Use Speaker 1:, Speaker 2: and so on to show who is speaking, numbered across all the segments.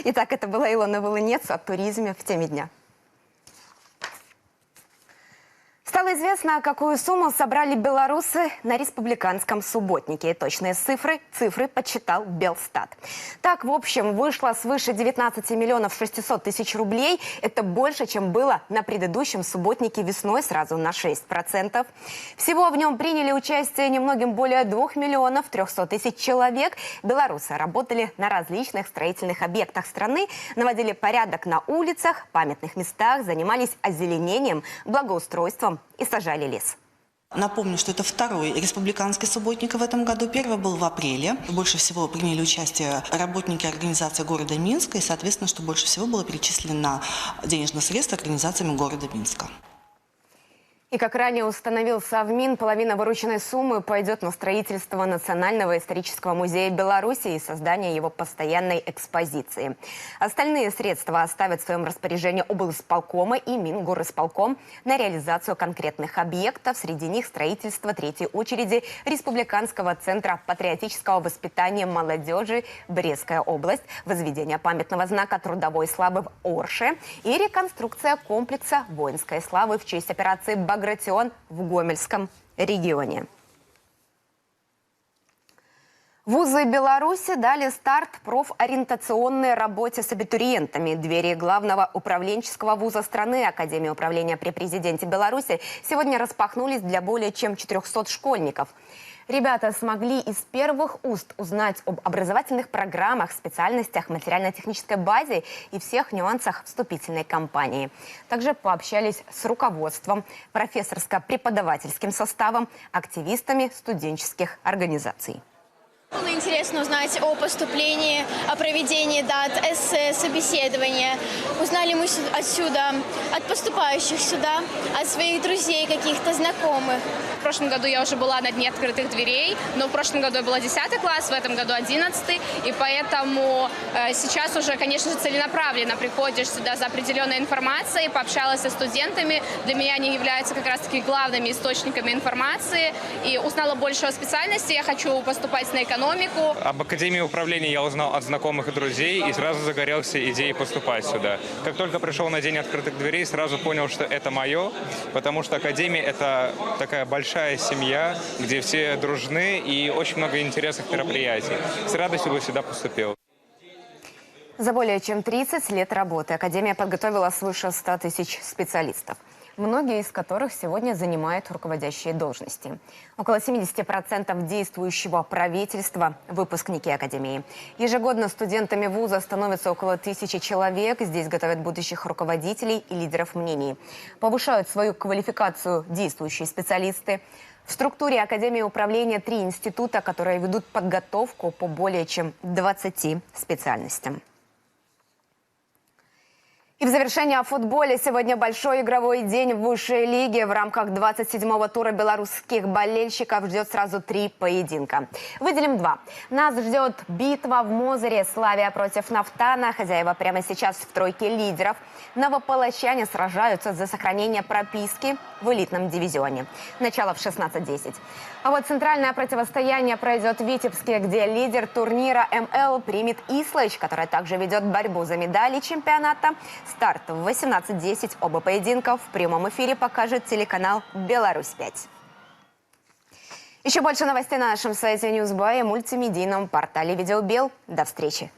Speaker 1: Итак, это была Илона Волынец о туризме в теме дня. Стало известно, какую сумму собрали белорусы на республиканском субботнике. Точные цифры подсчитал Белстат. Так, в общем, вышло свыше 19 миллионов 600 тысяч рублей. Это больше, чем было на предыдущем субботнике весной, сразу на 6%. Всего в нем приняли участие немногим более 2 миллионов 300 тысяч человек. Белорусы работали на различных строительных объектах страны, наводили порядок на улицах, памятных местах, занимались озеленением, благоустройством и сажали лес.
Speaker 2: Напомню, что это второй республиканский субботник в этом году. Первый был в апреле. Больше всего приняли участие работники организации города Минска. И, соответственно, что больше всего было перечислено денежных средств организациями города Минска.
Speaker 1: И как ранее установил Совмин, половина вырученной суммы пойдет на строительство Национального исторического музея Беларуси и создание его постоянной экспозиции. Остальные средства оставят в своем распоряжении облисполкома и Мингорисполком на реализацию конкретных объектов. Среди них строительство третьей очереди Республиканского центра патриотического воспитания молодежи Брестская область, возведение памятного знака трудовой славы в Орше и реконструкция комплекса воинской славы в честь операции «Багратион» в Гомельском регионе. Вузы Беларуси дали старт профориентационной работе с абитуриентами. Двери главного управленческого вуза страны Академии управления при президенте Беларуси сегодня распахнулись для более чем 400 школьников. Ребята смогли из первых уст узнать об образовательных программах, специальностях, материально-технической базе и всех нюансах вступительной кампании. Также пообщались с руководством, профессорско-преподавательским составом, активистами студенческих организаций.
Speaker 3: Было интересно узнать о поступлении, о проведении дат, эссе, собеседования. Узнали мы отсюда, от поступающих сюда, от своих друзей, каких-то знакомых.
Speaker 4: В прошлом году я уже была на Дне открытых дверей, но в прошлом году я была 10 класс, в этом году 11, и поэтому сейчас уже, конечно же, целенаправленно приходишь сюда за определенной информацией, пообщалась со студентами. Для меня они являются как раз-таки главными источниками информации, и узнала больше о специальности. Я хочу поступать на экономику.
Speaker 5: Об Академии управления я узнал от знакомых и друзей и сразу загорелся идеей поступать сюда. Как только пришел на День открытых дверей, сразу понял, что это мое, потому что Академия – это такая большая семья, где все дружны и очень много интересных мероприятий. С радостью бы сюда поступил.
Speaker 1: За более чем 30 лет работы Академия подготовила свыше 100 тысяч специалистов, многие из которых сегодня занимают руководящие должности. Около 70% действующего правительства – выпускники Академии. Ежегодно студентами вуза становится около 1000 человек. Здесь готовят будущих руководителей и лидеров мнений. Повышают свою квалификацию действующие специалисты. В структуре Академии управления 3 института, которые ведут подготовку по более чем 20 специальностям. И в завершение о футболе. Сегодня большой игровой день в высшей лиге. В рамках 27-го тура белорусских болельщиков ждет сразу 3 поединка. Выделим 2. Нас ждет битва в Мозыре. Славия против Нафтана. Хозяева прямо сейчас в тройке лидеров. Новополощане сражаются за сохранение прописки в элитном дивизионе. Начало в 16:10. А вот центральное противостояние пройдет в Витебске, где лидер турнира МЛ примет Ислыч, которая также ведет борьбу за медали чемпионата. Старт в 18:10. Оба поединка в прямом эфире покажет телеканал «Беларусь-5». Еще больше новостей на нашем сайте Ньюсбай и мультимедийном портале Видеобел. До встречи!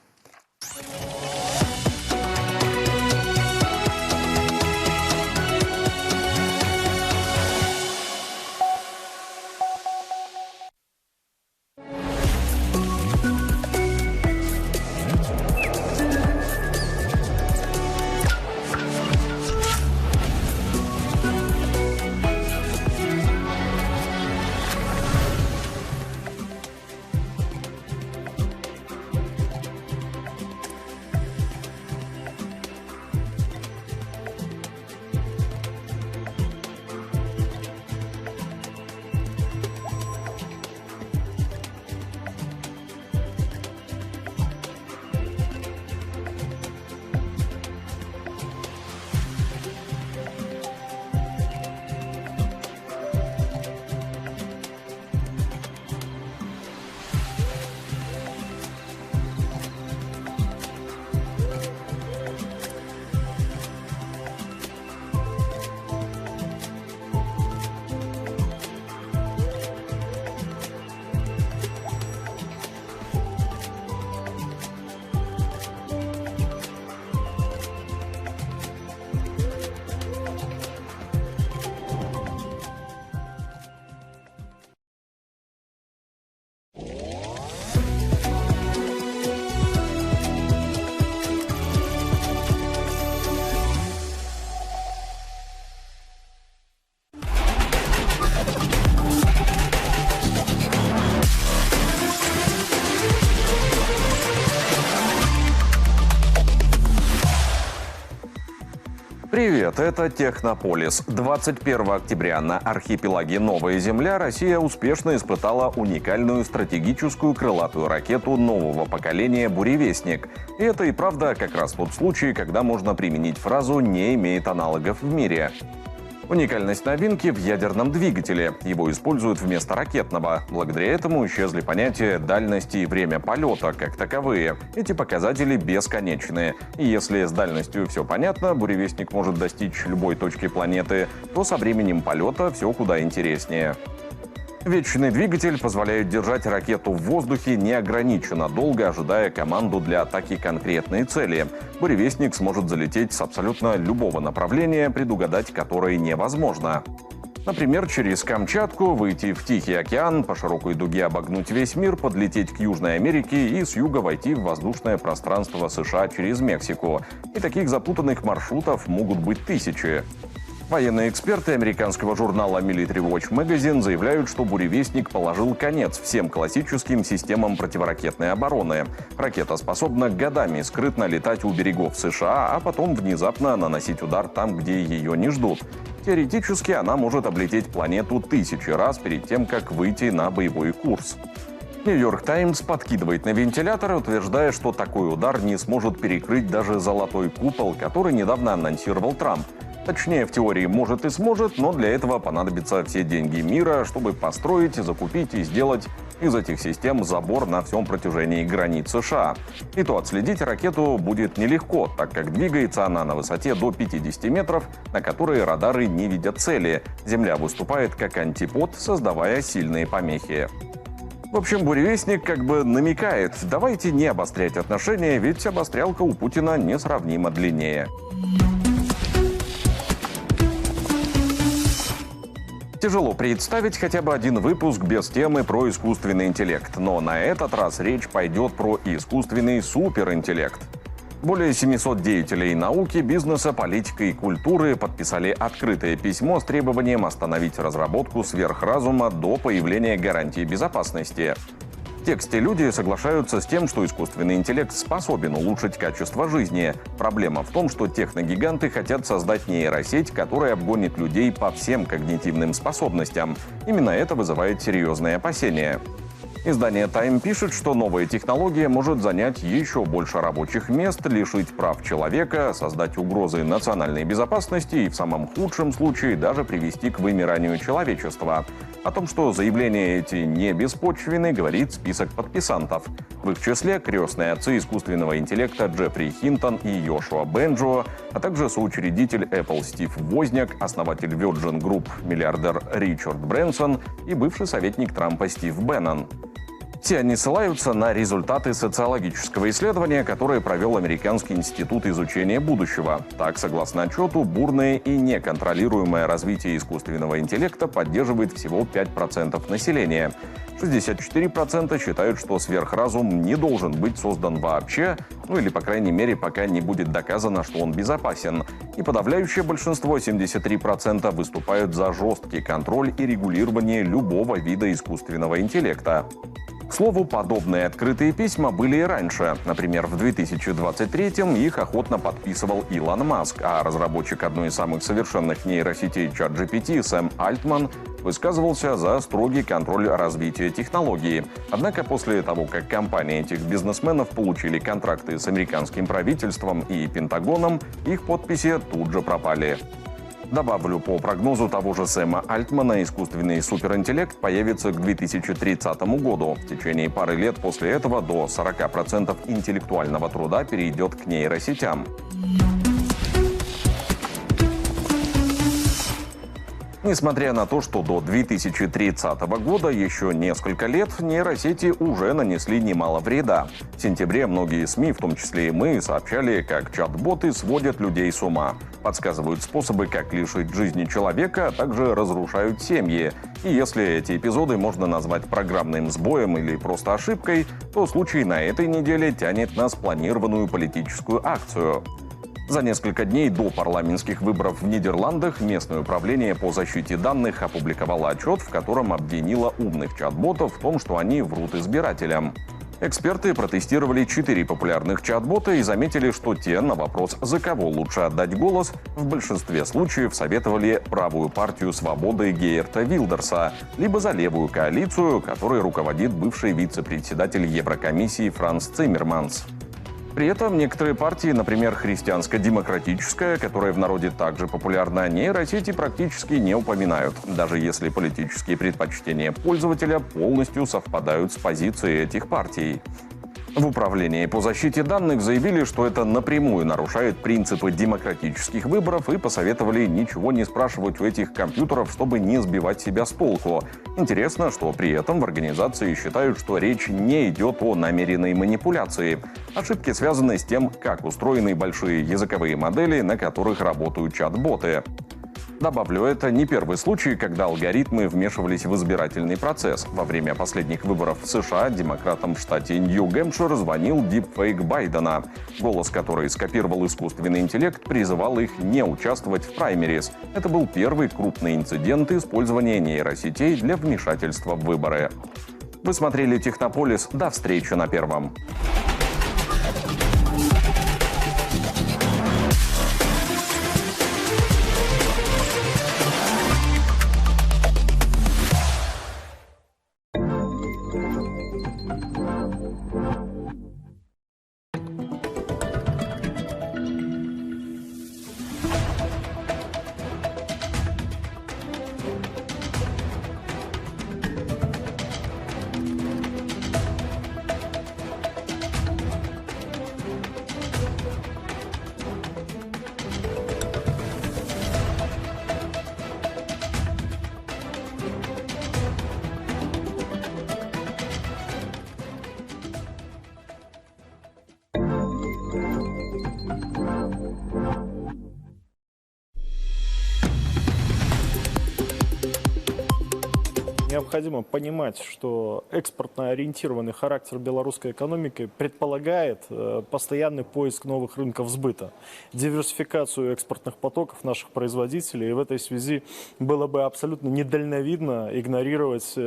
Speaker 6: Привет, это Технополис. 21 октября на архипелаге Новая Земля Россия успешно испытала уникальную стратегическую крылатую ракету нового поколения «Буревестник». И это и правда как раз тот случай, когда можно применить фразу «не имеет аналогов в мире». Уникальность новинки в ядерном двигателе. Его используют вместо ракетного. Благодаря этому исчезли понятия дальности и время полета как таковые. Эти показатели бесконечные. И если с дальностью все понятно, буревестник может достичь любой точки планеты, то со временем полета все куда интереснее. Вечный двигатель позволяет держать ракету в воздухе неограниченно долго, ожидая команду для атаки конкретной цели. Буревестник сможет залететь с абсолютно любого направления, предугадать которое невозможно. Например, через Камчатку, выйти в Тихий океан, по широкой дуге обогнуть весь мир, подлететь к Южной Америке и с юга войти в воздушное пространство США через Мексику. И таких запутанных маршрутов могут быть тысячи. Военные эксперты американского журнала Military Watch Magazine заявляют, что буревестник положил конец всем классическим системам противоракетной обороны. Ракета способна годами скрытно летать у берегов США, а потом внезапно наносить удар там, где ее не ждут. Теоретически она может облететь планету 1000 раз перед тем, как выйти на боевой курс. Нью-Йорк Таймс подкидывает на вентилятор, утверждая, что такой удар не сможет перекрыть даже золотой купол, который недавно анонсировал Трамп. Точнее, в теории может и сможет, но для этого понадобятся все деньги мира, чтобы построить, закупить и сделать из этих систем забор на всем протяжении границ США. И то отследить ракету будет нелегко, так как двигается она на высоте до 50 метров, на которой радары не видят цели. Земля выступает как антипод, создавая сильные помехи. В общем, буревестник как бы намекает: давайте не обострять отношения, ведь обострялка у Путина несравнимо длиннее. Тяжело представить хотя бы один выпуск без темы про искусственный интеллект, но на этот раз речь пойдет про искусственный суперинтеллект. Более 700 деятелей науки, бизнеса, политики и культуры подписали открытое письмо с требованием остановить разработку сверхразума до появления гарантии безопасности. В тексте люди соглашаются с тем, что искусственный интеллект способен улучшить качество жизни. Проблема в том, что техногиганты хотят создать нейросеть, которая обгонит людей по всем когнитивным способностям. Именно это вызывает серьезные опасения. Издание Time пишет, что новая технология может занять еще больше рабочих мест, лишить прав человека, создать угрозы национальной безопасности и в самом худшем случае даже привести к вымиранию человечества. О том, что заявления эти не беспочвенны, говорит список подписантов. В их числе крестные отцы искусственного интеллекта Джеффри Хинтон и Йошуа Бенджо, а также соучредитель Apple Стив Возняк, основатель Virgin Group миллиардер Ричард Брэнсон и бывший советник Трампа Стив Беннон. Все они ссылаются на результаты социологического исследования, которое провел Американский институт изучения будущего. Так, согласно отчету, бурное и неконтролируемое развитие искусственного интеллекта поддерживает всего 5% населения. 64% считают, что сверхразум не должен быть создан вообще, или, по крайней мере, пока не будет доказано, что он безопасен. И подавляющее большинство, 73%, выступают за жесткий контроль и регулирование любого вида искусственного интеллекта. К слову, подобные открытые письма были и раньше. Например, в 2023-м их охотно подписывал Илон Маск, а разработчик одной из самых совершенных нейросетей ChatGPT Сэм Альтман высказывался за строгий контроль развития технологии. Однако после того, как компании этих бизнесменов получили контракты с американским правительством и Пентагоном, их подписи тут же пропали. Добавлю, по прогнозу того же Сэма Альтмана, искусственный суперинтеллект появится к 2030 году. В течение пары лет после этого до 40% интеллектуального труда перейдет к нейросетям. Несмотря на то, что до 2030 года еще несколько лет, нейросети уже нанесли немало вреда. В сентябре многие СМИ, в том числе и мы, сообщали, как чат-боты сводят людей с ума. Подсказывают способы, как лишить жизни человека, а также разрушают семьи. И если эти эпизоды можно назвать программным сбоем или просто ошибкой, то случай на этой неделе тянет на спланированную политическую акцию. За несколько дней до парламентских выборов в Нидерландах местное управление по защите данных опубликовало отчет, в котором обвинило умных чат-ботов в том, что они врут избирателям. Эксперты протестировали 4 популярных чат-бота и заметили, что те на вопрос, за кого лучше отдать голос, в большинстве случаев советовали правую партию свободы Геерта Вилдерса, либо за левую коалицию, которой руководит бывший вице-председатель Еврокомиссии Франс Циммерманс. При этом некоторые партии, например, христианско-демократическая, которая в народе также популярна, нейросети практически не упоминают, даже если политические предпочтения пользователя полностью совпадают с позицией этих партий. В Управлении по защите данных заявили, что это напрямую нарушает принципы демократических выборов и посоветовали ничего не спрашивать у этих компьютеров, чтобы не сбивать себя с толку. Интересно, что при этом в организации считают, что речь не идет о намеренной манипуляции. Ошибки связаны с тем, как устроены большие языковые модели, на которых работают чат-боты. Добавлю, это не первый случай, когда алгоритмы вмешивались в избирательный процесс. Во время последних выборов в США демократам в штате Нью-Гэмпшир звонил дипфейк Байдена. Голос, который скопировал искусственный интеллект, призывал их не участвовать в праймерис. Это был первый крупный инцидент использования нейросетей для вмешательства в выборы. Вы смотрели «Технополис». До встречи на Первом.
Speaker 7: Необходимо понимать, что экспортно ориентированный характер белорусской экономики предполагает постоянный поиск новых рынков сбыта, диверсификацию экспортных потоков наших производителей. И в этой связи было бы абсолютно недальновидно игнорировать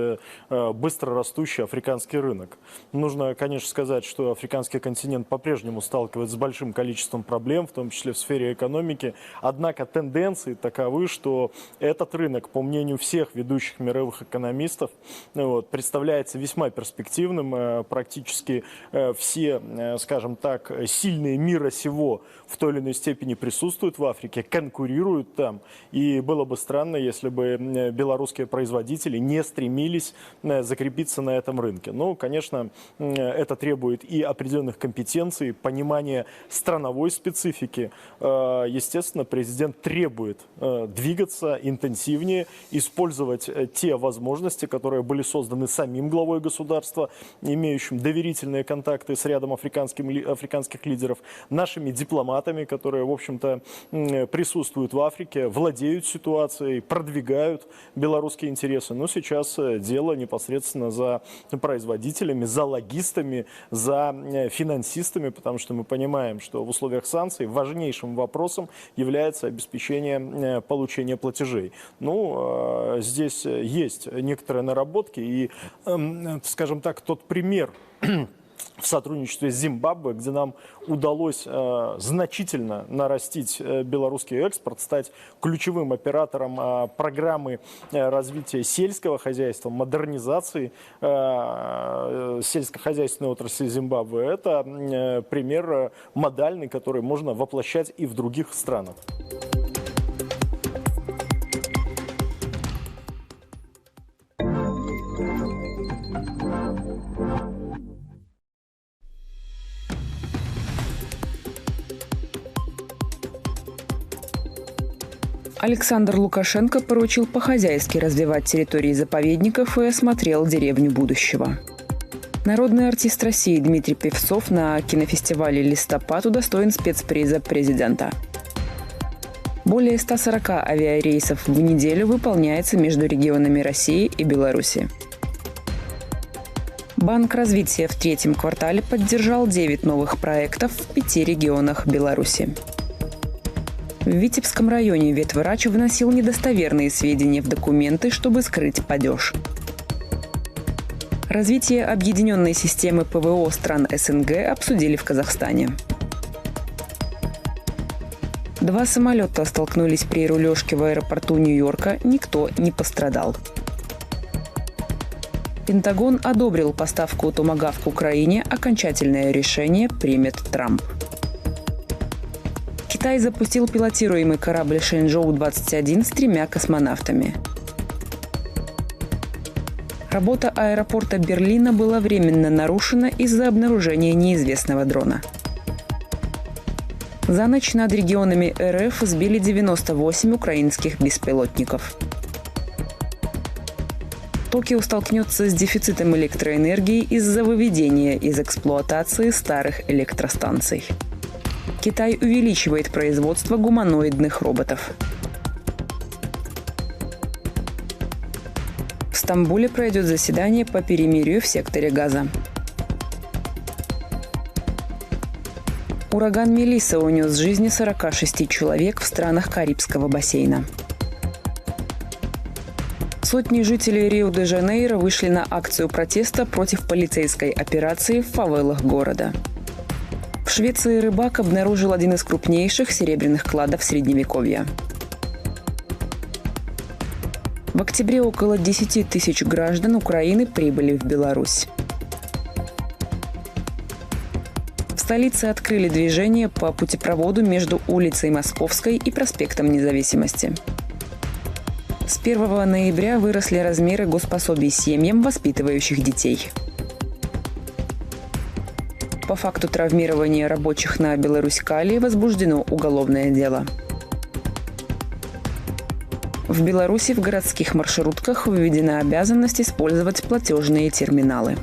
Speaker 7: быстро растущий африканский рынок. Нужно, конечно, сказать, что африканский континент по-прежнему сталкивается с большим количеством проблем, в том числе в сфере экономики. Однако тенденции таковы, что этот рынок, по мнению всех ведущих мировых экономистов, представляется весьма перспективным. Практически все, скажем так, сильные мира сего в той или иной степени присутствуют в Африке, конкурируют там. И было бы странно, если бы белорусские производители не стремились закрепиться на этом рынке. Но, конечно, это требует и определенных компетенций, понимания страновой специфики. Естественно, президент требует двигаться интенсивнее, использовать те возможности, которые были созданы самим главой государства, имеющим доверительные контакты с рядом африканских лидеров, нашими дипломатами, которые, в общем-то, присутствуют в Африке, владеют ситуацией, продвигают белорусские интересы. Но сейчас дело непосредственно за производителями, за логистами, за финансистами, потому что мы понимаем, что в условиях санкций важнейшим вопросом является обеспечение получения платежей. Ну, здесь есть некоторые наработки и, скажем так, тот пример в сотрудничестве с Зимбабве, где нам удалось значительно нарастить белорусский экспорт, стать ключевым оператором программы развития сельского хозяйства, модернизации сельскохозяйственной отрасли Зимбабве. Это пример модальный, который можно воплощать и в других странах.
Speaker 8: Александр Лукашенко поручил по-хозяйски развивать территории заповедников и осмотрел деревню будущего. Народный артист России Дмитрий Певцов на кинофестивале «Листопад» удостоен спецприза президента. Более 140 авиарейсов в неделю выполняется между регионами России и Беларуси. Банк развития в третьем квартале поддержал 9 новых проектов в 5 регионах Беларуси. В Витебском районе ветврач вносил недостоверные сведения в документы, чтобы скрыть падеж. Развитие объединенной системы ПВО стран СНГ обсудили в Казахстане. 2 самолета столкнулись при рулежке в аэропорту Нью-Йорка, никто не пострадал. Пентагон одобрил поставку «Томагавк» Украине, окончательное решение примет Трамп. Китай запустил пилотируемый корабль «Шэньчжоу-21» с 3 космонавтами. Работа аэропорта Берлина была временно нарушена из-за обнаружения неизвестного дрона. За ночь над регионами РФ сбили 98 украинских беспилотников. Токио столкнется с дефицитом электроэнергии из-за выведения из эксплуатации старых электростанций. Китай увеличивает производство гуманоидных роботов. В Стамбуле пройдет заседание по перемирию в секторе Газа. Ураган Мелисса унес жизни 46 человек в странах Карибского бассейна. Сотни жителей Рио-де-Жанейро вышли на акцию протеста против полицейской операции в фавелах города. В Швеции рыбак обнаружил один из крупнейших серебряных кладов Средневековья. В октябре около 10 тысяч граждан Украины прибыли в Беларусь. В столице открыли движение по путепроводу между улицей Московской и проспектом Независимости. С 1 ноября выросли размеры госпособий семьям, воспитывающих детей. По факту травмирования рабочих на Беларуськалии возбуждено уголовное дело. В Беларуси в городских маршрутках введена обязанность использовать платежные терминалы.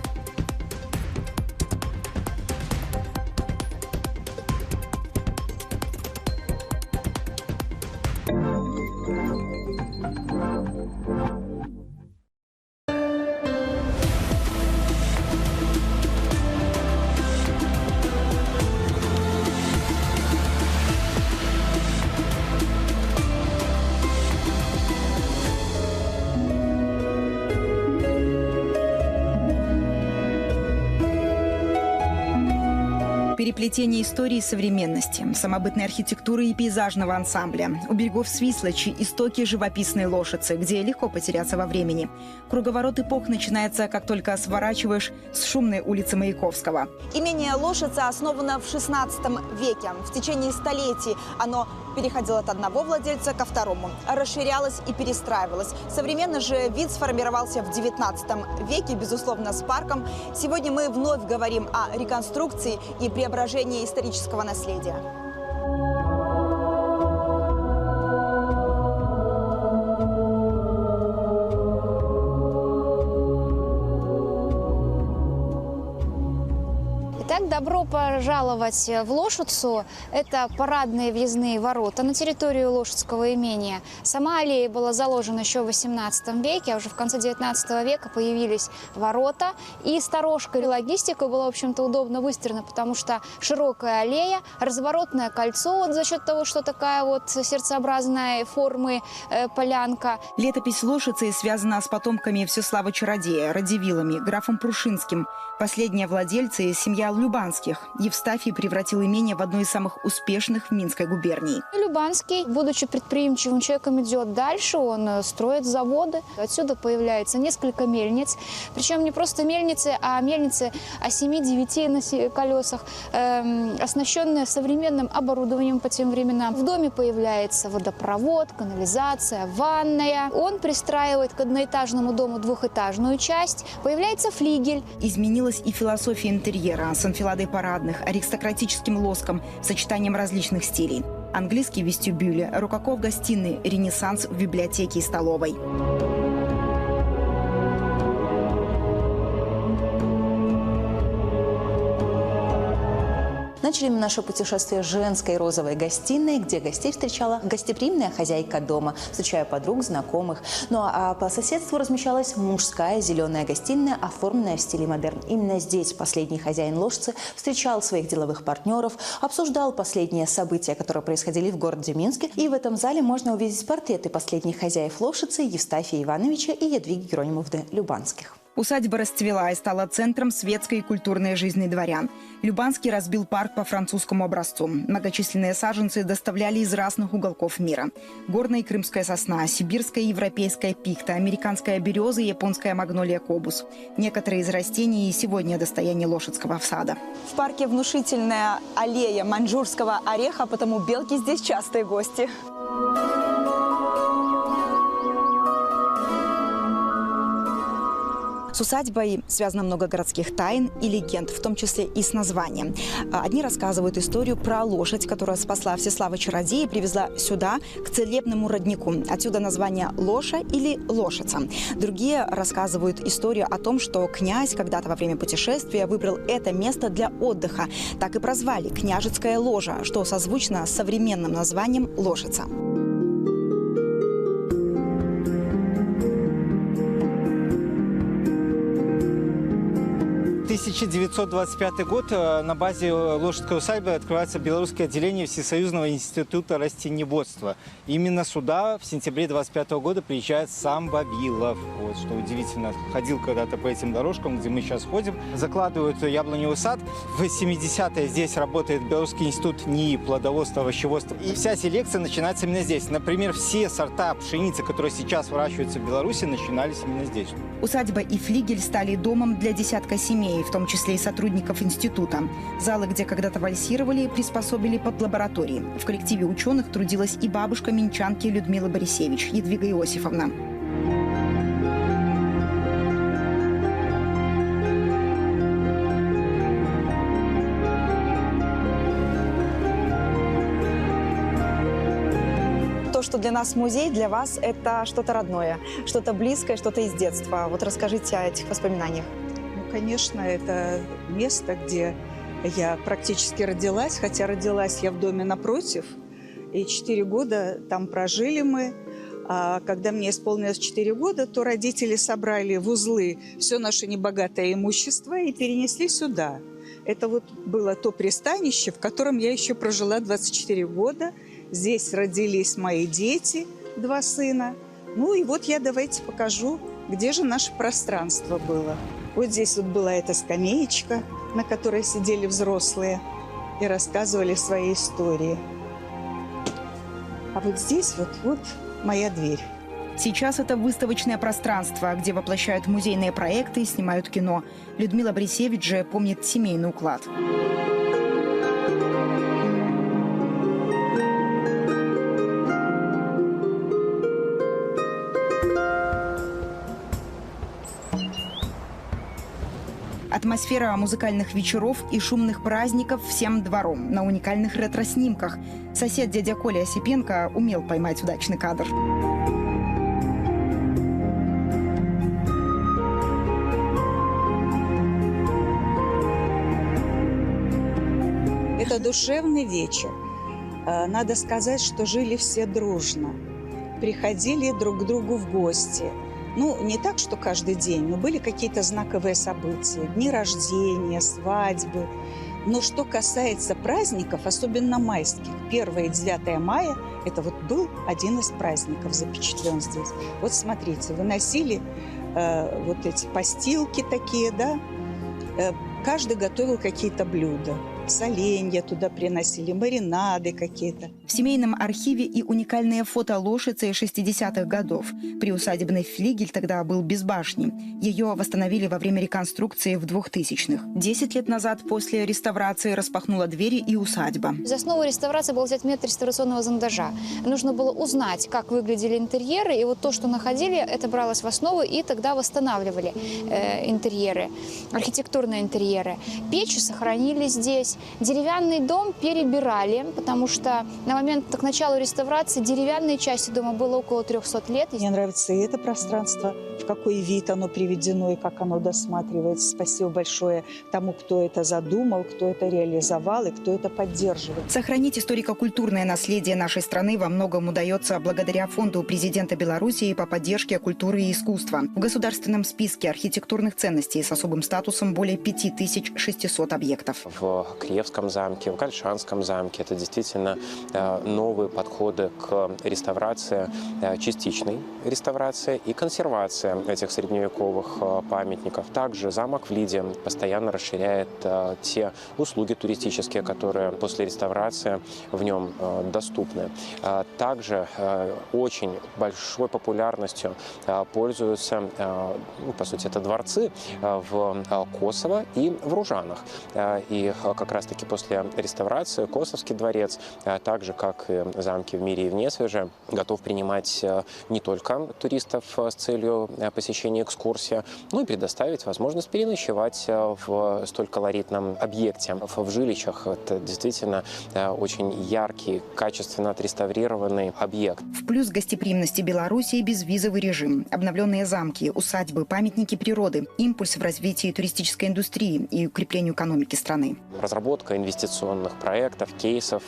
Speaker 9: Переплетение истории и современности, самобытной архитектуры и пейзажного ансамбля. У берегов Свислочи истоки живописной Лошицы, где легко потеряться во времени. Круговорот эпох начинается, как только сворачиваешь с шумной улицы Маяковского.
Speaker 10: Имение Лошица основано в XVI веке. В течение столетий оно переходило от одного владельца ко второму, расширялось и перестраивалось. Современно же вид сформировался в XIX веке, безусловно, с парком. Сегодня мы вновь говорим о реконструкции и преображении исторического наследия.
Speaker 11: Итак, добро пожаловать в Лошицу. Это парадные въездные ворота на территорию Лошицкого имения. Сама аллея была заложена еще в XVIII веке, а уже в конце XIX века появились ворота. И сторожка и логистика была, в общем-то, удобно выстроена, потому что широкая аллея, разворотное кольцо вот за счет того, что такая вот сердцеобразной формы полянка.
Speaker 9: Летопись Лошицы связана с потомками Всеслава-чародея, Радзивиллами, графом Прушинским. Последние владельцы – семья Любанских. Евстафий превратил имение в одно из самых успешных в Минской губернии.
Speaker 11: Любанский, будучи предприимчивым человеком, идет дальше, он строит заводы. Отсюда появляется несколько мельниц. Причем не просто мельницы, а мельницы о 7-9 колесах, оснащенные современным оборудованием по тем временам. В доме появляется водопровод, канализация, ванная. Он пристраивает к одноэтажному дому двухэтажную часть. Появляется флигель.
Speaker 9: Изменилась и философия интерьера с анфиладой парадных, аристократическим лоском, сочетанием различных стилей. Английский в вестибюле, рококо в гостиной, ренессанс в библиотеке и столовой.
Speaker 12: Начали мы наше путешествие с женской розовой гостиной, где гостей встречала гостеприимная хозяйка дома, встречая подруг, знакомых. Ну а по соседству размещалась мужская зеленая гостиная, оформленная в стиле модерн. Именно здесь последний хозяин Лошицы встречал своих деловых партнеров, обсуждал последние события, которые происходили в городе Минске. И в этом зале можно увидеть портреты последних хозяев Лошицы Евстафия Ивановича и Ядвиги Геронимовны Любанских.
Speaker 9: Усадьба расцвела и стала центром светской и культурной жизни дворян. Любанский разбил парк по французскому образцу. Многочисленные саженцы доставляли из разных уголков мира. Горная и крымская сосна, сибирская и европейская пихта, американская береза и японская магнолия кобус. Некоторые из растений и сегодня достояние Лошадского сада.
Speaker 10: В парке внушительная аллея маньчжурского ореха, потому белки здесь частые гости. С усадьбой связано много городских тайн и легенд, в том числе и с названием. Одни рассказывают историю про лошадь, которая спасла Всеслава-чародея и привезла сюда, к целебному роднику. Отсюда название Лоша или Лошица. Другие рассказывают историю о том, что князь когда-то во время путешествия выбрал это место для отдыха. Так и прозвали «Княжеская ложа», что созвучно с современным названием «Лошица».
Speaker 13: 1925 год на базе Лошадской усадьбы открывается белорусское отделение Всесоюзного института растениеводства. Именно сюда в сентябре 25 года приезжает сам Вавилов. Вот, что удивительно, ходил когда-то по этим дорожкам, где мы сейчас ходим. Закладывают яблоневый сад. В 70-е здесь работает Белорусский институт НИИ, плодоводства, овощеводства. И вся селекция начинается именно здесь. Например, все сорта пшеницы, которые сейчас выращиваются в Беларуси, начинались именно здесь.
Speaker 9: Усадьба и флигель стали домом для десятка семей, в том числе и сотрудников института. Залы, где когда-то вальсировали, приспособили под лаборатории. В коллективе ученых трудилась и бабушка минчанки Людмилы Борисевич, Едвига Иосифовна.
Speaker 10: То, что для нас музей, для вас это что-то родное, что-то близкое, что-то из детства. Вот расскажите о этих воспоминаниях.
Speaker 14: Конечно, это место, где я практически родилась, хотя родилась я в доме напротив. И 4 года там прожили мы. А когда мне исполнилось 4 года, то родители собрали в узлы все наше небогатое имущество и перенесли сюда. Это вот было то пристанище, в котором я еще прожила 24 года. Здесь родились мои дети, 2 сына. Ну и вот я давайте покажу, где же наше пространство было. Вот здесь вот была эта скамеечка, на которой сидели взрослые и рассказывали свои истории. А вот здесь вот моя дверь.
Speaker 9: Сейчас это выставочное пространство, где воплощают музейные проекты и снимают кино. Людмила Борисевич же помнит семейный уклад. Атмосфера музыкальных вечеров и шумных праздников всем двором на уникальных ретро-снимках. Сосед дядя Коля Осипенко умел поймать удачный кадр.
Speaker 14: Это душевный вечер. Надо сказать, что жили все дружно. Приходили друг к другу в гости. Ну, не так, что каждый день, но были какие-то знаковые события. Дни рождения, свадьбы. Но что касается праздников, особенно майских, 1 и 9 мая, это вот был один из праздников, запечатлен здесь. Вот смотрите, выносили вот эти постилки такие, да. Каждый готовил какие-то блюда. Соленья туда приносили, маринады какие-то.
Speaker 9: В семейном архиве и уникальные фото Лошицы 60-х годов. Приусадебный флигель тогда был без башни. Ее восстановили во время реконструкции в 2000-х. 10 лет назад после реставрации распахнула двери и усадьба.
Speaker 11: За основу реставрации был взят метод реставрационного зондажа. Нужно было узнать, как выглядели интерьеры, и вот то, что находили, это бралось в основу, и тогда восстанавливали интерьеры, архитектурные интерьеры. Печи сохранили здесь. Деревянный дом перебирали, потому что на момент к началу реставрации деревянной части дома было около 300 лет.
Speaker 14: Мне нравится и это пространство, в какой вид оно приведено и как оно досматривается. Спасибо большое тому, кто это задумал, кто это реализовал и кто это поддерживает.
Speaker 9: Сохранить историко-культурное наследие нашей страны во многом удается благодаря фонду президента Беларуси по поддержке культуры и искусства. В государственном списке архитектурных ценностей с особым статусом более 5600 объектов.
Speaker 15: В Киевском замке, в Гальшанском замке это действительно новые подходы к реставрации, частичной реставрации и консервации реставрация этих средневековых памятников. Также замок в Лиде постоянно расширяет те услуги туристические, которые после реставрации в нем доступны. Также очень большой популярностью пользуются, по сути, это дворцы в Косово и в Ружанах. И как раз-таки после реставрации Косовский дворец, так же, как и замки в Мире и в Несвеже, готов принимать не только туристов с целью посещения экскурсии, но и предоставить возможность переночевать в столь колоритном объекте. В Жилищах это действительно очень яркий, качественно отреставрированный объект.
Speaker 9: В плюс гостеприимности Беларуси безвизовый режим, обновленные замки, усадьбы, памятники природы, импульс в развитии туристической индустрии и укреплению экономики страны.
Speaker 15: Разработка инвестиционных проектов, кейсов,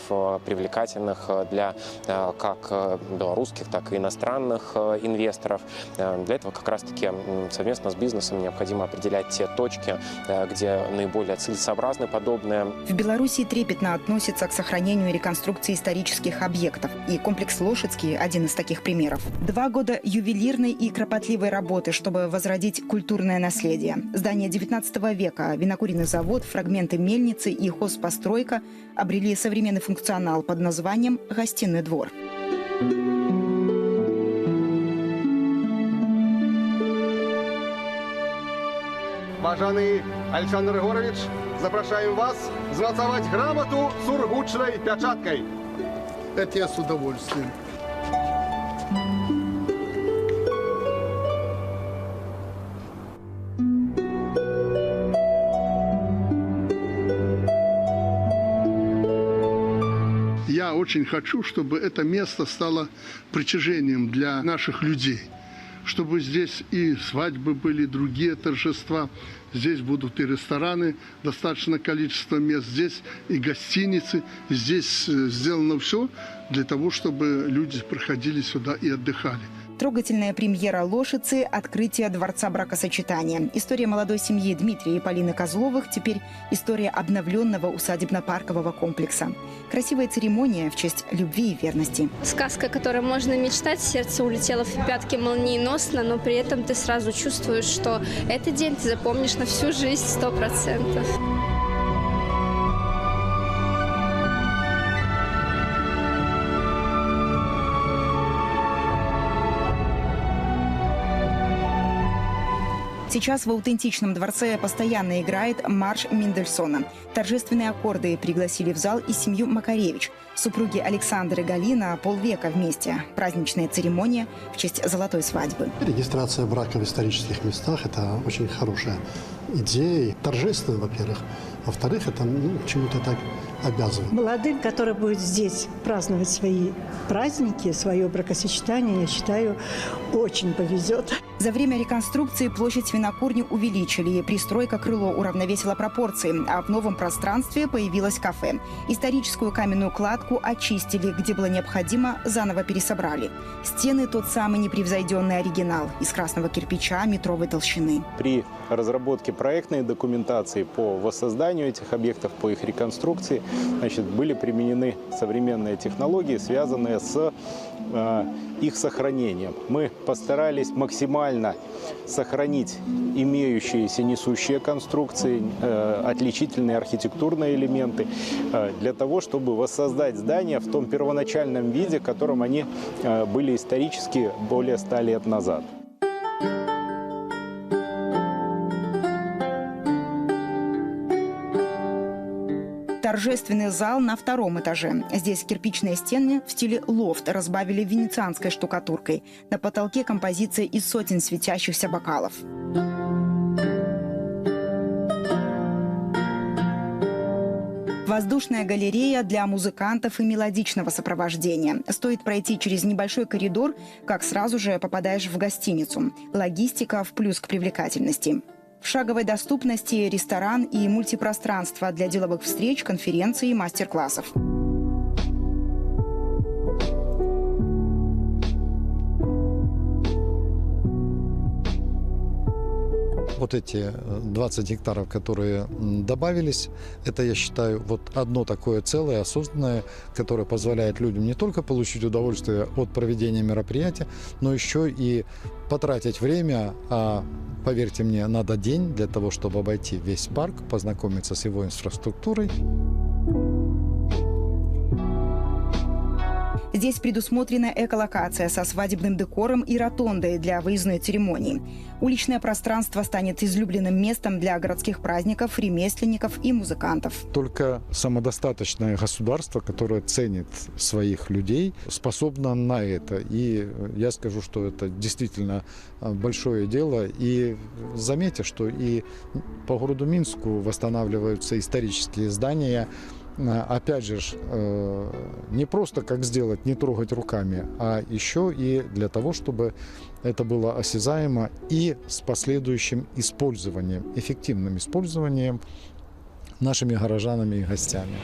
Speaker 15: привлекательных для как белорусских, так и иностранных инвесторов. Для этого как раз-таки совместно с бизнесом необходимо определять те точки, где наиболее целесообразны подобные.
Speaker 9: В Беларуси трепетно относятся к сохранению и реконструкции исторических объектов. И комплекс Лошадский – один из таких примеров. 2 года ювелирной и кропотливой работы, чтобы возродить культурное наследие. Здание 19 века, винокуренный завод, фрагменты мельницы и хозпостройка обрели современный функционал под названием «Гостиный двор».
Speaker 16: Уважаемый Александр Егорович, запрашаем вас змацаваць грамоту сургучной печаткой.
Speaker 17: Это я с удовольствием. Я очень хочу, чтобы это место стало притяжением для наших людей. Чтобы здесь и свадьбы были, другие торжества. Здесь будут и рестораны, достаточное количество мест. Здесь и гостиницы. Здесь сделано все для того, чтобы люди приходили сюда и отдыхали.
Speaker 9: Трогательная премьера Лошицы – открытие дворца бракосочетания. История молодой семьи Дмитрия и Полины Козловых – теперь история обновленного усадебно-паркового комплекса. Красивая церемония в честь любви и верности.
Speaker 18: Сказка, о которой можно мечтать, сердце улетело в пятки молниеносно, но при этом ты сразу чувствуешь, что этот день ты запомнишь на всю жизнь 100%.
Speaker 9: Сейчас в аутентичном дворце постоянно играет марш Мендельсона. Торжественные аккорды пригласили в зал и семью Макаревич. Супруги Александр и Галина полвека вместе. Праздничная церемония в честь золотой свадьбы.
Speaker 19: Регистрация брака в исторических местах – это очень хорошая идея. Торжественно, во-первых. Во-вторых, это чему-то так обязывает.
Speaker 20: Молодым, которые будут здесь праздновать свои праздники, свое бракосочетание, я считаю, очень повезет.
Speaker 9: За время реконструкции площадь винокурни увеличили, пристройка крыло уравновесила пропорции, а в новом пространстве появилось кафе. Историческую каменную кладку очистили, где было необходимо, заново пересобрали. Стены тот самый непревзойденный оригинал из красного кирпича метровой толщины.
Speaker 21: При разработке проектной документации по воссозданию этих объектов, по их реконструкции, были применены современные технологии, связанные с их сохранением. Мы постарались максимально сохранить имеющиеся несущие конструкции, отличительные архитектурные элементы, для того, чтобы воссоздать здания в том первоначальном виде, в котором они были исторически более 100 лет назад.
Speaker 9: Торжественный зал на 2-м этаже. Здесь кирпичные стены в стиле лофт разбавили венецианской штукатуркой. На потолке композиция из сотен светящихся бокалов. Воздушная галерея для музыкантов и мелодичного сопровождения. Стоит пройти через небольшой коридор, как сразу же попадаешь в гостиницу. Логистика в плюс к привлекательности. В шаговой доступности ресторан и мультипространство для деловых встреч, конференций и мастер-классов.
Speaker 2: вот эти 20 гектаров, которые добавились, это, я считаю, вот одно такое целое, осознанное, которое позволяет людям не только получить удовольствие от проведения мероприятия, но еще и потратить время, а поверьте мне, надо день для того, чтобы обойти весь парк, познакомиться с его инфраструктурой.
Speaker 9: Здесь предусмотрена эколокация со свадебным декором и ротондой для выездной церемонии. Уличное пространство станет излюбленным местом для городских праздников, ремесленников и музыкантов.
Speaker 2: Только самодостаточное государство, которое ценит своих людей, способно на это. И я скажу, что это действительно большое дело. И заметьте, что и по городу Минску восстанавливаются исторические здания. Опять же, не просто как сделать, не трогать руками, а еще и для того, чтобы это было осязаемо и с последующим использованием, эффективным использованием нашими горожанами и гостями.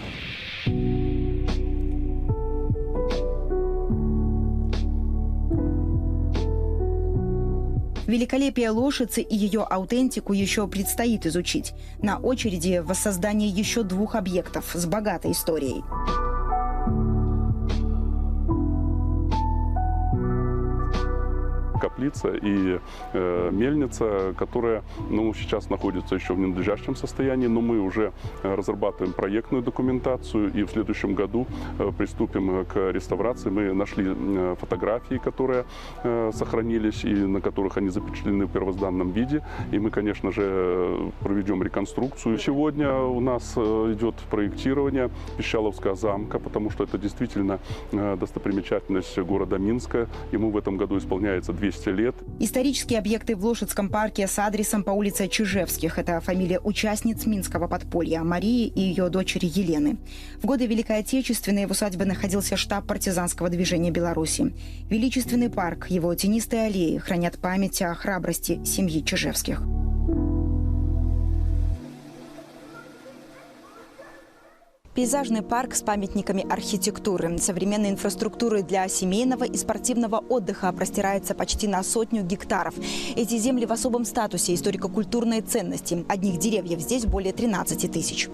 Speaker 9: Великолепие Лошицы и ее аутентику еще предстоит изучить. На очереди воссоздание еще 2 объектов с богатой историей.
Speaker 22: Каплица и мельница, которая сейчас находится еще в ненадлежащем состоянии, но мы уже разрабатываем проектную документацию и в следующем году приступим к реставрации. Мы нашли фотографии, которые сохранились и на которых они запечатлены в первозданном виде. И мы, конечно же, проведем реконструкцию. Сегодня у нас идет проектирование Пищаловского замка, потому что это действительно достопримечательность города Минска. Ему в этом году исполняется 200 лет.
Speaker 9: Исторические объекты в Лошадском парке с адресом по улице Чижевских. Это фамилия участниц Минского подполья Марии и ее дочери Елены. В годы Великой Отечественной в усадьбе находился штаб партизанского движения Беларуси. Величественный парк, его тенистые аллеи хранят память о храбрости семьи Чижевских. Пейзажный парк с памятниками архитектуры, современной инфраструктуры для семейного и спортивного отдыха простирается почти на 100 гектаров. Эти земли в особом статусе историко-культурной ценности. Одних деревьев здесь более 13 тысяч.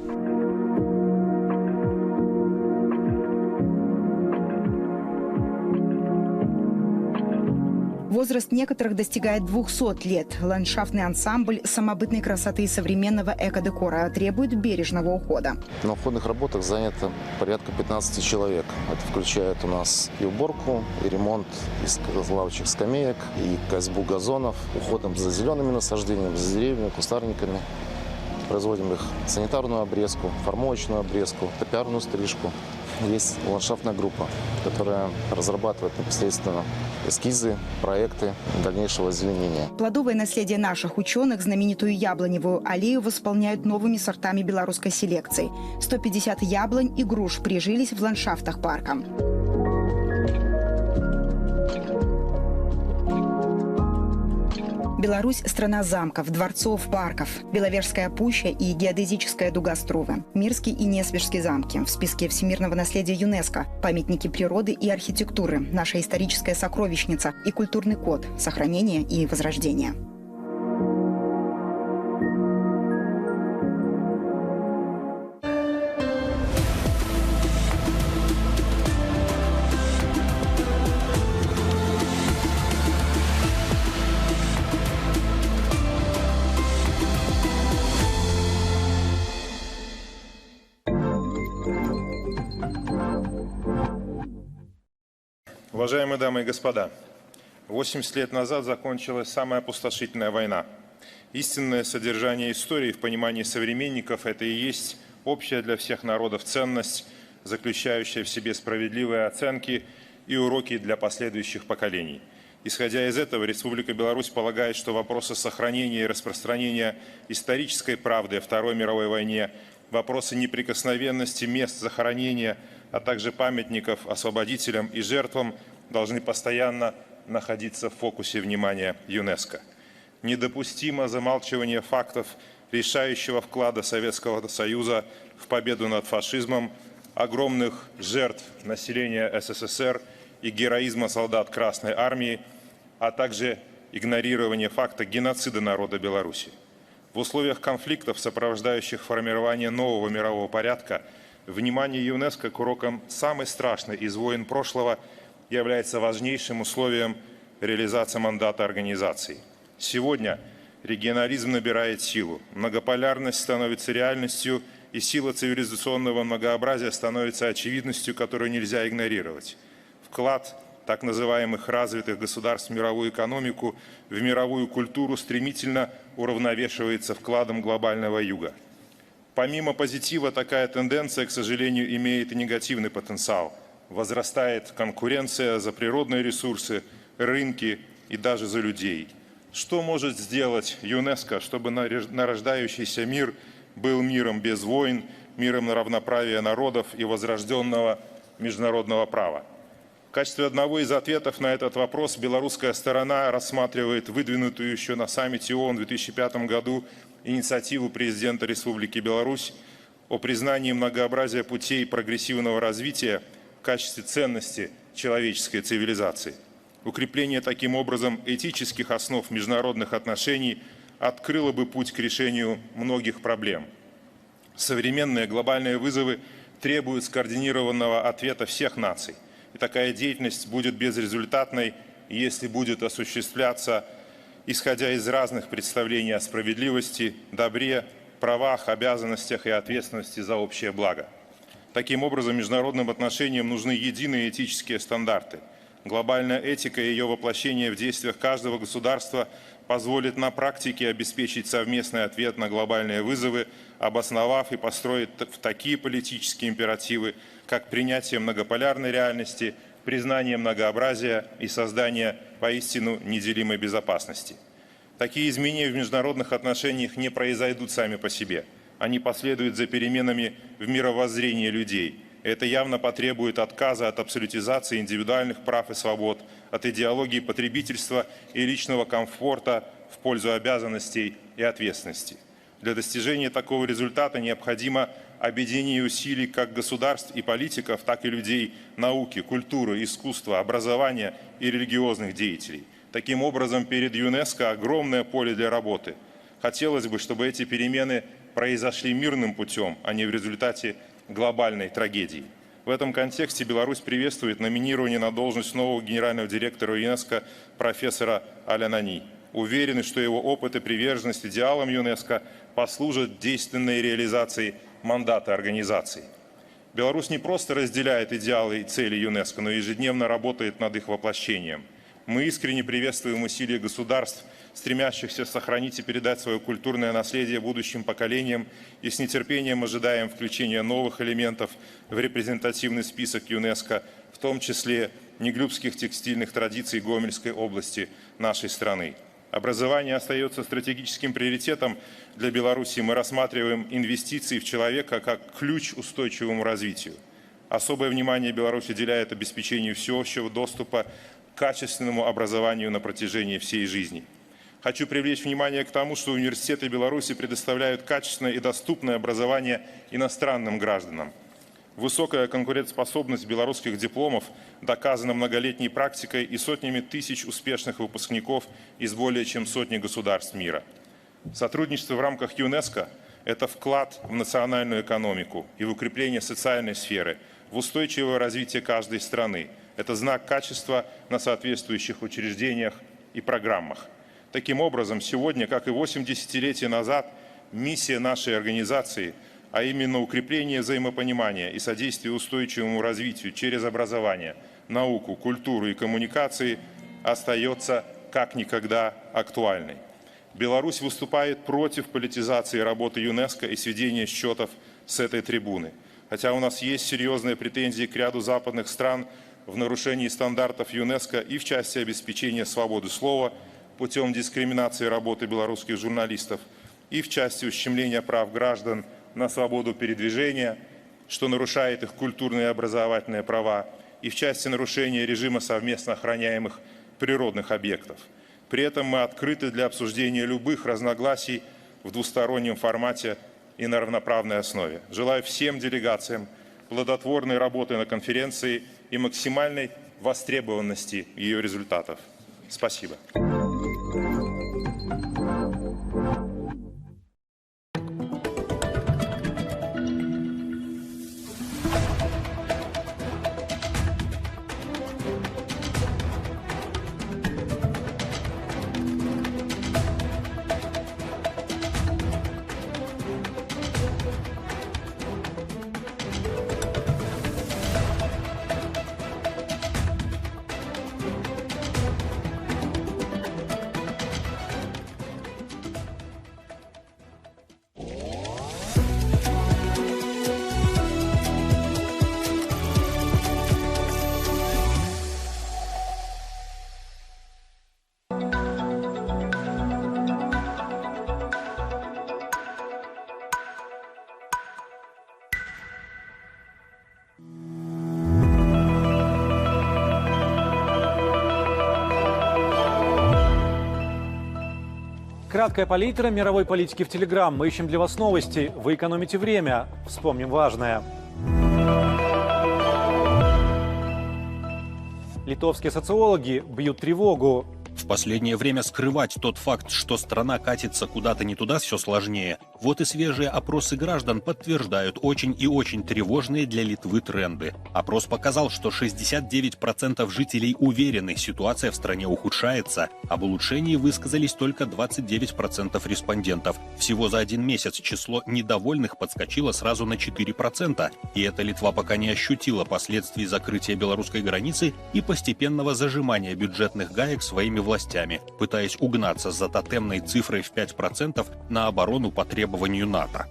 Speaker 9: Возраст некоторых достигает 200 лет. Ландшафтный ансамбль самобытной красоты и современного экодекора требует бережного ухода.
Speaker 23: На уходных работах занято порядка 15 человек. Это включает у нас и уборку, и ремонт из лавочек, скамеек, и косьбу газонов, уходом за зелеными насаждениями, за деревьями, кустарниками. Производим их санитарную обрезку, формовочную обрезку, топиарную стрижку. Есть ландшафтная группа, которая разрабатывает непосредственно эскизы, проекты дальнейшего озеленения.
Speaker 9: Плодовое наследие наших ученых, знаменитую яблоневую аллею, восполняют новыми сортами белорусской селекции. 150 яблонь и груш прижились в ландшафтах парка. Беларусь – страна замков, дворцов, парков. Беловежская пуща и геодезическая дуга Струвы. Мирский и Несвежский замки в списке всемирного наследия ЮНЕСКО. Памятники природы и архитектуры. Наша историческая сокровищница и культурный код сохранения и возрождения.
Speaker 24: Уважаемые дамы и господа, 80 лет назад закончилась самая опустошительная война. Истинное содержание истории в понимании современников – это и есть общая для всех народов ценность, заключающая в себе справедливые оценки и уроки для последующих поколений. Исходя из этого, Республика Беларусь полагает, что вопросы сохранения и распространения исторической правды о Второй мировой войне, вопросы неприкосновенности мест захоронения, а также памятников освободителям и жертвам должны постоянно находиться в фокусе внимания ЮНЕСКО. Недопустимо замалчивание фактов решающего вклада Советского Союза в победу над фашизмом, огромных жертв населения СССР и героизма солдат Красной Армии, а также игнорирование факта геноцида народа Беларуси. В условиях конфликтов, сопровождающих формирование нового мирового порядка, внимание ЮНЕСКО к урокам самой страшной из войн прошлого является важнейшим условием реализации мандата организации. Сегодня регионализм набирает силу, многополярность становится реальностью, и сила цивилизационного многообразия становится очевидностью, которую нельзя игнорировать. Вклад так называемых развитых государств в мировую экономику, в мировую культуру стремительно уравновешивается вкладом глобального юга. Помимо позитива, такая тенденция, к сожалению, имеет и негативный потенциал. Возрастает конкуренция за природные ресурсы, рынки и даже за людей. Что может сделать ЮНЕСКО, чтобы нарождающийся мир был миром без войн, миром равноправия народов и возрожденного международного права? В качестве одного из ответов на этот вопрос белорусская сторона рассматривает выдвинутую еще на саммите ООН в 2005 году инициативу президента Республики Беларусь о признании многообразия путей прогрессивного развития в качестве ценности человеческой цивилизации. Укрепление таким образом этических основ международных отношений открыло бы путь к решению многих проблем. Современные глобальные вызовы требуют скоординированного ответа всех наций. И такая деятельность будет безрезультатной, если будет осуществляться, исходя из разных представлений о справедливости, добре, правах, обязанностях и ответственности за общее благо. Таким образом, международным отношениям нужны единые этические стандарты. Глобальная этика и ее воплощение в действиях каждого государства позволит на практике обеспечить совместный ответ на глобальные вызовы, обосновав и построить такие политические императивы, как принятие многополярной реальности, признание многообразия и создание поистину неделимой безопасности. Такие изменения в международных отношениях не произойдут сами по себе. Они последуют за переменами в мировоззрении людей. Это явно потребует отказа от абсолютизации индивидуальных прав и свобод, от идеологии потребительства и личного комфорта в пользу обязанностей и ответственности. Для достижения такого результата необходимо объединение усилий как государств и политиков, так и людей науки, культуры, искусства, образования и религиозных деятелей. Таким образом, перед ЮНЕСКО огромное поле для работы. Хотелось бы, чтобы эти перемены произошли мирным путем, а не в результате глобальной трагедии. В этом контексте Беларусь приветствует номинирование на должность нового генерального директора ЮНЕСКО профессора Алянани. Уверены, что его опыт и приверженность идеалам ЮНЕСКО послужат действенной реализации мандата организации. Беларусь не просто разделяет идеалы и цели ЮНЕСКО, но и ежедневно работает над их воплощением. Мы искренне приветствуем усилия государств, стремящихся сохранить и передать свое культурное наследие будущим поколениям, и с нетерпением ожидаем включения новых элементов в репрезентативный список ЮНЕСКО, в том числе неглюбских текстильных традиций Гомельской области нашей страны. Образование остается стратегическим приоритетом для Беларуси. Мы рассматриваем инвестиции в человека как ключ к устойчивому развитию. Особое внимание Беларусь уделяет обеспечению всеобщего доступа к качественному образованию на протяжении всей жизни. Хочу привлечь внимание к тому, что университеты Беларуси предоставляют качественное и доступное образование иностранным гражданам. Высокая конкурентоспособность белорусских дипломов доказана многолетней практикой и сотнями тысяч успешных выпускников из более чем сотни государств мира. Сотрудничество в рамках ЮНЕСКО – это вклад в национальную экономику и в укрепление социальной сферы, в устойчивое развитие каждой страны. Это знак качества на соответствующих учреждениях и программах. Таким образом, сегодня, как и 8 десятилетий назад, миссия нашей организации, а именно укрепление взаимопонимания и содействие устойчивому развитию через образование, науку, культуру и коммуникации, остается как никогда актуальной. Беларусь выступает против политизации работы ЮНЕСКО и сведения счетов с этой трибуны. Хотя у нас есть серьезные претензии к ряду западных стран в нарушении стандартов ЮНЕСКО и в части обеспечения свободы слова путем дискриминации работы белорусских журналистов, и в части ущемления прав граждан на свободу передвижения, что нарушает их культурные и образовательные права, и в части нарушения режима совместно охраняемых природных объектов. При этом мы открыты для обсуждения любых разногласий в двустороннем формате и на равноправной основе. Желаю всем делегациям плодотворной работы на конференции и максимальной востребованности ее результатов. Спасибо.
Speaker 1: Краткая палитра мировой политики в Телеграм. Мы ищем для вас новости. Вы экономите время. Вспомним важное. Литовские социологи бьют тревогу.
Speaker 3: В последнее время скрывать тот факт, что страна катится куда-то не туда, все сложнее. Вот и свежие опросы граждан подтверждают очень и очень тревожные для Литвы тренды. Опрос показал, что 69% жителей уверены, ситуация в стране ухудшается. Об улучшении высказались только 29% респондентов. Всего за один месяц число недовольных подскочило сразу на 4%. И эта Литва пока не ощутила последствий закрытия белорусской границы и постепенного зажимания бюджетных гаек своими властями, пытаясь угнаться за тотемной цифрой в 5% на оборону по требованию НАТО.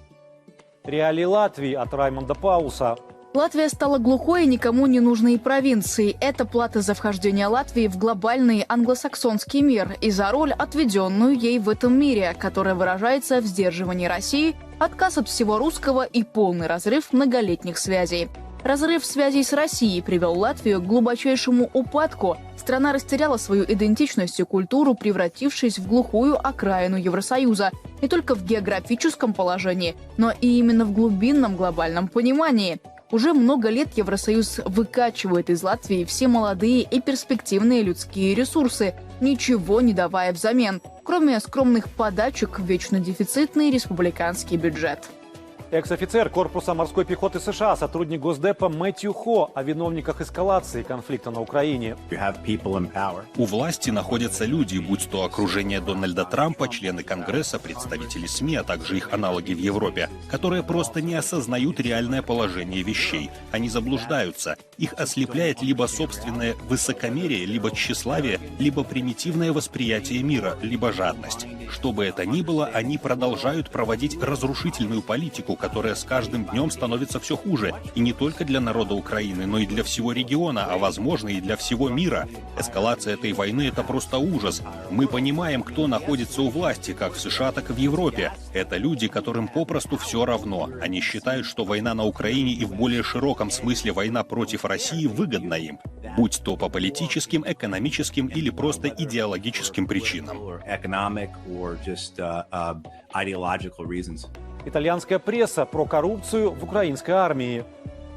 Speaker 1: Реалии Латвии от Раймонда Пауса.
Speaker 4: Латвия стала глухой и никому не нужной провинцией. Это плата за вхождение Латвии в глобальный англосаксонский мир и за роль, отведенную ей в этом мире, которая выражается в сдерживании России, отказ от всего русского и полный разрыв многолетних связей. Разрыв связей с Россией привел Латвию к глубочайшему упадку. Страна растеряла свою идентичность и культуру, превратившись в глухую окраину Евросоюза. Не только в географическом положении, но и именно в глубинном глобальном понимании. Уже много лет Евросоюз выкачивает из Латвии все молодые и перспективные людские ресурсы, ничего не давая взамен, кроме скромных подачек в вечно дефицитный республиканский бюджет.
Speaker 1: Экс-офицер корпуса морской пехоты США, сотрудник Госдепа Мэтью Хо о виновниках эскалации конфликта на Украине.
Speaker 3: У власти находятся люди, будь то окружение Дональда Трампа, члены Конгресса, представители СМИ, а также их аналоги в Европе, которые просто не осознают реальное положение вещей. Они заблуждаются. Их ослепляет либо собственное высокомерие, либо тщеславие, либо примитивное восприятие мира, либо жадность. Что бы это ни было, они продолжают проводить разрушительную политику, которая с каждым днем становится все хуже. И не только для народа Украины, но и для всего региона, а возможно и для всего мира. Эскалация этой войны – это просто ужас. Мы понимаем, кто находится у власти, как в США, так и в Европе. Это люди, которым попросту все равно. Они считают, что война на Украине и в более широком смысле война против России выгодна им. Будь то по политическим, экономическим или просто идеологическим причинам.
Speaker 1: Итальянская пресса про коррупцию в украинской армии.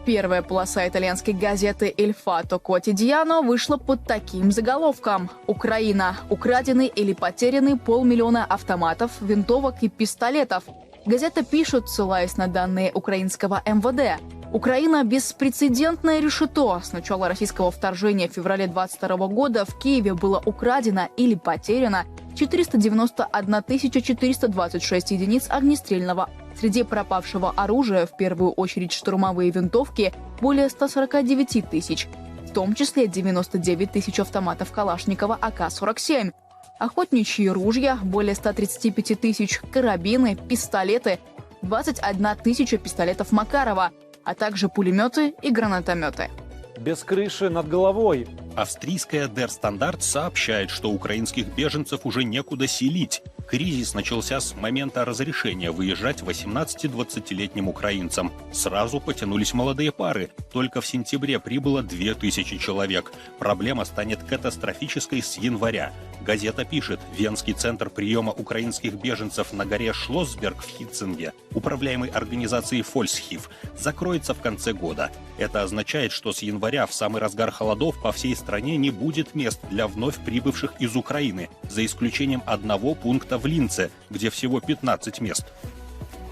Speaker 4: Первая полоса итальянской газеты «Il Fatto Quotidiano» вышла под таким заголовком: «Украина. Украдены или потеряны 500 000 автоматов, винтовок и пистолетов». Газета пишет, ссылаясь на данные украинского МВД. Украина – беспрецедентное решето. С начала российского вторжения в феврале 2022 года в Киеве было украдено или потеряно 491 426 единиц огнестрельного. Среди пропавшего оружия, в первую очередь штурмовые винтовки, более 149 тысяч, в том числе 99 тысяч автоматов Калашникова АК-47. Охотничьи ружья, более 135 тысяч, карабины, пистолеты, 21 тысяча пистолетов Макарова, а также пулеметы и гранатометы.
Speaker 1: Без крыши над головой.
Speaker 3: Австрийская Der Standard сообщает, что украинских беженцев уже некуда селить. Кризис начался с момента разрешения выезжать 18-20-летним украинцам. Сразу потянулись молодые пары. Только в сентябре прибыло 2000 человек. Проблема станет катастрофической с января. Газета пишет, Венский центр приема украинских беженцев на горе Шлоссберг в Хитцинге, управляемый организацией Фольсхив, закроется в конце года. Это означает, что с января в самый разгар холодов по всей стране не будет мест для вновь прибывших из Украины, за исключением одного пункта в Линце, где всего 15 мест.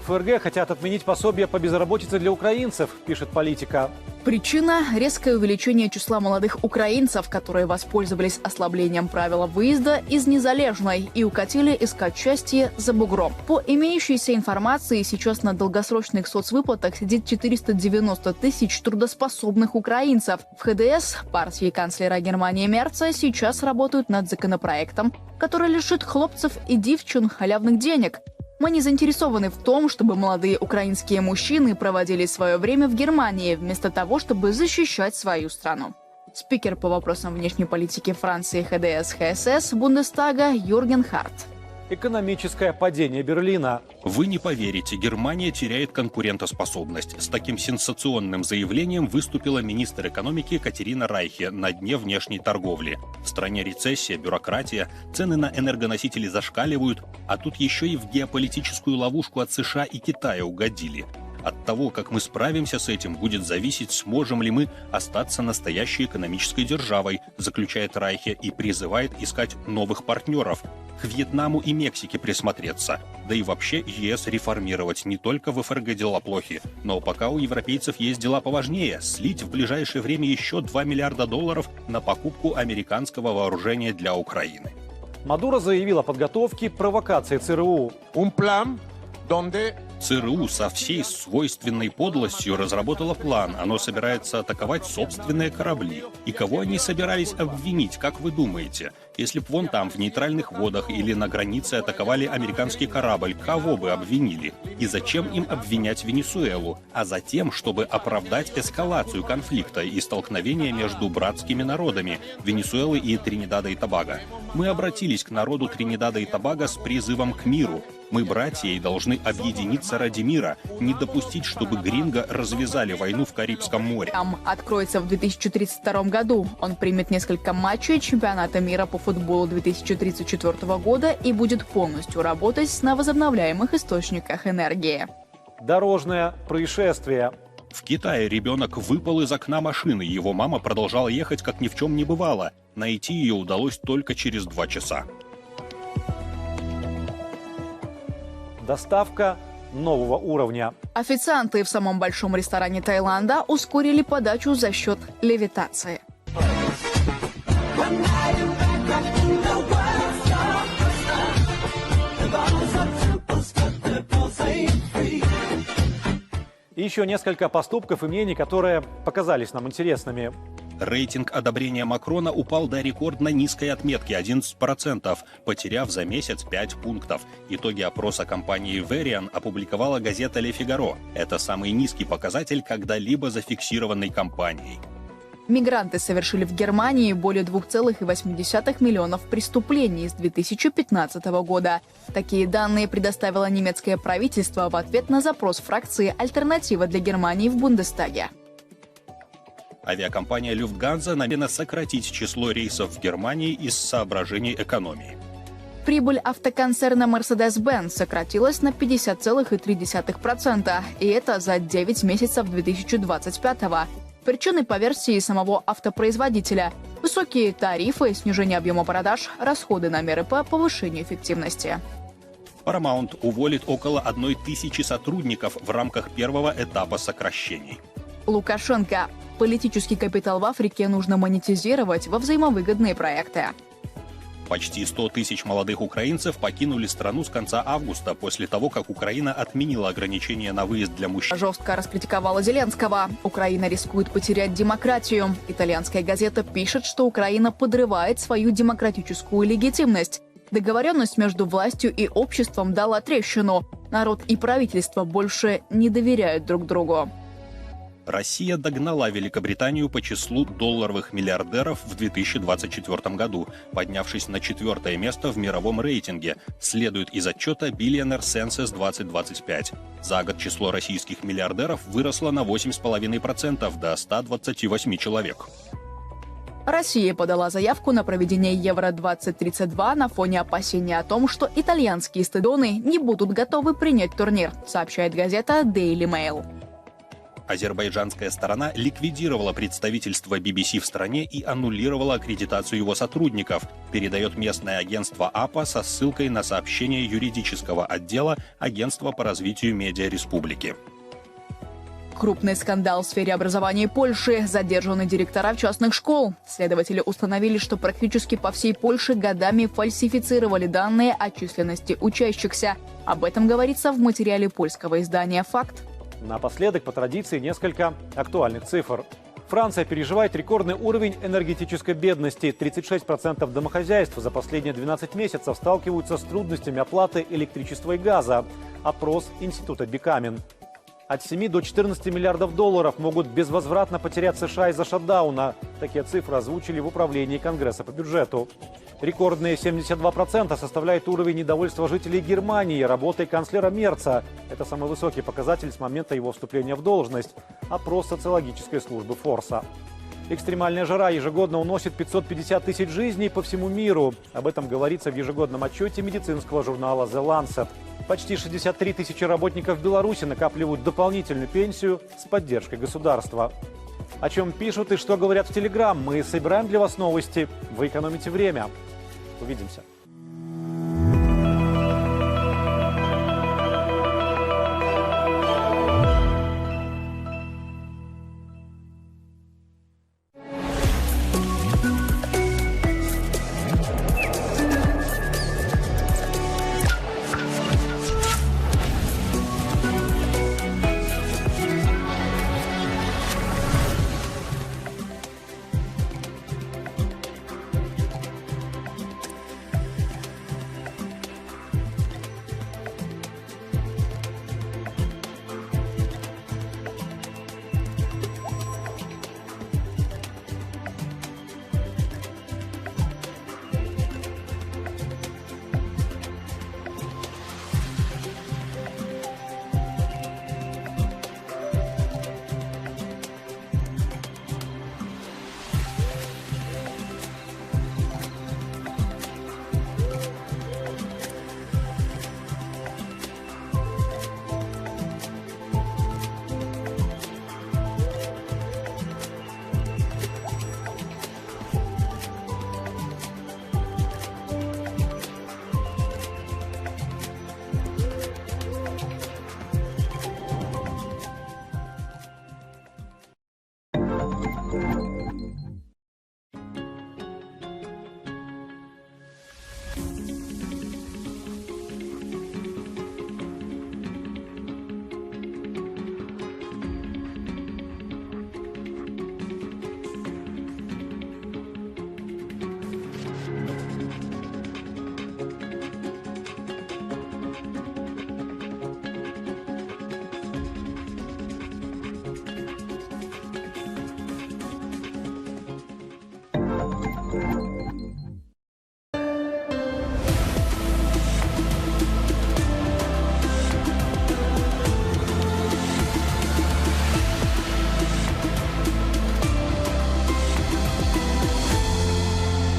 Speaker 1: ФРГ хотят отменить пособие по безработице для украинцев, пишет Политика.
Speaker 4: Причина – резкое увеличение числа молодых украинцев, которые воспользовались ослаблением правила выезда из Незалежной и укатили искать счастье за бугром. По имеющейся информации, сейчас на долгосрочных соцвыплатах сидит 490 тысяч трудоспособных украинцев. В ХДС партии канцлера Германии Мерца сейчас работают над законопроектом, который лишит хлопцев и девчин халявных денег. Мы не заинтересованы в том, чтобы молодые украинские мужчины проводили свое время в Германии, вместо того, чтобы защищать свою страну. Спикер по вопросам внешней политики Франции ХДС-ХСС Бундестага Юрген Харт.
Speaker 1: Экономическое падение Берлина.
Speaker 3: Вы не поверите, Германия теряет конкурентоспособность. С таким сенсационным заявлением выступила министр экономики Катерина Райхе на дне внешней торговли. В стране рецессия, бюрократия, цены на энергоносители зашкаливают, а тут еще и в геополитическую ловушку от США и Китая угодили. От того, как мы справимся с этим, будет зависеть, сможем ли мы остаться настоящей экономической державой, заключает Райхе и призывает искать новых партнеров. К Вьетнаму и Мексике присмотреться. Да и вообще ЕС реформировать. Не только в ФРГ дела плохи, но пока у европейцев есть дела поважнее. Слить в ближайшее время еще $2 миллиарда на покупку американского вооружения для Украины.
Speaker 1: Мадуро заявил о подготовке провокации ЦРУ.
Speaker 3: ЦРУ со всей свойственной подлостью разработала план. Оно собирается атаковать собственные корабли. И кого они собирались обвинить, как вы думаете? Если б вон там, в нейтральных водах или на границе атаковали американский корабль, кого бы обвинили? И зачем им обвинять Венесуэлу? А затем, чтобы оправдать эскалацию конфликта и столкновения между братскими народами Венесуэлы и Тринидада и Тобаго. Мы обратились к народу Тринидада и Тобаго с призывом к миру. Мы, братья, и должны объединиться ради мира, не допустить, чтобы гринго развязали войну в Карибском море.
Speaker 4: Там откроется в 2032 году. Он примет несколько матчей чемпионата мира по футболу 2034 года и будет полностью работать на возобновляемых источниках энергии.
Speaker 1: Дорожное происшествие.
Speaker 3: В Китае ребенок выпал из окна машины. Его мама продолжала ехать, как ни в чем не бывало. Найти ее удалось только через 2 часа.
Speaker 1: Доставка нового уровня.
Speaker 4: Официанты в самом большом ресторане Таиланда ускорили подачу за счет левитации.
Speaker 1: И еще несколько поступков и мнений, которые показались нам интересными.
Speaker 3: Рейтинг одобрения Макрона упал до рекордно низкой отметки – 11%, потеряв за месяц 5 пунктов. Итоги опроса компании Verian опубликовала газета «Ле Фигаро». Это самый низкий показатель, когда-либо зафиксированный компанией.
Speaker 4: Мигранты совершили в Германии более 2,8 миллионов преступлений с 2015 года. Такие данные предоставило немецкое правительство в ответ на запрос фракции «Альтернатива для Германии» в Бундестаге.
Speaker 3: Авиакомпания Люфтганза намерена сократить число рейсов в Германии из соображений экономии.
Speaker 4: Прибыль автоконцерна Mercedes-Benz сократилась на 50,3%, и это за 9 месяцев 2025-го. Причины по версии самого автопроизводителя – высокие тарифы, снижение объема продаж, расходы на меры по повышению эффективности.
Speaker 3: Paramount уволит около 1000 сотрудников в рамках первого этапа сокращений.
Speaker 4: Лукашенко. Политический капитал в Африке нужно монетизировать во взаимовыгодные проекты.
Speaker 3: Почти 100 тысяч молодых украинцев покинули страну с конца августа после того, как Украина отменила ограничения на выезд для мужчин.
Speaker 4: Жестко раскритиковала Зеленского. Украина рискует потерять демократию. Итальянская газета пишет, что Украина подрывает свою демократическую легитимность. Договоренность между властью и обществом дала трещину. Народ и правительство больше не доверяют друг другу.
Speaker 3: Россия догнала Великобританию по числу долларовых миллиардеров в 2024 году, поднявшись на 4-е место в мировом рейтинге, следует из отчета Billionaire Census 2025. За год число российских миллиардеров выросло на 8,5% до 128 человек.
Speaker 4: Россия подала заявку на проведение Евро-2032 на фоне опасения о том, что итальянские стадионы не будут готовы принять турнир, сообщает газета Daily Mail.
Speaker 3: Азербайджанская сторона ликвидировала представительство BBC в стране и аннулировала аккредитацию его сотрудников, передает местное агентство АПА со ссылкой на сообщение юридического отдела Агентства по развитию медиа республики.
Speaker 4: Крупный скандал в сфере образования Польши. Задержаны директора частных школ. Следователи установили, что практически по всей Польше годами фальсифицировали данные о численности учащихся. Об этом говорится в материале польского издания «Факт».
Speaker 1: Напоследок, по традиции, несколько актуальных цифр. Франция переживает рекордный уровень энергетической бедности. 36% домохозяйств за последние 12 месяцев сталкиваются с трудностями оплаты электричества и газа. Опрос Института Бикамин. От 7 до 14 миллиардов долларов могут безвозвратно потерять США из-за шатдауна. Такие цифры озвучили в управлении Конгресса по бюджету. Рекордные 72% составляет уровень недовольства жителей Германии работой канцлера Мерца. Это самый высокий показатель с момента его вступления в должность. Опрос социологической службы Форса. Экстремальная жара ежегодно уносит 550 тысяч жизней по всему миру. Об этом говорится в ежегодном отчете медицинского журнала The Lancet. Почти 63 тысячи работников Беларуси накапливают дополнительную пенсию с поддержкой государства. О чем пишут и что говорят в Телеграм, мы собираем для вас новости. Вы экономите время. Увидимся.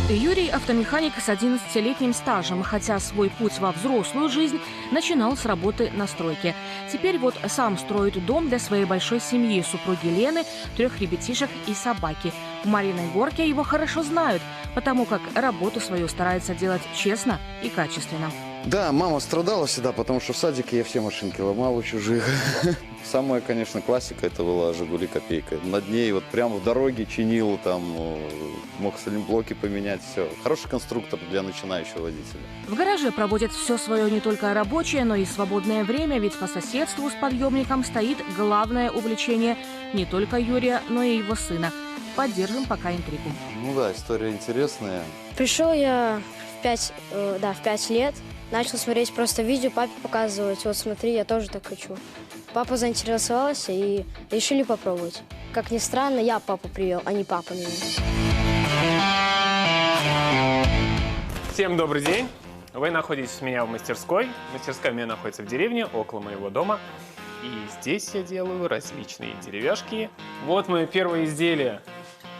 Speaker 5: Юрий – автомеханик с 11-летним стажем, хотя свой путь во взрослую жизнь начинал с работы на стройке. Теперь вот сам строит дом для своей большой семьи, супруги Лены, 3 ребятишек и собаки. В Мариной Горке его хорошо знают, потому как работу свою старается делать честно и качественно.
Speaker 6: Да, мама страдала всегда, потому что в садике я все машинки ломал у чужих. Самая, конечно, классика это была «Жигули» копейка. Над ней вот прямо в дороге чинил, там мог салимблоки поменять, все. Хороший конструктор для начинающего водителя.
Speaker 5: В гараже проводят все свое не только рабочее, но и свободное время, ведь по соседству с подъемником стоит главное увлечение не только Юрия, но и его сына. Поддержим пока интригу.
Speaker 6: Ну да, история интересная.
Speaker 7: Пришел я в 5 лет. Начал смотреть просто видео, папе показывать. Вот смотри, я тоже так хочу. Папа заинтересовался и решили попробовать. Как ни странно, я папу привел, а не папа меня.
Speaker 8: Всем добрый день. Вы находитесь у меня в мастерской. Мастерская у меня находится в деревне, около моего дома. И здесь я делаю различные деревяшки. Вот мое первое изделие.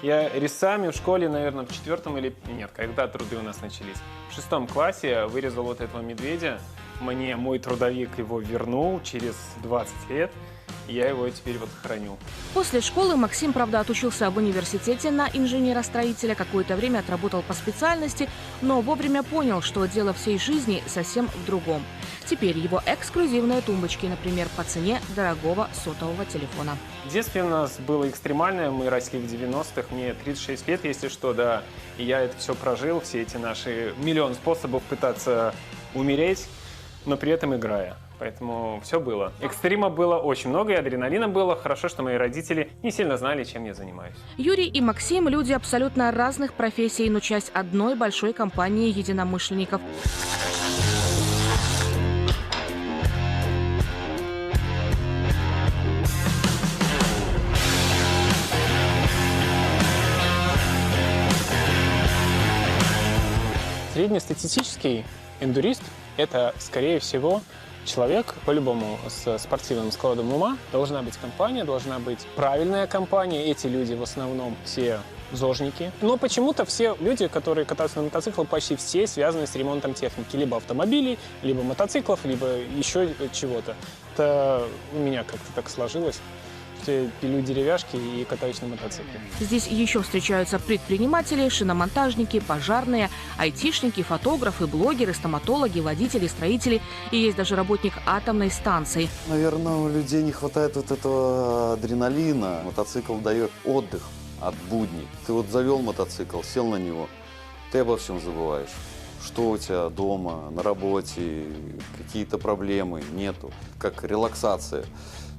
Speaker 8: Я резцами в школе, наверное, в 4-м или... Нет, когда труды у нас начались? В 6 классе я вырезал вот этого медведя. Мне мой трудовик его вернул через 20 лет. И я его теперь вот храню.
Speaker 5: После школы Максим, правда, отучился в университете на инженера-строителя. Какое-то время отработал по специальности, но вовремя понял, что дело всей жизни совсем в другом. Теперь его эксклюзивные тумбочки, например, по цене дорогого сотового телефона.
Speaker 8: В детстве у нас было экстремальное, мы росли в 90-х, мне 36 лет, если что, да. И я это все прожил, все эти наши миллион способов пытаться умереть, но при этом играя. Поэтому все было. Экстрима было очень много, и адреналина было. Хорошо, что мои родители не сильно знали, чем я занимаюсь.
Speaker 5: Юрий и Максим – люди абсолютно разных профессий, но часть одной большой компании единомышленников.
Speaker 8: Среднестатистический эндурист – это, скорее всего, человек, по-любому, с спортивным складом ума. Должна быть компания, должна быть правильная компания. Эти люди в основном все зожники. Но почему-то все люди, которые катаются на мотоциклах, почти все связаны с ремонтом техники. Либо автомобилей, либо мотоциклов, либо еще чего-то. Это у меня как-то так сложилось. Пилю деревяшки и катаюсь на мотоцикле.
Speaker 5: Здесь еще встречаются предприниматели, шиномонтажники, пожарные, айтишники, фотографы, блогеры, стоматологи, водители, строители и есть даже работник атомной станции.
Speaker 6: Наверное, у людей не хватает вот этого адреналина. Мотоцикл дает отдых от будней. Ты вот завел мотоцикл, сел на него, ты обо всем забываешь. Что у тебя дома, на работе, какие-то проблемы, нету. Как релаксация.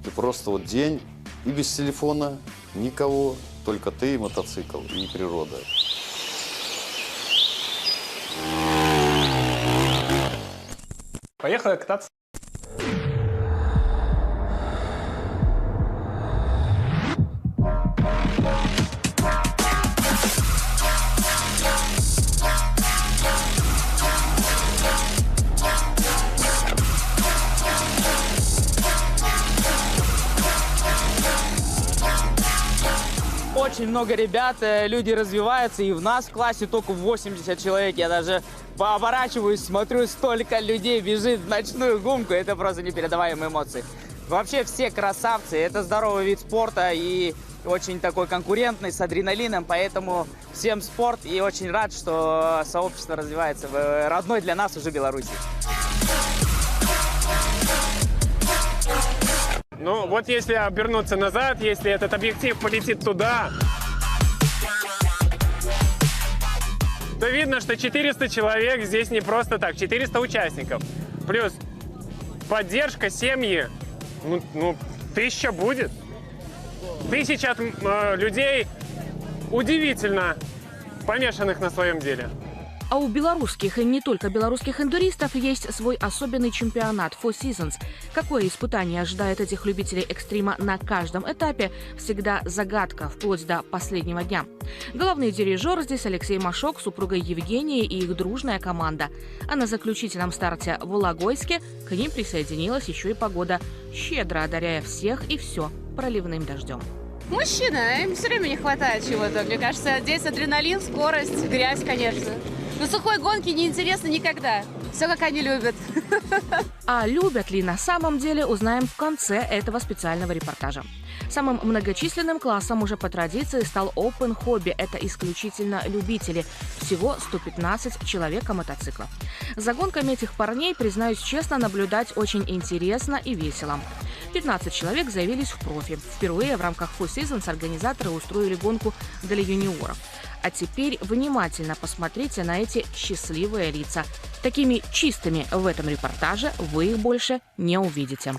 Speaker 6: Ты просто вот день и без телефона, никого, только ты, и мотоцикл, и природа.
Speaker 8: Поехали кататься.
Speaker 10: Очень много ребят, люди развиваются, и в нас в классе только 80 человек. Я даже пооборачиваюсь, смотрю, столько людей бежит в ночную гонку. Это просто непередаваемые эмоции. Вообще все красавцы, это здоровый вид спорта и очень такой конкурентный, с адреналином, поэтому всем спорт и очень рад, что сообщество развивается в родной для нас уже Беларуси.
Speaker 8: Ну, вот если обернуться назад, если этот объектив полетит туда, то видно, что 400 человек здесь не просто так, 400 участников. Плюс поддержка семьи, ну 1000 будет. 1000 людей удивительно помешанных на своем деле.
Speaker 5: А у белорусских и не только белорусских эндуристов есть свой особенный чемпионат Four Seasons. Какое испытание ожидает этих любителей экстрима на каждом этапе, всегда загадка, вплоть до последнего дня. Главный дирижер здесь Алексей Машок, супруга Евгения и их дружная команда. А на заключительном старте в Логойске к ним присоединилась еще и погода, щедро одаряя всех и все проливным дождем.
Speaker 11: Мужчина, им все время не хватает чего-то. Мне кажется, здесь адреналин, скорость, грязь, конечно. Но сухой гонки не интересно никогда. Все, как они любят.
Speaker 5: А любят ли на самом деле, узнаем в конце этого специального репортажа. Самым многочисленным классом уже по традиции стал Open Hobby. Это исключительно любители. Всего 115 человек мотоцикла. За гонками этих парней, признаюсь честно, наблюдать очень интересно и весело. 15 человек заявились в профи. Впервые в рамках Four Seasons организаторы устроили гонку для юниоров. А теперь внимательно посмотрите на эти счастливые лица. Такими чистыми в этом репортаже вы их больше не увидите.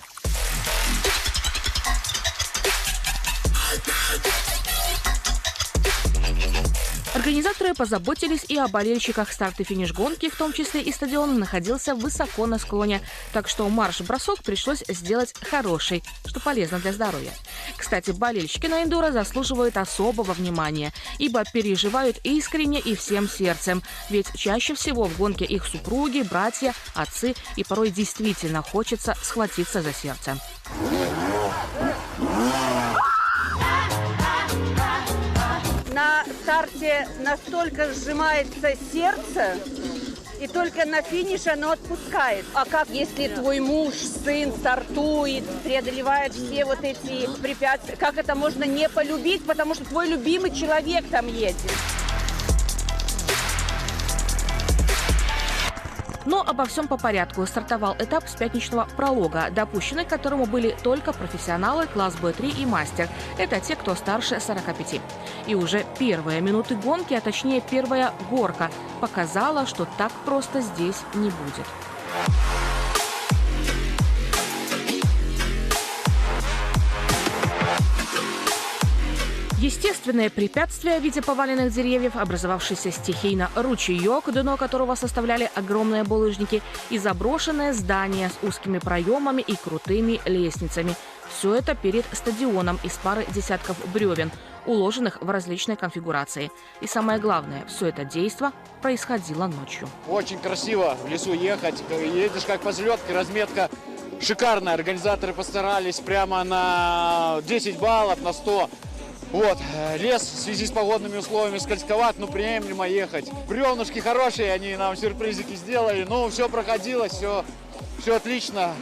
Speaker 5: Организаторы позаботились и о болельщиках. Старт и финиш гонки, в том числе и стадион, находился высоко на склоне. Так что марш-бросок пришлось сделать хороший, что полезно для здоровья. Кстати, болельщики на эндуро заслуживают особого внимания, ибо переживают искренне и всем сердцем. Ведь чаще всего в гонке их супруги, братья, отцы, и порой действительно хочется схватиться за сердце.
Speaker 12: На старте настолько сжимается сердце, и только на финише оно отпускает. А как, если твой муж, сын стартует, преодолевает все вот эти препятствия, как это можно не полюбить, потому что твой любимый человек там едет?
Speaker 5: Но обо всем по порядку. Стартовал этап с пятничного пролога, допущены к которому были только профессионалы, класс Б3 и мастер. Это те, кто старше 45. И уже первые минуты гонки, а точнее первая горка, показала, что так просто здесь не будет. Естественное препятствие в виде поваленных деревьев, образовавшийся стихийно ручеек, дно которого составляли огромные булыжники, и заброшенное здание с узкими проемами и крутыми лестницами. Все это перед стадионом из пары десятков бревен. уложенных в различные конфигурации. И самое главное, все это действо происходило ночью.
Speaker 10: Очень красиво в лесу ехать. Едешь как по взлетке, разметка шикарная. Организаторы постарались прямо на 10 баллов, на 100. Вот, лес в связи с погодными условиями скользковат, но приемлемо ехать. Бревнышки хорошие, они нам сюрпризики сделали. Ну, все проходило, все отлично.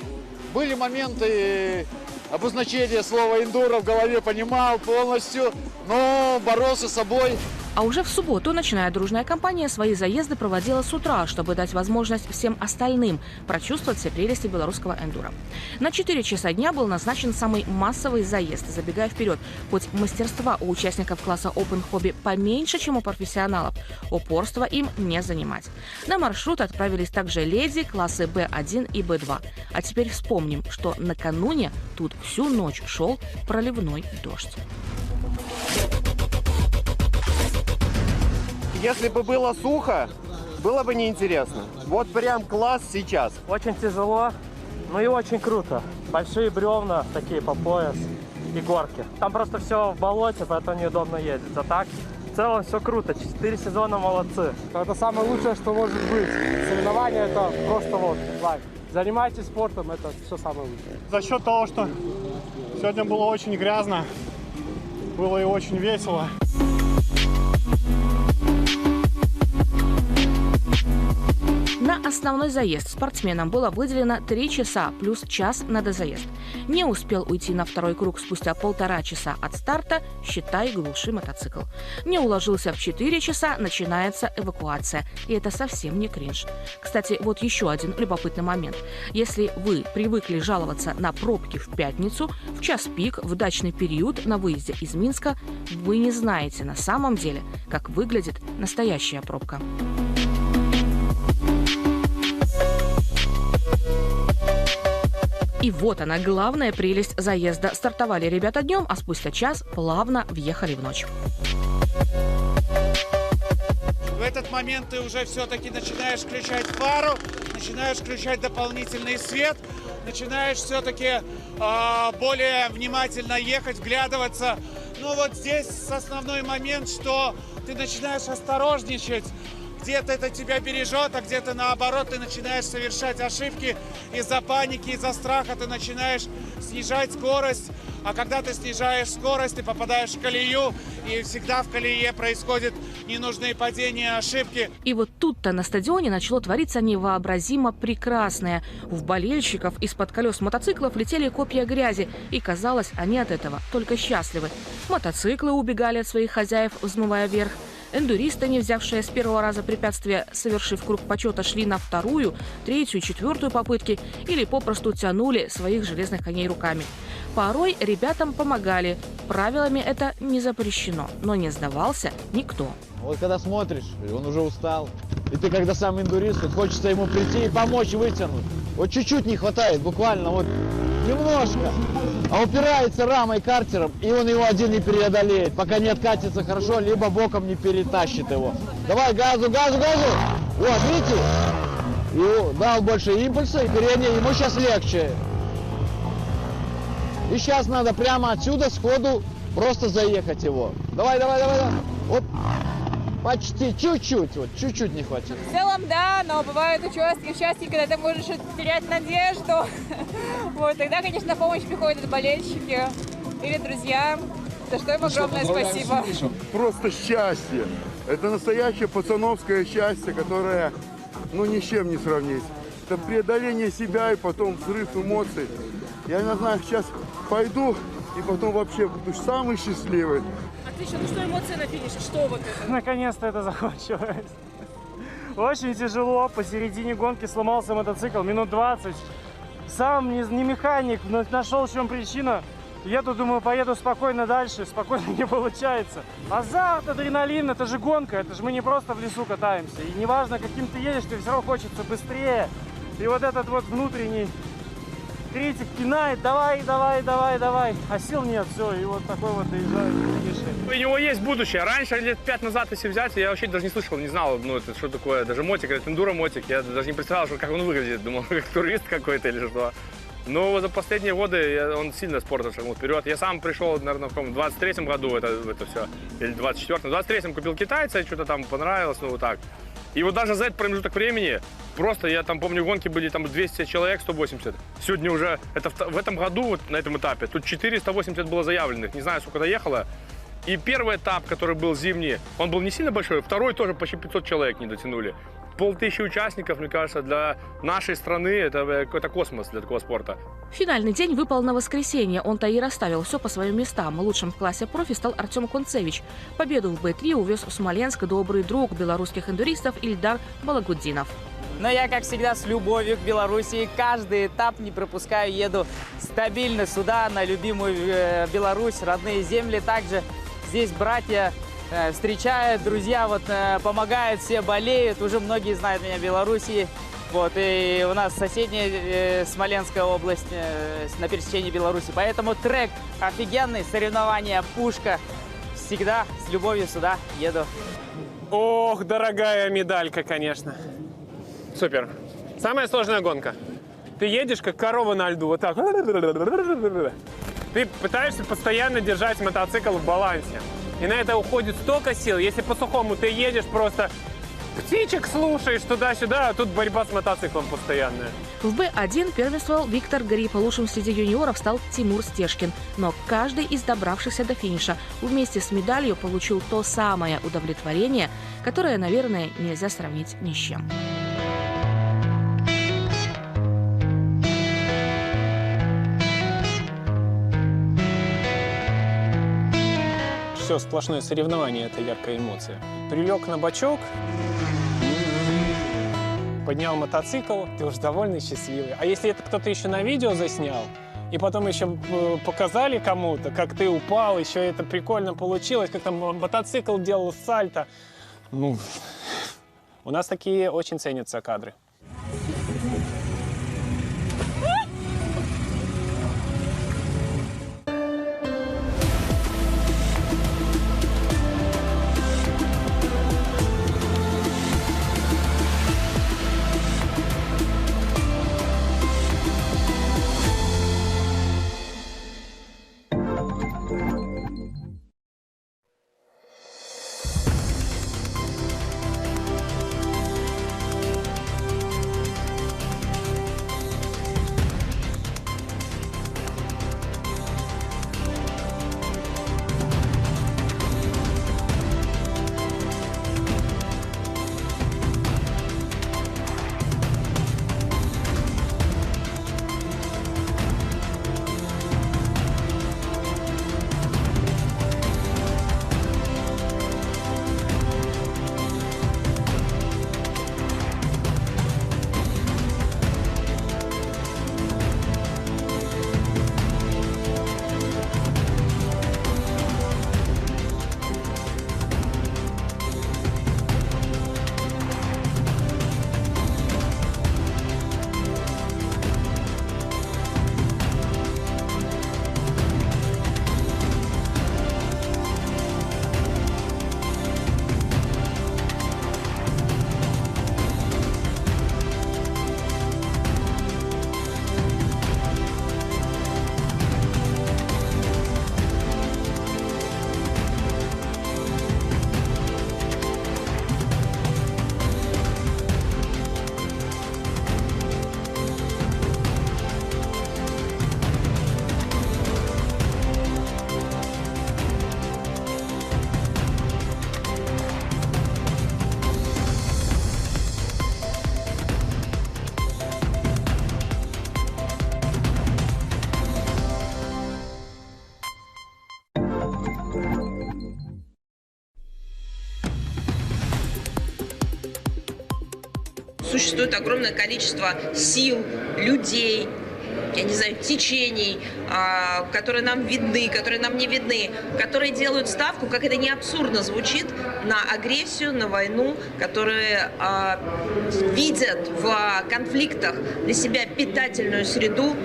Speaker 10: Были моменты, обозначения слова «эндуро» в голове понимал полностью, но боролся с собой.
Speaker 5: А уже в субботу ночная дружная компания свои заезды проводила с утра, чтобы дать возможность всем остальным прочувствовать все прелести белорусского эндуро. На 4 часа дня был назначен самый массовый заезд. Забегая вперед, хоть мастерства у участников класса Open Hobby поменьше, чем у профессионалов, упорства им не занимать. На маршрут отправились также леди классы B1 и B2. А теперь вспомним, что накануне тут всю ночь шел проливной дождь.
Speaker 13: Если бы было сухо, было бы неинтересно. Вот прям класс сейчас.
Speaker 14: Очень тяжело, но и очень круто. Большие бревна, такие по пояс, и горки. Там просто все в болоте, поэтому неудобно ездить. А так, в целом все круто. 4 сезона молодцы. Это самое лучшее, что может быть. Соревнования — это просто вот лайф. Занимайтесь спортом, это все самое лучшее.
Speaker 15: За счет того, что сегодня было очень грязно, было и очень весело.
Speaker 5: На основной заезд спортсменам было выделено 3 часа плюс час на дозаезд. Не успел уйти на второй круг спустя 1,5 часа от старта, считай, глуши мотоцикл. Не уложился в 4 часа, начинается эвакуация. И это совсем не кринж. Кстати, вот еще один любопытный момент. Если вы привыкли жаловаться на пробки в пятницу, в час пик, в дачный период на выезде из Минска, вы не знаете на самом деле, как выглядит настоящая пробка. И вот она, главная прелесть заезда. Стартовали ребята днем, а спустя час плавно въехали в ночь.
Speaker 16: В этот момент ты уже все-таки начинаешь включать фару, начинаешь включать дополнительный свет, начинаешь все-таки более внимательно ехать, вглядываться. Ну вот здесь основной момент, что ты начинаешь осторожничать. Где-то это тебя бережет, а где-то наоборот ты начинаешь совершать ошибки из-за паники, из-за страха ты начинаешь снижать скорость. А когда ты снижаешь скорость, ты попадаешь в колею, и всегда в колее происходят ненужные падения, ошибки.
Speaker 5: И вот тут-то на стадионе начало твориться невообразимо прекрасное. В болельщиков из-под колес мотоциклов летели копья грязи, и казалось, они от этого только счастливы. Мотоциклы убегали от своих хозяев, взмывая вверх. Эндуристы, не взявшие с первого раза препятствия, совершив круг почета, шли на 2-ю, 3-ю, 4-ю попытки или попросту тянули своих железных коней руками. Порой ребятам помогали. Правилами это не запрещено, но не сдавался никто.
Speaker 10: Вот когда смотришь, он уже устал. И ты, когда сам эндурист, вот хочется ему прийти и помочь вытянуть. Вот чуть-чуть не хватает, буквально вот немножко. А упирается рамой картером, и он его один не преодолеет, пока не откатится хорошо, либо боком не перетащит его. Давай, газу, газу, газу! Вот, видите? И дал больше импульса, и переднее ему сейчас легче. И сейчас надо прямо отсюда сходу просто заехать его. Давай, давай, давай, давай. Вот. Почти, чуть-чуть, вот, чуть-чуть не хватило.
Speaker 25: В целом, да, но бывают участки, когда ты можешь терять надежду. Вот, тогда, конечно, на помощь приходят болельщики или друзья, за что им огромное спасибо.
Speaker 26: Просто счастье. Это настоящее пацановское счастье, которое, ну, ни с чем не сравнить. Это преодоление себя и потом взрыв эмоций. Я не знаю, сейчас пойду и потом вообще буду самый счастливый.
Speaker 25: Отлично, ну что эмоции на финише, что вот это?
Speaker 14: Наконец-то это закончилось. Очень тяжело, посередине гонки сломался мотоцикл, минут 20. Сам не механик, но нашел, в чем причина. Я тут думаю, поеду спокойно дальше, спокойно не получается. Азарт, адреналин, это же гонка, это же мы не просто в лесу катаемся. И неважно, каким ты едешь, тебе все равно хочется быстрее. И вот этот вот внутренний критик пинает, давай, давай, давай, давай. А сил нет, все, и вот такой вот доезжает.
Speaker 8: У него есть будущее. Раньше, лет 5 назад, если взять, я вообще даже не слышал, не знал, ну, это что такое, даже мотик, это эндуро-мотик. Я даже не представлял, как он выглядит. Думал, как турист какой-то или что.
Speaker 2: Но за последние годы он сильно спорт шагнул вперед. Я сам пришел, наверное, в 23-м году это все, или 24-м. В 23-м купил китайца, что-то там понравилось, ну вот так. И вот даже за этот промежуток времени, просто я там помню, гонки были там 200 человек, 180. Сегодня уже, это в этом году, вот на этом этапе, тут 480 было заявленных, не знаю, сколько доехало. И первый этап, который был зимний, он был не сильно большой, второй тоже почти 500 человек не дотянули. 500 участников, мне кажется, для нашей страны это какой-то космос для такого спорта.
Speaker 5: Финальный день выпал на воскресенье. Он-то и расставил все по своим местам. Лучшим в классе профи стал Артем Концевич. Победу в Б3 увез в Смоленск добрый друг белорусских эндуристов Ильдар Балагуддинов.
Speaker 10: Но я, как всегда, с любовью к Белоруссии. Каждый этап не пропускаю, еду стабильно сюда, на любимую Беларусь, родные земли. Также здесь братья встречают, друзья помогают, все болеют. Уже многие знают меня в Белоруссии. Вот, и у нас соседняя Смоленская область на пересечении Беларуси. Поэтому трек офигенный, соревнования, пушка. Всегда с любовью сюда еду.
Speaker 8: Ох, дорогая медалька, конечно. Супер. Самая сложная гонка. Ты едешь, как корова на льду, вот так. Ты пытаешься постоянно держать мотоцикл в балансе. И на это уходит столько сил. Если по сухому ты едешь, просто птичек слушаешь туда-сюда, а тут борьба с мотоциклом постоянная.
Speaker 5: В Б1 первенствовал Виктор Гриб. Лучшим среди юниоров стал Тимур Стешкин. Но каждый из добравшихся до финиша вместе с медалью получил то самое удовлетворение, которое, наверное, нельзя сравнить ни с чем.
Speaker 8: Все сплошное соревнование – это яркая эмоция. Прилег на бачок, поднял мотоцикл, ты уж довольно счастливый. А если это кто-то еще на видео заснял, и потом еще показали кому-то, как ты упал, еще это прикольно получилось, как там мотоцикл делал сальто. Ну, у нас такие очень ценятся кадры.
Speaker 17: Существует огромное количество сил, людей, я не знаю, течений, которые нам видны, которые нам не видны, которые делают ставку, как это не абсурдно звучит, на агрессию, на войну, которые видят в конфликтах для себя питательную среду.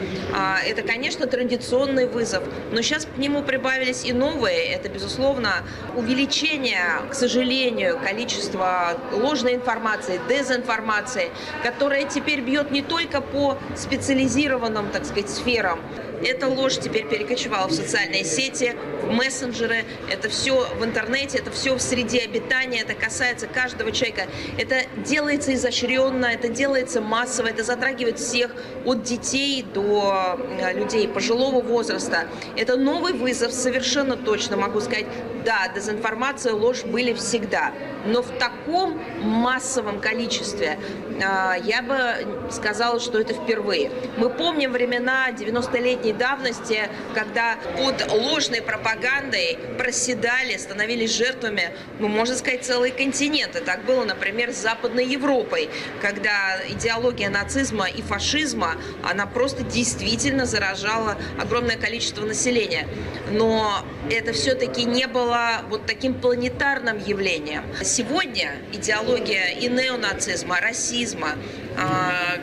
Speaker 17: Это, конечно, традиционный вызов, но сейчас к нему прибавились и новые. Это, безусловно, увеличение, к сожалению, количества ложной информации, дезинформации, которая теперь бьет не только по специализированным массовым, так сказать, сферам. Эта ложь теперь перекочевала в социальные сети, в мессенджеры, это все в интернете, это все в среде обитания, это касается каждого человека. Это делается изощренно, это делается массово, это затрагивает всех, от детей до людей пожилого возраста. Это новый вызов, совершенно точно могу сказать. Да, дезинформация, ложь были всегда, но в таком массовом количестве я бы сказала, что это впервые. Мы помним времена 90-летней давности, когда под ложной пропагандой проседали, становились жертвами, можно сказать, целые континенты. Так было, например, с Западной Европой, когда идеология нацизма и фашизма, она просто действительно заражала огромное количество населения. Но это все-таки не было вот таким планетарным явлением. Сегодня идеология и неонацизма, расизма,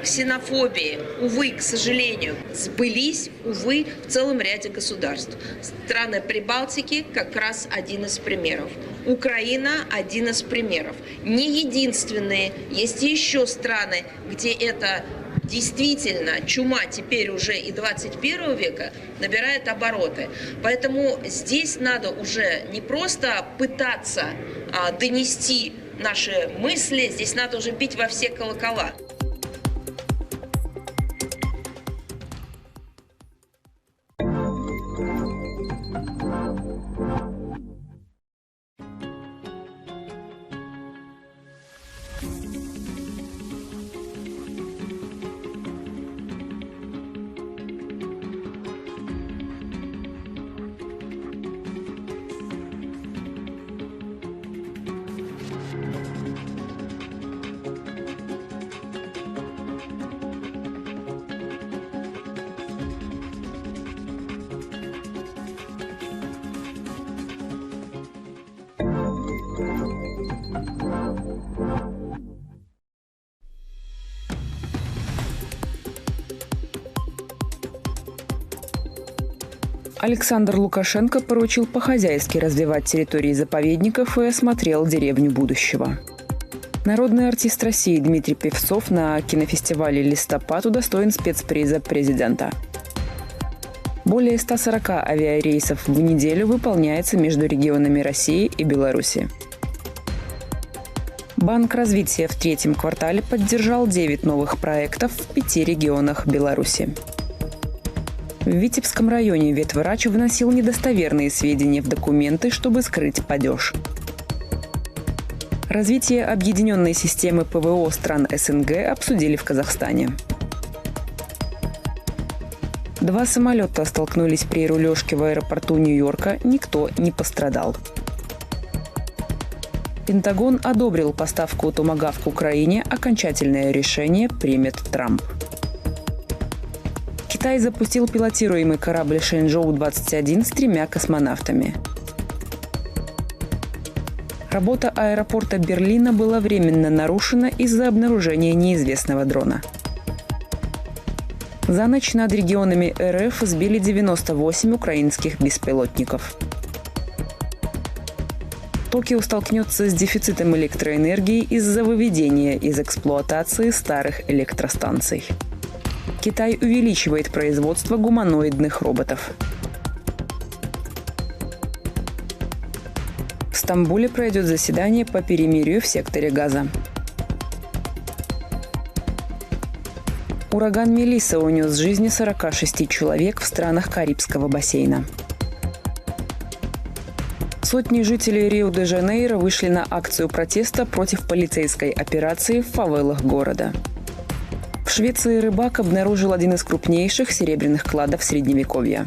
Speaker 17: ксенофобии, увы, к сожалению, сбылись, увы, в целом ряде государств. Страны Прибалтики как раз один из примеров. Украина один из примеров. Не единственные, есть еще страны, где это действительно чума теперь уже и 21 века набирает обороты. Поэтому здесь надо уже не просто пытаться донести наши мысли, здесь надо уже бить во все колокола.
Speaker 18: Александр Лукашенко поручил по-хозяйски развивать территории заповедников и осмотрел деревню будущего. Народный артист России Дмитрий Певцов на кинофестивале «Листопад» удостоен спецприза президента. Более 140 авиарейсов в неделю выполняется между регионами России и Беларуси. Банк развития в третьем квартале поддержал 9 новых проектов в 5 регионах Беларуси. В Витебском районе ветврач вносил недостоверные сведения в документы, чтобы скрыть падеж. Развитие объединенной системы ПВО стран СНГ обсудили в Казахстане. 2 самолета столкнулись при рулежке в аэропорту Нью-Йорка, никто не пострадал. Пентагон одобрил поставку «Томагавк» Украине, окончательное решение примет Трамп. Китай запустил пилотируемый корабль Шэньчжоу-21 с 3 космонавтами. Работа аэропорта Берлина была временно нарушена из-за обнаружения неизвестного дрона. За ночь над регионами РФ сбили 98 украинских беспилотников. Токио столкнется с дефицитом электроэнергии из-за выведения из эксплуатации старых электростанций. Китай увеличивает производство гуманоидных роботов. В Стамбуле пройдет заседание по перемирию в секторе Газа. Ураган Мелисса унес жизни 46 человек в странах Карибского бассейна. Сотни жителей Рио-де-Жанейро вышли на акцию протеста против полицейской операции в фавелах города. В Швеции рыбак обнаружил один из крупнейших серебряных кладов Средневековья.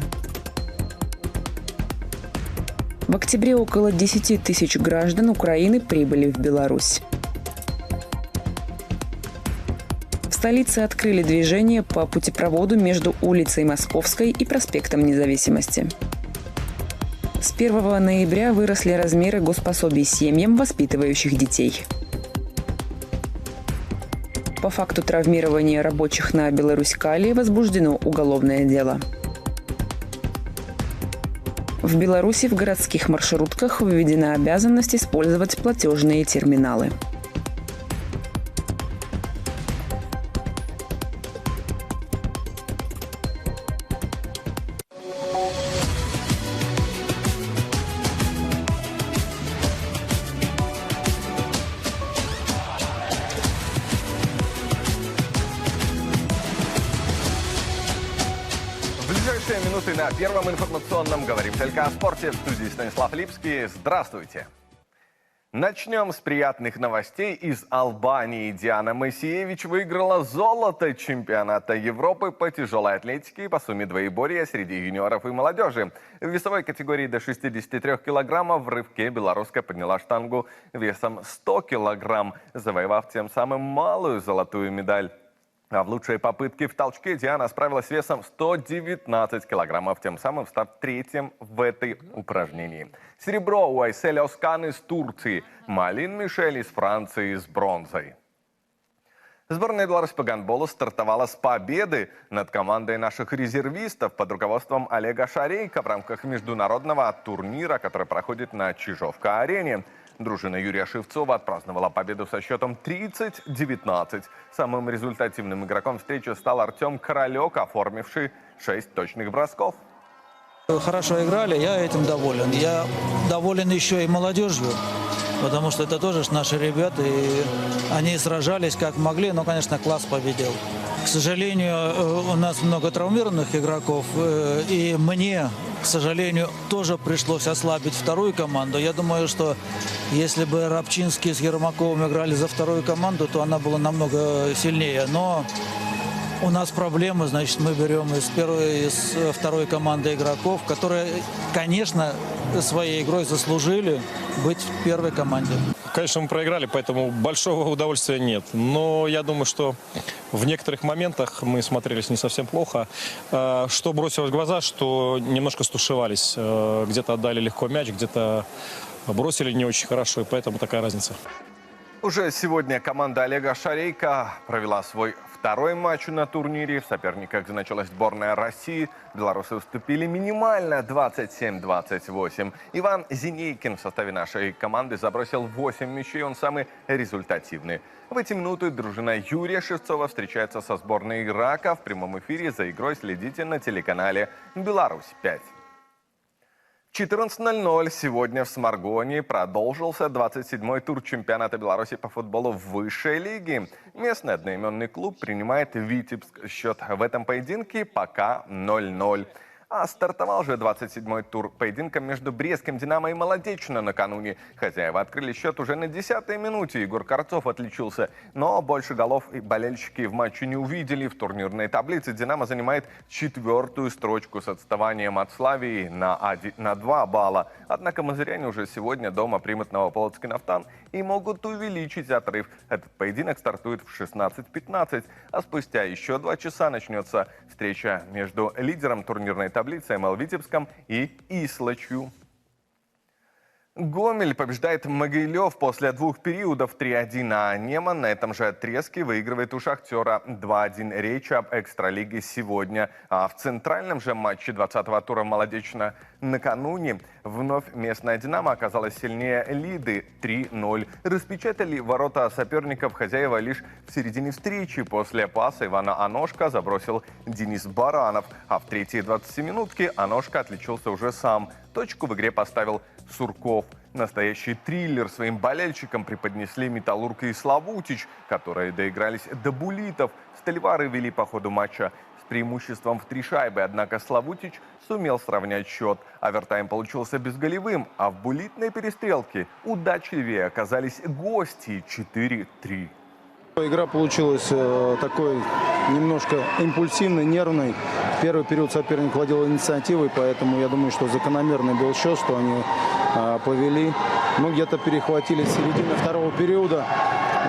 Speaker 18: В октябре около 10 тысяч граждан Украины прибыли в Беларусь. В столице открыли движение по путепроводу между улицей Московской и проспектом Независимости. С 1 ноября выросли размеры госпособий семьям, воспитывающих детей. По факту травмирования рабочих на Беларуськалии возбуждено уголовное дело. В Беларуси в городских маршрутках введена обязанность использовать платежные терминалы.
Speaker 9: 14 минуты на Первом информационном. Говорим только о спорте. В студии Станислав Липский. Здравствуйте. Начнем с приятных новостей из Албании. Диана Моисеевич выиграла золото чемпионата Европы по тяжелой атлетике по сумме двоеборья среди юниоров и молодежи. В весовой категории до 63 килограммов в рывке белоруска подняла штангу весом 100 килограмм, завоевав тем самым малую золотую медаль. А в лучшей попытке в толчке Диана справилась с весом 119 килограммов, тем самым став третьим в этой упражнении. Серебро у Айсель Оскан из Турции, Малин Мишель из Франции с бронзой. Сборная Беларуси по гандболу стартовала с победы над командой наших резервистов под руководством Олега Шарейка в рамках международного турнира, который проходит на Чижовка-арене. Дружина Юрия Шевцова отпраздновала победу со счетом 30-19. Самым результативным игроком встречи стал Артем Королек, оформивший 6 точных бросков.
Speaker 19: Хорошо играли, я этим доволен. Я доволен еще и молодежью, потому что это тоже наши ребята, и они сражались как могли, но, конечно, класс победил. К сожалению, у нас много травмированных игроков, и мне, к сожалению, тоже пришлось ослабить вторую команду. Я думаю, что если бы Рабчинский с Ермаковым играли за вторую команду, то она была намного сильнее. Но у нас проблемы, значит, мы берем из второй команды игроков, которые, конечно, своей игрой заслужили быть в первой команде.
Speaker 20: Конечно, мы проиграли, поэтому большого удовольствия нет. Но я думаю, что в некоторых моментах мы смотрелись не совсем плохо. Что бросилось в глаза, что немножко стушевались. Где-то отдали легко мяч, где-то бросили не очень хорошо, и поэтому такая разница.
Speaker 9: Уже сегодня команда Олега Шарейка провела свой второй матч на турнире. В соперниках значилась сборная России. Белорусы уступили минимально 27-28. Иван Зинейкин в составе нашей команды забросил 8 мячей. Он самый результативный. В эти минуты дружина Юрия Шевцова встречается со сборной Ирака. В прямом эфире за игрой следите на телеканале «Беларусь-5». В 14:00 сегодня в Сморгоне продолжился 27-й тур чемпионата Беларуси по футболу в высшей лиге. Местный одноименный клуб принимает Витебск. Счет в этом поединке пока 0-0. А стартовал же 27-й тур поединка между Брестским «Динамо» и «Молодечно» накануне. Хозяева открыли счет уже на 10-й минуте. Егор Корцов отличился. Но больше голов и болельщики в матче не увидели. В турнирной таблице «Динамо» занимает 4-ю строчку с отставанием от «Славии» на 2 балла. Однако мазыряне уже сегодня дома примут Новополоцкий «Нафтан» и могут увеличить отрыв. Этот поединок стартует в 16:15. А спустя еще 2 часа начнется встреча между лидером турнирной таблицы МЛ Витебском и Ислачью. Гомель побеждает Могилев после 2 периодов 3-1, а Неман на этом же отрезке выигрывает у Шахтера 2-1. Речь об экстралиге сегодня. А в центральном же матче 20-го тура «Молодечно» накануне вновь местная «Динамо» оказалась сильнее Лиды 3-0. Распечатали ворота соперников хозяева лишь в середине встречи. После паса Ивана Аношка забросил Денис Баранов. А в третьей 20-минутке Аношка отличился уже сам. Точку в игре поставил Сурков. Настоящий триллер своим болельщикам преподнесли «Металлург» и «Славутич», которые доигрались до буллитов. Стальвары вели по ходу матча с преимуществом в 3 шайбы, однако Славутич сумел сравнять счет. Овертайм получился безголевым, а в буллитной перестрелке удачливее оказались гости 4-3.
Speaker 21: Игра получилась такой немножко импульсивной, нервной. Первый период соперник владел инициативой, поэтому я думаю, что закономерный был счет, что они повели. Мы где-то перехватили середину второго периода,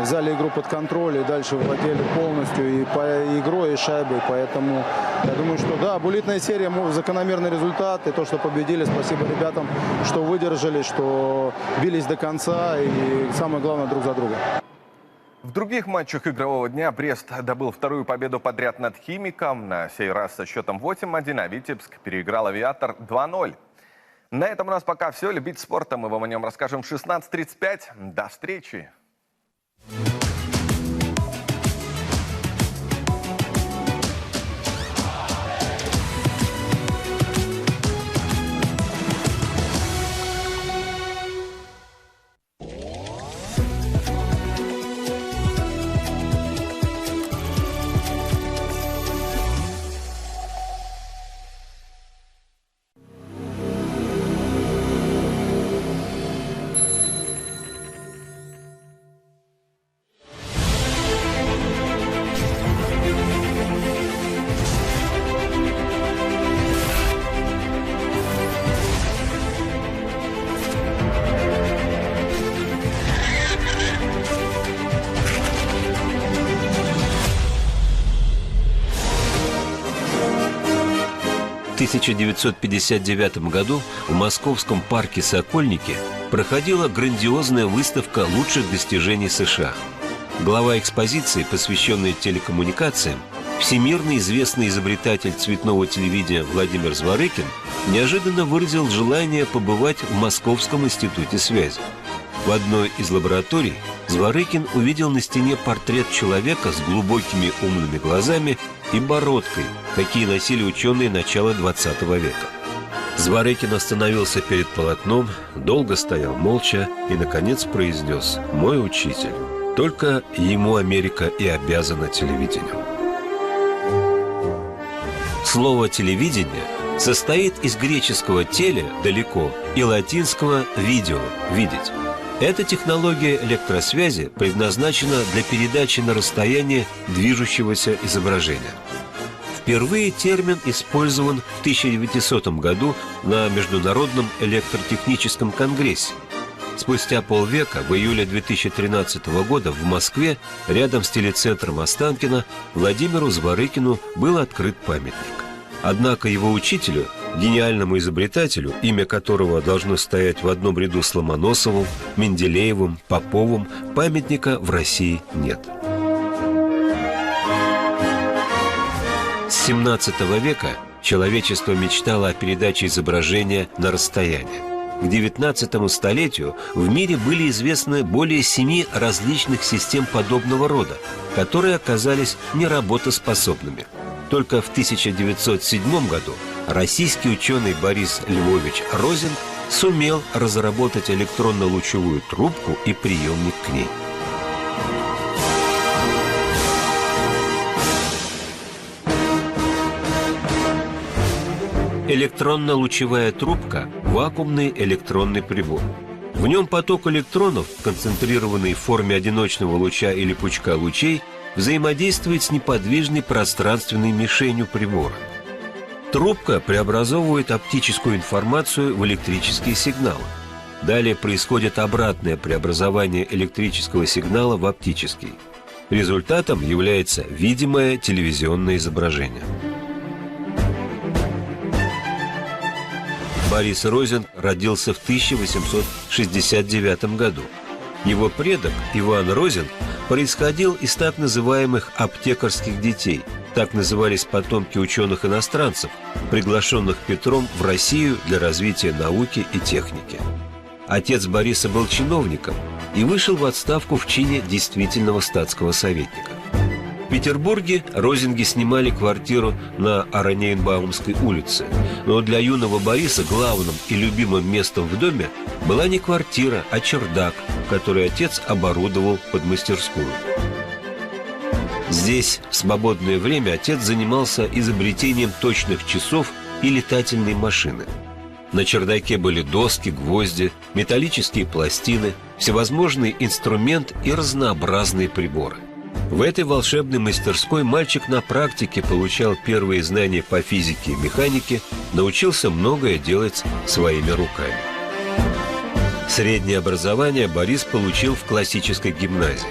Speaker 21: взяли игру под контроль и дальше владели полностью и по игрой, и шайбой. Поэтому я думаю, что да, буллитная серия, закономерный результат. И то, что победили, спасибо ребятам, что выдержали, что бились до конца и самое главное друг за друга.
Speaker 9: В других матчах игрового дня Брест добыл 2-ю победу подряд над «Химиком». На сей раз со счетом 8-1, а Витебск переиграл «Авиатор» 2-0. На этом у нас пока все. Любите спорта, мы вам о нем расскажем в 16:35. До встречи!
Speaker 1: 1959 году в московском парке «Сокольники» проходила грандиозная выставка лучших достижений США. Глава экспозиции, посвященной телекоммуникациям, всемирно известный изобретатель цветного телевидения Владимир Зворыкин неожиданно выразил желание побывать в Московском институте связи. В одной из лабораторий Зворыкин увидел на стене портрет человека с глубокими умными глазами и бородкой, какие носили ученые начала XX века. Зворыкин остановился перед полотном, долго стоял молча и, наконец, произнес: «Мой учитель». Только ему Америка и обязана телевидению. Слово «телевидение» состоит из греческого «теле» – далеко и латинского «видео» – видеть. Эта технология электросвязи предназначена для передачи на расстояние движущегося изображения. Впервые термин использован в 1900 году на Международном электротехническом конгрессе. Спустя полвека, в июле 2013 года, в Москве, рядом с телецентром Останкино, Владимиру Зворыкину был открыт памятник. Однако его учителю, гениальному изобретателю, имя которого должно стоять в одном ряду с Ломоносовым, Менделеевым, Поповым, памятника в России нет. С 17 века человечество мечтало о передаче изображения на расстояние. К 19 столетию в мире были известны более 7 различных систем подобного рода, которые оказались неработоспособными. Только в 1907 году российский ученый Борис Львович Розин сумел разработать электронно-лучевую трубку и приемник к ней. Электронно-лучевая трубка – вакуумный электронный прибор. В нем поток электронов, концентрированный в форме одиночного луча или пучка лучей, взаимодействует с неподвижной пространственной мишенью прибора. Трубка преобразовывает оптическую информацию в электрические сигналы. Далее происходит обратное преобразование электрического сигнала в оптический. Результатом является видимое телевизионное изображение. Борис Розин родился в 1869 году. Его предок Иван Розин происходил из так называемых аптекарских детей. Так назывались потомки ученых-иностранцев, приглашенных Петром в Россию для развития науки и техники. Отец Бориса был чиновником и вышел в отставку в чине действительного статского советника. В Петербурге Розинги снимали квартиру на Араньенбаумской улице. Но для юного Бориса главным и любимым местом в доме была не квартира, а чердак, который отец оборудовал под мастерскую. Здесь в свободное время отец занимался изобретением точных часов и летательной машины. На чердаке были доски, гвозди, металлические пластины, всевозможный инструмент и разнообразные приборы. В этой волшебной мастерской мальчик на практике получал первые знания по физике и механике, научился многое делать своими руками. Среднее образование Борис получил в классической гимназии.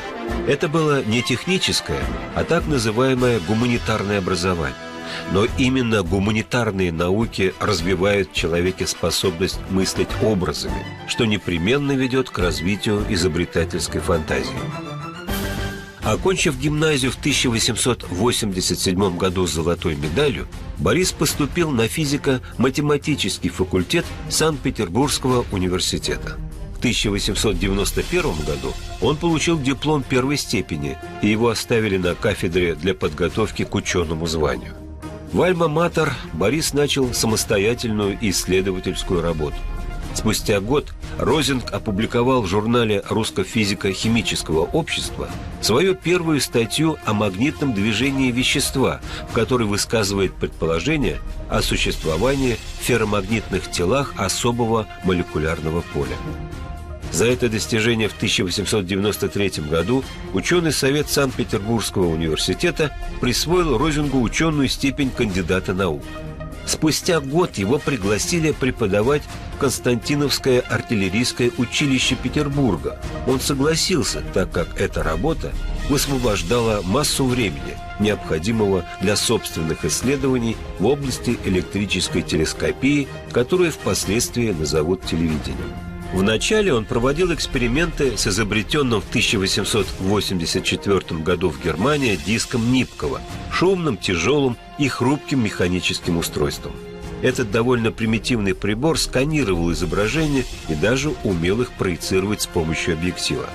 Speaker 1: Это было не техническое, а так называемое гуманитарное образование. Но именно гуманитарные науки развивают в человеке способность мыслить образами, что непременно ведет к развитию изобретательской фантазии. Окончив гимназию в 1887 году с золотой медалью, Борис поступил на физико-математический факультет Санкт-Петербургского университета. В 1891 году он получил диплом первой степени, и его оставили на кафедре для подготовки к ученому званию. В Альма-Матер Борис начал самостоятельную исследовательскую работу. Спустя год Розинг опубликовал в журнале Русско-физико-химического общества свою первую статью о магнитном движении вещества, в которой высказывает предположение о существовании в ферромагнитных телах особого молекулярного поля. За это достижение в 1893 году ученый совет Санкт-Петербургского университета присвоил Розингу ученую степень кандидата наук. Спустя год его пригласили преподавать в Константиновское артиллерийское училище Петербурга. Он согласился, так как эта работа высвобождала массу времени, необходимого для собственных исследований в области электрической телескопии, которую впоследствии назовут телевидением. Вначале он проводил эксперименты с изобретенным в 1884 году в Германии диском Нипкова, шумным, тяжелым и хрупким механическим устройством. Этот довольно примитивный прибор сканировал изображения и даже умел их проецировать с помощью объектива.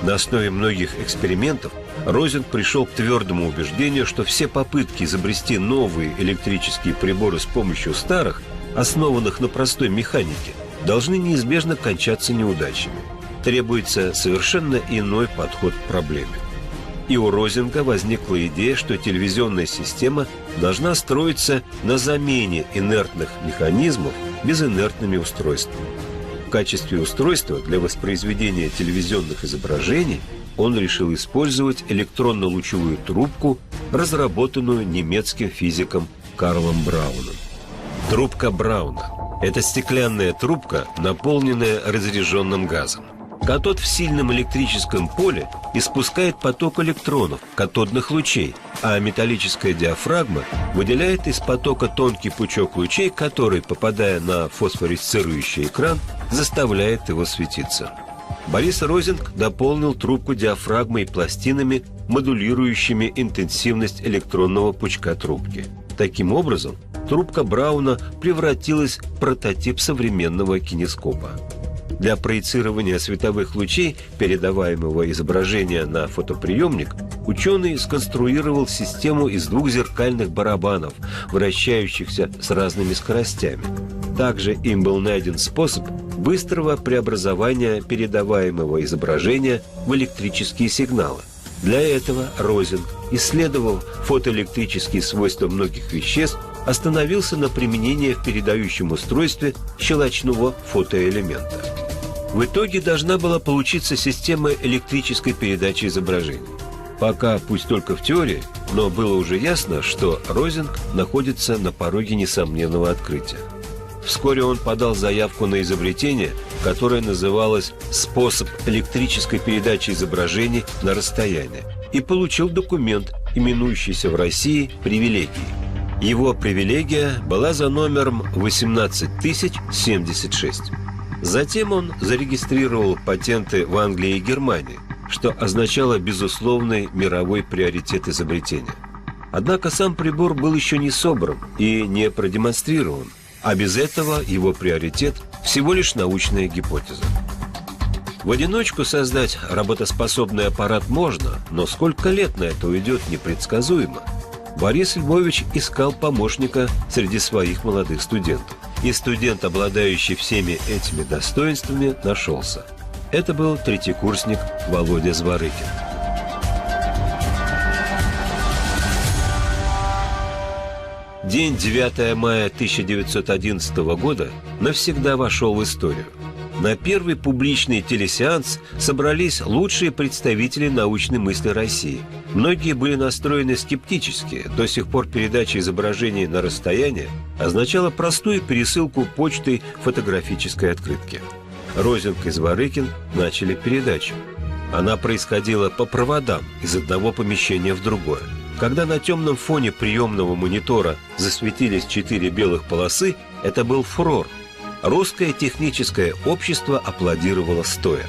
Speaker 1: На основе многих экспериментов Розинг пришел к твердому убеждению, что все попытки изобрести новые электрические приборы с помощью старых, основанных на простой механике, должны неизбежно кончаться неудачами. Требуется совершенно иной подход к проблеме. И у Розинга возникла идея, что телевизионная система должна строиться на замене инертных механизмов безинертными устройствами. В качестве устройства для воспроизведения телевизионных изображений он решил использовать электронно-лучевую трубку, разработанную немецким физиком Карлом Брауном. Трубка Брауна – это стеклянная трубка, наполненная разряженным газом. Катод в сильном электрическом поле испускает поток электронов, катодных лучей, а металлическая диафрагма выделяет из потока тонкий пучок лучей, который, попадая на фосфоресцирующий экран, заставляет его светиться. Борис Розинг дополнил трубку диафрагмой и пластинами, модулирующими интенсивность электронного пучка трубки. Таким образом, трубка Брауна превратилась в прототип современного кинескопа. Для проецирования световых лучей, передаваемого изображения на фотоприемник, ученый сконструировал систему из двух зеркальных барабанов, вращающихся с разными скоростями. Также им был найден способ быстрого преобразования передаваемого изображения в электрические сигналы. Для этого Розинг, исследовав фотоэлектрические свойства многих веществ, остановился на применении в передающем устройстве щелочного фотоэлемента. В итоге должна была получиться система электрической передачи изображений. Пока, пусть только в теории, но было уже ясно, что Розинг находится на пороге несомненного открытия. Вскоре он подал заявку на изобретение, которое называлось «Способ электрической передачи изображений на расстояние», и получил документ, именующийся в России «Привилегией». Его привилегия была за номером 18076. Затем он зарегистрировал патенты в Англии и Германии, что означало безусловный мировой приоритет изобретения. Однако сам прибор был еще не собран и не продемонстрирован, а без этого его приоритет всего лишь научная гипотеза. В одиночку создать работоспособный аппарат можно, но сколько лет на это уйдет, непредсказуемо. Борис Львович искал помощника среди своих молодых студентов. И студент, обладающий всеми этими достоинствами, нашелся. Это был третьекурсник Володя Зворыкин. День 9 мая 1911 года навсегда вошел в историю. На первый публичный телесеанс собрались лучшие представители научной мысли России. Многие были настроены скептически. До сих пор передача изображений на расстояние означала простую пересылку почтой фотографической открытки. Розинг и Зворыкин начали передачу. Она происходила по проводам из одного помещения в другое. Когда на темном фоне приемного монитора засветились 4 белых полосы, это был фурор. Русское техническое общество аплодировало стоя.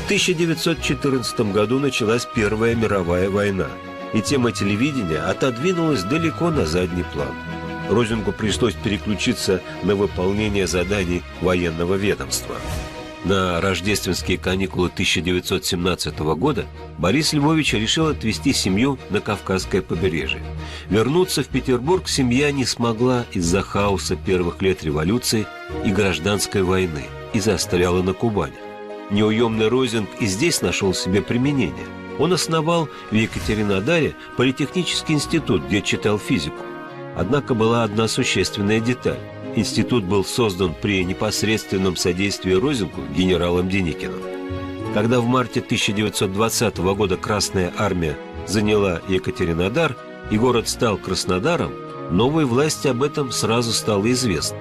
Speaker 1: В 1914 году началась Первая мировая война, и тема телевидения отодвинулась далеко на задний план. Розингу пришлось переключиться на выполнение заданий военного ведомства. На рождественские каникулы 1917 года Борис Львович решил отвезти семью на Кавказское побережье. Вернуться в Петербург семья не смогла из-за хаоса первых лет революции и гражданской войны и застряла на Кубани. Неуемный Розинг и здесь нашел себе применение. Он основал в Екатеринодаре политехнический институт, где читал физику. Однако была одна существенная деталь. Институт был создан при непосредственном содействии Розингу генералом Деникиным. Когда в марте 1920 года Красная армия заняла Екатеринодар и город стал Краснодаром, новой власти об этом сразу стало известно.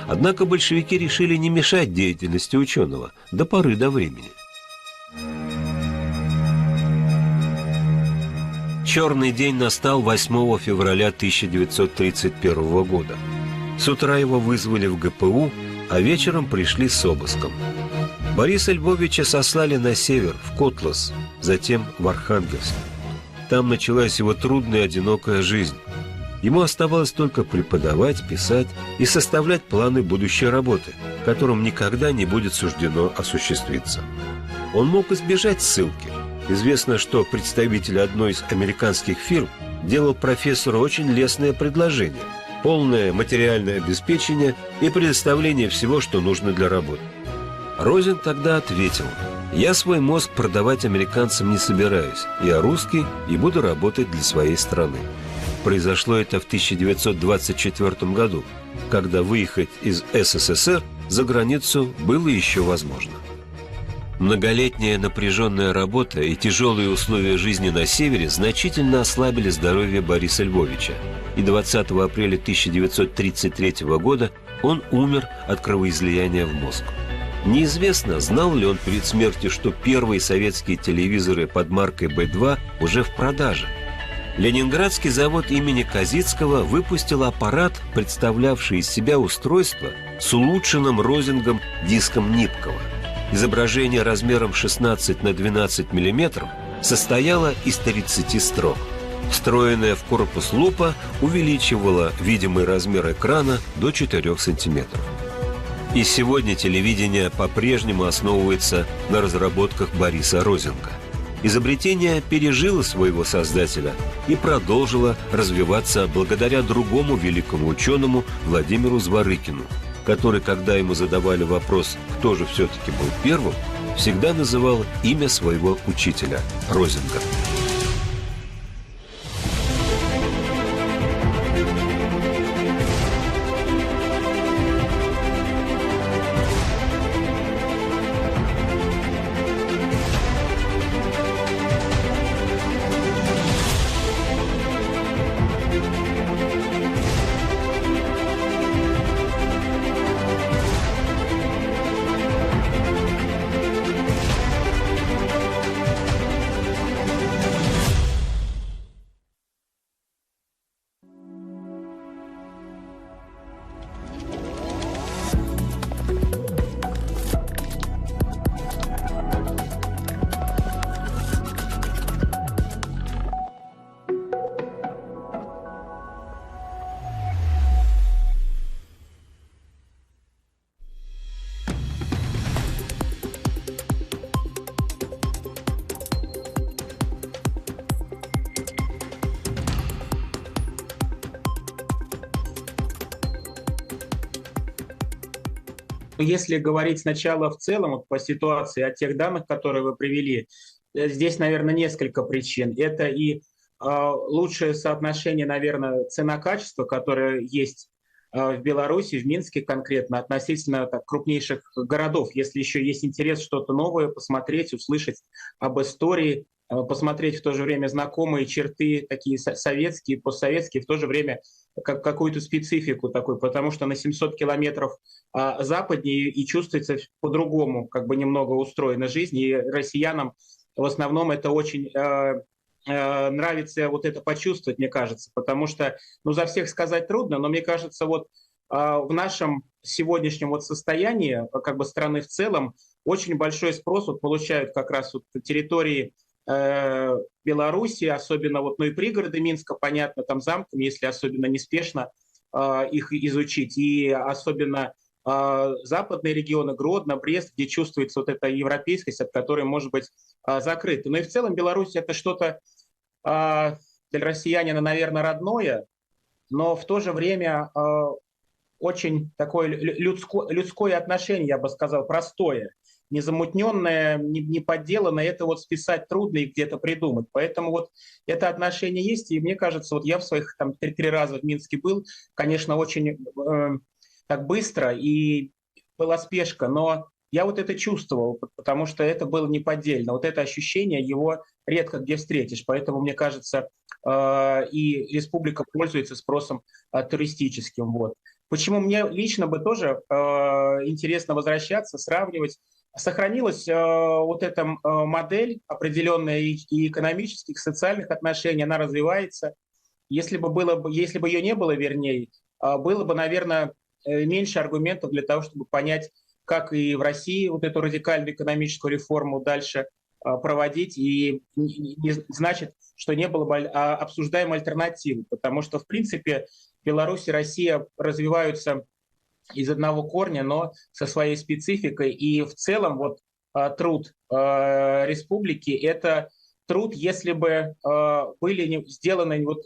Speaker 1: Однако большевики решили не мешать деятельности ученого до поры до времени. Черный день настал 8 февраля 1931 года. С утра его вызвали в ГПУ, а вечером пришли с обыском. Бориса Львовича сослали на север, в Котлас, затем в Архангельск. Там началась его трудная и одинокая жизнь. Ему оставалось только преподавать, писать и составлять планы будущей работы, которым никогда не будет суждено осуществиться. Он мог избежать ссылки. Известно, что представитель одной из американских фирм делал профессору очень лестное предложение – полное материальное обеспечение и предоставление всего, что нужно для работы. Розин тогда ответил: «Я свой мозг продавать американцам не собираюсь. Я русский и буду работать для своей страны». Произошло это в 1924 году, когда выехать из СССР за границу было еще возможно. Многолетняя напряженная работа и тяжелые условия жизни на севере значительно ослабили здоровье Бориса Львовича, и 20 апреля 1933 года он умер от кровоизлияния в мозг. Неизвестно, знал ли он перед смертью, что первые советские телевизоры под маркой Б2 уже в продаже. Ленинградский завод имени Козицкого выпустил аппарат, представлявший из себя устройство с улучшенным розингом диском Нипкова. Изображение размером 16 на 12 мм состояло из 30 строк. Встроенная в корпус лупа увеличивала видимый размер экрана до 4 сантиметров. И сегодня телевидение по-прежнему основывается на разработках Бориса Розинга. Изобретение пережило своего создателя и продолжило развиваться благодаря другому великому ученому Владимиру Зворыкину, который, когда ему задавали вопрос, кто же все-таки был первым, всегда называл имя своего учителя – Розинга.
Speaker 3: Если говорить сначала в целом вот по ситуации от тех данных, которые вы привели, здесь, наверное, несколько причин. Это и лучшее соотношение, наверное, цена-качество, которое есть в Беларуси, в Минске конкретно, относительно крупнейших городов. Если еще есть интерес что-то новое посмотреть, услышать об истории, посмотреть в то же время знакомые черты, такие советские, постсоветские, в то же время какую-то специфику такую, потому что на 700 километров западнее и чувствуется по-другому, как бы немного устроена жизнь, и россиянам в основном это очень нравится вот это почувствовать, мне кажется, потому что, ну, за всех сказать трудно, но мне кажется, вот в нашем сегодняшнем вот состоянии, как бы страны в целом, очень большой спрос вот получают как раз вот территории Беларуси, особенно вот, ну и пригороды Минска, понятно, там замками, если особенно неспешно их изучить, и особенно западные регионы, Гродно, Брест, где чувствуется вот эта европейскость, от которой может быть закрыта. Но и в целом Беларусь это что-то для россиянина, наверное, родное, но в то же время очень такое людское отношение, я бы сказал, простое, незамутненное, не подделанное, это вот списать трудно и где-то придумать. Поэтому вот это отношение есть, и мне кажется, вот я в своих там 3 раза в Минске был, конечно, очень так быстро, и была спешка, но я вот это чувствовал, потому что это было неподдельно. Вот это ощущение, его редко где встретишь. Поэтому, мне кажется, и республика пользуется спросом туристическим. Вот. Почему мне лично бы тоже интересно возвращаться, сравнивать Сохранилась вот эта модель определенная и экономических, и социальных отношений, она развивается. Если бы ее не было, вернее, было бы, наверное, меньше аргументов для того, чтобы понять, как и в России вот эту радикальную экономическую реформу дальше проводить. И не значит, что не было бы обсуждаемой альтернативы, потому что, в принципе, Беларусь и Россия развиваются из одного корня, но со своей спецификой. И в целом вот труд республики — это труд, если бы были сделаны вот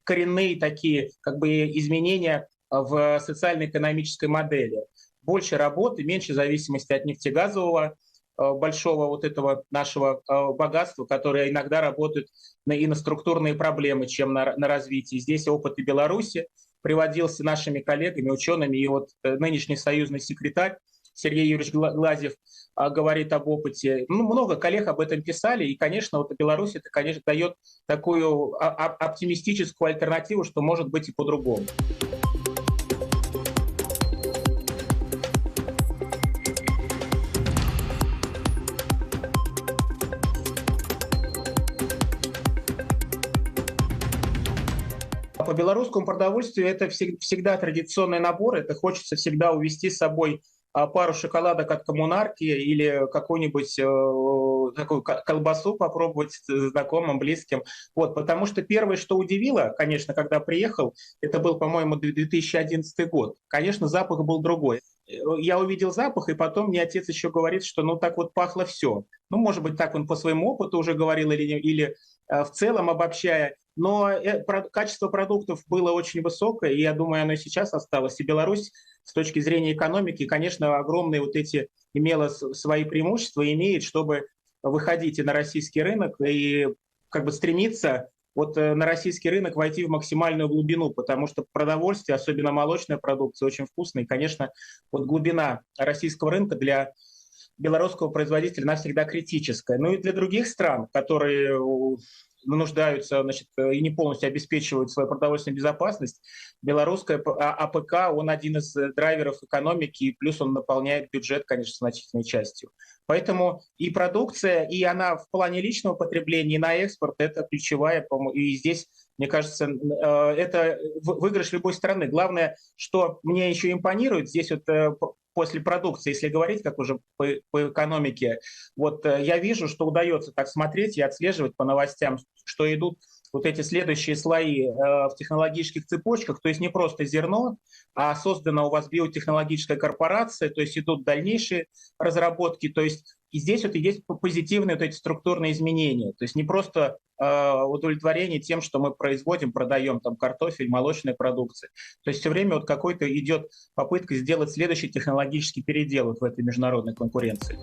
Speaker 3: коренные такие как бы изменения в социально-экономической модели. Больше работы, меньше зависимости от нефтегазового большого вот этого нашего богатства, которое иногда работает и на структурные проблемы, чем на развитие. Здесь опыт и Беларуси приводился нашими коллегами, учеными, и вот нынешний союзный секретарь Сергей Юрьевич Глазьев говорит об опыте. Много коллег об этом писали, и, конечно, вот Беларусь это, конечно, дает такую оптимистическую альтернативу, что может быть и по-другому. По белорусскому продовольствию это всегда традиционный набор. Это хочется всегда увезти с собой пару шоколадок от коммунарки или какую-нибудь такую колбасу попробовать знакомым, близким. Вот, потому что первое, что удивило, конечно, когда приехал, это был, по-моему, 2011 год. Конечно, запах был другой. Я увидел запах, и потом мне отец еще говорит, что так вот пахло все. Может быть, так он по своему опыту уже говорил или в целом обобщая. Но качество продуктов было очень высокое, и я думаю, оно и сейчас осталось. И Беларусь с точки зрения экономики, конечно, огромные вот эти имела свои преимущества и имеет, чтобы выходить и на российский рынок, и как бы стремиться вот на российский рынок войти в максимальную глубину, потому что продовольствие, особенно молочная продукция, очень вкусная. И, конечно, вот глубина российского рынка для белорусского производителя, она всегда критическая. И для других стран, которые нуждаются, и не полностью обеспечивают свою продовольственную безопасность, белорусская АПК, он один из драйверов экономики, и плюс он наполняет бюджет, конечно, значительной частью. Поэтому и продукция, и она в плане личного потребления, и на экспорт — это ключевая, и здесь, мне кажется, это выигрыш любой страны. Главное, что мне еще импонирует, здесь вот после продукции, если говорить, как уже по экономике, вот я вижу, что удается так смотреть и отслеживать по новостям, что идут вот эти следующие слои в технологических цепочках, то есть не просто зерно, а создана у вас биотехнологическая корпорация, то есть идут дальнейшие разработки, то есть и здесь вот есть позитивные вот эти структурные изменения, то есть не просто удовлетворение тем, что мы производим, продаем там картофель, молочная продукция, то есть все время вот какой-то идет попытка сделать следующий технологический передел вот в этой международной конкуренции.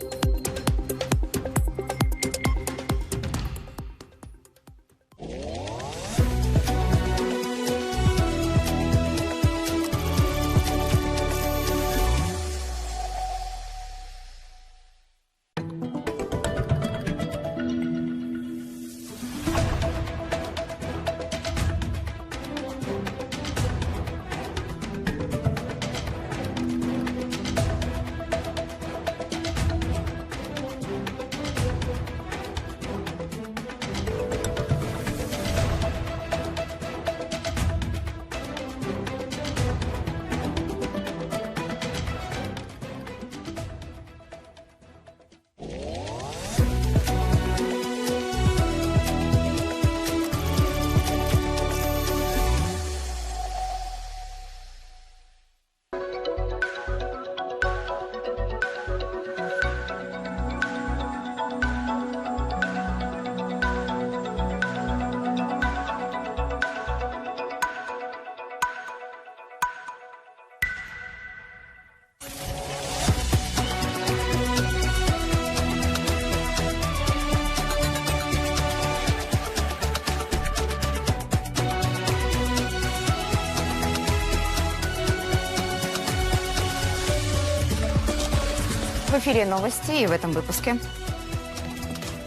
Speaker 4: В эфире новости и в этом выпуске.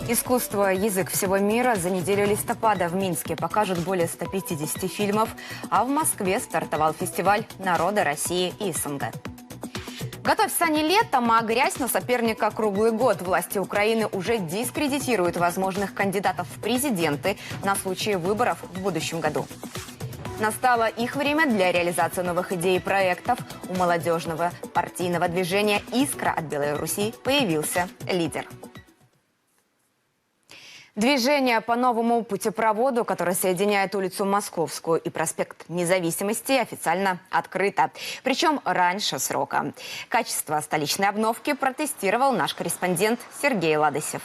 Speaker 4: Искусство «Язык всего мира» за неделю листопада в Минске покажут более 150 фильмов, а в Москве стартовал фестиваль народа России и СНГ. Готовься они летом, а грязь на соперника круглый год. Власти Украины уже дискредитируют возможных кандидатов в президенты на случай выборов в будущем году. Настало их время для реализации новых идей и проектов. У молодежного партийного движения «Искра» от Беларуси появился лидер. Движение по новому путепроводу, который соединяет улицу Московскую и проспект Независимости, официально открыто. Причем раньше срока. Качество столичной обновки протестировал наш корреспондент Сергей Ладосев.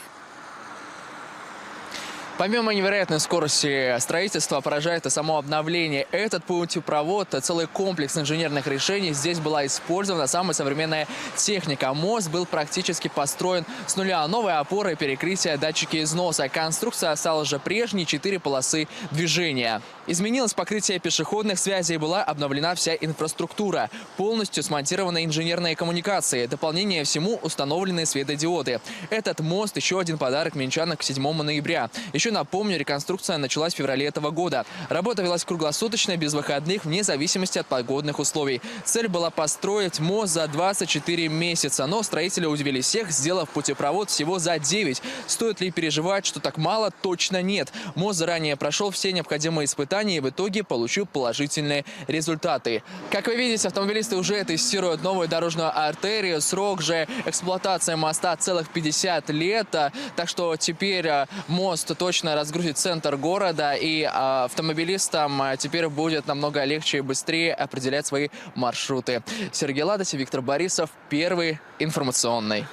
Speaker 6: Помимо невероятной скорости строительства поражает и само обновление. Этот путепровод, целый комплекс инженерных решений. Здесь была использована самая современная техника. Мост был практически построен с нуля. Новые опоры, перекрытия, датчики износа. Конструкция осталась же прежней, 4 полосы движения. Изменилось покрытие пешеходных связей, была обновлена вся инфраструктура. Полностью смонтированы инженерные коммуникации. Дополнение всему установлены светодиоды. Этот мост – еще один подарок минчанам к 7 ноября. Еще напомню, реконструкция началась в феврале этого года. Работа велась круглосуточно, без выходных, вне зависимости от погодных условий. Цель была построить мост за 24 месяца. Но строители удивили всех, сделав путепровод всего за 9. Стоит ли переживать, что так мало? Точно нет. Мост заранее прошел все необходимые испытания и в итоге получил положительные результаты. Как вы видите, автомобилисты уже тестируют новую дорожную артерию. Срок же эксплуатации моста целых 50 лет. Так что теперь мост точно разгрузит центр города, и автомобилистам теперь будет намного легче и быстрее определять свои маршруты. Сергей Ладосев, Виктор Борисов, Первый информационный.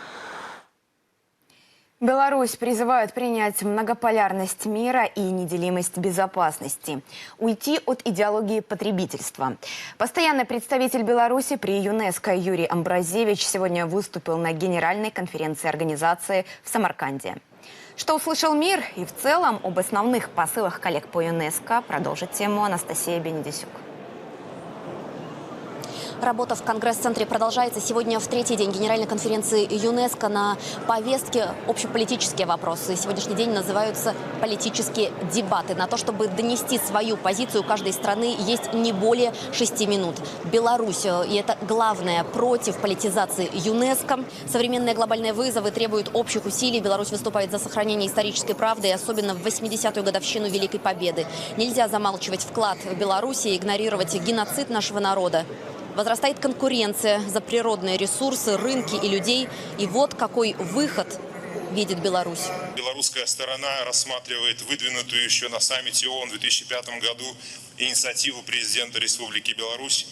Speaker 4: Беларусь призывают принять многополярность мира и неделимость безопасности. Уйти от идеологии потребительства. Постоянный представитель Беларуси при ЮНЕСКО Юрий Амбразевич сегодня выступил на Генеральной конференции организации в Самарканде. Что услышал мир и в целом об основных посылах коллег по ЮНЕСКО продолжит тему Анастасия Бенедисюк.
Speaker 7: Работа в Конгресс-центре продолжается. Сегодня в третий день Генеральной конференции ЮНЕСКО на повестке общеполитические вопросы. Сегодняшний день называются политические дебаты. На то, чтобы донести свою позицию каждой страны, есть не более 6 минут. Беларусь, и это главное, против политизации ЮНЕСКО. Современные глобальные вызовы требуют общих усилий. Беларусь выступает за сохранение исторической правды, и особенно в 80-ю годовщину Великой Победы. Нельзя замалчивать вклад Беларуси и игнорировать геноцид нашего народа. Возрастает конкуренция за природные ресурсы, рынки и людей. И вот какой выход видит Беларусь.
Speaker 11: Белорусская сторона рассматривает выдвинутую еще на саммите ООН в 2005 году инициативу президента Республики Беларусь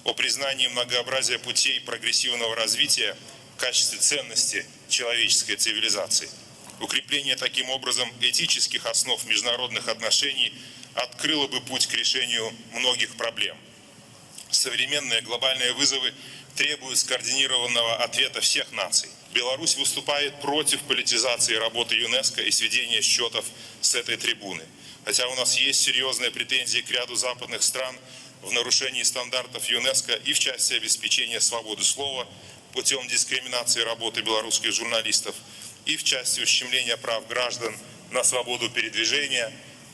Speaker 11: о признании многообразия путей прогрессивного развития в качестве ценности человеческой цивилизации. Укрепление таким образом этических основ международных отношений открыло бы путь к решению многих проблем. Современные глобальные вызовы требуют скоординированного ответа всех наций. Беларусь выступает против политизации работы ЮНЕСКО и сведения счетов с этой трибуны. Хотя у нас есть серьезные претензии к ряду западных стран в нарушении стандартов ЮНЕСКО и в части обеспечения свободы слова путем дискриминации работы белорусских журналистов, и в части ущемления прав граждан на свободу передвижения,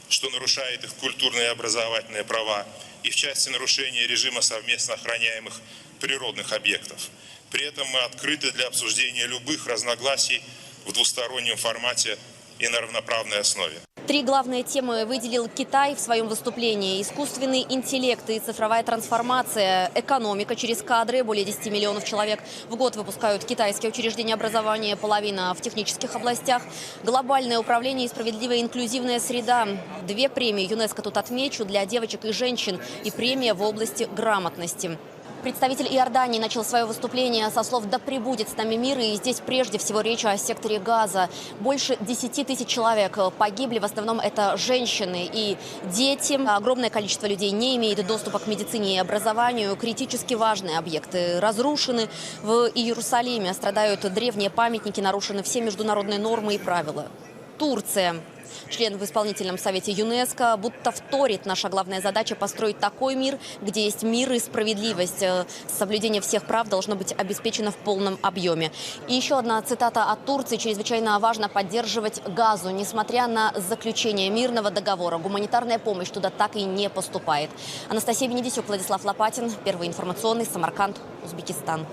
Speaker 11: что нарушает их культурные и образовательные права, и в части нарушения режима совместно охраняемых природных объектов. При этом мы открыты для обсуждения любых разногласий в двустороннем формате и на равноправной основе.
Speaker 7: 3 главные темы выделил Китай в своем выступлении. Искусственный интеллект и цифровая трансформация, экономика через кадры. Более 10 миллионов человек в год выпускают китайские учреждения образования, половина в технических областях. Глобальное управление и справедливая инклюзивная среда. 2 премии ЮНЕСКО тут отмечу для девочек и женщин и премия в области грамотности. Представитель Иордании начал свое выступление со слов «Да пребудет с нами мир», и здесь прежде всего речь о секторе Газа. Больше 10 тысяч человек погибли, в основном это женщины и дети. Огромное количество людей не имеет доступа к медицине и образованию. Критически важные объекты разрушены. В Иерусалиме страдают древние памятники, нарушены все международные нормы и правила. Турция. Член в исполнительном совете ЮНЕСКО будто вторит: наша главная задача – построить такой мир, где есть мир и справедливость. Соблюдение всех прав должно быть обеспечено в полном объеме. И еще одна цитата от Турции. Чрезвычайно важно поддерживать Газу. Несмотря на заключение мирного договора, гуманитарная помощь туда так и не поступает. Анастасия Бенедисюк, Владислав Лопатин, Первый информационный, Самарканд, Узбекистан.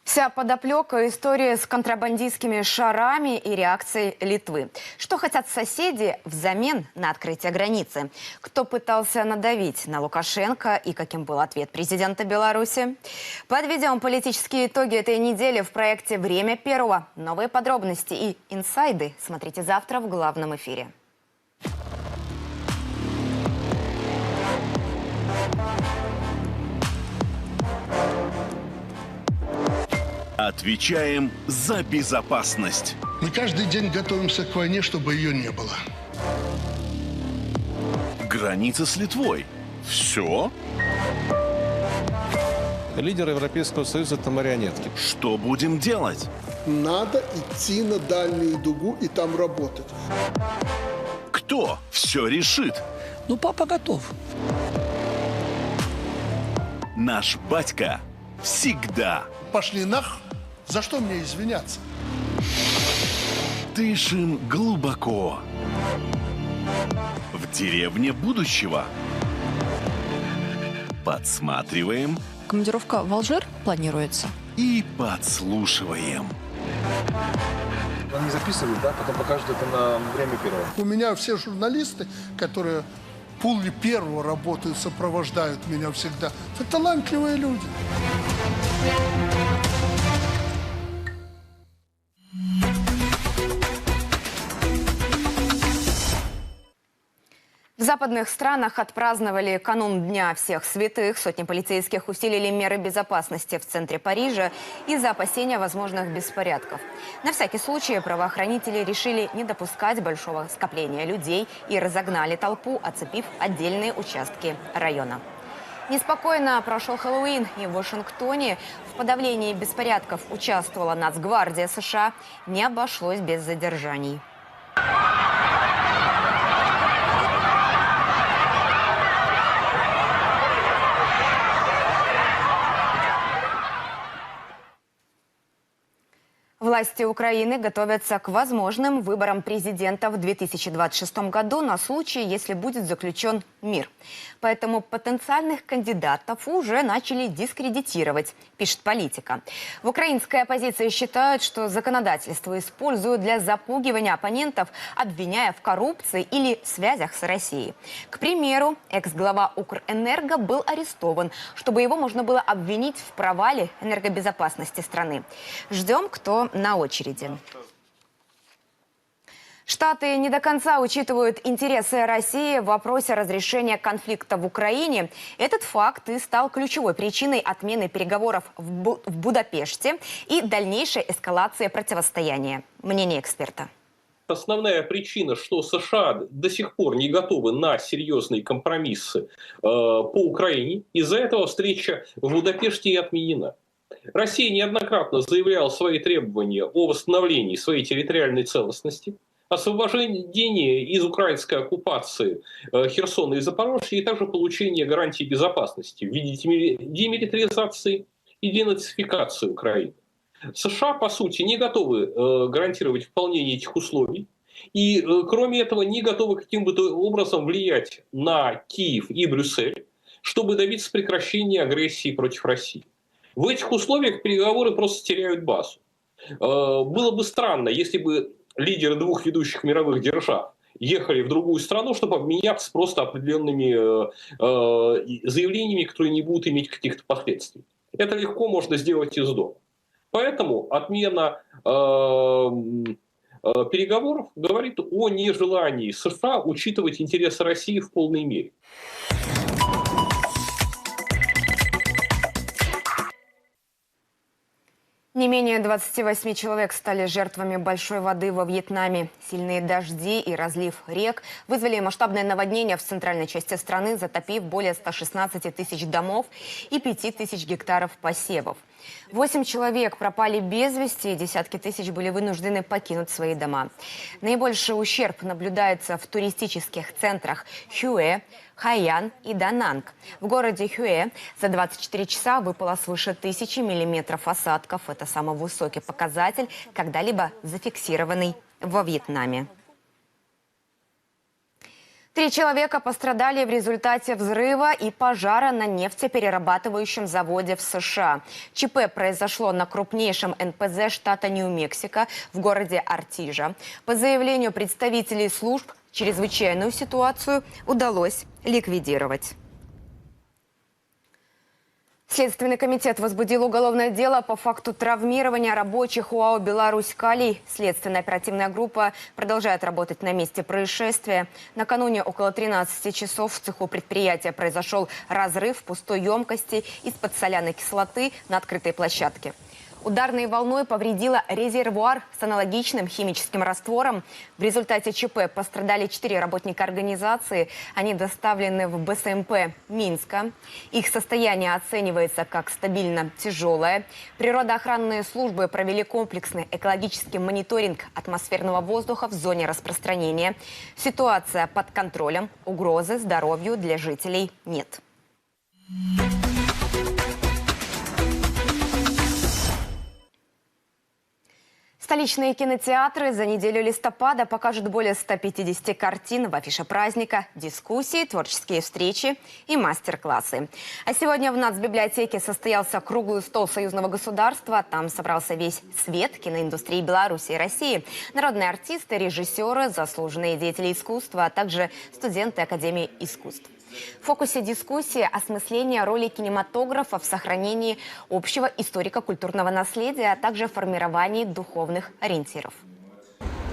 Speaker 4: Вся подоплека истории с контрабандистскими шарами и реакцией Литвы. Что хотят соседи взамен на открытие границы? Кто пытался надавить на Лукашенко и каким был ответ президента Беларуси? Подведем политические итоги этой недели в проекте «Время первого». Новые подробности и инсайды смотрите завтра в главном эфире.
Speaker 12: Отвечаем за безопасность.
Speaker 13: Мы каждый день готовимся к войне, чтобы ее не было.
Speaker 12: Граница с Литвой. Все?
Speaker 20: Лидеры Европейского Союза – это марионетки.
Speaker 12: Что будем делать?
Speaker 13: Надо идти на дальнюю дугу и там работать.
Speaker 12: Кто все решит?
Speaker 13: Ну, папа готов.
Speaker 12: Наш батька всегда.
Speaker 13: Пошли нах. За что мне извиняться?
Speaker 12: Дышим глубоко. В деревне будущего. Подсматриваем.
Speaker 15: Командировка в Алжир планируется.
Speaker 12: И подслушиваем.
Speaker 20: Они записывают, да? Потом покажут это на время первого.
Speaker 13: У меня все журналисты, которые пуле первого работают, сопровождают меня всегда. Это талантливые люди.
Speaker 4: В западных странах отпраздновали канун Дня всех святых. Сотни полицейских усилили меры безопасности в центре Парижа из-за опасения возможных беспорядков. На всякий случай правоохранители решили не допускать большого скопления людей и разогнали толпу, оцепив отдельные участки района. Неспокойно прошел Хэллоуин, и в Вашингтоне в подавлении беспорядков участвовала Нацгвардия США. Не обошлось без задержаний. Власти Украины готовятся к возможным выборам президента в 2026 году на случай, если будет заключен мир. Поэтому потенциальных кандидатов уже начали дискредитировать, пишет Политика. В украинской оппозиции считают, что законодательство используют для запугивания оппонентов, обвиняя в коррупции или связях с Россией. К примеру, экс-глава Укрэнерго был арестован, чтобы его можно было обвинить в провале энергобезопасности страны. Ждем, кто на очереди. Штаты не до конца учитывают интересы России в вопросе разрешения конфликта в Украине. Этот факт и стал ключевой причиной отмены переговоров в Будапеште и дальнейшей эскалации противостояния. Мнение эксперта.
Speaker 22: Основная причина, что США до сих пор не готовы на серьезные компромиссы по Украине, из-за этого встреча в Будапеште и отменена. Россия неоднократно заявляла свои требования о восстановлении своей территориальной целостности, освобождении из украинской оккупации Херсона и Запорожья и также получение гарантий безопасности в виде демилитаризации и денацификации Украины. США, по сути, не готовы гарантировать выполнение этих условий и, кроме этого, не готовы каким-то образом влиять на Киев и Брюссель, чтобы добиться прекращения агрессии против России. В этих условиях переговоры просто теряют базу. Было бы странно, если бы лидеры двух ведущих мировых держав ехали в другую страну, чтобы обменяться просто определенными заявлениями, которые не будут иметь каких-то последствий. Это легко можно сделать из дома. Поэтому отмена переговоров говорит о нежелании США учитывать интересы России в полной мере.
Speaker 4: Не менее 28 человек стали жертвами большой воды во Вьетнаме. Сильные дожди и разлив рек вызвали масштабное наводнение в центральной части страны, затопив более 116 тысяч домов и 5 тысяч гектаров посевов. 8 человек пропали без вести, и десятки тысяч были вынуждены покинуть свои дома. Наибольший ущерб наблюдается в туристических центрах Хюэ, Хайян и Дананг. В городе Хюэ за 24 часа выпало свыше 1000 миллиметров осадков. Это самый высокий показатель, когда-либо зафиксированный во Вьетнаме. 3 человека пострадали в результате взрыва и пожара на нефтеперерабатывающем заводе в США. ЧП произошло на крупнейшем НПЗ штата Нью-Мексико в городе Артижа. По заявлению представителей служб, чрезвычайную ситуацию удалось ликвидировать. Следственный комитет возбудил уголовное дело по факту травмирования рабочих УАО «Беларусь-Калий». Следственная оперативная группа продолжает работать на месте происшествия. Накануне около 13 часов в цеху предприятия произошел разрыв пустой емкости из-под соляной кислоты на открытой площадке. Ударной волной повредила резервуар с аналогичным химическим раствором. В результате ЧП пострадали 4 работника организации. Они доставлены в БСМП Минска. Их состояние оценивается как стабильно тяжелое. Природоохранные службы провели комплексный экологический мониторинг атмосферного воздуха в зоне распространения. Ситуация под контролем. Угрозы здоровью для жителей нет. Столичные кинотеатры за неделю листопада покажут более 150 картин в афише праздника, дискуссии, творческие встречи и мастер-классы. А сегодня в Нацбиблиотеке состоялся круглый стол союзного государства. Там собрался весь свет киноиндустрии Беларуси и России. Народные артисты, режиссеры, заслуженные деятели искусства, а также студенты Академии искусств. В фокусе дискуссии осмысление роли кинематографа в сохранении общего историко-культурного наследия, а также формировании духовных ориентиров.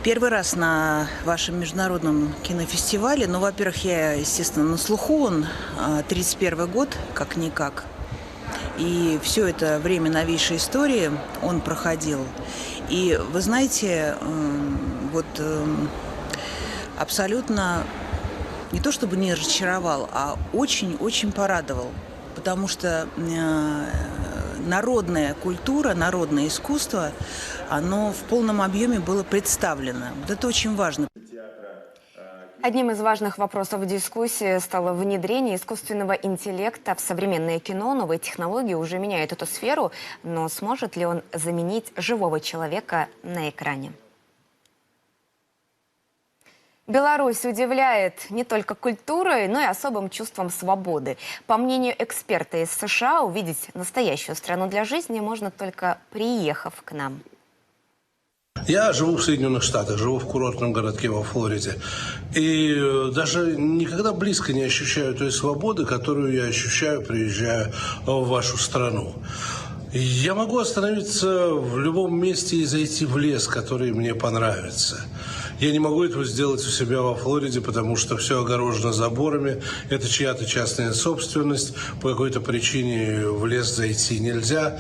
Speaker 14: Первый раз на вашем международном кинофестивале. Ну, во-первых, я, естественно, на слуху. Он 31 год, как-никак. И все это время новейшей истории он проходил. И вы знаете, абсолютно... Не то чтобы не разочаровал, а очень-очень порадовал. Потому что народная культура, народное искусство, оно в полном объеме было представлено. Вот это очень важно.
Speaker 4: Одним из важных вопросов дискуссии стало внедрение искусственного интеллекта в современное кино. Новые технологии уже меняют эту сферу, но сможет ли он заменить живого человека на экране? Беларусь удивляет не только культурой, но и особым чувством свободы. По мнению эксперта из США, увидеть настоящую страну для жизни можно только приехав к нам.
Speaker 16: Я живу в Соединенных Штатах, живу в курортном городке во Флориде. И даже никогда близко не ощущаю той свободы, которую я ощущаю, приезжая в вашу страну. Я могу остановиться в любом месте и зайти в лес, который мне понравится. Я не могу этого сделать у себя во Флориде, потому что все огорожено заборами. Это чья-то частная собственность. По какой-то причине в лес зайти нельзя.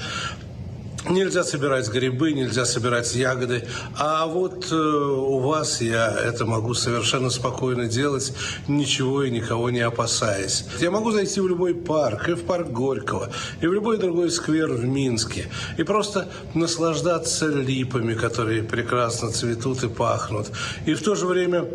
Speaker 16: Нельзя собирать грибы, нельзя собирать ягоды. А вот у вас я это могу совершенно спокойно делать, ничего и никого не опасаясь. Я могу зайти в любой парк, и в парк Горького, и в любой другой сквер в Минске, и просто наслаждаться липами, которые прекрасно цветут и пахнут. И в то же время...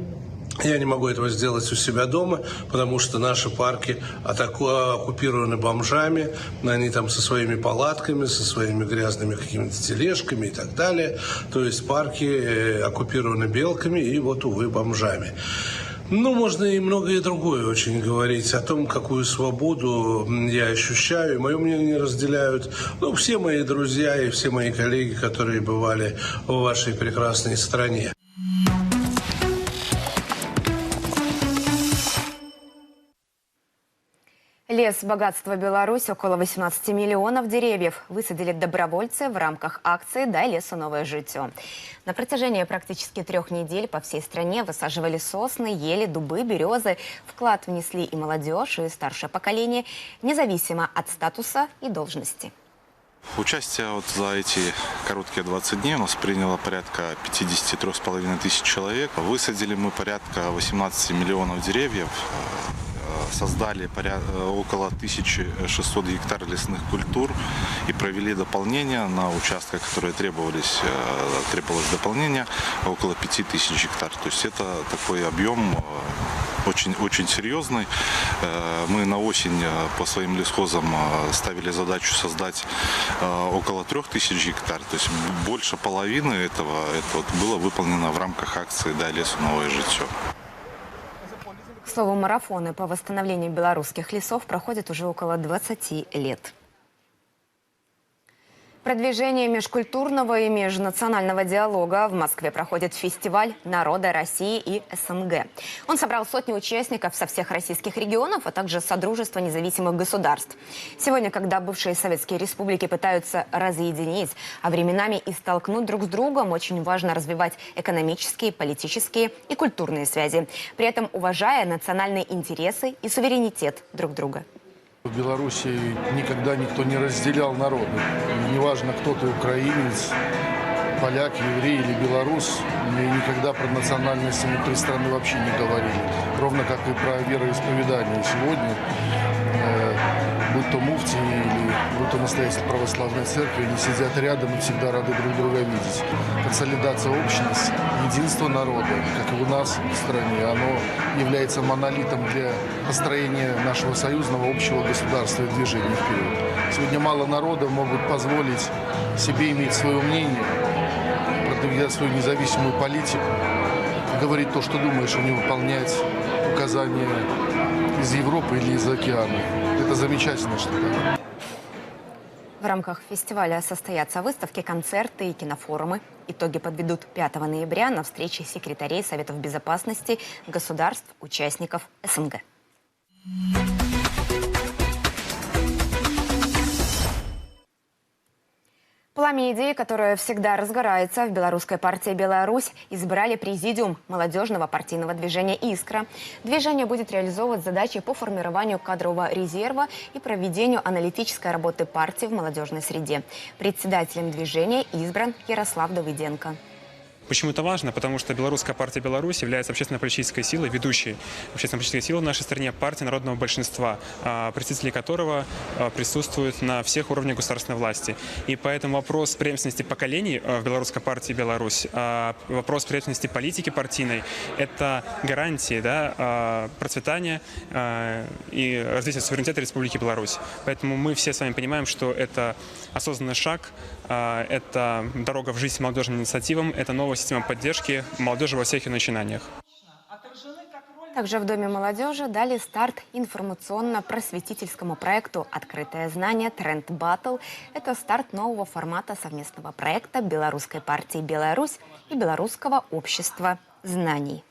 Speaker 16: Я не могу этого сделать у себя дома, потому что наши парки оккупированы бомжами, они там со своими палатками, со своими грязными какими-то тележками и так далее. То есть парки оккупированы белками и вот, увы, бомжами. Ну, можно и многое другое очень говорить о том, какую свободу я ощущаю. И мое мнение разделяют все мои друзья и все мои коллеги, которые бывали в вашей прекрасной стране.
Speaker 4: Лес богатства Беларуси, около 18 миллионов деревьев, высадили добровольцы в рамках акции «Дай лесу новое житье». На протяжении практически 3 недель по всей стране высаживали сосны, ели, дубы, березы. Вклад внесли и молодежь, и старшее поколение, независимо от статуса и должности.
Speaker 23: Участие за эти короткие 20 дней у нас приняло порядка 53,5 тысяч человек. Высадили мы порядка 18 миллионов деревьев. Создали около 1600 гектар лесных культур и провели дополнение на участках, которые требовалось дополнение, около 5000 гектар. То есть это такой объем очень серьезный. Мы на осень по своим лесхозам ставили задачу создать около 3000 гектар. То есть больше половины этого было выполнено в рамках акции «Дай лесу новое житье».
Speaker 4: К слову, марафоны по восстановлению белорусских лесов проходят уже около 20 лет. Продвижение межкультурного и межнационального диалога. В Москве проходит фестиваль народа России и СНГ. Он собрал сотни участников со всех российских регионов, а также Содружества независимых государств. Сегодня, когда бывшие советские республики пытаются разъединить, а временами и столкнуть друг с другом, очень важно развивать экономические, политические и культурные связи, при этом уважая национальные интересы и суверенитет друг друга.
Speaker 2: В Беларуси никогда никто не разделял народы. Неважно, кто ты, украинец, поляк, еврей или белорус, и никогда про национальности внутри страны вообще не говорили. Ровно как и про вероисповедание. Сегодня, будь то муфти или будь то настоятель православной церкви, они сидят рядом и всегда рады друг друга видеть. Консолидация общности, единство народа, как и у нас в стране, оно является монолитом для построения нашего союзного общего государства и движения вперед. Сегодня мало народов могут позволить себе иметь свое мнение, продвигать свою независимую политику, говорить то, что думаешь, а не выполнять указания из Европы или из океана. Это замечательно, что так.
Speaker 4: В рамках фестиваля состоятся выставки, концерты и кинофорумы. Итоги подведут 5 ноября на встрече секретарей Советов Безопасности государств, участников СНГ. Пламя идеи, которое всегда разгорается, в белорусской партии «Беларусь» избрали президиум молодежного партийного движения «Искра». Движение будет реализовывать задачи по формированию кадрового резерва и проведению аналитической работы партии в молодежной среде. Председателем движения избран Ярослав Давыденко.
Speaker 5: Почему это важно? Потому что Белорусская партия «Беларусь» является общественно-политической силой, ведущей общественно-политической силой в нашей стране, партия народного большинства, представители которого присутствуют на всех уровнях государственной власти. И поэтому вопрос преемственности поколений в Белорусской партии «Беларусь», вопрос преемственности политики партийной – это гарантии, да, процветания и развития суверенитета Республики Беларусь. Поэтому мы все с вами понимаем, что это осознанный шаг, это дорога в жизнь молодежным инициативам, это новая система поддержки молодежи во всех ее начинаниях.
Speaker 4: Также в Доме молодежи дали старт информационно-просветительскому проекту «Открытое знание. Тренд Баттл». Это старт нового формата совместного проекта Белорусской партии «Беларусь» и Белорусского общества знаний.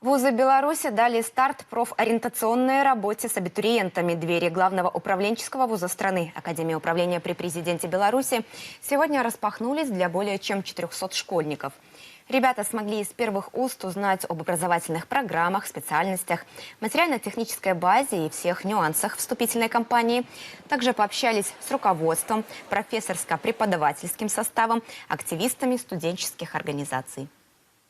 Speaker 4: Вузы Беларуси дали старт профориентационной работе с абитуриентами. Двери главного управленческого вуза страны Академии управления при президенте Беларуси сегодня распахнулись для более чем 400 школьников. Ребята смогли из первых уст узнать об образовательных программах, специальностях, материально-технической базе и всех нюансах вступительной кампании. Также пообщались с руководством, профессорско-преподавательским составом, активистами студенческих организаций.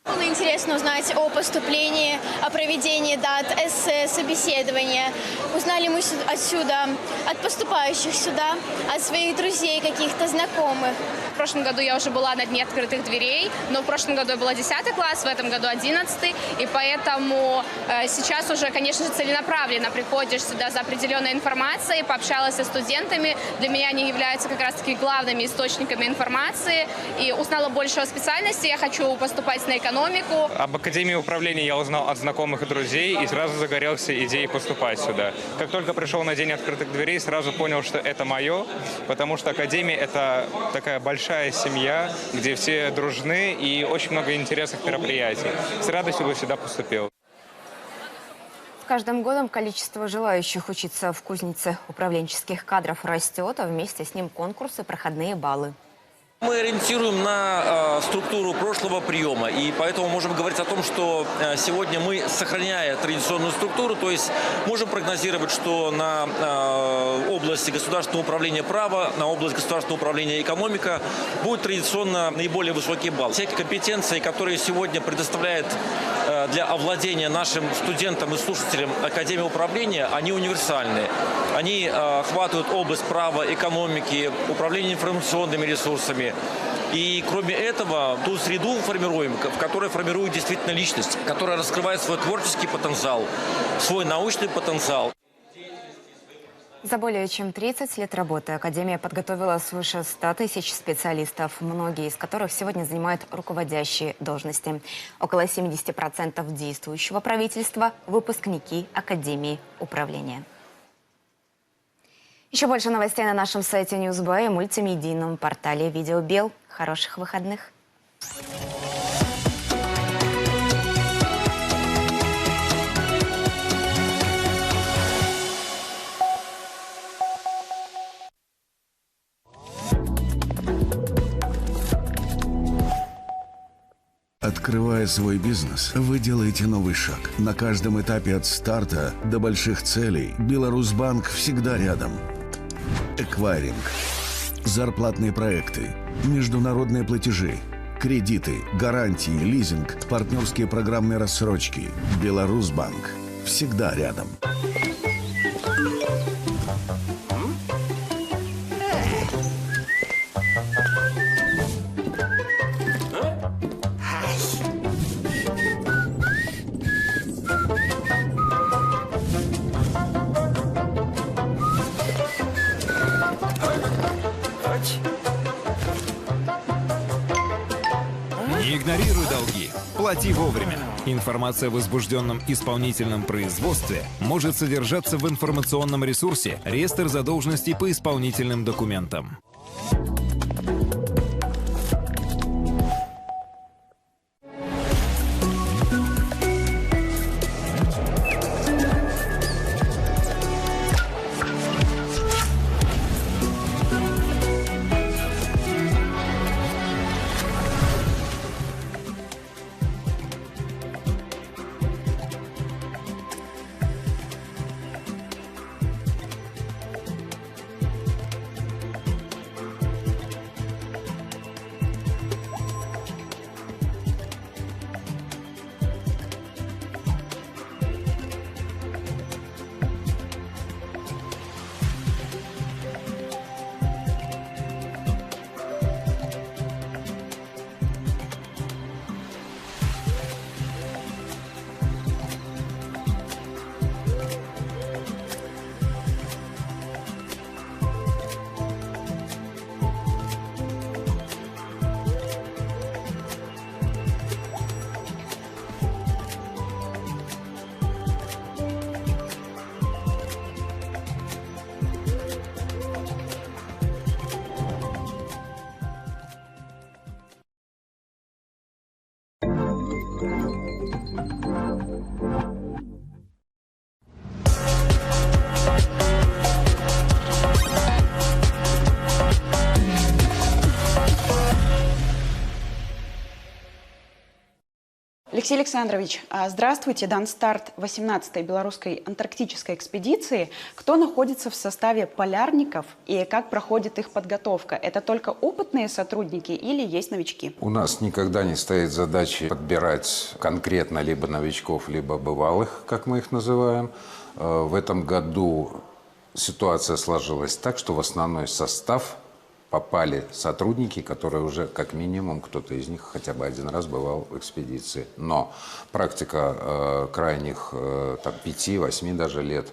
Speaker 10: Было интересно узнать о поступлении, о проведении дат, эссе, собеседования. Узнали мы отсюда, от поступающих сюда, от своих друзей, каких-то знакомых.
Speaker 24: В прошлом году я уже была на Дне открытых дверей, но в прошлом году я была 10 класс, в этом году 11. И поэтому сейчас уже, конечно же, целенаправленно приходишь сюда за определенной информацией, пообщалась со студентами. Для меня они являются как раз-таки главными источниками информации. И узнала больше о специальности, я хочу поступать на экономику.
Speaker 25: Об Академии управления я узнал от знакомых и друзей и сразу загорелся идеей поступать сюда. Как только пришел на День открытых дверей, сразу понял, что это мое, потому что Академия – это такая большая семья, где все дружны и очень много интересных мероприятий. С радостью бы сюда поступил.
Speaker 4: С каждым годом количество желающих учиться в кузнице управленческих кадров растет, а вместе с ним конкурсы, проходные баллы.
Speaker 26: Мы ориентируем на структуру прошлого приема, и поэтому можем говорить о том, что сегодня мы, сохраняя традиционную структуру, то есть можем прогнозировать, что на области государственного управления права, на область государственного управления экономика будет традиционно наиболее высокий балл. Все компетенции, которые сегодня предоставляет для овладения нашим студентам и слушателям Академия управления, они универсальны. Они охватывают область права, экономики, управления информационными ресурсами. И кроме этого, ту среду формируем, в которой формирует действительно личность, которая раскрывает свой творческий потенциал, свой научный потенциал.
Speaker 4: За более чем 30 лет работы Академия подготовила свыше 100 тысяч специалистов, многие из которых сегодня занимают руководящие должности. Около 70% действующего правительства – выпускники Академии управления. Еще больше новостей на нашем сайте Newsby и мультимедийном портале Видеобел. Хороших выходных!
Speaker 12: Открывая свой бизнес, вы делаете новый шаг. На каждом этапе от старта до больших целей Беларусьбанк всегда рядом. Эквайринг, зарплатные проекты, международные платежи, кредиты, гарантии, лизинг, партнерские программные рассрочки. Беларусьбанк всегда рядом.
Speaker 8: Не игнорируй долги, плати вовремя. Информация о возбужденном исполнительном производстве может содержаться в информационном ресурсе «Реестр задолженностей по исполнительным документам».
Speaker 9: Алексей Александрович, здравствуйте. Дан старт 18-й белорусской антарктической экспедиции. Кто находится в составе полярников и как проходит их подготовка? Это только опытные сотрудники или есть новички?
Speaker 17: У нас никогда не стоит задачи подбирать конкретно либо новичков, либо бывалых, как мы их называем. В этом году ситуация сложилась так, что в основной состав попали сотрудники, которые уже как минимум кто-то из них хотя бы один раз бывал в экспедиции. Но практика крайних 5-8 даже лет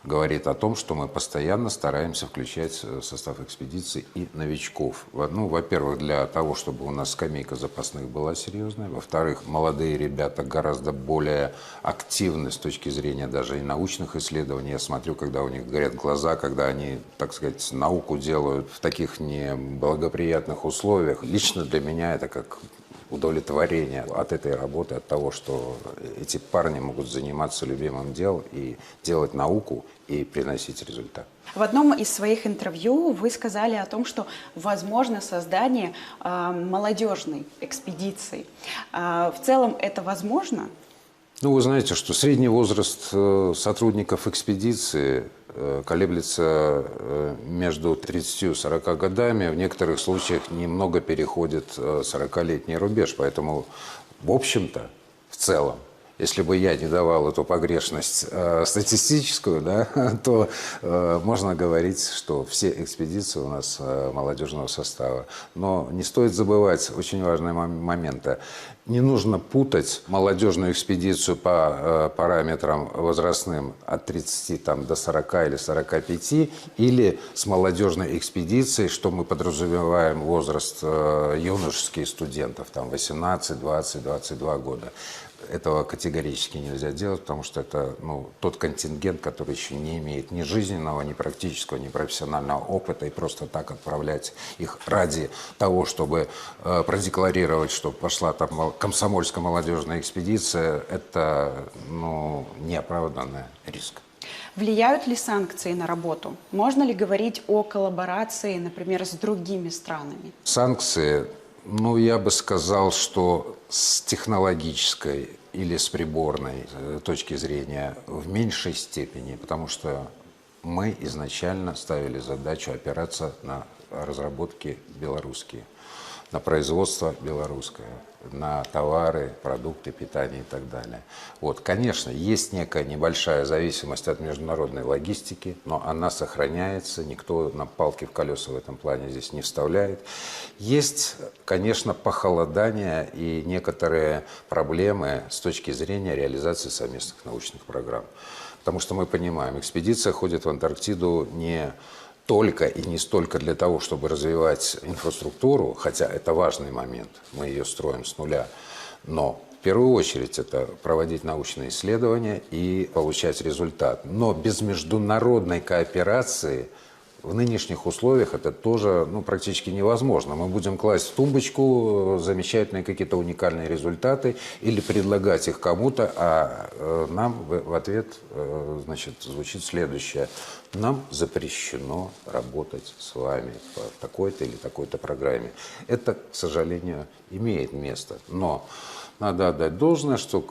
Speaker 17: говорит о том, что мы постоянно стараемся включать в состав экспедиции и новичков. Ну, во-первых, для того, чтобы у нас скамейка запасных была серьезная. Во-вторых, молодые ребята гораздо более активны с точки зрения даже и научных исследований. Я смотрю, когда у них горят глаза, когда они, так сказать, науку делают в таких неблагоприятных условиях. Лично для меня это как удовлетворение от этой работы, от того, что эти парни могут заниматься любимым делом и делать науку и приносить результат.
Speaker 9: В одном из своих интервью вы сказали о том, что возможно создание молодежной экспедиции. В целом это возможно?
Speaker 17: Ну, вы знаете, что средний возраст сотрудников экспедиции колеблется между 30 и 40 годами. В некоторых случаях немного переходит 40-летний рубеж. Поэтому, в общем-то, в целом, если бы я не давал эту погрешность статистическую, да, то можно говорить, что все экспедиции у нас молодежного состава. Но не стоит забывать очень важные моменты. Не нужно путать молодежную экспедицию по параметрам возрастным от 30 до 40 или 45 или с молодежной экспедицией, что мы подразумеваем возраст юношеских студентов, там 18, 20, 22 года. Этого категорически нельзя делать, потому что это тот контингент, который еще не имеет ни жизненного, ни практического, ни профессионального опыта, и просто так отправлять их ради того, чтобы продекларировать, что пошла там комсомольская молодежная экспедиция, это неоправданный риск.
Speaker 9: Влияют ли санкции на работу? Можно ли говорить о коллаборации, например, с другими странами?
Speaker 17: Санкции, я бы сказал, что с технологической или с приборной точки зрения в меньшей степени, потому что мы изначально ставили задачу опираться на разработки белорусские, на производство белорусское, на товары, продукты питания и так далее. Конечно, есть некая небольшая зависимость от международной логистики, но она сохраняется, никто на палки в колеса в этом плане здесь не вставляет. Есть, конечно, похолодание и некоторые проблемы с точки зрения реализации совместных научных программ. Потому что мы понимаем, экспедиция ходит в Антарктиду не только и не столько для того, чтобы развивать инфраструктуру, хотя это важный момент, мы ее строим с нуля, но в первую очередь это проводить научные исследования и получать результат. Но без международной кооперации в нынешних условиях это тоже практически невозможно. Мы будем класть в тумбочку замечательные какие-то уникальные результаты или предлагать их кому-то, а нам в ответ звучит следующее. Нам запрещено работать с вами по такой-то или такой-то программе. Это, к сожалению, имеет место. Но надо отдать должное, что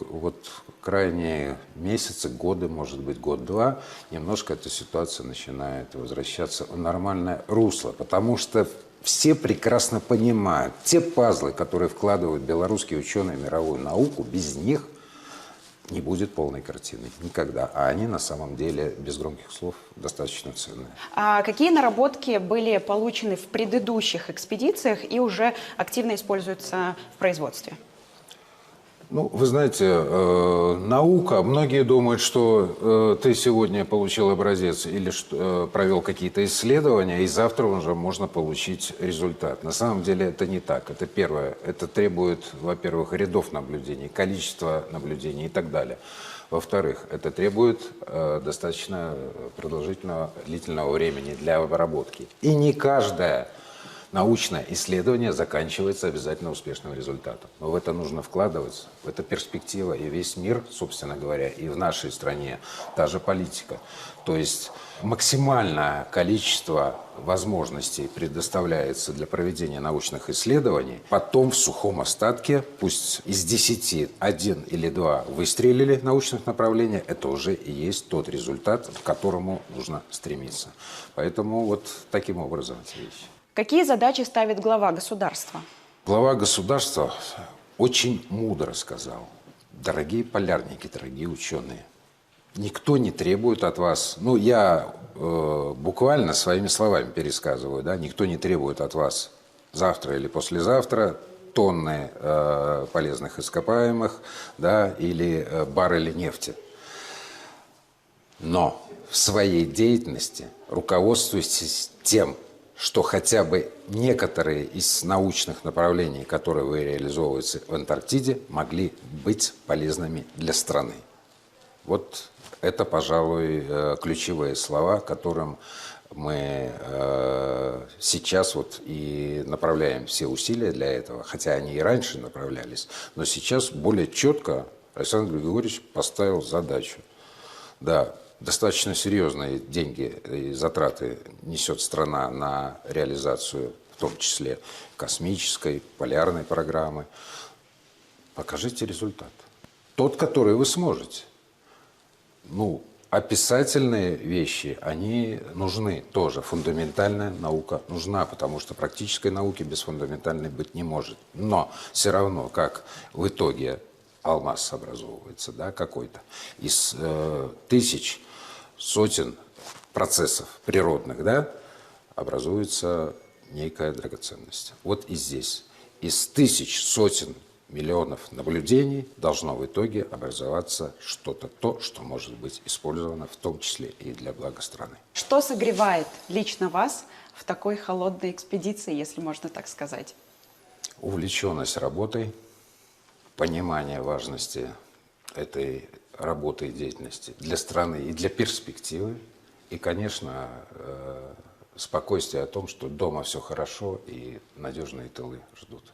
Speaker 17: крайние месяцы, годы, может быть, год-два, немножко эта ситуация начинает возвращаться в нормальное русло. Потому что все прекрасно понимают, те пазлы, которые вкладывают белорусские ученые в мировую науку, без них не будет полной картины. Никогда. А они на самом деле, без громких слов, достаточно ценные.
Speaker 9: А какие наработки были получены в предыдущих экспедициях и уже активно используются в производстве?
Speaker 17: Вы знаете, наука, многие думают, что ты сегодня получил образец или провел какие-то исследования, и завтра уже можно получить результат. На самом деле это не так. Это первое. Это требует, во-первых, рядов наблюдений, количества наблюдений и так далее. Во-вторых, это требует достаточно продолжительного, длительного времени для обработки. И не каждое научное исследование заканчивается обязательно успешным результатом. Но в это нужно вкладываться, в это перспектива. И весь мир, собственно говоря, и в нашей стране та же политика. То есть максимальное количество возможностей предоставляется для проведения научных исследований. Потом в сухом остатке, пусть из 10 1 или 2 выстрелили научных направлений, это уже и есть тот результат, к которому нужно стремиться. Поэтому таким образом эти вещи.
Speaker 9: Какие задачи ставит глава государства?
Speaker 17: Глава государства очень мудро сказал: дорогие полярники, дорогие ученые, никто не требует от вас, я буквально своими словами пересказываю, никто не требует от вас завтра или послезавтра тонны полезных ископаемых, или баррели нефти. Но в своей деятельности руководствуйтесь тем, что хотя бы некоторые из научных направлений, которые вы реализовываете в Антарктиде, могли быть полезными для страны. Это, пожалуй, ключевые слова, которым мы сейчас и направляем все усилия для этого, хотя они и раньше направлялись, но сейчас более четко Александр Григорьевич поставил задачу. Достаточно серьезные деньги и затраты несет страна на реализацию, в том числе космической, полярной программы. Покажите результат. Тот, который вы сможете. Описательные вещи, они нужны тоже. Фундаментальная наука нужна, потому что практической науки без фундаментальной быть не может. Но все равно, как в итоге алмаз образовывается, какой-то, из тысяч, сотен процессов природных, образуется некая драгоценность. И здесь из тысяч, сотен миллионов наблюдений должно в итоге образоваться что-то то, что может быть использовано в том числе и для блага страны.
Speaker 9: Что согревает лично вас в такой холодной экспедиции, если можно так сказать?
Speaker 17: Увлеченность работой, понимание важности этой работы и деятельности для страны и для перспективы, и, конечно, спокойствие о том, что дома все хорошо и надежные тылы ждут.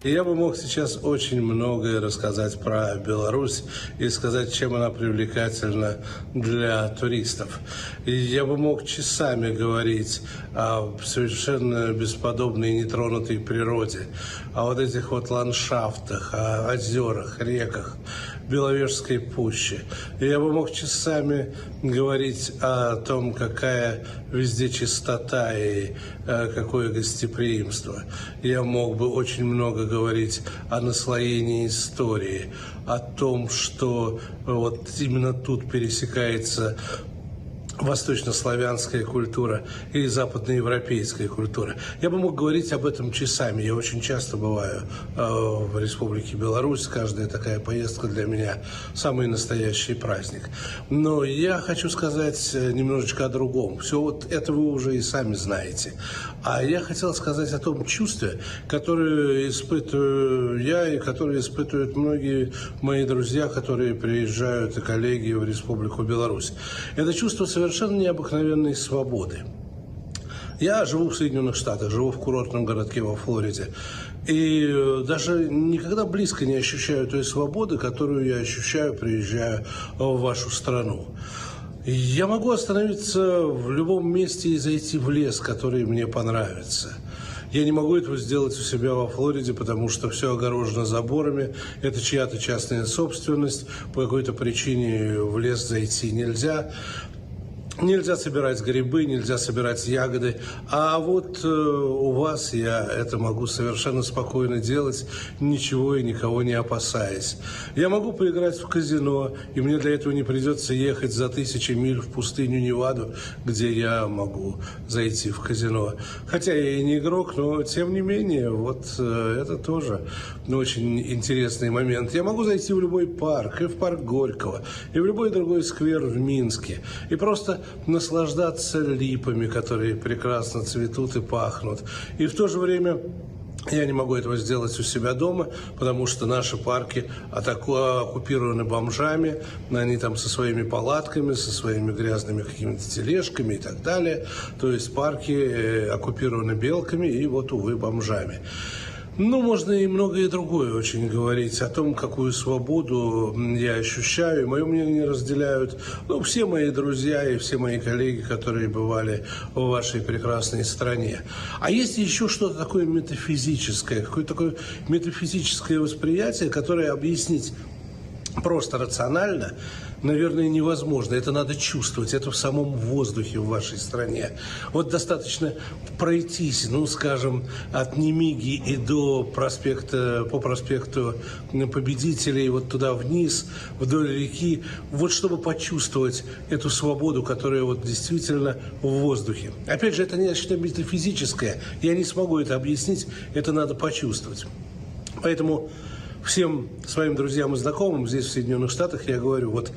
Speaker 16: Я бы мог сейчас очень многое рассказать про Беларусь и сказать, чем она привлекательна для туристов. И я бы мог часами говорить о совершенно бесподобной нетронутой природе, о вот этих вот ландшафтах, о озерах, реках, Беловежской пуще. И я бы мог часами говорить о том, какая везде чистота и какое гостеприимство. Я мог бы очень много говорить о наслоении истории, о том, что вот именно тут пересекается восточнославянская культура и западноевропейская культура. Я бы мог говорить об этом часами. Я очень часто бываю в Республике Беларусь. Каждая такая поездка для меня самый настоящий праздник. Но я хочу сказать немножечко о другом. Все вот это вы уже и сами знаете. А я хотел сказать о том чувстве, которое испытываю я и которое испытывают многие мои друзья, которые приезжают, и коллеги в Республику Беларусь. Это чувство совершенно необыкновенной свободы. Я живу в Соединенных Штатах, живу в курортном городке во Флориде. И даже никогда близко не ощущаю той свободы, которую я ощущаю, приезжая в вашу страну. Я могу остановиться в любом месте и зайти в лес, который мне понравится. Я не могу этого сделать у себя во Флориде, потому что все огорожено заборами. Это чья-то частная собственность. По какой-то причине в лес зайти нельзя. Нельзя собирать грибы, нельзя собирать ягоды. А вот у вас я это могу совершенно спокойно делать, ничего и никого не опасаясь. Я могу поиграть в казино, и мне для этого не придется ехать за 1000 миль в пустыню Неваду, где я могу зайти в казино. Хотя я и не игрок, но тем не менее, вот это тоже очень интересный момент. Я могу зайти в любой парк, и в парк Горького, и в любой другой сквер в Минске, и просто наслаждаться липами, которые прекрасно цветут и пахнут. И в то же время я не могу этого сделать у себя дома, потому что наши парки оккупированы бомжами, они там со своими палатками, со своими грязными какими-то тележками и так далее. То есть парки оккупированы белками и вот, увы, бомжами. Ну, можно и многое другое очень говорить о том, какую свободу я ощущаю. Мое мнение разделяют все мои друзья и все мои коллеги, которые бывали в вашей прекрасной стране. А есть еще что-то такое метафизическое, какое-то такое метафизическое восприятие, которое объяснить просто рационально наверное, невозможно. Это надо чувствовать, это в самом воздухе в вашей стране. Вот достаточно пройтись, ну, скажем, от Немиги и до проспекта, по проспекту Победителей, вот туда вниз, вдоль реки, вот чтобы почувствовать эту свободу, которая вот действительно в воздухе. Опять же, это нечто метафизическое, я не смогу это объяснить, это надо почувствовать. Поэтому всем своим друзьям и знакомым здесь, в Соединенных Штатах, я говорю, вот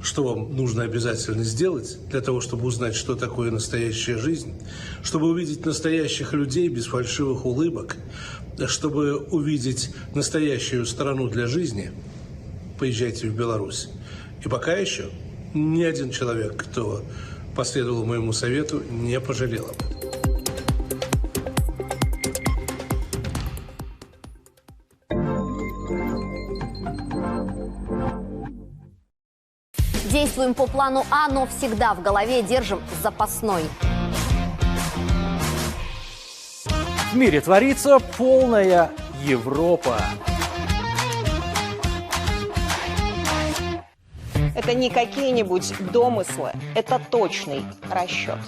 Speaker 16: что вам нужно обязательно сделать для того, чтобы узнать, что такое настоящая жизнь, чтобы увидеть настоящих людей без фальшивых улыбок, чтобы увидеть настоящую страну для жизни, поезжайте в Беларусь. И пока еще ни один человек, кто последовал моему совету, не пожалел об этом.
Speaker 7: Действуем по плану А, но всегда в голове держим запасной.
Speaker 1: В мире творится полная Европа.
Speaker 3: Это не какие-нибудь домыслы, это точный расчет.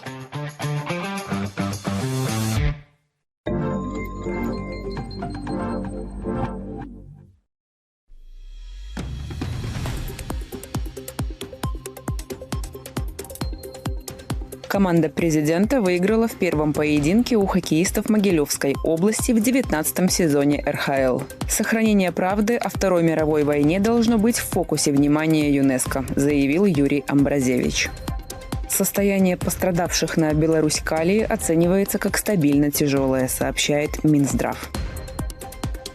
Speaker 6: Команда президента выиграла в первом поединке у хоккеистов Могилевской области в 19-м сезоне РХЛ. Сохранение правды о Второй мировой войне должно быть в фокусе внимания ЮНЕСКО, заявил Юрий Амбразевич. Состояние пострадавших на Беларусь-Калии оценивается как стабильно тяжелое, сообщает Минздрав.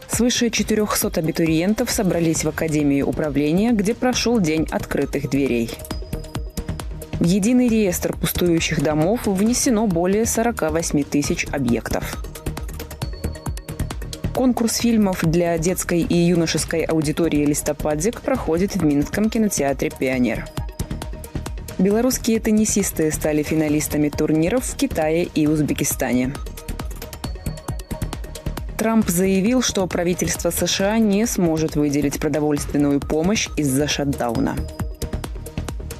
Speaker 6: Свыше 400 абитуриентов собрались в Академии управления, где прошел День открытых дверей. В единый реестр пустующих домов внесено более 48 тысяч объектов. Конкурс фильмов для детской и юношеской аудитории «Листопадик» проходит в Минском кинотеатре «Пионер». Белорусские теннисисты стали финалистами турниров в Китае и Узбекистане. Трамп заявил, что правительство США не сможет выделить продовольственную помощь из-за шатдауна.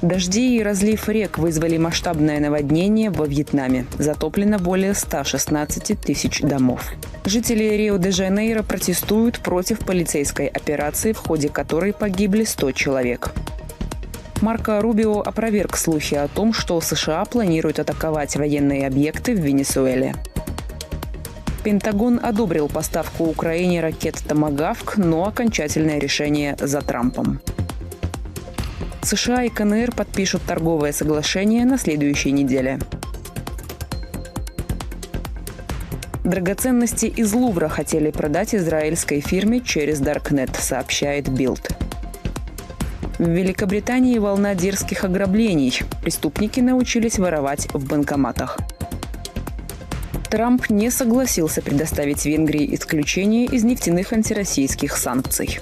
Speaker 6: Дожди и разлив рек вызвали масштабное наводнение во Вьетнаме. Затоплено более 116 тысяч домов. Жители Рио-де-Жанейро протестуют против полицейской операции, в ходе которой погибли 100 человек. Марко Рубио опроверг слухи о том, что США планируют атаковать военные объекты в Венесуэле. Пентагон одобрил поставку Украине ракет «Томагавк», но окончательное решение за Трампом. США и КНР подпишут торговое соглашение на следующей неделе. Драгоценности из Лувра хотели продать израильской фирме через Даркнет, сообщает Билд. В Великобритании волна дерзких ограблений. Преступники научились воровать в банкоматах. Трамп не согласился предоставить Венгрии исключение из нефтяных антироссийских санкций.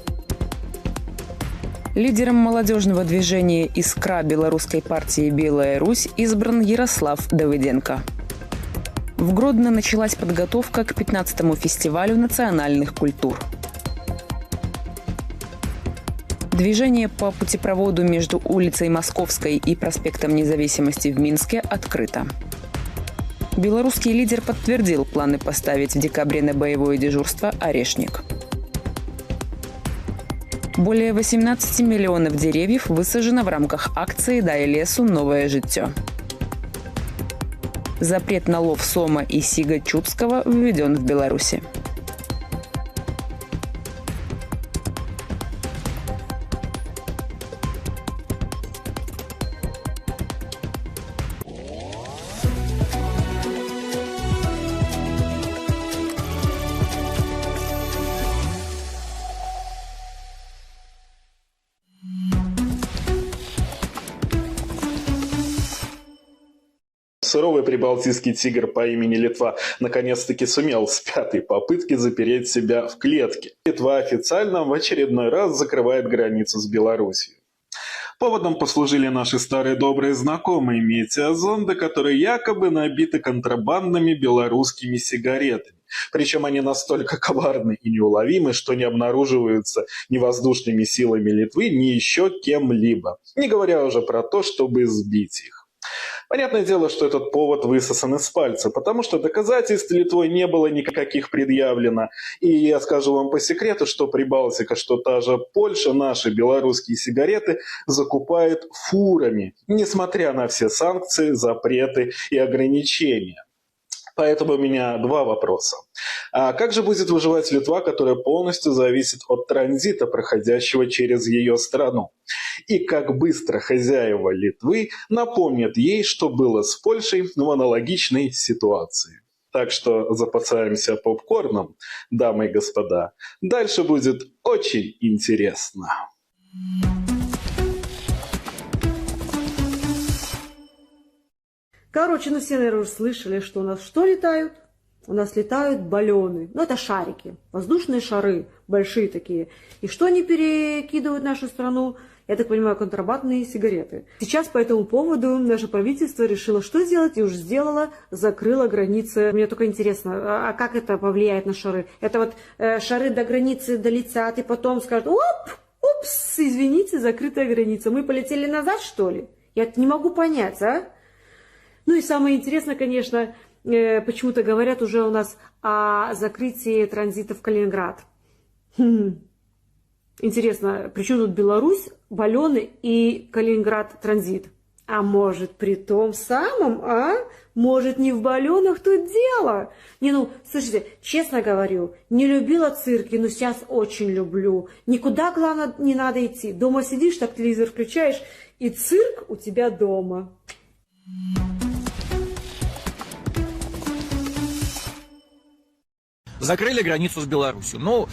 Speaker 6: Лидером молодежного движения «Искра» белорусской партии «Белая Русь» избран Ярослав Давыденко. В Гродно началась подготовка к 15-му фестивалю национальных культур. Движение по путепроводу между улицей Московской и проспектом Независимости в Минске открыто. Белорусский лидер подтвердил планы поставить в декабре на боевое дежурство «Орешник». Более 18 миллионов деревьев высажено в рамках акции «Дай лесу новое життя». Запрет на лов сома и сига чудского введен в Беларуси.
Speaker 18: Суровый прибалтийский тигр по имени Литва наконец-таки сумел с 5-й попытки запереть себя в клетке. Литва официально в очередной раз закрывает границу с Белоруссией. Поводом послужили наши старые добрые знакомые метеозонды, которые якобы набиты контрабандными белорусскими сигаретами. Причем они настолько коварны и неуловимы, что не обнаруживаются ни воздушными силами Литвы, ни еще кем-либо. Не говоря уже про то, чтобы сбить их. Понятное дело, что этот повод высосан из пальца, потому что доказательств Литвой не было никаких предъявлено. И я скажу вам по секрету, что Прибалтика, что та же Польша наши белорусские сигареты закупает фурами, несмотря на все санкции, запреты и ограничения. Поэтому у меня два вопроса. А как же будет выживать Литва, которая полностью зависит от транзита, проходящего через ее страну? И как быстро хозяева Литвы напомнят ей, что было с Польшей в аналогичной ситуации? Так что запасаемся попкорном, дамы и господа. Дальше будет очень интересно.
Speaker 11: Короче, ну все, наверное, уже слышали, что у нас что летают? У нас летают баллоны. Ну, это шарики, воздушные шары, большие такие. И что они перекидывают в нашу страну? Я так понимаю, контрабандные сигареты. Сейчас по этому поводу наше правительство решило, что сделать, и уже сделало, закрыло границы. Мне только интересно, а как это повлияет на шары? Это вот шары до границы долетят, и потом скажут, упс, извините, закрытая граница. Мы полетели назад, что ли? Я это не могу понять, а? Ну и самое интересное, конечно, почему-то говорят уже у нас о закрытии транзита в Калининград. Интересно, при чем тут Беларусь, баллоны и Калининград транзит? А может, при том самом, а? Может, не в баллонах тут дело? Не, ну, слушайте, честно говорю, не любила цирки, но сейчас очень люблю. Никуда, главное, не надо идти. Дома сидишь, так телевизор включаешь, и цирк у тебя дома.
Speaker 13: Закрыли границу с Беларусью. Ну,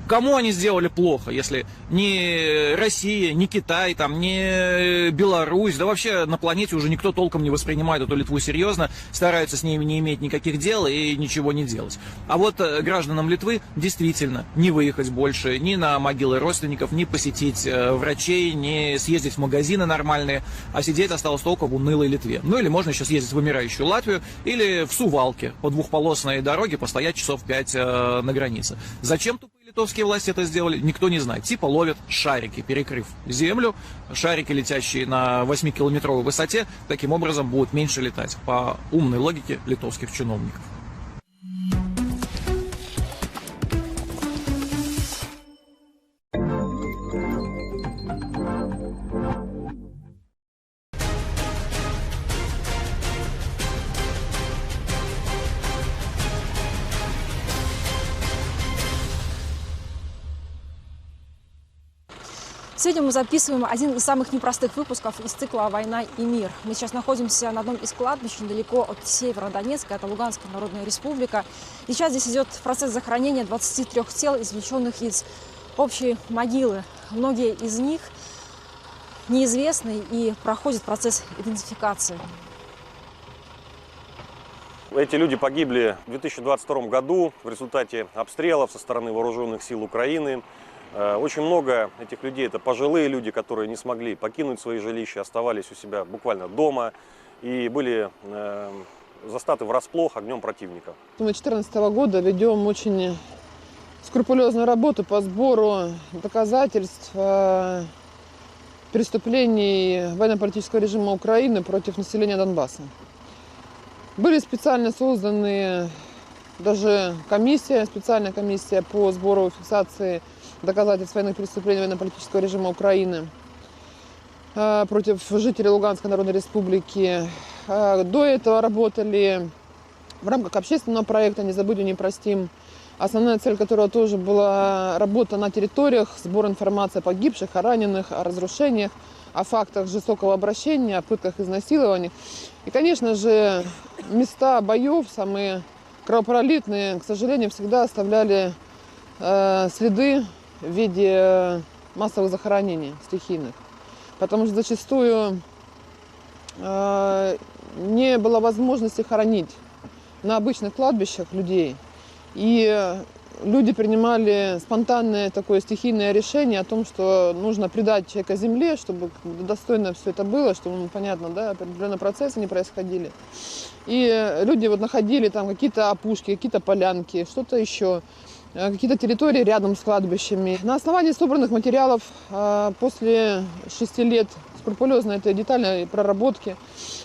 Speaker 13: кому они сделали плохо, если не Россия, не Китай, там, не Беларусь, да вообще на планете уже никто толком не воспринимает эту Литву серьезно, стараются с ними не иметь никаких дел и ничего не делать. А вот гражданам Литвы действительно не выехать больше ни на могилы родственников, не посетить врачей, не съездить в магазины нормальные, а сидеть осталось только в унылой Литве. Ну или можно еще съездить в умирающую Латвию или в Сувалки по двухполосной дороге постоять часов 5 на границе. Зачем тупые литовские власти это сделали, никто не знает. Типа ловят шарики, перекрыв землю. Шарики, летящие на 8-километровой высоте, таким образом будут меньше летать. По умной логике литовских чиновников.
Speaker 15: Сегодня мы записываем один из самых непростых выпусков из цикла «Война и мир». Мы сейчас находимся на одном из кладбищ недалеко от Северодонецка, это Луганская Народная Республика. И сейчас здесь идет процесс захоронения 23 тел, извлеченных из общей могилы. Многие из них неизвестны и проходит процесс идентификации.
Speaker 19: Эти люди погибли в 2022 году в результате обстрелов со стороны вооруженных сил Украины. Очень много этих людей – это пожилые люди, которые не смогли покинуть свои жилища, оставались у себя буквально дома и были застаты врасплох огнем противника.
Speaker 20: Мы 2014 года ведем очень скрупулезную работу по сбору доказательств преступлений военно-политического режима Украины против населения Донбасса. Были специально созданы даже специальная комиссия по сбору и фиксации доказательств военных преступлений военно-политического режима Украины против жителей Луганской Народной Республики. До этого работали в рамках общественного проекта «Не забудем, не простим», основная цель которого тоже была работа на территориях, сбор информации о погибших, о раненых, о разрушениях, о фактах жестокого обращения, о пытках, изнасилованиях. И, конечно же, места боев, самые кровопролитные, к сожалению, всегда оставляли следы в виде массовых захоронений стихийных. Потому что зачастую не было возможности хоронить на обычных кладбищах людей. И люди принимали спонтанное такое стихийное решение о том, что нужно предать человека земле, чтобы достойно все это было, чтобы, понятно, да, определенные процессы не происходили. И люди вот находили там какие-то опушки, какие-то полянки, что-то еще, какие-то территории рядом с кладбищами. На основании собранных материалов после 6 лет скрупулезной этой детальной проработки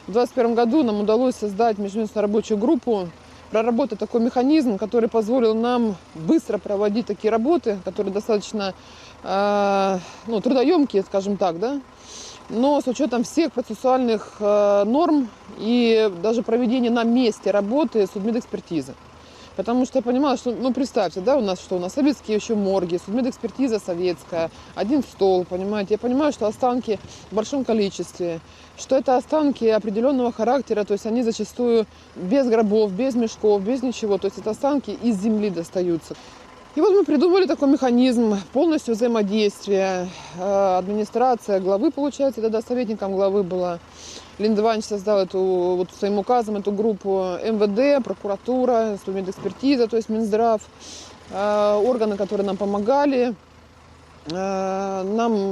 Speaker 20: в 2021 году нам удалось создать межведомственную рабочую группу, проработать такой механизм, который позволил нам быстро проводить такие работы, которые достаточно трудоемкие, скажем так, да, но с учетом всех процессуальных норм и даже проведения на месте работы судмедэкспертизы. Потому что я понимала, что, представьте, да, у нас советские еще морги, судмедэкспертиза советская, один стол, понимаете. Я понимаю, что останки в большом количестве, что это останки определенного характера, то есть они зачастую без гробов, без мешков, без ничего, то есть это останки из земли достаются. И вот мы придумали такой механизм полностью взаимодействия. Администрация главы, получается, тогда советником главы была. Леонид Иванович создал своим указом эту группу МВД, прокуратура, судмедэкспертиза, то есть Минздрав, органы, которые нам помогали. Нам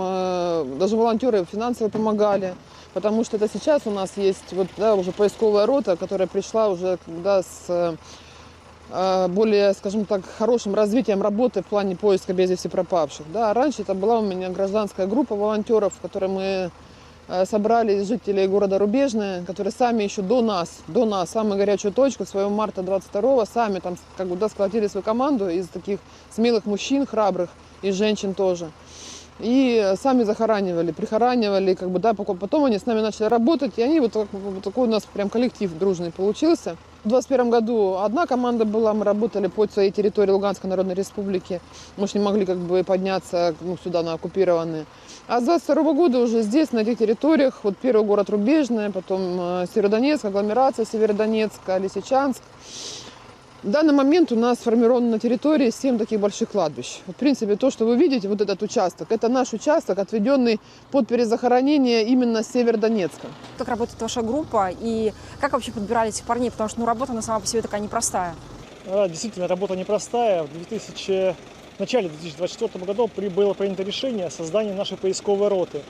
Speaker 20: даже волонтеры финансово помогали, потому что это сейчас у нас есть уже поисковая рота, которая пришла уже когда с более, скажем так, хорошим развитием работы в плане поиска без вести пропавших. Да. Раньше это была у меня гражданская группа волонтеров, которые мы собрали из жителей города Рубежное, которые сами еще до нас, самую горячую точку, своего марта 22-го, сами там сколотили свою команду из таких смелых мужчин, храбрых, и женщин тоже. И сами прихоранивали, потом они с нами начали работать, и они такой у нас прям коллектив дружный получился. В 2021 году одна команда была, мы работали по своей территории Луганской Народной Республики, мы же не могли подняться сюда на оккупированные. А с 2022 года уже здесь, на этих территориях, первый город Рубежное, потом Северодонецк, агломерация Северодонецка, Лисичанск. В данный момент у нас сформировано на территории 7 таких больших кладбищ. В принципе, то, что вы видите, этот участок, это наш участок, отведенный под перезахоронение именно Северодонецка.
Speaker 15: Как работает ваша группа и как вообще подбирали этих парней? Потому что работа на сама по себе такая непростая.
Speaker 2: Действительно, работа непростая. В начале 2024 года было принято решение о создании нашей поисковой роты.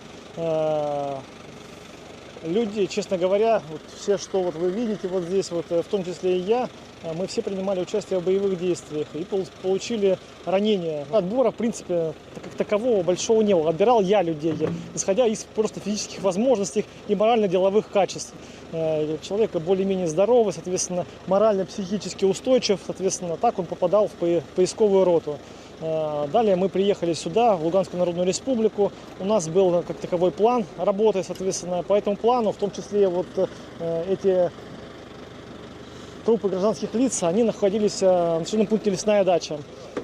Speaker 2: Люди, честно говоря, все, что вы видите здесь, в том числе и я, мы все принимали участие в боевых действиях и получили ранения. Отбора, в принципе, как такового большого не было. Отбирал я людей, исходя из просто физических возможностей и морально-деловых качеств. Человек более-менее здоровый, соответственно, морально-психически устойчив, соответственно, так он попадал в поисковую роту. Далее мы приехали сюда, в Луганскую Народную Республику. У нас был как таковой план работы, соответственно, по этому плану, в том числе эти трупы гражданских лиц, они находились в населенном пункте Лесная Дача.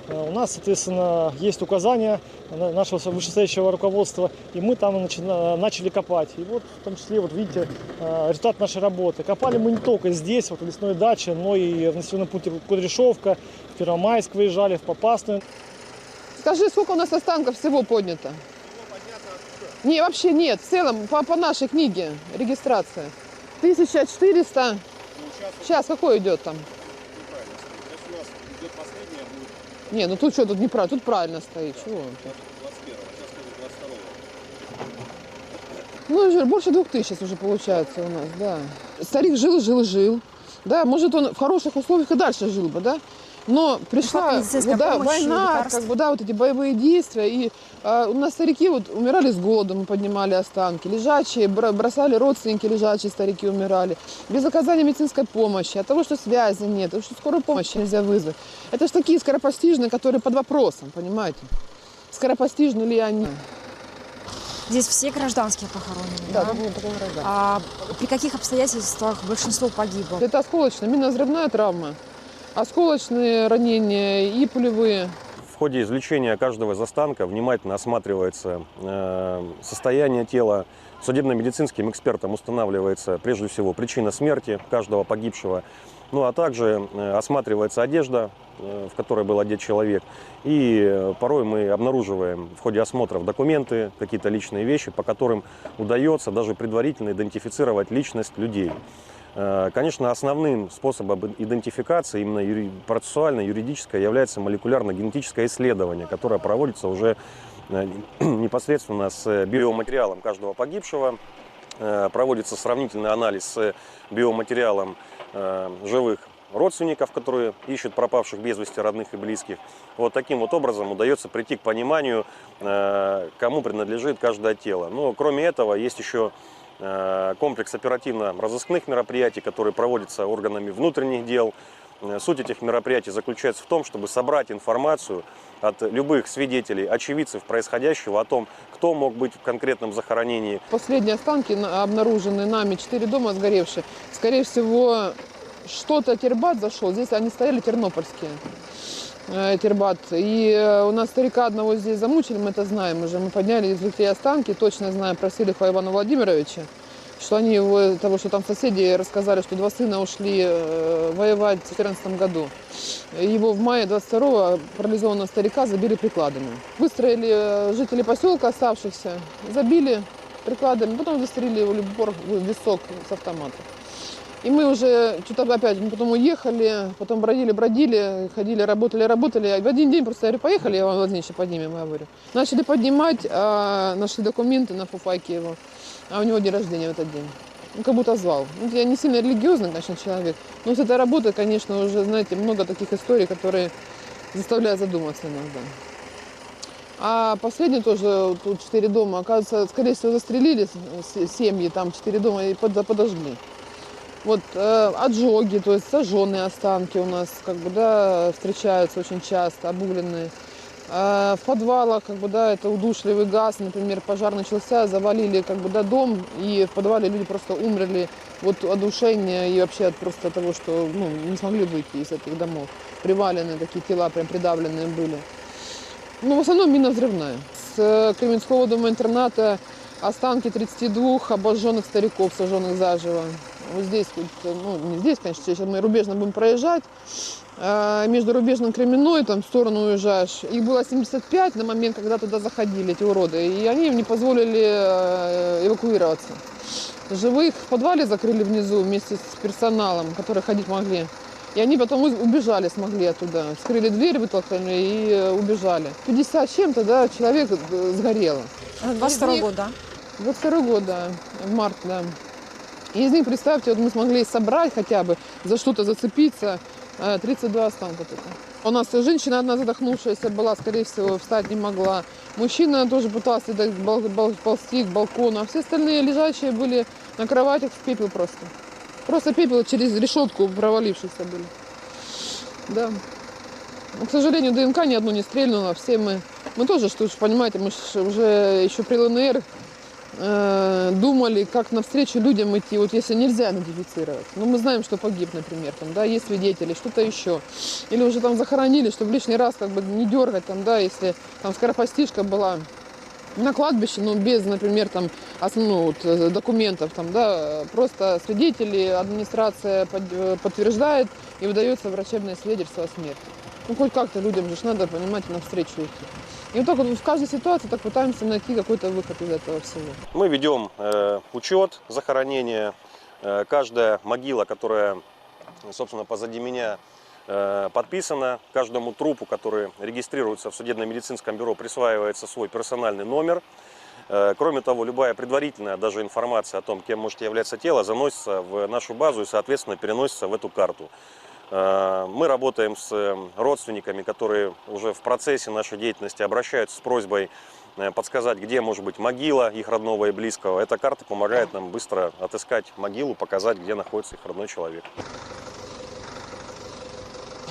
Speaker 2: У нас, соответственно, есть указания нашего вышестоящего руководства, и мы там начали копать. И в том числе, видите, результат нашей работы. Копали мы не только здесь, в Лесной Даче, но и в населенном пункте Кудряшовка, в Первомайск выезжали, в Попасную.
Speaker 20: Скажи, сколько у нас останков всего поднято? Не, вообще нет, в целом, по нашей книге, регистрация. 1400. Сейчас какой идет там? Не, тут что, тут неправильно, тут правильно стоит. Чего? Больше 2000 сейчас уже получается у нас, да. Старик жил. Да, может, он в хороших условиях и дальше жил бы, да? Но пришла война, эти боевые действия, и у нас старики умирали с голоду, мы поднимали останки, лежачие, бросали родственники, лежачие старики умирали, без оказания медицинской помощи, от того, что связи нет, от того, что скорую помощь нельзя вызвать. Это же такие скоропостижные, которые под вопросом, понимаете? Скоропостижны ли они?
Speaker 15: Здесь все гражданские похоронены,
Speaker 20: да?
Speaker 15: Да, а при каких обстоятельствах большинство погибло?
Speaker 20: Это осколочная, минно-взрывная травма. Осколочные ранения и пулевые.
Speaker 19: В ходе извлечения каждого из останков внимательно осматривается состояние тела. Судебно-медицинским экспертом устанавливается прежде всего причина смерти каждого погибшего. А также осматривается одежда, в которой был одет человек. И порой мы обнаруживаем в ходе осмотров документы, какие-то личные вещи, по которым удается даже предварительно идентифицировать личность людей. Конечно, основным способом идентификации, именно процессуально-юридическое, является молекулярно-генетическое исследование, которое проводится уже непосредственно с биоматериалом каждого погибшего. Проводится сравнительный анализ с биоматериалом живых родственников, которые ищут пропавших без вести родных и близких. Вот таким вот образом удается прийти к пониманию, кому принадлежит каждое тело. Но кроме этого есть еще комплекс оперативно-розыскных мероприятий, которые проводятся органами внутренних дел. Суть этих мероприятий заключается в том, чтобы собрать информацию от любых свидетелей, очевидцев происходящего, о том, кто мог быть в конкретном захоронении.
Speaker 20: Последние останки обнаружены нами, 4 дома сгоревшие. Скорее всего, что-то Тербат зашел. Здесь они стояли тернопольские. Тербат. И у нас старика одного здесь замучили, мы это знаем уже. Мы подняли, извлекли останки, точно знаем про Селихова Ивана Владимировича, что они его, того, что там соседи рассказали, что 2 сына ушли воевать в 2014 году. Его в мае 22-го парализованного старика забили прикладами. Выстроили жители поселка оставшихся, забили прикладами, потом застрелили его в висок с автомата. И мы уже что-то опять, мы потом уехали, потом бродили, ходили, работали. А в один день просто, я говорю, поехали, Иван Владимирович, поднимем, я говорю. Начали поднимать, нашли документы на фуфайке его, а у него день рождения в этот день. Он как будто звал. Я не сильно религиозный, конечно, человек, но с этой работой, конечно, уже, знаете, много таких историй, которые заставляют задуматься иногда. А последний тоже, тут 4 дома, оказывается, скорее всего, застрелили семьи, там 4 дома и подожгли. Вот отжоги, то есть сожженные останки у нас, как бы, да, встречаются очень часто, обугленные. В подвалах, как бы, да, это удушливый газ, например, пожар начался, завалили, как бы, да, дом, и в подвале люди просто умерли от удушения и вообще от просто того, что, ну, не смогли выйти из этих домов. Приваленные такие тела, прям придавленные были. Ну, в основном минно-взрывная. С Кременского дома-интерната останки 32 обожженных стариков, сожженных заживо. Вот здесь, ну, не здесь, конечно, сейчас мы рубежно будем проезжать, между Рубежным и Кременной, там, в сторону уезжаешь. Их было 75 на момент, когда туда заходили эти уроды, и они им не позволили эвакуироваться. Живых в подвале закрыли внизу вместе с персоналом, которые ходить могли. И они потом убежали, смогли оттуда. Вскрыли дверь, вытолкнули и убежали. 50 с чем-то, да, человек сгорело.
Speaker 15: 22 год, да?
Speaker 20: 22 год, да, в марте, да. И из них, представьте, вот мы смогли собрать хотя бы, за что-то зацепиться, 32 останка только. У нас женщина одна задохнувшаяся была, скорее всего, встать не могла. Мужчина тоже пытался ползти к балкону, а все остальные лежащие были на кроватях в пепел просто. Просто пепел через решетку провалившихся были. Да. Но, к сожалению, ДНК ни одну не стрельнуло. Все мы тоже, что ж, понимаете, мы уже еще при ЛНР думали, как навстречу людям идти, вот если нельзя идентифицировать. Но мы знаем, что погиб, например, там, да, есть свидетели, что-то еще. Или уже там захоронили, чтобы лишний раз как бы не дергать, там, да, если там скоропостижка была на кладбище, но без, например, там, вот, документов, там, да, просто свидетели, администрация подтверждает и выдается врачебное свидетельство о смерти. Ну, хоть как-то людям же надо, понимаете, навстречу идти. И вот так вот в каждой ситуации так пытаемся найти какой-то выход из этого всего.
Speaker 19: Мы ведем учет захоронения. Каждая могила, которая, собственно, позади меня подписана, каждому трупу, который регистрируется в судебно-медицинском бюро, присваивается свой персональный номер. Кроме того, любая предварительная даже информация о том, кем может являться тело, заносится в нашу базу и, соответственно, переносится в эту карту. Мы работаем с родственниками, которые уже в процессе нашей деятельности обращаются с просьбой подсказать, где может быть могила их родного и близкого. Эта карта помогает нам быстро отыскать могилу, показать, где находится их родной человек.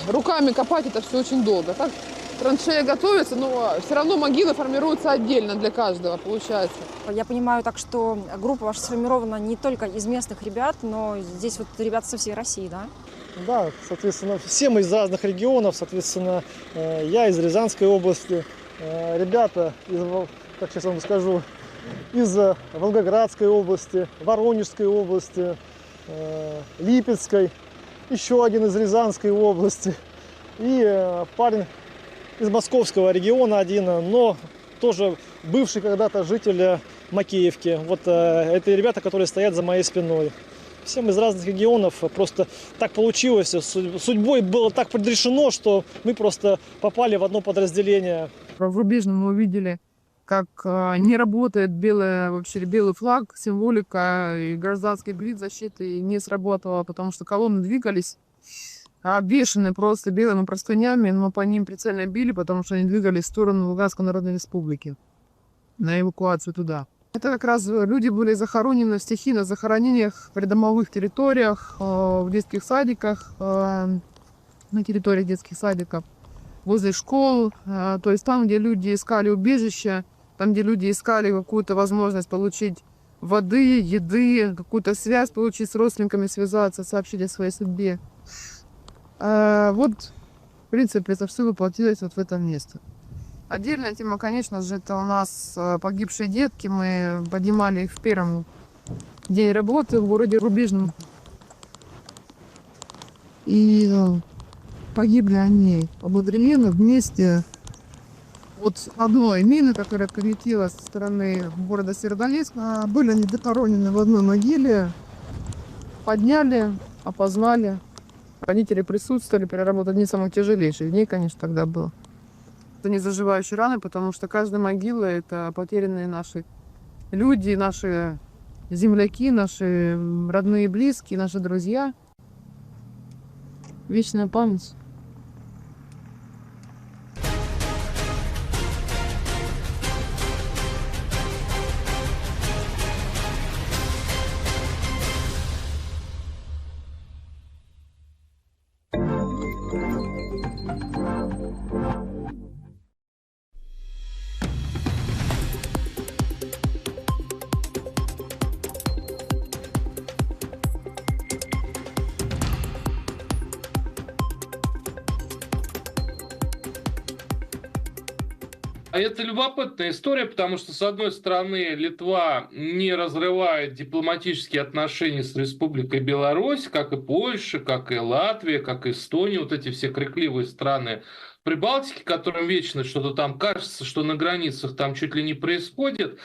Speaker 20: Руками копать это все очень долго. Так траншея готовится, но все равно могила формируется отдельно для каждого, получается.
Speaker 15: Я понимаю так, что группа ваша сформирована не только из местных ребят, но здесь вот ребята со всей России, да?
Speaker 2: Да, соответственно, все мы из разных регионов, соответственно, я из Рязанской области, ребята, как сейчас вам скажу, из Волгоградской области, Воронежской области, Липецкой, еще один из Рязанской области и парень из Московского региона один, но тоже бывший когда-то житель Макеевки. Вот это ребята, которые стоят за моей спиной. Все мы из разных регионов, просто так получилось, судьбой было так предрешено, что мы просто попали в одно подразделение.
Speaker 20: В Рубежном мы увидели, как не работает белый флаг, символика и гражданский блик защиты не сработала, потому что колонны двигались, обвешаны просто белыми простынями, но по ним прицельно били, потому что они двигались в сторону Луганской Народной Республики на эвакуацию туда. Это как раз люди были захоронены в стихийных захоронениях, в придомовых территориях, в детских садиках, на территориях детских садиков, возле школ, то есть там, где люди искали убежище, там, где люди искали какую-то возможность получить воды, еды, какую-то связь, получить с родственниками, связаться, сообщить о своей судьбе. Вот, в принципе, это все воплотилось вот в это место. Отдельная тема, конечно же, это у нас погибшие детки. Мы поднимали их в первом день работы в городе Рубежном. И погибли они одновременно вместе от одной мины, которая прилетела со стороны города Северодонецк. Были они захоронены в одной могиле, подняли, опознали. Родители присутствовали, переработали не самых тяжелейших дней, конечно, тогда было. Это не заживающие раны, потому что каждая могила — это потерянные наши люди, наши земляки, наши родные, близкие, наши друзья. Вечная память.
Speaker 5: Это любопытная история, потому что, с одной стороны, Литва не разрывает дипломатические отношения с Республикой Беларусь, как и Польша, как и Латвия, как и Эстония, вот эти все крикливые страны Прибалтики, которым вечно что-то там кажется, что на границах там чуть ли не происходит,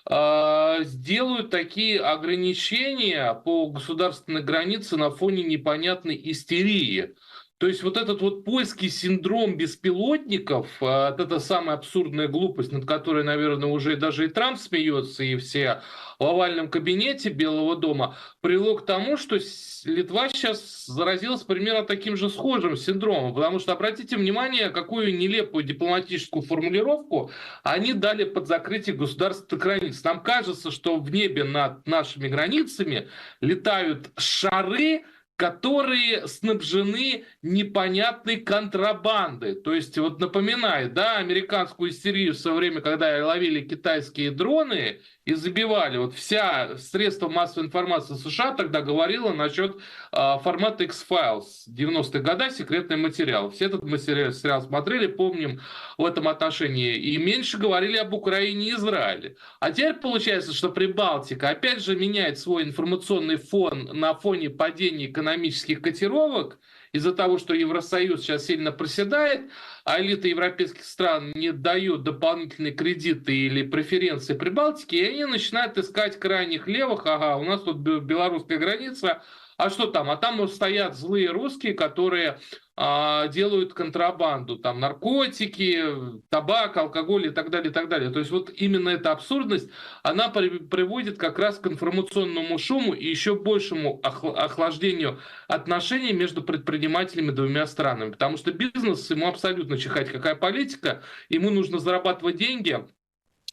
Speaker 5: сделают такие ограничения по государственной границе на фоне непонятной истерии. То есть вот этот вот польский синдром беспилотников, это самая абсурдная глупость, над которой, наверное, уже даже и Трамп смеется, и все в овальном кабинете Белого дома, привело к тому, что Литва сейчас заразилась примерно таким же схожим синдромом. Потому что, обратите внимание, какую нелепую дипломатическую формулировку они дали под закрытие государственных границ. Нам кажется, что в небе над нашими границами летают шары, которые снабжены непонятной контрабандой. То есть, вот напоминает, да, американскую истерию в свое время, когда ловили китайские дроны и забивали. Вот вся средства массовой информации США тогда говорила насчет формата X-Files 90-х годов, секретный материал. Все этот сериал смотрели, помним в этом отношении. И меньше говорили об Украине и Израиле. А теперь получается, что Прибалтика опять же меняет свой информационный фон на фоне падения экономических котировок, из-за того, что Евросоюз сейчас сильно проседает, а элита европейских стран не дают дополнительные кредиты или преференции Прибалтике, и они начинают искать крайних левых. Ага, у нас тут белорусская граница, а что там? А там стоят злые русские, которые делают контрабанду, там наркотики, табак, алкоголь и так далее, и так далее. То есть вот именно эта абсурдность, она приводит как раз к информационному шуму и еще большему охлаждению отношений между предпринимателями двумя странами. Потому что бизнес, ему абсолютно чихать, какая политика, ему нужно зарабатывать деньги,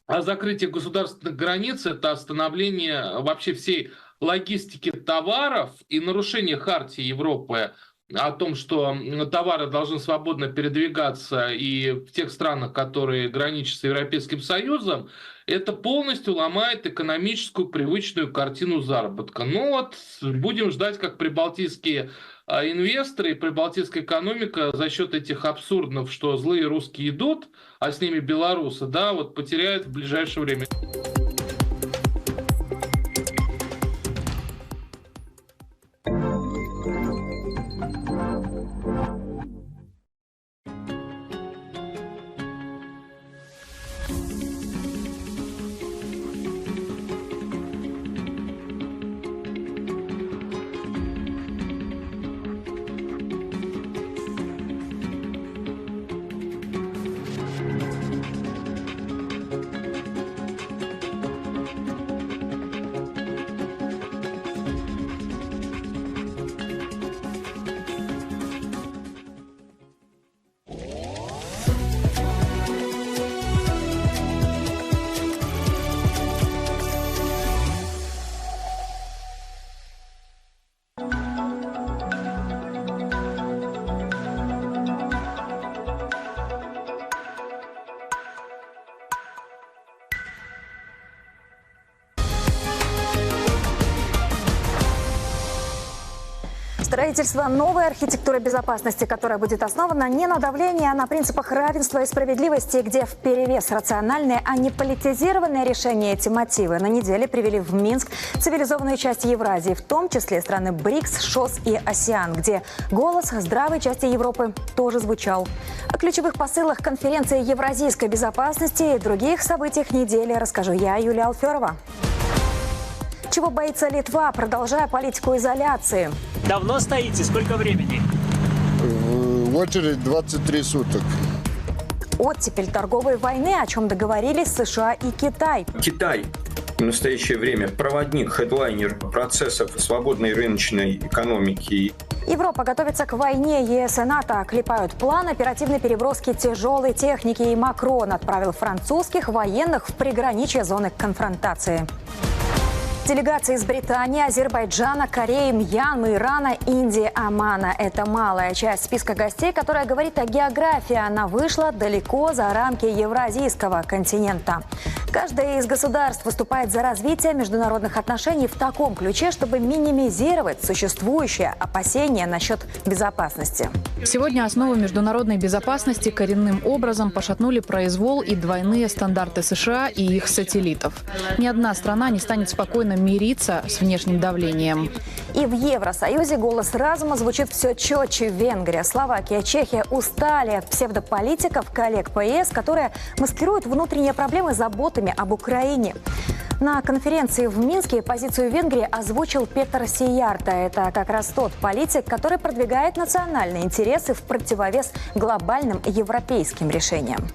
Speaker 5: а закрытие государственных границ — это остановление вообще всей логистики товаров и нарушение хартии Европы о том, что товары должны свободно передвигаться и в тех странах, которые граничат с Европейским Союзом, это полностью ломает экономическую привычную картину заработка. Ну вот, будем ждать, как прибалтийские инвесторы и прибалтийская экономика за счет этих абсурдов, что злые русские идут, а с ними белорусы, да, вот потеряют в ближайшее время.
Speaker 10: Строительство новой архитектуры безопасности, которая будет основана не на давлении, а на принципах равенства и справедливости, где вперевес рациональные, а не политизированные решения. Эти мотивы на неделе привели в Минск цивилизованную часть Евразии, в том числе страны БРИКС, ШОС и АСЕАН, где голос здравой части Европы тоже звучал. О ключевых посылах конференции евразийской безопасности и других событиях недели расскажу я, Юлия Алферова. Чего боится Литва, продолжая политику изоляции?
Speaker 14: Давно стоите? Сколько времени?
Speaker 21: В очередь 23 суток.
Speaker 10: Оттепель торговой войны, о чем договорились США и Китай.
Speaker 22: Китай в настоящее время проводник, хедлайнер процессов свободной рыночной экономики.
Speaker 10: Европа готовится к войне. ЕС и НАТО клепают план оперативной переброски тяжелой техники. И Макрон отправил французских военных в приграничье зоны конфронтации. Делегации из Британии, Азербайджана, Кореи, Мьянмы, Ирана, Индии, Омана. Это малая часть списка гостей, которая говорит о географии. Она вышла далеко за рамки евразийского континента. Каждое из государств выступает за развитие международных отношений в таком ключе, чтобы минимизировать существующие опасения насчет безопасности.
Speaker 23: Сегодня основы международной безопасности коренным образом пошатнули произвол и двойные стандарты США и их сателлитов. Ни одна страна не станет спокойно мириться с внешним давлением.
Speaker 10: И в Евросоюзе голос разума звучит все четче. Венгрия, Словакия, Чехия устали от псевдополитиков, коллег по ЕС, которые маскируют внутренние проблемы заботами об Украине. На конференции в Минске позицию Венгрии озвучил Петер Сиярто. Это как раз тот политик, который продвигает национальные интересы в противовес глобальным европейским решениям.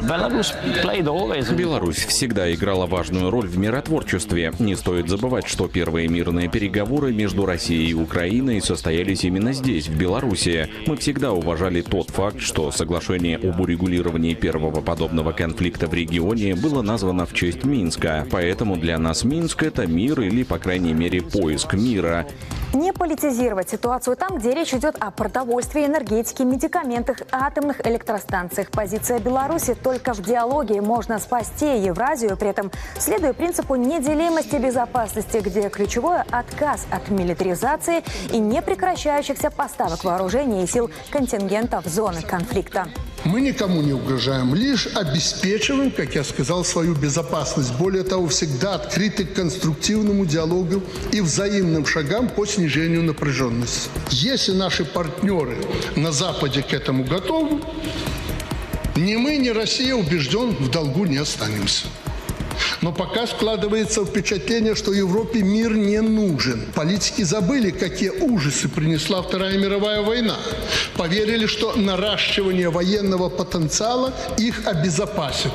Speaker 24: Беларусь всегда играла важную роль в миротворчестве. Не стоит забывать, что первые мирные переговоры между Россией и Украиной состоялись именно здесь, в Беларуси. Мы всегда уважали тот факт, что соглашение об урегулировании первого подобного конфликта в регионе было названо в честь Минска. Поэтому для нас Минск — это мир или, по крайней мере, поиск мира.
Speaker 10: Не политизировать ситуацию там, где речь идет о продовольствии, энергетике, медикаментах, атомных электростанциях. Позиция Беларуси: только в диалоге можно спасти Евразию, при этом следуя принципу неделимости безопасности, где ключевое — отказ от милитаризации и непрекращающихся поставок вооружений и сил контингентов зоны конфликта.
Speaker 27: Мы никому не угрожаем, лишь обеспечиваем, как я сказал, свою безопасность. Более того, всегда открыты к конструктивному диалогу и взаимным шагам по снижению напряженности. Если наши партнеры на Западе к этому готовы, ни мы, ни Россия, убежден, в долгу не останемся. Но пока складывается впечатление, что Европе мир не нужен. Политики забыли, какие ужасы принесла Вторая мировая война. Поверили, что наращивание военного потенциала их обезопасит.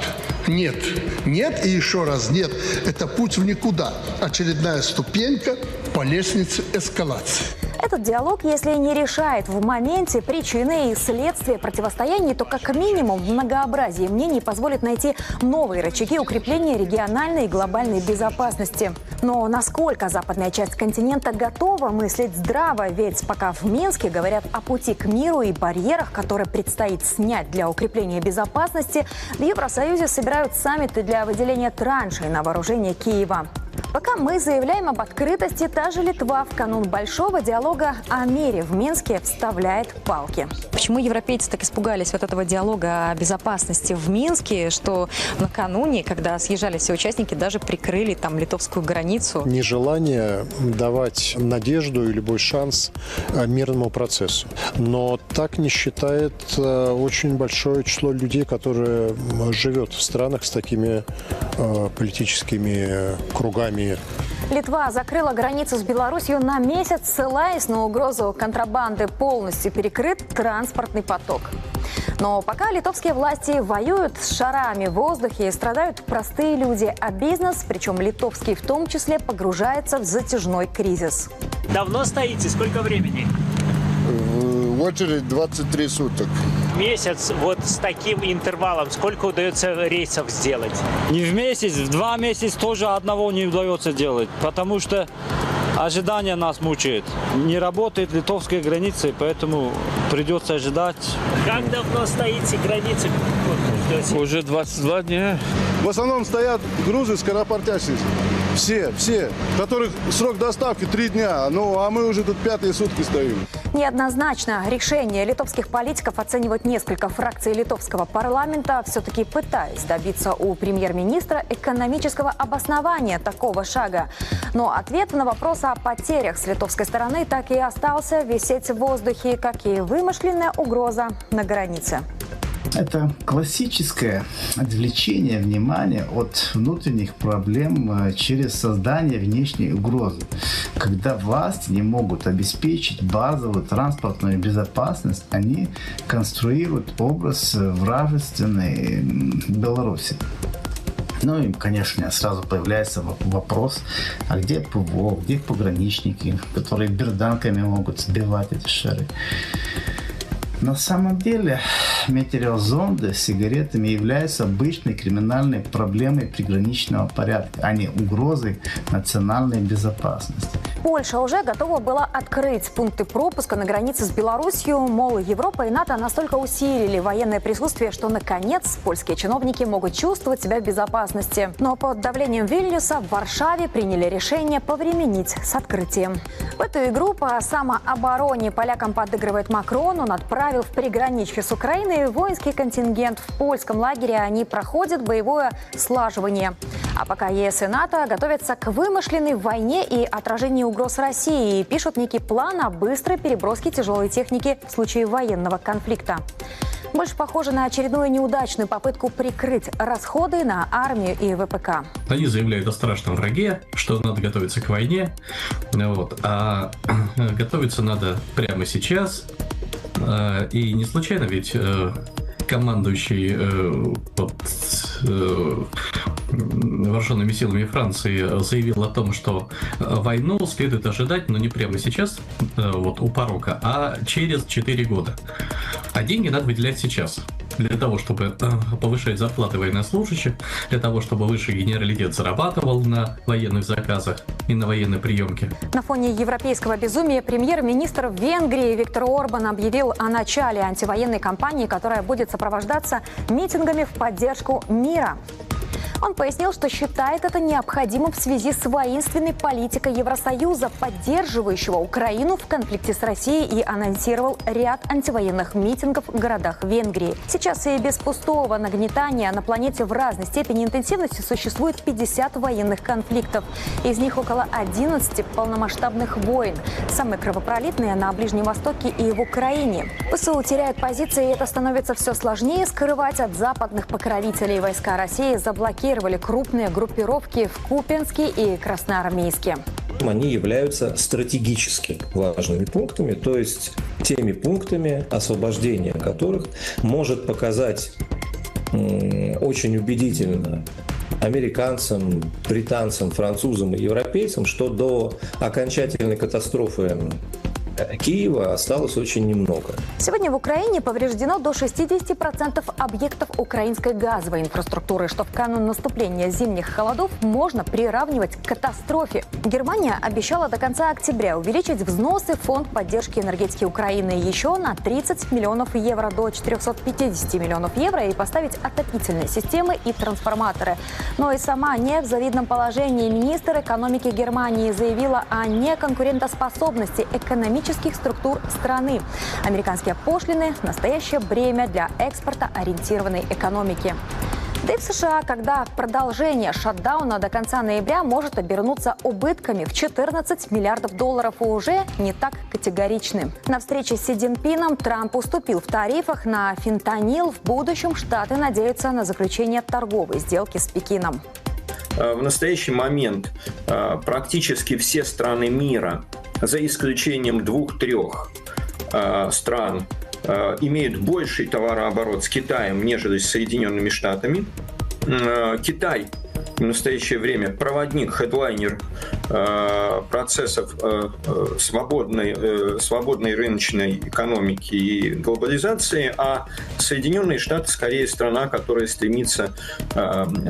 Speaker 27: Нет. Нет и еще раз нет. Это путь в никуда. Очередная ступенька по лестнице эскалации.
Speaker 10: Этот диалог, если не решает в моменте причины и следствия противостояний, то как минимум в многообразии мнений позволит найти новые рычаги укрепления региональной и глобальной безопасности. Но насколько западная часть континента готова мыслить здраво? Ведь пока в Минске говорят о пути к миру и барьерах, которые предстоит снять для укрепления безопасности, в Евросоюзе собирают саммиты для выделения траншей на вооружение Киева. Пока мы заявляем об открытости, та же Литва в канун большого диалога о мире в Минске вставляет палки. Почему европейцы так испугались вот этого диалога о безопасности в Минске, что накануне, когда съезжали все участники, даже прикрыли там литовскую границу?
Speaker 28: Нежелание давать надежду и любой шанс мирному процессу. Но так не считает очень большое число людей, которые живет в странах с такими политическими кругами.
Speaker 10: Литва закрыла границу с Беларусью на месяц, ссылаясь на угрозу контрабанды. Полностью перекрыт транспортный поток. Но пока литовские власти воюют с шарами в воздухе, и страдают простые люди, а бизнес, причем литовский в том числе, погружается в затяжной кризис.
Speaker 14: Давно стоите? Сколько времени?
Speaker 27: В очередь 23 суток.
Speaker 14: Месяц вот с таким интервалом сколько удается рейсов сделать?
Speaker 29: Не в месяц, в 2 месяца тоже одного не удается делать, потому что ожидание нас мучает. Не работает литовская граница, поэтому придется ожидать.
Speaker 14: Как давно стоите границы?
Speaker 29: Уже 22 дня.
Speaker 27: В основном стоят грузы скоропортящиеся.
Speaker 21: Все, которых срок доставки 3 дня, ну а мы уже тут 5-е сутки стоим.
Speaker 10: Неоднозначно. Решение литовских политиков оценивают несколько фракций литовского парламента, все-таки пытаясь добиться у премьер-министра экономического обоснования такого шага. Но ответ на вопрос о потерях с литовской стороны так и остался висеть в воздухе, как и вымышленная угроза на границе.
Speaker 4: Это классическое отвлечение внимания от внутренних проблем через создание внешней угрозы. Когда власти не могут обеспечить базовую транспортную безопасность, они конструируют образ вражественной Беларуси. Ну и, конечно, сразу появляется вопрос, а где ПВО, где пограничники, которые берданками могут сбивать эти шары. На самом деле метеорозонды с сигаретами являются обычной криминальной проблемой приграничного порядка, а не угрозой национальной безопасности.
Speaker 10: Польша уже готова была открыть пункты пропуска на границе с Беларусью. Мол, Европа и НАТО настолько усилили военное присутствие, что, наконец, польские чиновники могут чувствовать себя в безопасности. Но под давлением Вильнюса в Варшаве приняли решение повременить с открытием. В эту игру по самообороне полякам подыгрывает Макрон. Он отправил в приграничье с Украиной воинский контингент. В польском лагере они проходят боевое слаживание. А пока ЕС и НАТО готовятся к вымышленной войне и отражению угроз России и пишут некий план о быстрой переброске тяжелой техники в случае военного конфликта. Больше похоже на очередную неудачную попытку прикрыть расходы на армию и ВПК.
Speaker 7: Они заявляют о страшном враге, что надо готовиться к войне, а готовиться надо прямо сейчас. И не случайно ведь командующий вооруженными силами Франции заявил о том, что войну следует ожидать, но не прямо сейчас, у порога, а через 4 года. А деньги надо выделять сейчас. Для того, чтобы повышать зарплаты военнослужащих, для того, чтобы высший генералитет зарабатывал на военных заказах и на военной приемке.
Speaker 10: На фоне европейского безумия премьер-министр Венгрии Виктор Орбан объявил о начале антивоенной кампании, которая будет сопровождаться митингами в поддержку мира. Он пояснил, что считает это необходимым в связи с воинственной политикой Евросоюза, поддерживающего Украину в конфликте с Россией, и анонсировал ряд антивоенных митингов в городах Венгрии. Сейчас и без пустого нагнетания на планете в разной степени интенсивности существует 50 военных конфликтов. Из них около 11 полномасштабных войн. Самые кровопролитные на Ближнем Востоке и в Украине. ВСУ теряют позиции, и это становится все сложнее скрывать от западных покровителей. Войска России заблокировали крупные группировки в Купянске и Красноармейске.
Speaker 8: Они являются стратегически важными пунктами, то есть теми пунктами, освобождение которых может показать очень убедительно американцам, британцам, французам и европейцам, что до окончательной катастрофы Киева осталось очень немного.
Speaker 10: Сегодня в Украине повреждено до 60% объектов украинской газовой инфраструктуры, что в канун наступления зимних холодов можно приравнивать к катастрофе. Германия обещала до конца октября увеличить взносы в фонд поддержки энергетики Украины еще на 30 миллионов евро до 450 миллионов евро и поставить отопительные системы и трансформаторы. Но и сама не в завидном положении. Министр экономики Германии заявила о неконкурентоспособности экономических структур страны. Американские пошлины – настоящее бремя для экспортоориентированной экономики. Да и в США, когда продолжение шатдауна до конца ноября может обернуться убытками в 14 миллиардов долларов, уже не так категоричны. На встрече с Си Цзиньпином Трамп уступил в тарифах на фентанил. В будущем Штаты надеются на заключение торговой сделки с Пекином.
Speaker 22: В настоящий момент практически все страны мира, за исключением 2-3 стран, имеют больший товарооборот с Китаем, нежели с Соединенными Штатами. Китай в настоящее время проводник, хедлайнер процессов свободной рыночной экономики и глобализации, а Соединенные Штаты скорее страна, которая стремится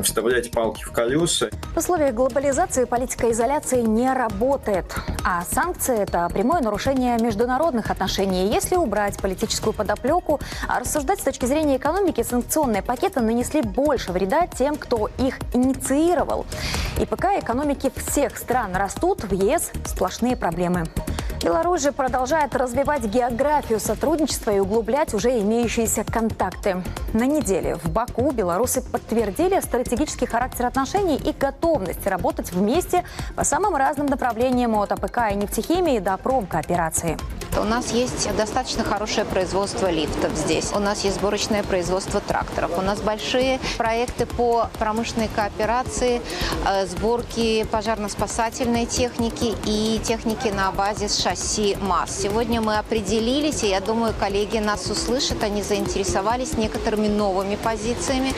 Speaker 22: вставлять палки в колеса.
Speaker 10: В условиях глобализации политика изоляции не работает. А санкции – это прямое нарушение международных отношений. Если убрать политическую подоплеку, а рассуждать с точки зрения экономики, санкционные пакеты нанесли больше вреда тем, кто их инициировал. И пока экономики всех стран растут, в ЕС сплошные проблемы. Беларусь же продолжает развивать географию сотрудничества и углублять уже имеющиеся контакты. На неделе в Баку белорусы подтвердили стратегический характер отношений и готовность работать вместе по самым разным направлениям от АПК и нефтехимии до промкооперации.
Speaker 1: У нас есть достаточно хорошее производство лифтов здесь. У нас есть сборочное производство тракторов. У нас большие проекты по промышленной кооперации, сборки пожарно-спасательной техники и техники на базе шасси МАЗ. Сегодня мы определились, и я думаю, коллеги нас услышат, они заинтересовались некоторыми новыми позициями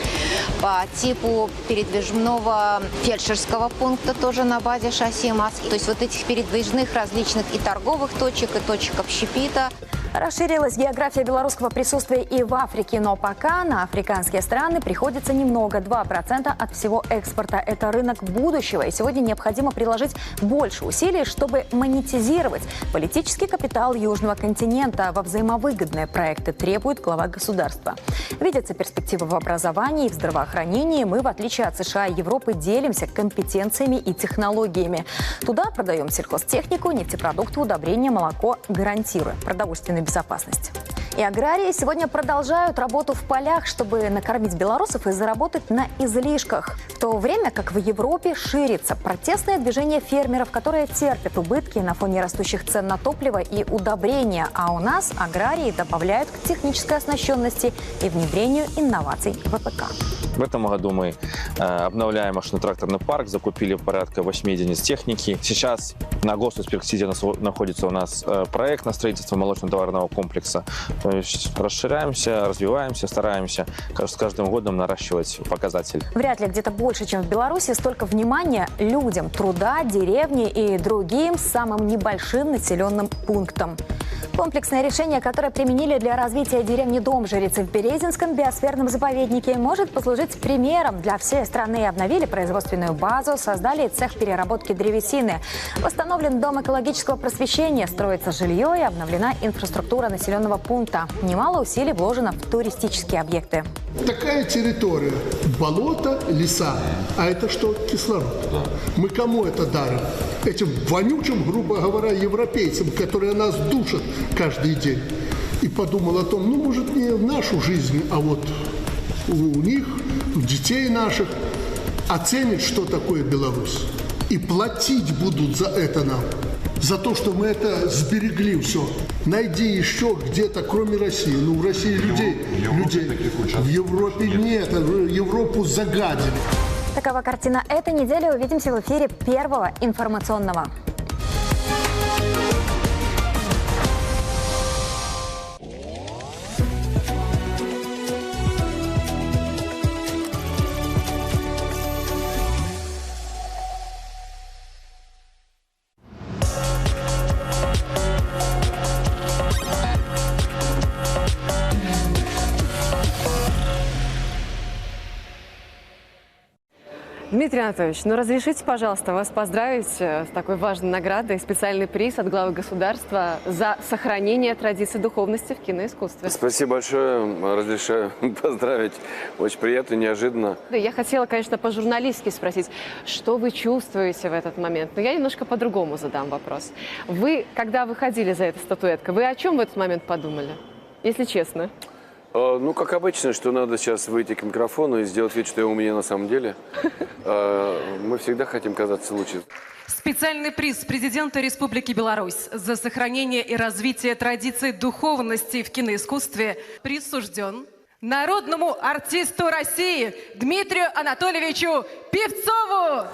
Speaker 1: по типу передвижного фельдшерского пункта тоже на базе шасси МАЗ. То есть вот этих передвижных различных и торговых точек, и точек общепита.
Speaker 10: Расширилась география белорусского присутствия и в Африке, но пока на африканские страны приходится немного, 2% от всего экспорта. Это рынок будущего, и сегодня необходимо приложить больше усилий, чтобы монетизировать политический капитал Южного континента во взаимовыгодные проекты, требует глава государства. Видятся перспективы в образовании и в здравоохранении. Мы, в отличие от США и Европы, делимся компетенциями и технологиями. Туда продаем сельхозтехнику, нефтепродукты, удобрения, молоко, гарантируя продовольственную безопасность. И аграрии сегодня продолжают работу в полях, чтобы накормить белорусов и заработать на излишках. В то время как в Европе ширится протестное движение фермеров, которые терпят убытки на фоне растущих цен на топливо и удобрения. А у нас аграрии добавляют к технической оснащенности и внедрению инноваций в ВПК.
Speaker 3: В этом году мы обновляем машино-тракторный парк, закупили порядка 8 единиц техники. Сейчас на госэкспертизе находится у нас проект на строительство молочно-товарного комплекса. То есть расширяемся, развиваемся, стараемся с каждым годом наращивать показатели.
Speaker 10: Вряд ли где-то больше, чем в Беларуси, столько внимания людям, труда, деревне и другим самым небольшим населенным пунктам. Комплексное решение, которое применили для развития деревни Домжирицы в Березинском биосферном заповеднике, может послужить примером для всей страны. Обновили производственную базу, создали цех переработки древесины. Восстановлен дом экологического просвещения, строится жилье и обновлена инфраструктура населенного пункта. Немало усилий вложено в туристические объекты.
Speaker 27: Такая территория – болото, леса. А это что? Кислород. Мы кому это дарим? Этим вонючим, грубо говоря, европейцам, которые нас душат каждый день. И подумал о том, ну, может, не в нашу жизнь, а вот у них, у детей наших оценят, что такое Беларусь. И платить будут за это нам. За то, что мы это сберегли все. Найди еще где-то, кроме России. Ну, в России людей. В Европе нет. Европу загадили.
Speaker 10: Такова картина этой недели. Увидимся в эфире Первого информационного.
Speaker 6: Дмитрий Анатольевич, ну разрешите, пожалуйста, вас поздравить с такой важной наградой, специальный приз от главы государства за сохранение традиций духовности в киноискусстве.
Speaker 9: Спасибо большое, разрешаю поздравить. Очень приятно, неожиданно.
Speaker 6: Да, я хотела, конечно, по-журналистски спросить, что вы чувствуете в этот момент, но я немножко по-другому задам вопрос. Вы, когда выходили за этой статуэткой, вы о чем в этот момент подумали, если честно?
Speaker 9: Ну, как обычно, что надо сейчас выйти к микрофону и сделать вид, что я у меня на самом деле. Мы всегда хотим казаться лучше.
Speaker 12: Специальный приз президента Республики Беларусь за сохранение и развитие традиций духовности в киноискусстве присужден народному артисту России Дмитрию Анатольевичу Певцову.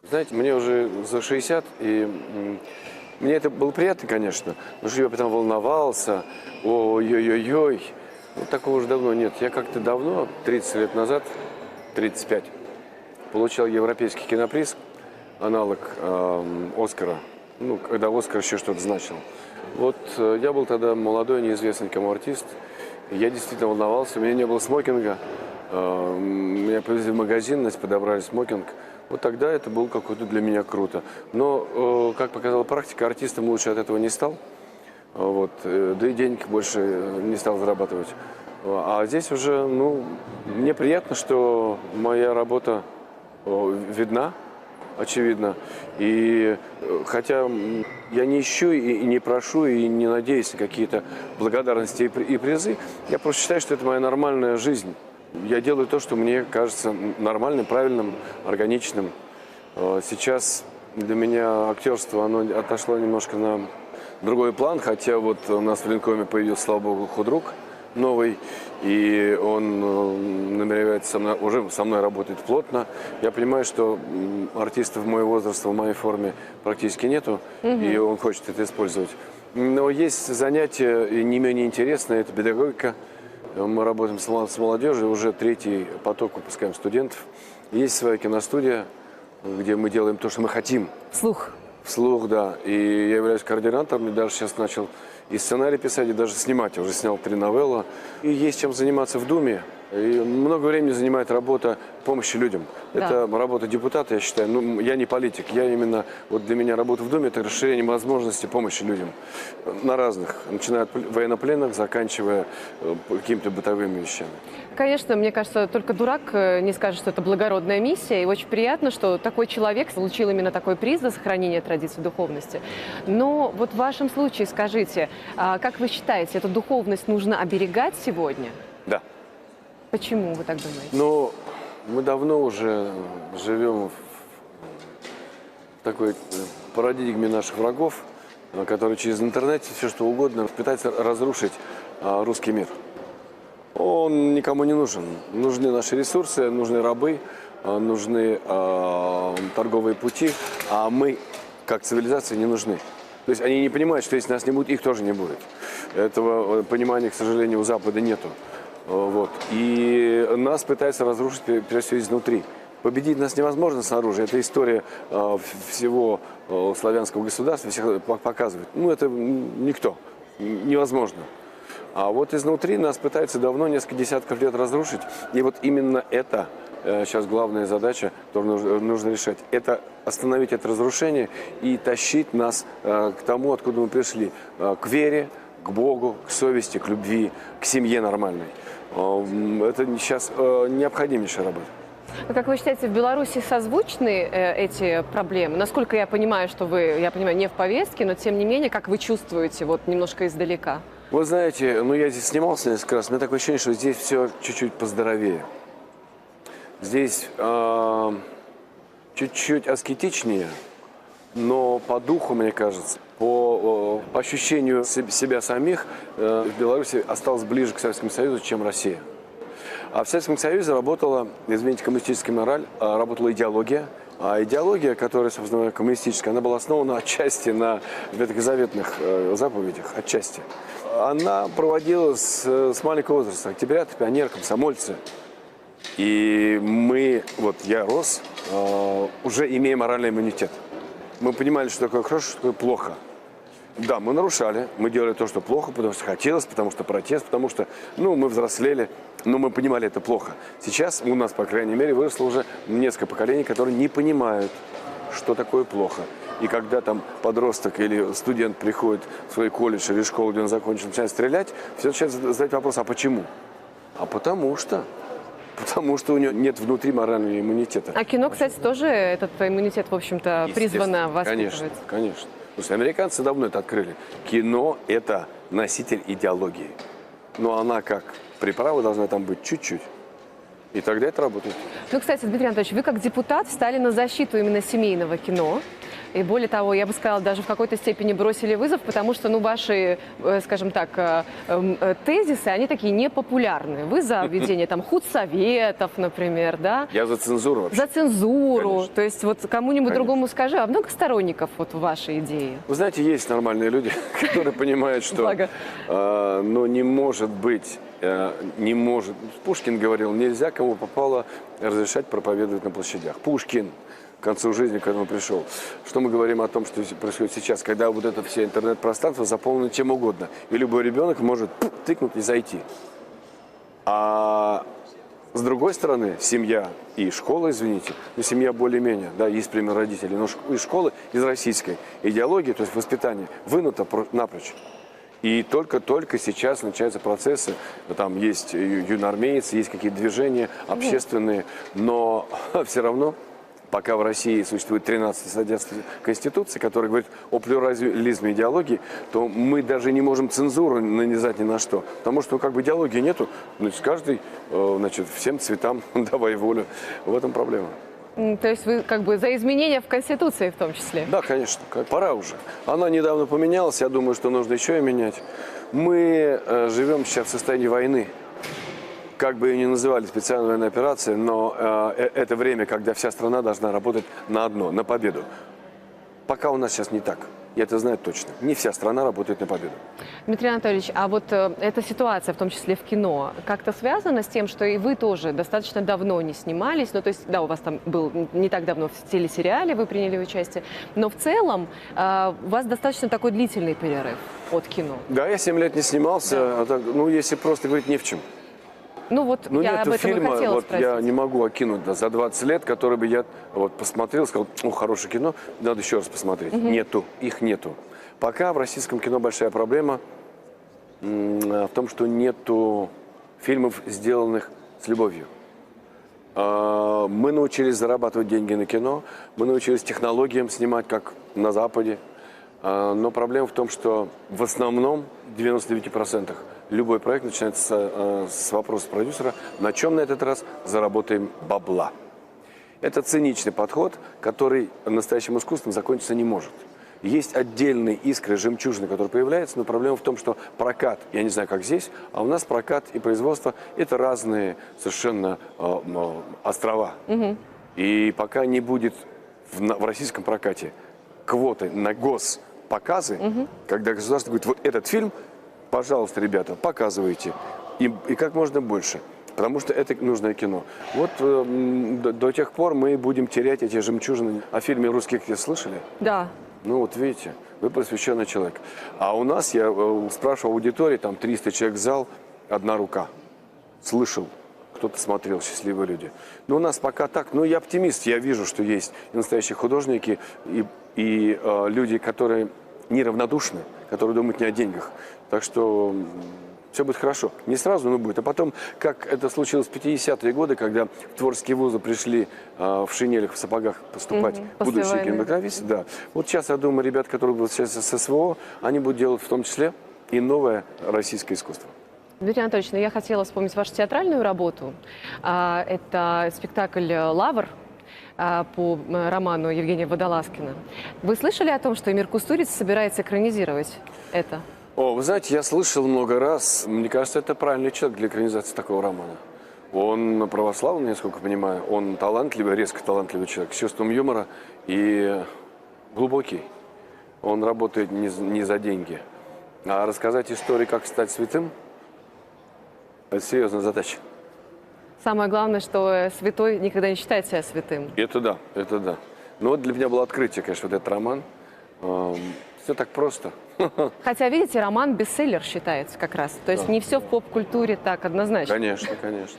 Speaker 9: Знаете, мне уже за 60, и Мне это было приятно, конечно, но что я потом волновался, ой-ой-ой-ой. Ну, такого уже давно нет. Я как-то давно, 30 лет назад, 35, получал Европейский киноприз, аналог Оскара, ну, когда Оскар еще что-то значил. Вот я был тогда молодой, неизвестный никому артист, я действительно волновался, у меня не было смокинга, меня повезли в магазин, нас подобрали смокинг. Вот тогда это было какое-то для меня круто. Но, как показала практика, артистом лучше от этого не стал. Вот, да и денег больше не стал зарабатывать. А здесь уже, ну, мне приятно, что моя работа видна, очевидно. И хотя я не ищу и не прошу, и не надеюсь на какие-то благодарности и призы, я просто считаю, что это моя нормальная жизнь. Я делаю то, что мне кажется нормальным, правильным, органичным. Сейчас для меня актерство, оно отошло немножко на другой план, хотя вот у нас в Ленкоме появился, слава богу, худрук новый, и он намеревается уже со мной работает плотно. Я понимаю, что артистов моего возраста в моей форме практически нету, и он хочет это использовать. Но есть занятия не менее интересные, это педагогика. Мы работаем с молодежью, уже третий поток выпускаем студентов. Есть своя киностудия, где мы делаем то, что мы хотим.
Speaker 6: Вслух.
Speaker 9: Вслух, да. И я являюсь координатором, и даже сейчас начал и сценарий писать, и даже снимать. Я уже снял 3 новеллы. И есть чем заниматься в Думе. И много времени занимает работа помощи людям.
Speaker 6: Да.
Speaker 9: Это работа депутата, я считаю. Ну, я не политик. Я именно, вот для меня работа в Думе – это расширение возможностей помощи людям. На разных. Начиная от военнопленных, заканчивая какими-то бытовыми вещами.
Speaker 6: Конечно, мне кажется, только дурак не скажет, что это благородная миссия. И очень приятно, что такой человек получил именно такой приз за сохранение традиций духовности. Но вот в вашем случае скажите, как вы считаете, эту духовность нужно оберегать сегодня?
Speaker 9: Да.
Speaker 6: Почему вы так думаете?
Speaker 9: Ну, мы давно уже живем в такой парадигме наших врагов, которые через интернет, все что угодно, пытаются разрушить русский мир. Он никому не нужен. Нужны наши ресурсы, нужны рабы, нужны торговые пути, а мы, как цивилизация, не нужны. То есть они не понимают, что если нас не будет, их тоже не будет. Этого понимания, к сожалению, у Запада нету. Вот. И нас пытаются разрушить, прежде всего, изнутри. Победить нас невозможно снаружи. Это история всего славянского государства, всех показывает. Ну, это никто. Невозможно. А вот изнутри нас пытаются давно, несколько десятков лет разрушить. И вот именно это сейчас главная задача, которую нужно решать. Это остановить это разрушение и тащить нас к тому, откуда мы пришли. К вере, к Богу, к совести, к любви, к семье нормальной. Это сейчас необходимейшая работа.
Speaker 6: Как вы считаете, в Беларуси созвучны эти проблемы? Насколько я понимаю, что вы, я понимаю, не в повестке, но тем не менее, как вы чувствуете, вот немножко издалека?
Speaker 9: Вы знаете, ну я здесь снимался несколько раз, у меня такое ощущение, что здесь все чуть-чуть поздоровее. Здесь чуть-чуть аскетичнее, но по духу, мне кажется, по ощущению себя самих, в Беларуси осталось ближе к Советскому Союзу, чем Россия. А в Советском Союзе работала, извините, коммунистическая мораль, работала идеология. А идеология, которая, собственно, коммунистическая, она была основана отчасти на ветхозаветных заповедях, отчасти. Она проводилась с маленького возраста. Октябрята, пионер, комсомольцы. И мы, вот я рос, уже имея моральный иммунитет. Мы понимали, что такое хорошо, что такое плохо. Да, мы нарушали, мы делали то, что плохо, потому что хотелось, потому что протест, потому что, ну, мы взрослели, но мы понимали, это плохо. Сейчас у нас, по крайней мере, выросло уже несколько поколений, которые не понимают, что такое плохо. И когда там подросток или студент приходит в свой колледж или школу, где он закончил, начинает стрелять, все начинают задать вопрос, а почему? А потому что у него нет внутри морального иммунитета.
Speaker 6: А кино, кстати, тоже этот иммунитет, в общем-то, призвано воспитывать.
Speaker 9: Конечно, конечно. Потому что американцы давно это открыли. Кино – это носитель идеологии. Но она как приправа должна там быть чуть-чуть. И тогда это работает.
Speaker 6: Ну, кстати, Дмитрий Анатольевич, вы как депутат встали на защиту именно семейного кино. И более того, я бы сказала, даже в какой-то степени бросили вызов, потому что, ну, ваши, скажем так, тезисы, они такие непопулярные. Вы за введение там худсоветов, например, да?
Speaker 9: Я за цензуру вообще.
Speaker 6: За цензуру.
Speaker 9: Конечно.
Speaker 6: То есть вот кому-нибудь другому скажи, а много сторонников вот в вашей идее?
Speaker 9: Вы знаете, есть нормальные люди, которые понимают, что ну, не может быть, не может. Пушкин говорил, нельзя кому попало разрешать проповедовать на площадях. Пушкин к концу жизни к этому пришел. Что мы говорим о том, что происходит сейчас, когда вот это все интернет-пространство заполнено чем угодно. И любой ребенок может тыкнуть и зайти. А с другой стороны, семья и школа, извините, ну, семья более-менее, да, есть пример родителей, но и школы из российской идеологии, то есть воспитание, вынуто напрочь. И только-только сейчас начинаются процессы, там есть юноармейцы, есть какие-то движения общественные, но все равно, пока в России существует 13 статья Конституции, которая говорит о плюрализме идеологии, то мы даже не можем цензуру нанизать ни на что. Потому что, ну, как бы идеологии нету, значит, каждый, значит, всем цветам давай волю. В этом проблема.
Speaker 6: То есть вы как бы за изменения в Конституции в том числе?
Speaker 9: Да, конечно, пора уже. Она недавно поменялась, я думаю, что нужно еще и менять. Мы живем сейчас в состоянии войны. Как бы ее ни называли специальная военная операция, но это время, когда вся страна должна работать на одно, на победу. Пока у нас сейчас не так. Я это знаю точно. Не вся страна работает на победу.
Speaker 6: Дмитрий Анатольевич, а вот эта ситуация, в том числе в кино, как-то связана с тем, что и вы тоже достаточно давно не снимались? Ну, то есть, да, у вас там был не так давно в телесериале, вы приняли участие, но в целом у вас достаточно такой длительный перерыв от кино.
Speaker 9: Да, я 7 лет не снимался, да. Ну, если просто говорить не в чем.
Speaker 6: Ну вот я об этом
Speaker 9: фильма,
Speaker 6: и хотела
Speaker 9: вот
Speaker 6: спросить.
Speaker 9: я не могу окинуть за 20 лет, который бы я вот посмотрел, сказал, хорошее кино, надо еще раз посмотреть. Нету, их нету. Пока в российском кино большая проблема в том, что нету фильмов, сделанных с любовью. Мы научились зарабатывать деньги на кино, мы научились технологиям снимать, как на Западе. Но проблема в том, что в основном, в 99%, любой проект начинается с вопроса продюсера, на чем на этот раз заработаем бабла. Это циничный подход, который настоящим искусством закончиться не может. Есть отдельные искры, жемчужины, которые появляются, но проблема в том, что прокат, я не знаю, как здесь, а у нас прокат и производство – это разные совершенно острова. И пока не будет в российском прокате квоты на госпоказы, когда государство говорит, вот этот фильм, пожалуйста, ребята, показывайте. И как можно больше. Потому что это нужное кино. Вот до тех пор мы будем терять эти жемчужины. О фильме «Русских» слышали?
Speaker 6: Да.
Speaker 9: Ну вот видите, вы просвещенный человек. А у нас, я спрашивал аудитории, там 300 человек в зал, одна рука. Слышал, кто-то смотрел, счастливые люди. Но у нас пока так, ну я оптимист, я вижу, что есть и настоящие художники, и люди, которые неравнодушны, которые думают не о деньгах. Так что все будет хорошо. Не сразу, но будет. А потом, как это случилось в 50-е годы, когда в творческие вузы пришли в шинелях, в сапогах поступать будущие кинематографисты. Да. Вот сейчас, я думаю, ребят, которые будут сейчас с СВО, они будут делать в том числе и новое российское искусство.
Speaker 6: Дмитрий Анатольевич, я хотела вспомнить вашу театральную работу. Это спектакль «Лавр» по роману Евгения Водолазкина. Вы слышали о том, что Эмир Кустурица собирается экранизировать это?
Speaker 9: О, вы знаете, я слышал много раз. Мне кажется, это правильный человек для экранизации такого романа. Он православный, насколько я понимаю. Он талантливый, резко талантливый человек, с чувством юмора и глубокий. Он работает не за деньги. А рассказать историю, как стать святым, это серьезная задача.
Speaker 6: Самое главное, что святой никогда не считает себя святым.
Speaker 9: Это да, это да. Но вот для меня было открытие, конечно, вот этот роман. Все так просто.
Speaker 6: Хотя, видите, роман бестселлер считается как раз. То есть не все в поп-культуре так однозначно.
Speaker 9: Конечно, конечно.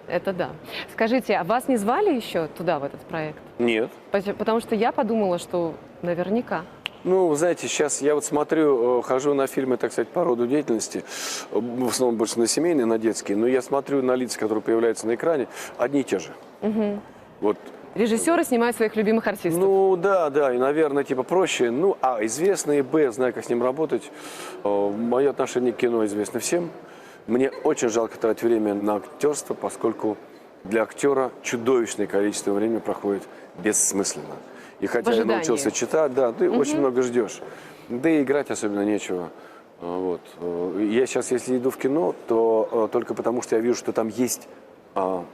Speaker 6: Это да. Скажите, а вас не звали еще туда, в этот проект?
Speaker 9: Нет.
Speaker 6: Потому что я подумала, что наверняка.
Speaker 9: Ну, вы знаете, сейчас я вот смотрю, хожу на фильмы, так сказать, по роду деятельности, в основном больше на семейные, на детские, но я смотрю на лица, которые появляются на экране, одни и те же. Вот.
Speaker 6: Режиссеры снимают своих любимых артистов.
Speaker 9: Ну, да, и, наверное, типа проще. Ну, известные, знаю, как с ним работать. Мое отношение к кино известно всем. Мне очень жалко тратить время на актерство, поскольку Для актера чудовищное количество времени проходит бессмысленно. И хотя я научился читать, да, ты очень много ждешь. Да и играть особенно нечего. Вот. Я сейчас, если иду в кино, то только потому, что я вижу, что там есть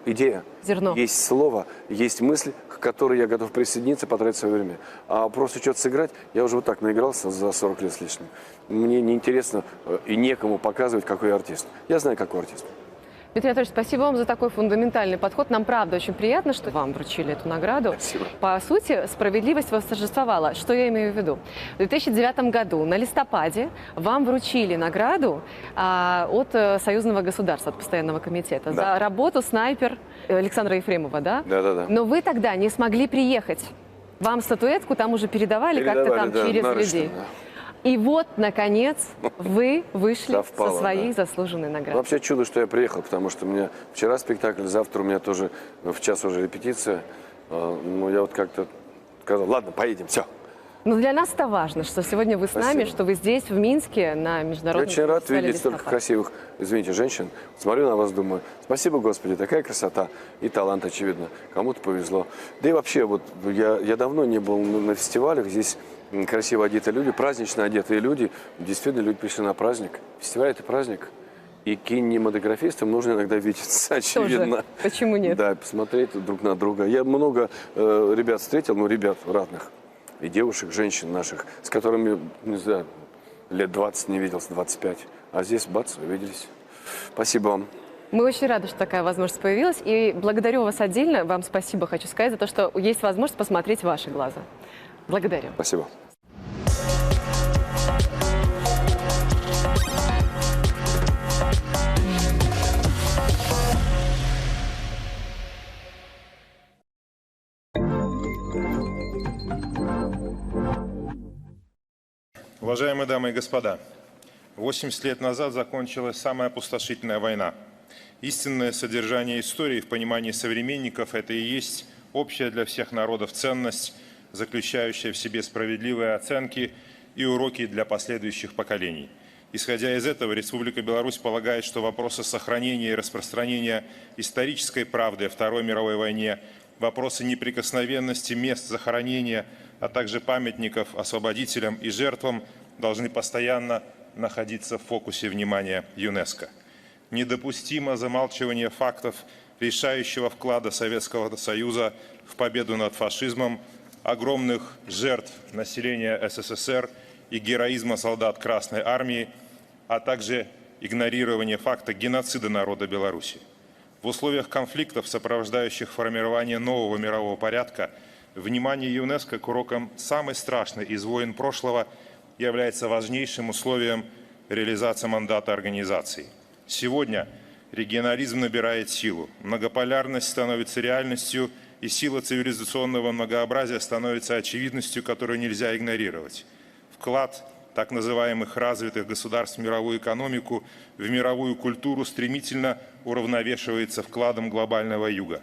Speaker 9: идея,
Speaker 6: зерно,
Speaker 9: есть слово, есть мысль, к которой я готов присоединиться, потратить свое время. А просто что-то сыграть, я уже вот так наигрался за 40 лет с лишним. Мне неинтересно и некому показывать, какой я артист. Я знаю, какой артист.
Speaker 6: Дмитрий Анатольевич, спасибо вам за такой фундаментальный подход. Нам, правда, очень приятно, что вам вручили эту награду.
Speaker 9: Спасибо.
Speaker 6: По сути, справедливость восторжествовала. Что я имею в виду? В 2009 году, на листопаде, вам вручили награду от Союзного государства, от Постоянного комитета, за работу «Снайпер» Александра Ефремова, да?
Speaker 9: Да.
Speaker 6: Но вы тогда не смогли приехать. Вам статуэтку там уже передавали как-то там через людей.
Speaker 9: Да.
Speaker 6: И вот, наконец, вы вышли со своей заслуженной наградой.
Speaker 9: Вообще чудо, что я приехал, потому что у меня вчера спектакль, завтра у меня тоже в час уже репетиция. Ну, я вот как-то сказал, ладно, поедем, все.
Speaker 6: Но для нас это важно, что сегодня вы с нами, что вы здесь, в Минске, на международном фестивале.
Speaker 9: Я очень рад видеть столько красивых, извините, женщин. Смотрю на вас, думаю, спасибо, Господи, такая красота и талант, очевидно. Кому-то повезло. Да и вообще, вот я давно не был на фестивалях, здесь красиво одетые люди, празднично одетые люди. Действительно, люди пришли на праздник. Фестиваль – это праздник. И кинематографистам нужно иногда видеться, очевидно.
Speaker 6: Тоже. Почему нет?
Speaker 9: Да, посмотреть друг на друга. Я много ребят встретил, ребят разных. И девушек, женщин наших, с которыми, не знаю, лет 20 не виделся, 25. А здесь, бац, увиделись. Спасибо вам.
Speaker 6: Мы очень рады, что такая возможность появилась. И благодарю вас отдельно. Вам спасибо хочу сказать за то, что есть возможность посмотреть в ваши глаза. Благодарю.
Speaker 9: Спасибо.
Speaker 11: Уважаемые дамы и господа, 80 лет назад закончилась самая опустошительная война. Истинное содержание истории в понимании современников – это и есть общая для всех народов ценность, заключающая в себе справедливые оценки и уроки для последующих поколений. Исходя из этого, Республика Беларусь полагает, что вопросы сохранения и распространения исторической правды о Второй мировой войне, вопросы неприкосновенности мест захоронения, а также памятников освободителям и жертвам должны постоянно находиться в фокусе внимания ЮНЕСКО. Недопустимо замалчивание фактов решающего вклада Советского Союза в победу над фашизмом, огромных жертв населения СССР и героизма солдат Красной Армии, а также игнорирование факта геноцида народа Беларуси. В условиях конфликтов, сопровождающих формирование нового мирового порядка, внимание ЮНЕСКО к урокам самой страшной из войн прошлого является важнейшим условием реализации мандата организации. Сегодня регионализм набирает силу, многополярность становится реальностью, и сила цивилизационного многообразия становится очевидностью, которую нельзя игнорировать. Вклад так называемых развитых государств в мировую экономику, в мировую культуру стремительно уравновешивается вкладом глобального юга.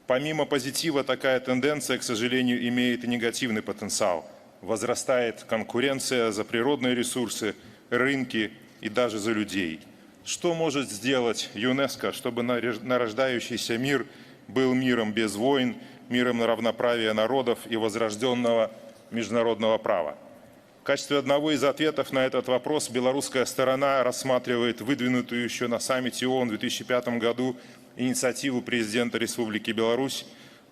Speaker 11: Помимо позитива, такая тенденция, к сожалению, имеет и негативный потенциал. Возрастает конкуренция за природные ресурсы, рынки и даже за людей. Что может сделать ЮНЕСКО, чтобы нарождающийся мир был миром без войн, миром равноправия народов и возрожденного международного права? В качестве одного из ответов на этот вопрос белорусская сторона рассматривает выдвинутую еще на саммите ООН в 2005 году инициативу президента Республики Беларусь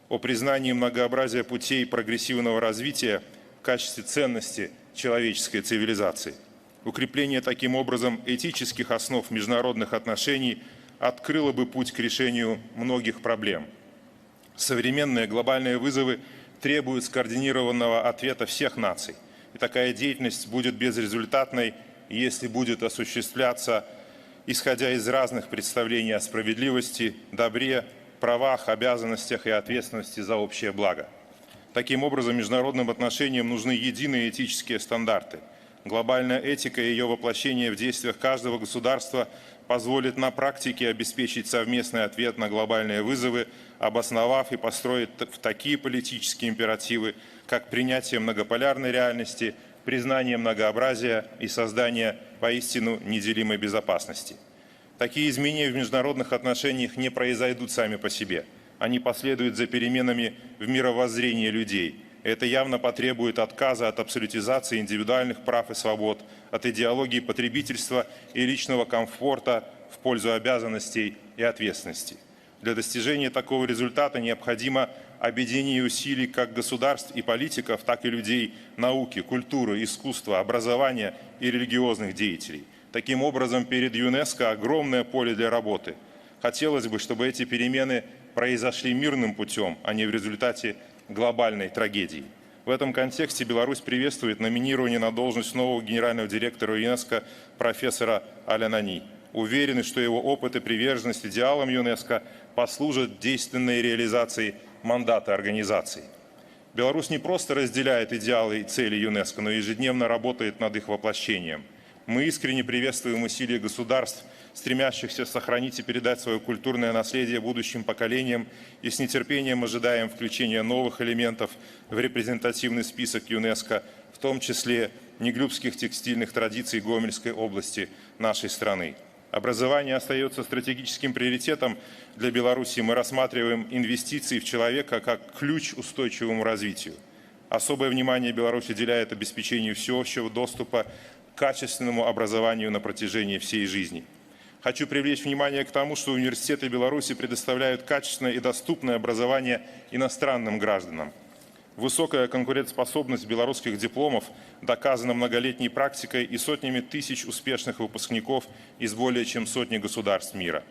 Speaker 11: о признании многообразия путей прогрессивного развития в качестве ценности человеческой цивилизации. Укрепление таким образом этических основ международных отношений открыло бы путь к решению многих проблем. Современные глобальные вызовы требуют скоординированного ответа всех наций. И такая деятельность будет безрезультатной, если будет осуществляться, исходя из разных представлений о справедливости, добре, правах, обязанностях и ответственности за общее благо. Таким образом, международным отношениям нужны единые этические стандарты. Глобальная этика и ее воплощение в действиях каждого государства позволит на практике обеспечить совместный ответ на глобальные вызовы, обосновав и построить такие политические императивы, как принятие многополярной реальности, признание многообразия и создание поистину неделимой безопасности. Такие изменения в международных отношениях не произойдут сами по себе. Они последуют за переменами в мировоззрении людей. Это явно потребует отказа от абсолютизации индивидуальных прав и свобод, от идеологии потребительства и личного комфорта в пользу обязанностей и ответственности. Для достижения такого результата необходимо объединение усилий как государств и политиков, так и людей науки, культуры, искусства, образования и религиозных деятелей. Таким образом, перед ЮНЕСКО огромное поле для работы. Хотелось бы, чтобы эти перемены произошли мирным путем, а не в результате глобальной трагедии. В этом контексте Беларусь приветствует номинирование на должность нового генерального директора ЮНЕСКо профессора Аль-Анани. Уверены, что его опыт и приверженность идеалам ЮНЕСКо послужат действенной реализации мандата организации. Беларусь не просто разделяет идеалы и цели ЮНЕСКо, но и ежедневно работает над их воплощением. Мы искренне приветствуем усилия государств, стремящихся сохранить и передать свое культурное наследие будущим поколениям, и с нетерпением ожидаем включения новых элементов в репрезентативный список ЮНЕСКо, в том числе неглюбских текстильных традиций Гомельской области нашей страны. Образование остается стратегическим приоритетом для Беларуси. Мы рассматриваем инвестиции в человека как ключ к устойчивому развитию. Особое внимание Беларусь уделяет обеспечению всеобщего доступа к качественному образованию на протяжении всей жизни. Хочу привлечь внимание к тому, что университеты Беларуси предоставляют качественное и доступное образование иностранным гражданам. Высокая конкурентоспособность белорусских дипломов доказана многолетней практикой и сотнями тысяч успешных выпускников из более чем сотни государств мира.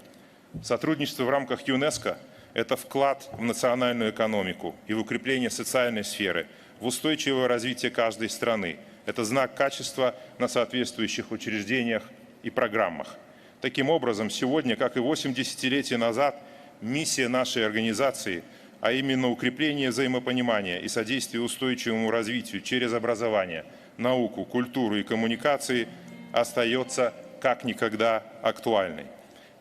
Speaker 11: Сотрудничество в рамках ЮНЕСКО – это вклад в национальную экономику и в укрепление социальной сферы, в устойчивое развитие каждой страны. Это знак качества на соответствующих учреждениях и программах. Таким образом, сегодня, как и 8 десятилетий назад, миссия нашей организации – а именно укрепление взаимопонимания и содействие устойчивому развитию через образование, науку, культуру и коммуникации остается как никогда актуальной.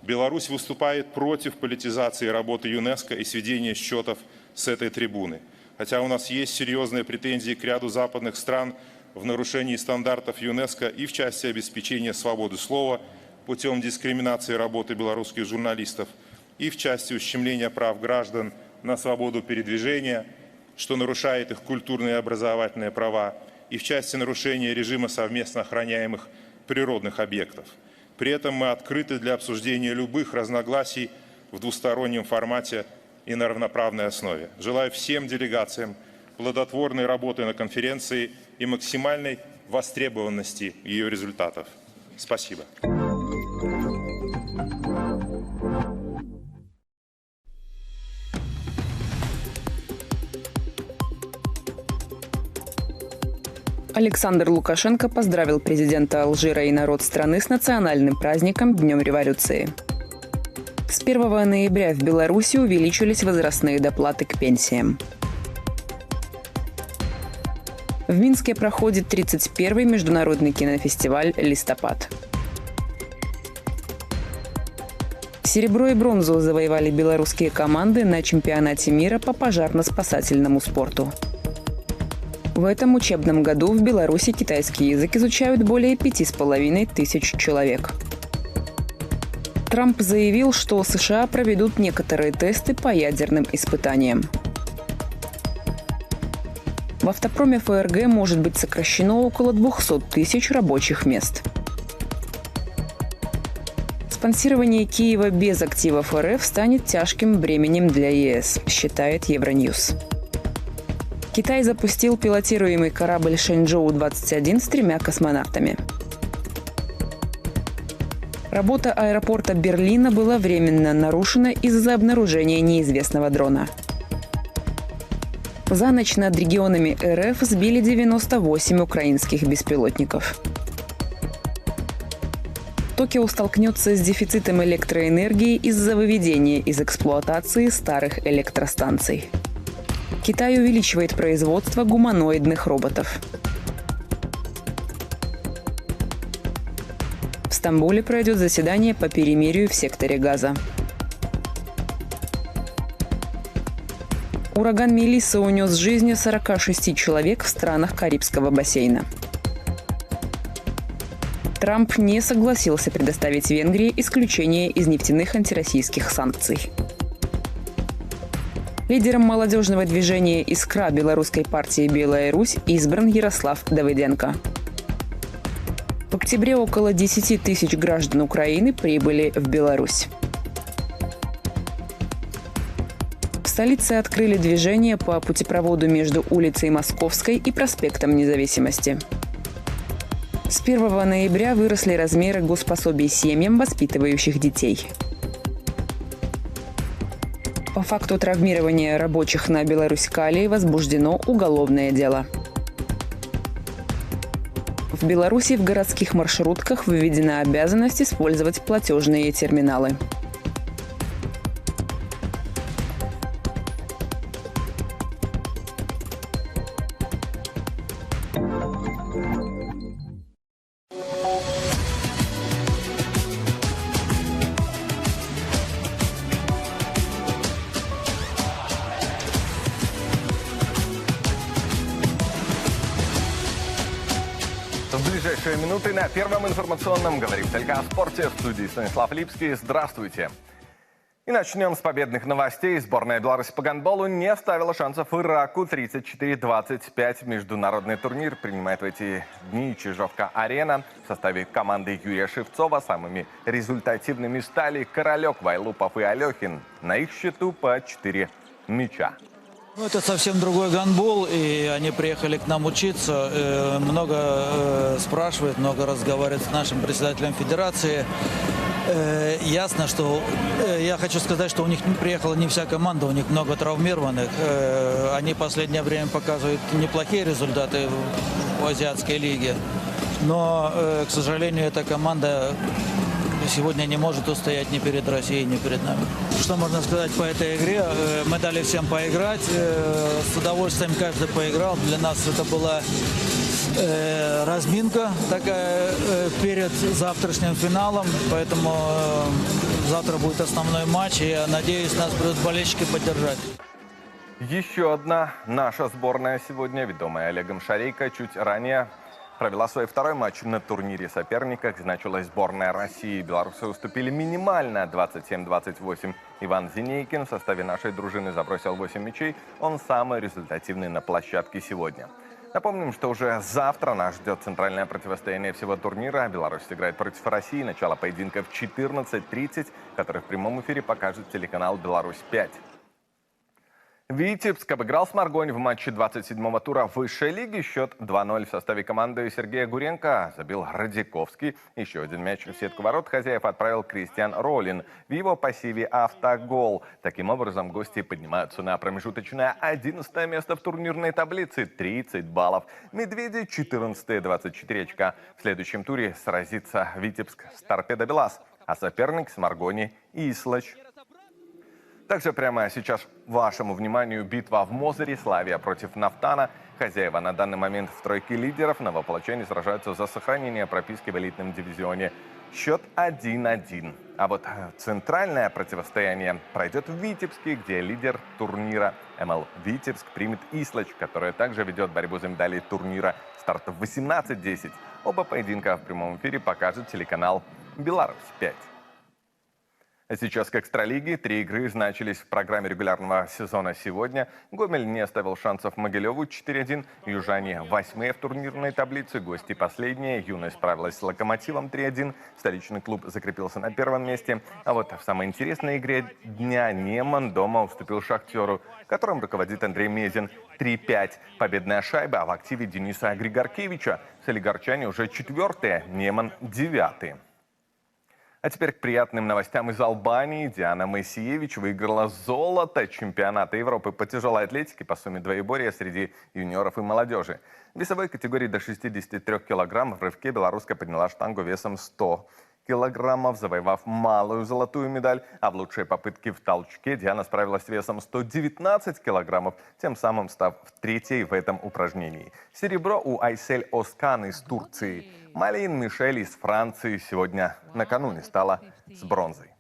Speaker 11: Беларусь выступает против политизации работы ЮНЕСКО и сведения счетов с этой трибуны. Хотя у нас есть серьезные претензии к ряду западных стран в нарушении стандартов ЮНЕСКО и в части обеспечения свободы слова путем дискриминации работы белорусских журналистов, и в части ущемления прав граждан на свободу передвижения, что нарушает их культурные и образовательные права, и в части нарушения режима совместно охраняемых природных объектов. При этом мы открыты для обсуждения любых разногласий в двустороннем формате и на равноправной основе. Желаю всем делегациям плодотворной работы на конференции и максимальной востребованности ее результатов. Спасибо.
Speaker 2: Александр Лукашенко поздравил президента Алжира и народ страны с национальным праздником Днем революции. С 1 ноября в Беларуси увеличились возрастные доплаты к пенсиям. В Минске проходит 31-й международный кинофестиваль «Листопад». Серебро и бронзу завоевали белорусские команды на чемпионате мира по пожарно-спасательному спорту. В этом учебном году в Беларуси китайский язык изучают более 5500 человек. Трамп заявил, что США проведут некоторые тесты по ядерным испытаниям. В автопроме ФРГ может быть сокращено около 200 тысяч рабочих мест. Спонсирование Киева без активов РФ станет тяжким бременем для ЕС, считает Евроньюз. Китай запустил пилотируемый корабль Шэньчжоу-21 с 3 космонавтами. Работа аэропорта Берлина была временно нарушена из-за обнаружения неизвестного дрона. За ночь над регионами РФ сбили 98 украинских беспилотников. Токио столкнется с дефицитом электроэнергии из-за выведения из эксплуатации старых электростанций. Китай увеличивает производство гуманоидных роботов. В Стамбуле пройдет заседание по перемирию в секторе Газа. Ураган Мелисса унес жизни 46 человек в странах Карибского бассейна. Трамп не согласился предоставить Венгрии исключение из нефтяных антироссийских санкций. Лидером молодежного движения «Искра» белорусской партии «Белая Русь» избран Ярослав Давыденко. В октябре около 10 тысяч граждан Украины прибыли в Беларусь. В столице открыли движение по путепроводу между улицей Московской и проспектом Независимости. С 1 ноября выросли размеры госпособий семьям, воспитывающих детей. По факту травмирования рабочих на Беларусь-Калии возбуждено уголовное дело. В Беларуси в городских маршрутках введена обязанность использовать платежные терминалы.
Speaker 13: В ближайшие минуты на Первом информационном говорим только о спорте. В студии Станислав Липский. Здравствуйте. И начнем с победных новостей. Сборная Беларуси по гандболу не оставила шансов Ираку. 34-25. Международный турнир принимает в эти дни Чижовка-арена. В составе команды Юрия Шевцова самыми результативными стали Королек, Вайлупов и Алехин. На их счету по 4 мяча.
Speaker 15: Ну, это совсем другой гандбол, и они приехали к нам учиться. Много спрашивают, много разговаривают с нашим председателем федерации. Ясно, что я хочу сказать, что у них приехала не вся команда, у них много травмированных. Они в последнее время показывают неплохие результаты в азиатской лиге. Но, к сожалению, эта команда сегодня не может устоять ни перед Россией, ни перед нами. Что можно сказать по этой игре? Мы дали всем поиграть. С удовольствием каждый поиграл. Для нас это была разминка такая перед завтрашним финалом. Поэтому завтра будет основной матч. И я надеюсь, нас будут болельщики поддержать.
Speaker 13: Еще одна наша сборная сегодня, ведомая Олегом Шарейко, чуть ранее провела свой второй матч на турнире. Соперниках значилась сборная России. Белорусы уступили минимально 27-28. Иван Зинейкин в составе нашей дружины забросил 8 мячей. Он самый результативный на площадке сегодня. Напомним, что уже завтра нас ждет центральное противостояние всего турнира. Беларусь играет против России. Начало поединка в 14:30, который в прямом эфире покажет телеканал «Беларусь-5». Витебск обыграл Сморгонь в матче 27-го тура высшей лиги. Счет 2-0 в составе команды Сергея Гуренко забил Радиковский. Еще один мяч в сетку ворот хозяев отправил Кристиан Ролин. В его пассиве автогол. Таким образом, гости поднимаются на промежуточное 11 место в турнирной таблице. 30 баллов. Медведи 14-е, 24 очка. В следующем туре сразится Витебск с Торпедо Белас, а соперник Сморгони Ислач. Также прямо сейчас вашему вниманию битва в Мозыре. Славия против Нафтана. Хозяева на данный момент в тройке лидеров. Новополучане сражаются за сохранение прописки в элитном дивизионе. Счет 1-1. А вот центральное противостояние пройдет в Витебске, где лидер турнира МЛ Витебск примет Ислач, которая также ведет борьбу за медали турнира. Старт в 18:10. Оба поединка в прямом эфире покажет телеканал «Беларусь-5». А сейчас к экстралиге. 3 игры значились в программе регулярного сезона сегодня. Гомель не оставил шансов Могилеву 4-1. Южане 8-е в турнирной таблице. Гости последние. Юность справилась с Локомотивом 3-1. Столичный клуб закрепился на первом месте. А вот в самой интересной игре дня Неман дома уступил Шахтеру, которым руководит Андрей Мезин. 3-5. Победная шайба в активе Дениса Григоркевича. Солигарчане уже 4-е, Неман 9-е. А теперь к приятным новостям из Албании. Диана Моисеевич выиграла золото чемпионата Европы по тяжелой атлетике по сумме двоеборья среди юниоров и молодежи. В весовой категории до 63 килограмм в рывке белоруска подняла штангу весом 100 килограммов, завоевав малую золотую медаль. А в лучшей попытке в толчке Диана справилась весом 119 килограммов, тем самым став третьей в этом упражнении. Серебро у Айсель Оскан из Турции. Малин Мишель из Франции сегодня накануне стала с бронзой.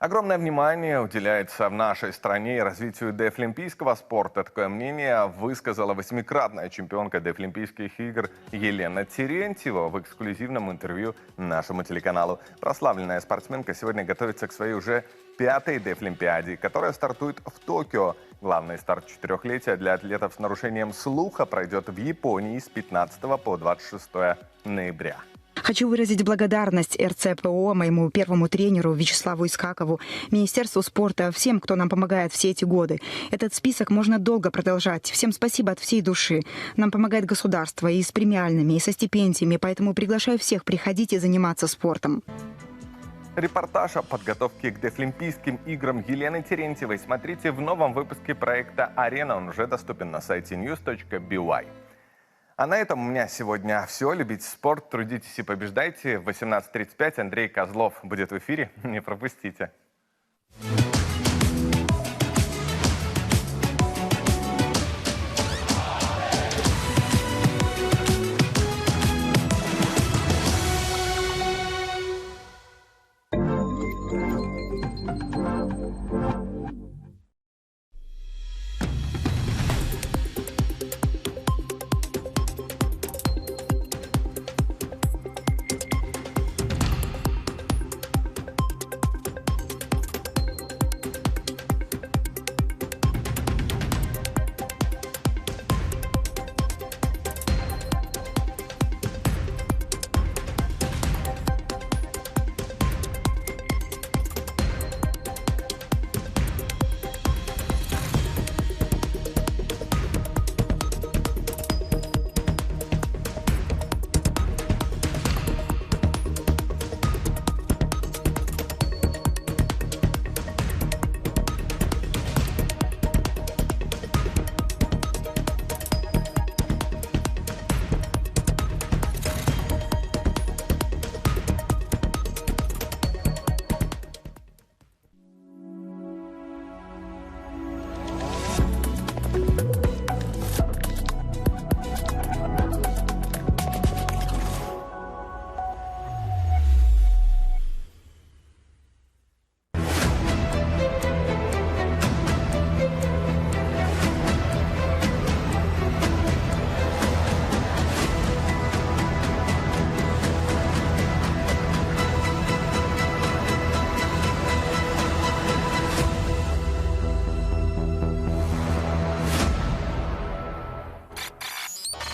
Speaker 13: Огромное внимание уделяется в нашей стране развитию дефлимпийского спорта. Такое мнение высказала 8-кратная чемпионка дефлимпийских игр Елена Терентьева в эксклюзивном интервью нашему телеканалу. Прославленная спортсменка сегодня готовится к своей уже 5-й дефлимпиаде, которая стартует в Токио. Главный старт 4-летия для атлетов с нарушением слуха пройдет в Японии с 15 по 26 ноября.
Speaker 5: Хочу выразить благодарность РЦПО, моему первому тренеру Вячеславу Искакову, Министерству спорта, всем, кто нам помогает все эти годы. Этот список можно долго продолжать. Всем спасибо от всей души. Нам помогает государство и с премиальными, и со стипендиями, поэтому приглашаю всех приходить и заниматься спортом.
Speaker 13: Репортаж о подготовке к Дефлимпийским играм Елены Терентьевой смотрите в новом выпуске проекта «Арена». Он уже доступен на сайте news.by. А на этом у меня сегодня все. Любите спорт, трудитесь и побеждайте. В 18:35 Андрей Козлов будет в эфире. Не пропустите.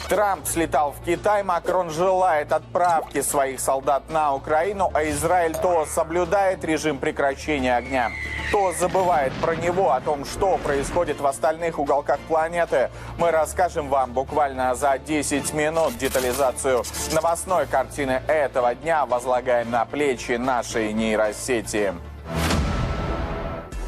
Speaker 16: Трамп слетал в Китай, Макрон желает отправки своих солдат на Украину, а Израиль то соблюдает режим прекращения огня, то забывает про него. О том, что происходит в остальных уголках планеты, мы расскажем вам буквально за 10 минут. Детализацию новостной картины этого дня возлагаем на плечи нашей нейросети.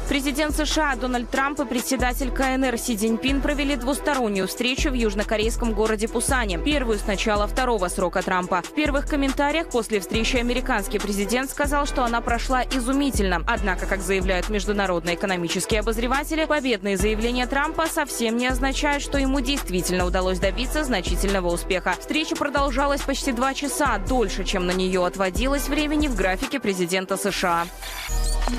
Speaker 17: Президент США Дональд Трамп и председатель КНР Си Цзиньпин провели двустороннюю встречу в южнокорейском городе Пусане. Первую с начала второго срока Трампа. В первых комментариях после встречи американский президент сказал, что она прошла изумительно. Однако, как заявляют международные экономические обозреватели, победные заявления Трампа совсем не означают, что ему действительно удалось добиться значительного успеха. Встреча продолжалась почти 2 часа, дольше, чем на нее отводилось времени в графике президента США.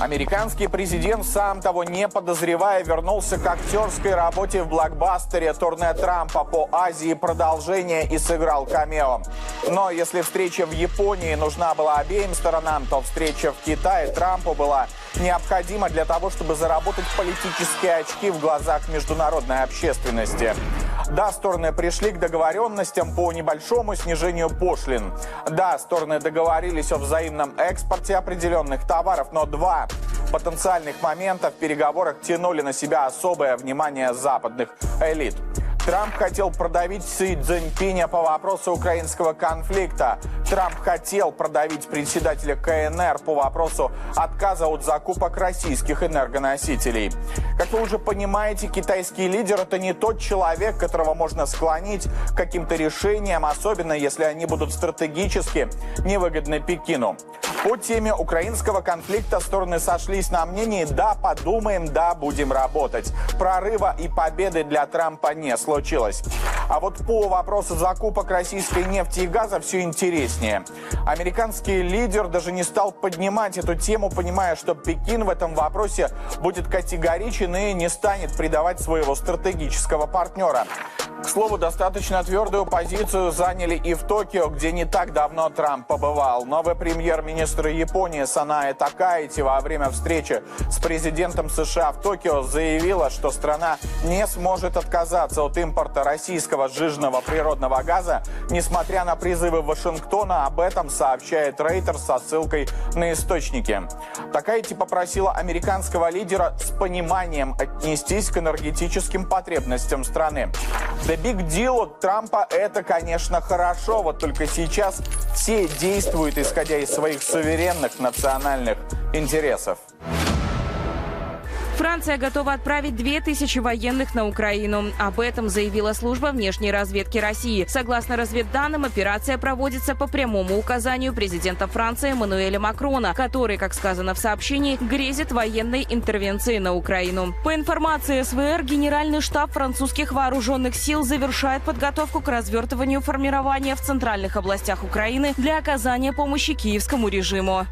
Speaker 16: Американский президент, сам того не подозревая, вернулся к актерской работе в блокбастере «Турне Трампа по Азии. Продолжение» и сыграл камео. Но если встреча в Японии нужна была обеим сторонам, то встреча в Китае Трампу была необходима для того, чтобы заработать политические очки в глазах международной общественности. Да, стороны пришли к договоренностям по небольшому снижению пошлин. Да, стороны договорились о взаимном экспорте определенных товаров, но два потенциальных момента в переговорах тянули на себя особое внимание западных элит. Трамп хотел продавить Си Цзиньпиня по вопросу украинского конфликта. Трамп хотел продавить председателя КНР по вопросу отказа от закупок российских энергоносителей. Как вы уже понимаете, китайский лидер – это не тот человек, которого можно склонить к каким-то решениям, особенно если они будут стратегически невыгодны Пекину. По теме украинского конфликта стороны сошлись на мнении «да, подумаем, да, будем работать». Прорыва и победы для Трампа не случилось. А вот по вопросу закупок российской нефти и газа все интереснее. Американский лидер даже не стал поднимать эту тему, понимая, что Пекин в этом вопросе будет категоричен и не станет предавать своего стратегического партнера. К слову, достаточно твердую позицию заняли и в Токио, где не так давно Трамп побывал. Новый премьер-министр Японии Санае Такаити во время встречи с президентом США в Токио заявила, что страна не сможет отказаться от импорта российского сжиженного природного газа, несмотря на призывы Вашингтона. Об этом сообщает Reuters со ссылкой на источники. Такаити попросила американского лидера с пониманием отнестись к энергетическим потребностям страны. Да big deal от Трампа — это, конечно, хорошо, вот только сейчас все действуют, исходя из своих суверенных национальных интересов.
Speaker 17: Франция готова отправить 2000 военных на Украину. Об этом заявила служба внешней разведки России. Согласно разведданным, операция проводится по прямому указанию президента Франции Эммануэля Макрона, который, как сказано в сообщении, грезит военной интервенцией на Украину. По информации СВР, Генеральный штаб французских вооруженных сил завершает подготовку к развертыванию формирования в центральных областях Украины для оказания помощи киевскому режиму.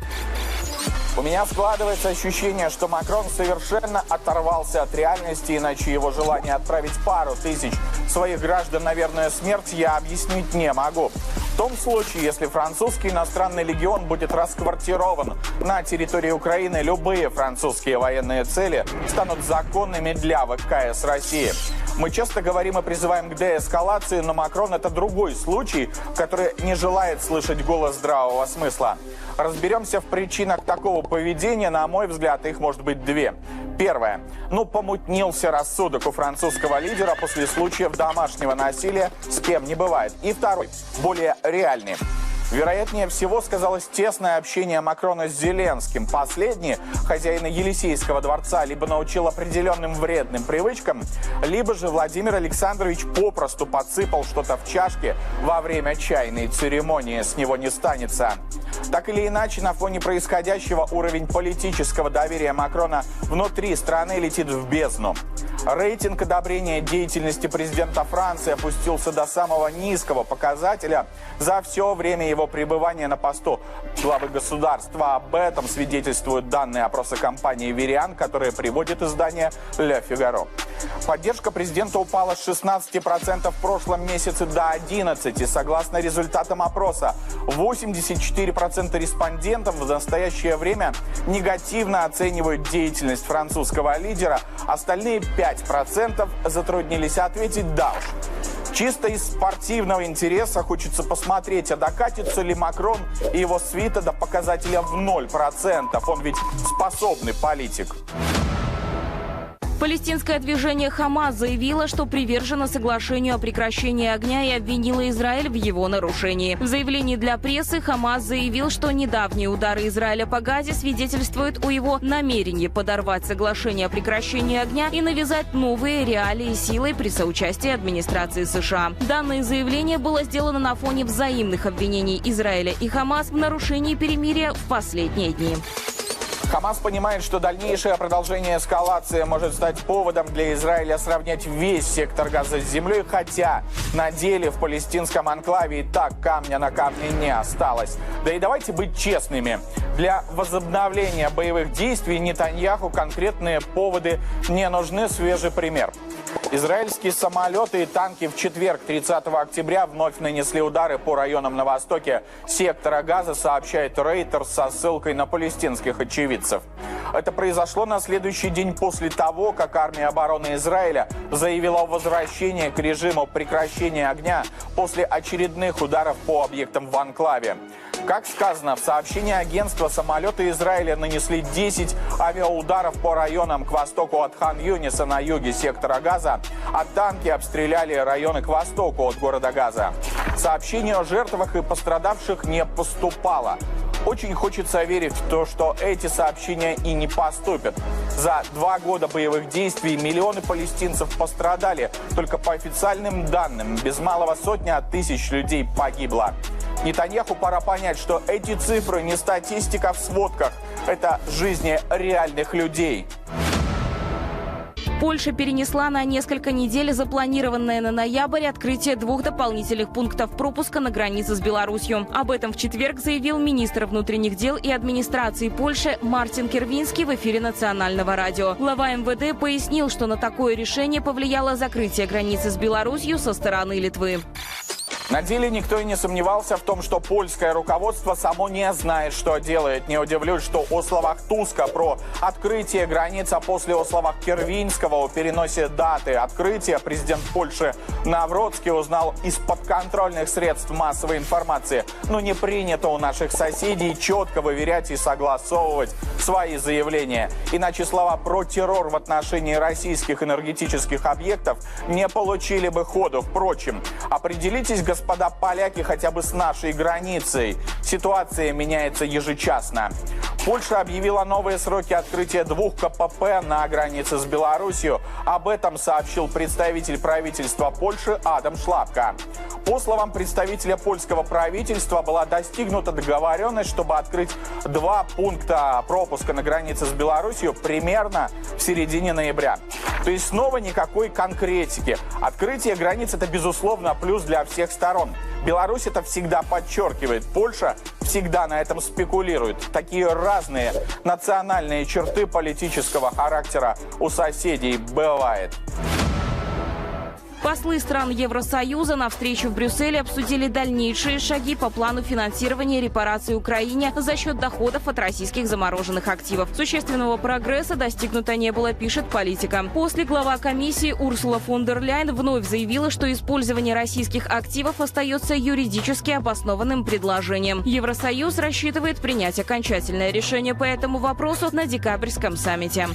Speaker 16: У меня складывается ощущение, что Макрон совершенно оторвался от реальности, иначе его желание отправить пару тысяч своих граждан на верную смерть я объяснить не могу. В том случае, если французский иностранный легион будет расквартирован на территории Украины, любые французские военные цели станут законными для ВКС России. Мы часто говорим и призываем к деэскалации, но Макрон — это другой случай, который не желает слышать голос здравого смысла. Разберемся в причинах такого поведения. На мой взгляд, их может быть две. Первое. Помутнился рассудок у французского лидера после случаев домашнего насилия, с кем не бывает. И второй, более реальный. Вероятнее всего сказалось тесное общение Макрона с Зеленским. Последний, хозяина Елисейского дворца, либо научил определенным вредным привычкам, либо же Владимир Александрович попросту подсыпал что-то в чашке во время чайной церемонии. С него не станется. Так или иначе, на фоне происходящего уровень политического доверия Макрона внутри страны летит в бездну. Рейтинг одобрения деятельности президента Франции опустился до самого низкого показателя за все время его пребывания на посту главы государства. Об этом свидетельствуют данные опроса компании «Вериан», которые приводит издание «Ле Фигаро». Поддержка президента упала с 16% в прошлом месяце до 11%. Согласно результатам опроса, 84% респондентов в настоящее время негативно оценивают деятельность французского лидера. Остальные 5% затруднились ответить «да уж». Чисто из спортивного интереса хочется посмотреть, а докатится ли Макрон и его свита до показателя в 0%. Он ведь способный политик.
Speaker 17: Палестинское движение «Хамас» заявило, что привержено соглашению о прекращении огня и обвинило Израиль в его нарушении. В заявлении для прессы «Хамас» заявил, что недавние удары Израиля по Газе свидетельствуют о его намерении подорвать соглашение о прекращении огня и навязать новые реалии силой при соучастии администрации США. Данное заявление было сделано на фоне взаимных обвинений Израиля и «Хамас» в нарушении перемирия в последние дни.
Speaker 16: Хамас понимает, что дальнейшее продолжение эскалации может стать поводом для Израиля сравнять весь сектор Газа с землей, хотя на деле в палестинском анклаве и так камня на камне не осталось. Да и давайте быть честными. Для возобновления боевых действий Нетаньяху конкретные поводы не нужны. Свежий пример. Израильские самолеты и танки в четверг, 30 октября, вновь нанесли удары по районам на востоке сектора Газа, сообщает Reuters со ссылкой на палестинских очевидцев. Это произошло на следующий день после того, как армия обороны Израиля заявила о возвращении к режиму прекращения огня после очередных ударов по объектам в анклаве. Как сказано в сообщении агентства, самолеты Израиля нанесли 10 авиаударов по районам к востоку от Хан-Юниса на юге сектора Газа, а танки обстреляли районы к востоку от города Газа. Сообщений о жертвах и пострадавших не поступало. Очень хочется верить в то, что эти сообщения и не поступят. За 2 года боевых действий миллионы палестинцев пострадали. Только по официальным данным, без малого 100 тысяч людей погибло. Нетаньяху пора понять, что эти цифры не статистика в сводках. Это жизни реальных людей.
Speaker 17: Польша перенесла на несколько недель запланированное на ноябрь открытие 2 дополнительных пунктов пропуска на границе с Беларусью. Об этом в четверг заявил министр внутренних дел и администрации Польши Мартин Кирвинский в эфире национального радио. Глава МВД пояснил, что на такое решение повлияло закрытие границы с Беларусью со стороны Литвы.
Speaker 16: На деле никто и не сомневался в том, что польское руководство само не знает, что делает. Не удивлюсь, что о словах Туска про открытие границ, а после о словах Кирвинского о переносе даты открытия президент Польши Навроцкий узнал из подконтрольных средств массовой информации. Но не принято у наших соседей четко выверять и согласовывать свои заявления. Иначе слова про террор в отношении российских энергетических объектов не получили бы ходу. Впрочем, определитесь, господа поляки, хотя бы с нашей границей. Ситуация меняется ежечасно. Польша объявила новые сроки открытия 2 КПП на границе с Беларусью. Об этом сообщил представитель правительства Польши Адам Шлапка. По словам представителя польского правительства, была достигнута договоренность, чтобы открыть 2 пункта пропуска на границе с Беларусью примерно в середине ноября. То есть снова никакой конкретики. Открытие границ – это, безусловно, плюс для всех сторон. Беларусь это всегда подчеркивает. Польша всегда на этом спекулирует. Такие разные национальные черты политического характера у соседей бывает.
Speaker 17: Послы стран Евросоюза на встрече в Брюсселе обсудили дальнейшие шаги по плану финансирования репараций Украине за счет доходов от российских замороженных активов. Существенного прогресса достигнуто не было, пишет Политика. После глава комиссии Урсула фон дер Ляйен вновь заявила, что использование российских активов остается юридически обоснованным предложением. Евросоюз рассчитывает принять окончательное решение по этому вопросу на декабрьском саммите.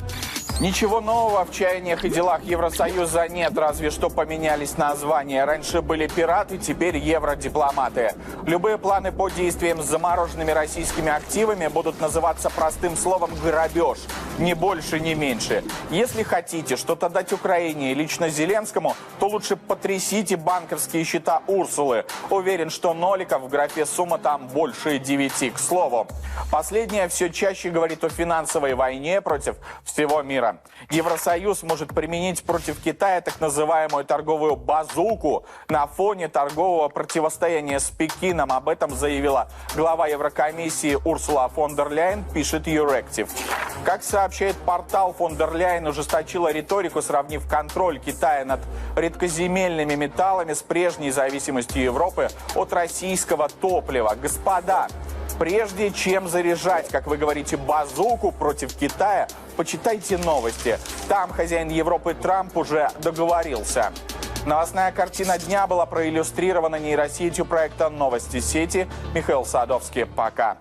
Speaker 16: Ничего нового в чаяниях и делах Евросоюза нет, разве что поменялись названия. Раньше были пираты, теперь евродипломаты. Любые планы по действиям с замороженными российскими активами будут называться простым словом «грабеж». Ни больше, ни меньше. Если хотите что-то дать Украине и лично Зеленскому, то лучше потрясите банковские счета Урсулы. Уверен, что ноликов в графе «сумма» там больше 9. К слову, последнее все чаще говорит о финансовой войне против всего мира. Евросоюз может применить против Китая так называемую торговую базуку на фоне торгового противостояния с Пекином. Об этом заявила глава Еврокомиссии Урсула фон дер Ляйен, пишет Euractiv. Как сообщает портал, фон дер Ляйен ужесточила риторику, сравнив контроль Китая над редкоземельными металлами с прежней зависимостью Европы от российского топлива. Господа, прежде чем заряжать, как вы говорите, базуку против Китая, почитайте новости. Там хозяин Европы Трамп уже договорился. Новостная картина дня была проиллюстрирована нейросетью проекта «Новости сети». Михаил Садовский. Пока.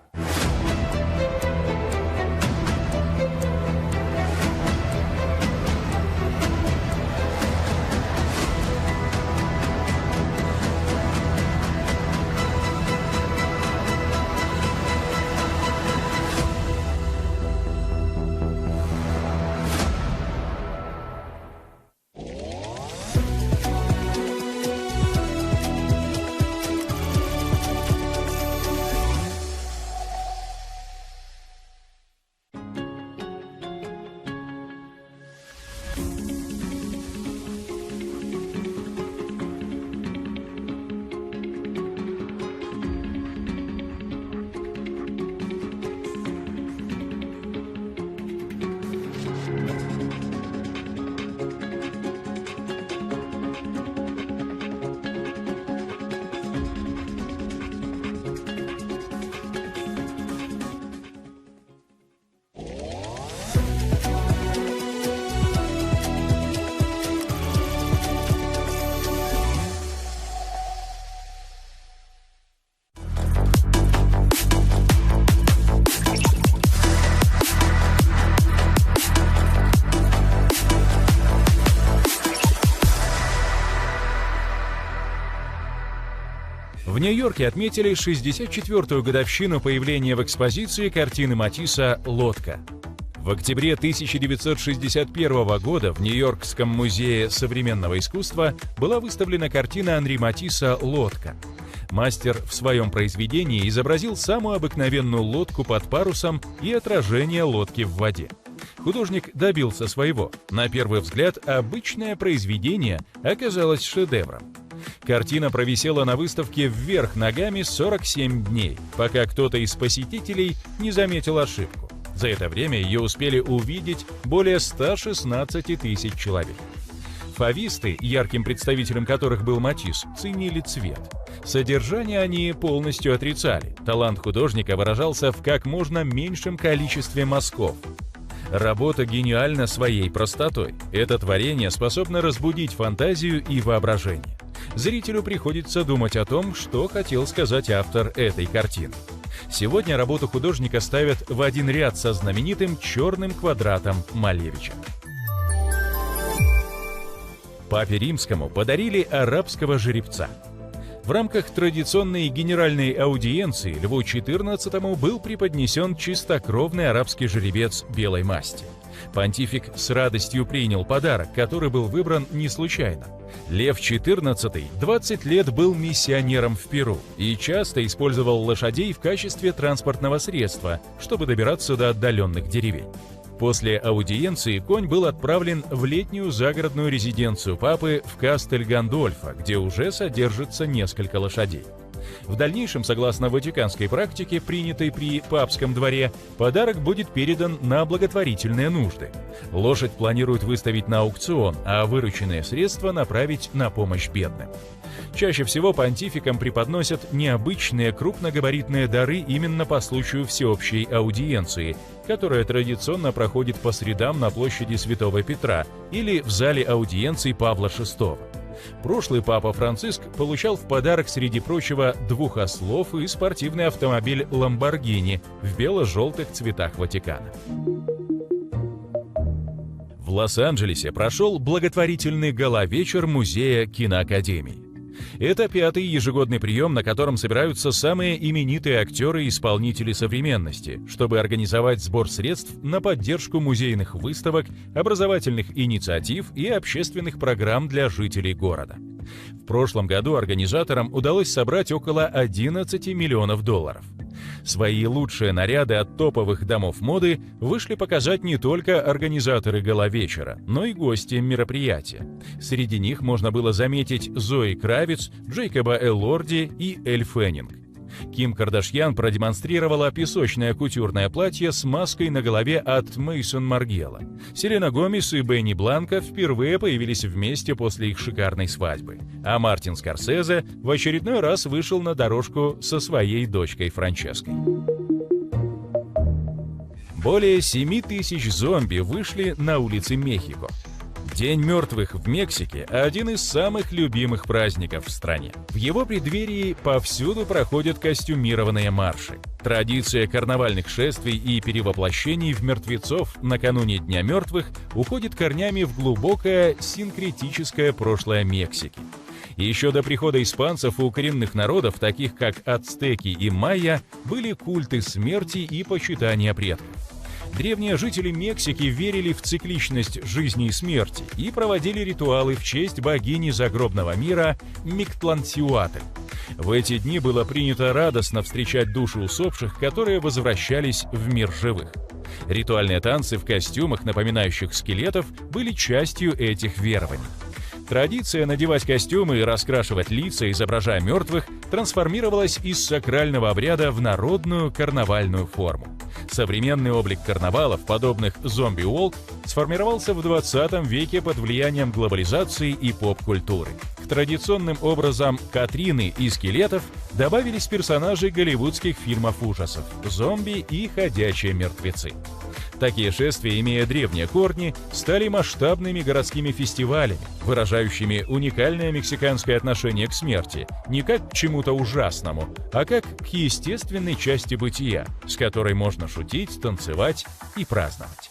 Speaker 14: В Нью-Йорке отметили 64-ю годовщину появления в экспозиции картины Матисса «Лодка». В октябре 1961 года в Нью-Йоркском музее современного искусства была выставлена картина Анри Матисса «Лодка». Мастер в своем произведении изобразил самую обыкновенную лодку под парусом и отражение лодки в воде. Художник добился своего. На первый взгляд, обычное произведение оказалось шедевром. Картина провисела на выставке вверх ногами 47 дней, пока кто-то из посетителей не заметил ошибку. За это время ее успели увидеть более 116 тысяч человек. Фависты, ярким представителем которых был Матисс, ценили цвет. Содержание они полностью отрицали. Талант художника выражался в как можно меньшем количестве мазков. Работа гениальна своей простотой. Это творение способно разбудить фантазию и воображение. Зрителю приходится думать о том, что хотел сказать автор этой картины. Сегодня работу художника ставят в один ряд со знаменитым черным квадратом Малевича. Папе Римскому подарили арабского жеребца. В рамках традиционной генеральной аудиенции Льву XIV был преподнесен чистокровный арабский жеребец белой масти. Понтифик с радостью принял подарок, который был выбран не случайно. Лев XIV 20 лет был миссионером в Перу и часто использовал лошадей в качестве транспортного средства, чтобы добираться до отдаленных деревень. После аудиенции конь был отправлен в летнюю загородную резиденцию папы в Кастель-Гандольфо, где уже содержится несколько лошадей. В дальнейшем, согласно ватиканской практике, принятой при папском дворе, подарок будет передан на благотворительные нужды. Лошадь планируют выставить на аукцион, а вырученные средства направить на помощь бедным. Чаще всего понтификам преподносят необычные крупногабаритные дары именно по случаю всеобщей аудиенции, которая традиционно проходит по средам на площади Святого Петра или в зале аудиенций Павла VI. Прошлый папа Франциск получал в подарок, среди прочего, 2 ослов и спортивный автомобиль «Ламборгини» в бело-желтых цветах Ватикана. В Лос-Анджелесе прошел благотворительный гала-вечер Музея киноакадемии. Это 5-й ежегодный прием, на котором собираются самые именитые актеры и исполнители современности, чтобы организовать сбор средств на поддержку музейных выставок, образовательных инициатив и общественных программ для жителей города. В прошлом году организаторам удалось собрать около 11 миллионов долларов. Свои лучшие наряды от топовых домов моды вышли показать не только организаторы гала-вечера, но и гости мероприятия. Среди них можно было заметить Зои Кравиц, Джейкоба Элорди и Эль Феннинг. Ким Кардашьян продемонстрировала песочное кутюрное платье с маской на голове от Мейсон Маргелла. Селена Гомес и Бенни Бланко впервые появились вместе после их шикарной свадьбы. А Мартин Скорсезе в очередной раз вышел на дорожку со своей дочкой Франческой. Более 7 тысяч зомби вышли на улицы Мехико. День мертвых в Мексике – один из самых любимых праздников в стране. В его преддверии повсюду проходят костюмированные марши. Традиция карнавальных шествий и перевоплощений в мертвецов накануне Дня мертвых уходит корнями в глубокое синкретическое прошлое Мексики. Еще до прихода испанцев у коренных народов, таких как ацтеки и майя, были культы смерти и почитания предков. Древние жители Мексики верили в цикличность жизни и смерти и проводили ритуалы в честь богини загробного мира Миктлантиуатль. В эти дни было принято радостно встречать души усопших, которые возвращались в мир живых. Ритуальные танцы в костюмах, напоминающих скелетов, были частью этих верований. Традиция надевать костюмы и раскрашивать лица, изображая мертвых, трансформировалась из сакрального обряда в народную карнавальную форму. Современный облик карнавалов, подобных зомби-уолк, сформировался в 20 веке под влиянием глобализации и поп-культуры. К традиционным образам Катрины и скелетов добавились персонажи голливудских фильмов ужасов – зомби и ходячие мертвецы. Такие шествия, имея древние корни, стали масштабными городскими фестивалями, выражающими уникальное мексиканское отношение к смерти, не как к чему-то ужасному, а как к естественной части бытия, с которой можно шутить, танцевать и праздновать.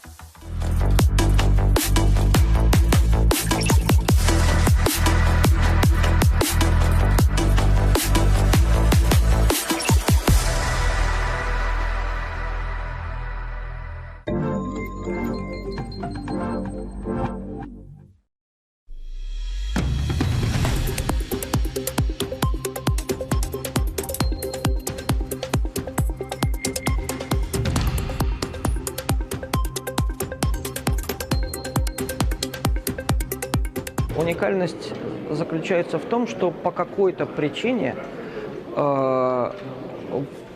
Speaker 18: Уникальность заключается в том, что по какой-то причине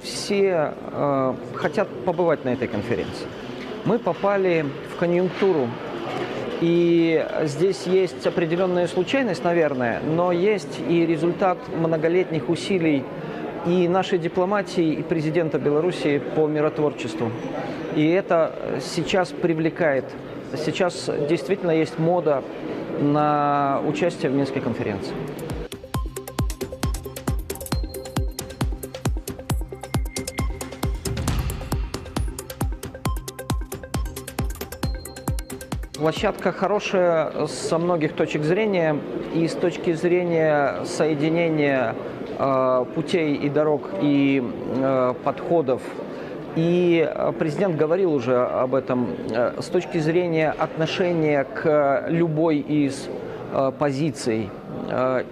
Speaker 18: все хотят побывать на этой конференции. Мы попали в конъюнктуру, и здесь есть определенная случайность, наверное, но есть и результат многолетних усилий и нашей дипломатии, и президента Беларуси по миротворчеству. И это сейчас привлекает. Сейчас действительно есть мода на участие в Минской конференции. Площадка хорошая со многих точек зрения, и с точки зрения соединения путей и дорог и подходов. И президент говорил уже об этом с точки зрения отношения к любой из позиций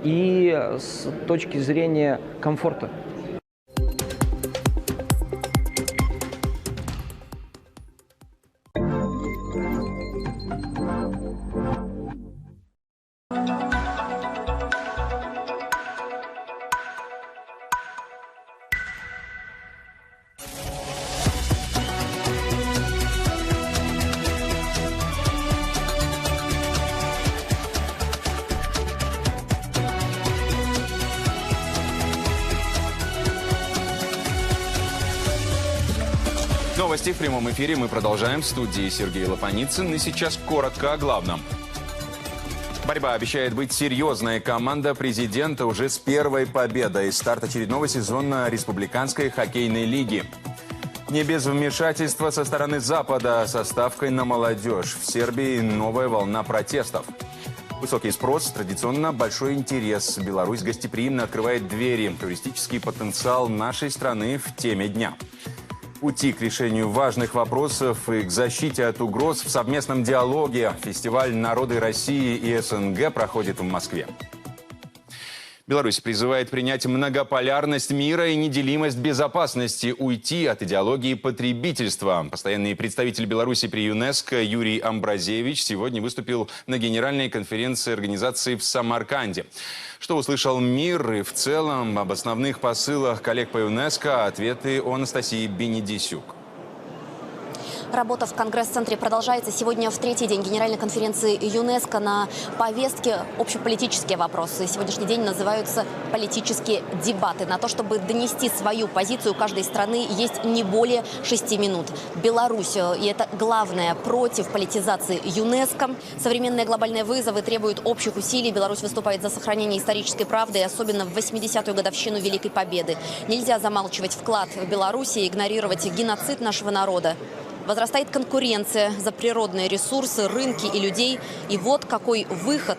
Speaker 18: и с точки зрения комфорта.
Speaker 19: Новости в прямом эфире мы продолжаем. В студии Сергей Лопаницын. И сейчас коротко о главном. Борьба обещает быть серьезной. Команда президента уже с первой победой. Старт очередного сезона Республиканской хоккейной лиги. Не без вмешательства со стороны Запада со ставкой на молодежь. В Сербии новая волна протестов. Высокий спрос, традиционно большой интерес. Беларусь гостеприимно открывает двери. Туристический потенциал нашей страны в теме дня. Пути к решению важных вопросов и к защите от угроз в совместном диалоге. Фестиваль «Народы России и СНГ» проходит в Москве. Беларусь призывает принять многополярность мира и неделимость безопасности, уйти от идеологии потребительства. Постоянный представитель Беларуси при ЮНЕСКО Юрий Амбразевич сегодня выступил на генеральной конференции организации в Самарканде. Что услышал мир и в целом об основных посылах коллег по ЮНЕСКО, ответы у Анастасии Бенедисюк.
Speaker 20: Работа в Конгресс-центре продолжается. Сегодня в третий день Генеральной конференции ЮНЕСКО на повестке общеполитические вопросы. Сегодняшний день называются политические дебаты. На то, чтобы донести свою позицию каждой страны, есть не более 6 минут. Беларусь, и это главное, против политизации ЮНЕСКО. Современные глобальные вызовы требуют общих усилий. Беларусь выступает за сохранение исторической правды, особенно в 80-ю годовщину Великой Победы. Нельзя замалчивать вклад в Беларуси и игнорировать геноцид нашего народа. Возрастает конкуренция за природные ресурсы, рынки и людей. И вот какой выход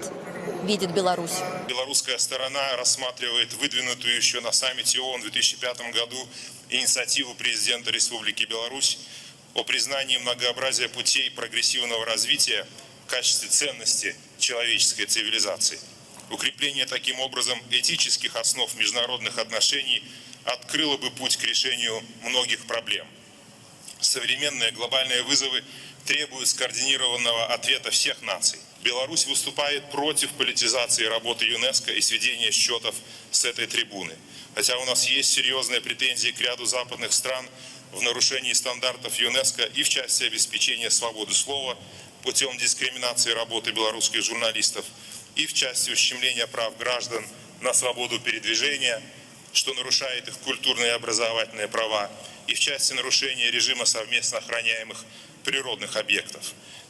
Speaker 20: видит Беларусь.
Speaker 11: Белорусская сторона рассматривает выдвинутую еще на саммите ООН в 2005 году инициативу президента Республики Беларусь о признании многообразия путей прогрессивного развития в качестве ценности человеческой цивилизации. Укрепление таким образом этических основ международных отношений открыло бы путь к решению многих проблем. Современные глобальные вызовы требуют скоординированного ответа всех наций. Беларусь выступает против политизации работы ЮНЕСКО и сведения счетов с этой трибуны. Хотя у нас есть серьезные претензии к ряду западных стран в нарушении стандартов ЮНЕСКО и в части обеспечения свободы слова путем дискриминации работы белорусских журналистов и в части ущемления прав граждан на свободу передвижения, что нарушает их культурные и образовательные права, и в части нарушения режима совместно охраняемых природных объектов.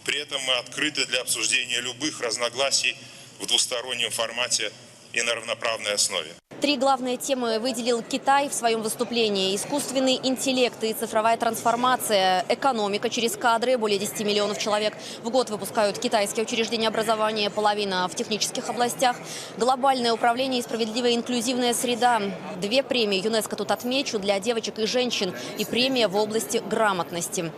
Speaker 11: При этом мы открыты для обсуждения любых разногласий в двустороннем формате и на равноправной основе.
Speaker 20: 3 главные темы выделил Китай в своем выступлении. Искусственный интеллект и цифровая трансформация, экономика через кадры. Более 10 миллионов человек в год выпускают китайские учреждения образования, половина в технических областях. Глобальное управление и справедливая инклюзивная среда. 2 премии ЮНЕСКО тут отмечу для девочек и женщин и премия в области грамотности.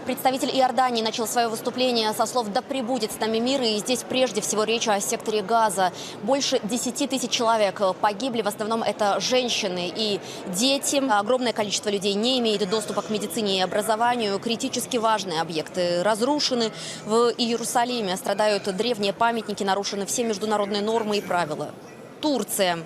Speaker 20: Представитель Иордании начал свое выступление со слов «Да пребудет с нами мир». И здесь прежде всего речь о секторе Газа. Больше 10 тысяч человек погибли. В основном это женщины и дети. Огромное количество людей не имеет доступа к медицине и образованию. Критически важные объекты разрушены. В Иерусалиме страдают древние памятники, нарушены все международные нормы и правила. Турция.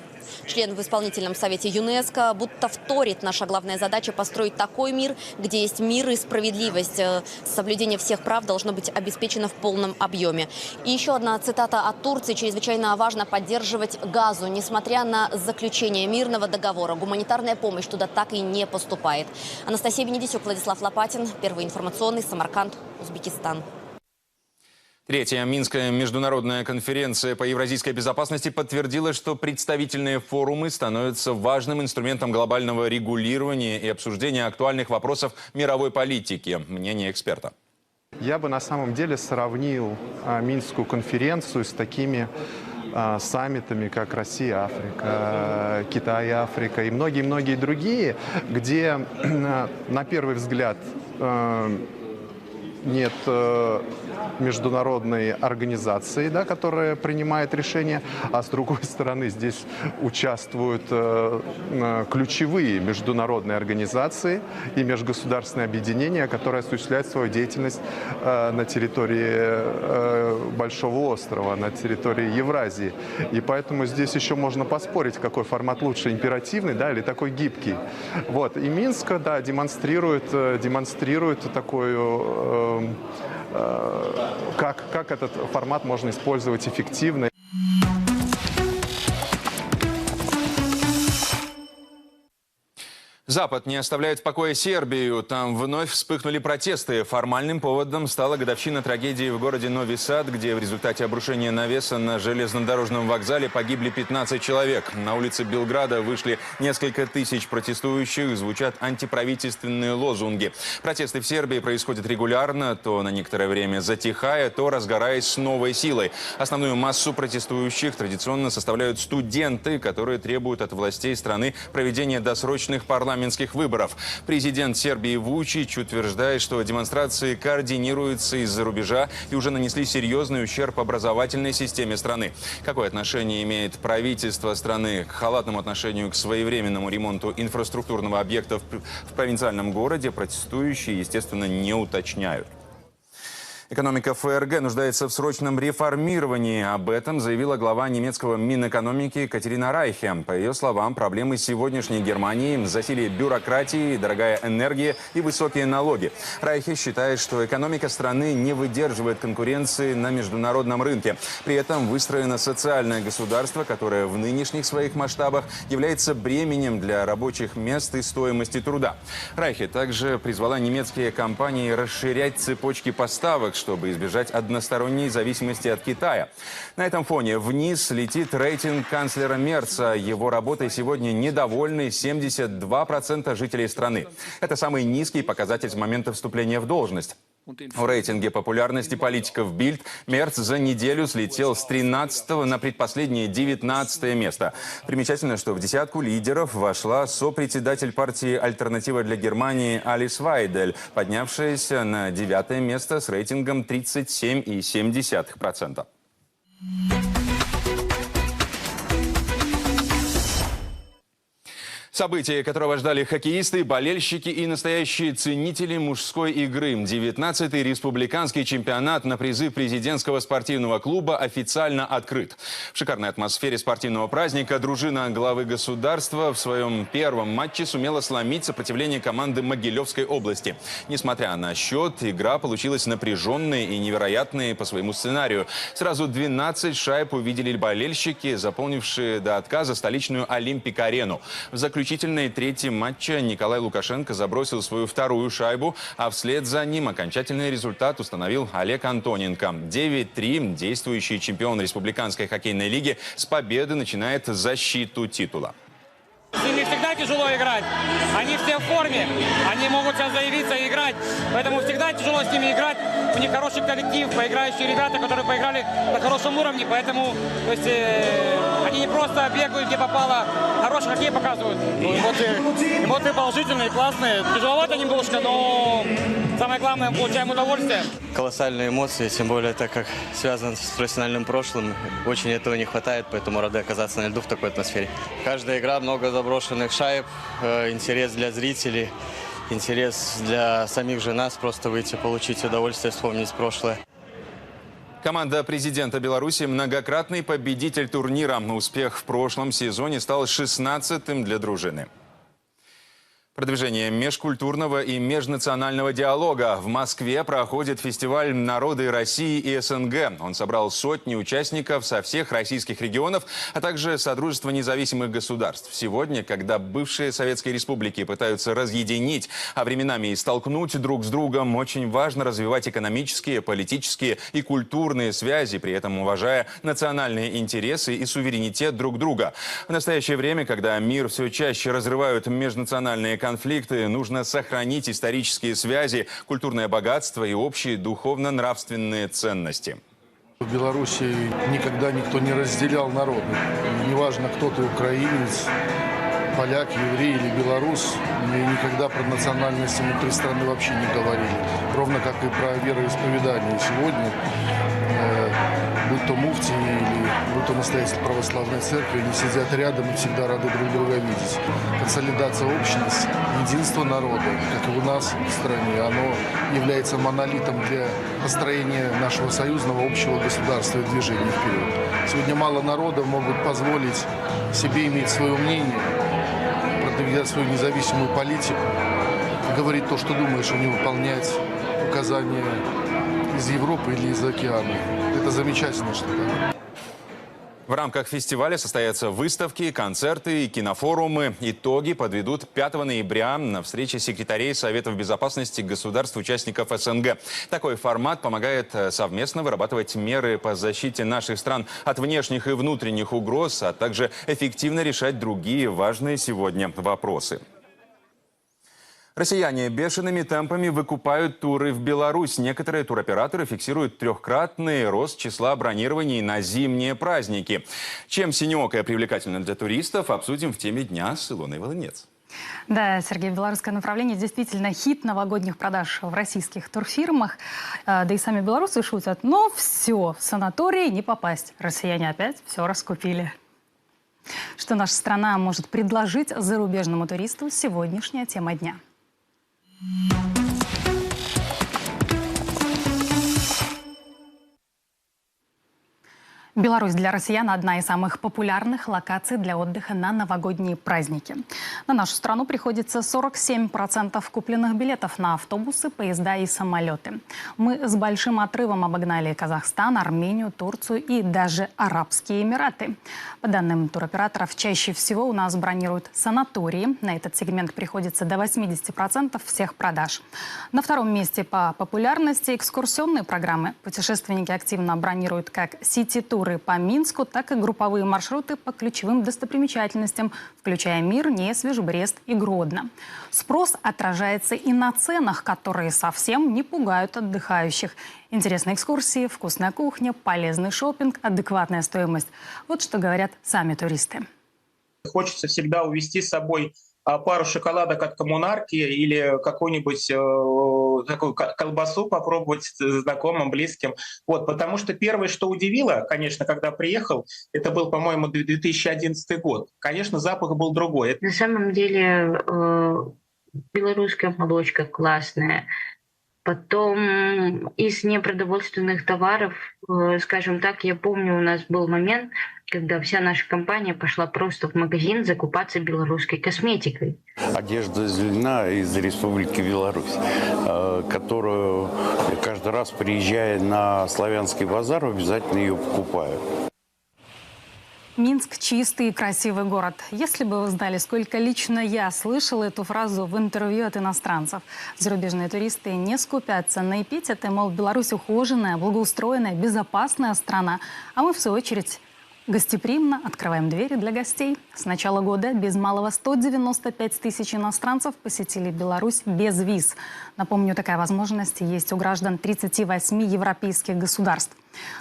Speaker 20: Член в исполнительном совете ЮНЕСКО будто вторит: наша главная задача — построить такой мир, где есть мир и справедливость. Соблюдение всех прав должно быть обеспечено в полном объеме. И еще одна цитата от Турции. Чрезвычайно важно поддерживать Газу. Несмотря на заключение мирного договора, гуманитарная помощь туда так и не поступает. Анастасия Венедисюк, Владислав Лопатин, Первый информационный, Самарканд, Узбекистан.
Speaker 19: Третья Минская международная конференция по евразийской безопасности подтвердила, что представительные форумы становятся важным инструментом глобального регулирования и обсуждения актуальных вопросов мировой политики. Мнение эксперта.
Speaker 4: Я бы на самом деле сравнил Минскую конференцию с такими саммитами, как Россия, Африка, Китай, Африка и многие-многие другие, где на первый взгляд нет международной организации, да, которая принимает решения, а с другой стороны здесь участвуют ключевые международные организации и межгосударственные объединения, которые осуществляют свою деятельность на территории Большого острова, на территории Евразии. И поэтому здесь еще можно поспорить, какой формат лучше, императивный, да, или такой гибкий. Вот. И Минск, да, демонстрирует такую как этот формат можно использовать эффективно.
Speaker 19: Запад не оставляет в покое Сербию. Там вновь вспыхнули протесты. Формальным поводом стала годовщина трагедии в городе Нови Сад, где в результате обрушения навеса на железнодорожном вокзале погибли 15 человек. На улице Белграда вышли несколько тысяч протестующих, звучат антиправительственные лозунги. Протесты в Сербии происходят регулярно, то на некоторое время затихая, то разгораясь с новой силой. Основную массу протестующих традиционно составляют студенты, которые требуют от властей страны проведения досрочных парламентских выборов. Президент Сербии Вучич утверждает, что демонстрации координируются из-за рубежа и уже нанесли серьезный ущерб образовательной системе страны. Какое отношение имеет правительство страны к халатному отношению к своевременному ремонту инфраструктурного объекта в провинциальном городе, протестующие, естественно, не уточняют. Экономика ФРГ нуждается в срочном реформировании. Об этом заявила глава немецкого Минэкономики Катерина Райхе. По ее словам, проблемы сегодняшней Германии – засилие бюрократии, дорогая энергия и высокие налоги. Райхе считает, что экономика страны не выдерживает конкуренции на международном рынке. При этом выстроено социальное государство, которое в нынешних своих масштабах является бременем для рабочих мест и стоимости труда. Райхе также призвала немецкие компании расширять цепочки поставок, чтобы избежать односторонней зависимости от Китая. На этом фоне вниз летит рейтинг канцлера Мерца. Его работой сегодня недовольны 72% жителей страны. Это самый низкий показатель с момента вступления в должность. В рейтинге популярности политиков Бильд Мерц за неделю слетел с 13-го на предпоследнее 19-е место. Примечательно, что в десятку лидеров вошла сопредседатель партии «Альтернатива для Германии» Алис Вайдель, поднявшаяся на 9-е место с рейтингом 37,7%. Событие, которого ждали хоккеисты, болельщики и настоящие ценители мужской игры. 19-й республиканский чемпионат на призы президентского спортивного клуба официально открыт. В шикарной атмосфере спортивного праздника дружина главы государства в своем первом матче сумела сломить сопротивление команды Могилевской области. Несмотря на счет, игра получилась напряженной и невероятной по своему сценарию. Сразу 12 шайб увидели болельщики, заполнившие до отказа столичную Олимпик-арену. В заключительной трети матча Николай Лукашенко забросил свою вторую шайбу, а вслед за ним окончательный результат установил Олег Антоненко. 9-3. Действующий чемпион Республиканской хоккейной лиги с победы начинает защиту титула.
Speaker 7: С ними всегда тяжело играть. Они все в форме. Они могут сейчас заявиться и играть. Поэтому всегда тяжело с ними играть. У них хороший коллектив, поиграющие ребята, которые поиграли на хорошем уровне. Поэтому они не просто бегают, где попало, хороший хоккей показывают. Эмоции положительные, классные. Тяжеловато немножко, но самое главное, получаем удовольствие.
Speaker 8: Колоссальные эмоции, тем более так как связано с профессиональным прошлым. Очень этого не хватает, поэтому рады оказаться на льду в такой атмосфере. Каждая игра, много заброшенных шайб, интерес для зрителей, интерес для самих же нас, просто выйти, получить удовольствие, вспомнить прошлое.
Speaker 19: Команда президента Беларуси – многократный победитель турнира. Успех в прошлом сезоне стал 16-м для дружины. Продвижение межкультурного и межнационального диалога. В Москве проходит фестиваль «Народы России и СНГ». Он собрал сотни участников со всех российских регионов, а также Содружества независимых государств. Сегодня, когда бывшие советские республики пытаются разъединить, а временами и столкнуть друг с другом, очень важно развивать экономические, политические и культурные связи, при этом уважая национальные интересы и суверенитет друг друга. В настоящее время, когда мир все чаще разрывают межнациональные конфликты, нужно сохранить исторические связи, культурное богатство и общие духовно-нравственные ценности.
Speaker 21: В Беларуси никогда никто не разделял народы. Неважно, кто ты, украинец, поляк, еврей или белорус, мы никогда про национальности внутри страны вообще не говорили. Ровно как и про вероисповедание. Сегодня, будь то муфти или будь то настоятель православной церкви, они сидят рядом и всегда рады друг друга видеть. Консолидация общности, единство народа, как и у нас в стране, оно является монолитом для построения нашего союзного общего государства и движения вперед. Сегодня мало народов могут позволить себе иметь свое мнение, продвигать свою независимую политику, говорить то, что думаешь, а не выполнять указания из Европы или из океана. Это замечательно, что так.
Speaker 19: В рамках фестиваля состоятся выставки, концерты и кинофорумы. Итоги подведут 5 ноября на встрече секретарей Советов безопасности государств-участников СНГ. Такой формат помогает совместно вырабатывать меры по защите наших стран от внешних и внутренних угроз, а также эффективно решать другие важные сегодня вопросы. Россияне бешеными темпами выкупают туры в Беларусь. Некоторые туроператоры фиксируют трехкратный рост числа бронирований на зимние праздники. Чем синеокая привлекательна для туристов, обсудим в теме дня с Илоной Волынец.
Speaker 22: Да, Сергей, белорусское направление действительно хит новогодних продаж в российских турфирмах. Да и сами белорусы шутят. Но все, в санатории не попасть. Россияне опять все раскупили. Что наша страна может предложить зарубежному туристу? Сегодняшняя тема дня. Беларусь для россиян – одна из самых популярных локаций для отдыха на новогодние праздники. На нашу страну приходится 47% купленных билетов на автобусы, поезда и самолеты. Мы с большим отрывом обогнали Казахстан, Армению, Турцию и даже Арабские Эмираты. По данным туроператоров, чаще всего у нас бронируют санатории. На этот сегмент приходится до 80% всех продаж. На втором месте по популярности экскурсионные программы. Путешественники активно бронируют как сити-тур по Минску, так и групповые маршруты по ключевым достопримечательностям, включая Мир, Несвеж, Брест и Гродно. Спрос отражается и на ценах, которые совсем не пугают отдыхающих. Интересные экскурсии, вкусная кухня, полезный шопинг, адекватная стоимость. Вот что говорят сами туристы.
Speaker 23: Хочется всегда увезти с собой пару шоколадок от коммунарки или какую-нибудь такую колбасу попробовать знакомым, близким. Вот, потому что первое, что удивило, конечно, когда приехал, это был, по-моему, 2011 год. Конечно, запах был другой.
Speaker 24: На самом деле белорусская молочка классная. Потом из непродовольственных товаров, скажем так, я помню, у нас был момент, когда вся наша компания пошла просто в магазин закупаться белорусской косметикой.
Speaker 25: Одежда из льна из Республики Беларусь, которую каждый раз, приезжая на славянский базар, обязательно ее покупаю.
Speaker 22: Минск – чистый и красивый город. Если бы вы знали, сколько лично я слышала эту фразу в интервью от иностранцев. Зарубежные туристы не скупятся на эпитеты, мол, Беларусь ухоженная, благоустроенная, безопасная страна. А мы, в свою очередь, Гостеприимно открываем двери для гостей. С начала года без малого 195 тысяч иностранцев посетили Беларусь без виз. Напомню, такая возможность есть у граждан 38 европейских государств.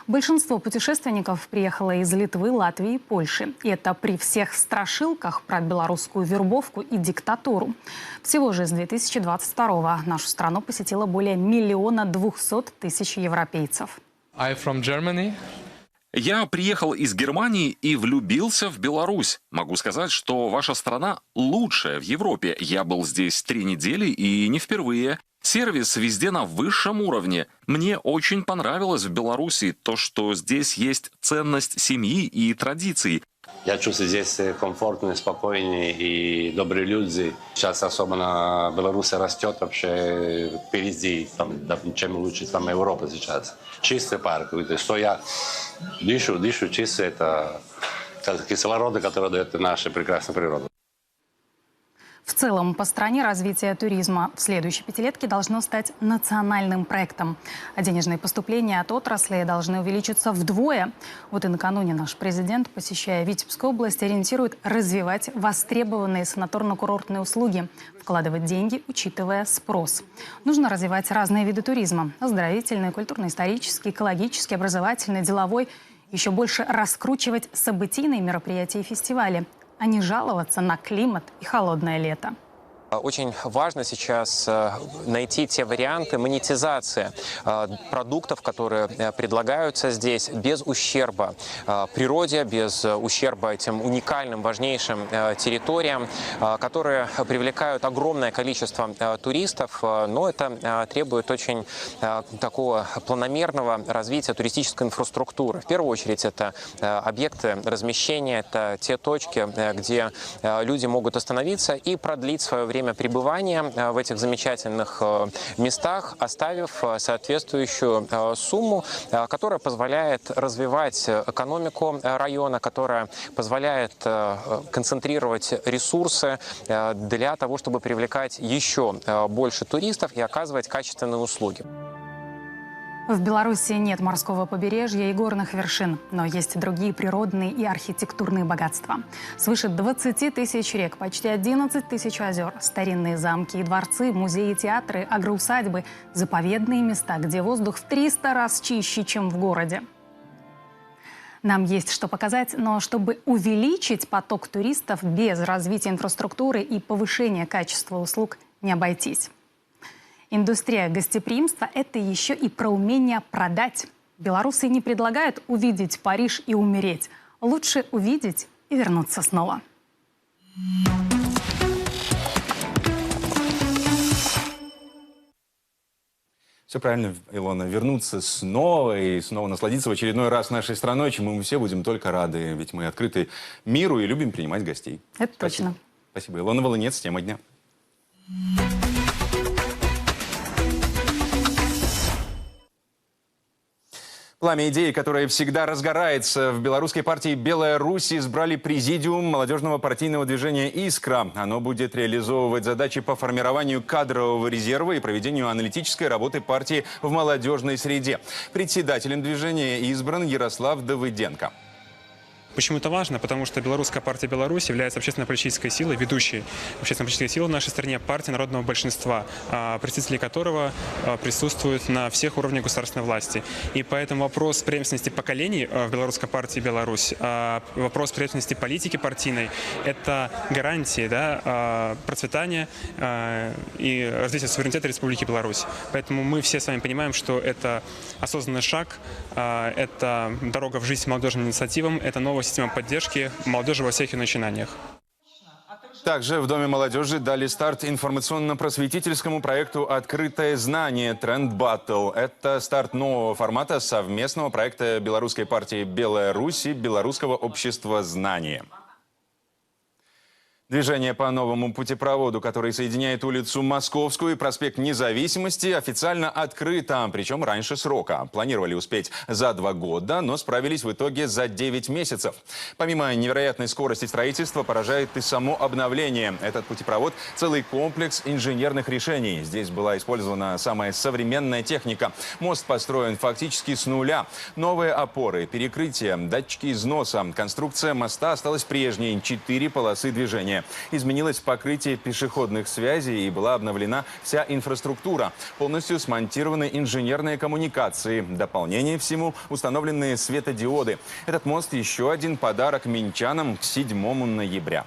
Speaker 22: Большинство путешественников приехало из Литвы, Латвии и Польши. И это при всех страшилках про белорусскую вербовку и диктатуру. Всего же с 2022-го нашу страну посетило более 1 200 000 европейцев.
Speaker 1: I'm from Germany.
Speaker 3: Я приехал из Германии и влюбился в Беларусь. Могу сказать, что ваша страна лучшая в Европе. Я был здесь 3 недели и не впервые. Сервис везде на высшем уровне. Мне очень понравилось в Беларуси то, что здесь есть ценность семьи и традиций.
Speaker 6: Я чувствую здесь комфортно, спокойно и добрые люди. Сейчас особенно Беларусь растет вообще впереди, чем лучше там Европа сейчас. Чистый парк, что я дышу чисто, это кислород, который дает наша прекрасная природа.
Speaker 22: В целом, по стране развитие туризма в следующей пятилетке должно стать национальным проектом. А денежные поступления от отрасли должны увеличиться вдвое. Вот и накануне наш президент, посещая Витебскую область, ориентирует развивать востребованные санаторно-курортные услуги, вкладывать деньги, учитывая спрос. Нужно развивать разные виды туризма – оздоровительный, культурно-исторический, экологический, образовательный, деловой. Еще больше раскручивать событийные мероприятия и фестивали, а не жаловаться на климат и холодное лето.
Speaker 10: Очень важно сейчас найти те варианты монетизации продуктов, которые предлагаются здесь, без ущерба природе, без ущерба этим уникальным, важнейшим территориям, которые привлекают огромное количество туристов, но это требует очень такого планомерного развития туристической инфраструктуры. В первую очередь это объекты размещения, это те точки, где люди могут остановиться и продлить свое время пребывания в этих замечательных местах, оставив соответствующую сумму, которая позволяет развивать экономику района, которая позволяет концентрировать ресурсы для того, чтобы привлекать еще больше туристов и оказывать качественные услуги.
Speaker 22: В Беларуси нет морского побережья и горных вершин, но есть другие природные и архитектурные богатства. Свыше 20 тысяч рек, почти 11 тысяч озер, старинные замки и дворцы, музеи, театры, агроусадьбы, заповедные места, где воздух в 300 раз чище, чем в городе. Нам есть что показать, но чтобы увеличить поток туристов без развития инфраструктуры и повышения качества услуг не обойтись. Индустрия гостеприимства – это еще и про умение продать. Белорусы не предлагают увидеть Париж и умереть. Лучше увидеть и вернуться снова.
Speaker 19: Все правильно, Илона. Вернуться снова и снова насладиться в очередной раз нашей страной, чему мы все будем только рады. Ведь мы открыты миру и любим принимать гостей.
Speaker 22: Это точно.
Speaker 19: Спасибо. Илона Волынец, тема дня. Пламя идеи, которое всегда разгорается. В белорусской партии «Белая Русь» избрали президиум молодежного партийного движения «Искра». Оно будет реализовывать задачи по формированию кадрового резерва и проведению аналитической работы партии в молодежной среде. Председателем движения избран Ярослав Давыденко.
Speaker 12: Почему это важно? Потому что Белорусская партия «Беларусь» является общественно-политической силой, ведущей общественно-политической силой в нашей стране, партия народного большинства, представители которого присутствуют на всех уровнях государственной власти. И поэтому вопрос преемственности поколений в Белорусской партии «Беларусь», вопрос преемственности политики партийной – это гарантия, да, процветания и развития суверенитета Республики Беларусь. Поэтому мы все с вами понимаем, что это осознанный шаг, это дорога в жизнь молодежным инициативам, это новая система поддержки молодежи во всех ее начинаниях.
Speaker 19: Также в Доме молодежи дали старт информационно-просветительскому проекту «Открытое знание. Тренд Баттл». Это старт нового формата совместного проекта белорусской партии «Белая Русь» и Белорусского общества знания. Движение по новому путепроводу, который соединяет улицу Московскую и проспект Независимости, официально открыто, причем раньше срока. Планировали успеть за 2 года, но справились в итоге за 9 месяцев. Помимо невероятной скорости строительства, поражает и само обновление. Этот путепровод – целый комплекс инженерных решений. Здесь была использована самая современная техника. Мост построен фактически с нуля. Новые опоры, перекрытия, датчики износа. Конструкция моста осталась прежней – 4 полосы движения. Изменилось покрытие пешеходных связей и была обновлена вся инфраструктура. Полностью смонтированы инженерные коммуникации. Дополнение всему – установленные светодиоды. Этот мост – еще один подарок минчанам к 7 ноября.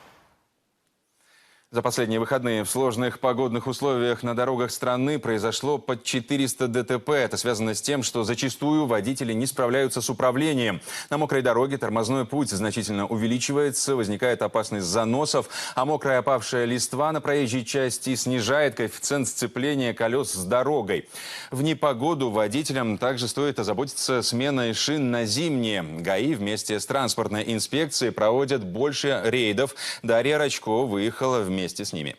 Speaker 19: За последние выходные в сложных погодных условиях на дорогах страны произошло под 400 ДТП. Это связано с тем, что зачастую водители не справляются с управлением. На мокрой дороге тормозной путь значительно увеличивается, возникает опасность заносов, а мокрая опавшая листва на проезжей части снижает коэффициент сцепления колес с дорогой. В непогоду водителям также стоит озаботиться сменой шин на зимние. ГАИ вместе с транспортной инспекцией проводят больше рейдов. Дарья Рачко выехала вместе с ними.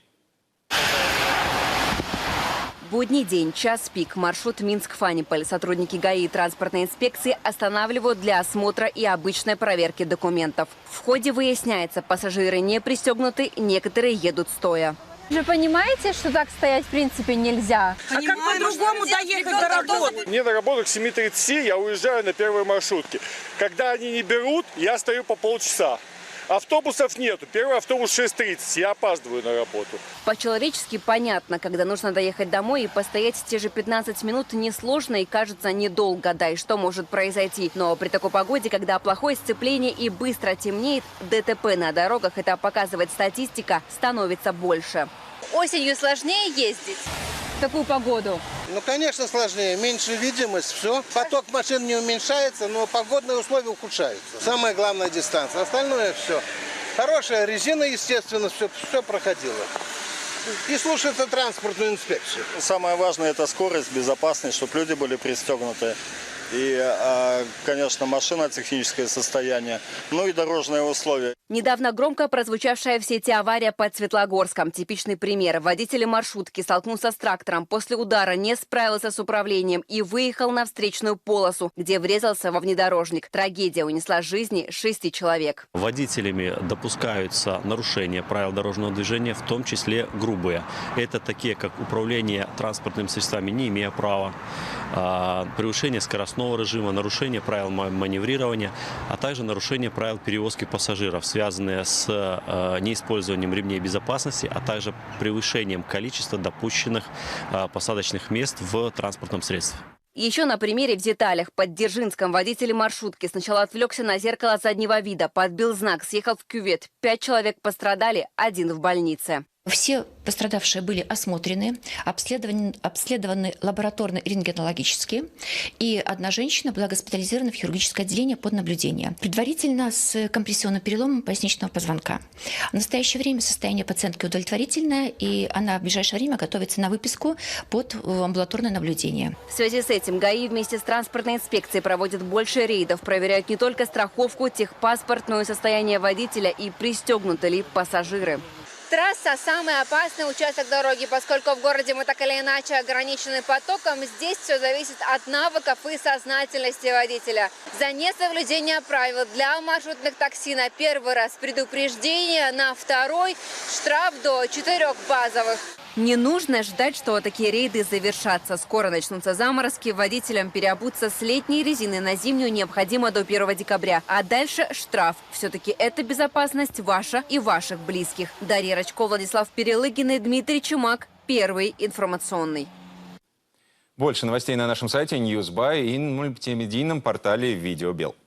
Speaker 1: Будний день, час пик, маршрут Минск-Фаниполь. Сотрудники ГАИ и транспортной инспекции останавливают для осмотра и обычной проверки документов. В ходе выясняется, пассажиры не пристегнуты, некоторые едут стоя.
Speaker 2: Вы понимаете, что так стоять в принципе нельзя?
Speaker 5: А как по-другому доехать до работы? Мне на работу к 7:30, я уезжаю на первой маршрутке. Когда они не берут, я стою по полчаса. Автобусов нету. Первый автобус 6:30. Я опаздываю на работу.
Speaker 1: По-человечески понятно, когда нужно доехать домой и постоять те же 15 минут несложно и кажется недолго. Да и что может произойти? Но при такой погоде, когда плохое сцепление и быстро темнеет, ДТП на дорогах, это показывает статистика, становится больше.
Speaker 2: Осенью сложнее ездить в такую погоду?
Speaker 9: Ну, конечно, сложнее. Меньше видимость, все. Поток машин не уменьшается, но погодные условия ухудшаются. Самая главная дистанция. Остальное все. Хорошая резина, естественно, все проходило. И слушается транспортную инспекцию.
Speaker 15: Самое важное – это скорость, безопасность, чтобы люди были пристегнуты. И, конечно, машина, техническое состояние, ну и дорожные условия.
Speaker 1: Недавно громко прозвучавшая в сети авария под Светлогорском. Типичный пример. Водитель маршрутки столкнулся с трактором. После удара не справился с управлением и выехал на встречную полосу, где врезался во внедорожник. Трагедия унесла жизни 6 человек.
Speaker 26: Водителями допускаются нарушения правил дорожного движения, в том числе грубые. Это такие, как управление транспортными средствами, не имея права, превышение скоростного режима, нарушение правил маневрирования, а также нарушение правил перевозки пассажиров, связанные с неиспользованием ремней безопасности, а также превышением количества допущенных посадочных мест в транспортном средстве.
Speaker 1: Еще на примере в деталях. Под Дзержинском водитель маршрутки сначала отвлекся на зеркало заднего вида, подбил знак, съехал в кювет. 5 человек пострадали, 1 в больнице.
Speaker 27: Все пострадавшие были осмотрены, обследованы лабораторно и рентгенологически, и 1 женщина была госпитализирована в хирургическое отделение под наблюдение. Предварительно с компрессионным переломом поясничного позвонка. В настоящее время состояние пациентки удовлетворительное, и она в ближайшее время готовится на выписку под амбулаторное наблюдение.
Speaker 1: В связи с этим ГАИ вместе с транспортной инспекцией проводят больше рейдов, проверяют не только страховку, техпаспорт, но и состояние водителя и пристегнуты ли пассажиры.
Speaker 2: Трасса – самый опасный участок дороги, поскольку в городе мы так или иначе ограничены потоком. Здесь все зависит от навыков и сознательности водителя. За несоблюдение правил для маршрутных такси на 1-й раз предупреждение, на 2-й штраф до 4 базовых.
Speaker 1: Не нужно ждать, что такие рейды завершатся. Скоро начнутся заморозки. Водителям переобуться с летней резины на зимнюю необходимо до 1 декабря. А дальше штраф. Все-таки это безопасность ваша и ваших близких. Дарья Рачко, Владислав Перелыгин и Дмитрий Чумак. Первый информационный.
Speaker 19: Больше новостей на нашем сайте Newsby и на мультимедийном портале Видеобел.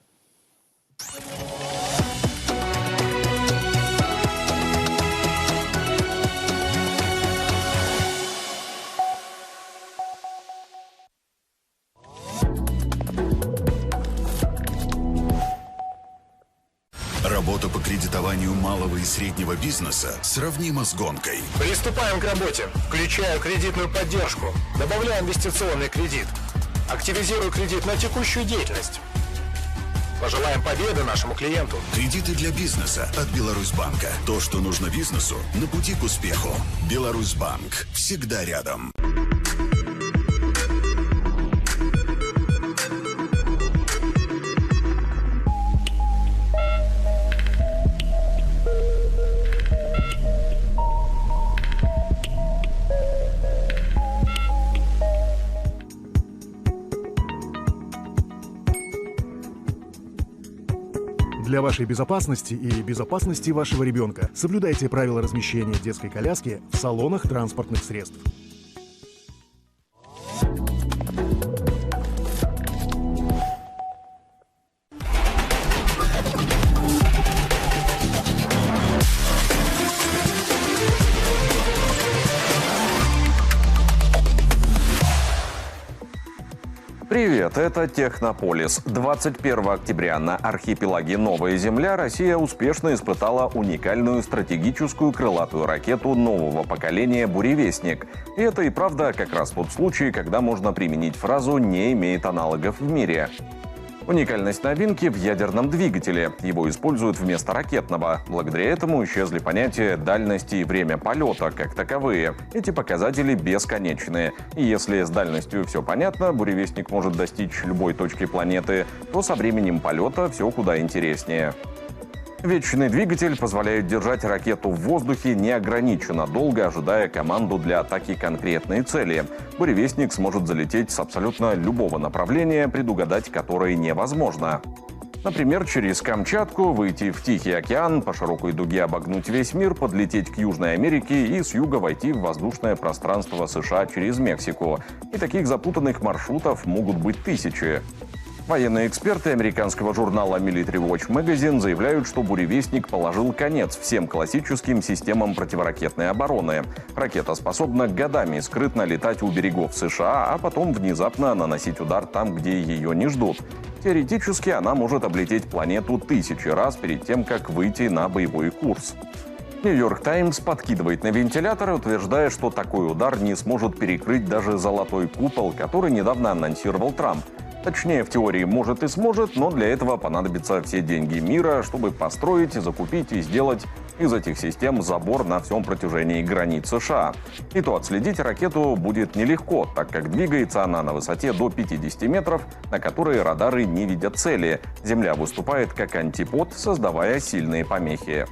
Speaker 28: Работа по кредитованию малого и среднего бизнеса сравнима с гонкой.
Speaker 29: Приступаем к работе. Включаю кредитную поддержку. Добавляю инвестиционный кредит. Активизирую кредит на текущую деятельность. Пожелаем победы нашему клиенту.
Speaker 28: Кредиты для бизнеса от Беларусьбанка. То, что нужно бизнесу на пути к успеху. Беларусьбанк. Всегда рядом.
Speaker 4: Для вашей безопасности и безопасности вашего ребенка соблюдайте правила размещения детской коляски в салонах транспортных средств.
Speaker 7: Привет, это Технополис. 21 октября на архипелаге Новая Земля Россия успешно испытала уникальную стратегическую крылатую ракету нового поколения «Буревестник». И это и правда как раз тот случай, когда можно применить фразу «не имеет аналогов в мире». Уникальность новинки в ядерном двигателе. Его используют вместо ракетного. Благодаря этому исчезли понятия дальности и время полета как таковые. Эти показатели бесконечные. И если с дальностью все понятно, буревестник может достичь любой точки планеты, то со временем полета все куда интереснее. Вечный двигатель позволяет держать ракету в воздухе неограниченно долго, ожидая команду для атаки конкретной цели. Буревестник сможет залететь с абсолютно любого направления, предугадать которое невозможно. Например, через Камчатку, выйти в Тихий океан, по широкой дуге обогнуть весь мир, подлететь к Южной Америке и с юга войти в воздушное пространство США через Мексику. И таких запутанных маршрутов могут быть тысячи. Военные эксперты американского журнала Military Watch Magazine заявляют, что буревестник положил конец всем классическим системам противоракетной обороны. Ракета способна годами скрытно летать у берегов США, а потом внезапно наносить удар там, где ее не ждут. Теоретически она может облететь планету 1000 раз перед тем, как выйти на боевой курс. Нью-Йорк Таймс подкидывает на вентилятор, утверждая, что такой удар не сможет перекрыть даже золотой купол, который недавно анонсировал Трамп. Точнее, в теории может и сможет, но для этого понадобятся все деньги мира, чтобы построить, закупить и сделать из этих систем забор на всем протяжении границ США. И то отследить ракету будет нелегко, так как двигается она на высоте до 50 метров, на которой радары не видят цели. Земля выступает как антипод, создавая сильные помехи.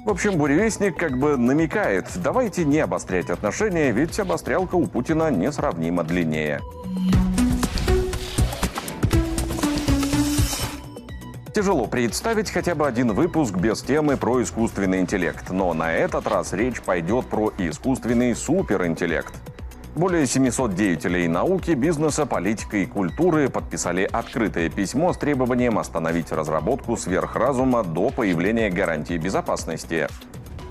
Speaker 7: В общем, буревестник как бы намекает: давайте не обострять отношения, ведь обострялка у Путина несравнимо длиннее. Тяжело представить хотя бы один выпуск без темы про искусственный интеллект, но на этот раз речь пойдет про искусственный суперинтеллект. Более 700 деятелей науки, бизнеса, политики и культуры подписали открытое письмо с требованием остановить разработку сверхразума до появления гарантий безопасности.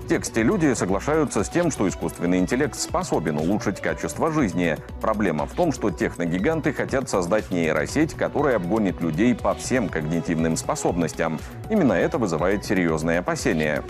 Speaker 7: В тексте люди соглашаются с тем, что искусственный интеллект способен улучшить качество жизни. Проблема в том, что техногиганты хотят создать нейросеть, которая обгонит людей по всем когнитивным способностям. Именно это вызывает серьезные опасения.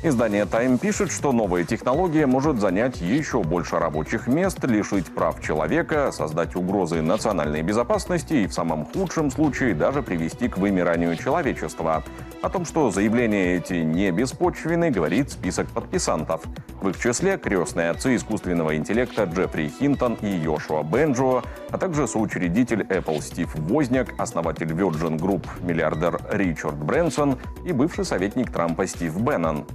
Speaker 7: Издание Time пишет, что новая технология может занять еще больше рабочих мест, лишить прав человека, создать угрозы национальной безопасности и в самом худшем случае даже привести к вымиранию человечества. О том, что заявления эти не беспочвенны, говорит список подписантов. В их числе крестные отцы искусственного интеллекта Джеффри Хинтон и Йошуа Бенджо, а также соучредитель Apple Стив Возняк, основатель Virgin Group миллиардер Ричард Брэнсон и бывший советник Трампа Стив Беннон.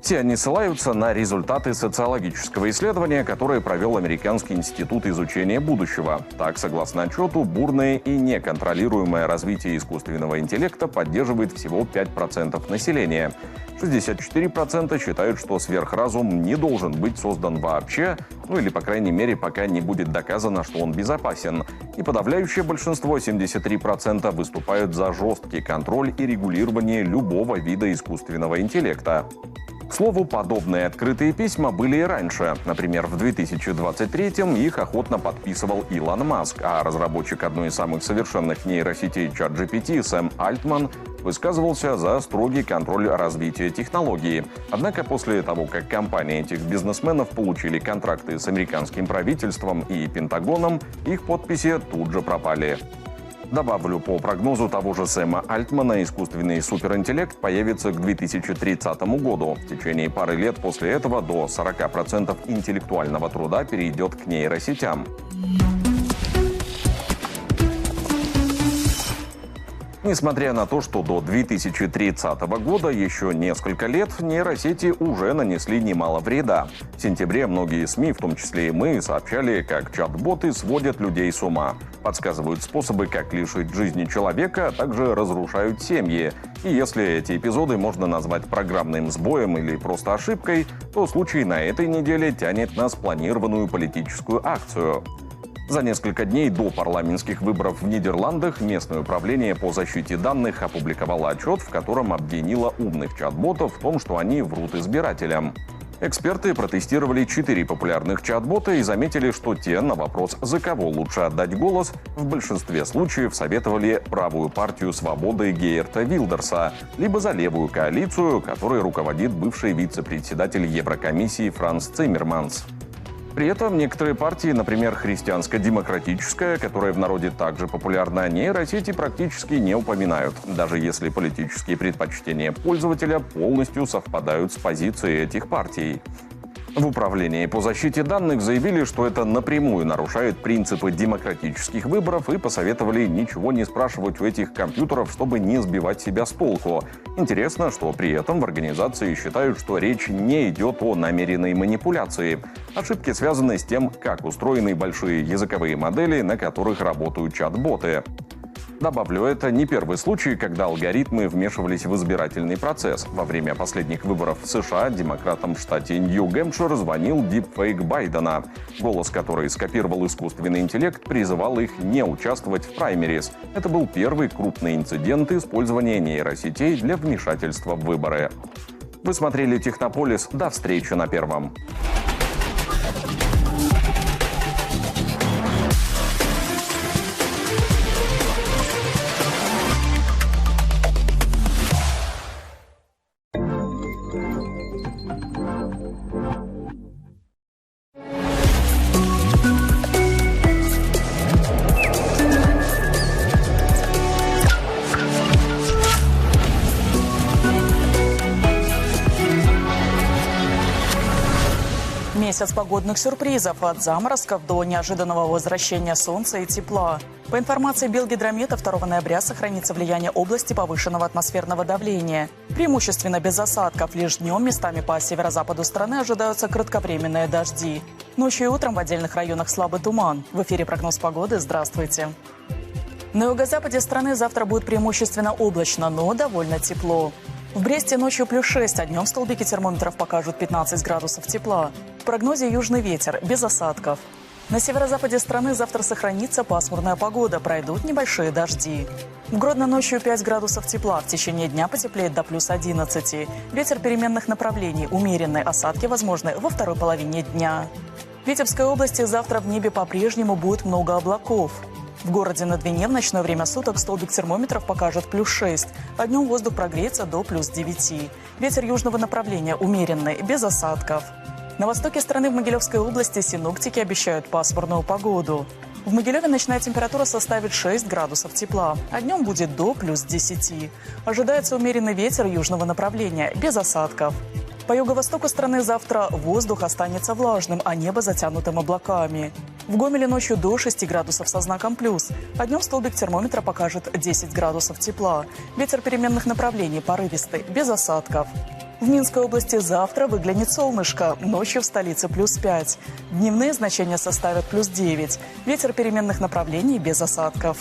Speaker 7: Все они ссылаются на результаты социологического исследования, которое провел Американский институт изучения будущего. Так, согласно отчету, бурное и неконтролируемое развитие искусственного интеллекта поддерживает всего 5% населения. 64% считают, что сверхразум не должен быть создан вообще, или, по крайней мере, пока не будет доказано, что он безопасен. И подавляющее большинство, 73%, выступают за жесткий контроль и регулирование любого вида искусственного интеллекта. К слову, подобные открытые письма были и раньше. Например, в 2023-м их охотно подписывал Илон Маск, а разработчик одной из самых совершенных нейросетей ChatGPT Сэм Альтман высказывался за строгий контроль развития технологии. Однако после того, как компании этих бизнесменов получили контракты с американским правительством и Пентагоном, их подписи тут же пропали. Добавлю, по прогнозу того же Сэма Альтмана, искусственный суперинтеллект появится к 2030 году. В течение пары лет после этого до 40% интеллектуального труда перейдет к нейросетям. Несмотря на то, что до 2030 года еще несколько лет, нейросети уже нанесли немало вреда. В сентябре многие СМИ, в том числе и мы, сообщали, как чат-боты сводят людей с ума, подсказывают способы, как лишить жизни человека, а также разрушают семьи. И если эти эпизоды можно назвать программным сбоем или просто ошибкой, то случай на этой неделе тянет на спланированную политическую акцию. За несколько дней до парламентских выборов в Нидерландах местное управление по защите данных опубликовало отчет, в котором обвинило умных чат-ботов в том, что они врут избирателям. Эксперты протестировали 4 популярных чат-бота и заметили, что те на вопрос, за кого лучше отдать голос, в большинстве случаев советовали правую партию свободы Геерта Вилдерса, либо за левую коалицию, которой руководит бывший вице-председатель Еврокомиссии Франс Циммерманс. При этом некоторые партии, например, христианско-демократическая, которая в народе также популярна, нейросети практически не упоминают, даже если политические предпочтения пользователя полностью совпадают с позицией этих партий. В управлении по защите данных заявили, что это напрямую нарушает принципы демократических выборов и посоветовали ничего не спрашивать у этих компьютеров, чтобы не сбивать себя с толку. Интересно, что при этом в организации считают, что речь не идет о намеренной манипуляции. Ошибки связаны с тем, как устроены большие языковые модели, на которых работают чат-боты. Добавлю, это не первый случай, когда алгоритмы вмешивались в избирательный процесс. Во время последних выборов в США демократам в штате Нью-Гэмпшир звонил дипфейк Байдена. Голос, который скопировал искусственный интеллект, призывал их не участвовать в праймерис. Это был первый крупный инцидент использования нейросетей для вмешательства в выборы. Вы смотрели «Технополис». До встречи на Первом.
Speaker 8: Месяц погодных сюрпризов, от заморозков до неожиданного возвращения солнца и тепла. По информации Белгидромета, 2 ноября сохранится влияние области повышенного атмосферного давления. Преимущественно без осадков. Лишь днем местами по северо-западу страны ожидаются кратковременные дожди. Ночью и утром в отдельных районах слабый туман. В эфире прогноз погоды. Здравствуйте. На юго-западе страны завтра будет преимущественно облачно, но довольно тепло. В Бресте ночью +6, а днем столбики термометров покажут 15 градусов тепла. В прогнозе южный ветер, без осадков. На северо-западе страны завтра сохранится пасмурная погода, пройдут небольшие дожди. В Гродно ночью 5 градусов тепла, в течение дня потеплеет до +11. Ветер переменных направлений, умеренные осадки возможны во второй половине дня. В Витебской области завтра в небе по-прежнему будет много облаков. В городе на Двине в ночное время суток столбик термометров покажет +6, а днем воздух прогреется до +9. Ветер южного направления умеренный, без осадков. На востоке страны в Могилевской области синоптики обещают пасмурную погоду. В Могилеве ночная температура составит 6 градусов тепла, а днем будет до +10. Ожидается умеренный ветер южного направления, без осадков. По юго-востоку страны завтра воздух останется влажным, а небо затянутым облаками. В Гомеле ночью до 6 градусов со знаком плюс, а днем столбик термометра покажет 10 градусов тепла. Ветер переменных направлений порывистый, без осадков. В Минской области завтра выглянет солнышко, ночью в столице +5. Дневные значения составят +9. Ветер переменных направлений без осадков.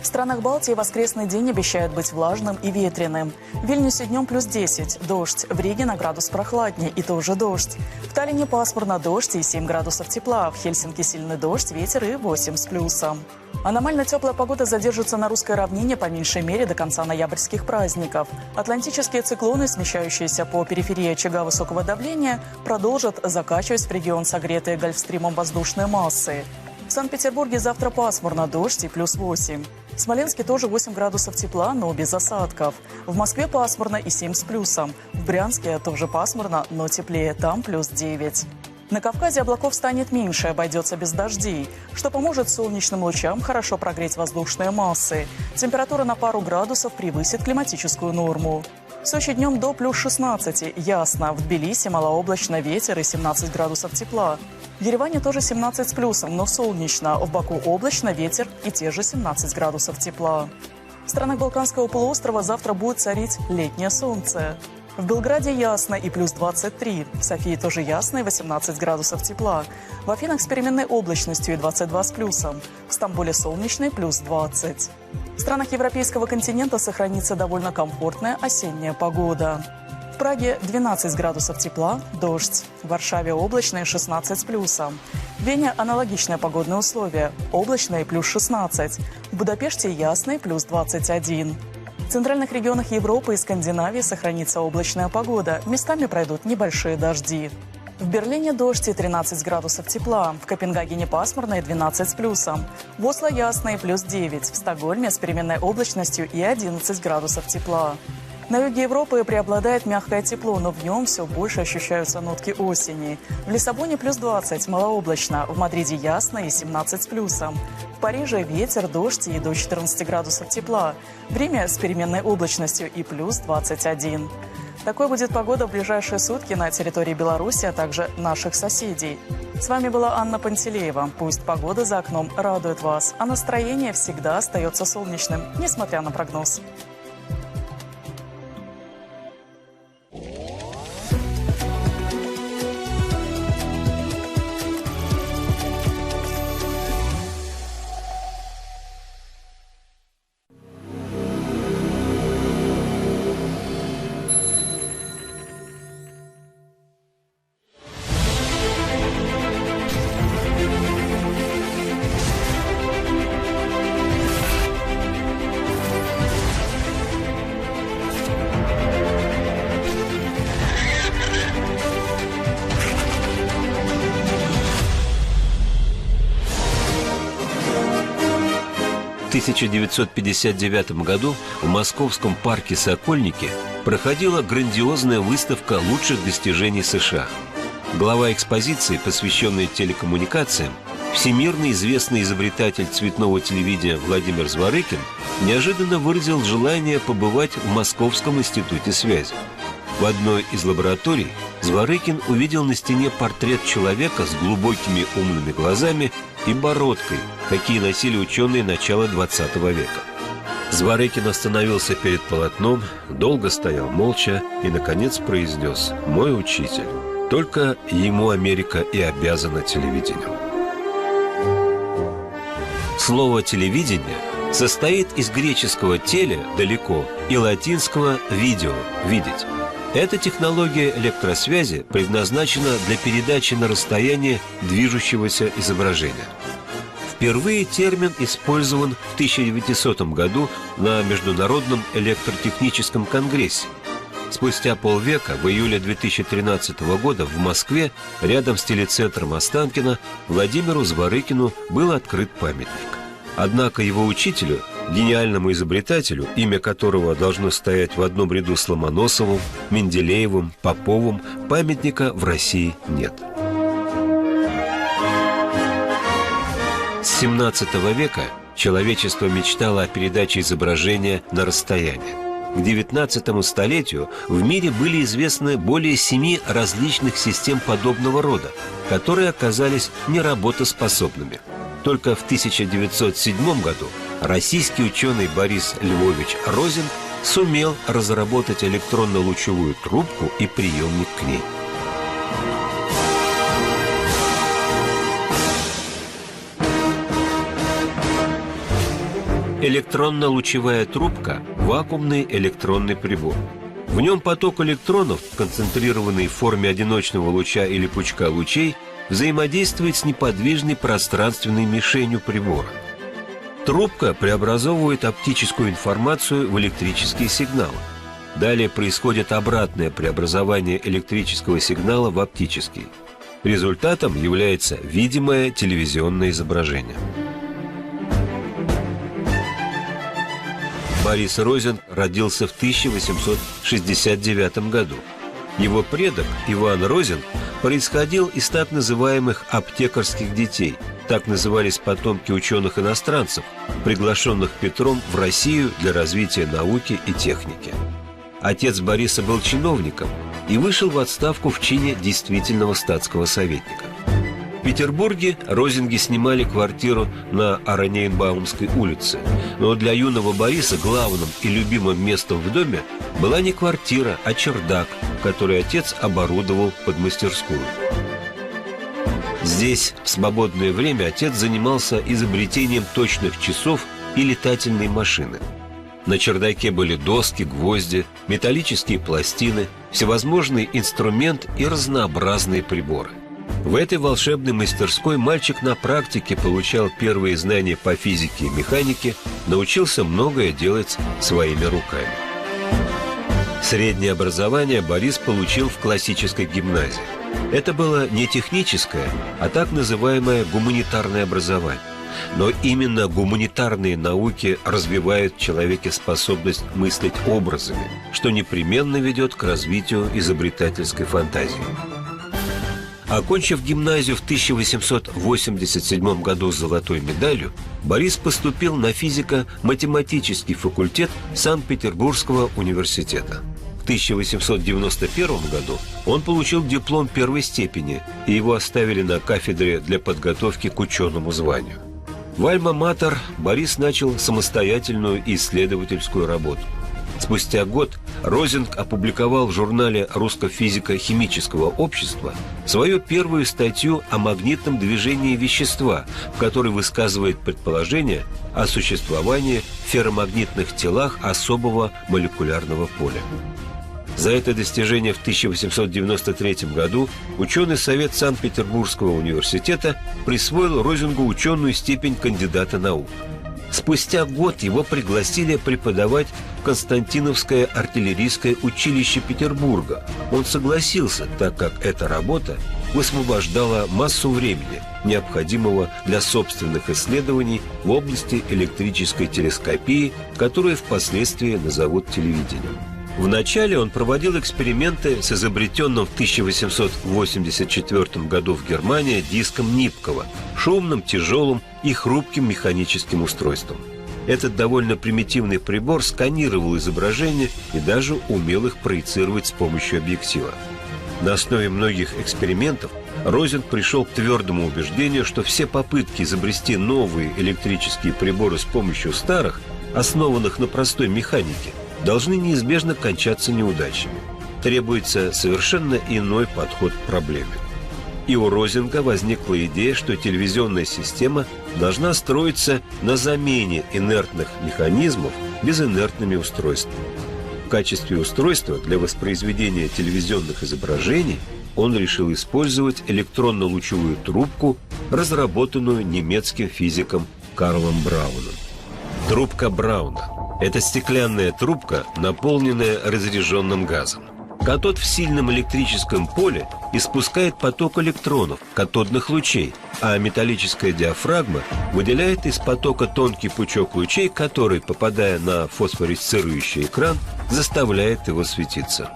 Speaker 8: В странах Балтии воскресный день обещает быть влажным и ветреным. В Вильнюсе днем +10, дождь. В Риге на градус прохладнее и тоже дождь. В Таллине пасмурно, дождь и 7 градусов тепла. В Хельсинки сильный дождь, ветер и 8 с плюсом. Аномально теплая погода задержится на русской равнине по меньшей мере до конца ноябрьских праздников. Атлантические циклоны, смещающиеся по периферии очага высокого давления, продолжат закачивать в регион согретые гольфстримом воздушные массы. В Санкт-Петербурге завтра пасмурно, дождь и +8. В Смоленске тоже 8 градусов тепла, но без осадков. В Москве пасмурно и 7 с плюсом. В Брянске тоже пасмурно, но теплее, там +9. На Кавказе облаков станет меньше, обойдется без дождей, что поможет солнечным лучам хорошо прогреть воздушные массы. Температура на пару градусов превысит климатическую норму. В Сочи днем до плюс 16, ясно. В Тбилиси малооблачно, ветер и 17 градусов тепла. В Ереване тоже 17 с плюсом, но солнечно. В Баку облачно, ветер и те же 17 градусов тепла. В странах Балканского полуострова завтра будет царить летнее солнце. В Белграде ясно и плюс 23. В Софии тоже ясно и 18 градусов тепла. В Афинах с переменной облачностью и 22 с плюсом. В Стамбуле солнечно и плюс 20. В странах европейского континента сохранится довольно комфортная осенняя погода. В Праге 12 градусов тепла, дождь. В Варшаве облачно и 16 с плюсом. В Вене аналогичные погодные условия. Облачно и плюс 16. В Будапеште ясно и плюс 21. В центральных регионах Европы и Скандинавии сохранится облачная погода. Местами пройдут небольшие дожди. В Берлине дождь и 13 градусов тепла. В Копенгагене пасмурно и 12 с плюсом. В Осло ясно и плюс 9. В Стокгольме с переменной облачностью и 11 градусов тепла. На юге Европы преобладает мягкое тепло, но в нем все больше ощущаются нотки осени. В Лиссабоне плюс 20, малооблачно. В Мадриде ясно и 17 с плюсом. В Париже ветер, дождь и до 14 градусов тепла. В Риме с переменной облачностью и плюс 21. Такой будет погода в ближайшие сутки на территории Беларуси, а также наших соседей. С вами была Анна Пантелеева. Пусть погода за окном радует вас, а настроение всегда остается солнечным, несмотря на прогноз.
Speaker 11: В 1959 году в московском парке «Сокольники» проходила грандиозная выставка лучших достижений США. Глава экспозиции, посвященной телекоммуникациям, всемирно известный изобретатель цветного телевидения Владимир Зворыкин неожиданно выразил желание побывать в Московском институте связи. В одной из лабораторий Зворыкин увидел на стене портрет человека с глубокими умными глазами и бородкой, какие носили ученые начала 20 века. Зворыкин остановился перед полотном, долго стоял молча и, наконец, произнес: «Мой учитель». Только ему Америка и обязана телевидением. Слово «телевидение» состоит из греческого «теле» – далеко и латинского «видео» – видеть. Эта технология электросвязи предназначена для передачи на расстояние движущегося изображения. Впервые термин использован в 1900 году на Международном электротехническом конгрессе. Спустя полвека, в июле 2013 года, в Москве, рядом с телецентром Останкино, Владимиру Зворыкину был открыт памятник. Однако его учителю, гениальному изобретателю, имя которого должно стоять в одном ряду с Ломоносовым, Менделеевым, Поповым, памятника в России нет. С 17 века человечество мечтало о передаче изображения на расстояние. К 19 столетию в мире были известны более 7 различных систем подобного рода, которые оказались неработоспособными. Только в 1907 году российский ученый Борис Львович Розин сумел разработать электронно-лучевую трубку и приемник к ней. Электронно-лучевая трубка – вакуумный электронный прибор. В нем поток электронов, концентрированный в форме одиночного луча или пучка лучей, взаимодействует с неподвижной пространственной мишенью прибора. Трубка преобразовывает оптическую информацию в электрические сигналы. Далее происходит обратное преобразование электрического сигнала в оптический. Результатом является видимое телевизионное изображение. Борис Розин родился в 1869 году. Его предок Иван Розин происходил из так называемых аптекарских детей. Так назывались потомки ученых-иностранцев, приглашенных Петром в Россию для развития науки и техники. Отец Бориса был чиновником и вышел в отставку в чине действительного статского советника. В Петербурге Розинги снимали квартиру на Аранейнбаумской улице. Но для юного Бориса главным и любимым местом в доме была не квартира, а чердак, который отец оборудовал под мастерскую. Здесь в свободное время отец занимался изобретением точных часов и летательной машины. На чердаке были доски, гвозди, металлические пластины, всевозможный инструмент и разнообразные приборы. В этой волшебной мастерской мальчик на практике получал первые знания по физике и механике, научился многое делать своими руками. Среднее образование Борис получил в классической гимназии. Это было не техническое, а так называемое гуманитарное образование. Но именно гуманитарные науки развивают в человеке способность мыслить образами, что непременно ведет к развитию изобретательской фантазии. Окончив гимназию в 1887 году с золотой медалью, Борис поступил на физико-математический факультет Санкт-Петербургского университета. В 1891 году он получил диплом первой степени, и его оставили на кафедре для подготовки к ученому званию. В Альма-Матер Борис начал самостоятельную исследовательскую работу. Спустя год Розинг опубликовал в журнале Русско-физико-химического общества свою первую статью о магнитном движении вещества, в которой высказывает предположение о существовании в ферромагнитных телах особого молекулярного поля. За это достижение в 1893 году ученый совет Санкт-Петербургского университета присвоил Розингу ученую степень кандидата наук. Спустя год его пригласили преподавать в Константиновское артиллерийское училище Петербурга. Он согласился, так как эта работа высвобождала массу времени, необходимого для собственных исследований в области электрической телескопии, которую впоследствии назовут телевидением. Вначале он проводил эксперименты с изобретенным в 1884 году в Германии диском Нипкова, шумным, тяжелым и хрупким механическим устройством. Этот довольно примитивный прибор сканировал изображения и даже умел их проецировать с помощью объектива. На основе многих экспериментов Розинг пришел к твердому убеждению, что все попытки изобрести новые электрические приборы с помощью старых, основанных на простой механике, должны неизбежно кончаться неудачами. Требуется совершенно иной подход к проблеме. И у Розинга возникла идея, что телевизионная система должна строиться на замене инертных механизмов безинертными устройствами. В качестве устройства для воспроизведения телевизионных изображений он решил использовать электронно-лучевую трубку, разработанную немецким физиком Карлом Брауном. Трубка Брауна – это стеклянная трубка, наполненная разряженным газом. Катод в сильном электрическом поле испускает поток электронов, катодных лучей, а металлическая диафрагма выделяет из потока тонкий пучок лучей, который, попадая на фосфоресцирующий экран, заставляет его светиться.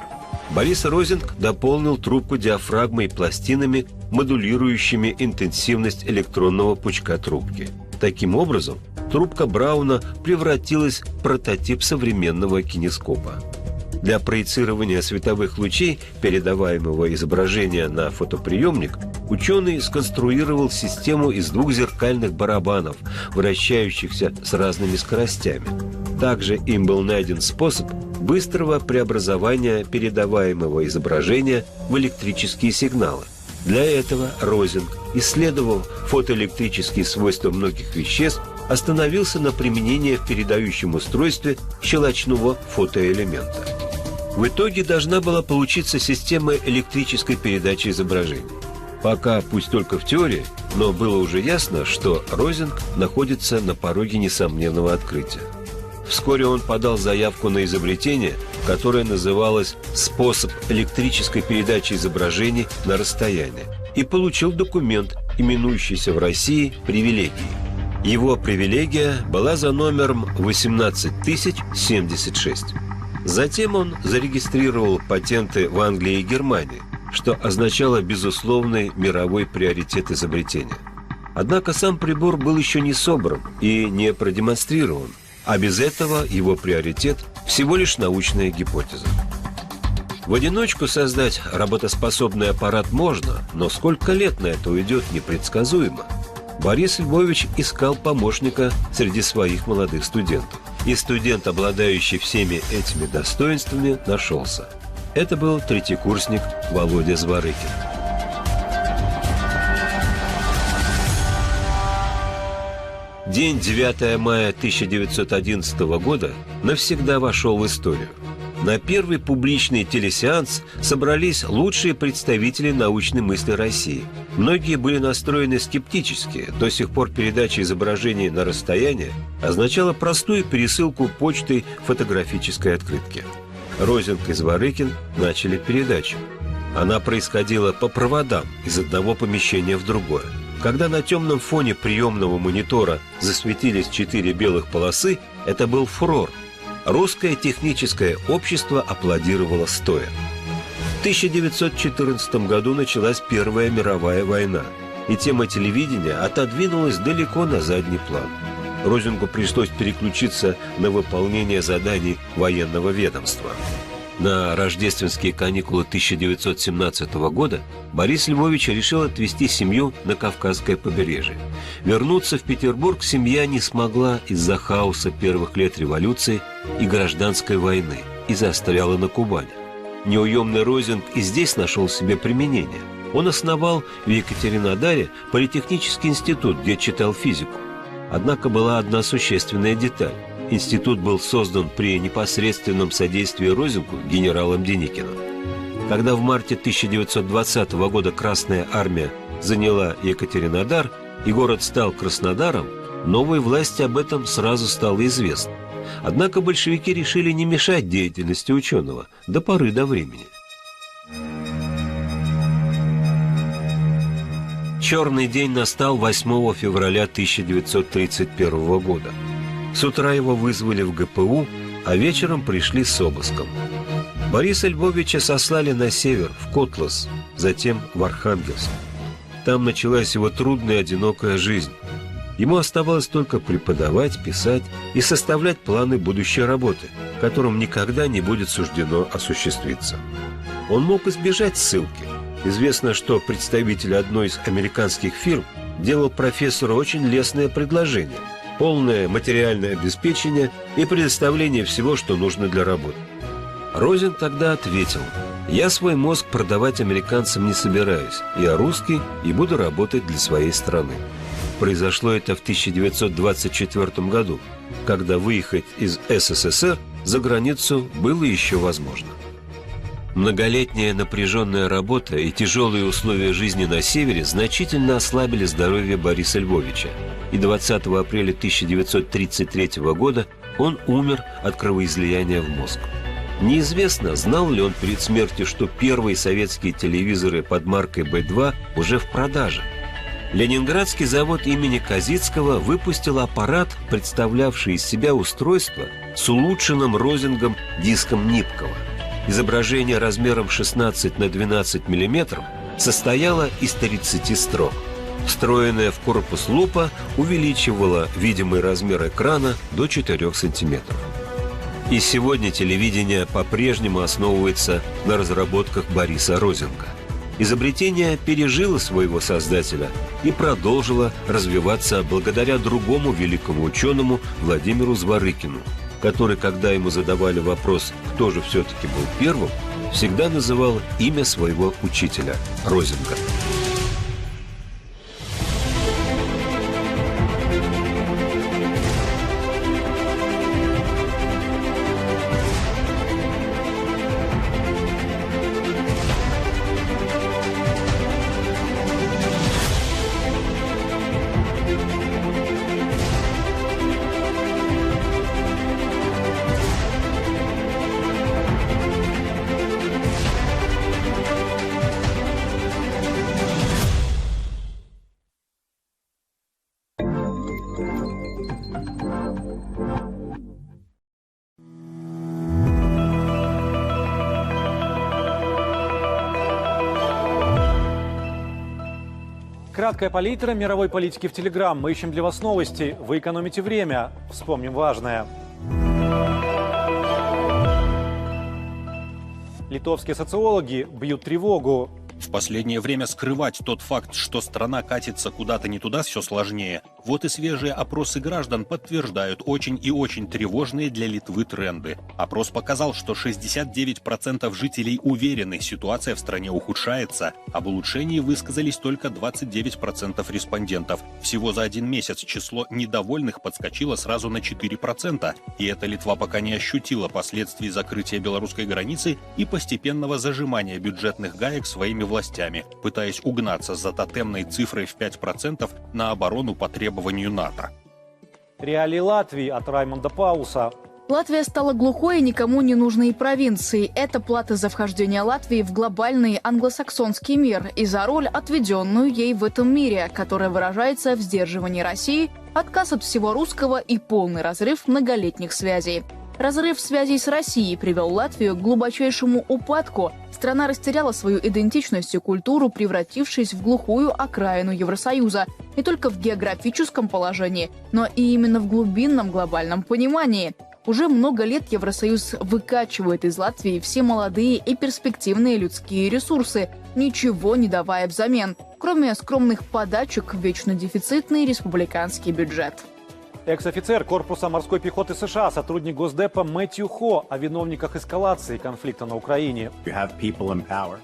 Speaker 11: Борис Розинг дополнил трубку диафрагмой и пластинами, модулирующими интенсивность электронного пучка трубки. Таким образом, трубка Брауна превратилась в прототип современного кинескопа. Для проецирования световых лучей, передаваемого изображения на фотоприемник, ученый сконструировал систему из двух зеркальных барабанов, вращающихся с разными скоростями. Также им был найден способ быстрого преобразования передаваемого изображения в электрические сигналы. Для этого Розинг, исследовав фотоэлектрические свойства многих веществ, остановился на применении в передающем устройстве щелочного фотоэлемента. В итоге должна была получиться система электрической передачи изображений. Пока, пусть только в теории, но было уже ясно, что Розинг находится на пороге несомненного открытия. Вскоре он подал заявку на изобретение, которое называлось «Способ электрической передачи изображений на расстояние», и получил документ, именующийся в России «Привилегией». Его привилегия была за номером 18076. Затем он зарегистрировал патенты в Англии и Германии, что означало безусловный мировой приоритет изобретения. Однако сам прибор был еще не собран и не продемонстрирован, а без этого его приоритет всего лишь научная гипотеза. В одиночку создать работоспособный аппарат можно, но сколько лет на это уйдет, непредсказуемо. Борис Львович искал помощника среди своих молодых студентов. И студент, обладающий всеми этими достоинствами, нашелся. Это был третьекурсник Володя Зворыкин. День 9 мая 1911 года навсегда вошел в историю. На первый публичный телесеанс собрались лучшие представители научной мысли России. Многие были настроены скептически. До сих пор передача изображений на расстояние означала простую пересылку почтой фотографической открытки. Розинг и Зворыкин начали передачу. Она происходила по проводам из одного помещения в другое. Когда на темном фоне приемного монитора засветились 4 белых полосы, это был фурор. Русское техническое общество аплодировало стоя. В 1914 году началась Первая мировая война, и тема телевидения отодвинулась далеко на задний план. Розингу пришлось переключиться на выполнение заданий военного ведомства. На рождественские каникулы 1917 года Борис Львович решил отвезти семью на Кавказское побережье. Вернуться в Петербург семья не смогла из-за хаоса первых лет революции и гражданской войны и застряла на Кубани. Неуемный Розинг и здесь нашел себе применение. Он основал в Екатеринодаре политехнический институт, где читал физику. Однако была одна существенная деталь. Институт был создан при непосредственном содействии Розингу генералом Деникиным. Когда в марте 1920 года Красная армия заняла Екатеринодар и город стал Краснодаром, новой власти об этом сразу стало известно. Однако большевики решили не мешать деятельности ученого до поры до времени. Черный день настал 8 февраля 1931 года. С утра его вызвали в ГПУ, а вечером пришли с обыском. Бориса Львовича сослали на север, в Котлас, затем в Архангельск. Там началась его трудная, одинокая жизнь. Ему оставалось только преподавать, писать и составлять планы будущей работы, которым никогда не будет суждено осуществиться. Он мог избежать ссылки. Известно, что представитель одной из американских фирм делал профессору очень лестное предложение – полное материальное обеспечение и предоставление всего, что нужно для работы. Розинг тогда ответил: «Я свой мозг продавать американцам не собираюсь. Я русский и буду работать для своей страны». Произошло это в 1924 году, когда выехать из СССР за границу было еще возможно. Многолетняя напряженная работа и тяжелые условия жизни на севере значительно ослабили здоровье Бориса Львовича, и 20 апреля 1933 года он умер от кровоизлияния в мозг. Неизвестно, знал ли он перед смертью, что первые советские телевизоры под маркой Б2 уже в продаже. Ленинградский завод имени Козицкого выпустил аппарат, представлявший из себя устройство с улучшенным Розингом диском Нипкова. Изображение размером 16 на 12 мм состояло из 30 строк. Встроенная в корпус лупа увеличивала видимый размер экрана до 4 сантиметров. И сегодня телевидение по-прежнему основывается на разработках Бориса Розинга. Изобретение пережило своего создателя и продолжило развиваться благодаря другому великому ученому Владимиру Зворыкину, который, когда ему задавали вопрос, кто же все-таки был первым, всегда называл имя своего учителя – Розинга.
Speaker 13: Краткая палитра мировой политики в Телеграм. Мы ищем для вас новости. Вы экономите время. Вспомним важное. Литовские социологи бьют тревогу.
Speaker 14: В последнее время скрывать тот факт, что страна катится куда-то не туда, все сложнее. Вот и свежие опросы граждан подтверждают очень и очень тревожные для Литвы тренды. Опрос показал, что 69% жителей уверены, ситуация в стране ухудшается. Об улучшении высказались только 29% респондентов. Всего за один месяц число недовольных подскочило сразу на 4%. И эта Литва пока не ощутила последствий закрытия белорусской границы и постепенного зажимания бюджетных гаек своими властями, пытаясь угнаться за тотемной цифрой в 5% на оборону по требованию НАТО.
Speaker 13: Реалии Латвии от Раймонда Пауса.
Speaker 16: Латвия стала глухой и никому не нужной провинцией. Это плата за вхождение Латвии в глобальный англосаксонский мир и за роль, отведенную ей в этом мире, которая выражается в сдерживании России, отказ от всего русского и полный разрыв многолетних связей. Разрыв связей с Россией привел Латвию к глубочайшему упадку. Страна растеряла свою идентичность и культуру, превратившись в глухую окраину Евросоюза. Не только в географическом положении, но и именно в глубинном глобальном понимании. Уже много лет Евросоюз выкачивает из Латвии все молодые и перспективные людские ресурсы, ничего не давая взамен, кроме скромных подачек в вечно дефицитный республиканский бюджет.
Speaker 13: Экс-офицер корпуса морской пехоты США, сотрудник Госдепа Мэтью Хо о виновниках эскалации конфликта на Украине.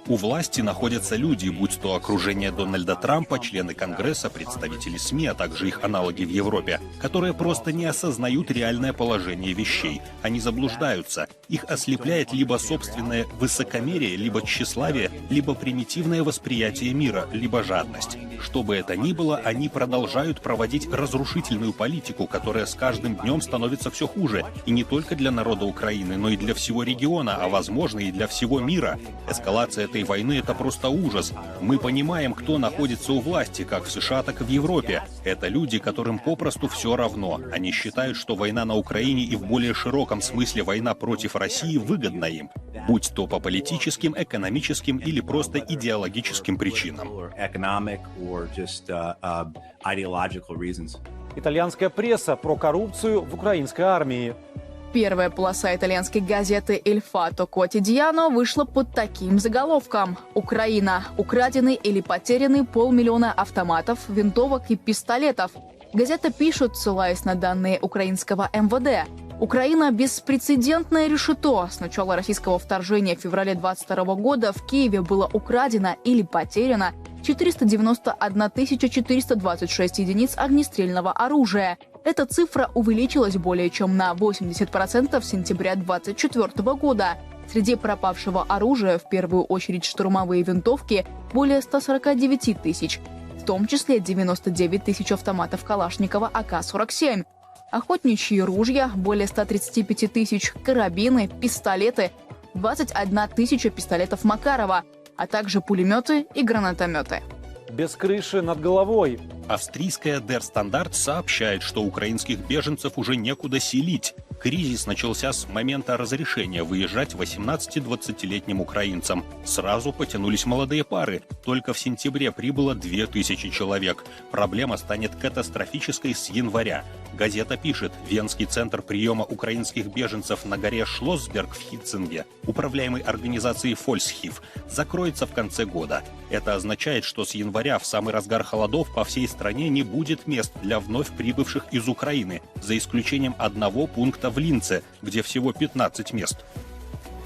Speaker 14: У власти находятся люди, будь то окружение Дональда Трампа, члены Конгресса, представители СМИ, а также их аналоги в Европе, которые просто не осознают реальное положение вещей. Они заблуждаются. Их ослепляет либо собственное высокомерие, либо тщеславие, либо примитивное восприятие мира, либо жадность. Что бы это ни было, они продолжают проводить разрушительную политику, которая с каждым днем становится все хуже. И не только для народа Украины, но и для всего региона, а возможно и для всего мира. Эскалация этой войны – это просто ужас. Мы понимаем, кто находится у власти, как в США, так и в Европе. Это люди, которым попросту все равно. Они считают, что война на Украине и в более широком смысле война против России выгодна им. Будь то по политическим, экономическим или просто идеологическим причинам.
Speaker 13: Итальянская пресса про коррупцию в украинской армии.
Speaker 16: Первая полоса итальянской газеты «Il Fatto Quotidiano» вышла под таким заголовком: «Украина. Украдены или потеряны 500 000 автоматов, винтовок и пистолетов». Газета пишет, ссылаясь на данные украинского МВД. Украина – беспрецедентное решето. С начала российского вторжения в феврале 2022 года в Киеве было украдено или потеряно 491 426 единиц огнестрельного оружия. Эта цифра увеличилась более чем на 80% с сентября 2024 года. Среди пропавшего оружия в первую очередь штурмовые винтовки более 149 тысяч, в том числе 99 тысяч автоматов Калашникова АК-47. Охотничьи ружья более 135 тысяч, карабины, пистолеты, 21 тысяча пистолетов Макарова, а также пулеметы и гранатометы.
Speaker 13: Без крыши над головой.
Speaker 14: Австрийская Der Standard сообщает, что украинских беженцев уже некуда селить. Кризис начался с момента разрешения выезжать 18-20-летним украинцам. Сразу потянулись молодые пары. Только в сентябре прибыло 2000 человек. Проблема станет катастрофической с января. Газета пишет, Венский центр приема украинских беженцев на горе Шлоссберг в Хитцинге, управляемый организацией Фольксхив, закроется в конце года. Это означает, что с января в самый разгар холодов по всей стране не будет мест для вновь прибывших из Украины, за исключением одного пункта в Линце, где всего 15 мест.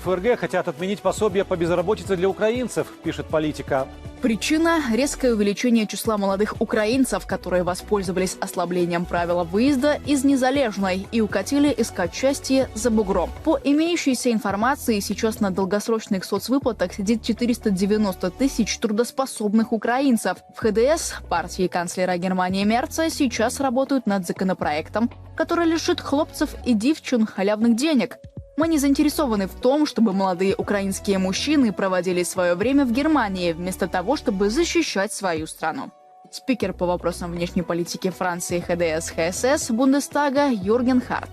Speaker 13: ФРГ хотят отменить пособие по безработице для украинцев, пишет Политика.
Speaker 16: Причина – резкое увеличение числа молодых украинцев, которые воспользовались ослаблением правила выезда из Незалежной и укатили искать счастье за бугром. По имеющейся информации, сейчас на долгосрочных соцвыплатах сидит 490 тысяч трудоспособных украинцев. В ХДС, партии канцлера Германии Мерца, сейчас работают над законопроектом, который лишит хлопцев и девчин халявных денег. Мы не заинтересованы в том, чтобы молодые украинские мужчины проводили свое время в Германии, вместо того, чтобы защищать свою страну. Спикер по вопросам внешней политики Франции ХДС-ХСС Бундестага Юрген Харт.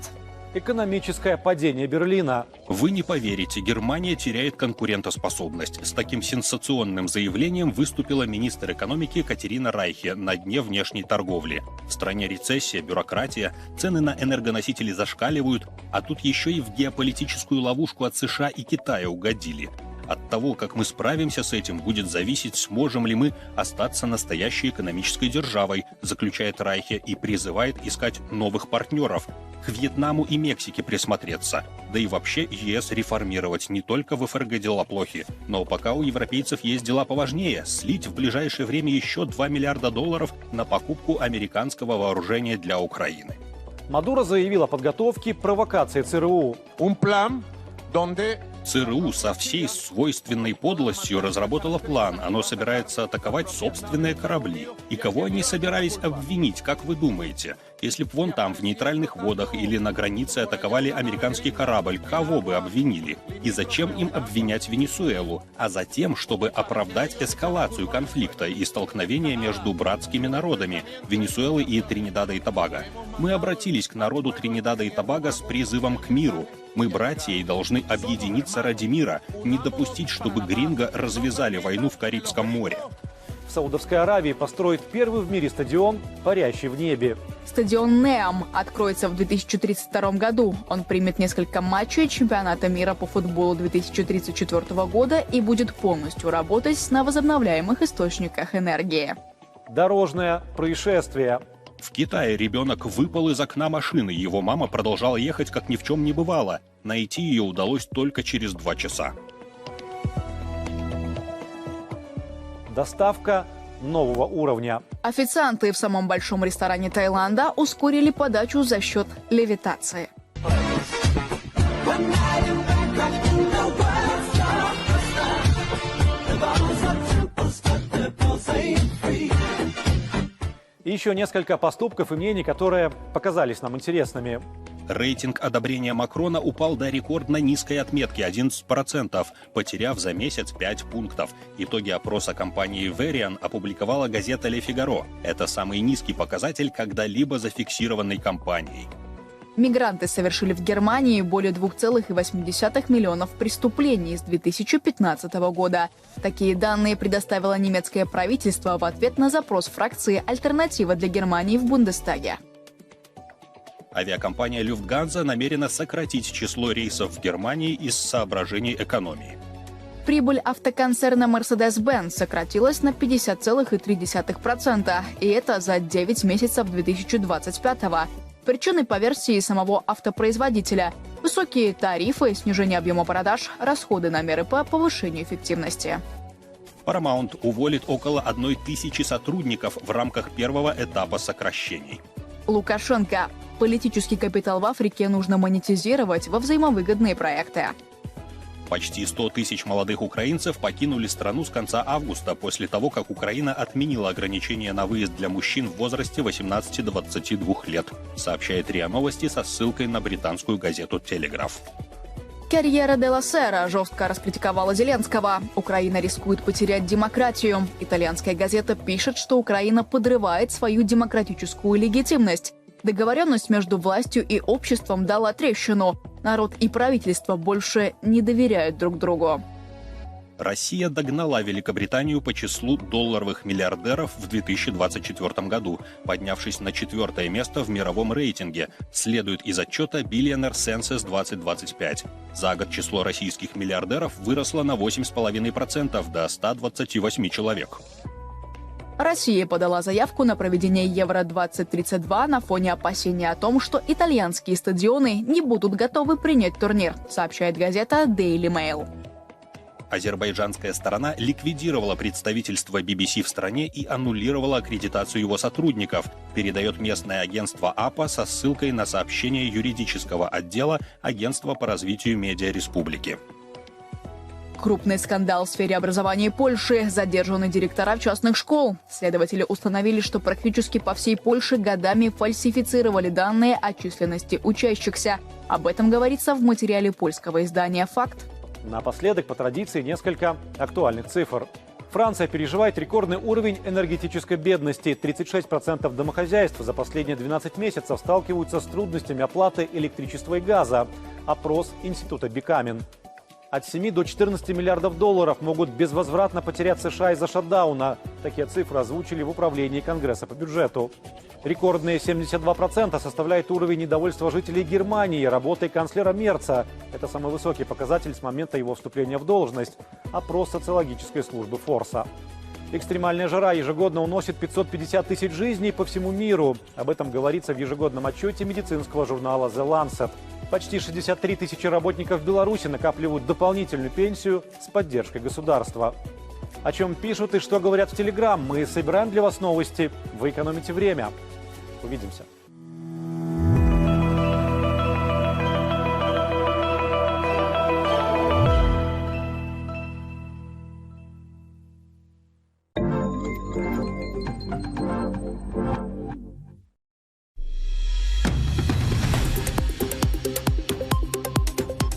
Speaker 13: Экономическое падение Берлина.
Speaker 14: Вы не поверите, Германия теряет конкурентоспособность. С таким сенсационным заявлением выступила министр экономики Катерина Райхе на дне внешней торговли. В стране рецессия, бюрократия, цены на энергоносители зашкаливают, а тут еще и в геополитическую ловушку от США и Китая угодили. От того, как мы справимся с этим, будет зависеть, сможем ли мы остаться настоящей экономической державой, заключает Райхе и призывает искать новых партнеров. К Вьетнаму и Мексике присмотреться. Да и вообще ЕС реформировать. Не только в ФРГ дела плохи. Но пока у европейцев есть дела поважнее. Слить в ближайшее время еще $2 миллиарда на покупку американского вооружения для Украины.
Speaker 13: Мадуро заявил о подготовке провокации ЦРУ.
Speaker 14: ЦРУ со всей свойственной подлостью разработала план. Оно собирается атаковать собственные корабли. И кого они собирались обвинить, как вы думаете? Если б вон там, в нейтральных водах или на границе атаковали американский корабль, кого бы обвинили? И зачем им обвинять Венесуэлу? А затем, чтобы оправдать эскалацию конфликта и столкновения между братскими народами Венесуэлы и Тринидада и Тобаго. Мы обратились к народу Тринидада и Тобаго с призывом к миру. Мы, братья, и должны объединиться ради мира, не допустить, чтобы гринго развязали войну в Карибском море.
Speaker 13: В Саудовской Аравии построят первый в мире стадион, парящий в небе.
Speaker 16: Стадион «Неам» откроется в 2032 году. Он примет несколько матчей чемпионата мира по футболу 2034 года и будет полностью работать на возобновляемых источниках энергии.
Speaker 13: Дорожное происшествие.
Speaker 14: В Китае ребенок выпал из окна машины. Его мама продолжала ехать, как ни в чем не бывало. Найти ее удалось только через 2 часа.
Speaker 13: Доставка нового уровня.
Speaker 16: Официанты в самом большом ресторане Таиланда ускорили подачу за счет левитации.
Speaker 13: И еще несколько поступков и мнений, которые показались нам интересными.
Speaker 14: Рейтинг одобрения Макрона упал до рекордно низкой отметки – 11%, потеряв за месяц 5 пунктов. Итоги опроса компании Verian опубликовала газета «Ле Фигаро». Это самый низкий показатель, когда-либо зафиксированный компанией.
Speaker 16: Мигранты совершили в Германии более 2,8 миллионов преступлений с 2015 года. Такие данные предоставило немецкое правительство в ответ на запрос фракции «Альтернатива для Германии» в Бундестаге.
Speaker 14: Авиакомпания Люфтганза намерена сократить число рейсов в Германии из соображений экономии.
Speaker 16: Прибыль автоконцерна Mercedes-Benz сократилась на 50,3%, и это за 9 месяцев 2025-го. Причины по версии самого автопроизводителя – высокие тарифы, снижение объема продаж, расходы на меры по повышению эффективности.
Speaker 14: Paramount уволит около 1000 сотрудников в рамках первого этапа сокращений.
Speaker 16: Лукашенко. Политический капитал в Африке нужно монетизировать во взаимовыгодные проекты.
Speaker 14: Почти 100 тысяч молодых украинцев покинули страну с конца августа после того, как Украина отменила ограничения на выезд для мужчин в возрасте 18-22 лет, сообщает РИА Новости со ссылкой на британскую газету «Телеграф».
Speaker 16: Карьера де ла Сера жестко раскритиковала Зеленского. Украина рискует потерять демократию. Итальянская газета пишет, что Украина подрывает свою демократическую легитимность. Договоренность между властью и обществом дала трещину. Народ и правительство больше не доверяют друг другу.
Speaker 14: Россия догнала Великобританию по числу долларовых миллиардеров в 2024 году, поднявшись на 4-е место в мировом рейтинге, следует из отчета Billionaire Census 2025. За год число российских миллиардеров выросло на 8,5% до 128 человек.
Speaker 16: Россия подала заявку на проведение Евро-2032 на фоне опасения о том, что итальянские стадионы не будут готовы принять турнир, сообщает газета Daily Mail.
Speaker 14: Азербайджанская сторона ликвидировала представительство BBC в стране и аннулировала аккредитацию его сотрудников, передает местное агентство АПА со ссылкой на сообщение юридического отдела Агентства по развитию медиа республики.
Speaker 16: Крупный скандал в сфере образования Польши. Задержаны директора частных школ. Следователи установили, что практически по всей Польше годами фальсифицировали данные о численности учащихся. Об этом говорится в материале польского издания «Факт».
Speaker 13: Напоследок, по традиции, несколько актуальных цифр. Франция переживает рекордный уровень энергетической бедности. 36% домохозяйств за последние 12 месяцев сталкиваются с трудностями оплаты электричества и газа. Опрос Института Бикамин. От 7 до 14 миллиардов долларов могут безвозвратно потерять США из-за шатдауна. Такие цифры озвучили в управлении Конгресса по бюджету. Рекордные 72% составляет уровень недовольства жителей Германии работой канцлера Мерца. Это самый высокий показатель с момента его вступления в должность. Опрос социологической службы Форса. Экстремальная жара ежегодно уносит 550 тысяч жизней по всему миру. Об этом говорится в ежегодном отчете медицинского журнала The Lancet. Почти 63 тысячи работников Беларуси накапливают дополнительную пенсию с поддержкой государства. О чем пишут и что говорят в Телеграм. Мы собираем для вас новости. Вы экономите время. Увидимся.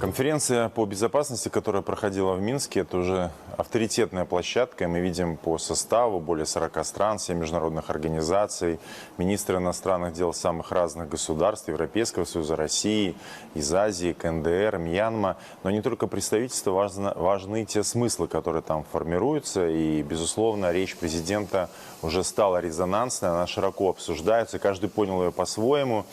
Speaker 3: Конференция по безопасности, которая проходила в Минске, это уже авторитетная площадка. И мы видим по составу более 40 стран, 7 международных организаций, министры иностранных дел самых разных государств, Европейского Союза, России, из Азии, КНДР, Мьянма. Но не только представительства, важны те смыслы, которые там формируются. И, безусловно, речь президента уже стала резонансной, она широко обсуждается, каждый понял ее по-своему.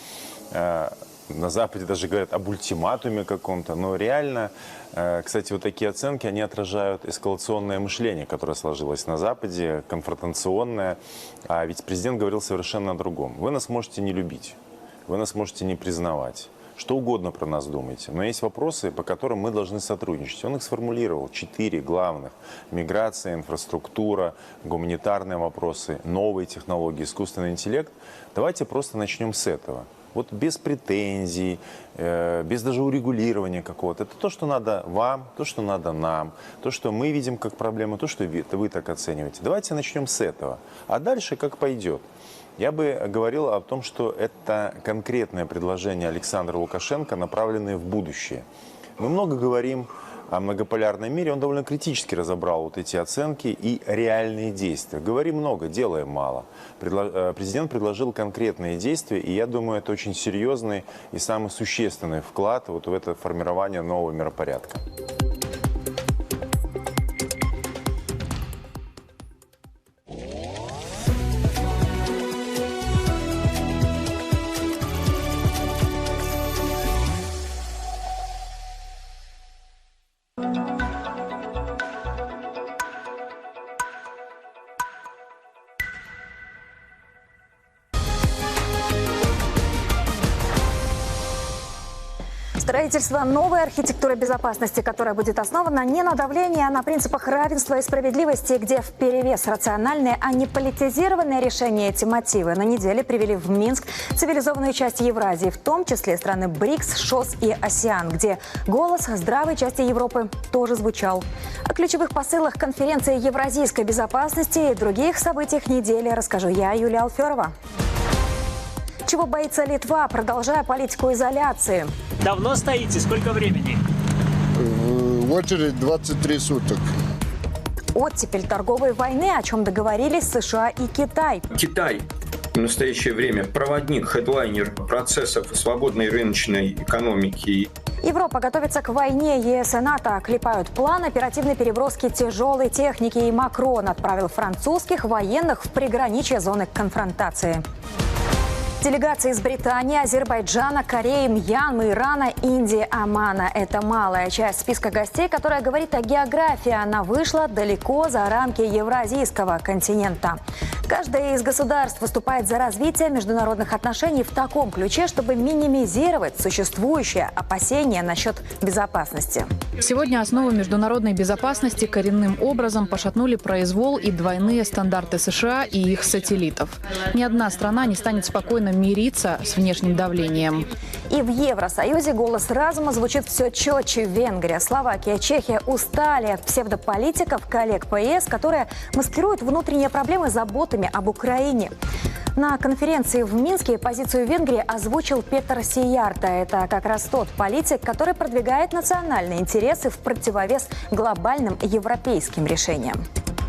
Speaker 3: На Западе даже говорят об ультиматуме каком-то, но реально, кстати, вот такие оценки, они отражают эскалационное мышление, которое сложилось на Западе, конфронтационное, а ведь президент говорил совершенно о другом. Вы нас можете не любить, вы нас можете не признавать, что угодно про нас думаете, но есть вопросы, по которым мы должны сотрудничать. Он их сформулировал, 4 главных: миграция, инфраструктура, гуманитарные вопросы, новые технологии, искусственный интеллект. Давайте просто начнем с этого. Вот без претензий, без даже урегулирования какого-то. Это то, что надо вам, то, что надо нам, то, что мы видим как проблему, то, что вы так оцениваете. Давайте начнем с этого. А дальше как пойдет. Я бы говорил о том, что это конкретное предложение Александра Лукашенко, направленное в будущее. Мы много говорим о многополярном мире, он довольно критически разобрал вот эти оценки и реальные действия. Говорим много, делаем мало. Президент предложил конкретные действия, и я думаю, это очень серьезный и самый существенный вклад вот в это формирование нового миропорядка.
Speaker 6: Строительство новой архитектуры безопасности, которая будет основана не на давлении, а на принципах равенства и справедливости, где вперевес рациональные, а не политизированные решения. Эти мотивы на неделе привели в Минск цивилизованную часть Евразии, в том числе страны БРИКС, ШОС и АСЕАН, где голос здравой части Европы тоже звучал. О ключевых посылах конференции евразийской безопасности и других событиях недели расскажу я, Юлия Алферова. Чего боится Литва, продолжая политику изоляции?
Speaker 17: Давно стоите? Сколько времени?
Speaker 18: В очередь 23 суток.
Speaker 6: Оттепель торговой войны, о чем договорились США и Китай.
Speaker 20: Китай в настоящее время проводник, хедлайнер процессов свободной рыночной экономики.
Speaker 6: Европа готовится к войне. ЕС и НАТО клепают план оперативной переброски тяжелой техники. И Макрон отправил французских военных в приграничье зоны конфронтации. Делегации из Британии, Азербайджана, Кореи, Мьянмы, Ирана, Индии, Омана. Это малая часть списка гостей, которая говорит о географии. Она вышла далеко за рамки евразийского континента. Каждое из государств выступает за развитие международных отношений в таком ключе, чтобы минимизировать существующие опасения насчет безопасности.
Speaker 16: Сегодня основы международной безопасности коренным образом пошатнули произвол и двойные стандарты США и их сателлитов. Ни одна страна не станет спокойно мириться с внешним давлением.
Speaker 6: И в Евросоюзе голос разума звучит все четче. Венгрия, Словакия, Чехия устали от псевдополитиков, коллег по ЕС, которые маскируют внутренние проблемы заботами об Украине. На конференции в Минске позицию Венгрии озвучил Петер Сиярто. Это как раз тот политик, который продвигает национальные интересы в противовес глобальным европейским решениям.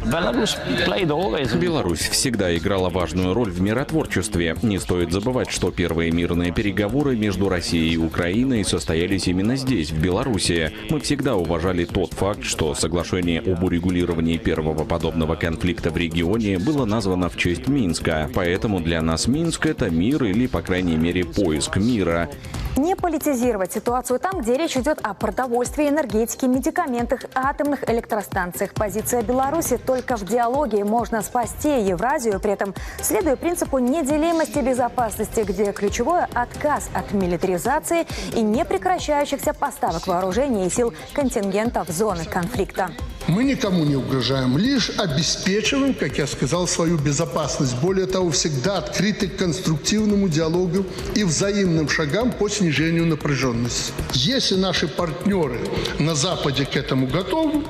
Speaker 5: Беларусь всегда играла важную роль в миротворчестве. Не стоит забывать, что первые мирные переговоры между Россией и Украиной состоялись именно здесь, в Беларуси. Мы всегда уважали тот факт, что соглашение об урегулировании первого подобного конфликта в регионе было названо в честь Минска. Поэтому для нас Минск — это мир или, по крайней мере, поиск мира.
Speaker 6: Не политизировать ситуацию там, где речь идет о продовольствии, энергетике, медикаментах, атомных электростанциях. Позиция Беларуси: только в диалоге можно спасти Евразию, при этом следуя принципу неделимости безопасности, где ключевое — отказ от милитаризации и непрекращающихся поставок вооружений и сил контингентов зоны конфликта.
Speaker 9: Мы никому не угрожаем, лишь обеспечиваем, как я сказал, свою безопасность. Более того, всегда открыты к конструктивному диалогу и взаимным шагам по снижению напряженности. Если наши партнеры на Западе к этому готовы,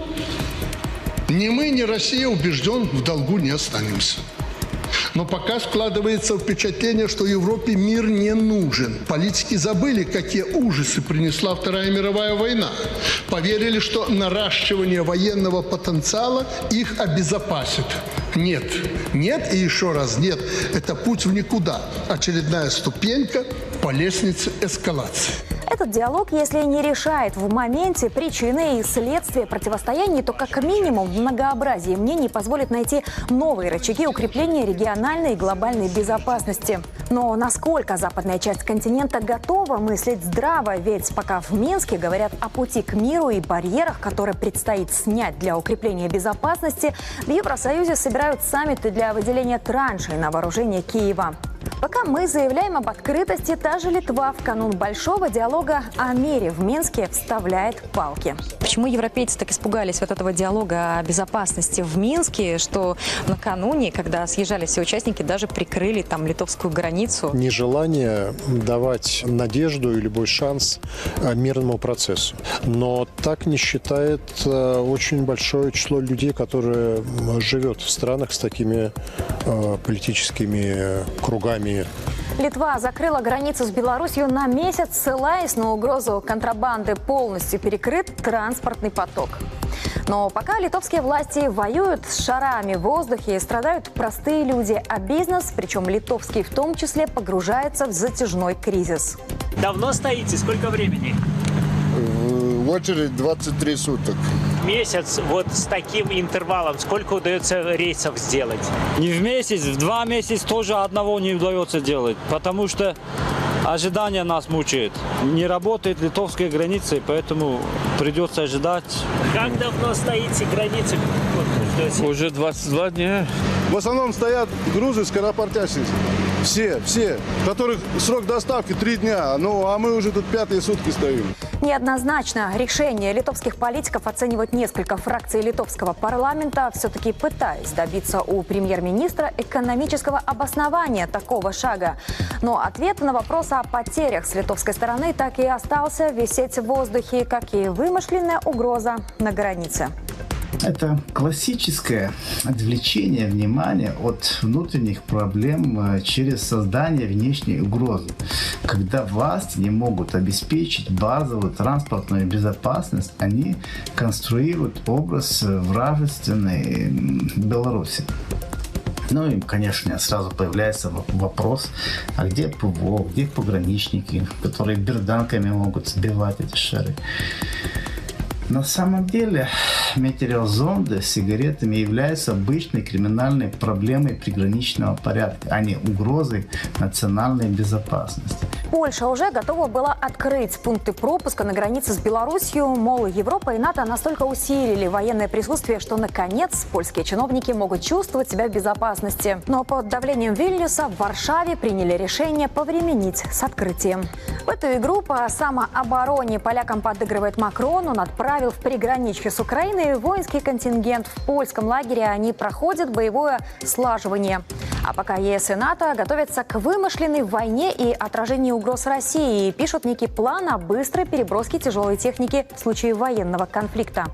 Speaker 9: ни мы, ни Россия, убежден, в долгу не останемся. Но пока складывается впечатление, что Европе мир не нужен. Политики забыли, какие ужасы принесла Вторая мировая война. Поверили, что наращивание военного потенциала их обезопасит. Нет. Нет и еще раз нет. Это путь в никуда. Очередная ступенька по лестнице эскалации.
Speaker 6: Этот диалог, если не решает в моменте причины и следствия противостояния, то как минимум многообразие мнений позволит найти новые рычаги укрепления региональной и глобальной безопасности. Но насколько западная часть континента готова мыслить здраво? Ведь пока в Минске говорят о пути к миру и барьерах, которые предстоит снять для укрепления безопасности, в Евросоюзе собирают саммиты для выделения траншей на вооружение Киева. Пока мы заявляем об открытости, та же Литва в канун большого диалога о мире в Минске вставляет палки.
Speaker 10: Почему европейцы так испугались вот этого диалога о безопасности в Минске, что накануне, когда съезжали все участники, даже прикрыли там литовскую границу?
Speaker 12: Нежелание давать надежду и любой шанс мирному процессу. Но так не считает очень большое число людей, которые живет в странах с такими политическими кругами.
Speaker 6: Литва закрыла границу с Беларусью на месяц, ссылаясь на угрозу контрабанды. Полностью перекрыт транспортный поток. Но пока литовские власти воюют с шарами в воздухе, страдают простые люди, а бизнес, причем литовский в том числе, погружается в затяжной кризис.
Speaker 17: Давно стоите? Сколько времени?
Speaker 18: В очередь 23 суток.
Speaker 17: Месяц вот с таким интервалом сколько удается рейсов сделать?
Speaker 21: Не в месяц, в 2 месяца тоже одного не удается делать, потому что ожидание нас мучает. Не работает литовская граница, поэтому придется ожидать.
Speaker 17: Как давно стоите границы?
Speaker 21: Уже 22 дня.
Speaker 22: В основном стоят грузы скоропортящие. Все, которых срок доставки 3 дня, ну а мы уже тут 5-е сутки стоим.
Speaker 6: Неоднозначно. Решение литовских политиков оценивают несколько фракций литовского парламента, все-таки пытаясь добиться у премьер-министра экономического обоснования такого шага. Но ответ на вопрос о потерях с литовской стороны так и остался висеть в воздухе, как и вымышленная угроза на границе.
Speaker 23: Это классическое отвлечение внимания от внутренних проблем через создание внешней угрозы. Когда власти не могут обеспечить базовую транспортную безопасность, они конструируют образ вражественной Беларуси. Ну и, конечно, сразу появляется вопрос, а где ПВО, где пограничники, которые берданками могут сбивать эти шары. На самом деле метеорозонды с сигаретами являются обычной криминальной проблемой приграничного порядка, а не угрозой национальной безопасности.
Speaker 6: Польша уже готова была открыть пункты пропуска на границе с Беларусью. Мол, Европа и НАТО настолько усилили военное присутствие, что, наконец, польские чиновники могут чувствовать себя в безопасности. Но под давлением Вильнюса в Варшаве приняли решение повременить с открытием. В эту игру по самообороне полякам подыгрывает Макрон. Он отправил в приграничье с Украиной воинский контингент. В польском лагере они проходят боевое слаживание. А пока ЕС и НАТО готовятся к вымышленной войне и отражению угроз России и пишут некий план о быстрой переброске тяжелой техники в случае военного конфликта.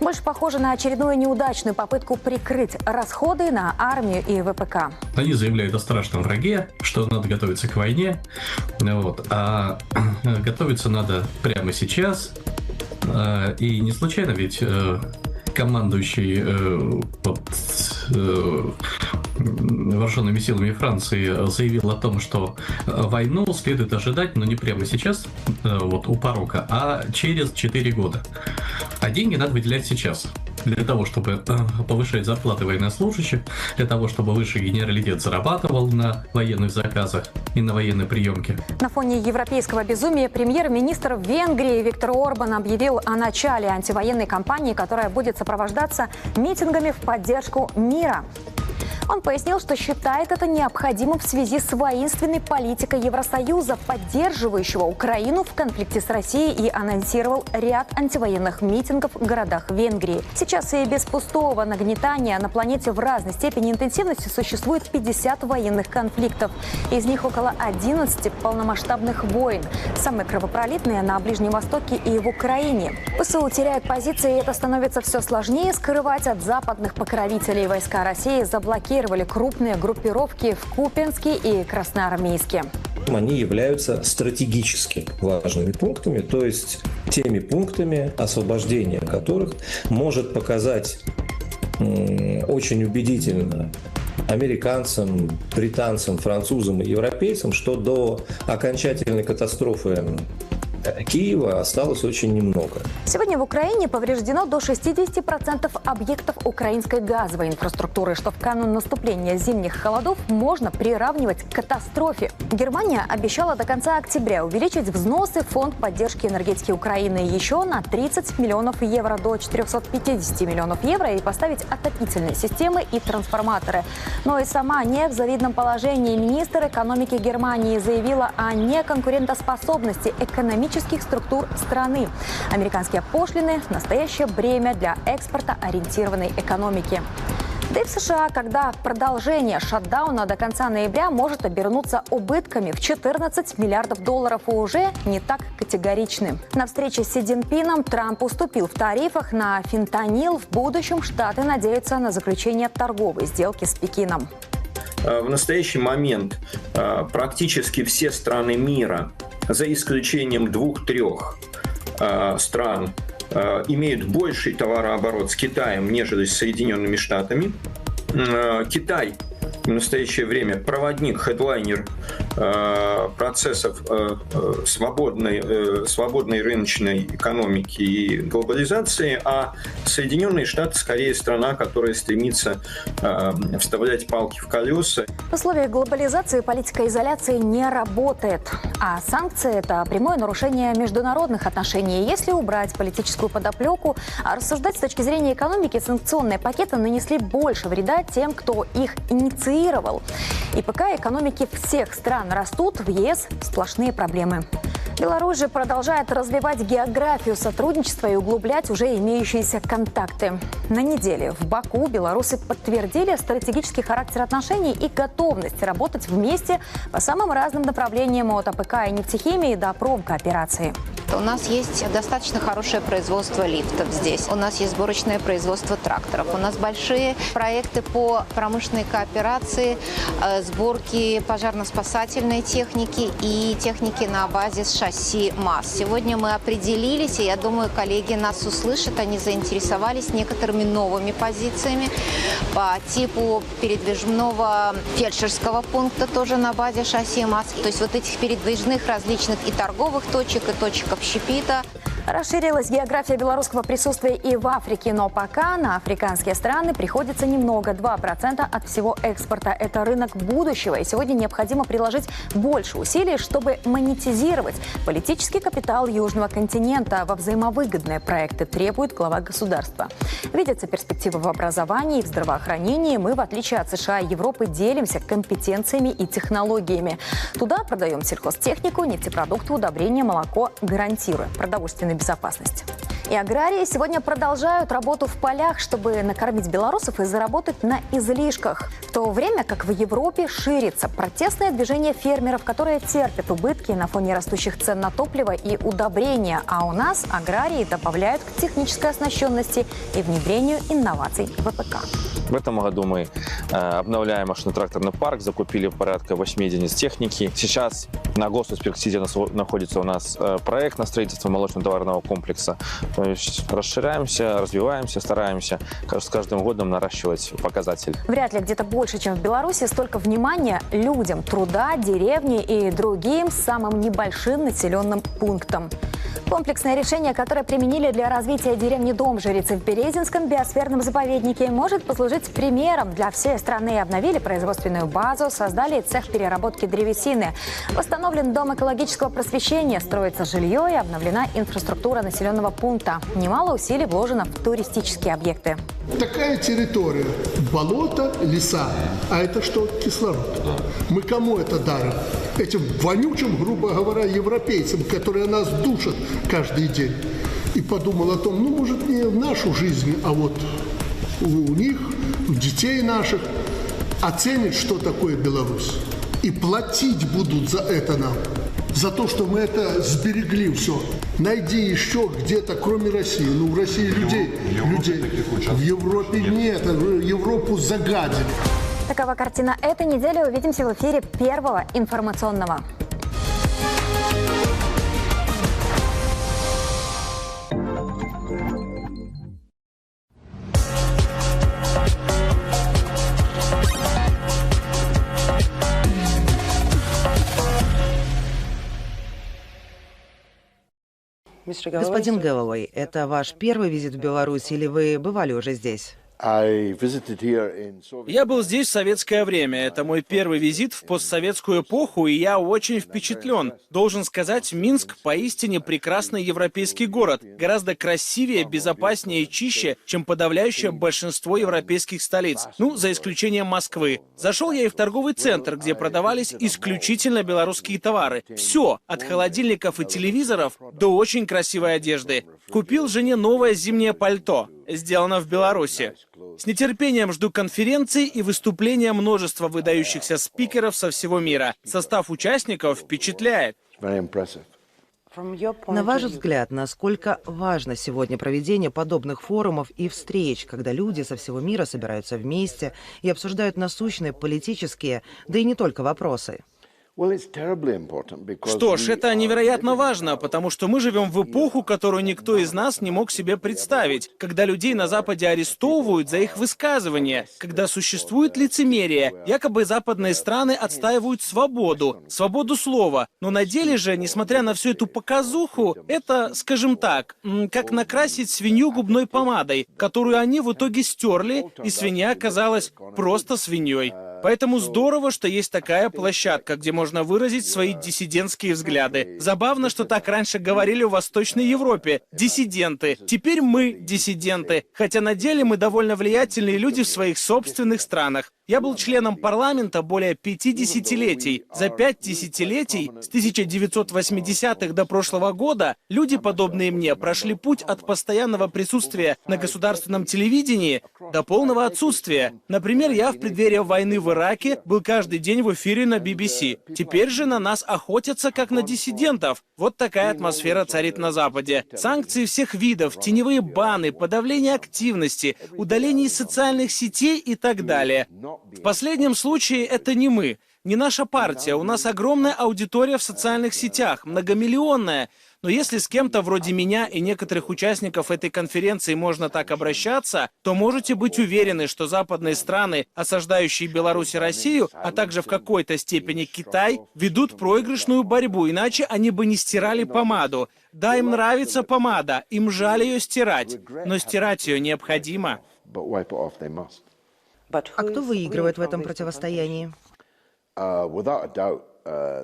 Speaker 6: Больше похоже на очередную неудачную попытку прикрыть расходы на армию и ВПК.
Speaker 24: Они заявляют о страшном враге, что надо готовиться к войне, а готовиться надо прямо сейчас. И не случайно ведь командующий вооруженными силами Франции заявил о том, что войну следует ожидать, но не прямо сейчас, вот у порога, а через 4 года. А деньги надо выделять сейчас. Для того, чтобы повышать зарплаты военнослужащих, для того, чтобы высший генералитет зарабатывал на военных заказах и на военной приемке.
Speaker 6: На фоне европейского безумия премьер-министр Венгрии Виктор Орбан объявил о начале антивоенной кампании, которая будет сопровождаться митингами в поддержку мира. Он пояснил, что считает это необходимым в связи с воинственной политикой Евросоюза, поддерживающего Украину в конфликте с Россией, и анонсировал ряд антивоенных митингов в городах Венгрии. Сейчас и без пустого нагнетания на планете в разной степени интенсивности существует 50 военных конфликтов. Из них около 11 полномасштабных войн. Самые кровопролитные на Ближнем Востоке и в Украине. ВСУ теряют позиции, и это становится все сложнее скрывать от западных покровителей. Войска России заблокировали крупные группировки в Купянске и Красноармейске.
Speaker 1: Они являются стратегически важными пунктами, то есть теми пунктами, освобождение которых может показать очень убедительно американцам, британцам, французам и европейцам, что до окончательной катастрофы Киева осталось очень немного.
Speaker 6: Сегодня в Украине повреждено до 60% объектов украинской газовой инфраструктуры, что в канун наступления зимних холодов можно приравнивать к катастрофе. Германия обещала до конца октября увеличить взносы в фонд поддержки энергетики Украины еще на 30 миллионов евро до 450 миллионов евро и поставить отопительные системы и трансформаторы. Но и сама не в завидном положении. Министр экономики Германии заявила о неконкурентоспособности экономических структур страны. Американские пошлины – настоящее бремя для экспортоориентированной экономики. Да и в США, когда продолжение шатдауна до конца ноября может обернуться убытками в 14 миллиардов долларов, и уже не так категоричны. На встрече с Си Цзиньпином Трамп уступил в тарифах на фентанил. В будущем Штаты надеются на заключение торговой сделки с Пекином.
Speaker 20: В настоящий момент практически все страны мира, за исключением 2-3 стран, имеют больший товарооборот с Китаем, нежели с Соединенными Штатами. Китай в настоящее время проводник, хедлайнер процессов свободной рыночной экономики и глобализации, а Соединенные Штаты скорее страна, которая стремится вставлять палки в колеса.
Speaker 6: В условиях глобализации политика изоляции не работает, а санкции – это прямое нарушение международных отношений. Если убрать политическую подоплеку, а рассуждать с точки зрения экономики, санкционные пакеты нанесли больше вреда тем, кто их инициировал. И пока экономики всех стран растут, в ЕС сплошные проблемы. Беларусь же продолжает развивать географию сотрудничества и углублять уже имеющиеся контакты. На неделе в Баку белорусы подтвердили стратегический характер отношений и готовность работать вместе по самым разным направлениям, от АПК и нефтехимии до промкооперации.
Speaker 2: У нас есть достаточно хорошее производство лифтов здесь. У нас есть сборочное производство тракторов. У нас большие проекты по промышленной кооперации, сборки пожарно-спасательной техники и техники на базе шасси МАЗ. Сегодня мы определились, и я думаю, коллеги нас услышат, они заинтересовались некоторыми новыми позициями по типу передвижного фельдшерского пункта тоже на базе шасси МАЗ. То есть вот этих передвижных различных и торговых точек, и точек общепита.
Speaker 6: Расширилась география белорусского присутствия и в Африке, но пока на африканские страны приходится немного, 2% от всего экспорта. Это рынок будущего, и сегодня необходимо приложить больше усилий, чтобы монетизировать политический капитал Южного континента во взаимовыгодные проекты, требует глава государства. Видятся перспективы в образовании и в здравоохранении. Мы, в отличие от США и Европы, делимся компетенциями и технологиями. Туда продаем сельхозтехнику, нефтепродукты, удобрения, молоко, гарантируя продовольственную безопасность. И аграрии сегодня продолжают работу в полях, чтобы накормить белорусов и заработать на излишках. В то время как в Европе ширится протестное движение фермеров, которые терпят убытки на фоне растущих цен на топливо и удобрения. А у нас аграрии добавляют к технической оснащенности и внедрению инноваций в ВПК.
Speaker 15: В этом году мы обновляем машино-тракторный парк, закупили порядка 8 единиц техники. Сейчас на госэкспертизе находится у нас проект на строительство молочно-товарного аграрного комплекса. То есть расширяемся, развиваемся, стараемся с каждым годом наращивать показатели.
Speaker 6: Вряд ли где-то больше, чем в Беларуси, столько внимания людям, труда, деревне и другим самым небольшим населенным пунктам. Комплексное решение, которое применили для развития деревни Домжирицы в Березинском биосферном заповеднике, может послужить примером для всей страны. Обновили производственную базу, создали цех переработки древесины. Восстановлен дом экологического просвещения, строится жилье и обновлена инфраструктура населенного пункта. Немало усилий вложено в туристические объекты.
Speaker 9: Такая территория – болото, леса. А это что? Кислород. Мы кому это дарим? Этим вонючим, грубо говоря, европейцам, которые нас душат каждый день. И подумал о том, ну, может, не в нашу жизнь, а вот у них, у детей наших оценят, что такое Беларусь. И платить будут за это нам. За то, что мы это сберегли все. Найди еще где-то, кроме России. Ну, в России людей. В Европе нет. Европу загадили.
Speaker 6: Такова картина этой недели. Увидимся в эфире Первого информационного.
Speaker 4: Господин Гэллоуэй, это ваш первый визит в Беларусь или вы бывали уже здесь?
Speaker 7: Я был здесь в советское время. Это мой первый визит в постсоветскую эпоху, и я очень впечатлен. Должен сказать, Минск поистине прекрасный европейский город. Гораздо красивее, безопаснее и чище, чем подавляющее большинство европейских столиц. Ну, за исключением Москвы. Зашел я и в торговый центр, где продавались исключительно белорусские товары. Все, от холодильников и телевизоров до очень красивой одежды. Купил жене новое зимнее пальто. Сделано в Беларуси. С нетерпением жду конференции и выступления множества выдающихся спикеров со всего мира. Состав участников впечатляет.
Speaker 4: На ваш взгляд, насколько важно сегодня проведение подобных форумов и встреч, когда люди со всего мира собираются вместе и обсуждают насущные политические, да и не только вопросы?
Speaker 7: Что ж, это невероятно важно, потому что мы живем в эпоху, которую никто из нас не мог себе представить, когда людей на Западе арестовывают за их высказывания, когда существует лицемерие, якобы западные страны отстаивают свободу слова, но на деле же, несмотря на всю эту показуху, это, скажем так, как накрасить свинью губной помадой, которую они в итоге стерли, и свинья оказалась просто свиньей. Поэтому здорово, что есть такая площадка, где можно выразить свои диссидентские взгляды. Забавно, что так раньше говорили в Восточной Европе. Диссиденты. Теперь мы диссиденты. Хотя на деле мы довольно влиятельные люди в своих собственных странах. Я был членом парламента более 5 десятилетий. За 5 десятилетий, с 1980-х до прошлого года, люди, подобные мне, прошли путь от постоянного присутствия на государственном телевидении до полного отсутствия. Например, я в преддверии войны в Ираке был каждый день в эфире на BBC. Теперь же на нас охотятся как на диссидентов. Вот такая атмосфера царит на Западе. Санкции всех видов, теневые баны, подавление активности, удаление из социальных сетей и так далее. В последнем случае это не мы, не наша партия. У нас огромная аудитория в социальных сетях, многомиллионная. Но если с кем-то вроде меня и некоторых участников этой конференции можно так обращаться, то можете быть уверены, что западные страны, осаждающие Беларусь и Россию, а также в какой-то степени Китай, ведут проигрышную борьбу, иначе они бы не стирали помаду. Да, им нравится помада, им жаль ее стирать, но стирать ее необходимо.
Speaker 4: А кто выигрывает в этом противостоянии?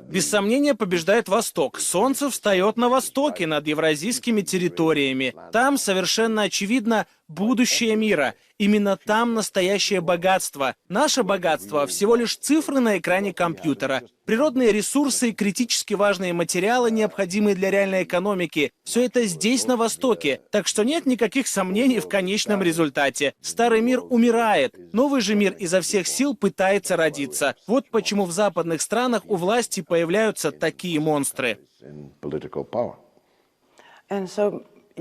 Speaker 7: Без сомнения побеждает Восток. Солнце встает на востоке, над евразийскими территориями. Там совершенно очевидно будущее мира. Именно там настоящее богатство. Наше богатство — всего лишь цифры на экране компьютера. Природные ресурсы и критически важные материалы, необходимые для реальной экономики, все это здесь, на Востоке. Так что нет никаких сомнений в конечном результате. Старый мир умирает. Новый же мир изо всех сил пытается родиться. Вот почему в западных странах у власти появляются такие монстры.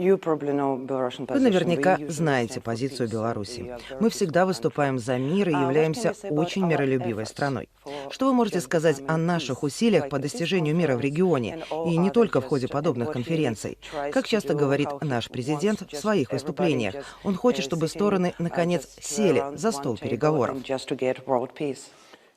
Speaker 4: Вы наверняка знаете позицию Беларуси. Мы всегда выступаем за мир и являемся очень миролюбивой страной. Что вы можете сказать о наших усилиях по достижению мира в регионе, и не только в ходе подобных конференций? Как часто говорит наш президент в своих выступлениях, он хочет, чтобы стороны, наконец, сели за стол переговоров.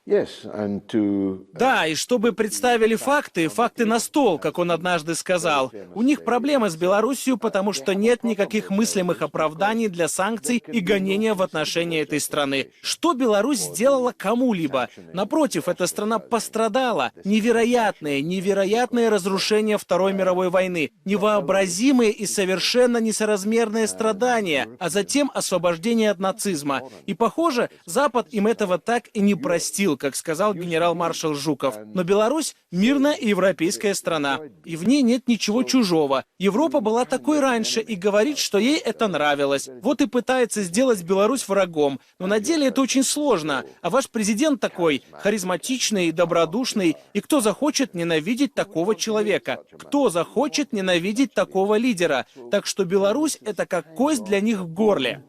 Speaker 7: Да, и чтобы представили факты на стол, как он однажды сказал. У них проблемы с Белоруссией, потому что нет никаких мыслимых оправданий для санкций и гонения в отношении этой страны. Что Беларусь сделала кому-либо? Напротив, эта страна пострадала. Невероятные разрушения Второй мировой войны, невообразимые и совершенно несоразмерные страдания, а затем освобождение от нацизма. И, похоже, Запад им этого так и не простил, как сказал генерал-маршал Жуков. Но Беларусь — мирная и европейская страна, и в ней нет ничего чужого. Европа была такой раньше и говорит, что ей это нравилось. Вот и пытается сделать Беларусь врагом. Но на деле это очень сложно. А ваш президент такой харизматичный, добродушный. И кто захочет ненавидеть такого человека? Кто захочет ненавидеть такого лидера? Так что Беларусь — это как кость для них в горле.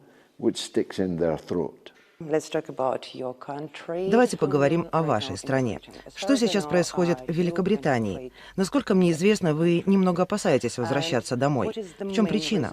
Speaker 4: Давайте поговорим о вашей стране. Что сейчас происходит в Великобритании? Насколько мне известно, вы немного опасаетесь возвращаться домой. В чем причина?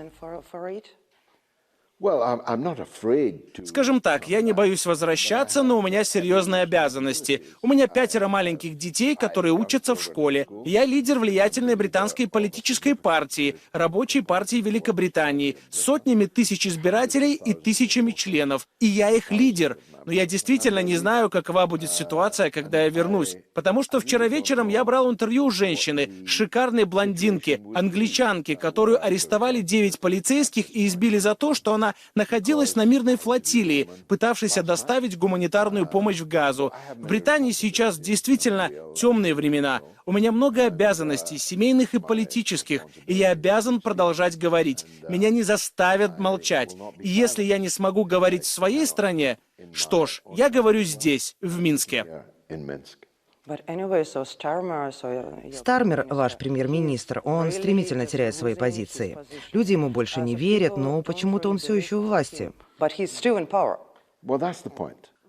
Speaker 7: Скажем так, я не боюсь возвращаться, но у меня серьезные обязанности. У меня 5 маленьких детей, которые учатся в школе. Я лидер влиятельной британской политической партии, рабочей партии Великобритании, с сотнями тысяч избирателей и тысячами членов. И я их лидер. Но я действительно не знаю, какова будет ситуация, когда я вернусь. Потому что вчера вечером я брал интервью у женщины, шикарной блондинки, англичанки, которую арестовали 9 полицейских и избили за то, что она находилась на мирной флотилии, пытавшейся доставить гуманитарную помощь в Газу. В Британии сейчас действительно темные времена. У меня много обязанностей, семейных и политических, и я обязан продолжать говорить. Меня не заставят молчать. И если я не смогу говорить в своей стране, что ж, я говорю здесь, в Минске.
Speaker 4: Стармер, ваш премьер-министр, он стремительно теряет свои позиции. Люди ему больше не верят, но почему-то он все еще у власти.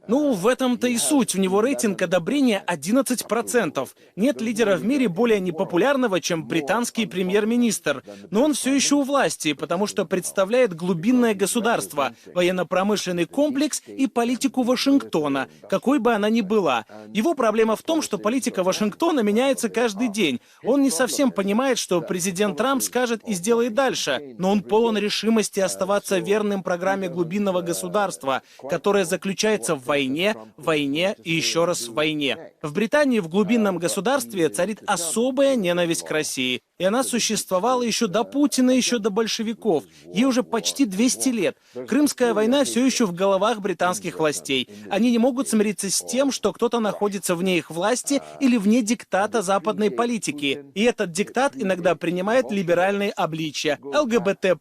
Speaker 7: Ну, в этом-то и суть. У него рейтинг одобрения 11%. Нет лидера в мире более непопулярного, чем британский премьер-министр. Но он все еще у власти, потому что представляет глубинное государство, военно-промышленный комплекс и политику Вашингтона, какой бы она ни была. Его проблема в том, что политика Вашингтона меняется каждый день. Он не совсем понимает, что президент Трамп скажет и сделает дальше. Но он полон решимости оставаться верным программе глубинного государства, которая заключается в войне и еще раз в войне. В Британии в глубинном государстве царит особая ненависть к России. И она существовала еще до Путина, еще до большевиков. Ей уже почти 200 лет. Крымская война все еще в головах британских властей. Они не могут смириться с тем, что кто-то находится вне их власти или вне диктата западной политики. И этот диктат иногда принимает либеральные обличия. ЛГБТ+,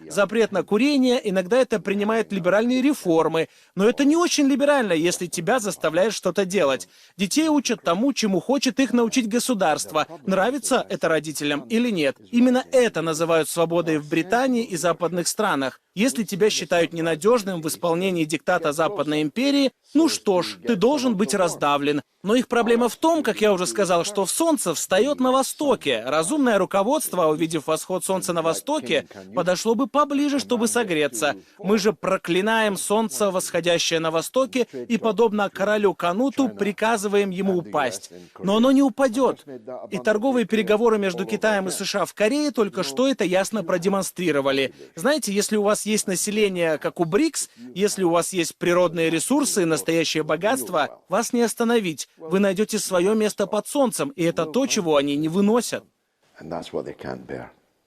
Speaker 7: запрет на курение, иногда это принимает либеральные реформы. Но это не очень либерально, если тебя заставляют что-то делать. Детей учат тому, чему хочет их научить государство. Нравится это родителям или нет. Именно это называют свободой в Британии и западных странах. Если тебя считают ненадежным в исполнении диктата Западной империи, ну что ж, ты должен быть раздавлен. Но их проблема в том, как я уже сказал, что солнце встает на востоке. Разумное руководство, увидев восход солнца на востоке, подошло бы поближе, чтобы согреться. Мы же проклинаем солнце, восходящее на востоке, и, подобно королю Кануту, приказываем ему упасть. Но оно не упадет. И торговые переговоры между Китаем и США в Корее только что это ясно продемонстрировали. Знаете, если у вас есть население, как у БРИКС, если у вас есть природные ресурсы, настоящее богатство, вас не остановить. Вы найдете свое место под солнцем, и это то, чего они не выносят.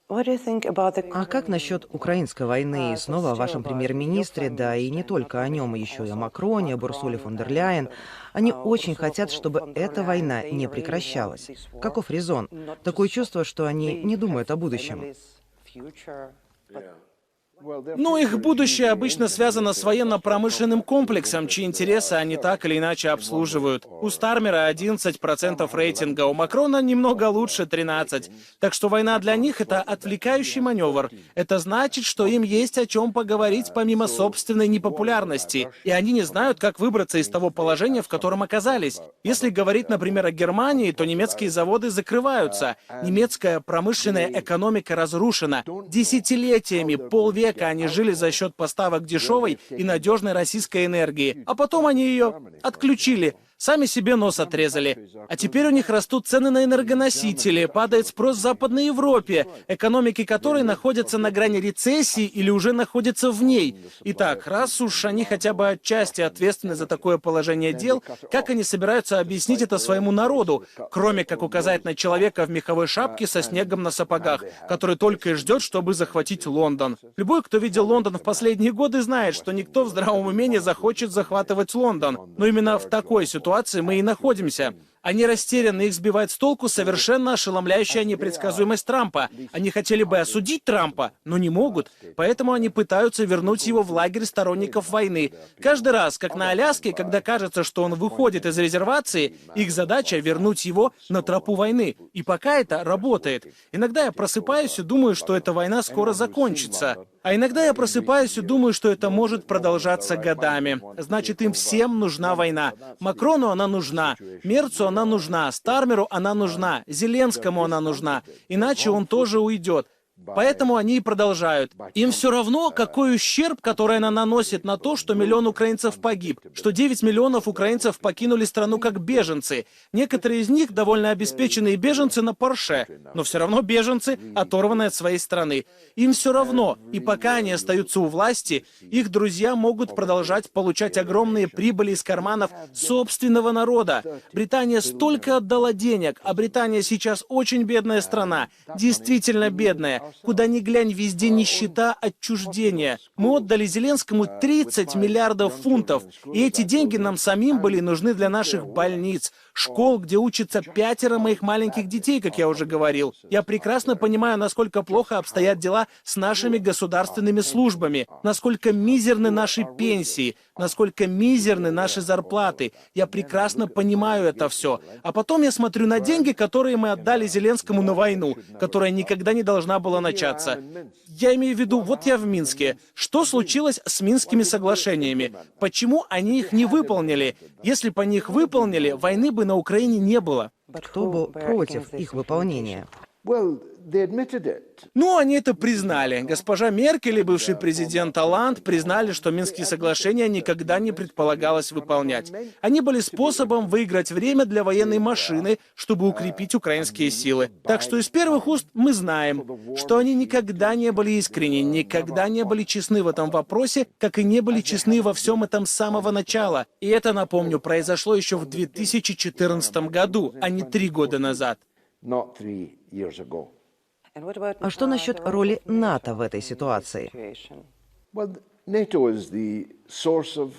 Speaker 4: А как насчет украинской войны? И снова о вашем премьер-министре, да и не только о нем, еще и о Макроне, об Урсуле фон дер Ляйен. Они очень хотят, чтобы эта война не прекращалась. Каков резон? Такое чувство, что они не думают о будущем.
Speaker 7: Ну, их будущее обычно связано с военно-промышленным комплексом, чьи интересы они так или иначе обслуживают. У Стармера 11% рейтинга, у Макрона немного лучше 13%. Так что война для них — это отвлекающий маневр. Это значит, что им есть о чем поговорить помимо собственной непопулярности. И они не знают, как выбраться из того положения, в котором оказались. Если говорить, например, о Германии, то немецкие заводы закрываются. Немецкая промышленная экономика разрушена. Десятилетиями, полвека они жили за счет поставок дешевой и надежной российской энергии. А потом они ее отключили. Сами себе нос отрезали. А теперь у них растут цены на энергоносители, падает спрос в Западной Европе, экономики которой находятся на грани рецессии или уже находятся в ней. Итак, раз уж они хотя бы отчасти ответственны за такое положение дел, как они собираются объяснить это своему народу, кроме как указать на человека в меховой шапке со снегом на сапогах, который только и ждет, чтобы захватить Лондон. Любой, кто видел Лондон в последние годы, знает, что никто в здравом уме не захочет захватывать Лондон. Но именно в такой ситуации мы и находимся. Они растеряны, их сбивает с толку совершенно ошеломляющая непредсказуемость Трампа. Они хотели бы осудить Трампа, но не могут. Поэтому они пытаются вернуть его в лагерь сторонников войны. Каждый раз, как на Аляске, когда кажется, что он выходит из резервации, их задача — вернуть его на тропу войны. И пока это работает. Иногда я просыпаюсь и думаю, что эта война скоро закончится. А иногда я просыпаюсь и думаю, что это может продолжаться годами. Значит, им всем нужна война. Макрону она нужна, Мерцу она нужна, Стармеру она нужна, Зеленскому она нужна. Иначе он тоже уйдет. Поэтому они и продолжают. Им все равно, какой ущерб, который она наносит на то, что 1 миллион украинцев погиб, что 9 миллионов украинцев покинули страну как беженцы. Некоторые из них довольно обеспеченные беженцы на Порше, но все равно беженцы, оторванные от своей страны. Им все равно, и пока они остаются у власти, их друзья могут продолжать получать огромные прибыли из карманов собственного народа. Британия столько отдала денег, а Британия сейчас очень бедная страна, действительно бедная. Куда ни глянь, везде нищета, отчуждение. Мы отдали Зеленскому 30 миллиардов фунтов, и эти деньги нам самим были нужны для наших больниц, школ, где учатся 5 моих маленьких детей, как я уже говорил. Я прекрасно понимаю, насколько плохо обстоят дела с нашими государственными службами, насколько мизерны наши пенсии, насколько мизерны наши зарплаты. Я прекрасно понимаю это все. А потом я смотрю на деньги, которые мы отдали Зеленскому на войну, которая никогда не должна была начаться. Я имею в виду, вот я в Минске. Что случилось с Минскими соглашениями? Почему они их не выполнили? Если бы они их выполнили, войны бы на Украине не было.
Speaker 4: Кто был против их выполнения?
Speaker 7: Ну, они это признали. Госпожа Меркель и бывший президент Олланд признали, что Минские соглашения никогда не предполагалось выполнять. Они были способом выиграть время для военной машины, чтобы укрепить украинские силы. Так что из первых уст мы знаем, что они никогда не были искренни, никогда не были честны в этом вопросе, как и не были честны во всем этом с самого начала. И это, напомню, произошло еще в 2014 году, а не 3 года назад.
Speaker 4: А что насчет роли НАТО в этой ситуации?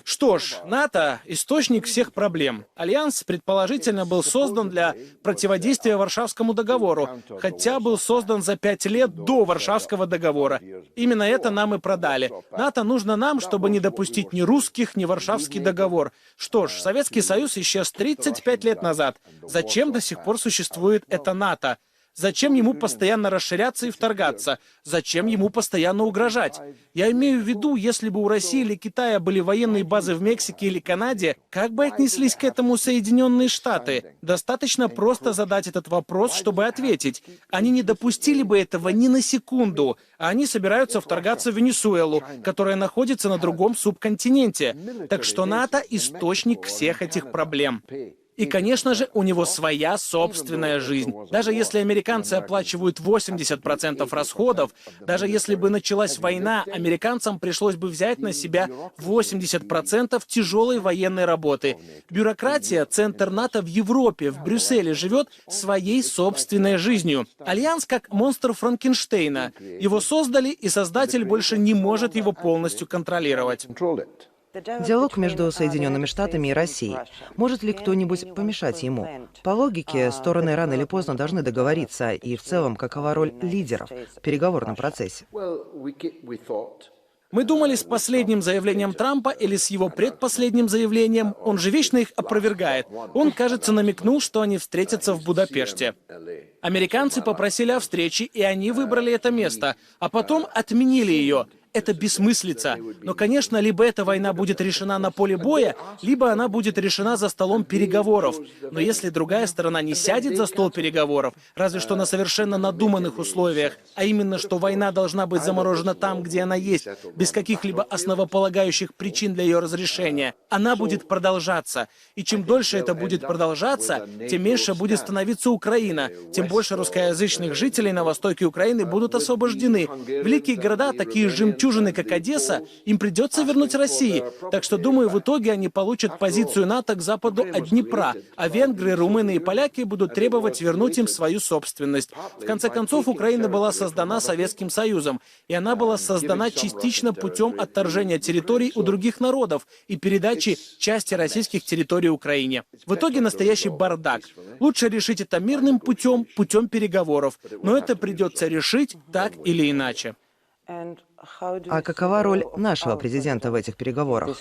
Speaker 7: Что ж, НАТО — источник всех проблем. Альянс, предположительно, был создан для противодействия Варшавскому договору, хотя был создан за 5 лет до Варшавского договора. Именно это нам и продали. НАТО нужно нам, чтобы не допустить ни русских, ни Варшавский договор. Что ж, Советский Союз исчез 35 лет назад. Зачем до сих пор существует это НАТО? Зачем ему постоянно расширяться и вторгаться? Зачем ему постоянно угрожать? Я имею в виду, если бы у России или Китая были военные базы в Мексике или Канаде, как бы отнеслись к этому Соединенные Штаты? Достаточно просто задать этот вопрос, чтобы ответить. Они не допустили бы этого ни на секунду, а они собираются вторгаться в Венесуэлу, которая находится на другом субконтиненте. Так что НАТО — источник всех этих проблем. И, конечно же, у него своя собственная жизнь. Даже если американцы оплачивают 80% расходов, даже если бы началась война, американцам пришлось бы взять на себя 80% тяжелой военной работы. Бюрократия, центр НАТО в Европе, в Брюсселе, живет своей собственной жизнью. Альянс как монстр Франкенштейна. Его создали, и создатель больше не может его полностью контролировать.
Speaker 4: Диалог между Соединенными Штатами и Россией. Может ли кто-нибудь помешать ему? По логике, стороны рано или поздно должны договориться, и в целом, какова роль лидеров в переговорном процессе?
Speaker 7: Мы думали, с последним заявлением Трампа или с его предпоследним заявлением, он же вечно их опровергает. Он, кажется, намекнул, что они встретятся в Будапеште. Американцы попросили о встрече, и они выбрали это место, а потом отменили ее. Это бессмыслица. Но, конечно, либо эта война будет решена на поле боя, либо она будет решена за столом переговоров. Но если другая сторона не сядет за стол переговоров, разве что на совершенно надуманных условиях, а именно, что война должна быть заморожена там, где она есть, без каких-либо основополагающих причин для ее разрешения, она будет продолжаться. И чем дольше это будет продолжаться, тем меньше будет становиться Украина, тем больше русскоязычных жителей на востоке Украины будут освобождены. Великие города, такие жемчужины, как Одесса, им придется вернуть России. Так что, думаю, в итоге они получат позицию НАТО к западу от Днепра, а венгры, румыны и поляки будут требовать вернуть им свою собственность. В конце концов, Украина была создана Советским Союзом, и она была создана частично путем отторжения территорий у других народов и передачи части российских территорий Украине. В итоге настоящий бардак. Лучше решить это мирным путем, путем переговоров. Но это придется решить так или иначе.
Speaker 4: А какова роль нашего президента в этих переговорах?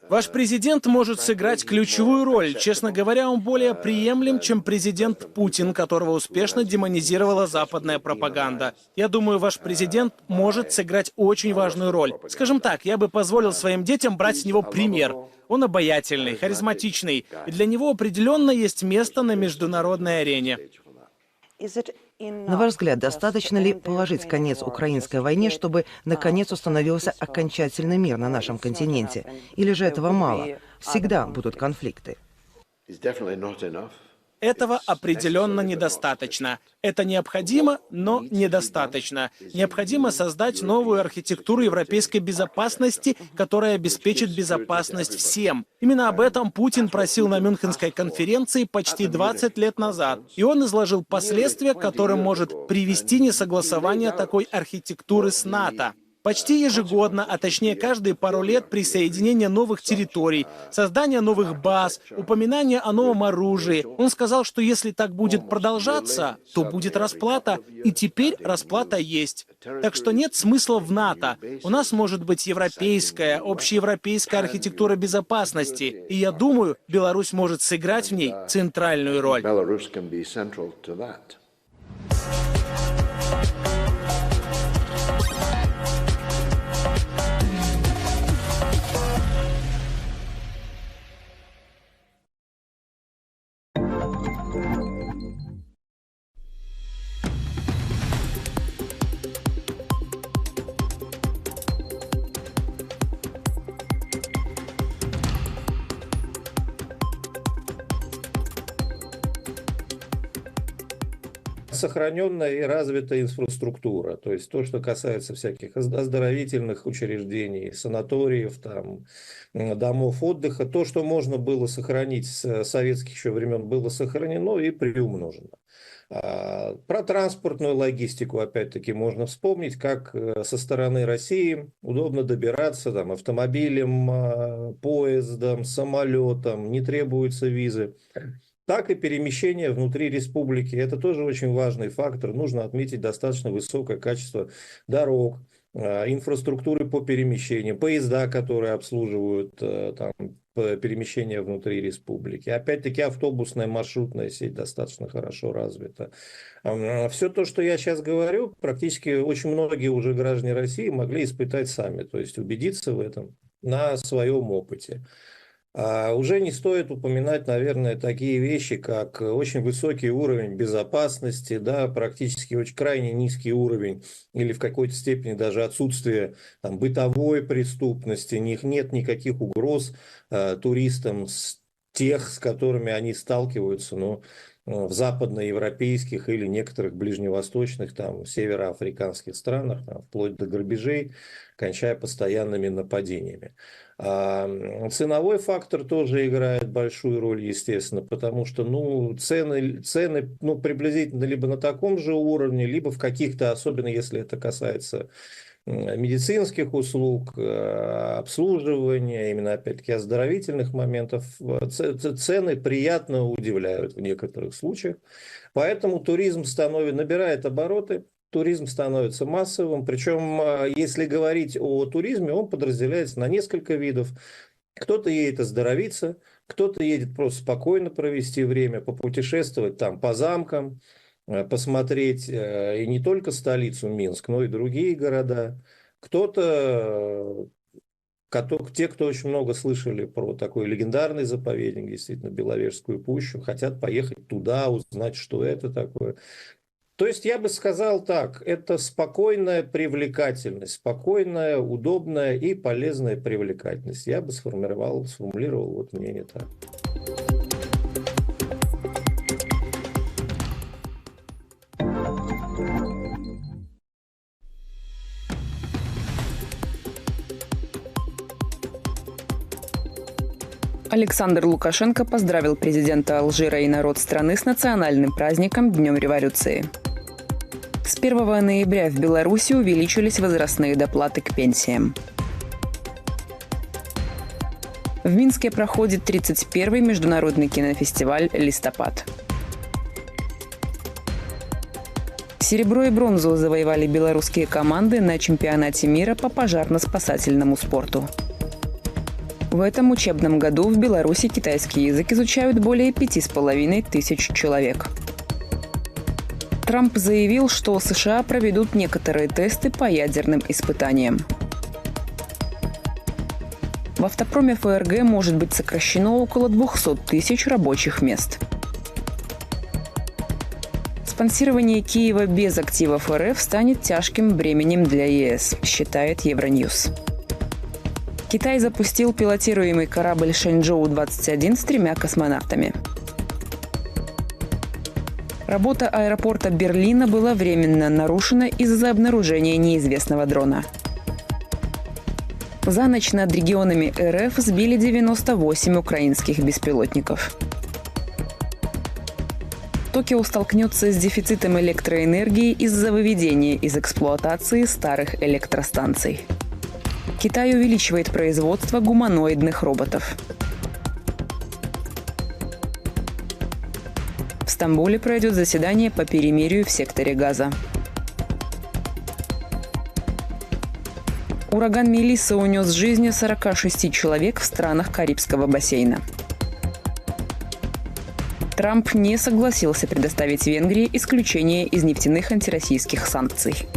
Speaker 7: Ваш президент может сыграть ключевую роль. Честно говоря, он более приемлем, чем президент Путин, которого успешно демонизировала западная пропаганда. Я думаю, ваш президент может сыграть очень важную роль. Скажем так, я бы позволил своим детям брать с него пример. Он обаятельный, харизматичный, и для него определенно есть место на международной арене.
Speaker 4: На ваш взгляд, достаточно ли положить конец украинской войне, чтобы, наконец, установился окончательный мир на нашем континенте? Или же этого мало? Всегда будут конфликты.
Speaker 7: Этого определенно недостаточно. Это необходимо, но недостаточно. Необходимо создать новую архитектуру европейской безопасности, которая обеспечит безопасность всем. Именно об этом Путин просил на Мюнхенской конференции почти 20 лет назад. И он изложил последствия, к которым может привести несогласование такой архитектуры с НАТО. Почти ежегодно, а точнее каждые пару лет, присоединение новых территорий, создание новых баз, упоминание о новом оружии. Он сказал, что если так будет продолжаться, то будет расплата, и теперь расплата есть. Так что нет смысла в НАТО. У нас может быть европейская, общеевропейская архитектура безопасности, и я думаю, Беларусь может сыграть в ней центральную роль.
Speaker 1: Сохраненная и развитая инфраструктура, то есть то, что касается всяких оздоровительных учреждений, санаториев, там, домов отдыха, то, что можно было сохранить с советских еще времен, было сохранено и приумножено. Про транспортную логистику, опять-таки, можно вспомнить, как со стороны России удобно добираться там, автомобилем, поездом, самолетом, не требуются визы. Так и перемещение внутри республики. Это тоже очень важный фактор. Нужно отметить достаточно высокое качество дорог, инфраструктуры по перемещению, поезда, которые обслуживают там, перемещение внутри республики. Опять-таки автобусная маршрутная сеть достаточно хорошо развита. Все то, что я сейчас говорю, практически очень многие уже граждане России могли испытать сами, то есть убедиться в этом на своем опыте. Уже не стоит упоминать, наверное, такие вещи, как очень высокий уровень безопасности, да, практически очень крайне низкий уровень или в какой-то степени даже отсутствие там, бытовой преступности, нет никаких угроз туристам с тех, с которыми они сталкиваются, но в западноевропейских или некоторых ближневосточных, там, североафриканских странах, там, вплоть до грабежей, кончая постоянными нападениями. Ценовой фактор тоже играет большую роль, естественно, потому что цены приблизительно либо на таком же уровне, либо в каких-то, особенно если это касается медицинских услуг, обслуживания, именно опять-таки оздоровительных моментов, цены приятно удивляют в некоторых случаях. Поэтому туризм набирает обороты, туризм становится массовым. Причем, если говорить о туризме, он подразделяется на несколько видов. Кто-то едет оздоровиться, кто-то едет просто спокойно провести время, попутешествовать там по замкам, посмотреть и не только столицу Минск, но и другие города. Кто-то, те, кто очень много слышали про такой легендарный заповедник, действительно, Беловежскую пущу, хотят поехать туда, узнать, что это такое. То есть я бы сказал так, это спокойная привлекательность, спокойная, удобная и полезная привлекательность. Я бы сформулировал вот мнение так.
Speaker 8: Александр Лукашенко поздравил президента Алжира и народ страны с национальным праздником Днем революции. С 1 ноября в Беларуси увеличились возрастные доплаты к пенсиям. В Минске проходит 31-й международный кинофестиваль «Листопад». Серебро и бронзу завоевали белорусские команды на чемпионате мира по пожарно-спасательному спорту. В этом учебном году в Беларуси китайский язык изучают более 5500 человек. Трамп заявил, что США проведут некоторые тесты по ядерным испытаниям. В автопроме ФРГ может быть сокращено около 200 тысяч рабочих мест. Спонсирование Киева без активов РФ станет тяжким бременем для ЕС, считает Евроньюз. Китай запустил пилотируемый корабль Шэньчжоу-21 с 3 космонавтами. Работа аэропорта Берлина была временно нарушена из-за обнаружения неизвестного дрона. За ночь над регионами РФ сбили 98 украинских беспилотников. Токио столкнется с дефицитом электроэнергии из-за выведения из эксплуатации старых электростанций. Китай увеличивает производство гуманоидных роботов. В Стамбуле пройдет заседание по перемирию в секторе Газа. Ураган Мелисса унес жизни 46 человек в странах Карибского бассейна. Трамп не согласился предоставить Венгрии исключение из нефтяных антироссийских санкций.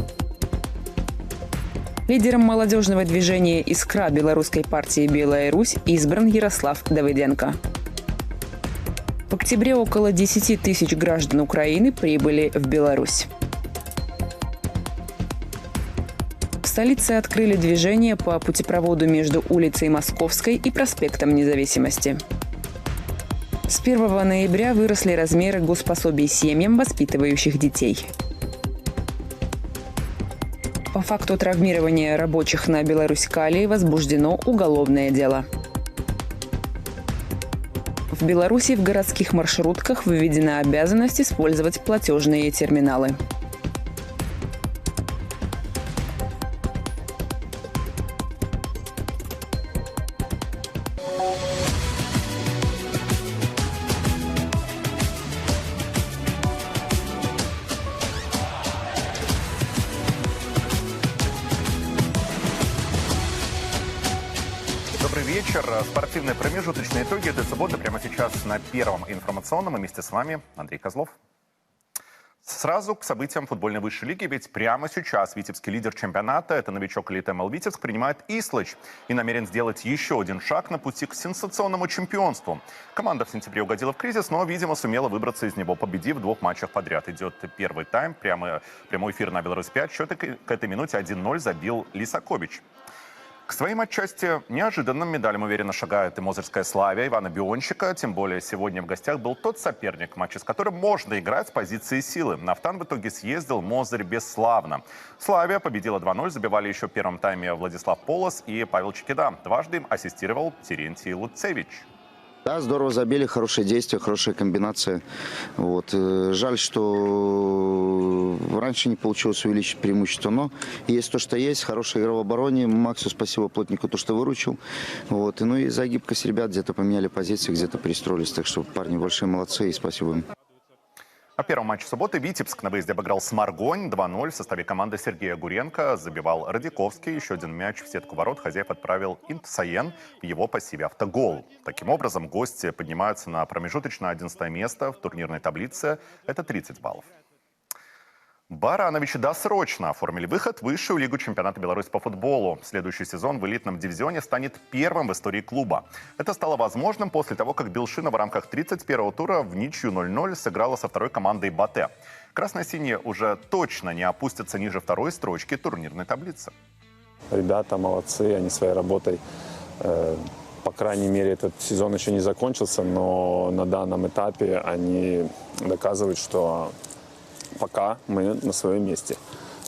Speaker 8: Лидером молодежного движения «Искра» белорусской партии «Белая Русь» избран Ярослав Давыденко. В октябре около 10 тысяч граждан Украины прибыли в Беларусь. В столице открыли движение по путепроводу между улицей Московской и проспектом Независимости. С 1 ноября выросли размеры госпособий семьям, воспитывающих детей. По факту травмирования рабочих на Беларусь-Калии возбуждено уголовное дело. В Беларуси в городских маршрутках введена обязанность использовать платежные терминалы.
Speaker 11: Добрый вечер. Спортивные промежуточные итоги этой субботы прямо сейчас на Первом информационном. И вместе с вами Андрей Козлов. Сразу к событиям футбольной высшей лиги, ведь прямо сейчас витебский лидер чемпионата, это новичок элиты МЛ Витебск, принимает Ислыч и намерен сделать еще один шаг на пути к сенсационному чемпионству. Команда в сентябре угодила в кризис, но, видимо, сумела выбраться из него, победив в 2 матчах подряд. Идет первый тайм, прямой эфир на Беларусь-5, счет к этой минуте 1-0 забил Лисакович. К своим отчасти неожиданным медалям уверенно шагает и мозырская Славия Ивана Биончика. Тем более сегодня в гостях был тот соперник, матче с которым можно играть с позиции силы. Нафтан в итоге съездил Мозырь бесславно. Славия победила 2-0, забивали еще в первом тайме Владислав Полос и Павел Чекида. Дважды им ассистировал Терентий Луцевич.
Speaker 14: Да, здорово забили, хорошие действия, хорошая комбинация. Вот. Жаль, что раньше не получилось увеличить преимущество, но есть то, что есть. Хорошая игра в обороне. Максу спасибо, плотнику, то, что выручил. Вот. Ну и за гибкость ребят где-то поменяли позиции, где-то перестроились. Так что парни большие молодцы и спасибо им.
Speaker 11: О первом матче субботы Витебск на выезде обыграл Сморгонь 2-0. В составе команды Сергея Гуренко забивал Радиковский. Еще один мяч в сетку ворот хозяев отправил Интсаен в его пассиве автогол. Таким образом, гости поднимаются на промежуточное 11 место в турнирной таблице. Это 30 баллов. Барановичи досрочно оформили выход в высшую лигу чемпионата Беларуси по футболу. Следующий сезон в элитном дивизионе станет первым в истории клуба. Это стало возможным после того, как Белшина в рамках 31-го тура в ничью 0-0 сыграла со второй командой Батэ. Красно-синие уже точно не опустятся ниже второй строчки турнирной таблицы.
Speaker 3: Ребята молодцы, они своей работой, по крайней мере, этот сезон еще не закончился, но на данном этапе они доказывают, что пока мы на своем месте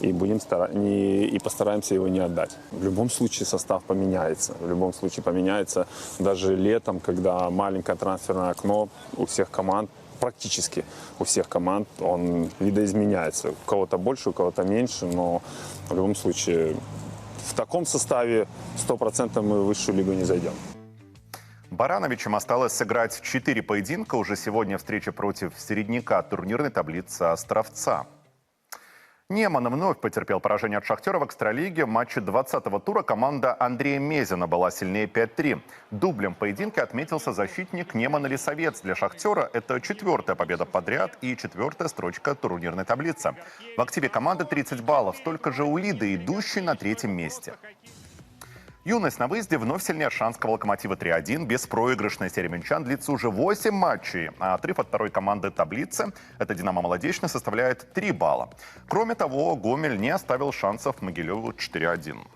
Speaker 3: и постараемся его не отдать. В любом случае состав поменяется. В любом случае поменяется. Даже летом, когда маленькое трансферное окно у всех команд, практически у всех команд, он видоизменяется. У кого-то больше, у кого-то меньше, но в любом случае в таком составе 100% мы в высшую лигу не зайдем.
Speaker 11: Барановичам осталось сыграть 4 поединка. Уже сегодня встреча против середняка турнирной таблицы Островца. Неман вновь потерпел поражение от «Шахтера» в экстралиге. В матче 20-го тура команда Андрея Мезина была сильнее 5-3. Дублем в поединке отметился защитник Немана Лисовец. Для «Шахтера» это 4-я победа подряд и 4-я строчка турнирной таблицы. В активе команды 30 баллов, столько же у Лиды, идущей на 3-м месте. Юность на выезде вновь сильнее Аршанского «Локомотива» 3-1. Беспроигрышная серия минчан длится уже 8 матчей. А отрыв от второй команды таблицы, это «Динамо Молодечный», составляет 3 балла. Кроме того, Гомель не оставил шансов Могилеву 4-1.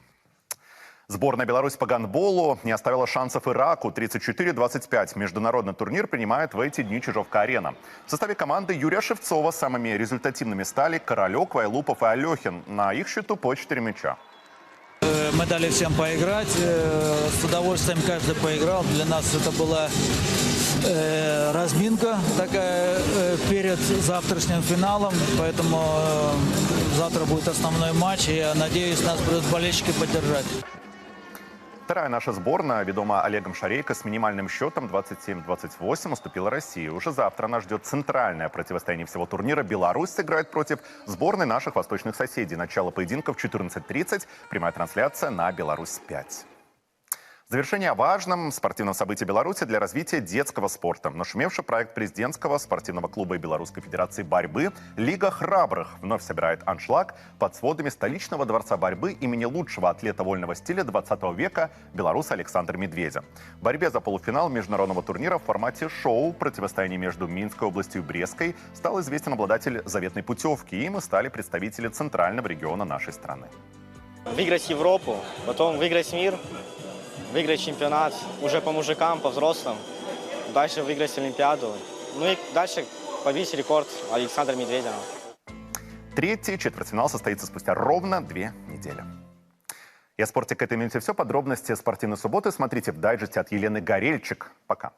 Speaker 11: Сборная Беларуси по гандболу не оставила шансов Ираку 34-25. Международный турнир принимает в эти дни Чижовка-арена. В составе команды Юрия Шевцова самыми результативными стали Королек, Вайлупов и Алехин. На их счету по 4 мяча.
Speaker 13: Мы дали всем поиграть, с удовольствием каждый поиграл. Для нас это была разминка такая перед завтрашним финалом, поэтому завтра будет основной матч, и я надеюсь, нас будут болельщики поддержать.
Speaker 11: Вторая наша сборная, ведома Олегом Шарейко, с минимальным счетом 27-28 уступила России. Уже завтра нас ждет центральное противостояние всего турнира. Беларусь сыграет против сборной наших восточных соседей. Начало поединка в 14:30. Прямая трансляция на Беларусь-5. Завершение о важном спортивном событии Беларуси для развития детского спорта. Нашумевший проект президентского спортивного клуба и Белорусской федерации борьбы «Лига храбрых» вновь собирает аншлаг под сводами столичного дворца борьбы имени лучшего атлета вольного стиля 20 века белоруса Александра Медведя. В борьбе за полуфинал международного турнира в формате шоу противостояние между Минской областью и Брестской стал известен обладатель заветной путевки. Им и стали представители центрального региона нашей страны.
Speaker 16: Выиграть Европу, потом выиграть мир, выиграть чемпионат уже по мужикам, по взрослым, дальше выиграть Олимпиаду, ну и дальше побить рекорд Александра Медведя.
Speaker 11: Третий четвертьфинал состоится спустя ровно 2 недели. И о спорте к этой минуте все. Подробности спортивной субботы смотрите в дайджесте от Елены Горельчик. Пока.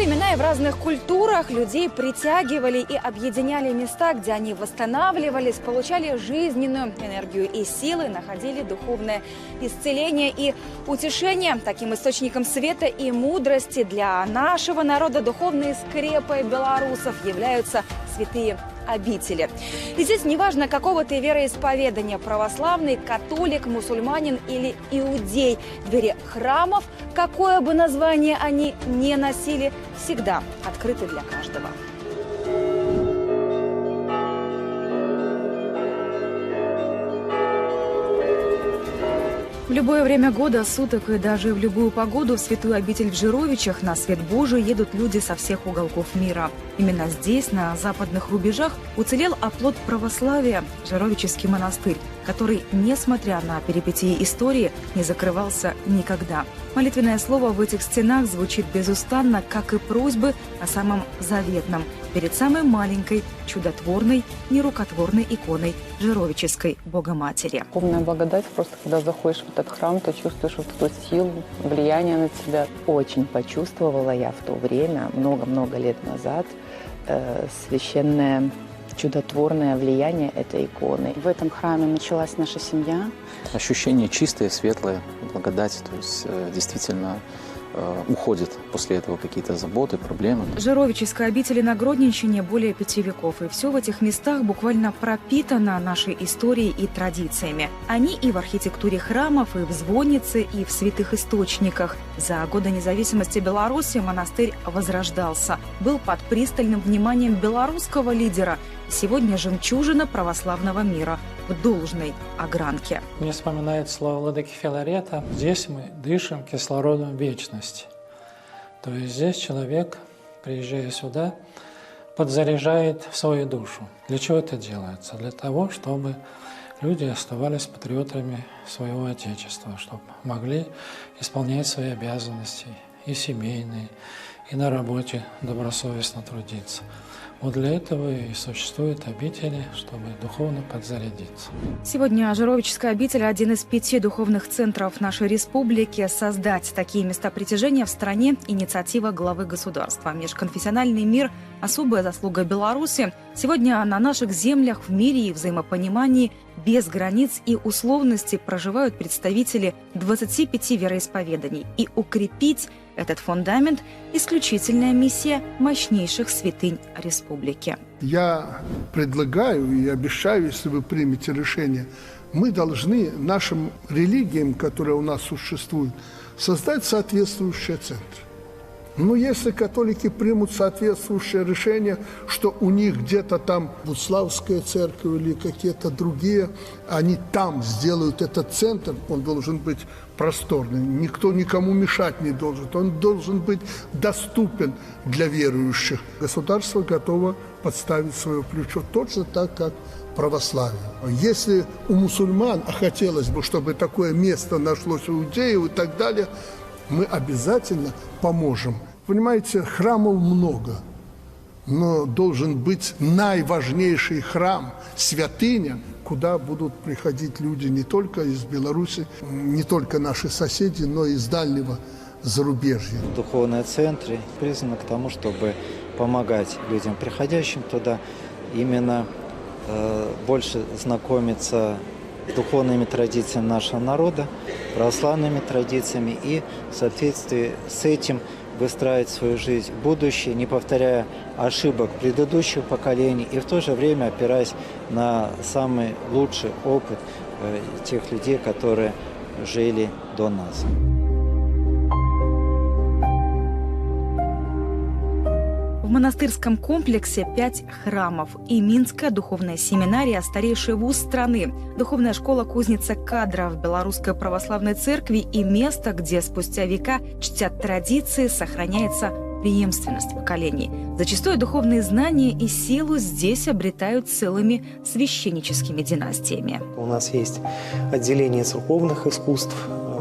Speaker 6: времена и в разных культурах людей притягивали и объединяли места, где они восстанавливались, получали жизненную энергию и силы, находили духовное исцеление и утешение. Таким источником света и мудрости для нашего народа духовной скрепой белорусов являются святые обители. И здесь неважно, какого ты вероисповедания – православный, католик, мусульманин или иудей. Двери храмов, какое бы название они ни носили, всегда открыты для каждого. В любое время года, суток и даже в любую погоду в святую обитель в Жировичах на свет Божий едут люди со всех уголков мира. Именно здесь, на западных рубежах, уцелел оплот православия – Жировический монастырь, который, несмотря на перипетии истории, не закрывался никогда. Молитвенное слово в этих стенах звучит безустанно, как и просьбы о самом заветном – перед самой маленькой, чудотворной, нерукотворной иконой Жировической Богоматери.
Speaker 5: Полная благодать, просто когда заходишь в этот храм, ты чувствуешь вот эту силу, влияние на тебя.
Speaker 10: Очень почувствовала я в то время, много-много лет назад, священное чудотворное влияние этой иконы.
Speaker 5: В этом храме началась наша семья.
Speaker 12: Ощущение чистое, светлое, благодать, то есть действительно уходят после этого какие-то заботы, проблемы.
Speaker 6: Жировической обители на Гродненщине более 5 веков, и все в этих местах буквально пропитано нашей историей и традициями. Они и в архитектуре храмов, и в звоннице, и в святых источниках. За годы независимости Беларуси монастырь возрождался, был под пристальным вниманием белорусского лидера. Сегодня жемчужина православного мира в должной огранке.
Speaker 19: Мне вспоминает слово владыки Филарета: здесь мы дышим кислородом вечности. То есть здесь человек, приезжая сюда, подзаряжает свою душу. Для чего это делается? Для того, чтобы люди оставались патриотами своего Отечества, чтобы могли исполнять свои обязанности и семейные, и на работе добросовестно трудиться. Вот для этого и существуют обители, чтобы духовно подзарядиться.
Speaker 6: Сегодня Жировическая обитель – один из 5 духовных центров нашей республики. Создать такие места притяжения в стране – инициатива главы государства. Межконфессиональный мир – особая заслуга Беларуси. Сегодня на наших землях в мире и взаимопонимании без границ и условностей проживают представители 25 вероисповеданий. И укрепить этот фундамент – исключительная миссия мощнейших святынь республики.
Speaker 9: Я предлагаю и обещаю, если вы примете решение, мы должны нашим религиям, которые у нас существуют, создать соответствующие центры. Но если католики примут соответствующее решение, что у них где-то там Буславская церковь или какие-то другие, они там сделают этот центр, он должен быть просторный, никто никому мешать не должен, он должен быть доступен для верующих. Государство готово подставить свое плечо точно так, как православие. Если у мусульман, а хотелось бы, чтобы такое место нашлось у иудеев и так далее, мы обязательно поможем. Понимаете, храмов много, но должен быть наиважнейший храм, святыня, куда будут приходить люди не только из Беларуси, не только наши соседи, но и из дальнего зарубежья.
Speaker 25: Духовные центры призваны к тому, чтобы помогать людям, приходящим туда, именно больше знакомиться с духовными традициями нашего народа, православными традициями и в соответствии с этим выстраивать свою жизнь в будущее, не повторяя ошибок предыдущих поколений и в то же время опираясь на самый лучший опыт тех людей, которые жили до нас.
Speaker 6: В монастырском комплексе 5 храмов и Минская духовная семинария, старейший вуз страны, духовная школа кузница кадров Белорусской православной церкви и место, где спустя века чтят традиции, сохраняется преемственность поколений. Зачастую духовные знания и силу здесь обретают целыми священническими династиями.
Speaker 26: У нас есть отделение церковных искусств,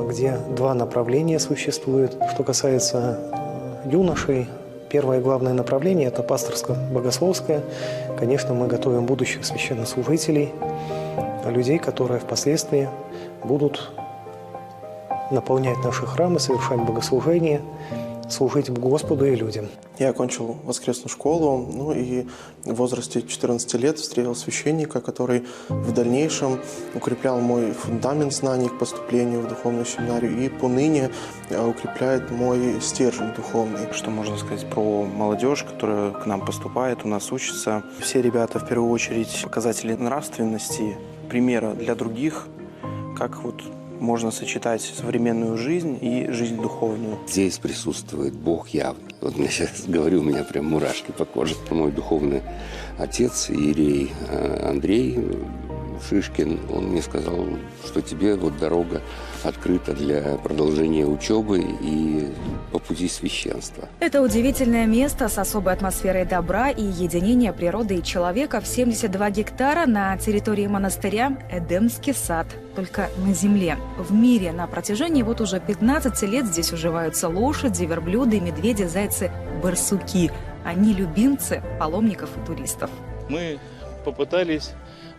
Speaker 26: где 2 направления существуют. Что касается юношей, первое главное направление – это пасторско-богословское. Конечно, мы готовим будущих священнослужителей, людей, которые впоследствии будут наполнять наши храмы, совершать богослужения служить Господу и людям.
Speaker 17: Я окончил воскресную школу, ну и в возрасте 14 лет встретил священника, который в дальнейшем укреплял мой фундамент знаний к поступлению в духовную семинарию и поныне укрепляет мой стержень духовный. Что можно сказать про молодежь, которая к нам поступает, у нас учится? Все ребята в первую очередь показатели нравственности, примера для других, как вот можно сочетать современную жизнь и жизнь духовную.
Speaker 18: Здесь присутствует Бог явный. Вот я сейчас говорю, у меня прям мурашки по коже. Мой духовный отец, иерей Андрей Шишкин, он мне сказал, что тебе вот дорога открыта для продолжения учебы и по пути священства.
Speaker 6: Это удивительное место с особой атмосферой добра и единения природы и человека в 72 гектара на территории монастыря Эдемский сад, только на земле. В мире на протяжении вот уже 15 лет здесь уживаются лошади, верблюды, медведи, зайцы, барсуки. Они любимцы паломников и туристов.
Speaker 21: Мы попытались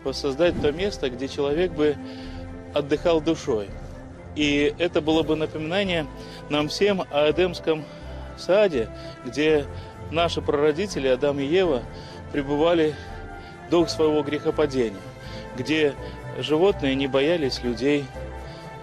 Speaker 21: воссоздать то место, где человек бы отдыхал душой. И это было бы напоминание нам всем о Эдемском саде, где наши прародители Адам и Ева пребывали до своего грехопадения, где животные не боялись людей,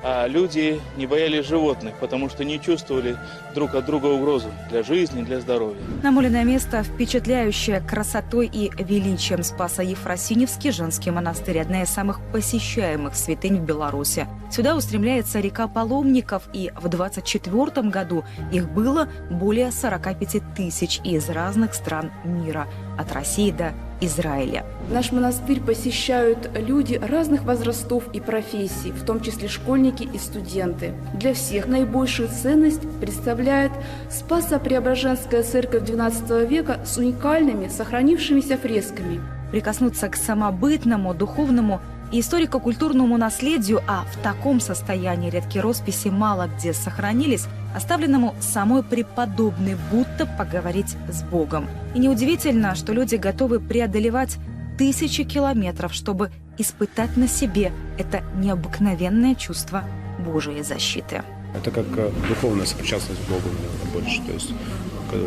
Speaker 21: а люди не боялись животных, потому что не чувствовали друг от друга угрозу для жизни, для здоровья.
Speaker 6: Намоленное место, впечатляющее красотой и величием, Спасо-Ефросиньевский женский монастырь, одна из самых посещаемых святынь в Беларуси. Сюда устремляется река паломников, и в 2024 году их было более 45 тысяч из разных стран мира, от России до Израиля.
Speaker 22: Наш монастырь посещают люди разных возрастов и профессий, в том числе школьники и студенты. Для всех наибольшую ценность представляет Спасо-Преображенская церковь XII века с уникальными сохранившимися фресками.
Speaker 6: Прикоснуться к самобытному, духовному и историко-культурному наследию, а в таком состоянии редкие росписи мало где сохранились, оставленному самой преподобной, будто поговорить с Богом. И неудивительно, что люди готовы преодолевать тысячи километров, чтобы испытать на себе это необыкновенное чувство Божией защиты.
Speaker 23: Это как духовная сопричастность к Богу больше, то есть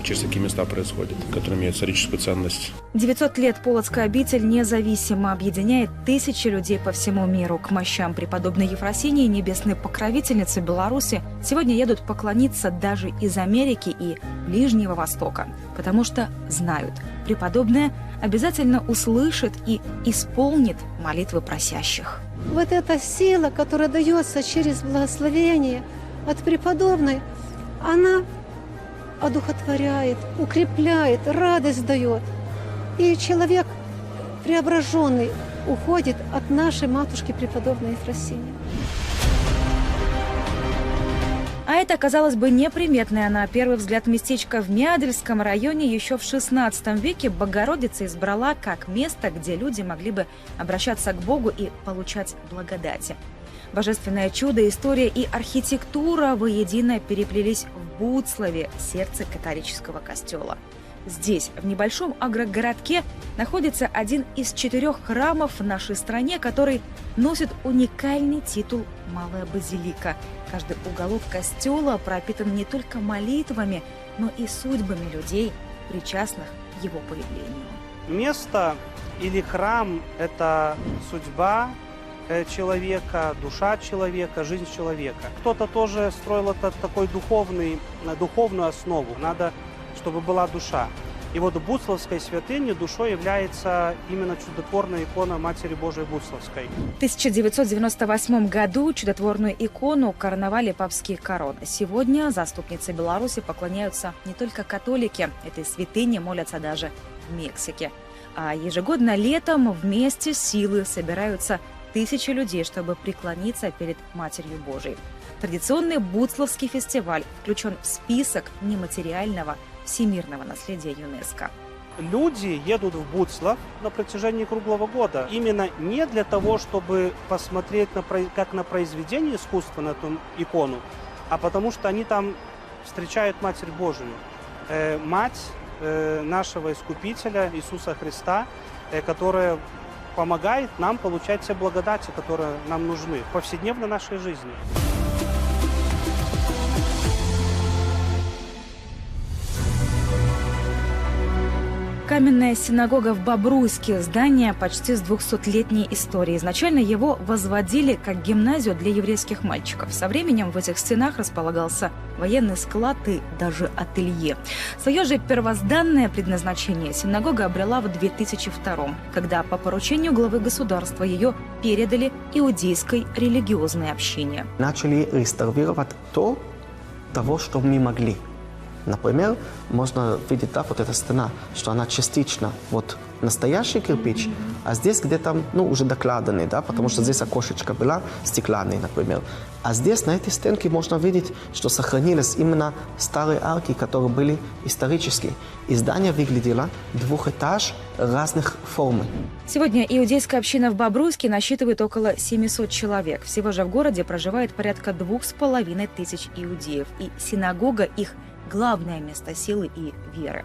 Speaker 23: через такие места происходит, которые имеют историческую ценность.
Speaker 6: 900 лет Полоцкая обитель независимо объединяет тысячи людей по всему миру. К мощам преподобной Ефросинии, небесной покровительницы Беларуси, сегодня едут поклониться даже из Америки и Ближнего Востока, потому что знают, преподобная обязательно услышит и исполнит молитвы просящих.
Speaker 24: Вот эта сила, которая дается через благословение от преподобной, она одухотворяет, укрепляет, радость дает. И человек преображенный уходит от нашей матушки преподобной Ефросинии.
Speaker 6: А это, казалось бы, неприметное на первый взгляд местечко в Мядельском районе еще в XVI веке Богородица избрала как место, где люди могли бы обращаться к Богу и получать благодати. Божественное чудо, история и архитектура воедино переплелись в Буцлаве, сердце католического костела. Здесь, в небольшом агрогородке, находится один из 4 храмов в нашей стране, который носит уникальный титул «Малая базилика». Каждый уголок костела пропитан не только молитвами, но и судьбами людей, причастных к его появлению.
Speaker 27: Место или храм – это судьба человека, душа человека, жизнь человека. Кто-то тоже строил это такой духовную основу. Надо, чтобы была душа. И вот в Буцлавской святыне душой является именно чудотворная икона Матери Божией Буцлавской.
Speaker 6: В 1998 году чудотворную икону короновали папские короны. Сегодня заступницы Беларуси поклоняются не только католики. Этой святыне молятся даже в Мексике. А ежегодно летом вместе силы собираются тысячи людей, чтобы преклониться перед Матерью Божией. Традиционный Буцлавский фестиваль включен в список нематериального всемирного наследия ЮНЕСКО.
Speaker 27: Люди едут в Буцлав на протяжении круглого года именно не для того, чтобы посмотреть как на произведение искусства, на эту икону, а потому что они там встречают Матерь Божию, мать нашего Искупителя Иисуса Христа, которая помогает нам получать те благодати, которые нам нужны в повседневной нашей жизни.
Speaker 1: каменная синагога в Бобруйске. Здание почти с 200-летней историей. Изначально его возводили как гимназию для еврейских мальчиков. Со временем в этих стенах располагался военный склад и даже ателье. Свое же первозданное предназначение синагога обрела в 2002-м, когда по поручению главы государства ее передали иудейской религиозной общине.
Speaker 2: Начали реставрировать того, что мы могли. Например, можно видеть, да, вот эта стена, что она частично вот настоящий кирпич, а здесь где-то, уже докладанный, да, потому что здесь окошечко была стеклянная, например. А здесь, на этой стенке, можно видеть, что сохранились именно старые арки, которые были исторические. И здание выглядело двухэтаж разных форм.
Speaker 1: Сегодня иудейская община в Бобруйске насчитывает около 700 человек. Всего же в городе проживает порядка 2500 иудеев. И синагога их главное место силы и веры.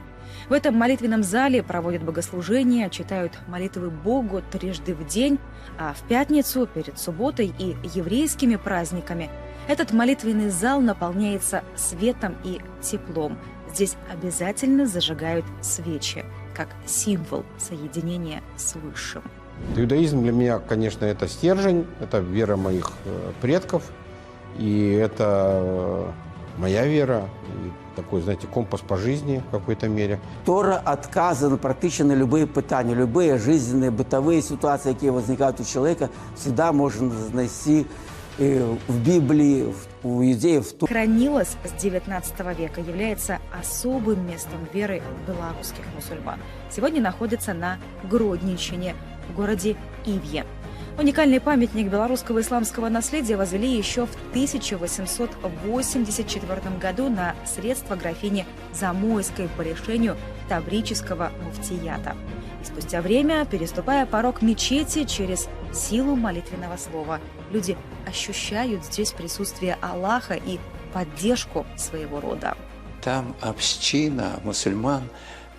Speaker 1: В этом молитвенном зале проводят богослужения, читают молитвы Богу трижды в день, а в пятницу, перед субботой и еврейскими праздниками этот молитвенный зал наполняется светом и теплом. Здесь обязательно зажигают свечи, как символ соединения с Высшим.
Speaker 4: Иудаизм для меня, конечно, это стержень, это вера моих предков, и это моя вера, и такой, знаете, компас по жизни в какой-то мере.
Speaker 7: Тора адказана практично на любые питания, любые жизненные, бытовые ситуации, которые возникают у человека, всегда можно найти в Библии, у иудеев.
Speaker 1: Хранилось с 19 века, является особым местом веры белорусских мусульман. Сегодня находится на Гродненщине, в городе Ивье. Уникальный памятник белорусского исламского наследия возвели еще в 1884 году на средства графини Замойской по решению Таврического муфтията. И спустя время, переступая порог мечети через силу молитвенного слова, люди ощущают здесь присутствие Аллаха и поддержку своего рода.
Speaker 8: Там община мусульман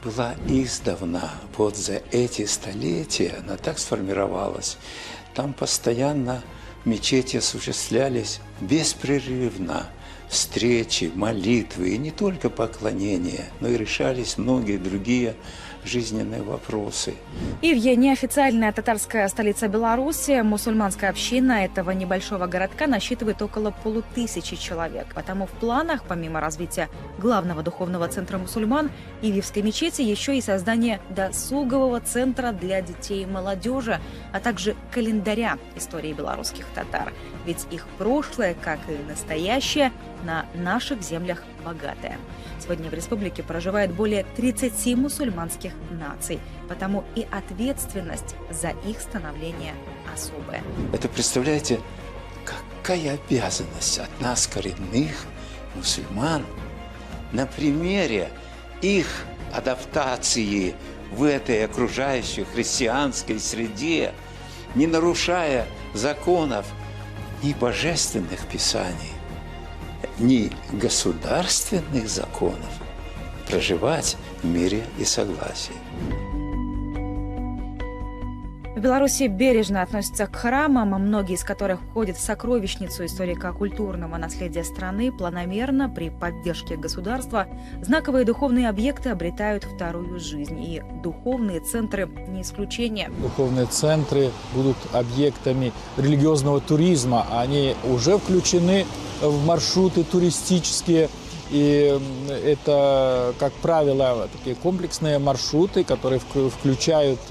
Speaker 8: была издавна. Вот за эти столетия она так сформировалась. Там постоянно в мечети осуществлялись беспрерывно встречи, молитвы, и не только поклонения, но и решались многие другие жизненные вопросы.
Speaker 1: Ивье – неофициальная татарская столица Беларуси. Мусульманская община этого небольшого городка насчитывает около 500 человек. Потому в планах, помимо развития главного духовного центра мусульман, Ивьевской мечети еще и создание досугового центра для детей и молодежи, а также календаря истории белорусских татар. Ведь их прошлое, как и настоящее, на наших землях богатое. Сегодня в республике проживает более 30 мусульманских наций, потому и ответственность за их становление особая.
Speaker 8: Это, представляете, какая обязанность от нас, коренных мусульман, на примере их адаптации в этой окружающей христианской среде, не нарушая законов ни божественных писаний, ни государственных законов, проживать в мире и согласии.
Speaker 1: В Беларуси бережно относятся к храмам, многие из которых входят в сокровищницу историко-культурного наследия страны. Планомерно, при поддержке государства, знаковые духовные объекты обретают вторую жизнь. И духовные центры не исключение.
Speaker 15: Духовные центры будут объектами религиозного туризма. Они уже включены в маршруты туристические. И это, как правило, такие комплексные маршруты, которые включают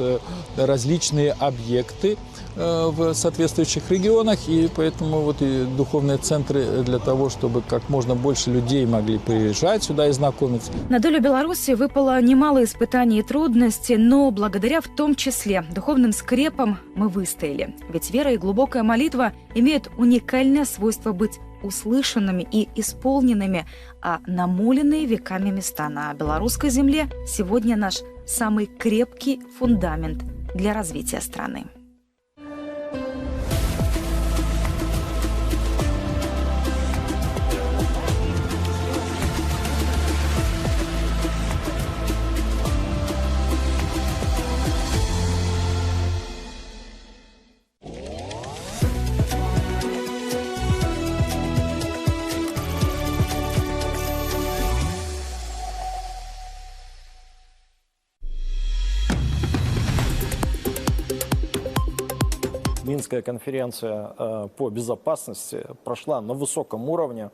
Speaker 15: различные объекты в соответствующих регионах. И поэтому вот и духовные центры для того, чтобы как можно больше людей могли приезжать сюда и знакомиться.
Speaker 1: На долю Беларуси выпало немало испытаний и трудностей, но благодаря в том числе духовным скрепам мы выстояли. Ведь вера и глубокая молитва имеют уникальное свойство быть услышанными и исполненными, а намоленные веками места на белорусской земле сегодня наш самый крепкий фундамент для развития страны.
Speaker 3: Всероссийская конференция по безопасности прошла на высоком уровне.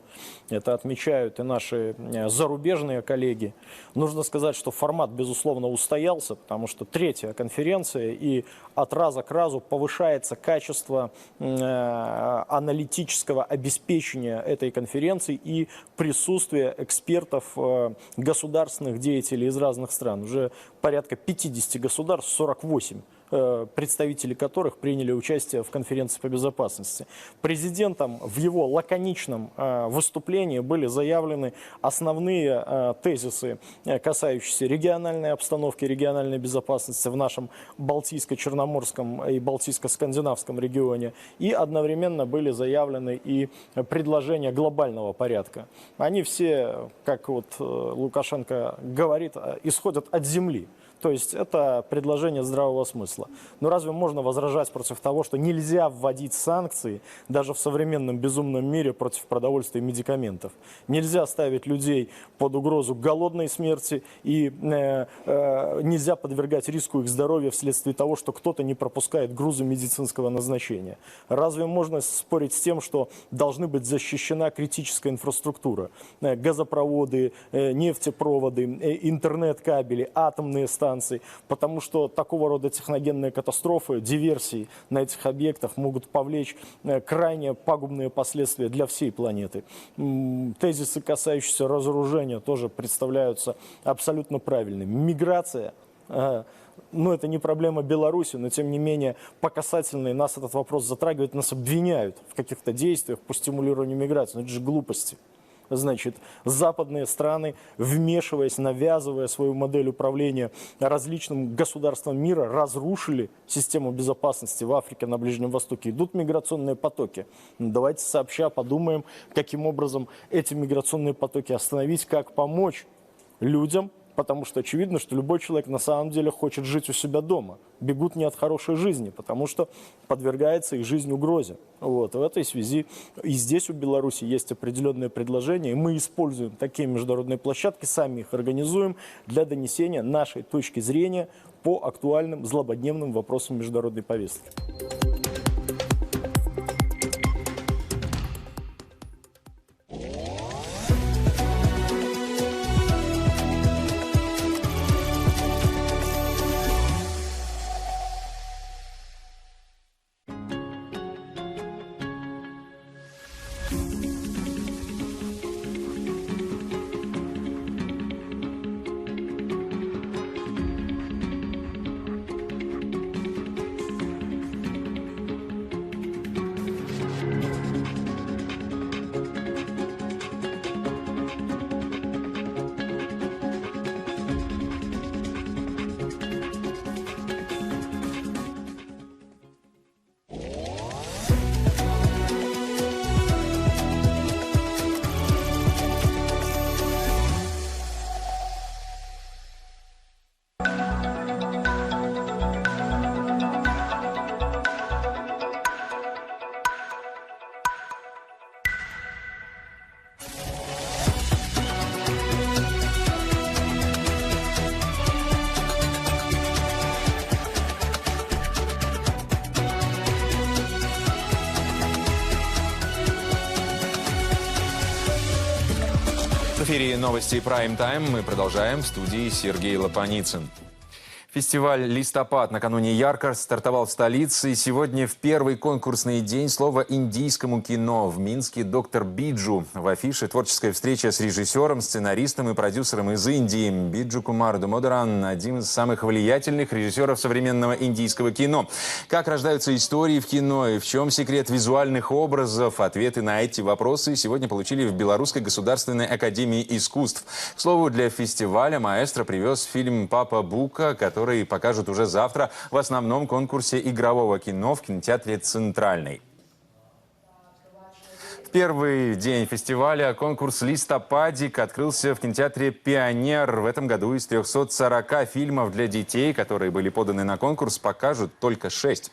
Speaker 3: Это отмечают и наши зарубежные коллеги. Нужно сказать, что формат, безусловно, устоялся, потому что третья конференция, и от раза к разу повышается качество аналитического обеспечения этой конференции и присутствие экспертов, государственных деятелей из разных стран. Уже порядка 50 государств, 48 представители которых приняли участие в конференции по безопасности. Президентом в его лаконичном выступлении были заявлены основные тезисы, касающиеся региональной обстановки, региональной безопасности в нашем Балтийско-Черноморском и Балтийско-Скандинавском регионе. И одновременно были заявлены и предложения глобального порядка. Они все, как вот Лукашенко говорит, исходят от земли. То есть это предложение здравого смысла. Но разве можно возражать против того, что нельзя вводить санкции даже в современном безумном мире против продовольствия и медикаментов? Нельзя ставить людей под угрозу голодной смерти и нельзя подвергать риску их здоровья вследствие того, что кто-то не пропускает грузы медицинского назначения. Разве можно спорить с тем, что должны быть защищена критическая инфраструктура? Газопроводы, нефтепроводы, интернет-кабели, атомные станции. Потому что такого рода техногенные катастрофы, диверсии на этих объектах могут повлечь крайне пагубные последствия для всей планеты. Тезисы, касающиеся разоружения, тоже представляются абсолютно правильными. Миграция. Ну, это не проблема Беларуси, но, тем не менее, по касательной нас этот вопрос затрагивает, нас обвиняют в каких-то действиях по стимулированию миграции. Но это же глупости. Значит, западные страны, вмешиваясь, навязывая свою модель управления различным государствам мира, разрушили систему безопасности в Африке, на Ближнем Востоке. Идут миграционные потоки. Давайте сообща подумаем, каким образом эти миграционные потоки остановить, как помочь людям. Потому что очевидно, что любой человек на самом деле хочет жить у себя дома. Бегут не от хорошей жизни, потому что подвергается их жизнь угрозе. Вот. В этой связи и здесь у Беларуси есть определенные предложения, и мы используем такие международные площадки, сами их организуем для донесения нашей точки зрения по актуальным злободневным вопросам международной повестки.
Speaker 10: В эфире новости Prime Time. Мы продолжаем. В студии Сергей Лопаницын. Фестиваль «Листопад» накануне ярко стартовал в столице. И сегодня в первый конкурсный день слово индийскому кино. В Минске доктор Биджу. В афише творческая встреча с режиссером, сценаристом и продюсером из Индии. Биджу Кумар Дамодаран – один из самых влиятельных режиссеров современного индийского кино. Как рождаются истории в кино и в чем секрет визуальных образов? Ответы на эти вопросы сегодня получили в Белорусской государственной академии искусств. К слову, для фестиваля маэстро привез фильм «Папа Бука», который покажут уже завтра в основном конкурсе игрового кино в кинотеатре «Центральный». В первый день фестиваля конкурс «Листопадик» открылся в кинотеатре «Пионер». В этом году из 340 фильмов для детей, которые были поданы на конкурс, покажут только 6.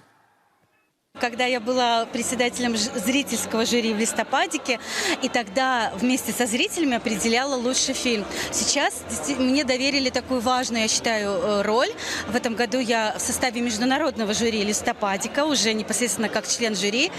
Speaker 5: когда я была председателем зрительского жюри в листопадике, и тогда вместе со зрителями определяла лучший фильм. Сейчас мне доверили такую важную, я считаю, роль. В этом году я в составе международного жюри листопадика, уже непосредственно как член жюри.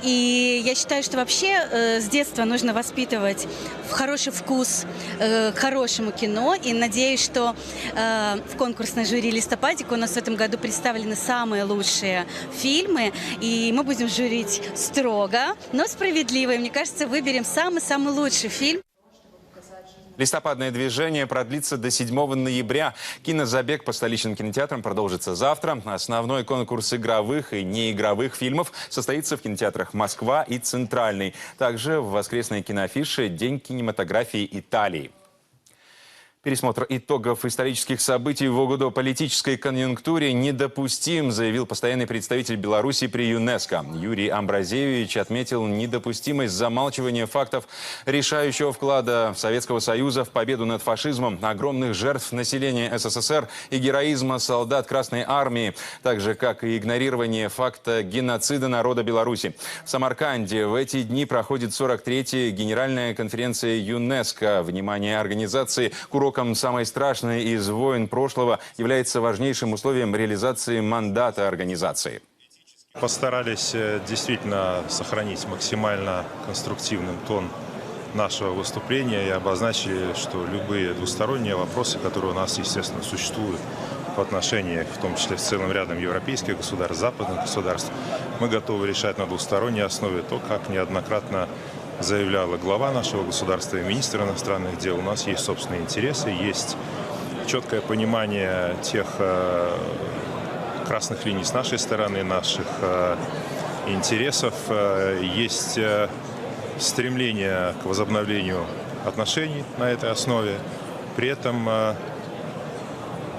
Speaker 5: И я считаю, что вообще с детства нужно воспитывать хороший вкус к хорошему кино. И надеюсь, что в конкурсной жюри листопадика у нас в этом году представлены самые лучшие фильмы. И мы будем жюрить строго, но справедливо. И мне кажется, выберем самый-самый лучший фильм.
Speaker 10: Листопадное движение продлится до 7 ноября. Кинозабег по столичным кинотеатрам продолжится завтра. Основной конкурс игровых и неигровых фильмов состоится в кинотеатрах «Москва» и «Центральный». Также в воскресной киноафише «День кинематографии Италии». Пересмотр итогов исторических событий в угоду политической конъюнктуре недопустим, заявил постоянный представитель Беларуси при ЮНЕСКО. Юрий Амбразевич отметил недопустимость замалчивания фактов решающего вклада Советского Союза в победу над фашизмом, огромных жертв населения СССР и героизма солдат Красной Армии, так же, как и игнорирование факта геноцида народа Беларуси. В Самарканде в эти дни проходит 43-я Генеральная конференция ЮНЕСКО. Внимание организации к урокам самой страшной из войн прошлого является важнейшим условием реализации мандата организации.
Speaker 11: Постарались действительно сохранить максимально конструктивным тон нашего выступления и обозначили, что любые двусторонние вопросы, которые у нас, естественно, существуют в отношениях, в том числе с целым рядом европейских государств, западных государств, мы готовы решать на двусторонней основе. То, как неоднократно заявляла глава нашего государства и министр иностранных дел, у нас есть собственные интересы, есть четкое понимание тех красных линий с нашей стороны, наших интересов, есть стремление к возобновлению отношений на этой основе. При этом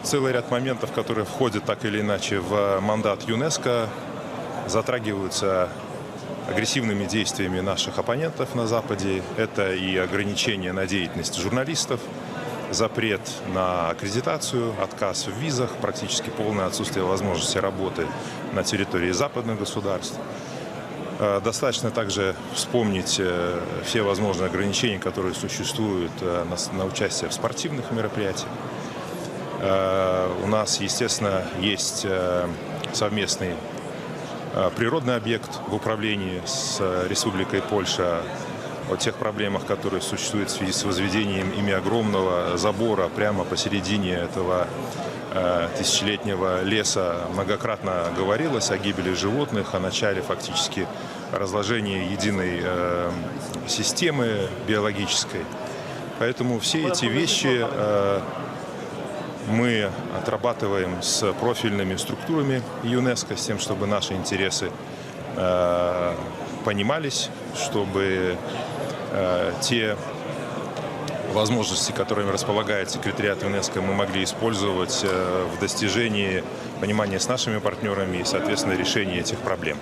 Speaker 11: целый ряд моментов, которые входят так или иначе в мандат ЮНЕСКО, затрагиваются агрессивными действиями наших оппонентов на Западе. Это и ограничение на деятельность журналистов, запрет на аккредитацию, отказ в визах, практически полное отсутствие возможности работы на территории западных государств. Достаточно также вспомнить все возможные ограничения, которые существуют на участие в спортивных мероприятиях. У нас, естественно, есть совместный природный объект в управлении с Республикой Польша, о тех проблемах, которые существуют в связи с возведением ими огромного забора прямо посередине этого тысячелетнего леса. Многократно говорилось о гибели животных, о начале фактически разложения единой системы биологической. Поэтому все эти вещи мы отрабатываем с профильными структурами ЮНЕСКО, с тем, чтобы наши интересы понимались, чтобы те возможности, которыми располагает секретариат ЮНЕСКО, мы могли использовать в достижении понимания с нашими партнерами и, соответственно, решения этих проблем.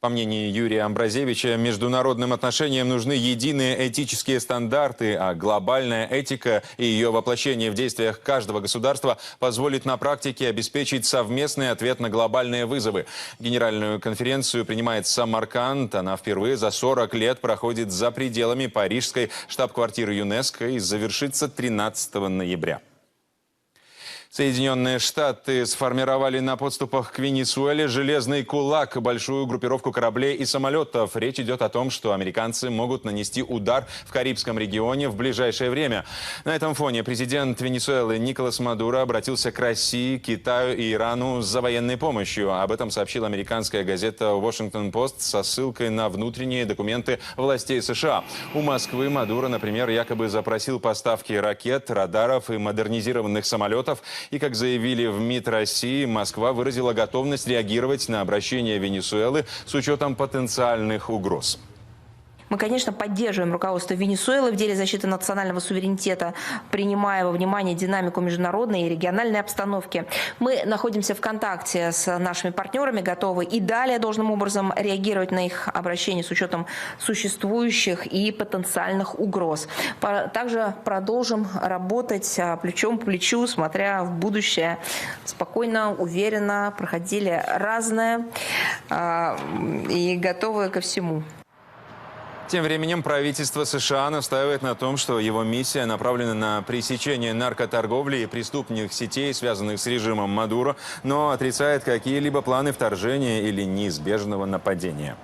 Speaker 10: По мнению Юрия Амбразевича, международным отношениям нужны единые этические стандарты, а глобальная этика и ее воплощение в действиях каждого государства позволит на практике обеспечить совместный ответ на глобальные вызовы. Генеральную конференцию принимает Самарканд. Она впервые за 40 лет проходит за пределами парижской штаб-квартиры ЮНЕСКО и завершится 13 ноября. Соединенные Штаты сформировали на подступах к Венесуэле «Железный кулак», большую группировку кораблей и самолетов. Речь идет о том, что американцы могут нанести удар в Карибском регионе в ближайшее время. На этом фоне президент Венесуэлы Николас Мадуро обратился к России, Китаю и Ирану за военной помощью. Об этом сообщила американская газета «Washington Post» со ссылкой на внутренние документы властей США. У Москвы Мадуро, например, якобы запросил поставки ракет, радаров и модернизированных самолетов. И, как заявили в МИД России, Москва выразила готовность реагировать на обращение Венесуэлы с учетом потенциальных угроз.
Speaker 9: Мы, конечно, поддерживаем руководство Венесуэлы в деле защиты национального суверенитета, принимая во внимание динамику международной и региональной обстановки. Мы находимся в контакте с нашими партнерами, готовы и далее должным образом реагировать на их обращения с учетом существующих и потенциальных угроз. Также продолжим работать плечом к плечу, смотря в будущее. Спокойно, уверенно, проходили разное и готовы ко всему.
Speaker 10: Тем временем правительство США настаивает на том, что его миссия направлена на пресечение наркоторговли и преступных сетей, связанных с режимом Мадуро, но отрицает какие-либо планы вторжения или неизбежного нападения.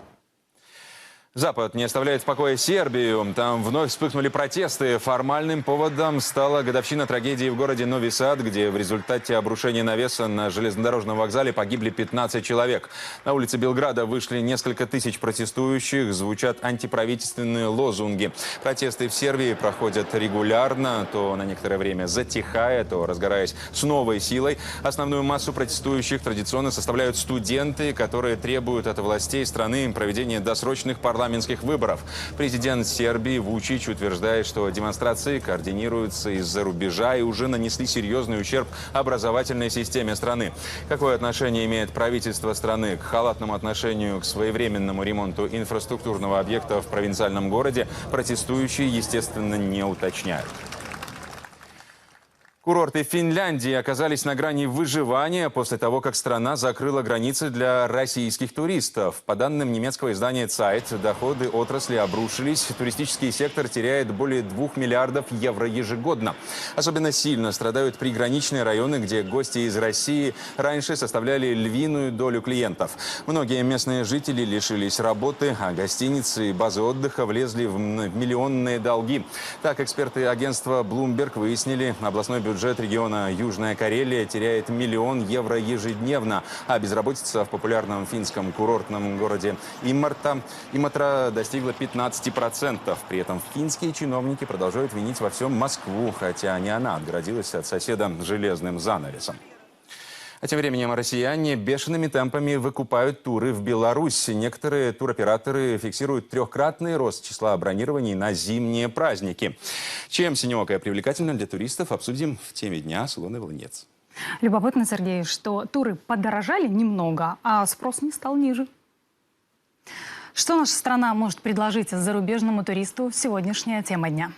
Speaker 10: Запад не оставляет в покое Сербию. Там вновь вспыхнули протесты. Формальным поводом стала годовщина трагедии в городе Нови Сад, где в результате обрушения навеса на железнодорожном вокзале погибли 15 человек. На улице Белграда вышли несколько тысяч протестующих, звучат антиправительственные лозунги. Протесты в Сербии проходят регулярно, то на некоторое время затихая, то разгораясь с новой силой. Основную массу протестующих традиционно составляют студенты, которые требуют от властей страны проведения досрочных парламентских выборов. Президент Сербии Вучич утверждает, что демонстрации координируются из-за рубежа и уже нанесли серьезный ущерб образовательной системе страны. Какое отношение имеет правительство страны к халатному отношению к своевременному ремонту инфраструктурного объекта в провинциальном городе, протестующие, естественно, не уточняют. Курорты Финляндии оказались на грани выживания после того, как страна закрыла границы для российских туристов. По данным немецкого издания Zeit, доходы отрасли обрушились. Туристический сектор теряет более 2 миллиардов евро ежегодно. Особенно сильно страдают приграничные районы, где гости из России раньше составляли львиную долю клиентов. Многие местные жители лишились работы, а гостиницы и базы отдыха влезли в миллионные долги. Так, эксперты агентства Bloomberg выяснили, областной бюджет региона Южная Карелия теряет 1 миллион евро ежедневно, а безработица в популярном финском курортном городе Иматра достигла 15%. При этом финские чиновники продолжают винить во всем Москву, хотя не она отгородилась от соседа железным занавесом. А тем временем россияне бешеными темпами выкупают туры в Беларусь. Некоторые туроператоры фиксируют 3-кратный рост числа бронирований на зимние праздники. Чем синеокая привлекательна для туристов, обсудим в теме дня с Илоной Волынец.
Speaker 12: Любопытно, Сергей, что туры подорожали немного, а спрос не стал ниже. Что наша страна может предложить зарубежному туристу? Сегодняшняя тема дня.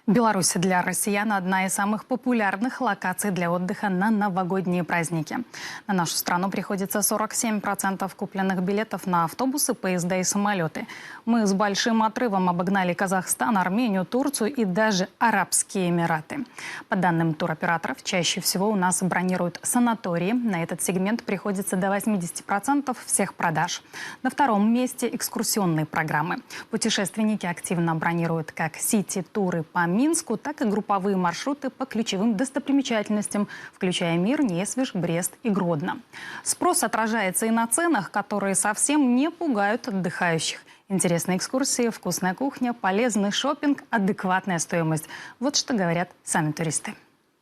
Speaker 12: Беларусь для россиян – одна из самых популярных локаций для отдыха на новогодние праздники. На нашу страну приходится 47% купленных билетов на автобусы, поезда и самолеты. Мы с большим отрывом обогнали Казахстан, Армению, Турцию и даже Арабские Эмираты. По данным туроператоров, чаще всего у нас бронируют санатории. На этот сегмент приходится до 80% всех продаж. На втором месте – экскурсионные программы. Путешественники активно бронируют как сити-туры по Минску, так и групповые маршруты по ключевым достопримечательностям, включая Мир, Несвеж, Брест и Гродно. Спрос отражается и на ценах, которые совсем не пугают отдыхающих. Интересные экскурсии, вкусная кухня, полезный шопинг, адекватная стоимость. Вот что говорят сами туристы.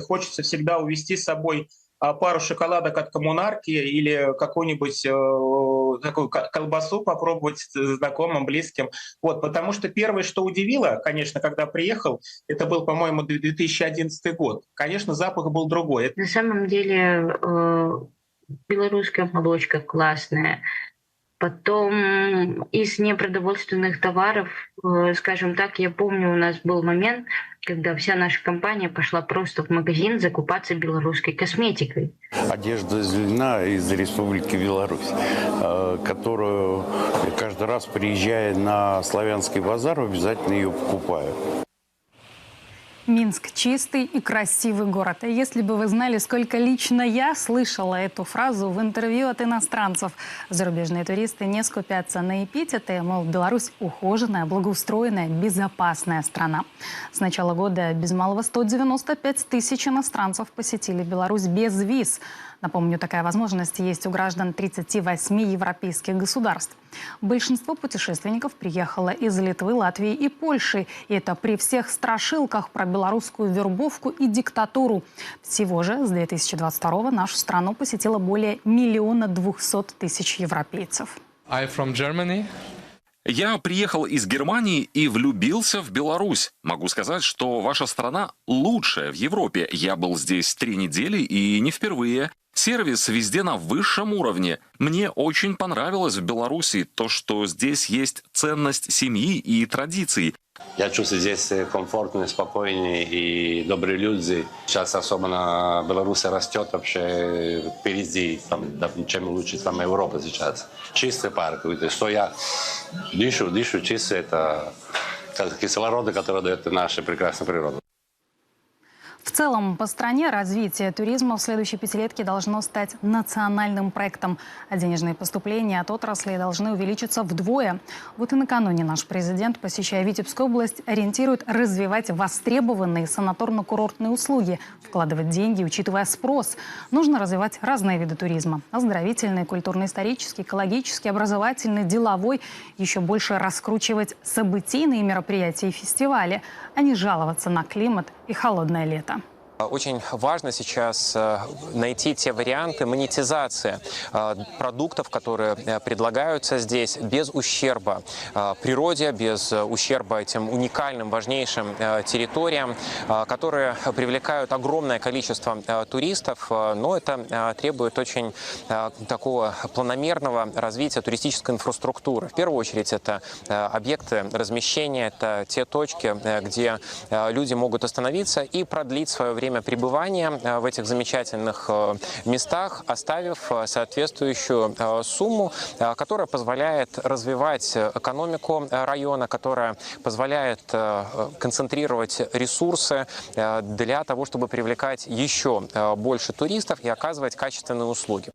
Speaker 13: Хочется всегда увезти с собой пару шоколадок от коммунарки или какую-нибудь такую колбасу попробовать знакомым, близким. Вот, потому что первое, что удивило, конечно, когда приехал, это был, по-моему, 2011 год. Конечно, запах был другой.
Speaker 14: На самом деле белорусская молочка классная. Потом из непродовольственных товаров, скажем так, я помню, у нас был момент, когда вся наша компания пошла просто в магазин закупаться белорусской косметикой.
Speaker 16: Одежда из льна из Республики Беларусь, которую каждый раз, приезжая на Славянский базар, обязательно ее покупаю.
Speaker 12: Минск – чистый и красивый город. И если бы вы знали, сколько лично я слышала эту фразу в интервью от иностранцев. Зарубежные туристы не скупятся на эпитеты, мол, Беларусь – ухоженная, благоустроенная, безопасная страна. С начала года без малого 195 тысяч иностранцев посетили Беларусь без виз. Напомню, такая возможность есть у граждан 38 европейских государств. Большинство путешественников приехало из Литвы, Латвии и Польши. И это при всех страшилках про белорусскую вербовку и диктатуру. Всего же с 2022 нашу страну посетило более 1 200 000 европейцев.
Speaker 17: I'm from Germany.
Speaker 18: Я приехал из Германии и влюбился в Беларусь. Могу сказать, что ваша страна лучшая в Европе. Я был здесь 3 недели и не впервые. Сервис везде на высшем уровне. Мне очень понравилось в Беларуси то, что здесь есть ценность семьи и традиций.
Speaker 19: Я чувствую здесь комфортно, спокойно и добрые люди. Сейчас особенно Беларусь растет вообще впереди, чем лучше там Европа сейчас. Чистый парк, что я дышу чисто, это кислород, который дает наша прекрасная природа.
Speaker 12: В целом, по стране развитие туризма в следующей пятилетке должно стать национальным проектом. А денежные поступления от отрасли должны увеличиться вдвое. Вот и накануне наш президент, посещая Витебскую область, ориентирует развивать востребованные санаторно-курортные услуги, вкладывать деньги, учитывая спрос. Нужно развивать разные виды туризма. Оздоровительный, культурно-исторический, экологический, образовательный, деловой. Еще больше раскручивать событийные мероприятия и фестивали, а не жаловаться на климат и холодное лето.
Speaker 20: Очень важно сейчас найти те варианты монетизации продуктов, которые предлагаются здесь без ущерба природе, без ущерба этим уникальным, важнейшим территориям, которые привлекают огромное количество туристов, но это требует очень такого планомерного развития туристической инфраструктуры. В первую очередь это объекты размещения, это те точки, где люди могут остановиться и продлить свое время пребывания в этих замечательных местах, оставив соответствующую сумму, которая позволяет развивать экономику района, которая позволяет концентрировать ресурсы для того, чтобы привлекать еще больше туристов и оказывать качественные услуги.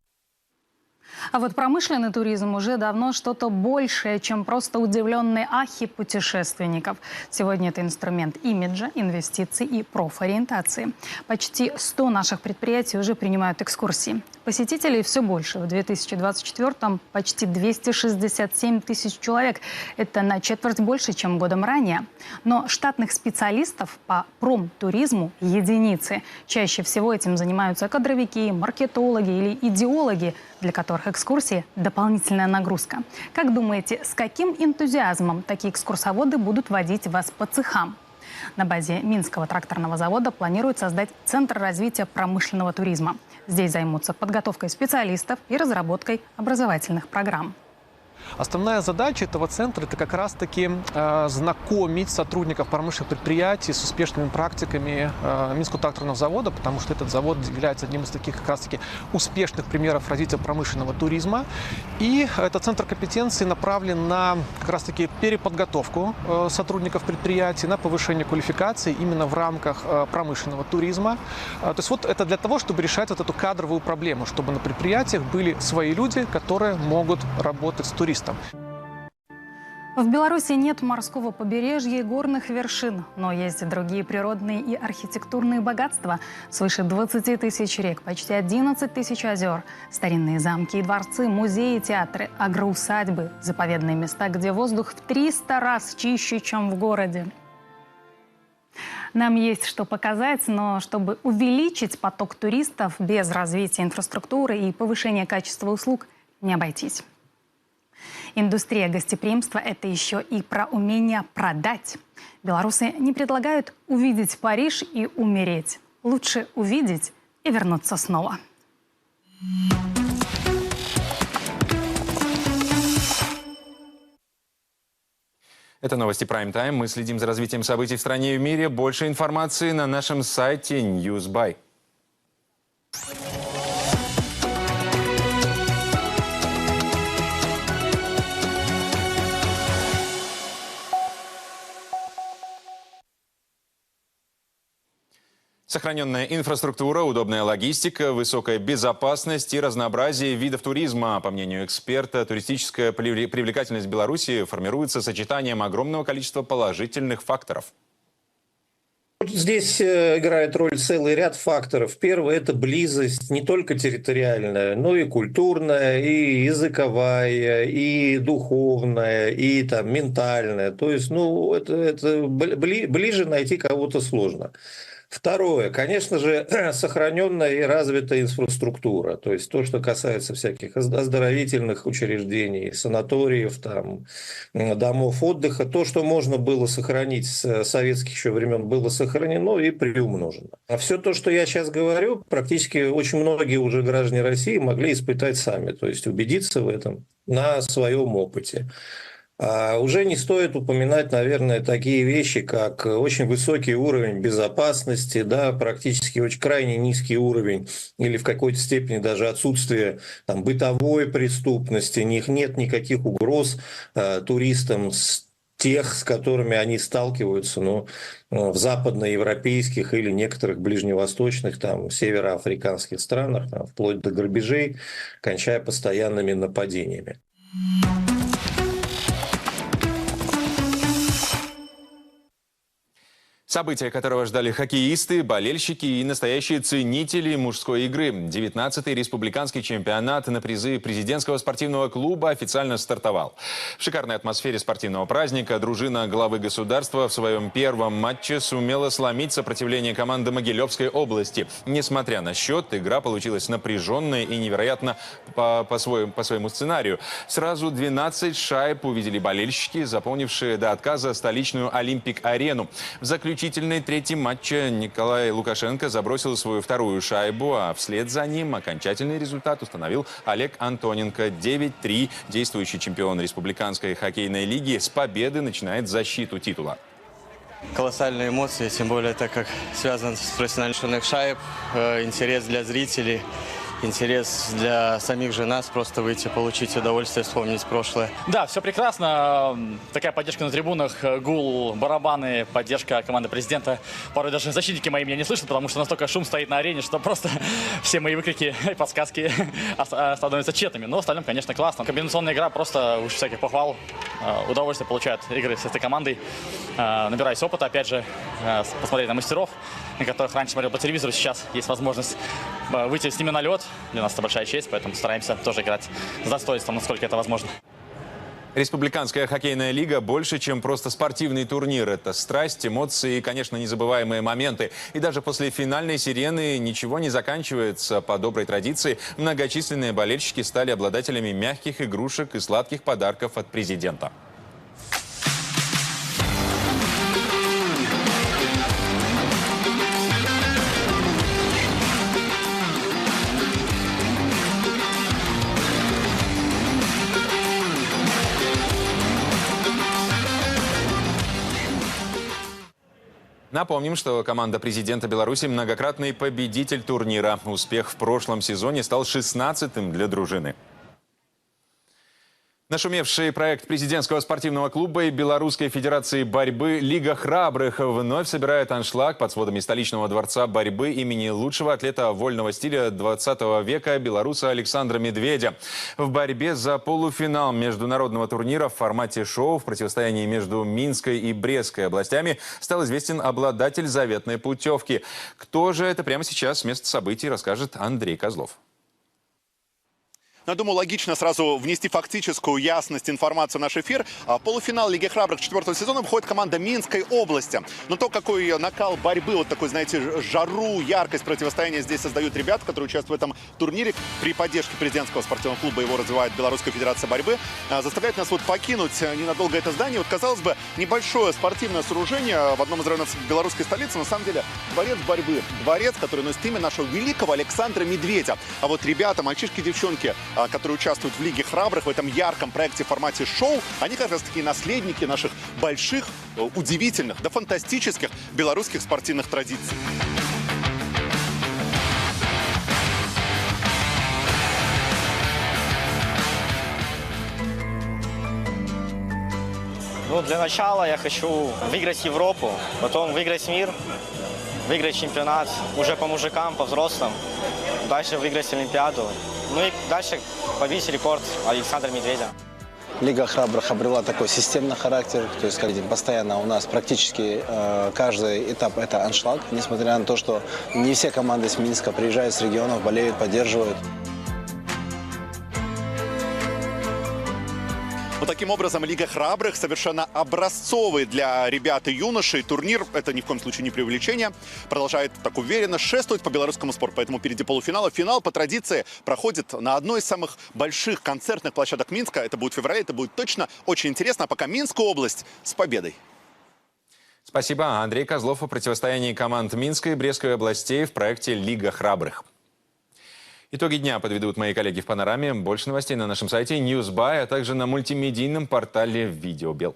Speaker 12: А вот промышленный туризм уже давно что-то большее, чем просто удивленные ахи путешественников. Сегодня это инструмент имиджа, инвестиций и профориентации. Почти 100 наших предприятий уже принимают экскурсии. Посетителей все больше. В 2024-м почти 267 000 человек. Это на четверть больше, чем годом ранее. Но штатных специалистов по промтуризму единицы. Чаще всего этим занимаются кадровики, маркетологи или идеологи, для которых экскурсии – дополнительная нагрузка. Как думаете, с каким энтузиазмом такие экскурсоводы будут водить вас по цехам? На базе Минского тракторного завода планируют создать Центр развития промышленного туризма. Здесь займутся подготовкой специалистов и разработкой образовательных программ.
Speaker 21: Основная задача этого центра – это как раз-таки знакомить сотрудников промышленных предприятий с успешными практиками Минского тракторного завода, потому что этот завод является одним из таких как раз-таки успешных примеров развития промышленного туризма. И этот центр компетенции направлен на как раз-таки переподготовку сотрудников предприятий, на повышение квалификации именно в рамках промышленного туризма. То есть вот это для того, чтобы решать вот эту кадровую проблему, чтобы на предприятиях были свои люди, которые могут работать с туристами.
Speaker 12: В Беларуси нет морского побережья и горных вершин, но есть другие природные и архитектурные богатства. Свыше 20 000 рек, почти 11 000 озер, старинные замки и дворцы, музеи, театры, агроусадьбы, заповедные места, где воздух в 300 раз чище, чем в городе. Нам есть что показать, но чтобы увеличить поток туристов без развития инфраструктуры и повышения качества услуг, не обойтись. Индустрия гостеприимства – это еще и про умение продать. Белорусы не предлагают увидеть Париж и умереть. Лучше увидеть и вернуться снова.
Speaker 10: Это новости Prime Time. Мы следим за развитием событий в стране и в мире. Больше информации на нашем сайте Newsby. Сохраненная инфраструктура, удобная логистика, высокая безопасность и разнообразие видов туризма. По мнению эксперта, туристическая привлекательность Беларуси формируется сочетанием огромного количества положительных факторов.
Speaker 6: Здесь играет роль целый ряд факторов. Первый – это близость не только территориальная, но и культурная, и языковая, и духовная, и там, ментальная. То есть, это ближе найти кого-то сложно. Второе, конечно же, сохраненная и развитая инфраструктура, то есть то, что касается всяких оздоровительных учреждений, санаториев, там, домов отдыха, то, что можно было сохранить с советских еще времен, было сохранено и приумножено. А все то, что я сейчас говорю, практически очень многие уже граждане России могли испытать сами, то есть убедиться в этом на своем опыте. Уже не стоит упоминать, наверное, такие вещи, как очень высокий уровень безопасности, да, практически очень крайне низкий уровень или в какой-то степени даже отсутствие там, бытовой преступности, нет никаких угроз туристам с которыми они сталкиваются, в западноевропейских или некоторых ближневосточных, там, североафриканских странах, там, вплоть до грабежей, кончая постоянными нападениями.
Speaker 10: События, которого ждали хоккеисты, болельщики и настоящие ценители мужской игры. 19-й республиканский чемпионат на призы президентского спортивного клуба официально стартовал. В шикарной атмосфере спортивного праздника дружина главы государства в своем первом матче сумела сломить сопротивление команды Могилевской области. Несмотря на счет, игра получилась напряженной и невероятно по своему сценарию. Сразу 12 шайб увидели болельщики, заполнившие до отказа столичную Олимпик-арену. В заключительной третьем матче Николай Лукашенко забросил свою вторую шайбу, а вслед за ним окончательный результат установил Олег Антоненко. 9-3. Действующий чемпион республиканской хоккейной лиги с победы начинает защиту титула.
Speaker 17: Колоссальные эмоции, тем более так как связан с профессиональных шайб, интерес для зрителей. Интерес для самих же нас, просто выйти, получить удовольствие, вспомнить прошлое.
Speaker 22: Да, все прекрасно. Такая поддержка на трибунах, гул, барабаны, поддержка команды президента. Порой даже защитники мои меня не слышат, потому что настолько шум стоит на арене, что просто все мои выкрики и подсказки становятся тщетными. Но в остальном, конечно, классно. Комбинационная игра просто выше всяких похвал. Удовольствие получают игры с этой командой. Набираясь опыта, опять же, посмотреть на мастеров, на которых раньше смотрел по телевизору, сейчас есть возможность выйти с ними на лед. Для нас это большая честь, поэтому стараемся тоже играть с достоинством, насколько это возможно.
Speaker 10: Республиканская хоккейная лига больше, чем просто спортивный турнир. Это страсть, эмоции и, конечно, незабываемые моменты. И даже после финальной сирены ничего не заканчивается. По доброй традиции многочисленные болельщики стали обладателями мягких игрушек и сладких подарков от президента. Напомним, что команда президента Беларуси – многократный победитель турнира. Успех в прошлом сезоне стал 16-м для дружины. Нашумевший проект президентского спортивного клуба и Белорусской федерации борьбы «Лига храбрых» вновь собирает аншлаг под сводами столичного дворца борьбы имени лучшего атлета вольного стиля 20 века белоруса Александра Медведя. В борьбе за полуфинал международного турнира в формате шоу в противостоянии между Минской и Брестской областями стал известен обладатель заветной путевки. Кто же это, прямо сейчас с места событий расскажет Андрей Козлов.
Speaker 23: Я думаю, логично сразу внести фактическую ясность, информацию в наш эфир. В полуфинал Лиги храбрых 4-го сезона входит команда Минской области. Но то, какой накал борьбы, вот такой, знаете, жару, яркость противостояния здесь создают ребята, которые участвуют в этом турнире при поддержке президентского спортивного клуба, его развивает Белорусская федерация борьбы, заставляет нас вот покинуть ненадолго это здание. Вот, казалось бы, небольшое спортивное сооружение в одном из районов белорусской столицы, на самом деле дворец борьбы. Дворец, который носит имя нашего великого Александра Медведя. А вот ребята, мальчишки, девчонки, которые участвуют в Лиге храбрых, в этом ярком проекте в формате шоу, они как раз таки наследники наших больших, удивительных, да фантастических белорусских спортивных традиций.
Speaker 24: Ну, для начала я хочу выиграть Европу, потом выиграть мир, выиграть чемпионат уже по мужикам, по взрослым, дальше выиграть Олимпиаду, ну и дальше побить рекорд Александра Медведя.
Speaker 2: Лига храбрых обрела такой системный характер, то есть постоянно у нас практически каждый этап это аншлаг, несмотря на то, что не все команды с Минска приезжают с регионов, болеют, поддерживают.
Speaker 23: Вот таким образом Лига храбрых совершенно образцовый для ребят и юношей турнир. Это ни в коем случае не преувеличение. Продолжает так уверенно шествовать по белорусскому спорту. Поэтому впереди полуфинала. Финал по традиции проходит на одной из самых больших концертных площадок Минска. Это будет в феврале, это будет точно очень интересно. А пока Минская область с победой.
Speaker 10: Спасибо. Андрей Козлов о противостоянии команд Минской и Брестской областей в проекте «Лига храбрых». Итоги дня подведут мои коллеги в «Панораме». Больше новостей на нашем сайте Newsbuy, а также на мультимедийном портале «Видеобел».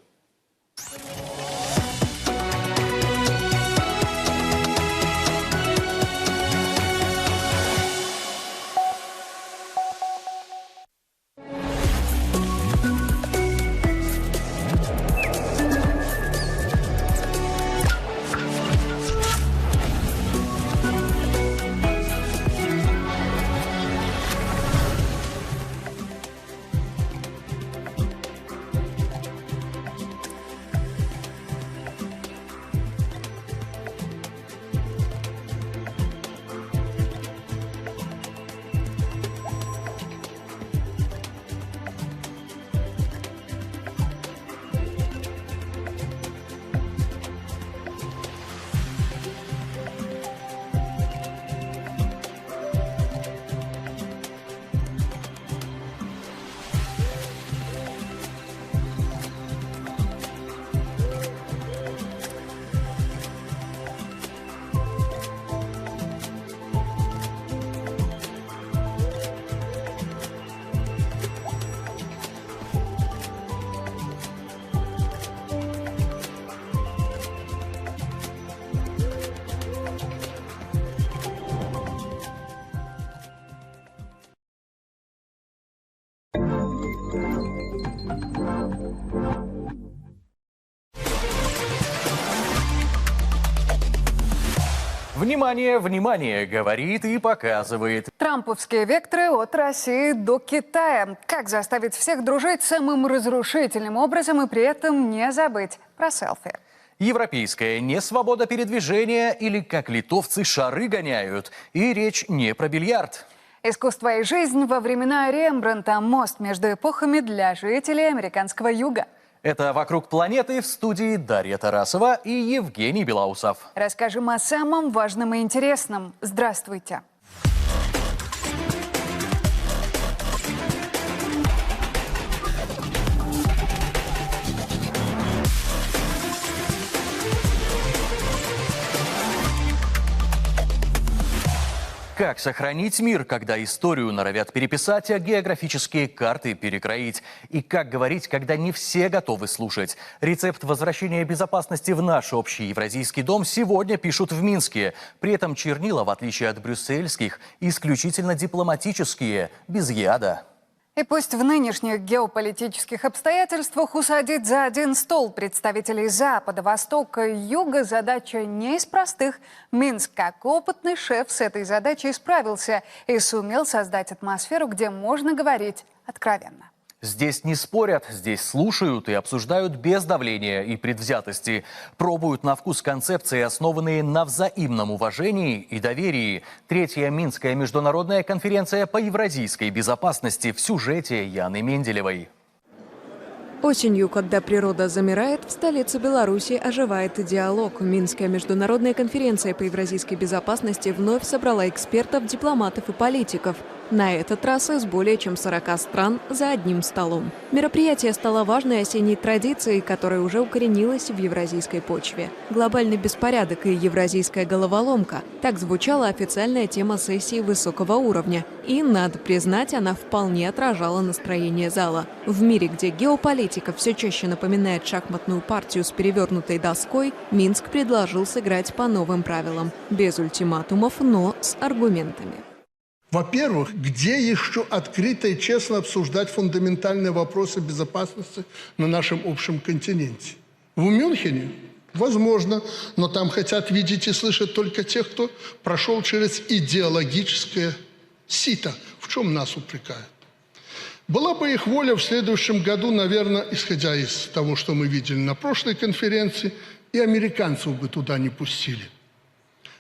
Speaker 4: Внимание, внимание, говорит и показывает.
Speaker 7: Трамповские векторы от России до Китая. Как заставить всех дружить самым разрушительным образом и при этом не забыть про селфи?
Speaker 4: Европейская несвобода передвижения или как литовцы шары гоняют. И речь не про бильярд.
Speaker 7: Искусство и жизнь во времена Рембрандта. Мост между эпохами для жителей американского юга.
Speaker 4: Это «Вокруг планеты» в студии Дарья Тарасова и Евгений Белоусов.
Speaker 7: Расскажем о самом важном и интересном. Здравствуйте.
Speaker 4: Как сохранить мир, когда историю норовят переписать, а географические карты перекроить? И как говорить, когда не все готовы слушать? Рецепт возвращения безопасности в наш общий евразийский дом сегодня пишут в Минске. При этом чернила, в отличие от брюссельских, исключительно дипломатические, без яда.
Speaker 7: И пусть в нынешних геополитических обстоятельствах усадить за один стол представителей Запада, Востока и Юга задача не из простых. Минск, как опытный шеф, с этой задачей справился и сумел создать атмосферу, где можно говорить откровенно.
Speaker 4: Здесь не спорят, здесь слушают и обсуждают без давления и предвзятости. Пробуют на вкус концепции, основанные на взаимном уважении и доверии. Третья Минская международная конференция по евразийской безопасности в сюжете Яны Менделевой.
Speaker 8: Осенью, когда природа замирает, в столице Беларуси оживает диалог. Минская международная конференция по евразийской безопасности вновь собрала экспертов, дипломатов и политиков. На этот раз из более чем 40 стран за одним столом. Мероприятие стало важной осенней традицией, которая уже укоренилась в евразийской почве. Глобальный беспорядок и евразийская головоломка – так звучала официальная тема сессии высокого уровня. И, надо признать, она вполне отражала настроение зала. В мире, где геополитика все чаще напоминает шахматную партию с перевернутой доской, Минск предложил сыграть по новым правилам. Без ультиматумов, но с аргументами.
Speaker 25: Во-первых, где еще открыто и честно обсуждать фундаментальные вопросы безопасности на нашем общем континенте? В Мюнхене? Возможно, но там хотят видеть и слышать только тех, кто прошел через идеологическое сито, в чем нас упрекают. Была бы их воля в следующем году, наверное, исходя из того, что мы видели на прошлой конференции, и американцев бы туда не пустили.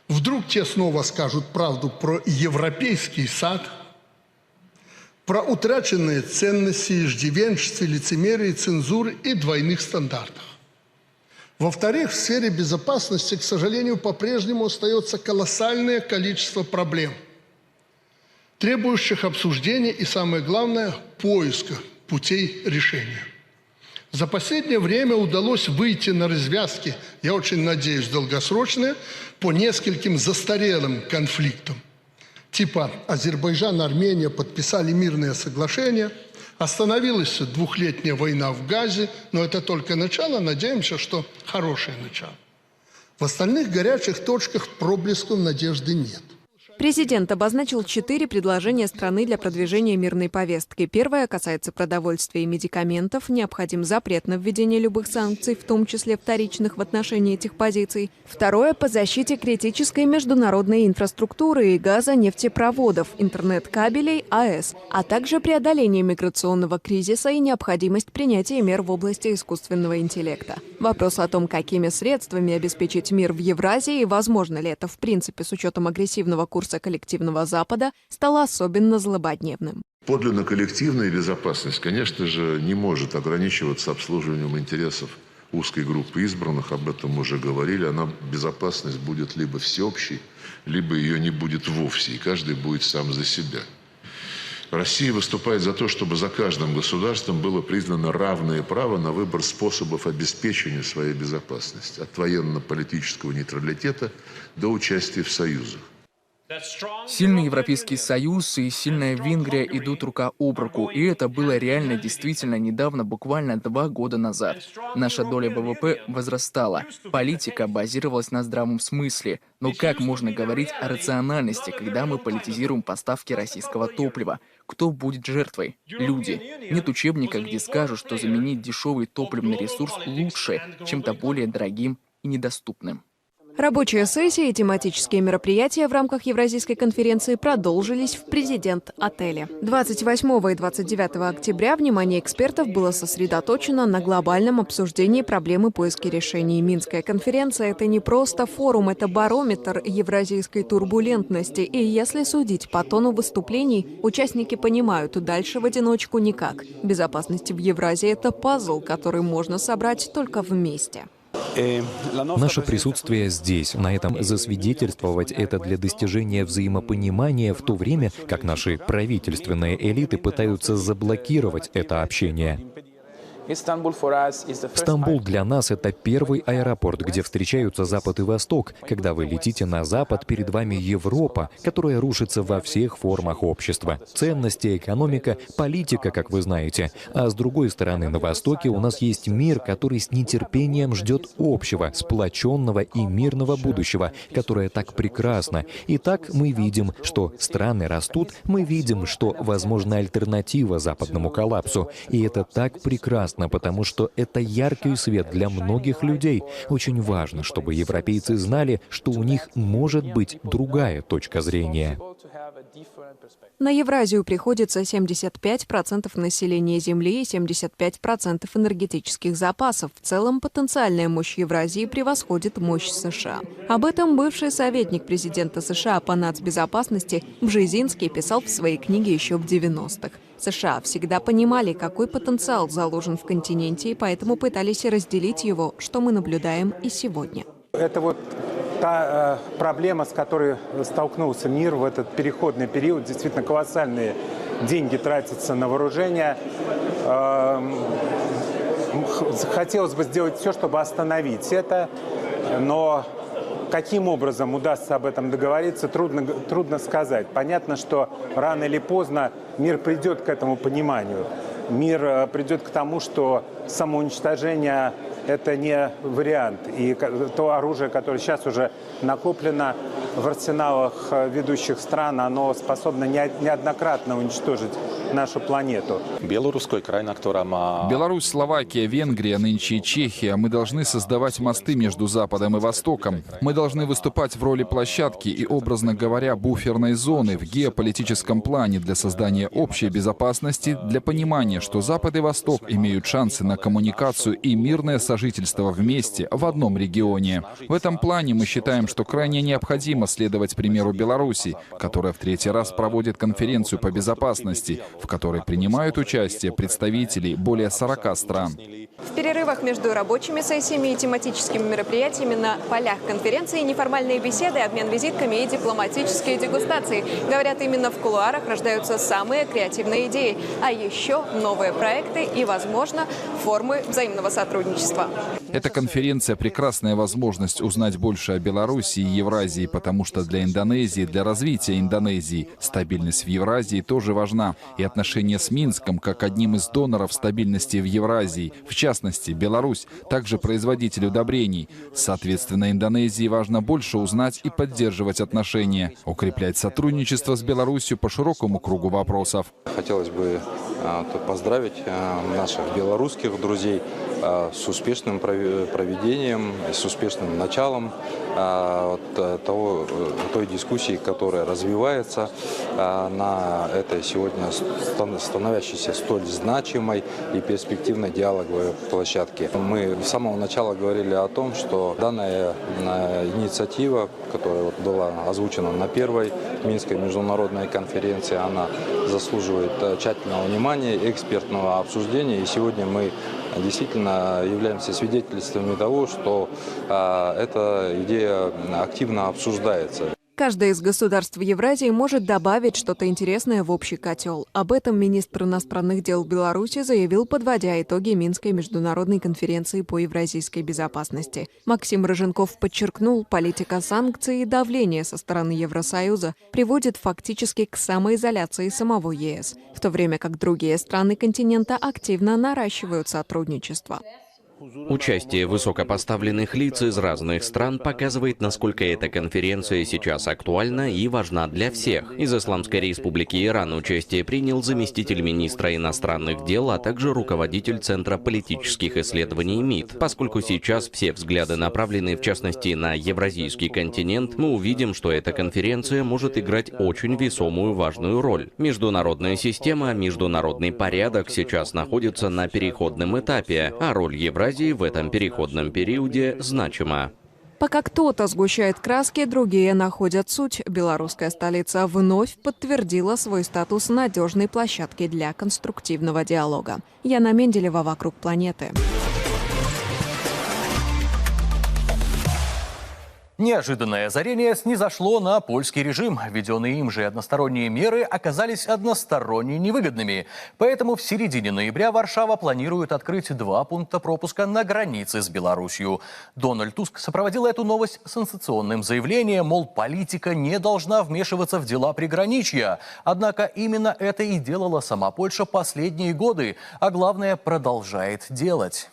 Speaker 25: Вдруг те снова скажут правду про европейский сад, про утраченные ценности, иждивенчество, лицемерие, цензуры и двойных стандартах. Во-вторых, в сфере безопасности, к сожалению, по-прежнему остается колоссальное количество проблем, требующих обсуждения и, самое главное, поиска путей решения. За последнее время удалось выйти на развязки, я очень надеюсь, долгосрочные, по нескольким застарелым конфликтам. Типа Азербайджан, Армения подписали мирное соглашение, остановилась двухлетняя война в Газе, но это только начало, надеемся, что хорошее начало. В остальных горячих точках проблесков надежды нет.
Speaker 8: Президент обозначил 4 предложения страны для продвижения мирной повестки. Первое касается продовольствия и медикаментов. Необходим запрет на введение любых санкций, в том числе вторичных, в отношении этих позиций. Второе – по защите критической международной инфраструктуры и газа, нефтепроводов, интернет-кабелей, АЭС, а также преодоление миграционного кризиса и необходимость принятия мер в области искусственного интеллекта. Вопрос о том, какими средствами обеспечить мир в Евразии и возможно ли это в принципе с учетом агрессивного курса коллективного Запада, стало особенно злободневным.
Speaker 1: Подлинно коллективная безопасность, конечно же, не может ограничиваться обслуживанием интересов узкой группы избранных, об этом мы уже говорили. Она, безопасность, будет либо всеобщей, либо ее не будет вовсе, и каждый будет сам за себя. Россия выступает за то, чтобы за каждым государством было признано равное право на выбор способов обеспечения своей безопасности, от военно-политического нейтралитета до участия в союзах.
Speaker 3: Сильный Европейский Союз и сильная Венгрия идут рука об руку, и это было реально действительно недавно, буквально 2 года назад. Наша доля ВВП возрастала, политика базировалась на здравом смысле, но как можно говорить о рациональности, когда мы политизируем поставки российского топлива? Кто будет жертвой? Люди. Нет учебника, где скажут, что заменить дешевый топливный ресурс лучше, чем-то более дорогим и недоступным.
Speaker 8: Рабочая сессия и тематические мероприятия в рамках Евразийской конференции продолжились в президент-отеле. 28 и 29 октября внимание экспертов было сосредоточено на глобальном обсуждении проблемы поиска решений. Минская конференция – это не просто форум, это барометр евразийской турбулентности. И если судить по тону выступлений, участники понимают, дальше в одиночку никак. Безопасность в Евразии – это пазл, который можно собрать только вместе.
Speaker 5: Наше присутствие здесь, на этом засвидетельствовать это для достижения взаимопонимания, в то время как наши правительственные элиты пытаются заблокировать это общение. Стамбул для нас — это первый аэропорт, где встречаются Запад и Восток. Когда вы летите на Запад, перед вами Европа, которая рушится во всех формах общества. Ценности, экономика, политика, как вы знаете. А с другой стороны, на Востоке у нас есть мир, который с нетерпением ждет общего, сплоченного и мирного будущего, которое так прекрасно. И так мы видим, что страны растут, мы видим, что возможна альтернатива западному коллапсу. И это так прекрасно, потому что это яркий свет для многих людей. Очень важно, чтобы европейцы знали, что у них может быть другая точка зрения.
Speaker 8: На Евразию приходится 75% населения Земли и 75% энергетических запасов. В целом, потенциальная мощь Евразии превосходит мощь США. Об этом бывший советник президента США по нацбезопасности Бжезинский писал в своей книге еще в 90-х. США всегда понимали, какой потенциал заложен в континенте, и поэтому пытались разделить его, что мы наблюдаем и сегодня.
Speaker 11: Это вот та проблема, с которой столкнулся мир в этот переходный период. Действительно, колоссальные деньги тратятся на вооружение. Хотелось бы сделать все, чтобы остановить это, но каким образом удастся об этом договориться, трудно сказать. Понятно, что рано или поздно мир придет к этому пониманию. Мир придет к тому, что самоуничтожение – это не вариант. И то оружие, которое сейчас уже накоплено, в арсеналах ведущих стран, оно способно неоднократно уничтожить нашу планету.
Speaker 9: Беларусь, Словакия, Венгрия, нынче и Чехия. Мы должны создавать мосты между Западом и Востоком. Мы должны выступать в роли площадки и, образно говоря, буферной зоны в геополитическом плане для создания общей безопасности, для понимания, что Запад и Восток имеют шансы на коммуникацию и мирное сожительство вместе в одном регионе. В этом плане мы считаем, что крайне необходимо следовать примеру Беларуси, которая в третий раз проводит конференцию по безопасности, в которой принимают участие представители более 40 стран.
Speaker 8: В перерывах между рабочими сессиями и тематическими мероприятиями на полях конференции неформальные беседы, обмен визитками и дипломатические дегустации. Говорят, именно в кулуарах рождаются самые креативные идеи, а еще новые проекты и, возможно, формы взаимного сотрудничества.
Speaker 9: Эта конференция – прекрасная возможность узнать больше о Беларуси и Евразии, потому что для Индонезии, для развития Индонезии стабильность в Евразии тоже важна. И отношения с Минском, как одним из доноров стабильности в Евразии, в частности, Беларусь, также производитель удобрений. Соответственно, Индонезии важно больше узнать и поддерживать отношения, укреплять сотрудничество с Беларусью по широкому кругу вопросов.
Speaker 13: Хотелось бы поздравить наших белорусских друзей с успешным проведением, с успешным началом той дискуссии, которая развивается на этой сегодня становящейся столь значимой и перспективной диалоговой площадке. Мы с самого начала говорили о том, что данная инициатива, которая была озвучена на первой Минской международной конференции, она заслуживает тщательного внимания, экспертного обсуждения. И сегодня мы действительно являемся свидетельствами того, что эта идея активно обсуждается.
Speaker 8: Каждое из государств Евразии может добавить что-то интересное в общий котел. Об этом министр иностранных дел Беларуси заявил, подводя итоги Минской международной конференции по евразийской безопасности. Максим Рыженков подчеркнул, политика санкций и давления со стороны Евросоюза приводит фактически к самоизоляции самого ЕС, в то время как другие страны континента активно наращивают сотрудничество.
Speaker 14: Участие высокопоставленных лиц из разных стран показывает, насколько эта конференция сейчас актуальна и важна для всех. Из Исламской Республики Иран участие принял заместитель министра иностранных дел, а также руководитель Центра политических исследований МИД. Поскольку сейчас все взгляды направлены, в частности, на евразийский континент, мы увидим, что эта конференция может играть очень весомую важную роль. Международная система, международный порядок сейчас находится на переходном этапе, а роль Евразии в этом переходном периоде значима.
Speaker 8: Пока кто-то сгущает краски, другие находят суть. Белорусская столица вновь подтвердила свой статус надежной площадки для конструктивного диалога. Яна Менделева, «Вокруг планеты».
Speaker 4: Неожиданное озарение снизошло на польский режим. Введенные им же односторонние меры оказались односторонне невыгодными. Поэтому в середине ноября Варшава планирует открыть 2 пункта пропуска на границе с Беларусью. Дональд Туск сопроводил эту новость сенсационным заявлением, мол, политика не должна вмешиваться в дела приграничья. Однако именно это и делала сама Польша последние годы, а главное, продолжает делать.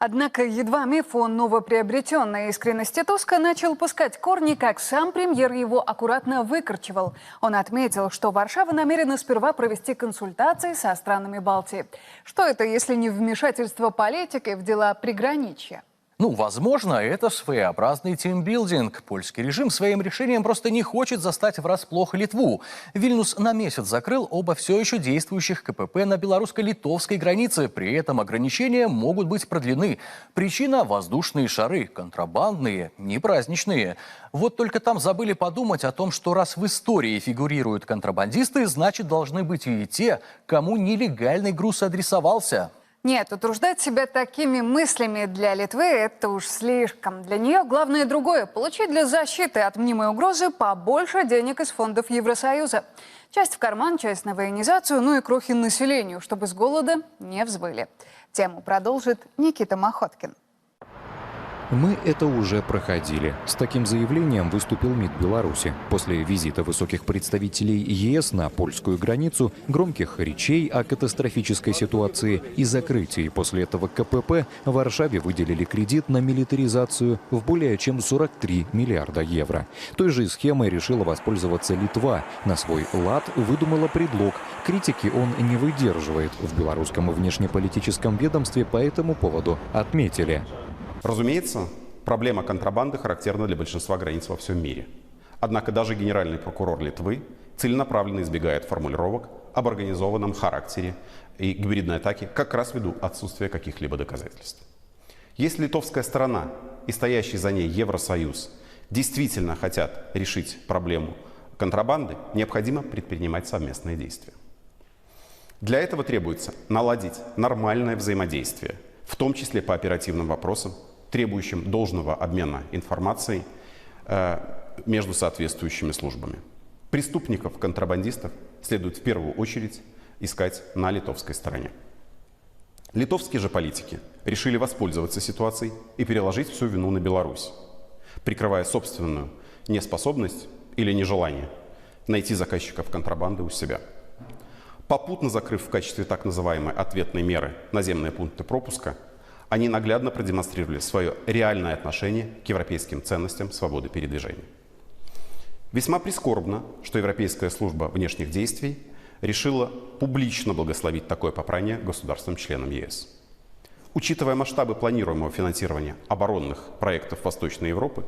Speaker 7: Однако едва миф о новоприобретенной искренности Туска начал пускать корни, как сам премьер его аккуратно выкорчевал. Он отметил, что Варшава намерена сперва провести консультации со странами Балтии. Что это, если не вмешательство политики в дела приграничья?
Speaker 4: Возможно, это своеобразный тимбилдинг. Польский режим своим решением просто не хочет застать врасплох Литву. Вильнюс на месяц закрыл оба все еще действующих КПП на белорусско-литовской границе. При этом ограничения могут быть продлены. Причина – воздушные шары, контрабандные, не праздничные. Вот только там забыли подумать о том, что раз в истории фигурируют контрабандисты, значит, должны быть и те, кому нелегальный груз адресовался.
Speaker 7: Нет, утруждать себя такими мыслями для Литвы – это уж слишком. Для нее главное другое – получить для защиты от мнимой угрозы побольше денег из фондов Евросоюза. Часть в карман, часть на военизацию, ну и крохи населению, чтобы с голода не взвыли. Тему продолжит Никита Махоткин.
Speaker 5: Мы это уже проходили. С таким заявлением выступил МИД Беларуси. После визита высоких представителей ЕС на польскую границу, громких речей о катастрофической ситуации и закрытии после этого КПП, в Варшаве выделили кредит на милитаризацию в более чем 43 миллиарда евро. Той же схемой решила воспользоваться Литва. На свой лад выдумала предлог. Критики он не выдерживает. В белорусском внешнеполитическом ведомстве по этому поводу отметили.
Speaker 15: Разумеется, проблема контрабанды характерна для большинства границ во всем мире. Однако даже генеральный прокурор Литвы целенаправленно избегает формулировок об организованном характере и гибридной атаки как раз ввиду отсутствия каких-либо доказательств. Если литовская сторона и стоящий за ней Евросоюз действительно хотят решить проблему контрабанды, необходимо предпринимать совместные действия. Для этого требуется наладить нормальное взаимодействие, в том числе по оперативным вопросам, требующим должного обмена информацией между соответствующими службами. Преступников, контрабандистов следует в первую очередь искать на литовской стороне. Литовские же политики решили воспользоваться ситуацией и переложить всю вину на Беларусь, прикрывая собственную неспособность или нежелание найти заказчиков контрабанды у себя. Попутно закрыв в качестве так называемой ответной меры наземные пункты пропуска, они наглядно продемонстрировали свое реальное отношение к европейским ценностям свободы передвижения. Весьма прискорбно, что Европейская служба внешних действий решила публично благословить такое попрание государствам-членам ЕС. Учитывая масштабы планируемого финансирования оборонных проектов Восточной Европы,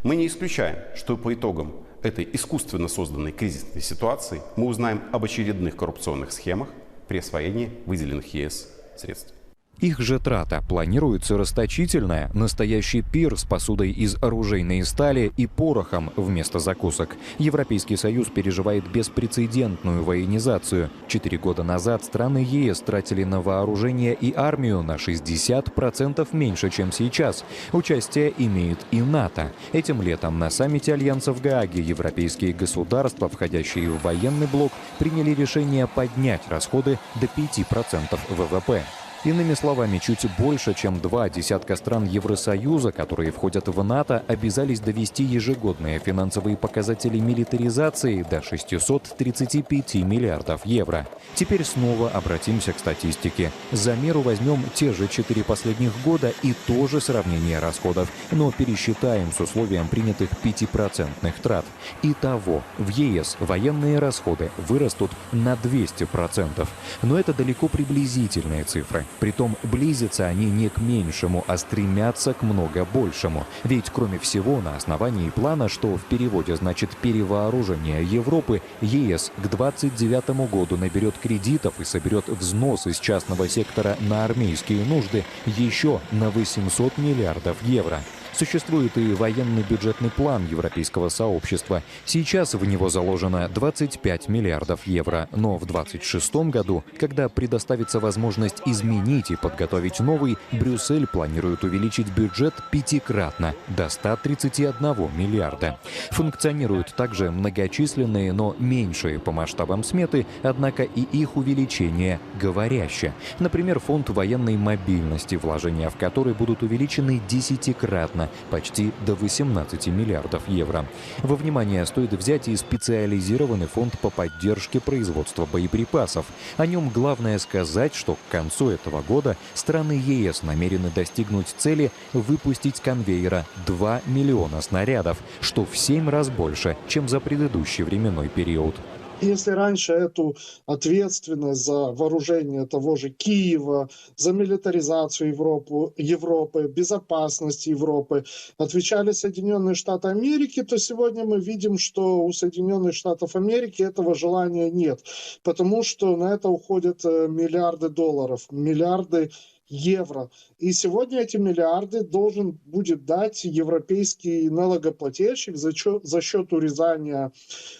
Speaker 15: мы не исключаем, что по итогам этой искусственно созданной кризисной ситуации мы узнаем об очередных коррупционных схемах при освоении выделенных ЕС средств.
Speaker 5: Их же трата планируется расточительная, настоящий пир с посудой из оружейной стали и порохом вместо закусок. Европейский Союз переживает беспрецедентную военизацию. 4 года назад страны ЕС тратили на вооружение и армию на 60% меньше, чем сейчас. Участие имеет и НАТО. Этим летом на саммите Альянса в Гааге европейские государства, входящие в военный блок, приняли решение поднять расходы до 5% ВВП. Иными словами, чуть больше, чем 2 десятка стран Евросоюза, которые входят в НАТО, обязались довести ежегодные финансовые показатели милитаризации до 635 миллиардов евро. Теперь снова обратимся к статистике. За меру возьмем те же 4 последних года и тоже сравнение расходов, но пересчитаем с условием принятых 5% трат. Итого, в ЕС военные расходы вырастут на 200%. Но это далеко приблизительные цифры. Притом близятся они не к меньшему, а стремятся к много большему. Ведь, кроме всего, на основании плана, что в переводе значит перевооружение Европы, ЕС к 2029 году наберет кредитов и соберет взнос из частного сектора на армейские нужды еще на 800 миллиардов евро. Существует и военный бюджетный план Европейского сообщества. Сейчас в него заложено 25 миллиардов евро. Но в 2026 году, когда предоставится возможность изменить и подготовить новый, Брюссель планирует увеличить бюджет 5-кратно, до 131 миллиарда. Функционируют также многочисленные, но меньшие по масштабам сметы, однако и их увеличение говоряще. Например, фонд военной мобильности, вложения в который будут увеличены 10-кратно, почти до 18 миллиардов евро. Во внимание стоит взять и специализированный фонд по поддержке производства боеприпасов. О нем главное сказать, что к концу этого года страны ЕС намерены достигнуть цели выпустить конвейера 2 миллиона снарядов, что в 7 раз больше, чем за предыдущий временной период.
Speaker 16: Если раньше эту ответственность за вооружение того же Киева, за милитаризацию Европы, безопасность Европы отвечали Соединенные Штаты Америки, то сегодня мы видим, что у Соединенных Штатов Америки этого желания нет, потому что на это уходят миллиарды долларов, миллиарды евро. И сегодня эти миллиарды должен будет дать европейский налогоплательщик за счет урезания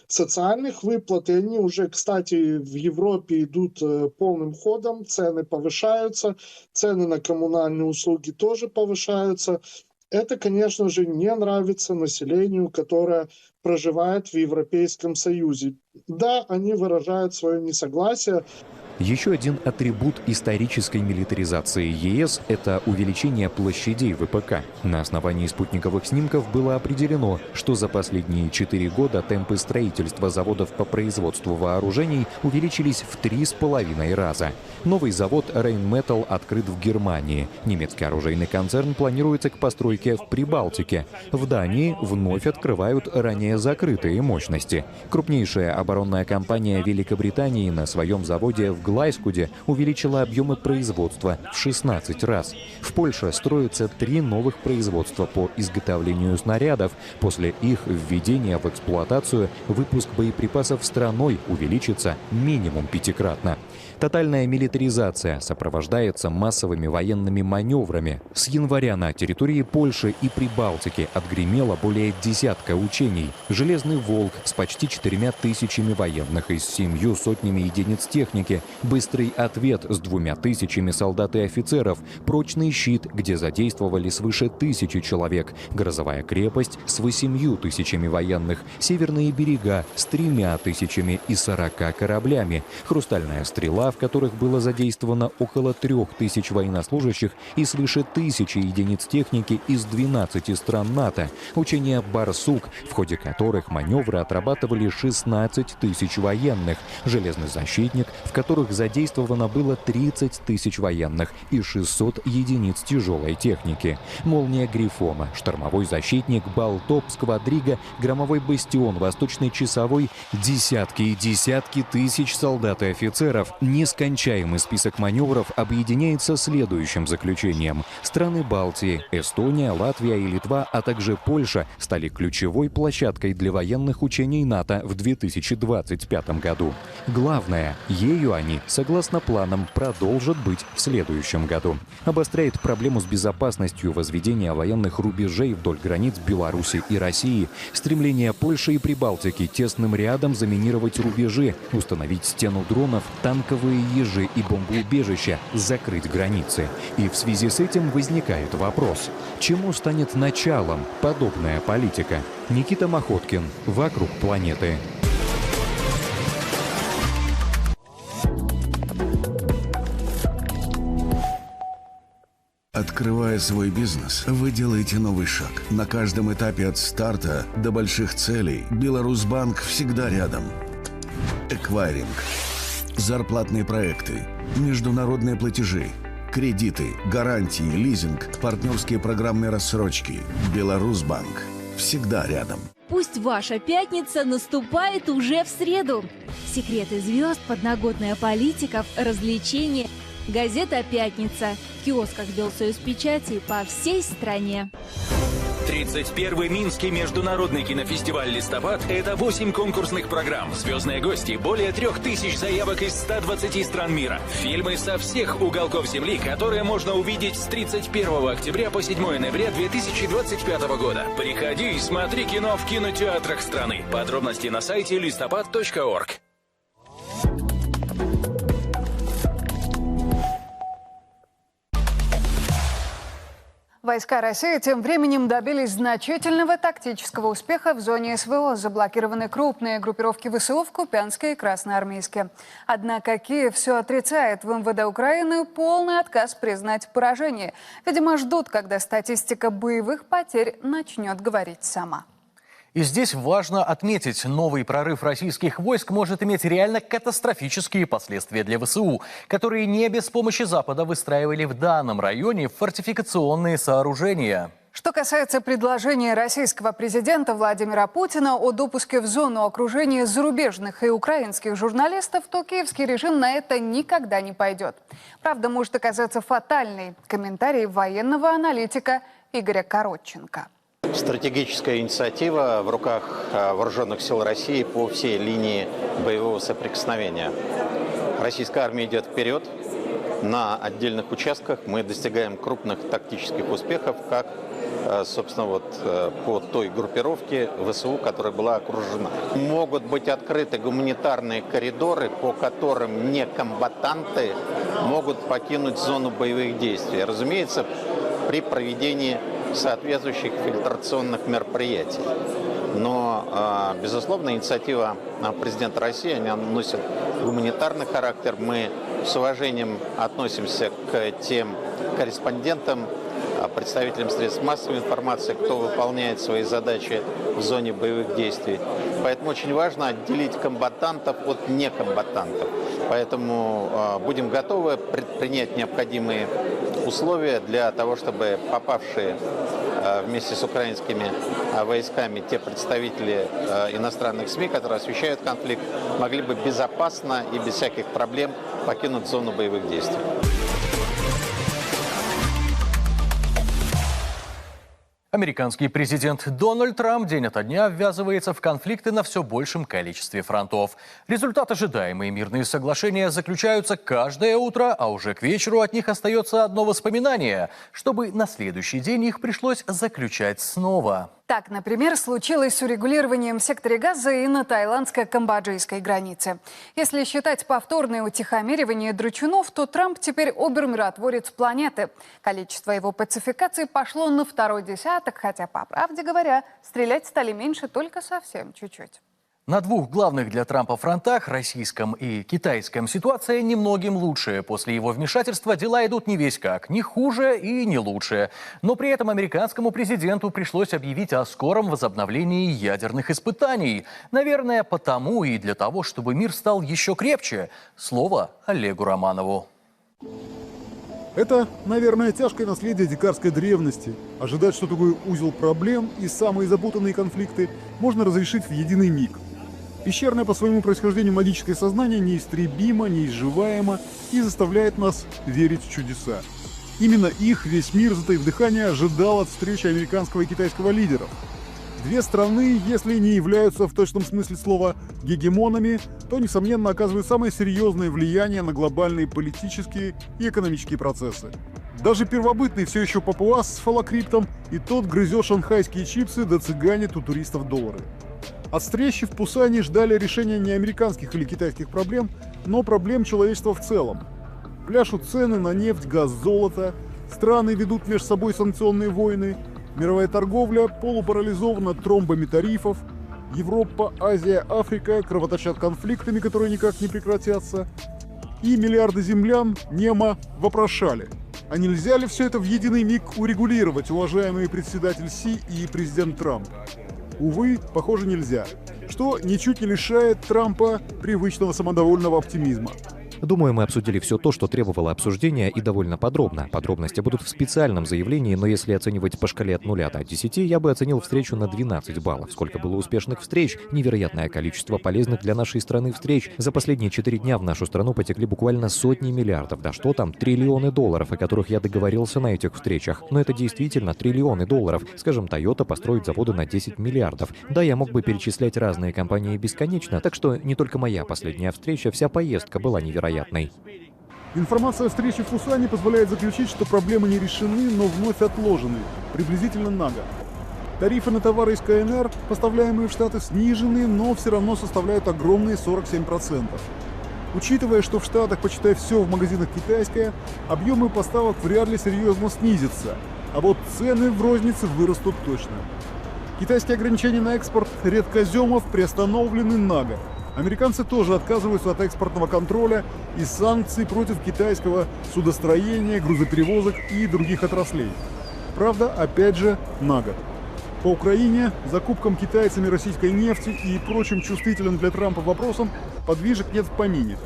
Speaker 16: социальных выплат. И они уже, кстати, в Европе идут полным ходом. Цены повышаются, цены на коммунальные услуги тоже повышаются. Это, конечно же, не нравится населению, которое проживает в Европейском Союзе. Да, они выражают свое несогласие.
Speaker 5: Еще один атрибут исторической милитаризации ЕС – это увеличение площадей ВПК. На основании спутниковых снимков было определено, что за последние 4 года темпы строительства заводов по производству вооружений увеличились в 3,5 раза. Новый завод Rheinmetall открыт в Германии. Немецкий оружейный концерн планируется к постройке в Прибалтике. В Дании вновь открывают ранее закрытые мощности. Крупнейшая оборонная компания Великобритании на своем заводе в Глайскуде увеличила объемы производства в 16 раз. В Польше строятся 3 новых производства по изготовлению снарядов. После их введения в эксплуатацию выпуск боеприпасов страной увеличится минимум 5-кратно. Тотальная милитаризация сопровождается массовыми военными маневрами. С января на территории Польши и Прибалтики отгремело более десятка учений. «Железный волк» с почти 4000 военных и с 7 сотнями единиц техники, «Быстрый ответ» с 2000 солдат и офицеров, «Прочный щит», где задействовали свыше 1000 человек, «Грозовая крепость» с 8000 военных, «Северные берега» с 3000 и 40 кораблями, «Хрустальная стрела», в которых было задействовано около 3000 военнослужащих и свыше 1000 единиц техники из 12 стран НАТО, учения «Барсук», в ходе которых маневры отрабатывали 16 тысяч военных, «Железный защитник», в которых задействовано было 30 тысяч военных и 600 единиц тяжелой техники, «Молния Грифома», «Штормовой защитник», «Балтоп», «Сквадрига», «Громовой бастион», «Восточный часовой», десятки и десятки тысяч солдат и офицеров. Нескончаемый список маневров объединяется следующим заключением. Страны Балтии, Эстония, Латвия и Литва, а также Польша стали ключевой площадкой для военных учений НАТО в 2025 году. Главное, ею они, согласно планам, продолжат быть в следующем году. Обостряет проблему с безопасностью возведения военных рубежей вдоль границ Беларуси и России, стремление Польши и Прибалтики тесным рядом заминировать рубежи, установить стену дронов, танковые ежи и бомбоубежища, закрыть границы. И в связи с этим возникает вопрос: чему станет началом подобная политика? Никита Махоткин. «Вокруг планеты».
Speaker 12: Открывая свой бизнес, вы делаете новый шаг. На каждом этапе от старта до больших целей Беларусьбанк всегда рядом. Эквайринг, зарплатные проекты, международные платежи, кредиты, гарантии, лизинг, партнерские программные рассрочки. Беларусьбанк всегда рядом.
Speaker 18: Пусть ваша пятница наступает уже в среду. Секреты звезд, подноготная политиков, развлечения. Газета «Пятница». В киосках Белсоюзпечати по всей стране.
Speaker 19: 31-й Минский международный кинофестиваль «Листопад» — это 8 конкурсных программ, звездные гости, более 3000 заявок из 120 стран мира, фильмы со всех уголков Земли, которые можно увидеть с 31 октября по 7 ноября 2025 года. Приходи и смотри кино в кинотеатрах страны. Подробности на сайте listopad.org.
Speaker 7: Войска России тем временем добились значительного тактического успеха в зоне СВО. Заблокированы крупные группировки ВСУ в Купянске и Красноармейске. Однако Киев все отрицает. В МВД Украины полный отказ признать поражение. Видимо, ждут, когда статистика боевых потерь начнет говорить сама.
Speaker 4: И здесь важно отметить, новый прорыв российских войск может иметь реально катастрофические последствия для ВСУ, которые не без помощи Запада выстраивали в данном районе фортификационные сооружения.
Speaker 7: Что касается предложения российского президента Владимира Путина о допуске в зону окружения зарубежных и украинских журналистов, то киевский режим на это никогда не пойдет. Правда может оказаться фатальной. Комментарий военного аналитика Игоря Коротченко.
Speaker 20: Стратегическая инициатива в руках вооруженных сил России по всей линии боевого соприкосновения. Российская армия идет вперед. На отдельных участках мы достигаем крупных тактических успехов, как, собственно, по той группировке ВСУ, которая была окружена. Могут быть открыты гуманитарные коридоры, по которым некомбатанты могут покинуть зону боевых действий. Разумеется, при проведении соответствующих фильтрационных мероприятий. Но безусловно, инициатива президента России, она носит гуманитарный характер. Мы с уважением относимся к тем корреспондентам, представителям средств массовой информации, кто выполняет свои задачи в зоне боевых действий. Поэтому очень важно отделить комбатантов от некомбатантов. Поэтому будем готовы предпринять необходимые условия для того, чтобы попавшие вместе с украинскими войсками те представители иностранных СМИ, которые освещают конфликт, могли бы безопасно и без всяких проблем покинуть зону боевых действий.
Speaker 4: Американский президент Дональд Трамп день ото дня ввязывается в конфликты на все большем количестве фронтов. Результат ожидаемый. Мирные соглашения заключаются каждое утро, а уже к вечеру от них остается одно воспоминание, чтобы на следующий день их пришлось заключать снова.
Speaker 7: Так, например, случилось с урегулированием в секторе Газа и на тайландско-камбоджийской границе. Если считать повторное утихомиривание драчунов, то Трамп теперь обер-миротворец планеты. Количество его пацификаций пошло на второй десяток, хотя, по правде говоря, стрелять стали меньше только совсем чуть-чуть.
Speaker 4: На двух главных для Трампа фронтах, российском и китайском, ситуация немногим лучше. После его вмешательства дела идут не весь как, не хуже и не лучше. Но при этом американскому президенту пришлось объявить о скором возобновлении ядерных испытаний. Наверное, потому и для того, чтобы мир стал еще крепче. Слово Олегу Романову.
Speaker 6: Это, наверное, тяжкое наследие дикарской древности. Ожидать, что такой узел проблем и самые запутанные конфликты можно разрешить в единый миг. Пещерное по своему происхождению магическое сознание неистребимо, неизживаемо и заставляет нас верить в чудеса. Именно их весь мир, затаив дыхание, ожидал от встречи американского и китайского лидеров. Две страны, если не являются в точном смысле слова гегемонами, то, несомненно, оказывают самое серьезное влияние на глобальные политические и экономические процессы. Даже первобытный все еще папуас с фалокриптом и тот грызет шанхайские чипсы да цыганит у туристов доллары. От встречи в Пусане ждали решения не американских или китайских проблем, но проблем человечества в целом. Пляшут цены на нефть, газ, золото, страны ведут между собой санкционные войны, мировая торговля полупарализована тромбами тарифов, Европа, Азия, Африка кровоточат конфликтами, которые никак не прекратятся, и миллиарды землян немо вопрошали, а нельзя ли все это в единый миг урегулировать, уважаемый председатель Си и президент Трамп? Увы, похоже, нельзя, что ничуть не лишает Трампа привычного самодовольного оптимизма.
Speaker 5: Думаю, мы обсудили все то, что требовало обсуждения, и довольно подробно. Подробности будут в специальном заявлении, но если оценивать по шкале от 0 до 10, я бы оценил встречу на 12 баллов. Сколько было успешных встреч, невероятное количество полезных для нашей страны встреч. За последние 4 дня в нашу страну потекли буквально сотни миллиардов, да что там, триллионы долларов, о которых я договорился на этих встречах. Но это действительно триллионы долларов. Скажем, Toyota построит заводы на 10 миллиардов. Да, я мог бы перечислять разные компании бесконечно, так что не только моя последняя встреча, вся поездка была невероятной.
Speaker 6: Информация о встрече в Пусане позволяет заключить, что проблемы не решены, но вновь отложены, приблизительно на год. Тарифы на товары из КНР, поставляемые в Штаты, снижены, но все равно составляют огромные 47%. Учитывая, что в Штатах, почитай, все в магазинах китайское, объемы поставок вряд ли серьезно снизятся, а вот цены в рознице вырастут точно. Китайские ограничения на экспорт редкоземов приостановлены на год. Американцы тоже отказываются от экспортного контроля и санкций против китайского судостроения, грузоперевозок и других отраслей. Правда, опять же, на год. По Украине, закупкам китайцами российской нефти и прочим чувствительным для Трампа вопросам подвижек нет в помине.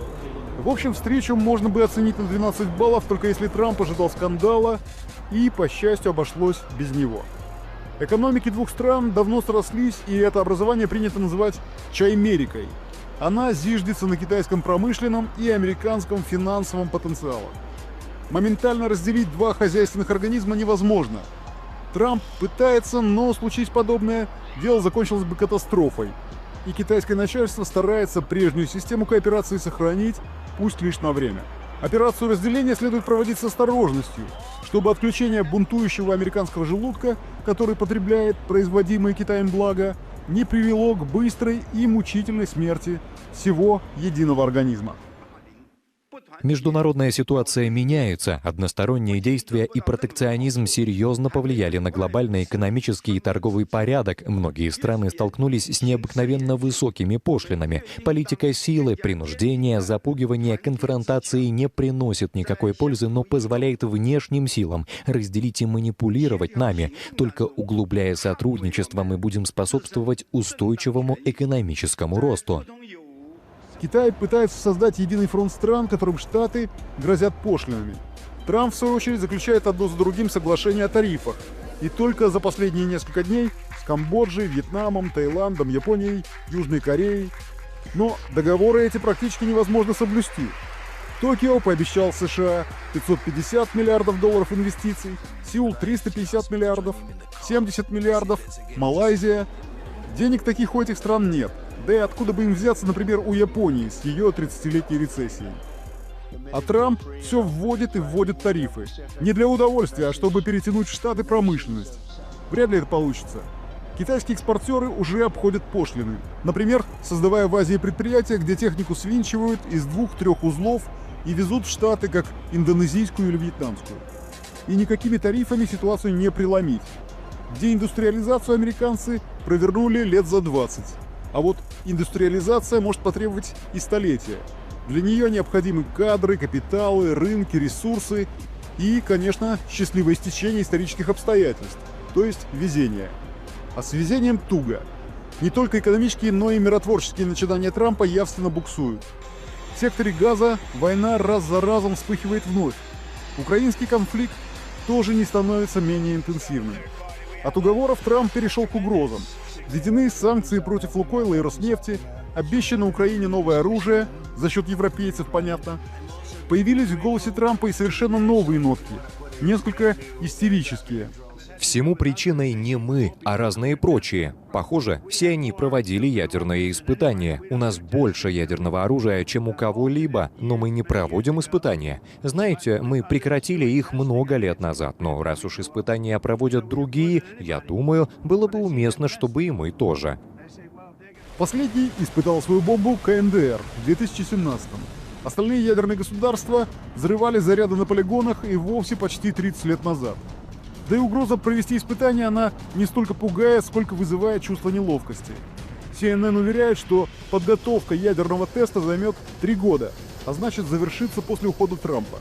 Speaker 6: В общем, встречу можно бы оценить на 12 баллов, только если Трамп ожидал скандала, и, по счастью, обошлось без него. Экономики двух стран давно срослись, и это образование принято называть «чаймерикой». Она зиждется на китайском промышленном и американском финансовом потенциалах. Моментально разделить два хозяйственных организма невозможно. Трамп пытается, но случись подобное, дело закончилось бы катастрофой. И китайское начальство старается прежнюю систему кооперации сохранить, пусть лишь на время. Операцию разделения следует проводить с осторожностью, чтобы отключение бунтующего американского желудка, который потребляет производимые Китаем блага, не привело к быстрой и мучительной смерти всего единого организма.
Speaker 5: Международная ситуация меняется, односторонние действия и протекционизм серьезно повлияли на глобальный экономический и торговый порядок. Многие страны столкнулись с необыкновенно высокими пошлинами. Политика силы, принуждения, запугивания, конфронтации не приносит никакой пользы, но позволяет внешним силам разделить и манипулировать нами. Только углубляя сотрудничество, мы будем способствовать устойчивому экономическому росту.
Speaker 6: Китай пытается создать единый фронт стран, которым Штаты грозят пошлинами. Трамп, в свою очередь, заключает одно за другим соглашения о тарифах. И только за последние несколько дней с Камбоджей, Вьетнамом, Таиландом, Японией, Южной Кореей. Но договоры эти практически невозможно соблюсти. Токио пообещал США 550 миллиардов долларов инвестиций, Сеул 350 миллиардов, 70 миллиардов, Малайзия. Денег таких у этих стран нет. Да и откуда бы им взяться, например, у Японии с ее 30-летней рецессией. А Трамп все вводит и вводит тарифы. Не для удовольствия, а чтобы перетянуть в Штаты промышленность. Вряд ли это получится. Китайские экспортеры уже обходят пошлины. Например, создавая в Азии предприятия, где технику свинчивают из 2-3 узлов и везут в Штаты как индонезийскую или вьетнамскую. И никакими тарифами ситуацию не преломить. Деиндустриализацию американцы провернули лет за 20. А вот индустриализация может потребовать и столетия. Для нее необходимы кадры, капиталы, рынки, ресурсы и, конечно, счастливое стечение исторических обстоятельств, то есть везение. А с везением туго. Не только экономические, но и миротворческие начинания Трампа явственно буксуют. В секторе Газа война раз за разом вспыхивает вновь. Украинский конфликт тоже не становится менее интенсивным. От уговоров Трамп перешел к угрозам. Введены санкции против Лукойла и Роснефти, обещано Украине новое оружие, за счет европейцев, понятно. Появились в голосе Трампа и совершенно новые нотки, несколько истерические.
Speaker 5: Всему причиной не мы, а разные прочие. Похоже, все они проводили ядерные испытания. У нас больше ядерного оружия, чем у кого-либо, но мы не проводим испытания. Знаете, мы прекратили их много лет назад, но раз уж испытания проводят другие, я думаю, было бы уместно, чтобы и мы тоже.
Speaker 6: Последний испытал свою бомбу КНДР в 2017-м. Остальные ядерные государства взрывали заряды на полигонах и вовсе почти 30 лет назад. Да и угроза провести испытания, она не столько пугает, сколько вызывает чувство неловкости. CNN уверяет, что подготовка ядерного теста займет 3 года, а значит завершится после ухода Трампа.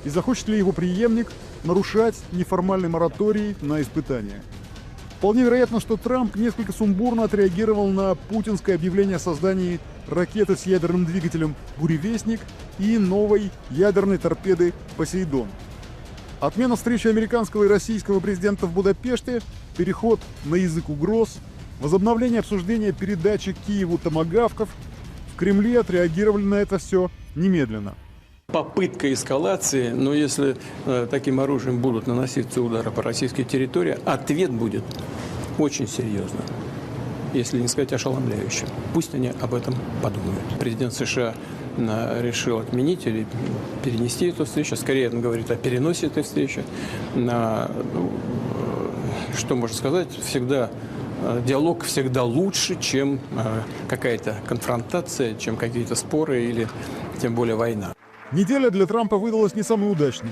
Speaker 6: И захочет ли его преемник нарушать неформальный мораторий на испытания? Вполне вероятно, что Трамп несколько сумбурно отреагировал на путинское объявление о создании ракеты с ядерным двигателем «Буревестник» и новой ядерной торпеды «Посейдон». Отмена встречи американского и российского президента в Будапеште, переход на язык угроз, возобновление обсуждения передачи Киеву томагавков. В Кремле отреагировали на это все немедленно.
Speaker 2: Попытка эскалации, но если таким оружием будут наноситься удары по российской территории, ответ будет очень серьезным, если не сказать ошеломляющим. Пусть они об этом подумают. Президент США решил отменить или перенести эту встречу. Скорее, он говорит о переносе этой встречи. Что можно сказать? Диалог всегда лучше, чем какая-то конфронтация, чем какие-то споры или тем более война.
Speaker 6: Неделя для Трампа выдалась не самой удачной.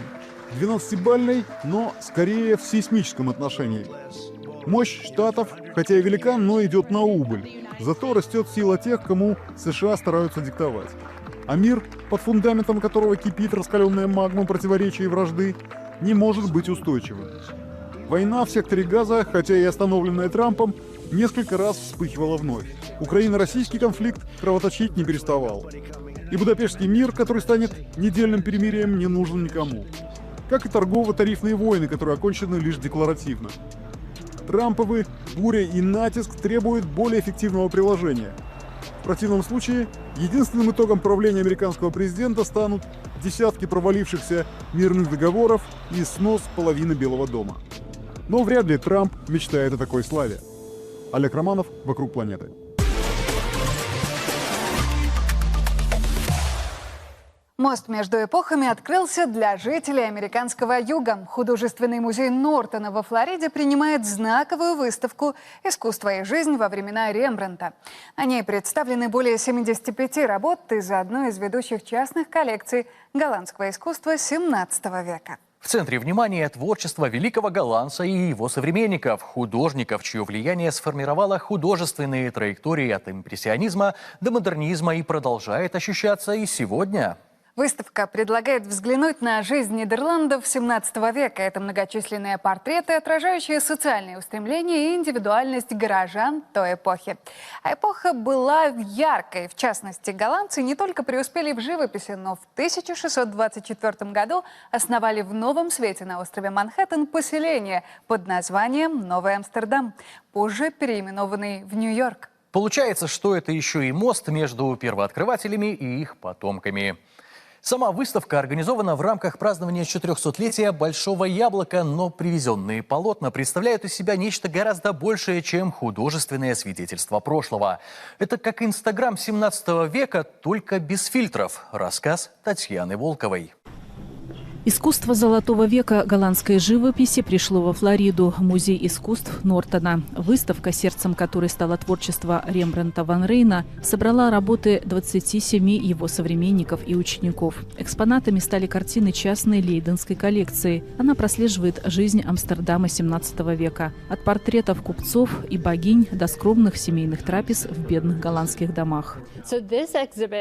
Speaker 6: 12-бальной, но скорее в сейсмическом отношении. Мощь штатов, хотя и велика, но идет на убыль. Зато растет сила тех, кому США стараются диктовать. А мир, под фундаментом которого кипит раскаленная магма противоречий и вражды, не может быть устойчивым. Война в секторе Газа, хотя и остановленная Трампом, несколько раз вспыхивала вновь. Украино-российский конфликт кровоточить не переставал. И Будапештский мир, который станет недельным перемирием, не нужен никому. Как и торгово-тарифные войны, которые окончены лишь декларативно. Трамповы буря и натиск требуют более эффективного приложения. В противном случае, единственным итогом правления американского президента станут десятки провалившихся мирных договоров и снос половины Белого дома. Но вряд ли Трамп мечтает о такой славе. Олег Романов, «Вокруг планеты».
Speaker 7: Мост между эпохами открылся для жителей американского юга. Художественный музей Нортона во Флориде принимает знаковую выставку «Искусство и жизнь во времена Рембрандта». На ней представлены более 75 работ из одной из ведущих частных коллекций голландского искусства XVII века.
Speaker 4: В центре внимания творчество великого голландца и его современников, художников, чье влияние сформировало художественные траектории от импрессионизма до модернизма и продолжает ощущаться и сегодня.
Speaker 7: Выставка предлагает взглянуть на жизнь Нидерландов XVII века. Это многочисленные портреты, отражающие социальные устремления и индивидуальность горожан той эпохи. А эпоха была яркой. В частности, голландцы не только преуспели в живописи, но в 1624 году основали в Новом Свете на острове Манхэттен поселение под названием Новый Амстердам, позже переименованный в Нью-Йорк.
Speaker 4: Получается, что это еще и мост между первооткрывателями и их потомками. Сама выставка организована в рамках празднования 400-летия Большого Яблока, но привезенные полотна представляют из себя нечто гораздо большее, чем художественное свидетельство прошлого. Это как Инстаграм 17 века, только без фильтров. Рассказ Татьяны Волковой.
Speaker 17: Искусство Золотого века голландской живописи пришло во Флориду, музей искусств Нортона. Выставка, сердцем которой стало творчество Рембрандта ван Рейна, собрала работы 27 его современников и учеников. Экспонатами стали картины частной лейденской коллекции. Она прослеживает жизнь Амстердама XVII века. От портретов купцов и богинь до скромных семейных трапез в бедных голландских домах.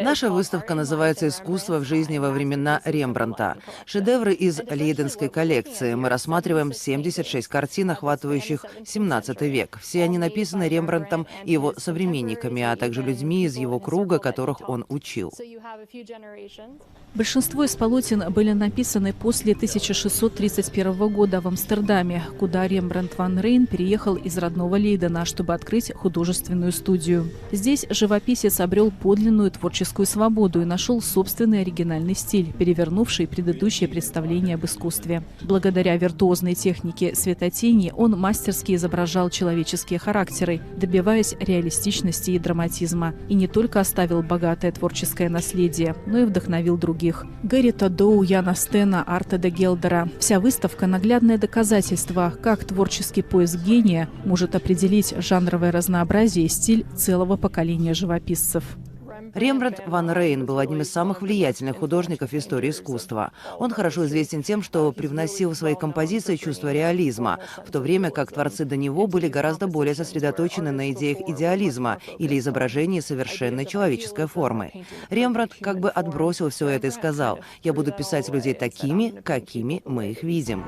Speaker 21: Наша выставка называется «Искусство в жизни во времена Рембрандта». Шедевры из лейденской коллекции. Мы рассматриваем 76 картин, охватывающих 17 век. Все они написаны Рембрандтом и его современниками, а также людьми из его круга, которых он учил.
Speaker 17: Большинство из полотен были написаны после 1631 года в Амстердаме, куда Рембрандт ван Рейн переехал из родного Лейдена, чтобы открыть художественную студию. Здесь живописец обрел подлинную творческую свободу и нашел собственный оригинальный стиль, перевернувший предыдущие представления об искусстве. Благодаря виртуозной технике светотени он мастерски изображал человеческие характеры, добиваясь реалистичности и драматизма. И не только оставил богатое творческое наследие, но и вдохновил других. Геррита Доу, Яна Стена, Арта де Гелдера. Вся выставка – наглядное доказательство, как творческий поиск гения может определить жанровое разнообразие и стиль целого поколения живописцев.
Speaker 21: Рембрандт ван Рейн был одним из самых влиятельных художников в истории искусства. Он хорошо известен тем, что привносил в свои композиции чувство реализма, в то время как творцы до него были гораздо более сосредоточены на идеях идеализма или изображении совершенной человеческой формы. Рембрандт как бы отбросил все это и сказал: «Я буду писать людей такими, какими мы их видим».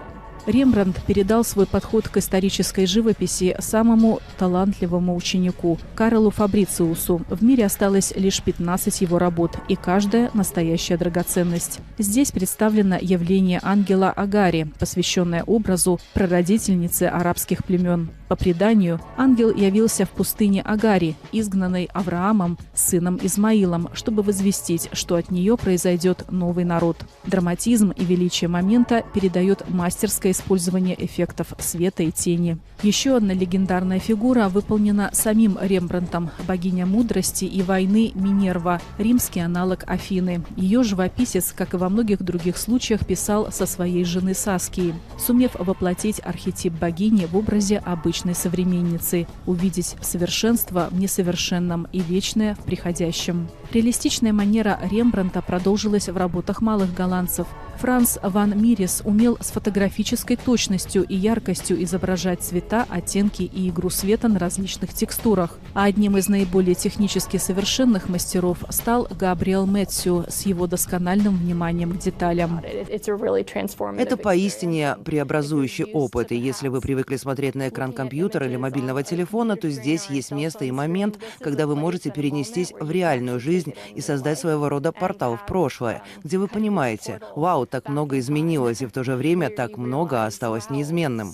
Speaker 17: Рембрандт передал свой подход к исторической живописи самому талантливому ученику Карлу Фабрициусу. В мире осталось лишь 15 его работ, и каждая настоящая драгоценность. Здесь представлено явление ангела Агари, посвященное образу прародительницы арабских племен. По преданию, ангел явился в пустыне Агари, изгнанной Авраамом, сыном Измаилом, чтобы возвестить, что от нее произойдет новый народ. Драматизм и величие момента передает мастерское использование эффектов света и тени. Еще одна легендарная фигура выполнена самим Рембрандтом – богиня мудрости и войны Минерва, римский аналог Афины. Ее живописец, как и во многих других случаях, писал со своей жены Саскией, сумев воплотить архетип богини в образе обычной современницы, увидеть совершенство в несовершенном и вечное в приходящем. Реалистичная манера Рембрандта продолжилась в работах малых голландцев. Франц ван Мирис умел с фотографической точностью и яркостью изображать цвета, оттенки и игру света на различных текстурах. А одним из наиболее технически совершенных мастеров стал Габриэл Мэтсю с его доскональным вниманием к деталям.
Speaker 21: Это поистине преобразующий опыт, и если вы привыкли смотреть на экран компьютера или мобильного телефона, то здесь есть место и момент, когда вы можете перенестись в реальную жизнь и создать своего рода портал в прошлое, где вы понимаете: вау, так много изменилось, и в то же время так много осталось неизменным.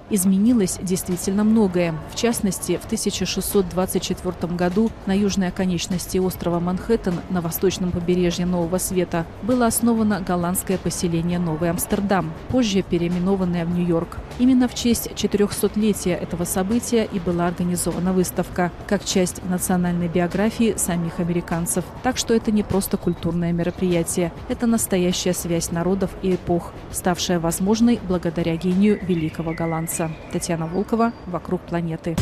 Speaker 17: Изменилось действительно многое. В частности, в 1624 году на южной оконечности острова Манхэттен на восточном побережье Нового Света было основано голландское поселение Новый Амстердам, позже переименованное в Нью-Йорк. Именно в честь 400-летия этого события и была организована выставка, как часть национальной биографии самих американцев. Так что это не просто культурное мероприятие, это настоящая связь народов и эпох, ставшая возможной благодаря гению великого голландца. Татьяна Волкова, «Вокруг планеты».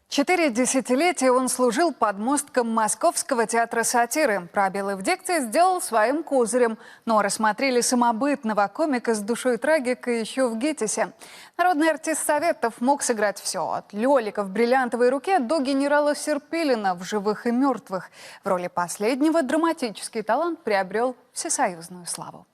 Speaker 7: 4 десятилетия он служил подмостком Московского театра сатиры. Пробелы в дикции сделал своим козырем. Но рассмотрели самобытного комика с душой трагика еще в ГИТИСе. Народный артист Советов мог сыграть все. От Лёлика в «Бриллиантовой руке» до генерала Серпилина в «Живых и мертвых». В роли последнего драматический талант приобрел всесоюзную славу.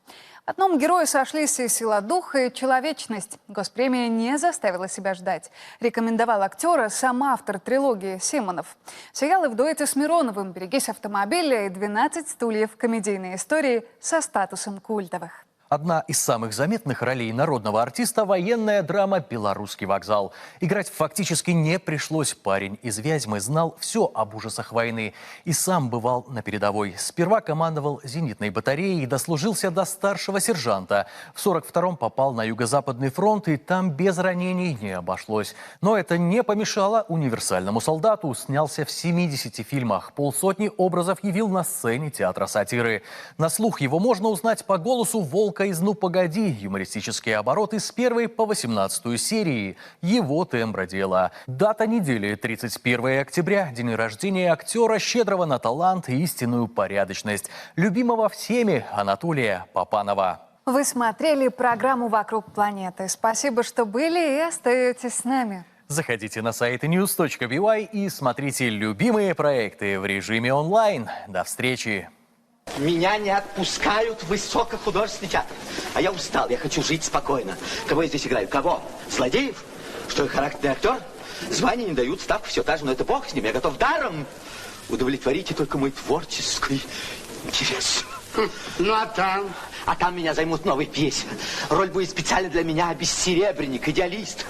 Speaker 7: В одном герое сошлись и сила духа, и человечность. Госпремия не заставила себя ждать. Рекомендовал актера сам автор трилогии Симонов. Сериалы в дуэте с Мироновым «Берегись автомобиля» и «12 стульев» комедийной истории со статусом культовых.
Speaker 4: Одна из самых заметных ролей народного артиста – военная драма «Белорусский вокзал». Играть фактически не пришлось. Парень из Вязьмы знал все об ужасах войны и сам бывал на передовой. Сперва командовал зенитной батареей и дослужился до старшего сержанта. В 1942-м попал на Юго-Западный фронт, и там без ранений не обошлось. Но это не помешало универсальному солдату. Снялся в 70 фильмах. 50 образов явил на сцене театра сатиры. На слух его можно узнать по голосу волка из «Ну, погоди», юмористические обороты с 1 по 18 серии, его тембродела. Дата недели – 31 октября, день рождения актера, щедрого на талант и истинную порядочность, любимого всеми Анатолия Папанова.
Speaker 7: Вы смотрели программу «Вокруг планеты». Спасибо, что были и остаетесь с нами.
Speaker 4: Заходите на сайт news.by и смотрите любимые проекты в режиме онлайн. До встречи!
Speaker 10: Меня не отпускают в высокохудожественный театр. А я устал, я хочу жить спокойно. Кого я здесь играю? Кого? Злодеев? Что я характерный актер? Звания не дают, ставка все та же, но это бог с ним. Я готов даром. Удовлетворите только мой творческий интерес.
Speaker 22: Ну а там?
Speaker 10: А там меня займут новой пьесе. Роль будет специально для меня, бессеребренник, идеалист.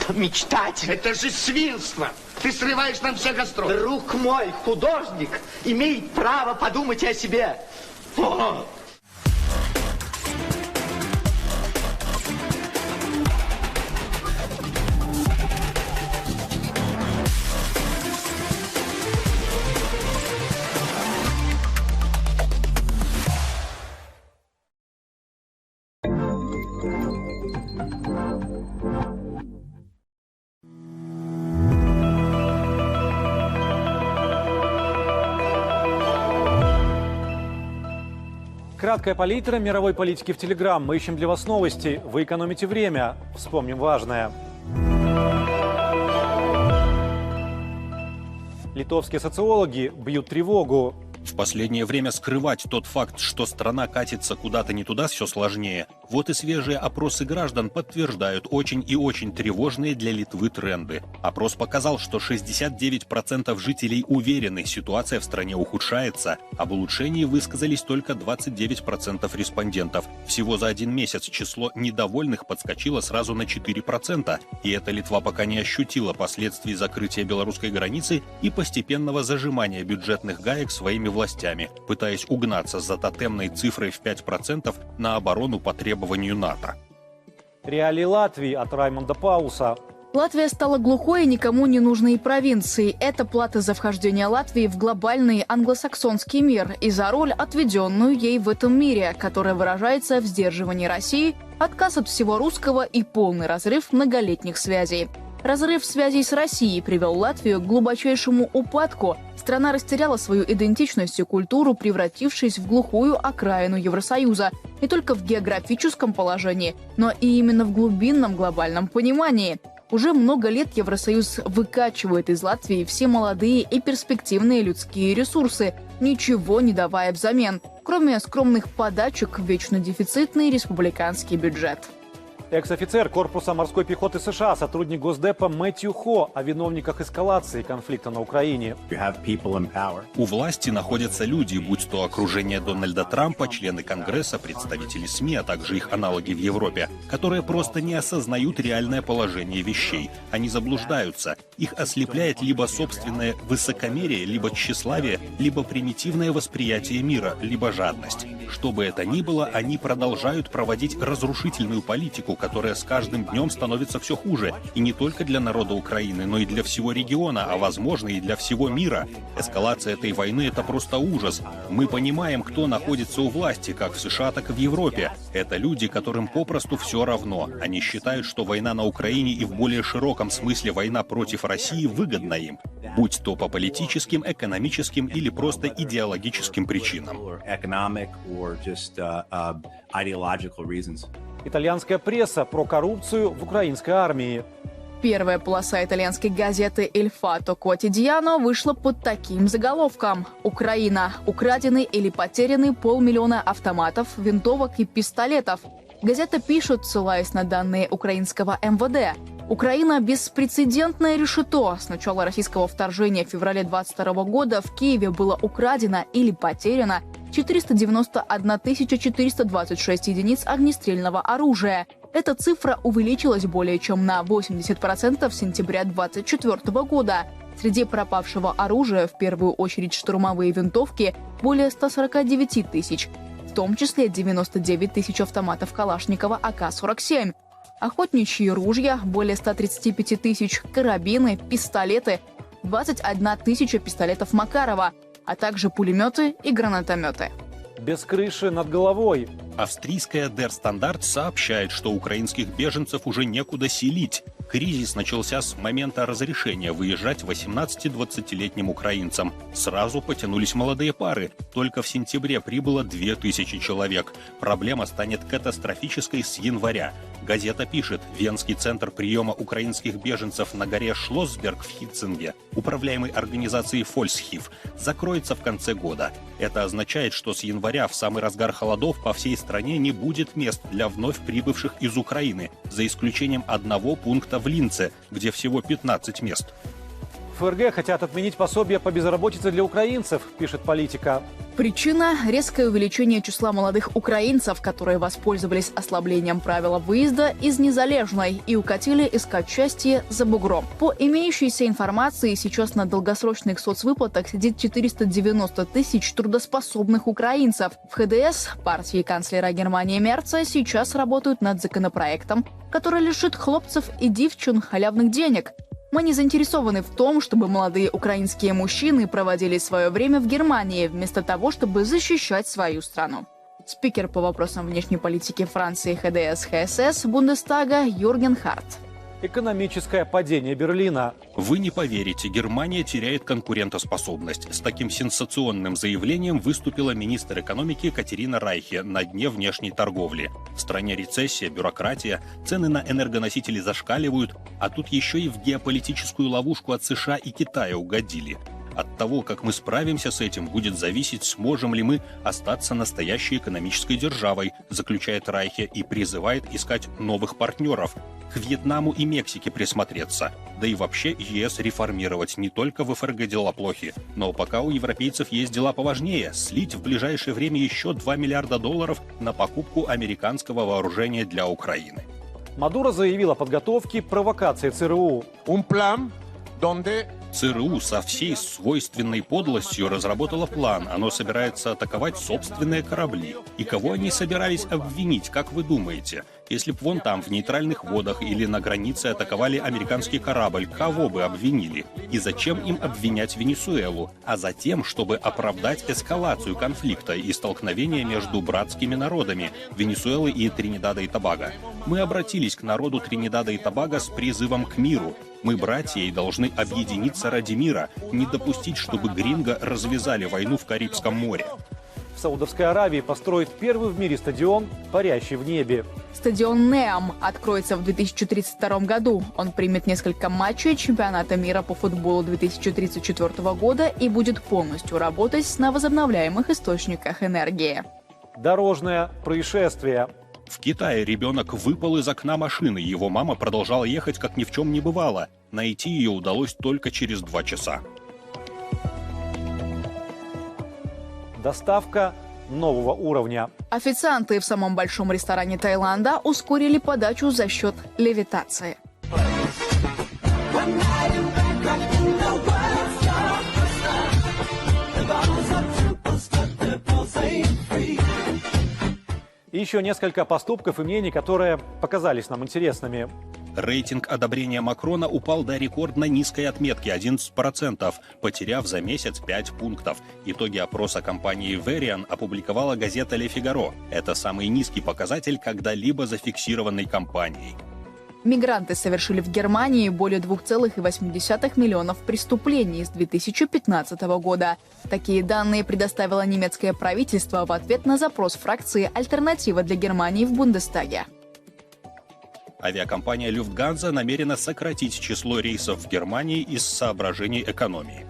Speaker 10: Мечтатель.
Speaker 22: Это же свинство. Ты срываешь нам все гастроли.
Speaker 10: Друг мой, художник, имеет право подумать о себе. О!
Speaker 23: Краткая палитра мировой политики в Телеграм. Мы ищем для вас новости. Вы экономите время. Вспомним важное. Литовские социологи бьют тревогу.
Speaker 24: В последнее время скрывать тот факт, что страна катится куда-то не туда, все сложнее. Вот и свежие опросы граждан подтверждают очень и очень тревожные для Литвы тренды. Опрос показал, что 69% жителей уверены, ситуация в стране ухудшается. Об улучшении высказались только 29% респондентов. Всего за один месяц число недовольных подскочило сразу на 4%. И эта Литва пока не ощутила последствий закрытия белорусской границы и постепенного зажимания бюджетных гаек своими властями, пытаясь угнаться за тотемной цифрой в 5% на оборону по требованию НАТО.
Speaker 23: Реалии Латвии от Раймонда Пауса.
Speaker 25: Латвия стала глухой и никому не нужной провинцией. Это плата за вхождение Латвии в глобальный англосаксонский мир и за роль, отведенную ей в этом мире, которая выражается в сдерживании России, отказ от всего русского и полный разрыв многолетних связей. Разрыв связей с Россией привел Латвию к глубочайшему упадку. Страна растеряла свою идентичность и культуру, превратившись в глухую окраину Евросоюза. Не только в географическом положении, но и именно в глубинном глобальном понимании. Уже много лет Евросоюз выкачивает из Латвии все молодые и перспективные людские ресурсы, ничего не давая взамен, кроме скромных подачек в вечно дефицитный республиканский бюджет.
Speaker 23: Экс-офицер корпуса морской пехоты США, сотрудник Госдепа Мэтью Хо о виновниках эскалации конфликта на Украине.
Speaker 24: У власти находятся люди, будь то окружение Дональда Трампа, члены Конгресса, представители СМИ, а также их аналоги в Европе, которые просто не осознают реальное положение вещей. Они заблуждаются. Их ослепляет либо собственное высокомерие, либо тщеславие, либо примитивное восприятие мира, либо жадность. Что бы это ни было, они продолжают проводить разрушительную политику, которая с каждым днем становится все хуже. И не только для народа Украины, но и для всего региона, а возможно и для всего мира. Эскалация этой войны – это просто ужас. Мы понимаем, кто находится у власти, как в США, так и в Европе. Это люди, которым попросту все равно. Они считают, что война на Украине и в более широком смысле война против России выгодна им. Будь то по политическим, экономическим или просто идеологическим причинам.
Speaker 23: Итальянская пресса про коррупцию в украинской армии.
Speaker 25: Первая полоса итальянской газеты «Il Fatto Quotidiano» вышла под таким заголовком: «Украина. Украдены или потеряны 500 000 автоматов, винтовок и пистолетов». Газета пишет, ссылаясь на данные украинского МВД. Украина – беспрецедентное решето. С начала российского вторжения в феврале 2022 года в Киеве было украдено или потеряно 491 426 единиц огнестрельного оружия. Эта цифра увеличилась более чем на 80% с сентября 2024 года. Среди пропавшего оружия в первую очередь штурмовые винтовки более 149 тысяч, в том числе 99 тысяч автоматов Калашникова АК-47. Охотничьи ружья более 135 тысяч, карабины, пистолеты, 21 тысяча пистолетов Макарова, а также пулеметы и гранатометы.
Speaker 23: Без крыши над головой.
Speaker 24: Австрийская Der Standard сообщает, что украинских беженцев уже некуда селить. Кризис начался с момента разрешения выезжать 18-20-летним украинцам. Сразу потянулись молодые пары. Только в сентябре прибыло 2000 человек. Проблема станет катастрофической с января. Газета пишет, Венский центр приема украинских беженцев на горе Шлоссберг в Хитцинге, управляемый организацией Фольксхив, закроется в конце года. Это означает, что с января в самый разгар холодов по всей стране не будет мест для вновь прибывших из Украины, за исключением одного пункта в Линце, где всего 15 мест.
Speaker 23: ФРГ хотят отменить пособие по безработице для украинцев, пишет Политика.
Speaker 25: Причина – резкое увеличение числа молодых украинцев, которые воспользовались ослаблением правила выезда из Незалежной и укатили искать счастье за бугром. По имеющейся информации, сейчас на долгосрочных соцвыплатах сидит 490 тысяч трудоспособных украинцев. В ХДС, партии канцлера Германии Мерца, сейчас работают над законопроектом, который лишит хлопцев и девчин халявных денег. Мы не заинтересованы в том, чтобы молодые украинские мужчины проводили свое время в Германии, вместо того, чтобы защищать свою страну. Спикер по вопросам внешней политики Франции ХДС-ХСС Бундестага Юрген Харт.
Speaker 23: Экономическое падение Берлина.
Speaker 24: Вы не поверите, Германия теряет конкурентоспособность. С таким сенсационным заявлением выступила министр экономики Катерина Райхе на дне внешней торговли. В стране рецессия, бюрократия, цены на энергоносители зашкаливают, а тут еще и в геополитическую ловушку от США и Китая угодили. От того, как мы справимся с этим, будет зависеть, сможем ли мы остаться настоящей экономической державой, заключает Райхе и призывает искать новых партнеров. К Вьетнаму и Мексике присмотреться. Да и вообще ЕС реформировать. Не только в ФРГ дела плохи. Но пока у европейцев есть дела поважнее. Слить в ближайшее время еще $2 миллиарда на покупку американского вооружения для Украины.
Speaker 23: Мадуро заявил о подготовке провокации ЦРУ.
Speaker 24: ЦРУ со всей свойственной подлостью разработала план. Оно собирается атаковать собственные корабли. И кого они собирались обвинить, как вы думаете? Если б вон там, в нейтральных водах или на границе атаковали американский корабль, кого бы обвинили? И зачем им обвинять Венесуэлу? А затем, чтобы оправдать эскалацию конфликта и столкновения между братскими народами Венесуэлы и Тринидада и Тобаго. Мы обратились к народу Тринидада и Тобаго с призывом к миру. Мы, братья, и должны объединиться ради мира, не допустить, чтобы гринго развязали войну в Карибском море.
Speaker 23: В Саудовской Аравии построят первый в мире стадион, парящий в небе.
Speaker 25: Стадион Неам откроется в 2032 году. Он примет несколько матчей чемпионата мира по футболу 2034 года и будет полностью работать на возобновляемых источниках энергии.
Speaker 23: Дорожное происшествие.
Speaker 24: В Китае ребенок выпал из окна машины. Его мама продолжала ехать, как ни в чем не бывало. Найти ее удалось только через 2 часа.
Speaker 23: Доставка нового уровня.
Speaker 25: Официанты в самом большом ресторане Таиланда ускорили подачу за счет левитации.
Speaker 23: И еще несколько поступков и мнений, которые показались нам интересными.
Speaker 24: Рейтинг одобрения Макрона упал до рекордно низкой отметки – 11%, потеряв за месяц 5 пунктов. Итоги опроса компании Verian опубликовала газета «Ле Фигаро». Это самый низкий показатель, когда-либо зафиксированный компанией.
Speaker 25: Мигранты совершили в Германии более 2,8 миллионов преступлений с 2015 года. Такие данные предоставило немецкое правительство в ответ на запрос фракции «Альтернатива для Германии» в Бундестаге.
Speaker 24: Авиакомпания Люфтганза намерена сократить число рейсов в Германии из соображений экономии.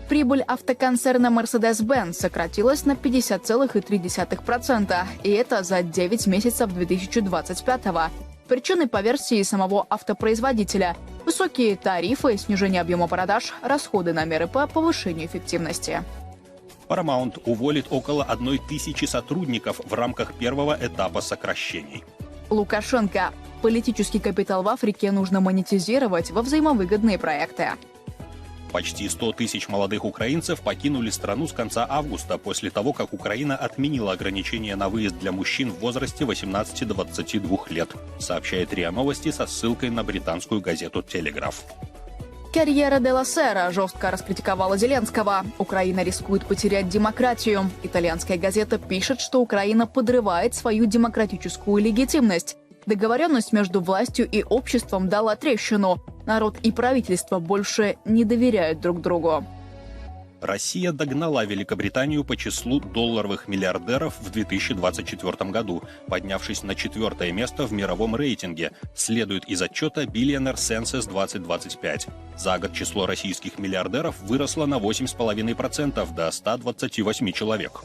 Speaker 25: Прибыль автоконцерна Mercedes-Benz сократилась на 50,3%, и это за 9 месяцев 2025-го. Причины по версии самого автопроизводителя – высокие тарифы, снижение объема продаж, расходы на меры по повышению эффективности.
Speaker 24: Paramount уволит около 1000 сотрудников в рамках первого этапа сокращений.
Speaker 25: Лукашенко. Политический капитал в Африке нужно монетизировать во взаимовыгодные проекты.
Speaker 24: Почти 100 тысяч молодых украинцев покинули страну с конца августа после того, как Украина отменила ограничения на выезд для мужчин в возрасте 18-22 лет, сообщает РИА Новости со ссылкой на британскую газету «Телеграф».
Speaker 25: Карьера де ла Сера жестко раскритиковала Зеленского. Украина рискует потерять демократию. Итальянская газета пишет, что Украина подрывает свою демократическую легитимность. Договоренность между властью и обществом дала трещину. Народ и правительство больше не доверяют друг другу.
Speaker 24: Россия догнала Великобританию по числу долларовых миллиардеров в 2024 году, поднявшись на 4-е место в мировом рейтинге, следует из отчета Billionaire Census 2025. За год число российских миллиардеров выросло на 8,5% до 128 человек.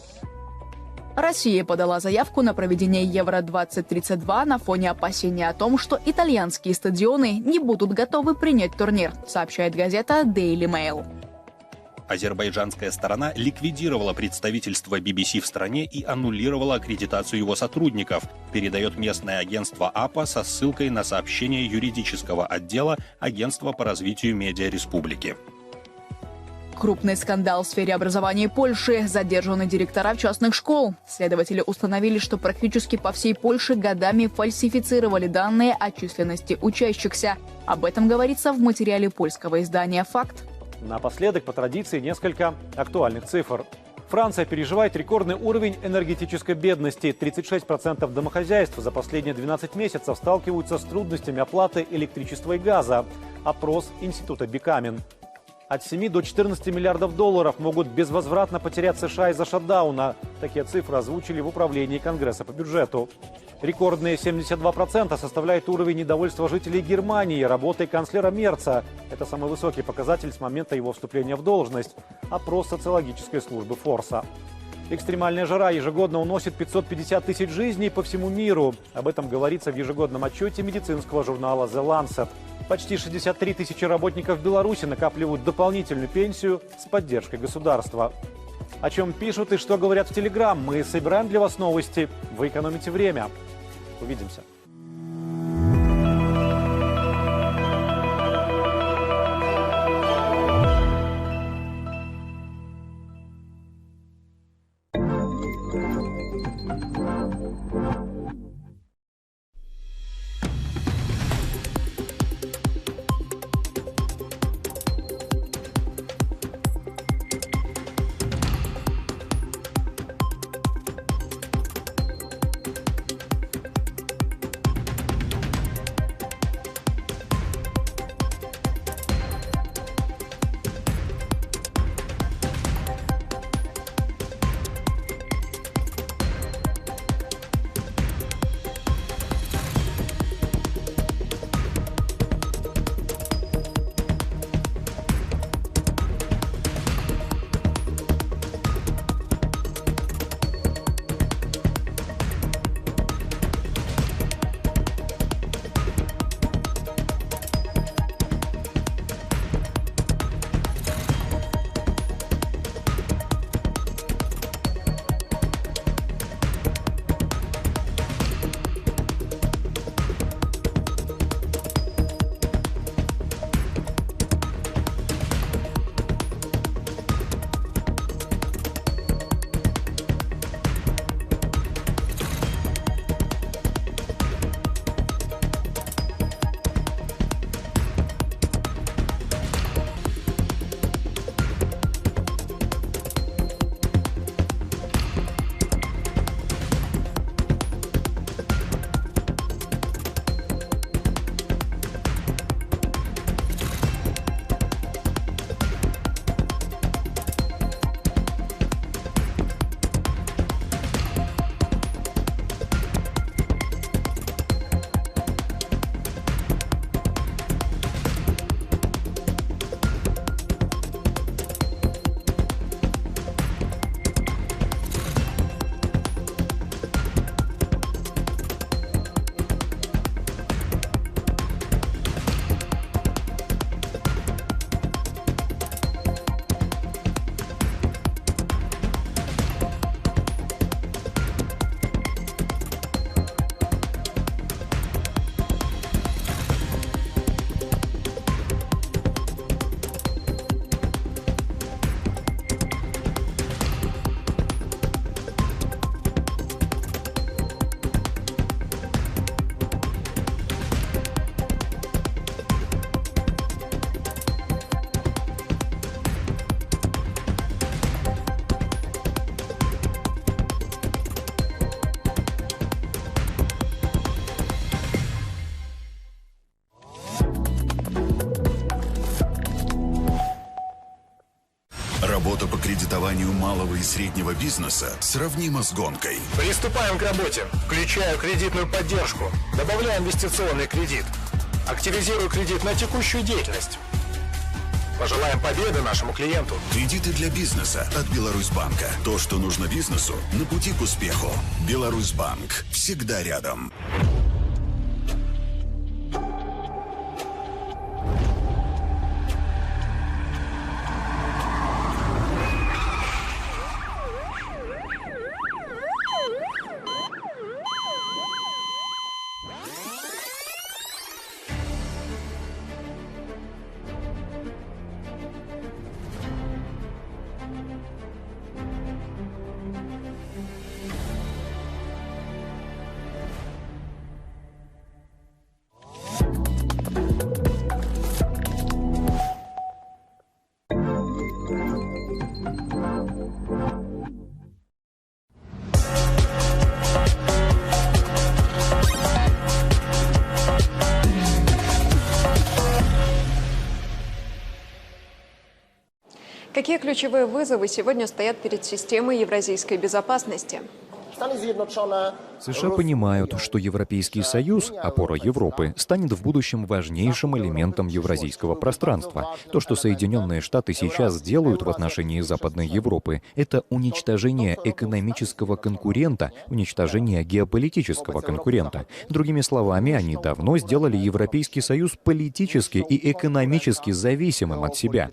Speaker 25: Россия подала заявку на проведение Евро-2032 на фоне опасения о том, что итальянские стадионы не будут готовы принять турнир, сообщает газета Daily Mail.
Speaker 24: Азербайджанская сторона ликвидировала представительство BBC в стране и аннулировала аккредитацию его сотрудников, передает местное агентство АПА со ссылкой на сообщение юридического отдела Агентства по развитию медиа республики.
Speaker 25: Крупный скандал в сфере образования Польши. Задержаны директора частных школ. Следователи установили, что практически по всей Польше годами фальсифицировали данные о численности учащихся. Об этом говорится в материале польского издания «Факт».
Speaker 23: Напоследок, по традиции, несколько актуальных цифр. Франция переживает рекордный уровень энергетической бедности. 36% домохозяйств за последние 12 месяцев сталкиваются с трудностями оплаты электричества и газа. Опрос Института Бикамин. От 7 до 14 миллиардов долларов могут безвозвратно потерять США из-за шатдауна. Такие цифры озвучили в управлении Конгресса по бюджету. Рекордные 72% составляет уровень недовольства жителей Германии работой канцлера Мерца. Это самый высокий показатель с момента его вступления в должность. Опрос социологической службы Форса. Экстремальная жара ежегодно уносит 550 тысяч жизней по всему миру. Об этом говорится в ежегодном отчете медицинского журнала The Lancet. Почти 63 тысячи работников Беларуси накапливают дополнительную пенсию с поддержкой государства. О чем пишут и что говорят в Телеграм, мы собираем для вас новости. Вы экономите время. Увидимся.
Speaker 1: Работа по кредитованию малого и среднего бизнеса сравнима с гонкой.
Speaker 3: Приступаем к работе. Включаю кредитную поддержку. Добавляю инвестиционный кредит. Активизирую кредит на текущую деятельность. Пожелаем победы нашему клиенту.
Speaker 1: Кредиты для бизнеса от Беларусьбанка. То, что нужно бизнесу на пути к успеху. Беларусьбанк. Всегда рядом.
Speaker 8: Какие ключевые вызовы сегодня стоят перед системой евразийской безопасности?
Speaker 5: США понимают, что Европейский Союз, опора Европы, станет в будущем важнейшим элементом евразийского пространства. То, что Соединенные Штаты сейчас делают в отношении Западной Европы, это уничтожение экономического конкурента, уничтожение геополитического конкурента. Другими словами, они давно сделали Европейский Союз политически и экономически зависимым от себя.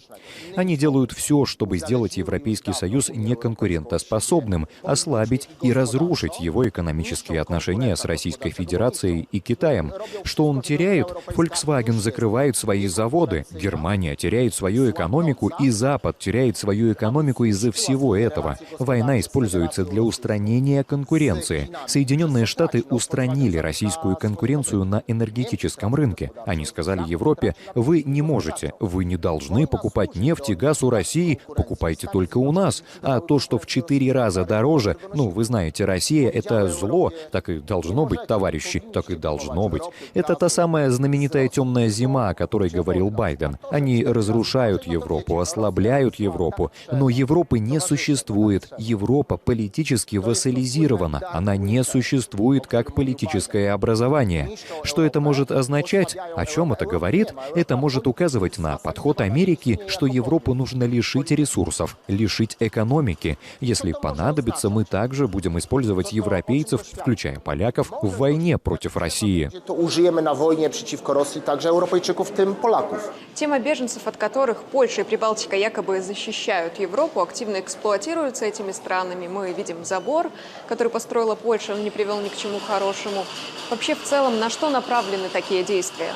Speaker 5: Они делают все, чтобы сделать Европейский Союз неконкурентоспособным, ослабить и разрушить его экономические отношения с Российской Федерацией и Китаем. Что он теряет? Volkswagen закрывает свои заводы, Германия теряет свою экономику, и Запад теряет свою экономику из-за всего этого. Война используется для устранения конкуренции. Соединенные Штаты устранили российскую конкуренцию на энергетическом рынке. Они сказали Европе: вы не можете, вы не должны покупать нефть и газ у России, покупайте только у нас. А то, что в 4 раза дороже, вы знаете, Россия — это зло, так и должно быть, товарищи, так и должно быть. Это та самая знаменитая темная зима, о которой говорил Байден. Они разрушают Европу, ослабляют Европу, но Европы не существует. Европа политически вассализирована. Она не существует как политическое образование. Что это может означать? О чем это говорит? Это может указывать на подход Америки, что Европу нужно лишить ресурсов, лишить экономики. Если понадобится, мы также будем использовать европейцев, включая поляков, в войне против России.
Speaker 8: Тема беженцев, от которых Польша и Прибалтика якобы защищают Европу, активно эксплуатируется этими странами. Мы видим забор, который построила Польша, он не привел ни к чему хорошему. Вообще, в целом, на что направлены такие действия?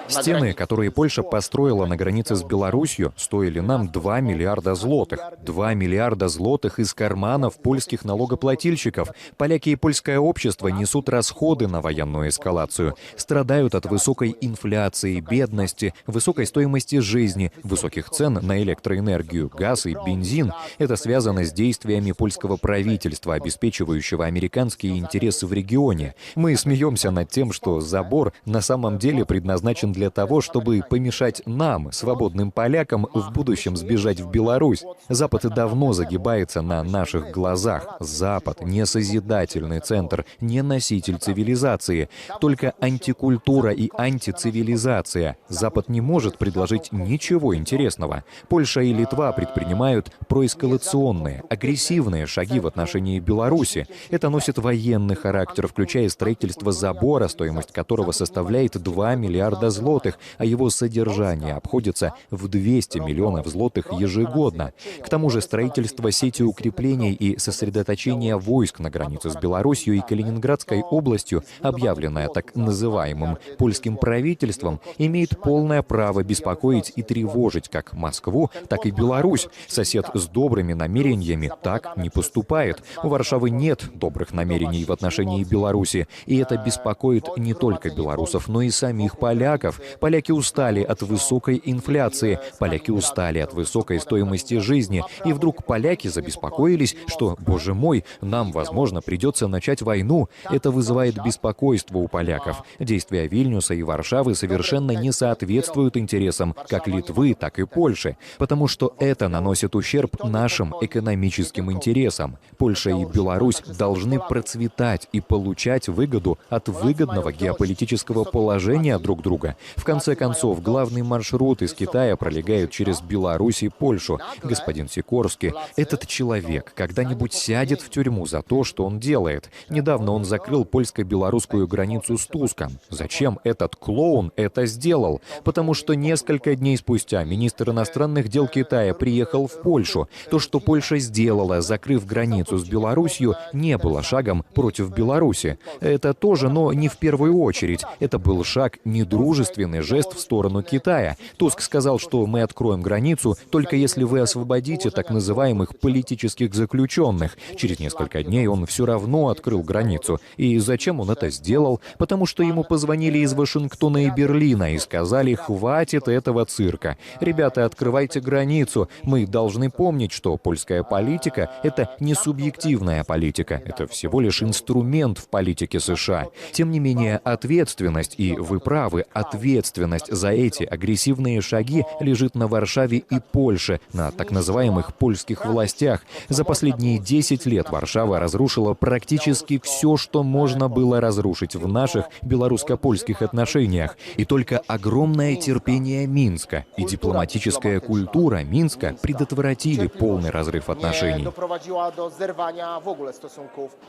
Speaker 5: Стены, которые Польша построила на границе с Беларусью, стоили нам 2 миллиарда злотых. 2 миллиарда злотых из карманов польских налогоплательщиков. Поляки и польское общество несут расходы на военную эскалацию, страдают от высокой инфляции, бедности, высокой стоимости жизни, высоких цен на электроэнергию, газ и бензин. Это связано с действиями польского правительства, обеспечивающего американские интересы в регионе. Мы смеемся над тем, что забор на самом деле предназначен для того, чтобы помешать нам, свободным полякам, в будущем сбежать в Беларусь. Запад давно загибается на наших глазах. Запад — не созидательный центр, не носитель цивилизации, только антикультура и антицивилизация. Запад не может предложить ничего интересного. Польша и Литва предпринимают проэскалационные, агрессивные шаги в отношении Беларуси. Это носит военный характер, включая строительство забора, стоимость которого составляет 2 миллиарда злотых, а его содержание обходится в 200 миллионов злотых ежегодно. К тому же строительство сети укреплений и сосредоточение войск на границе с Белоруссией и Калининградской областью, объявленное так называемым польским правительством, имеет полное право беспокоить и тревожить как Москву, так и Беларусь. Сосед с добрыми намерениями так не поступает. У Варшавы нет добрых намерений в отношении Беларуси, и это беспокоит не только белорусов, но и самих поляков. Поляки устали от высокой инфляции, поляки устали от высокой стоимости жизни. И вдруг поляки забеспокоились, что, боже мой, нам, возможно, придется начать войну. Это вызывает беспокойство у поляков. Действия Вильнюса и Варшавы совершенно не соответствуют интересам как Литвы, так и Польши, потому что это наносит ущерб нашим экономическим интересам. Польша и Беларусь должны процветать и получать выгоду от выгодного геополитического положения друг друга. В конце концов, главный маршрут из Китая пролегает через Беларусь и Польшу. Господин Сикорский, этот человек когда-нибудь сядет в тюрьму за то, что он делает. Недавно он закрыл польско-белорусскую границу с Туском. Зачем этот клоун это сделал? Потому что несколько дней спустя министр иностранных дел Китая приехал в Польшу. То, что Польша сделала, закрыв границу с Беларусью, не было шагом против Беларуси. Это тоже, но не в первую очередь. Это был шаг, недружественный жест в сторону Китая. Туск сказал, что мы откроем границу, только если вы освободите так называемых политических заключенных. Через несколько дней он все равно открыл границу. И зачем он это сделал? Потому что ему позвонили из Вашингтона и Берлина и сказали: хватит этого цирка. Ребята, открывайте границу. Мы должны помнить, что польская политика — это не субъективная политика. Это всего лишь инструмент в политике США. Тем не менее, ответственность, и вы правы, ответственность за эти агрессивные шаги лежит на Варшаве и Польше, на так называемых польских властях. За последние 10 лет Варшава разрушила практически все, что можно было разрушить в наших белорусско-польских отношениях. И только огромное терпение Минска и дипломатическая культура Минска предотвратили полный разрыв отношений.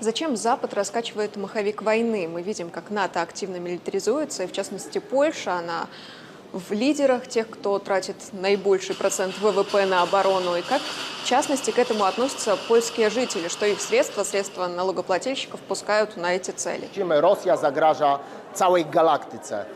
Speaker 8: Зачем Запад раскачивает маховик войны? Мы видим, как НАТО активно милитаризуется, и в частности Польша, она в лидерах тех, кто тратит наибольший процент ВВП на оборону, и как, в частности, к этому относятся польские жители, что их средства налогоплательщиков пускают на эти цели.
Speaker 9: Россия загрожает целой галактике.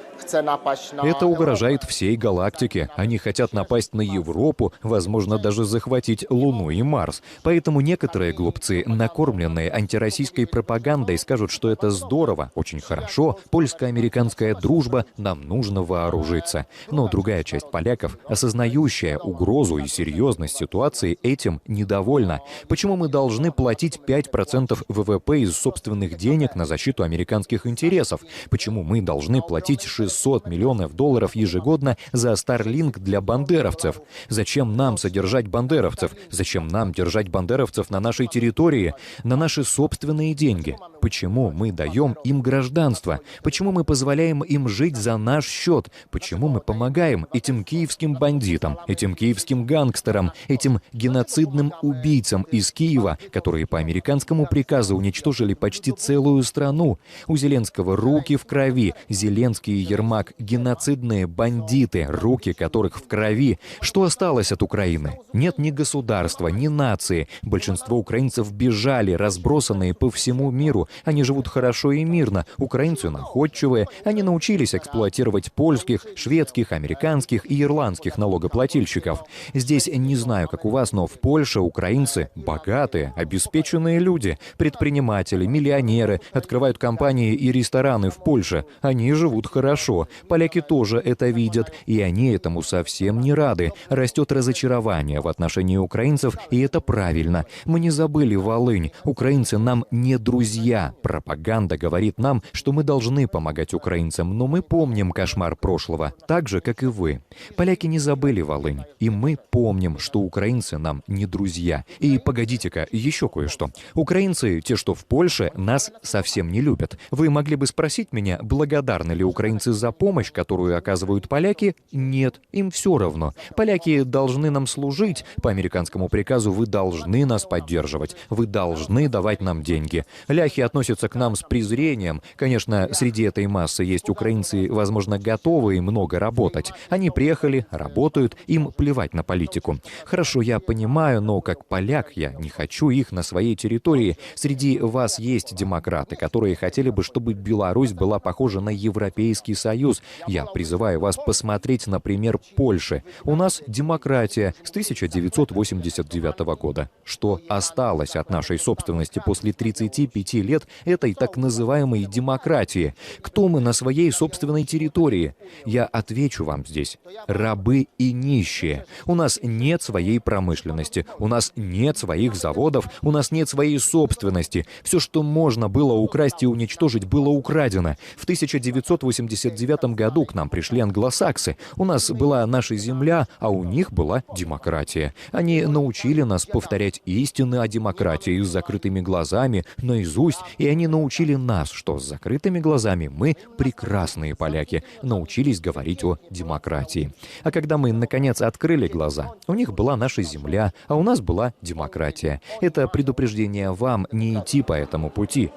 Speaker 5: Это угрожает всей галактике. Они хотят напасть на Европу, возможно, даже захватить Луну и Марс. Поэтому некоторые глупцы, накормленные антироссийской пропагандой, скажут, что это здорово, очень хорошо, польско-американская дружба, нам нужно вооружиться. Но другая часть поляков, осознающая угрозу и серьезность ситуации, этим недовольна. Почему мы должны платить 5% ВВП из собственных денег на защиту американских интересов? Почему мы должны платить 600 миллионов долларов ежегодно за Starlink для бандеровцев? Зачем нам содержать бандеровцев? Зачем нам держать бандеровцев на нашей территории, на наши собственные деньги? Почему мы даем им гражданство? Почему мы позволяем им жить за наш счет? Почему мы помогаем этим киевским бандитам, этим киевским гангстерам, этим геноцидным убийцам из Киева, которые по американскому приказу уничтожили почти целую страну? У Зеленского руки в крови. Зеленский и Ермак — геноцидные бандиты, руки которых в крови. Что осталось от Украины? Нет ни государства, ни нации. Большинство украинцев бежали, разбросанные по всему миру. Они живут хорошо и мирно. Украинцы находчивые. Они научились эксплуатировать польских, шведских, американских и ирландских налогоплательщиков. Здесь не знаю, как у вас, но в Польше украинцы богатые, обеспеченные люди. Предприниматели, миллионеры открывают компании и рестораны в Польше. Они живут хорошо. Поляки тоже это видят, и они этому совсем не рады. Растет разочарование в отношении украинцев, и это правильно. Мы не забыли Волынь. Украинцы нам не друзья. Пропаганда говорит нам, что мы должны помогать украинцам, но мы помним кошмар прошлого, так же, как и вы. Поляки не забыли Волынь, и мы помним, что украинцы нам не друзья. И погодите-ка, еще кое-что. Украинцы, те, что в Польше, нас совсем не любят. Вы могли бы спросить меня, благодарны ли украинцы за помощь, которую оказывают поляки? Нет, им все равно. Поляки должны нам служить. По американскому приказу вы должны нас поддерживать. Вы должны давать нам деньги. Ляхи относятся к нам с презрением. Конечно, среди этой массы есть украинцы, возможно, готовые много работать. Они приехали, работают, им плевать на политику. Хорошо, я понимаю, но как поляк я не хочу их на своей территории. Среди вас есть демократы, которые хотели бы, чтобы Беларусь была похожа на Европейский Союз. Я призываю вас посмотреть на пример Польши. У нас демократия с 1989 года. Что осталось от нашей собственности после 35 лет этой так называемой демократии? Кто мы на своей собственной территории? Я отвечу вам здесь. Рабы и нищие. У нас нет своей промышленности, у нас нет своих заводов, у нас нет своей собственности. Все, что можно было украсть и уничтожить, было украдено. В 1989 году к нам пришли англосаксы. У нас была наша земля, а у них была демократия. Они научили нас повторять истины о демократии с закрытыми глазами, наизусть, и они научили нас, что с закрытыми глазами мы прекрасные поляки, научились говорить о демократии. А когда мы, наконец, открыли глаза, у них была наша земля, а у нас была демократия. Это предупреждение вам не идти по этому пути.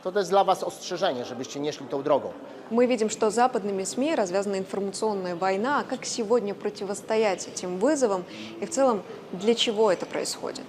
Speaker 9: To jest dla was ostrzeżenie, żebyście nie szli tą drogą.
Speaker 8: Мы видим, что западными СМИ развязана информационная война. А как сегодня противостоять этим вызовам? И в целом, для чего это происходит?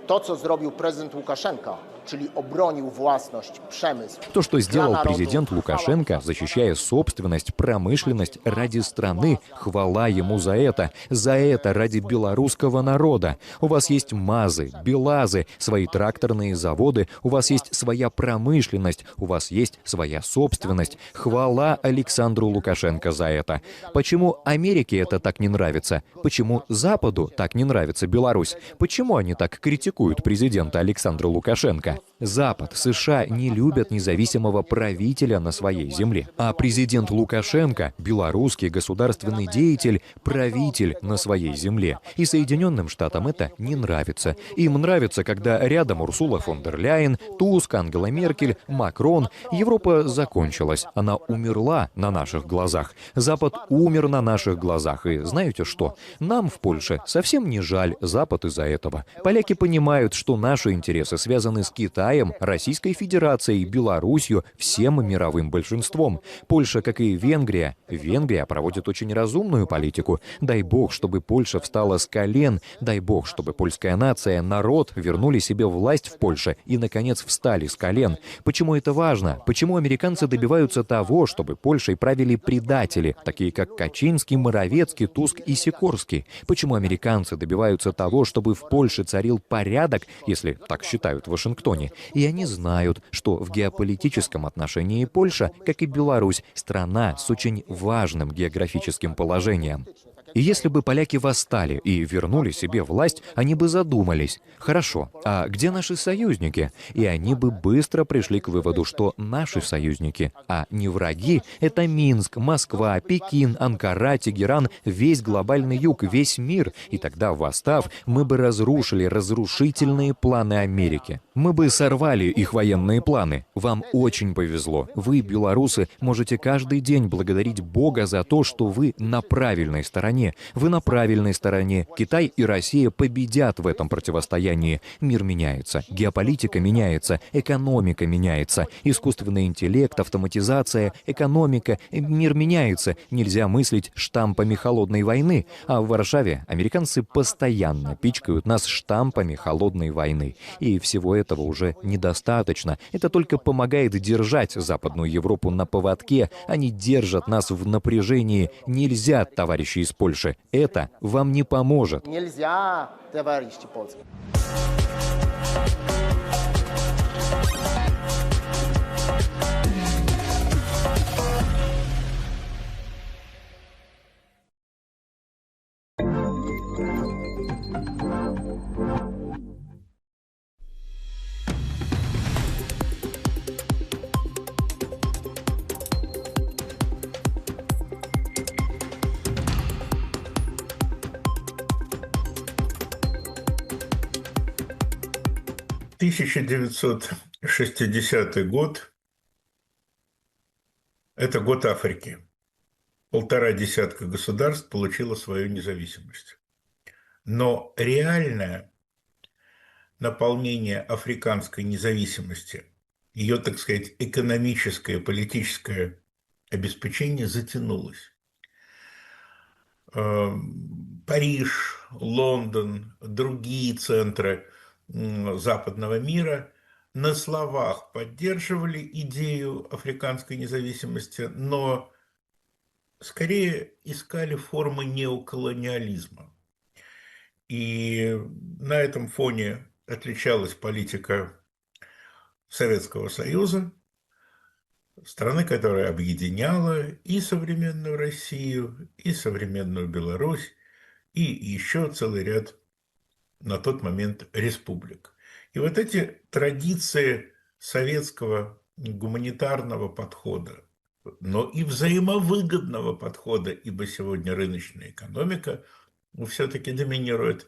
Speaker 9: To, co zrobił prezydent Łukaszenka, czyli obronił własność, przemysł.
Speaker 5: То, что сделал президент Лукашенко, защищая собственность, промышленность ради страны, хвала ему за это ради белорусского народа. У вас есть МАЗы, БелАЗы, свои тракторные заводы, у вас есть своя промышленность, у вас есть своя собственность. Хвала Александру Лукашенко за это. Почему Америке это так не нравится? Почему Западу так не нравится Беларусь? Почему они так критикуют президента Александра Лукашенко? Запад, США не любят независимого правителя на своей земле. А президент Лукашенко, белорусский государственный деятель, правитель на своей земле. И Соединенным Штатам это не нравится. Им нравится, когда рядом Урсула фон дер Ляйен, Туск, Ангела Меркель, Макрон. Европа закончилась. Она умерла на наших глазах. Запад умер на наших глазах. И знаете что? Нам в Польше совсем не жаль Запад из-за этого. Поляки понимают, что наши интересы связаны с Китаем, Российской Федерацией, Беларусью, всем мировым большинством. Польша, как и Венгрия, проводит очень разумную политику. Дай бог, чтобы Польша встала с колен, дай бог, чтобы польская нация, народ вернули себе власть в Польше и, наконец, встали с колен. Почему это важно? Почему американцы добиваются того, чтобы Польшей правили предатели, такие как Качинский, Моровецкий, Туск и Сикорский? Почему американцы добиваются того, чтобы в Польше царил порядок, если так считают в Вашингтоне? И они знают, что в геополитическом отношении Польша, как и Беларусь, страна с очень важным географическим положением. И если бы поляки восстали и вернули себе власть, они бы задумались: хорошо, а где наши союзники? И они бы быстро пришли к выводу, что наши союзники, а не враги, это Минск, Москва, Пекин, Анкара, Тегеран, весь глобальный юг, весь мир. И тогда, восстав, мы бы разрушили разрушительные планы Америки. Мы бы сорвали их военные планы. Вам очень повезло. Вы, белорусы, можете каждый день благодарить Бога за то, что вы на правильной стороне. Вы на правильной стороне. Китай и Россия победят в этом противостоянии. Мир меняется, геополитика меняется, экономика меняется, искусственный интеллект, автоматизация, экономика. Мир меняется. Нельзя мыслить штампами холодной войны. А в Варшаве американцы постоянно пичкают нас штампами холодной войны. И всего этого уже недостаточно. Это только помогает держать Западную Европу на поводке. Они держат нас в напряжении. Нельзя, товарищи из Польши. Это вам не поможет.
Speaker 9: Нельзя, товарищи польские.
Speaker 11: В 1960 год – это год Африки. 1,5 десятка государств получило свою независимость. Но реальное наполнение африканской независимости, ее, так сказать, экономическое, политическое обеспечение затянулось. Париж, Лондон, другие центры западного мира на словах поддерживали идею африканской независимости, но скорее искали формы неоколониализма. И на этом фоне отличалась политика Советского Союза, страны, которая объединяла и современную Россию, и современную Беларусь, и еще целый ряд на тот момент республик. И вот эти традиции советского гуманитарного подхода, но и взаимовыгодного подхода, ибо сегодня рыночная экономика все-таки доминирует,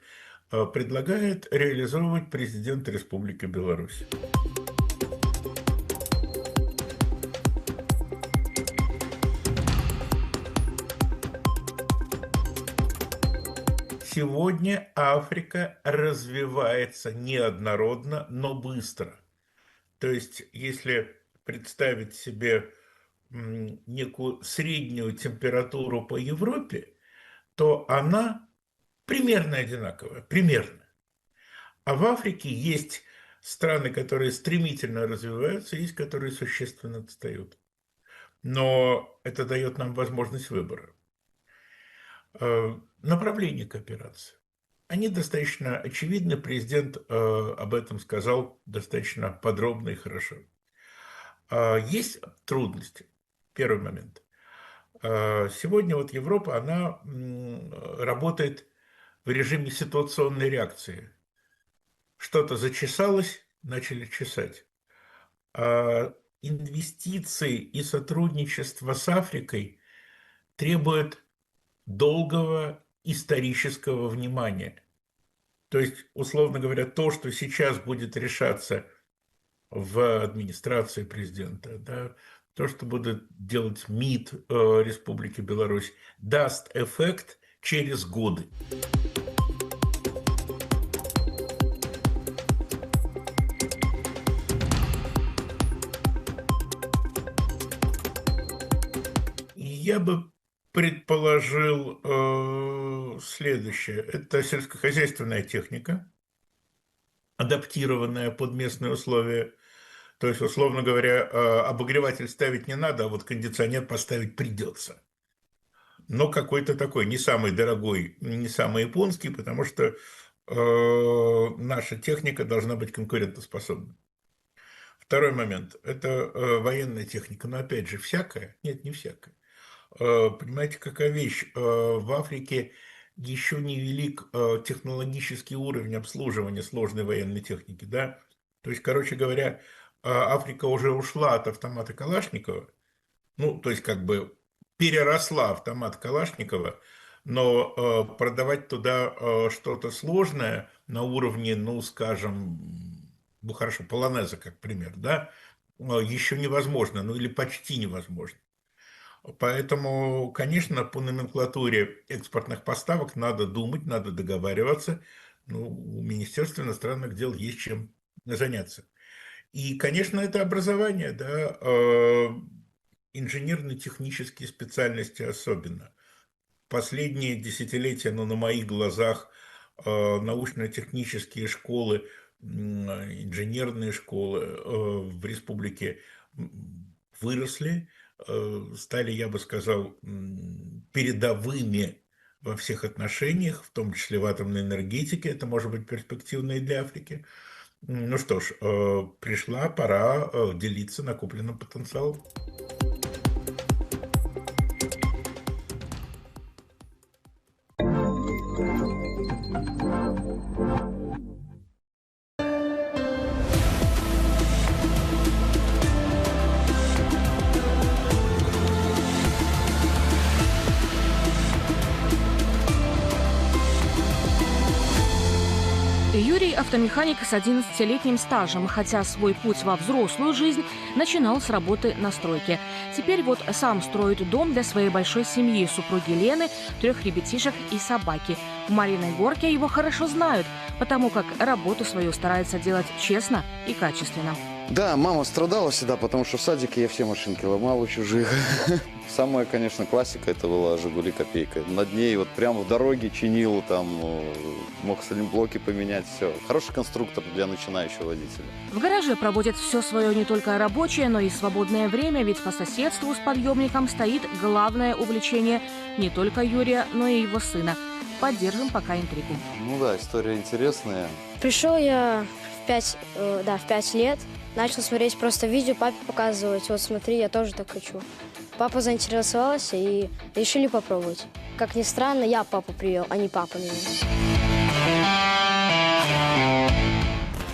Speaker 11: предлагает реализовывать президент Республики Беларусь. Сегодня Африка развивается неоднородно, но быстро. То есть, если представить себе некую среднюю температуру по Европе, то она примерно одинаковая, примерно. А в Африке есть страны, которые стремительно развиваются, есть, которые существенно отстают. Но это дает нам возможность выбора. Направление кооперации. Они достаточно очевидны, президент об этом сказал достаточно подробно и хорошо. Есть трудности. Первый момент. Сегодня вот Европа, она работает в режиме ситуационной реакции. Что-то зачесалось, начали чесать. Инвестиции и сотрудничество с Африкой требуют долгого исторического внимания. То есть, условно говоря, то, что сейчас будет решаться в администрации президента, да, то, что будет делать МИД Республики Беларусь, даст эффект через годы. Я бы предположил следующее. Это сельскохозяйственная техника, адаптированная под местные условия. То есть, условно говоря, обогреватель ставить не надо, а вот кондиционер поставить придется. Но какой-то такой, не самый дорогой, не самый японский, потому что наша техника должна быть конкурентоспособна. Второй момент – это военная техника. Но опять же, всякая? Нет, не всякая. Понимаете, какая вещь? В Африке еще не велик технологический уровень обслуживания сложной военной техники, да? То есть, короче говоря, Африка уже ушла от автомата Калашникова, ну, то есть, как бы переросла автомат Калашникова, но продавать туда что-то сложное на уровне, ну, скажем, ну, хорошо, полонеза, как пример, да, еще невозможно, ну, или почти невозможно. Поэтому, конечно, по номенклатуре экспортных поставок надо думать, надо договариваться. Ну, у Министерства иностранных дел есть чем заняться. И, конечно, это образование, да, инженерно-технические специальности особенно. Последние десятилетия, ну, на моих глазах, научно-технические школы, инженерные школы в республике выросли, стали, я бы сказал, передовыми во всех отношениях, в том числе в атомной энергетике. Это может быть перспективно и для Африки. Ну что ж, пришла пора делиться накопленным потенциалом.
Speaker 12: Юрий – автомеханик с 11-летним стажем, хотя свой путь во взрослую жизнь начинал с работы на стройке. Теперь вот сам строит дом для своей большой семьи, супруги Лены, 3 ребятишек и собаки. В Мариной Горке его хорошо знают, потому как работу свою старается делать честно и качественно.
Speaker 13: Да, мама страдала всегда, потому что в садике я все машинки ломал у чужих. Самая, конечно, классика, это была «Жигули» копейка. Над ней вот прямо в дороге чинил, там, мог салимблоки поменять, все. Хороший конструктор для начинающего водителя.
Speaker 12: В гараже проводят все свое не только рабочее, но и свободное время, ведь по соседству с подъемником стоит главное увлечение не только Юрия, но и его сына. Поддержим пока интригу.
Speaker 13: Ну да, история интересная.
Speaker 14: Пришел я в 5 лет, начал смотреть просто видео, папе показывать. Вот смотри, я тоже так хочу. Папа заинтересовался и решили попробовать. Как ни странно, я папу привел, а не папа меня.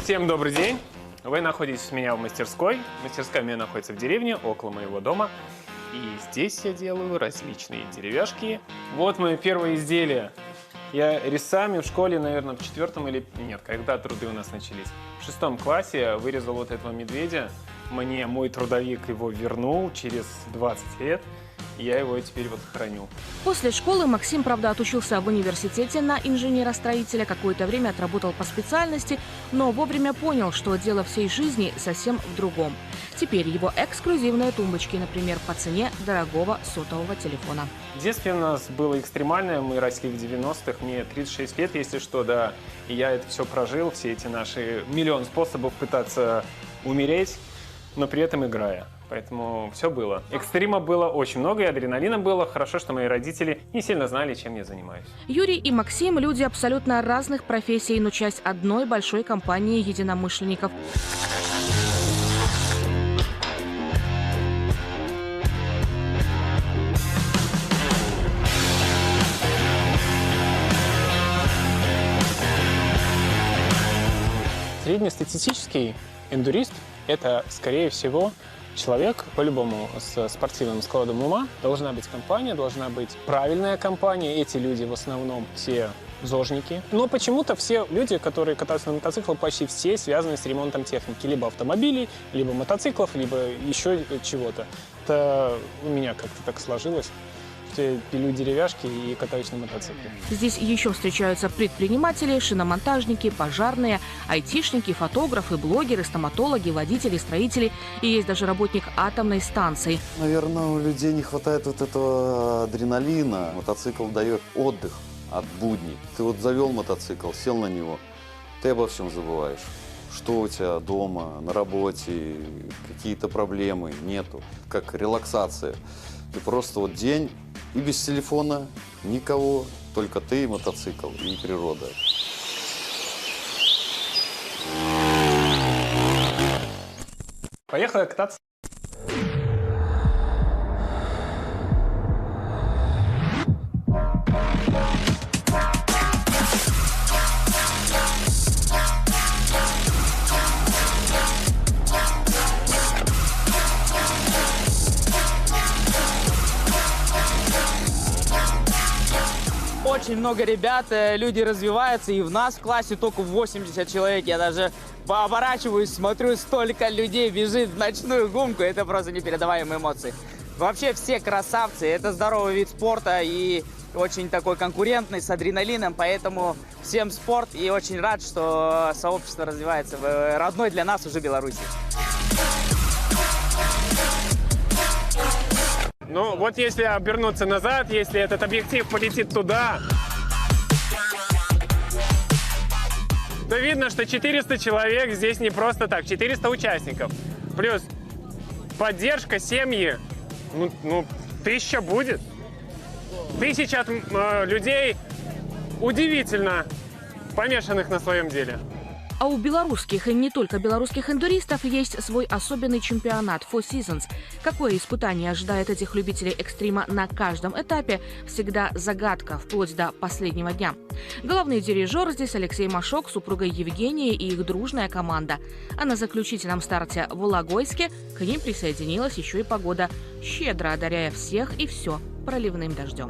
Speaker 15: Всем добрый день. Вы находитесь у меня в мастерской. Мастерская у меня находится в деревне, около моего дома. И здесь я делаю различные деревяшки. Вот мое первое изделие. Я резцами в школе, наверное, в 4-м или... Нет, когда труды у нас начались. В 6 классе я вырезал вот этого медведя. Мне мой трудовик его вернул через 20 лет. И я его теперь вот храню.
Speaker 12: После школы Максим, правда, отучился в университете на инженера-строителя, какое-то время отработал по специальности, но вовремя понял, что дело всей жизни совсем в другом. Теперь его эксклюзивные тумбочки, например, по цене дорогого сотового телефона.
Speaker 15: В детстве у нас было экстремальное, мы росли в 90-х, мне 36 лет, если что, да. И я это все прожил, все эти наши миллион способов пытаться умереть, но при этом играя. Поэтому все было. Экстрима было очень много, и адреналина было. Хорошо, что мои родители не сильно знали, чем я занимаюсь.
Speaker 12: Юрий и Максим – люди абсолютно разных профессий, но часть одной большой компании единомышленников.
Speaker 15: Среднестатистический эндурист – это, скорее всего, человек, по-любому, с спортивным складом ума. Должна быть компания, должна быть правильная компания. Эти люди в основном все зожники. Но почему-то все люди, которые катаются на мотоциклах, почти все связаны с ремонтом техники. Либо автомобилей, либо мотоциклов, либо еще чего-то. Это у меня как-то так сложилось. Я пилю деревяшки и катаюсь на мотоцикле.
Speaker 12: Здесь еще встречаются предприниматели, шиномонтажники, пожарные, айтишники, фотографы, блогеры, стоматологи, водители, строители. И есть даже работник атомной станции.
Speaker 13: Наверное, у людей не хватает вот этого адреналина. Мотоцикл дает отдых от будней. Ты вот завел мотоцикл, сел на него, ты обо всем забываешь. Что у тебя дома, на работе, какие-то проблемы, нету. Как релаксация. Ты просто вот день и без телефона, никого, только ты, мотоцикл и природа.
Speaker 15: Поехали кататься.
Speaker 16: Очень много ребят, люди развиваются, и в нас в классе только 80 человек. Я даже пооборачиваюсь, смотрю, столько людей бежит в ночную гонку, это просто непередаваемые эмоции. Вообще все красавцы, это здоровый вид спорта и очень такой конкурентный, с адреналином, поэтому всем спорт, и очень рад, что сообщество развивается в родной для нас уже Беларуси.
Speaker 15: Ну, вот если обернуться назад, если этот объектив полетит туда, то видно, что 400 человек здесь не просто так, 400 участников. Плюс поддержка семьи, ну 1000 будет. 1000 людей удивительно помешанных на своем деле.
Speaker 12: А у белорусских и не только белорусских эндуристов есть свой особенный чемпионат Four Seasons. Какое испытание ожидает этих любителей экстрима на каждом этапе, всегда загадка, вплоть до последнего дня. Главный дирижер здесь Алексей Машок, супруга Евгения и их дружная команда. А на заключительном старте в Логойске к ним присоединилась еще и погода, щедро одаряя всех и все проливным дождем.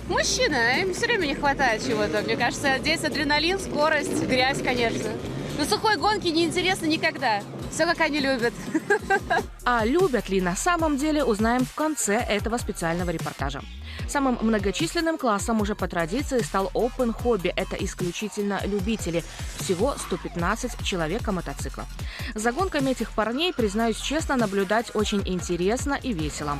Speaker 18: Мужчина, им все время не хватает чего-то. Мне кажется, здесь адреналин, скорость, грязь, конечно. На сухой гонке неинтересно никогда. Все, как они любят.
Speaker 12: А любят ли на самом деле, узнаем в конце этого специального репортажа. Самым многочисленным классом уже по традиции стал Open Hobby. Это исключительно любители. Всего 115 человек о мотоциклах. За гонками этих парней, признаюсь честно, наблюдать очень интересно и весело.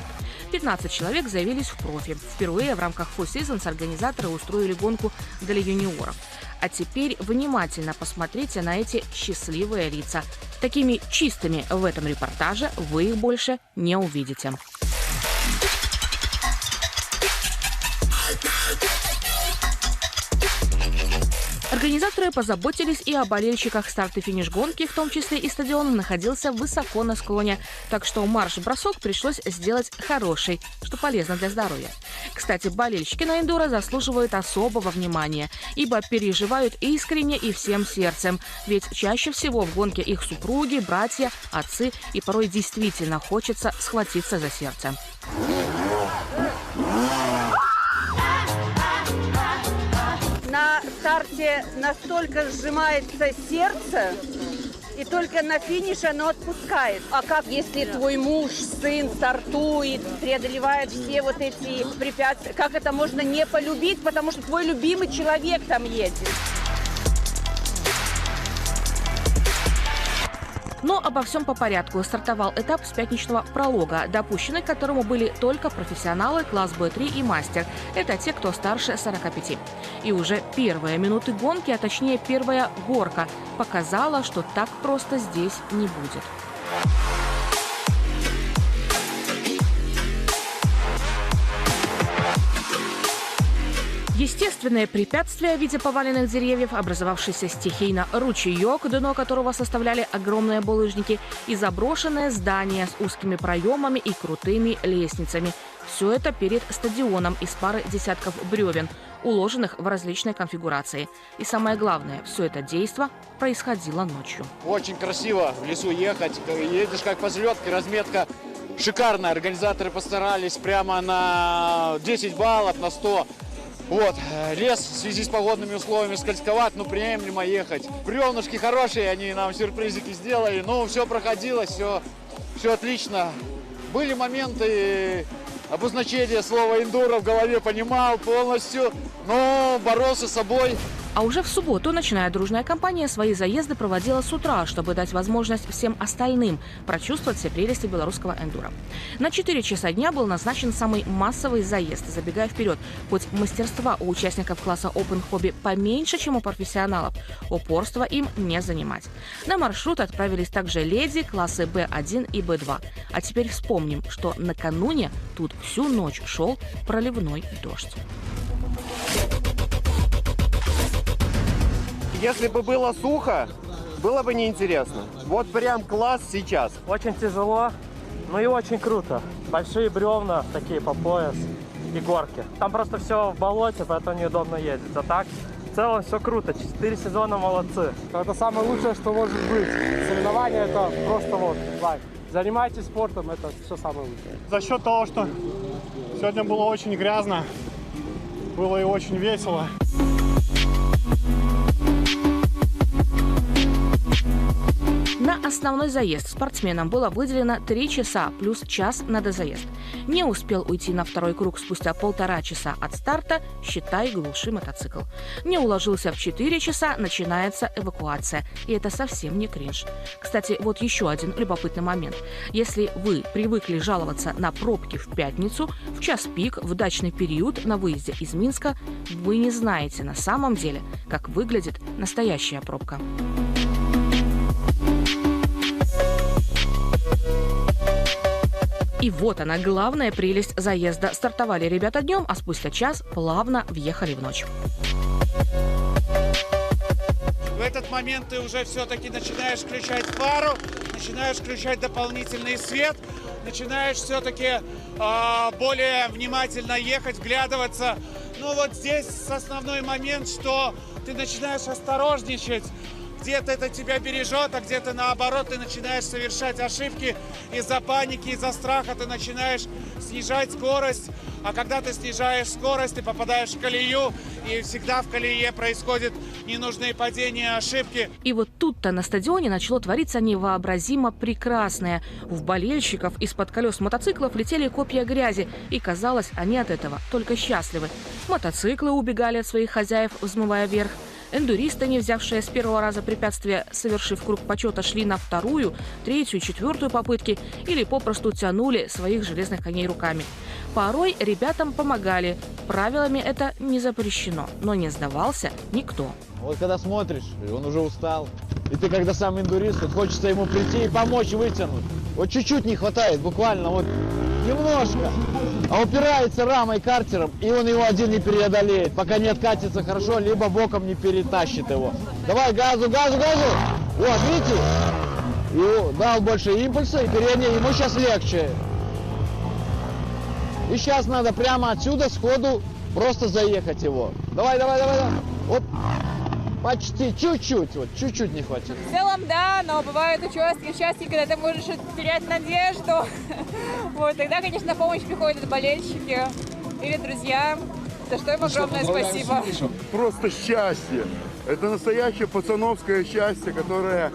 Speaker 12: 15 человек заявились в профи. Впервые в рамках Four Seasons организаторы устроили гонку для юниоров. А теперь внимательно посмотрите на эти счастливые лица. Такими чистыми в этом репортаже вы их больше не увидите. Организаторы позаботились и о болельщиках. Старт и финиш гонки, в том числе и стадион, находился высоко на склоне. Так что марш-бросок пришлось сделать хороший, что полезно для здоровья. Кстати, болельщики на эндуро заслуживают особого внимания, ибо переживают искренне и всем сердцем. Ведь чаще всего в гонке их супруги, братья, отцы, и порой действительно хочется схватиться за сердце.
Speaker 2: На старте настолько сжимается сердце, и только на финише оно отпускает. А как, если твой муж, сын стартует, преодолевает все вот эти препятствия, как это можно не полюбить, потому что твой любимый человек там едет?
Speaker 12: Но обо всем по порядку. Стартовал этап с пятничного пролога, допущены к которому были только профессионалы, класс Б3 и мастер. Это те, кто старше 45. И уже первые минуты гонки, а точнее первая горка, показала, что так просто здесь не будет. Естественное препятствие в виде поваленных деревьев, образовавшийся стихийно ручеек, дно которого составляли огромные булыжники, и заброшенное здание с узкими проемами и крутыми лестницами. Все это перед стадионом из пары десятков бревен, уложенных в различной конфигурации. И самое главное, все это действо происходило ночью.
Speaker 6: Очень красиво в лесу ехать. Едешь как по взлетке, разметка шикарная. Организаторы постарались прямо на 10 баллов, на 100. Вот, лес в связи с погодными условиями скользковат, но приемлемо ехать. Бревнышки хорошие, они нам сюрпризики сделали, но все проходило, все отлично. Были моменты, обозначения слова «эндуро» в голове понимал полностью, но боролся с собой.
Speaker 12: А уже в субботу ночная дружная компания свои заезды проводила с утра, чтобы дать возможность всем остальным прочувствовать все прелести белорусского эндуро. На 4 часа дня был назначен самый массовый заезд. Забегая вперед, хоть мастерства у участников класса Open Hobby поменьше, чем у профессионалов, упорства им не занимать. На маршрут отправились также леди классы B1 и B2. А теперь вспомним, что накануне тут всю ночь шел проливной дождь.
Speaker 19: Если бы было сухо, было бы неинтересно. Вот прям класс сейчас.
Speaker 20: Очень тяжело, но и очень круто. Большие бревна, такие по пояс, и горки. Там просто все в болоте, поэтому неудобно ездить. А так, в целом все круто. 4 сезона молодцы.
Speaker 21: Это самое лучшее, что может быть. Соревнования — это просто вот лайф. Занимайтесь спортом, это все самое лучшее.
Speaker 26: За счет того, что сегодня было очень грязно, было и очень весело.
Speaker 12: На основной заезд спортсменам было выделено 3 часа плюс час на дозаезд. Не успел уйти на второй круг спустя 1,5 часа от старта, считай, глуши мотоцикл. Не уложился в 4 часа, начинается эвакуация. И это совсем не кринж. Кстати, вот еще один любопытный момент. Если вы привыкли жаловаться на пробки в пятницу, в час пик, в дачный период на выезде из Минска, вы не знаете на самом деле, как выглядит настоящая пробка. И вот она, главная прелесть заезда. Стартовали ребята днем, а спустя час плавно въехали в ночь.
Speaker 26: В этот момент ты уже все-таки начинаешь включать фару, начинаешь включать дополнительный свет, начинаешь все-таки более внимательно ехать, вглядываться. Ну вот здесь основной момент, что ты начинаешь осторожничать, где-то это тебя бережет, а где-то наоборот ты начинаешь совершать ошибки из-за паники, из-за страха ты начинаешь снижать скорость. А когда ты снижаешь скорость, ты попадаешь в колею, и всегда в колее происходят ненужные падения, ошибки.
Speaker 12: И вот тут-то на стадионе начало твориться невообразимо прекрасное. В болельщиков из-под колес мотоциклов летели копья грязи, и казалось, они от этого только счастливы. Мотоциклы убегали от своих хозяев, взмывая вверх. Эндуристы, не взявшие с первого раза препятствия, совершив круг почета, шли на вторую, третью, четвертую попытки или попросту тянули своих железных коней руками. Порой ребятам помогали. Правилами это не запрещено, но не сдавался никто.
Speaker 4: Вот когда смотришь, и он уже устал, и ты когда сам эндурист, вот хочется ему прийти и помочь вытянуть. Вот чуть-чуть не хватает, буквально вот немножко. А упирается рамой картером, и он его один не преодолеет, пока не откатится хорошо, либо боком не перетащит его. Давай, газу, газу, газу! Вот, видите? И дал больше импульса, и передний ему сейчас легче. И сейчас надо прямо отсюда сходу просто заехать его. Давай, давай, давай, давай. Вот. Почти, чуть-чуть, вот, чуть-чуть не хватит.
Speaker 7: В целом, да, но бывают участки, когда ты можешь терять надежду. Вот, тогда, конечно, на помощь приходят болельщики или друзья, за что им огромное спасибо.
Speaker 10: Просто счастье. Это настоящее пацановское счастье, которое,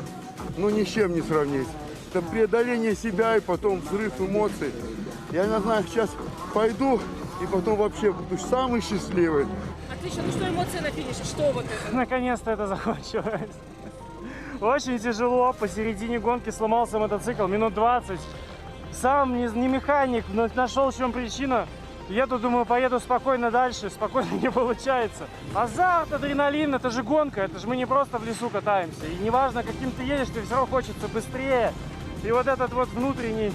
Speaker 10: ну, ни с чем не сравнить. Это преодоление себя и потом взрыв эмоций. Я не знаю, сейчас пойду и потом вообще буду самый счастливый.
Speaker 7: Отлично, ну что эмоции на финише, что вот это?
Speaker 20: Наконец-то это закончилось. Очень тяжело, посередине гонки сломался мотоцикл, минут 20. Сам не механик, но нашел, в чем причина. Я тут думаю, поеду спокойно дальше, спокойно не получается. Азарт, адреналин, это же гонка, это же мы не просто в лесу катаемся. И неважно, каким ты едешь, тебе все равно хочется быстрее. И вот этот вот внутренний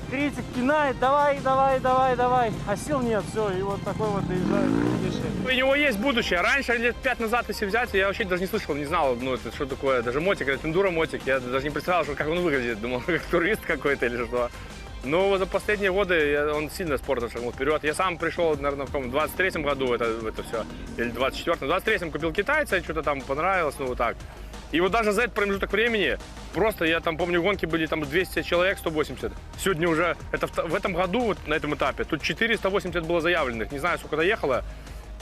Speaker 20: критик пинает, давай, давай, давай, давай. А сил нет, все, и вот такой вот доезжает.
Speaker 15: У него есть будущее. Раньше, лет 5 назад, если взять, я вообще даже не слышал, не знал, ну, это что такое, даже мотик, это эндуро-мотик. Я даже не представлял, как он выглядит. Думал, как турист какой-то или что. Но за последние годы он сильно спортом шагнул вперед. Я сам пришел, наверное, в 23-м году это все, или 24-м. В 23-м купил китайца, что-то там понравилось, ну вот так. И вот даже за этот промежуток времени, просто я там помню, гонки были там 200 человек, 180. Сегодня уже, это в этом году, вот на этом этапе, тут 480 было заявленных, не знаю, сколько доехало.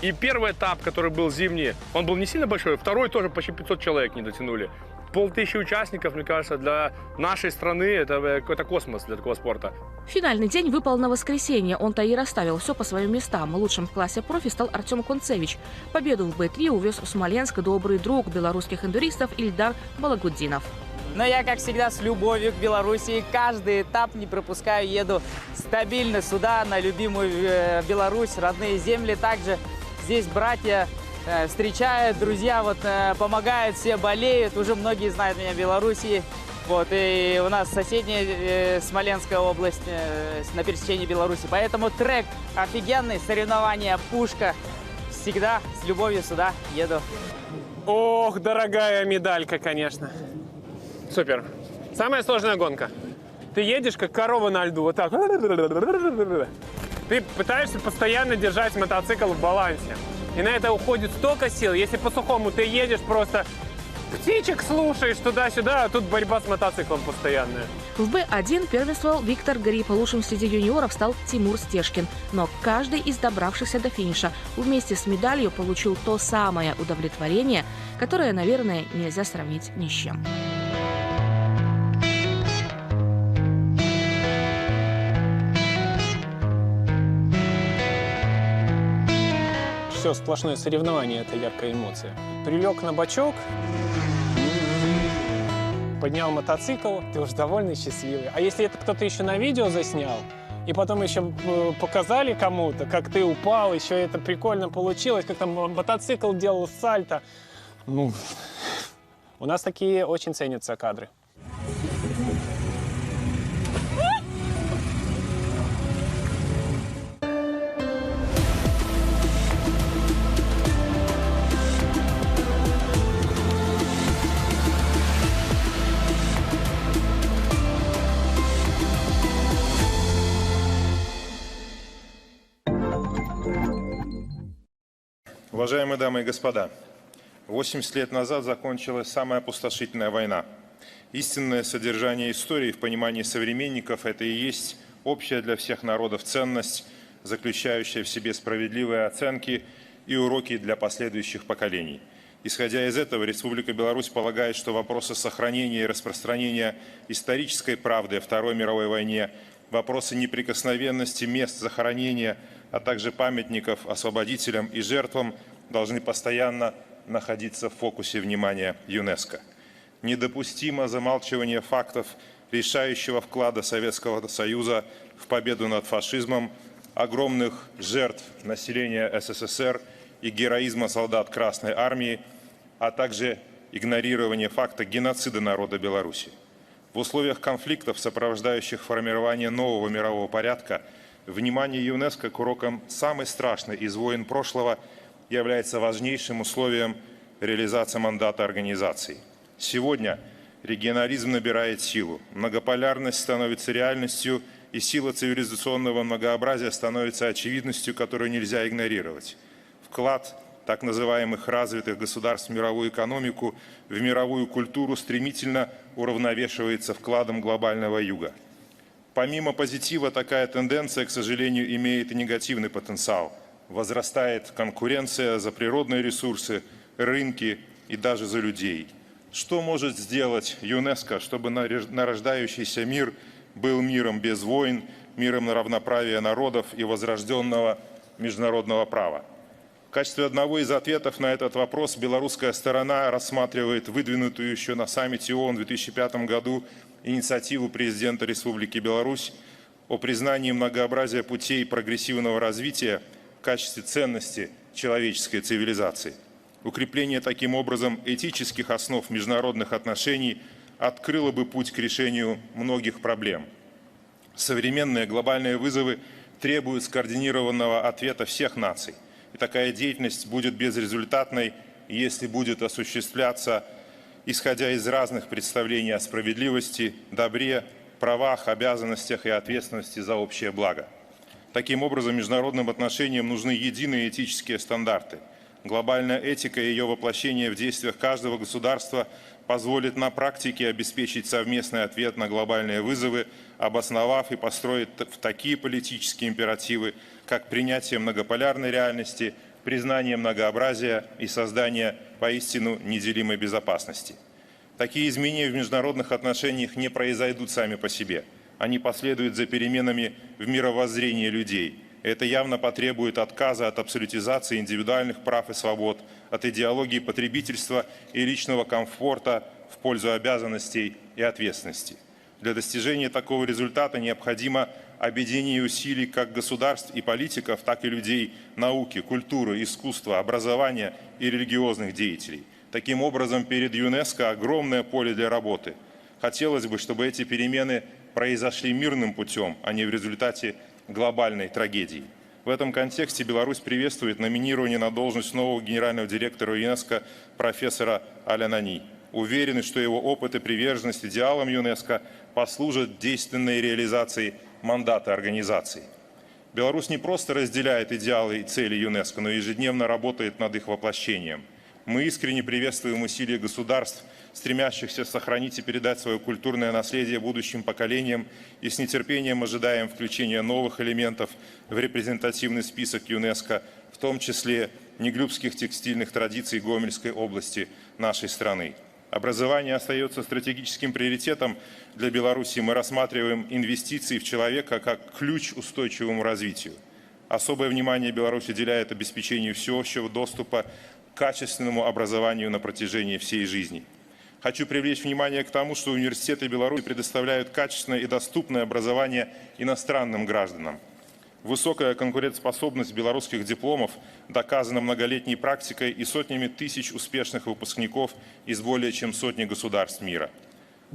Speaker 15: И первый этап, который был зимний, он был не сильно большой, второй тоже почти 500 человек не дотянули. 500 участников, мне кажется, для нашей страны это какой-то космос для такого спорта.
Speaker 12: Финальный день выпал на воскресенье. Он-то и расставил все по своим местам. Лучшим в классе профи стал Артем Кунцевич. Победу в Б3 увез в Смоленск добрый друг белорусских эндуристов Ильдар Балагуддинов.
Speaker 16: Но я, как всегда, с любовью к Беларуси. Каждый этап не пропускаю, еду стабильно сюда, на любимую Беларусь, родные земли. Также здесь братья встречают, друзья вот помогают, все болеют. Уже многие знают меня в Беларуси. Вот, и у нас соседняя Смоленская область на пересечении Беларуси. Поэтому трек офигенный, соревнования, пушка. Всегда с любовью сюда еду.
Speaker 15: Ох, дорогая медалька, конечно. Супер. Самая сложная гонка. Ты едешь, как корова на льду, вот так. Ты пытаешься постоянно держать мотоцикл в балансе. И на это уходит столько сил. Если по сухому ты едешь, просто птичек слушаешь туда-сюда, а тут борьба с мотоциклом постоянная.
Speaker 12: В Б1 первенствовал Виктор Гриб. Лучшим среди юниоров стал Тимур Стешкин. Но каждый из добравшихся до финиша вместе с медалью получил то самое удовлетворение, которое, наверное, нельзя сравнить ни с чем.
Speaker 15: Все сплошное соревнование – это яркая эмоция. Прилег на бачок, поднял мотоцикл, ты уж довольно счастливый. А если это кто-то еще на видео заснял, и потом еще показали кому-то, как ты упал, еще это прикольно получилось, как там мотоцикл делал сальто. Ну, у нас такие очень ценятся кадры.
Speaker 17: Уважаемые дамы и господа,
Speaker 3: 80 лет назад закончилась самая опустошительная война. Истинное содержание истории в понимании современников – это и есть общая для всех народов ценность, заключающая в себе справедливые оценки и уроки для последующих поколений. Исходя из этого, Республика Беларусь полагает, что вопросы сохранения и распространения исторической правды о Второй мировой войне, вопросы неприкосновенности мест захоронения, а также памятников освободителям и жертвам должны постоянно находиться в фокусе внимания ЮНЕСКО. Недопустимо замалчивание фактов решающего вклада Советского Союза в победу над фашизмом, огромных жертв населения СССР и героизма солдат Красной Армии, а также игнорирование факта геноцида народа Беларуси. В условиях конфликтов, сопровождающих формирование нового мирового порядка, внимание ЮНЕСКО к урокам самой страшной из войн прошлого является важнейшим условием реализации мандата организации. Сегодня регионализм набирает силу, многополярность становится реальностью, и сила цивилизационного многообразия становится очевидностью, которую нельзя игнорировать. Вклад так называемых развитых государств в мировую экономику, в мировую культуру стремительно уравновешивается вкладом глобального юга. Помимо позитива, такая тенденция, к сожалению, имеет и негативный потенциал. Возрастает конкуренция за природные ресурсы, рынки и даже за людей. Что может сделать ЮНЕСКО, чтобы нарождающийся мир был миром без войн, миром равноправия народов и возрожденного международного права? В качестве одного из ответов на этот вопрос белорусская сторона рассматривает выдвинутую еще на саммите ООН в 2005 году инициативу президента Республики Беларусь о признании многообразия путей прогрессивного развития в качестве ценности человеческой цивилизации. Укрепление таким образом этических основ международных отношений открыло бы путь к решению многих проблем. Современные глобальные вызовы требуют скоординированного ответа всех наций. И такая деятельность будет безрезультатной, если будет осуществляться, исходя из разных представлений о справедливости, добре, правах, обязанностях и ответственности за общее благо. Таким образом, международным отношениям нужны единые этические стандарты. Глобальная этика и ее воплощение в действиях каждого государства позволит на практике обеспечить совместный ответ на глобальные вызовы, обосновав и построить такие политические императивы, как принятие многополярной реальности, признание многообразия и создание поистину неделимой безопасности. Такие изменения в международных отношениях не произойдут сами по себе. Они последуют за переменами в мировоззрении людей. Это явно потребует отказа от абсолютизации индивидуальных прав и свобод, от идеологии потребительства и личного комфорта в пользу обязанностей и ответственности. Для достижения такого результата необходимо объединение усилий как государств и политиков, так и людей науки, культуры, искусства, образования и религиозных деятелей. Таким образом, перед ЮНЕСКО огромное поле для работы. Хотелось бы, чтобы эти перемены произошли мирным путем, а не в результате глобальной трагедии. В этом контексте Беларусь приветствует номинирование на должность нового генерального директора ЮНЕСКО профессора Алянани. Уверены, что его опыт и приверженность идеалам ЮНЕСКО послужат действенной реализации мандата организации. Беларусь не просто разделяет идеалы и цели ЮНЕСКО, но и ежедневно работает над их воплощением. Мы искренне приветствуем усилия государств, стремящихся сохранить и передать свое культурное наследие будущим поколениям, и с нетерпением ожидаем включения новых элементов в репрезентативный список ЮНЕСКО, в том числе неглюбских текстильных традиций Гомельской области нашей страны. Образование остается стратегическим приоритетом для Беларуси. Мы рассматриваем инвестиции в человека как ключ к устойчивому развитию. Особое внимание Беларусь уделяет обеспечению всеобщего доступа к качественному образованию на протяжении всей жизни. Хочу привлечь внимание к тому, что университеты Беларуси предоставляют качественное и доступное образование иностранным гражданам. Высокая конкурентоспособность белорусских дипломов доказана многолетней практикой и сотнями тысяч успешных выпускников из более чем сотни государств мира.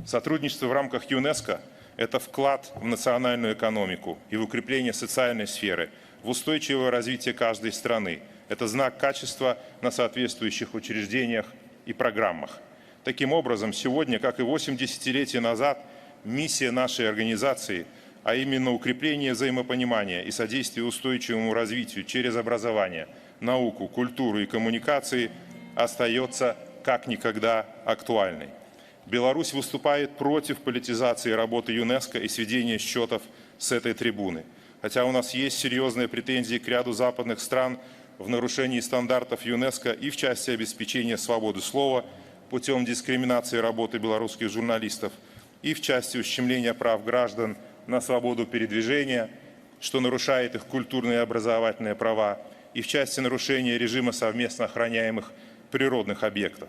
Speaker 3: Сотрудничество в рамках ЮНЕСКО – это вклад в национальную экономику и в укрепление социальной сферы, в устойчивое развитие каждой страны. Это знак качества на соответствующих учреждениях и программах. Таким образом, сегодня, как и 8 десятилетий назад, миссия нашей организации, а именно укрепление взаимопонимания и содействие устойчивому развитию через образование, науку, культуру и коммуникации, остается как никогда актуальной. Беларусь выступает против политизации работы ЮНЕСКО и сведения счетов с этой трибуны. Хотя у нас есть серьезные претензии к ряду западных стран в нарушении стандартов ЮНЕСКО и в части обеспечения свободы слова путем дискриминации работы белорусских журналистов, и в части ущемления прав граждан на свободу передвижения, что нарушает их культурные и образовательные права, и в части нарушения режима совместно охраняемых природных объектов.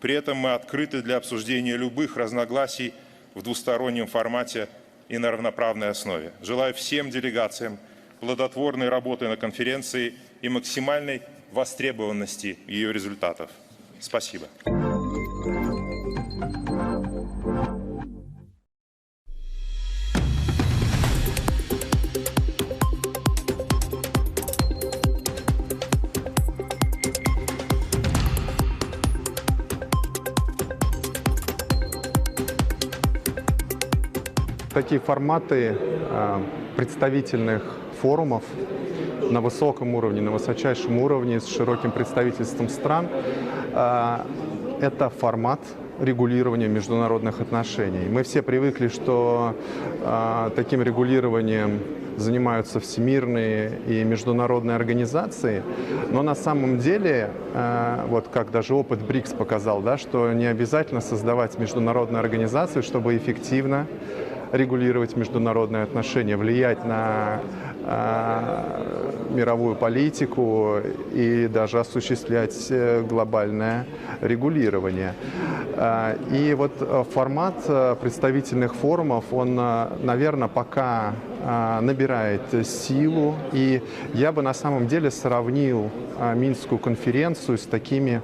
Speaker 3: При этом мы открыты для обсуждения любых разногласий в двустороннем формате и на равноправной основе. Желаю всем делегациям плодотворной работы на конференции и максимальной востребованности ее результатов. Спасибо.
Speaker 1: Такие форматы представительных форумов на высоком уровне, на высочайшем уровне, с широким представительством стран, это формат регулирования международных отношений. Мы все привыкли, что таким регулированием занимаются всемирные и международные организации, но на самом деле, вот как даже опыт БРИКС показал, да, что не обязательно создавать международную организацию, чтобы эффективно регулировать международные отношения, влиять на мировую политику и даже осуществлять глобальное регулирование. И вот формат представительных форумов, он, наверное, пока набирает силу. И я бы на самом деле сравнил Минскую конференцию с такими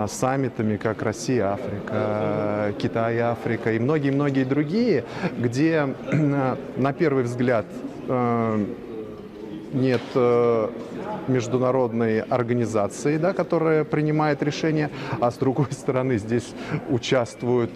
Speaker 1: саммитами, как Россия-Африка, Китай-Африка и многие-многие другие, где на первый взгляд нет международной организации, да, которая принимает решения, а с другой стороны здесь участвуют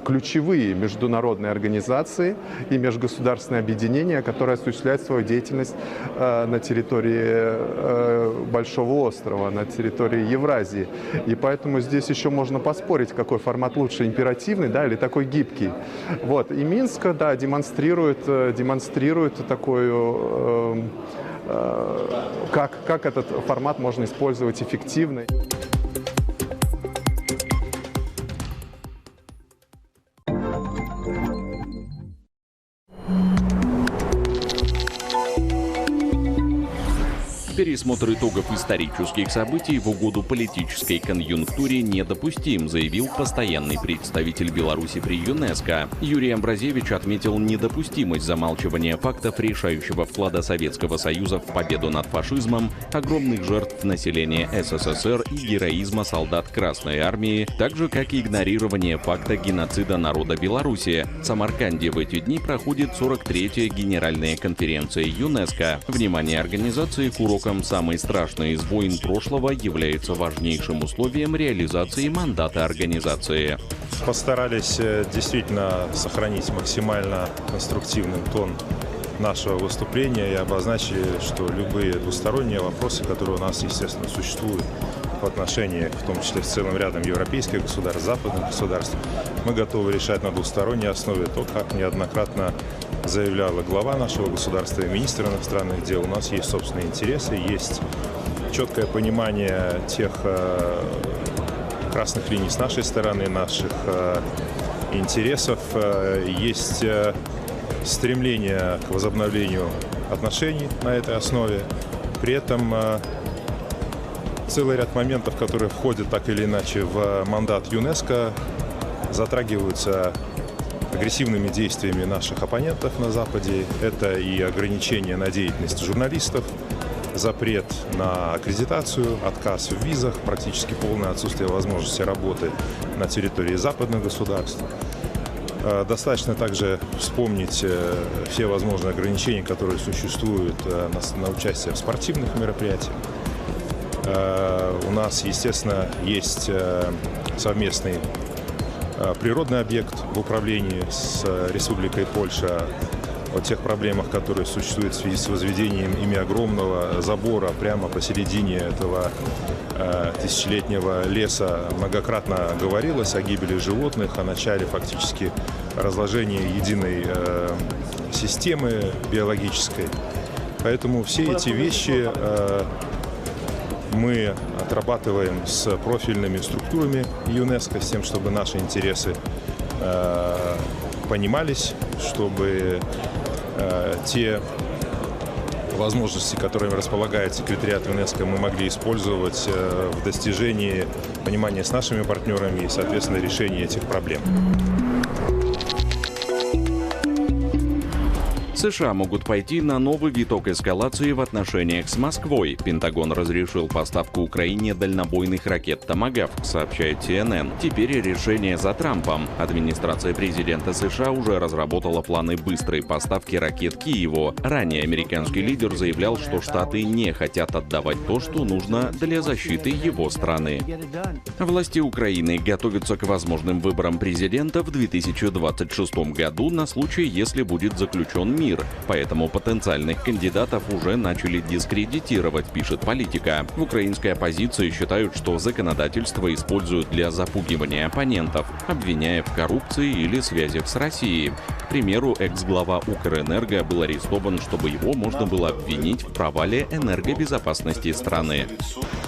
Speaker 1: ключевые международные организации и межгосударственные объединения, которые осуществляют свою деятельность на территории Большого острова, на территории Евразии. И поэтому здесь еще можно поспорить, какой формат лучше, императивный, да, или такой гибкий. Вот. И Минск, да, демонстрирует такую как этот формат можно использовать эффективно.
Speaker 17: Пересмотр итогов исторических событий в угоду политической конъюнктуре недопустим, заявил постоянный представитель Беларуси при ЮНЕСКО. Юрий Амбразевич отметил недопустимость замалчивания фактов решающего вклада Советского Союза в победу над фашизмом, огромных жертв населения СССР и героизма солдат Красной Армии, так же, как и игнорирование факта геноцида народа Беларуси. В Самарканде в эти дни проходит 43-я Генеральная конференция ЮНЕСКо. Внимание организации к урокам «Самый страшный из войн прошлого» является важнейшим условием реализации мандата организации.
Speaker 3: Постарались действительно сохранить максимально конструктивный тон нашего выступления и обозначили, что любые двусторонние вопросы, которые у нас, естественно, существуют в отношениях, в том числе с целым рядом европейских государств, западных государств, мы готовы решать на двусторонней основе. То, как неоднократно заявляла глава нашего государства и министр иностранных дел, у нас есть собственные интересы, есть четкое понимание тех красных линий с нашей стороны, наших интересов, есть стремление к возобновлению отношений на этой основе. При этом целый ряд моментов, которые входят так или иначе в мандат ЮНЕСКО, затрагиваются агрессивными действиями наших оппонентов на Западе. Это и ограничение на деятельность журналистов, запрет на аккредитацию, отказ в визах, практически полное отсутствие возможности работы на территории западных государств. Достаточно также вспомнить все возможные ограничения, которые существуют на участие в спортивных мероприятиях. У нас, естественно, есть совместный природный объект в управлении с Республикой Польша, о тех проблемах, которые существуют в связи с возведением ими огромного забора прямо посередине этого тысячелетнего леса, многократно говорилось о гибели животных, о начале фактически разложения единой системы биологической. Поэтому все эти вещи мы отрабатываем с профильными структурами ЮНЕСКО, с тем, чтобы наши интересы понимались, чтобы те возможности, которыми располагает секретариат ЮНЕСКО, мы могли использовать в достижении понимания с нашими партнерами и, соответственно, решения этих проблем.
Speaker 17: США могут пойти на новый виток эскалации в отношениях с Москвой. Пентагон разрешил поставку Украине дальнобойных ракет «Томагавк», сообщает CNN. Теперь решение за Трампом. Администрация президента США уже разработала планы быстрой поставки ракет Киеву. Ранее американский лидер заявлял, что Штаты не хотят отдавать то, что нужно для защиты его страны. Власти Украины готовятся к возможным выборам президента в 2026 году на случай, если будет заключен мир. Поэтому потенциальных кандидатов уже начали дискредитировать, пишет Политика. В украинской оппозиции считают, что законодательство используют для запугивания оппонентов, обвиняя в коррупции или связях с Россией. К примеру, экс-глава Укрэнерго был арестован, чтобы его можно было обвинить в провале энергобезопасности страны.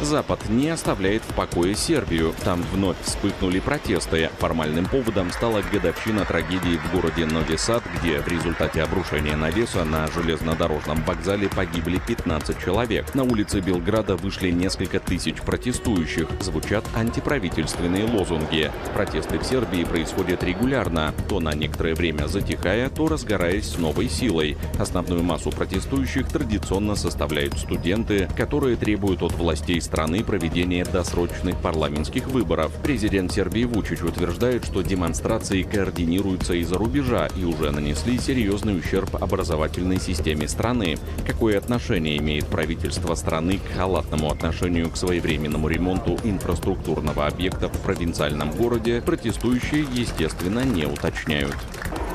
Speaker 17: Запад не оставляет в покое Сербию. Там вновь вспыхнули протесты. Формальным поводом стала годовщина трагедии в городе Нови Сад, где в результате обрушения навеса на железнодорожном вокзале погибли 15 человек. На улице Белграда вышли несколько тысяч протестующих. Звучат антиправительственные лозунги. Протесты в Сербии происходят регулярно, то на некоторое время затихая, то разгораясь с новой силой. Основную массу протестующих традиционно составляют студенты, которые требуют от властей страны проведения досрочных парламентских выборов. Президент Сербии Вучич утверждает, что демонстрации координируются из-за рубежа и уже нанесли серьезный ущерб образовательной системе страны. Какое отношение имеет правительство страны к халатному отношению к своевременному ремонту инфраструктурного объекта в провинциальном городе, протестующие, естественно, не уточняют.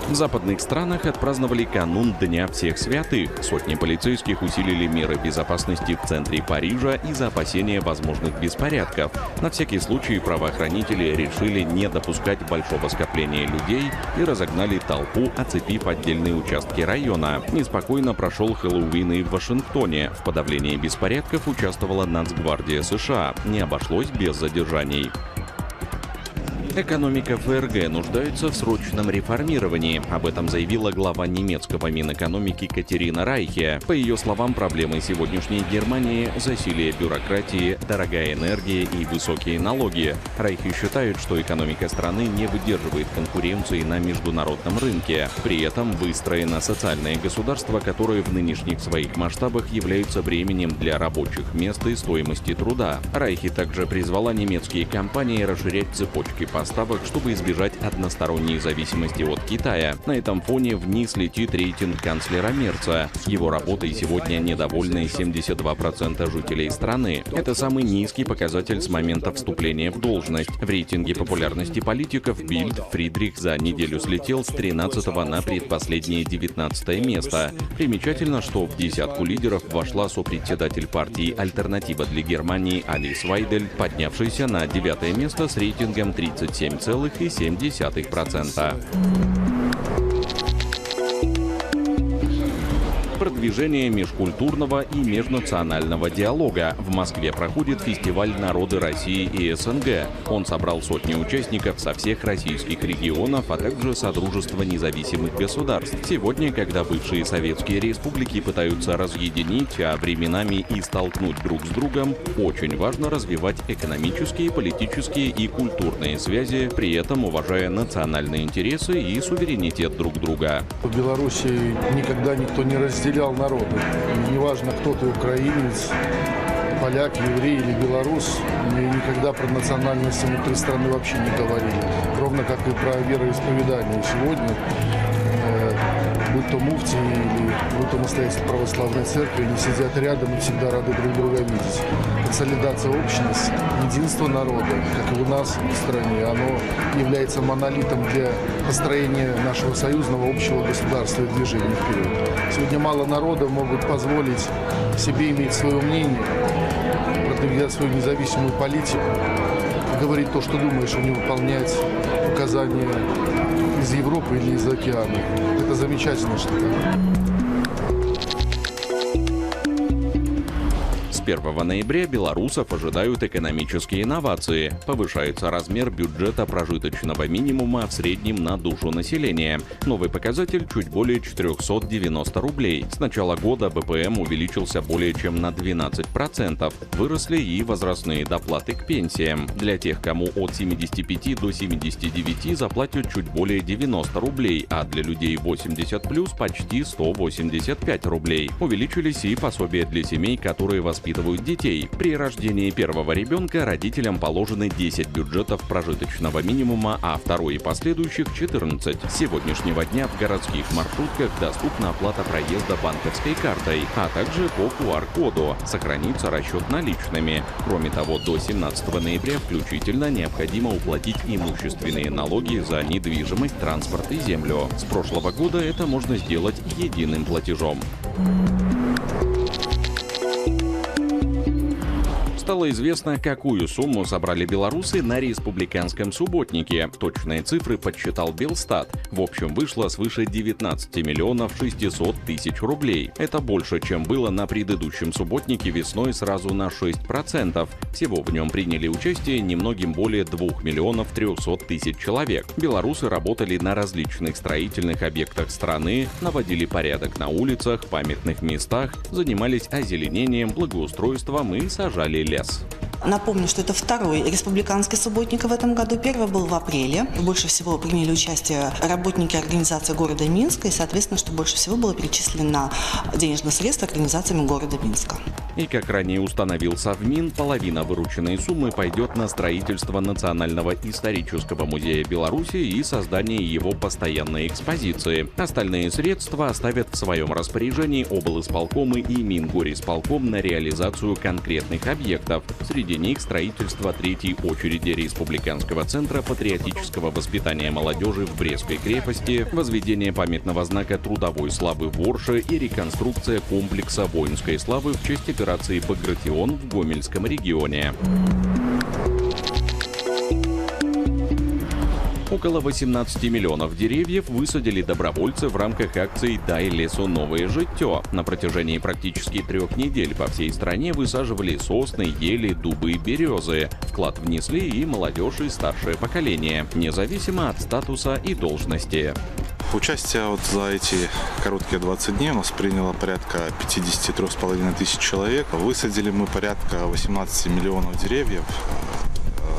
Speaker 17: В западных странах отпраздновали канун Дня всех святых. Сотни полицейских усилили меры безопасности в центре Парижа из-за опасения возможных беспорядков. На всякий случай правоохранители решили не допускать большого скопления людей и разогнали толпу, оцепив отдельные участки района. Неспокойно прошел Хэллоуин и в Вашингтоне. В подавлении беспорядков участвовала Нацгвардия США. Не обошлось без задержаний. Экономика ФРГ нуждается в срочном реформировании. Об этом заявила глава немецкого Минэкономики Катерина Райхе. По ее словам, проблемы сегодняшней Германии – засилие бюрократии, дорогая энергия и высокие налоги. Райхе считает, что экономика страны не выдерживает конкуренции на международном рынке. При этом выстроено социальное государство, которое в нынешних своих масштабах является бременем для рабочих мест и стоимости труда. Райхе также призвала немецкие компании расширять цепочки поставок, чтобы избежать односторонней зависимости от Китая. На этом фоне вниз летит рейтинг канцлера Мерца. Его работой сегодня недовольны 72% жителей страны. Это самый низкий показатель с момента вступления в должность. В рейтинге популярности политиков Бильд Фридрих за неделю слетел с 13 на предпоследнее 19 место. Примечательно, что в десятку лидеров вошла сопредседатель партии «Альтернатива для Германии» Алис Вайдель, поднявшийся на 9 место с рейтингом 37,7%. Продвижение межкультурного и межнационального диалога. В Москве проходит фестиваль «Народы России и СНГ». Он собрал сотни участников со всех российских регионов, а также Содружества независимых государств. Сегодня, когда бывшие советские республики пытаются разъединить, а временами и столкнуть друг с другом, очень важно развивать экономические, политические и культурные связи, при этом уважая национальные интересы и суверенитет друг друга.
Speaker 5: В Беларуси никогда никто не разделял народы. Неважно, кто ты, украинец, поляк, еврей или белорус, никогда про национальности внутри страны вообще не говорили. Ровно как и про вероисповедание. Сегодня, будь то муфти или будь то настоятель православной церкви, они сидят рядом и всегда рады друг друга видеть. консолидация общности, единство народа, как и у нас в стране, оно является монолитом для построения нашего союзного общего государства и движения вперед. Сегодня мало народов могут позволить себе иметь свое мнение, продвигать свою независимую политику, говорить то, что думаешь, а не выполнять указания из Европы или из океана. Это замечательно, что так.
Speaker 17: С 1 ноября белорусов ожидают экономические инновации. Повышается размер бюджета прожиточного минимума в среднем на душу населения. Новый показатель чуть более 490 рублей. С начала года БПМ увеличился более чем на 12%. Выросли и возрастные доплаты к пенсиям. Для тех, кому от 75 до 79 заплатят чуть более 90 рублей, а для людей 80+, почти 185 рублей. Увеличились и пособия для семей, которые воспитывают детей. При рождении первого ребенка родителям положены 10 бюджетов прожиточного минимума, а второй и последующих 14. С сегодняшнего дня в городских маршрутках доступна оплата проезда банковской картой, а также по QR-коду. Сохранится расчет наличными. Кроме того, до 17 ноября включительно необходимо уплатить имущественные налоги за недвижимость, транспорт и землю. С прошлого года это можно сделать единым платежом. Стало известно, какую сумму собрали белорусы на республиканском субботнике. Точные цифры подсчитал Белстат. В общем, вышло свыше 19 миллионов 600 тысяч рублей. Это больше, чем было на предыдущем субботнике весной сразу на 6%. Всего в нем приняли участие немногим более 2 миллионов 300 тысяч человек. Белорусы работали на различных строительных объектах страны, наводили порядок на улицах, памятных местах, занимались озеленением, благоустройством и сажали лес.
Speaker 8: Напомню, что это второй республиканский субботник в этом году. Первый был в апреле. Больше всего приняли участие работники организации города Минска. И, соответственно, что больше всего было перечислено денежных средств организациями города Минска.
Speaker 17: И, как ранее установил Совмин, половина вырученной суммы пойдет на строительство Национального исторического музея Беларуси и создание его постоянной экспозиции. Остальные средства оставят в своем распоряжении облисполкомы и Мингорисполком на реализацию конкретных объектов. Среди них строительство третьей очереди Республиканского центра патриотического воспитания молодежи в Брестской крепости, возведение памятного знака трудовой славы в Орше и реконструкция комплекса воинской славы в честь операции «Багратион» в Гомельском регионе. Около 18 миллионов деревьев высадили добровольцы в рамках акции «Дай лесу новое життё». На протяжении практически 3 недель по всей стране высаживали сосны, ели, дубы и березы. Вклад внесли и молодежь, и старшее поколение, независимо от статуса и должности.
Speaker 9: Участие вот за эти короткие 20 дней у нас приняло порядка 53,5 тысяч человек. Высадили мы порядка 18 миллионов деревьев.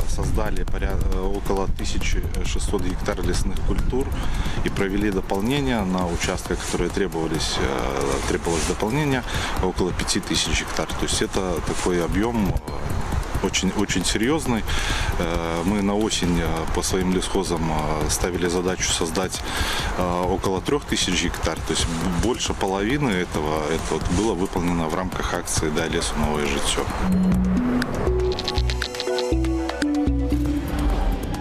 Speaker 9: Создали около 1600 гектар лесных культур и провели дополнения на участках, которые требовалось дополнения, около 5000 гектар. То есть это такой объем очень серьезный. Мы на осень по своим лесхозам ставили задачу создать около 3000 гектар. То есть больше половины этого было выполнено в рамках акции «Дай лесу новое життё».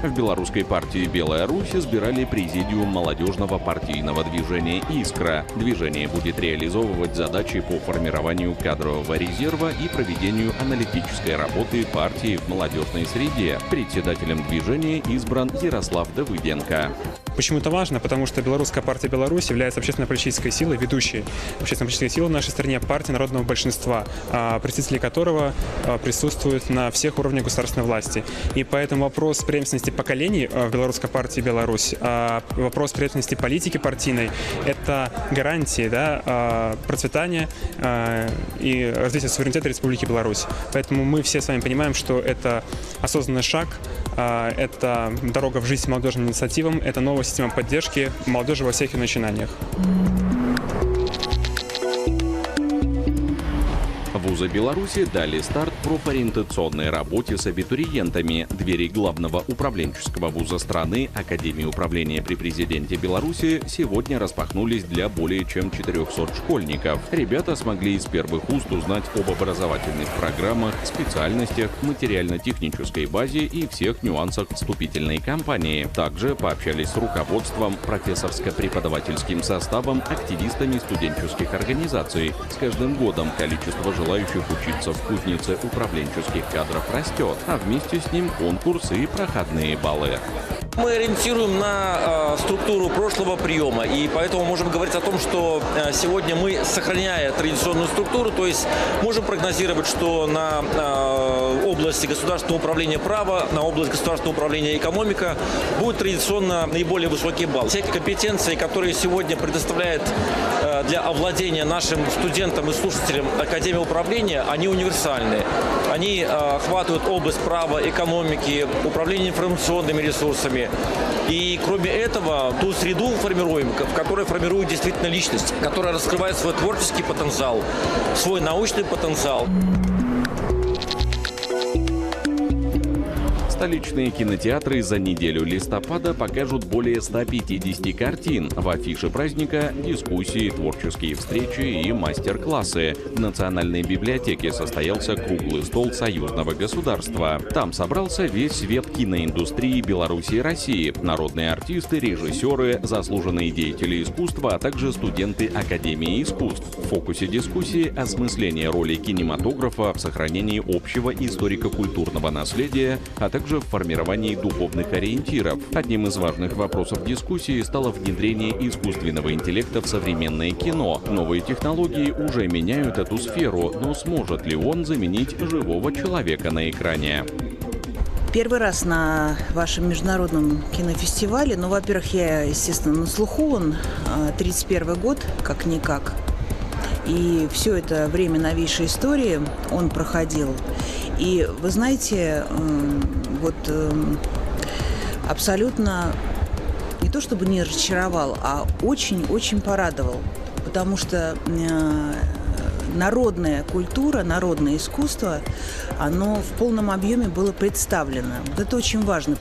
Speaker 17: В белорусской партии «Белая Русь» избирали президиум молодежного партийного движения «Искра». Движение будет реализовывать задачи по формированию кадрового резерва и проведению аналитической работы партии в молодежной среде. Председателем движения избран Ярослав Давыденко.
Speaker 22: Почему это важно? Потому что Белорусская партия «Беларусь» является общественно-политической силой, ведущей общественно-политической силой в нашей стране, партии народного большинства, представители которого присутствуют на всех уровнях государственной власти. И поэтому вопрос преемственности поколений в Белорусской партии «Беларусь», вопрос преемственности политики партийной – это гарантии процветания и развития суверенитета Республики Беларусь. Поэтому мы все с вами понимаем, что это осознанный шаг, это дорога в жизнь молодежным инициативам, это новая система поддержки молодежи во всех ее начинаниях.
Speaker 17: Вузы вуза Беларуси дали старт профориентационной работе с абитуриентами. Двери главного управленческого вуза страны Академии управления при президенте Беларуси сегодня распахнулись для более чем 400 школьников. Ребята смогли из первых уст узнать об образовательных программах, специальностях, материально-технической базе и всех нюансах вступительной кампании. Также пообщались с руководством, профессорско-преподавательским составом, активистами студенческих организаций. С каждым годом количество желающих учиться в кузнице управленческих кадров растет, а вместе с ним конкурсы и проходные баллы.
Speaker 11: Мы ориентируем на структуру прошлого приема, и поэтому можем говорить о том, что сегодня мы, сохраняя традиционную структуру, то есть можем прогнозировать, что на области государственного управления права, на область государственного управления экономика будет традиционно наиболее высокий балл. Все эти компетенции, которые сегодня предоставляет для овладения нашим студентам и слушателям Академия управления, они универсальны. Они охватывают область права, экономики, управления информационными ресурсами. И кроме этого, ту среду формируем, в которой формирует действительно личность, которая раскрывает свой творческий потенциал, свой научный потенциал.
Speaker 17: Столичные кинотеатры за неделю листопада покажут более 150 картин. В афише праздника – дискуссии, творческие встречи и мастер-классы. В Национальной библиотеке состоялся круглый стол союзного государства. Там собрался весь свет киноиндустрии Беларуси и России. Народные артисты, режиссеры, заслуженные деятели искусства, а также студенты Академии искусств. В фокусе дискуссии – осмысление роли кинематографа в сохранении общего историко-культурного наследия, а также в формировании духовных ориентиров. Одним из важных вопросов дискуссии стало внедрение искусственного интеллекта в современное кино. Новые технологии уже меняют эту сферу, но сможет ли он заменить живого человека на экране?
Speaker 13: Первый раз на вашем международном кинофестивале. Ну, во-первых, я, естественно, на слуху. Он 31 год, как-никак. И все это время новейшей истории он проходил. И вы знаете, абсолютно не то чтобы не разочаровал, а очень-очень порадовал. Потому что народная культура, народное искусство, оно в полном объеме было представлено. Вот это очень важно.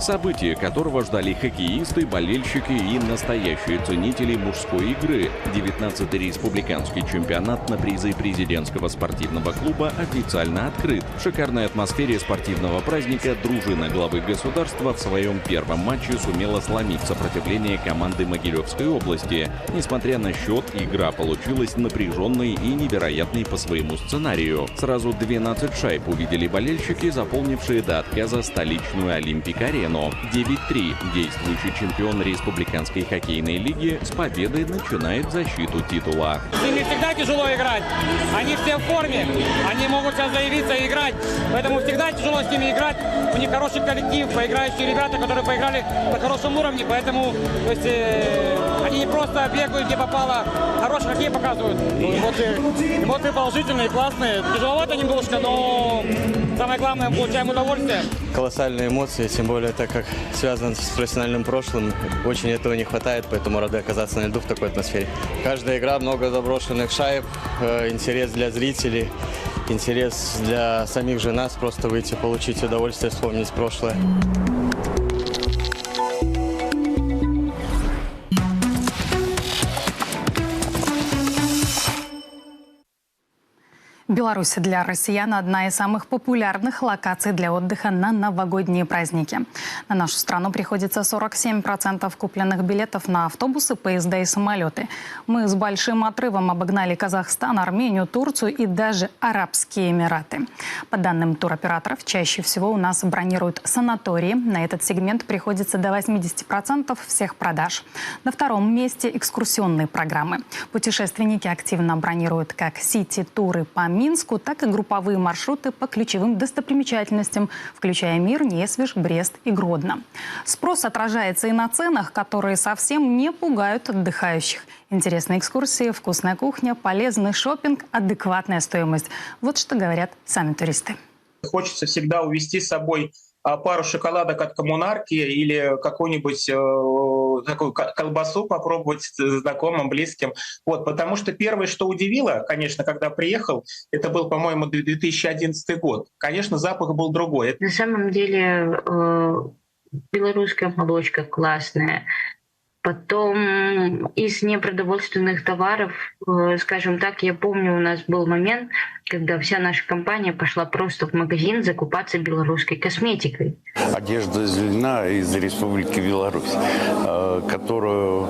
Speaker 17: Событие, которого ждали хоккеисты, болельщики и настоящие ценители мужской игры. 19-й республиканский чемпионат на призы президентского спортивного клуба официально открыт. В шикарной атмосфере спортивного праздника дружина главы государства в своем первом матче сумела сломить сопротивление команды Могилевской области. Несмотря на счет, игра получилась напряженной и невероятной по своему сценарию. Сразу 12 шайб увидели болельщики, заполнившие до отказа столичную Олимпик-арену. 9-3. Действующий чемпион Республиканской хоккейной лиги с победой начинает защиту титула.
Speaker 14: С ними всегда тяжело играть. Они все в форме. Они могут сейчас заявиться и играть. Поэтому всегда тяжело с ними играть. У них хороший коллектив, поиграющие ребята, которые поиграли на хорошем уровне. Поэтому они не просто бегают, где попало. Хороший хоккей показывают. Эмоции положительные, классные. Тяжеловато немножко, но самое главное, получаем удовольствие.
Speaker 23: Колоссальные эмоции, тем более так как связан с профессиональным прошлым. Очень этого не хватает, поэтому рады оказаться на льду в такой атмосфере. Каждая игра, много заброшенных шайб, интерес для зрителей, интерес для самих же нас, просто выйти, получить удовольствие, вспомнить прошлое.
Speaker 24: Беларусь для россиян – одна из самых популярных локаций для отдыха на новогодние праздники. На нашу страну приходится 47% купленных билетов на автобусы, поезда и самолеты. Мы с большим отрывом обогнали Казахстан, Армению, Турцию и даже Арабские Эмираты. По данным туроператоров, чаще всего у нас бронируют санатории. На этот сегмент приходится до 80% всех продаж. На втором месте экскурсионные программы. Путешественники активно бронируют как сити-туры по Минску, так и групповые маршруты по ключевым достопримечательностям, включая Мир, Несвеж, Брест и Гродно. Спрос отражается и на ценах, которые совсем не пугают отдыхающих. Интересные экскурсии, вкусная кухня, полезный шопинг, адекватная стоимость. Вот что говорят сами туристы.
Speaker 25: Хочется всегда увезти с собой пару шоколадок от коммунарки или какой-нибудь
Speaker 2: такую колбасу попробовать знакомым, близким. Вот, потому что первое, что удивило, конечно, когда приехал, это был, по-моему, 2011 год. Конечно, запах был другой.
Speaker 6: На самом деле белорусская молочка классная. Потом из непродовольственных товаров, скажем так, я помню, у нас был момент, когда вся наша компания пошла просто в магазин закупаться белорусской косметикой.
Speaker 18: Одежда из льна из Республики Беларусь, которую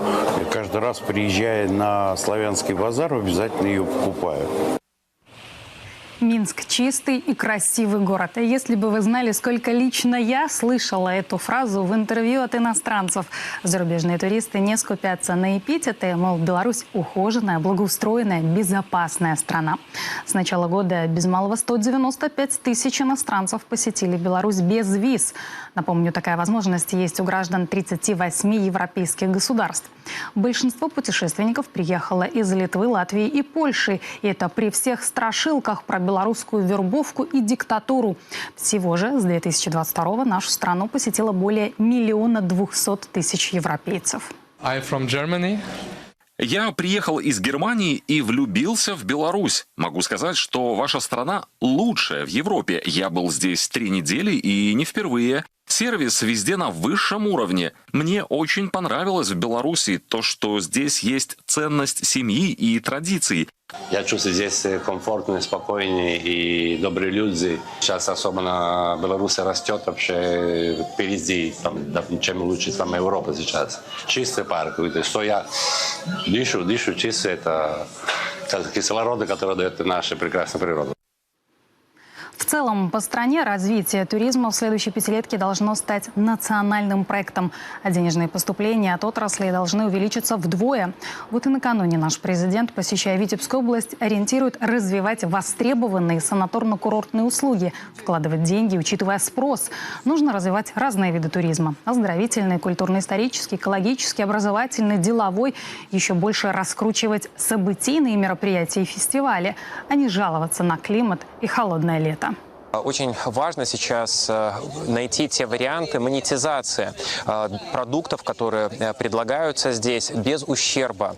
Speaker 18: каждый раз, приезжая на Славянский базар, обязательно ее покупаю.
Speaker 24: Минск – чистый и красивый город. И если бы вы знали, сколько лично я слышала эту фразу в интервью от иностранцев. Зарубежные туристы не скупятся на эпитеты, мол, Беларусь – ухоженная, благоустроенная, безопасная страна. С начала года без малого 195 тысяч иностранцев посетили Беларусь без виз. Напомню, такая возможность есть у граждан 38 европейских государств. Большинство путешественников приехало из Литвы, Латвии и Польши. И это при всех страшилках про белорусскую вербовку и диктатуру. Всего же с 2022 нашу страну посетило более 1 200 000 европейцев.
Speaker 19: I'm from Germany.
Speaker 21: Я приехал из Германии и влюбился в Беларусь. Могу сказать, что ваша страна лучшая в Европе. Я был здесь 3 недели и не впервые. Сервис везде на высшем уровне. Мне очень понравилось в Беларуси то, что здесь есть ценность семьи и традиций.
Speaker 25: Я чувствую здесь комфортно, спокойно и добрые люди. Сейчас особенно Беларусь растет вообще впереди, чем лучше сама Европа сейчас. Чистый парк, что я дышу чисто, это кислорода, который дает наша прекрасная природа.
Speaker 24: В целом, по стране развитие туризма в следующей пятилетке должно стать национальным проектом. А денежные поступления от отрасли должны увеличиться вдвое. Вот и накануне наш президент, посещая Витебскую область, ориентирует развивать востребованные санаторно-курортные услуги, вкладывать деньги, учитывая спрос. Нужно развивать разные виды туризма. Оздоровительный, культурно-исторический, экологический, образовательный, деловой. Еще больше раскручивать событийные мероприятия и фестивали, а не жаловаться на климат и холодное лето.
Speaker 27: Очень важно сейчас найти те варианты монетизации продуктов, которые предлагаются здесь, без ущерба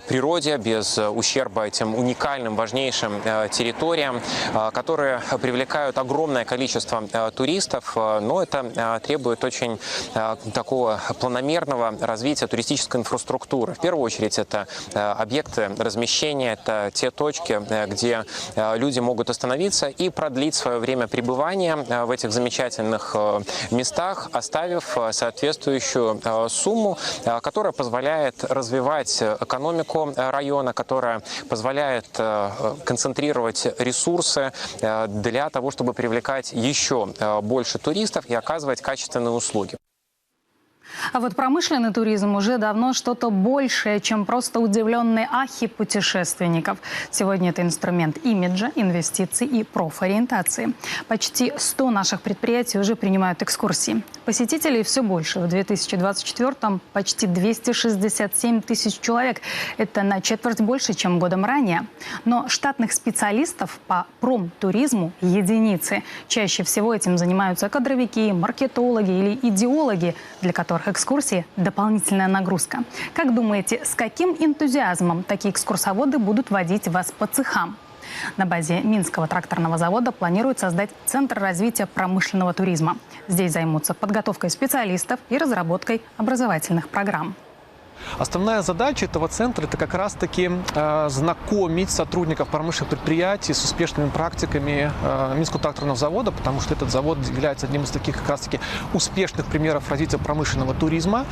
Speaker 27: природе, без ущерба этим уникальным, важнейшим территориям, которые привлекают огромное количество туристов, но это требует очень такого планомерного развития туристической инфраструктуры. В первую очередь это объекты размещения, это те точки, где люди могут остановиться и продлить свое время пребывания в этих замечательных местах, оставив соответствующую сумму, которая позволяет развивать экономику района, которая позволяет концентрировать ресурсы для того, чтобы привлекать еще больше туристов и оказывать качественные услуги.
Speaker 24: А вот промышленный туризм уже давно что-то большее, чем просто удивленные ахи путешественников. Сегодня это инструмент имиджа, инвестиций и профориентации. Почти 100 наших предприятий уже принимают экскурсии. Посетителей все больше. В 2024-м почти 267 тысяч человек. Это на четверть больше, чем годом ранее. Но штатных специалистов по промтуризму единицы. Чаще всего этим занимаются кадровики, маркетологи или идеологи, для которых экскурсии – дополнительная нагрузка. Как думаете, с каким энтузиазмом такие экскурсоводы будут водить вас по цехам? На базе Минского тракторного завода планируют создать Центр развития промышленного туризма. Здесь займутся подготовкой специалистов и разработкой образовательных программ.
Speaker 28: Основная задача этого центра – это как раз-таки знакомить сотрудников промышленных предприятий с успешными практиками Минского тракторного завода, потому что этот завод является одним из таких как раз-таки успешных примеров развития промышленного туризма.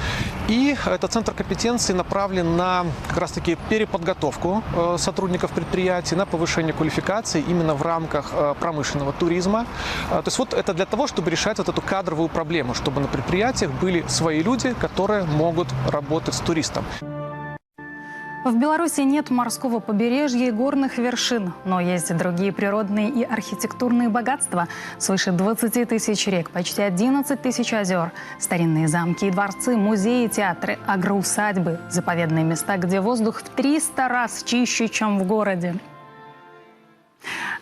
Speaker 28: И этот центр компетенции направлен на как раз-таки переподготовку сотрудников предприятий, на повышение квалификации именно в рамках промышленного туризма. То есть вот это для того, чтобы решать вот эту кадровую проблему, чтобы на предприятиях были свои люди, которые могут работать с туристом.
Speaker 24: В Беларуси нет морского побережья и горных вершин, но есть другие природные и архитектурные богатства. Свыше 20 тысяч рек, почти 11 тысяч озер, старинные замки и дворцы, музеи, театры, агроусадьбы, заповедные места, где воздух в 300 раз чище, чем в городе.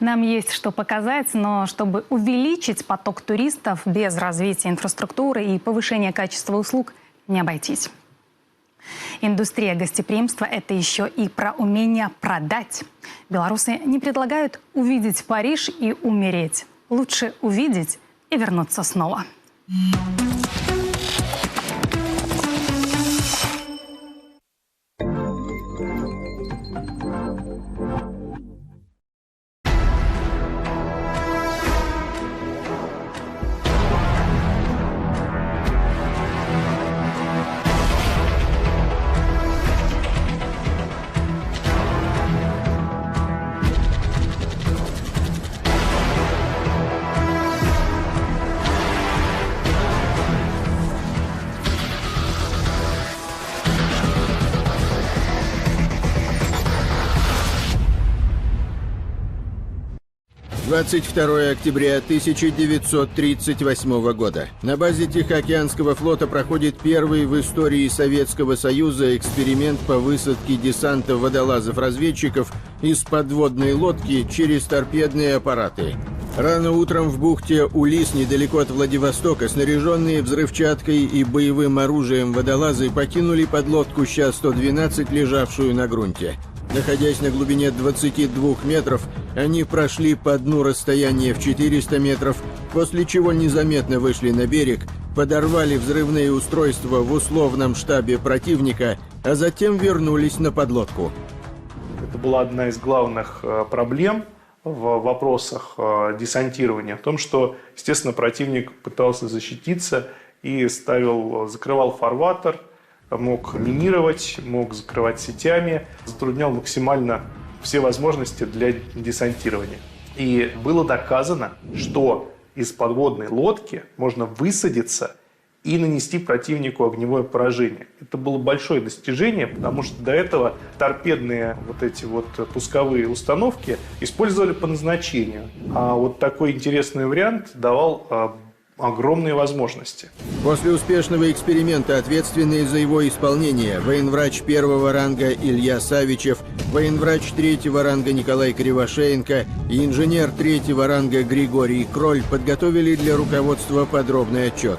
Speaker 24: Нам есть что показать, но чтобы увеличить поток туристов без развития инфраструктуры и повышения качества услуг, не обойтись. Индустрия гостеприимства – это еще и про умение продать. Белорусы не предлагают увидеть Париж и умереть. Лучше увидеть и вернуться снова.
Speaker 4: — 22 октября 1938 года. На базе Тихоокеанского флота проходит первый в истории Советского Союза эксперимент по высадке десанта водолазов-разведчиков из подводной лодки через торпедные аппараты. Рано утром в бухте Улис, недалеко от Владивостока, снаряженные взрывчаткой и боевым оружием водолазы покинули подлодку Ща-112, лежавшую на грунте. Находясь на глубине 22 метров, они прошли по дну расстояние в 400 метров, после чего незаметно вышли на берег, подорвали взрывные устройства в условном штабе противника, а затем вернулись на подлодку.
Speaker 7: Это была одна из главных проблем в вопросах десантирования, в том, что, естественно, противник пытался защититься и закрывал фарватер, мог минировать, мог закрывать сетями, затруднял максимально все возможности для десантирования. И было доказано, что из подводной лодки можно высадиться и нанести противнику огневое поражение. Это было большое достижение, потому что до этого торпедные пусковые установки использовали по назначению. А вот такой интересный вариант давал огромные возможности.
Speaker 4: После успешного эксперимента ответственные за его исполнение военврач первого ранга Илья Савичев, военврач третьего ранга Николай Кривошеенко и инженер третьего ранга Григорий Кроль подготовили для руководства подробный отчет.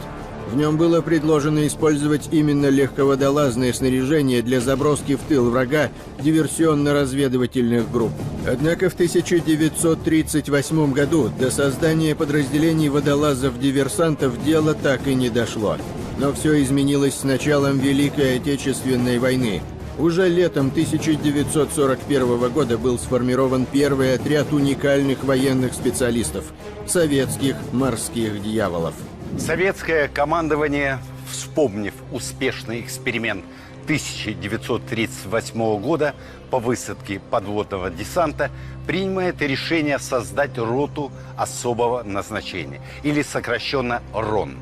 Speaker 4: В нем было предложено использовать именно легководолазное снаряжение для заброски в тыл врага диверсионно-разведывательных групп. Однако в 1938 году до создания подразделений водолазов-диверсантов дело так и не дошло. Но все изменилось с началом Великой Отечественной войны. Уже летом 1941 года был сформирован первый отряд уникальных военных специалистов – советских морских дьяволов.
Speaker 10: Советское командование, вспомнив успешный эксперимент 1938 года по высадке подводного десанта, принимает решение создать роту особого назначения, или сокращенно РОН.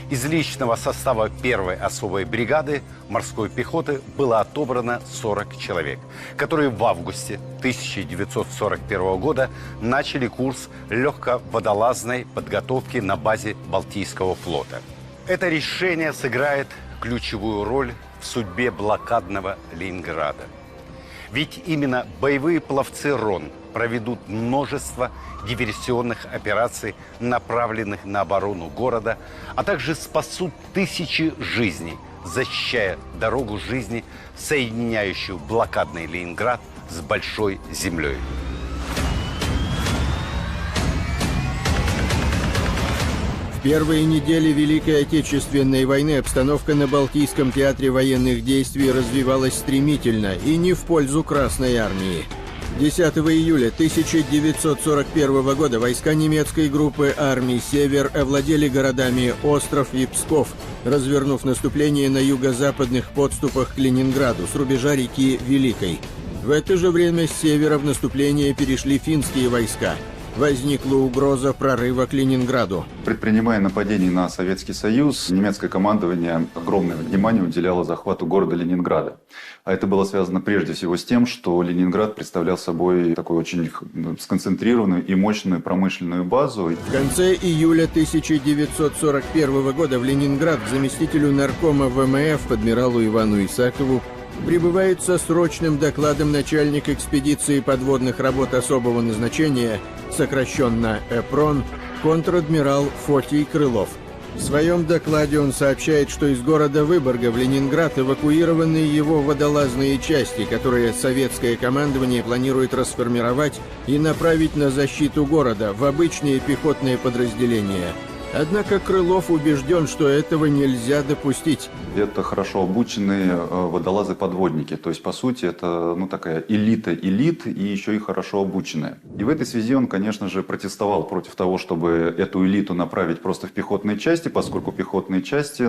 Speaker 10: Из личного состава первой особой бригады морской пехоты было отобрано 40 человек, которые в августе 1941 года начали курс легководолазной подготовки на базе Балтийского флота. Это решение сыграет ключевую роль в судьбе блокадного Ленинграда. Ведь именно боевые пловцы РОН проведут множество диверсионных операций, направленных на оборону города, а также спасут тысячи жизней, защищая дорогу жизни, соединяющую блокадный Ленинград с Большой землей.
Speaker 4: В первые недели Великой Отечественной войны обстановка на Балтийском театре военных действий развивалась стремительно и не в пользу Красной армии. 10 июля 1941 года войска немецкой группы армий «Север» овладели городами Остров и Псков, развернув наступление на юго-западных подступах к Ленинграду с рубежа реки Великой. В это же время с севера в наступление перешли финские войска. Возникла угроза прорыва к Ленинграду.
Speaker 12: Предпринимая нападение на Советский Союз, немецкое командование огромное внимание уделяло захвату города Ленинграда. А это было связано прежде всего с тем, что Ленинград представлял собой такую очень сконцентрированную и мощную промышленную базу.
Speaker 4: В конце июля 1941 года в Ленинград к заместителю наркома ВМФ адмиралу Ивану Исакову прибывает со срочным докладом начальник экспедиции подводных работ особого назначения, сокращенно ЭПРОН, контр-адмирал Фотий Крылов. В своем докладе он сообщает, что из города Выборга в Ленинград эвакуированы его водолазные части, которые советское командование планирует расформировать и направить на защиту города в обычные пехотные подразделения. Однако Крылов убежден, что этого нельзя допустить.
Speaker 12: Это хорошо обученные водолазы-подводники. То есть, по сути, это такая элита элит и еще и хорошо обученная. И в этой связи он, конечно же, протестовал против того, чтобы эту элиту направить просто в пехотные части, поскольку пехотные части,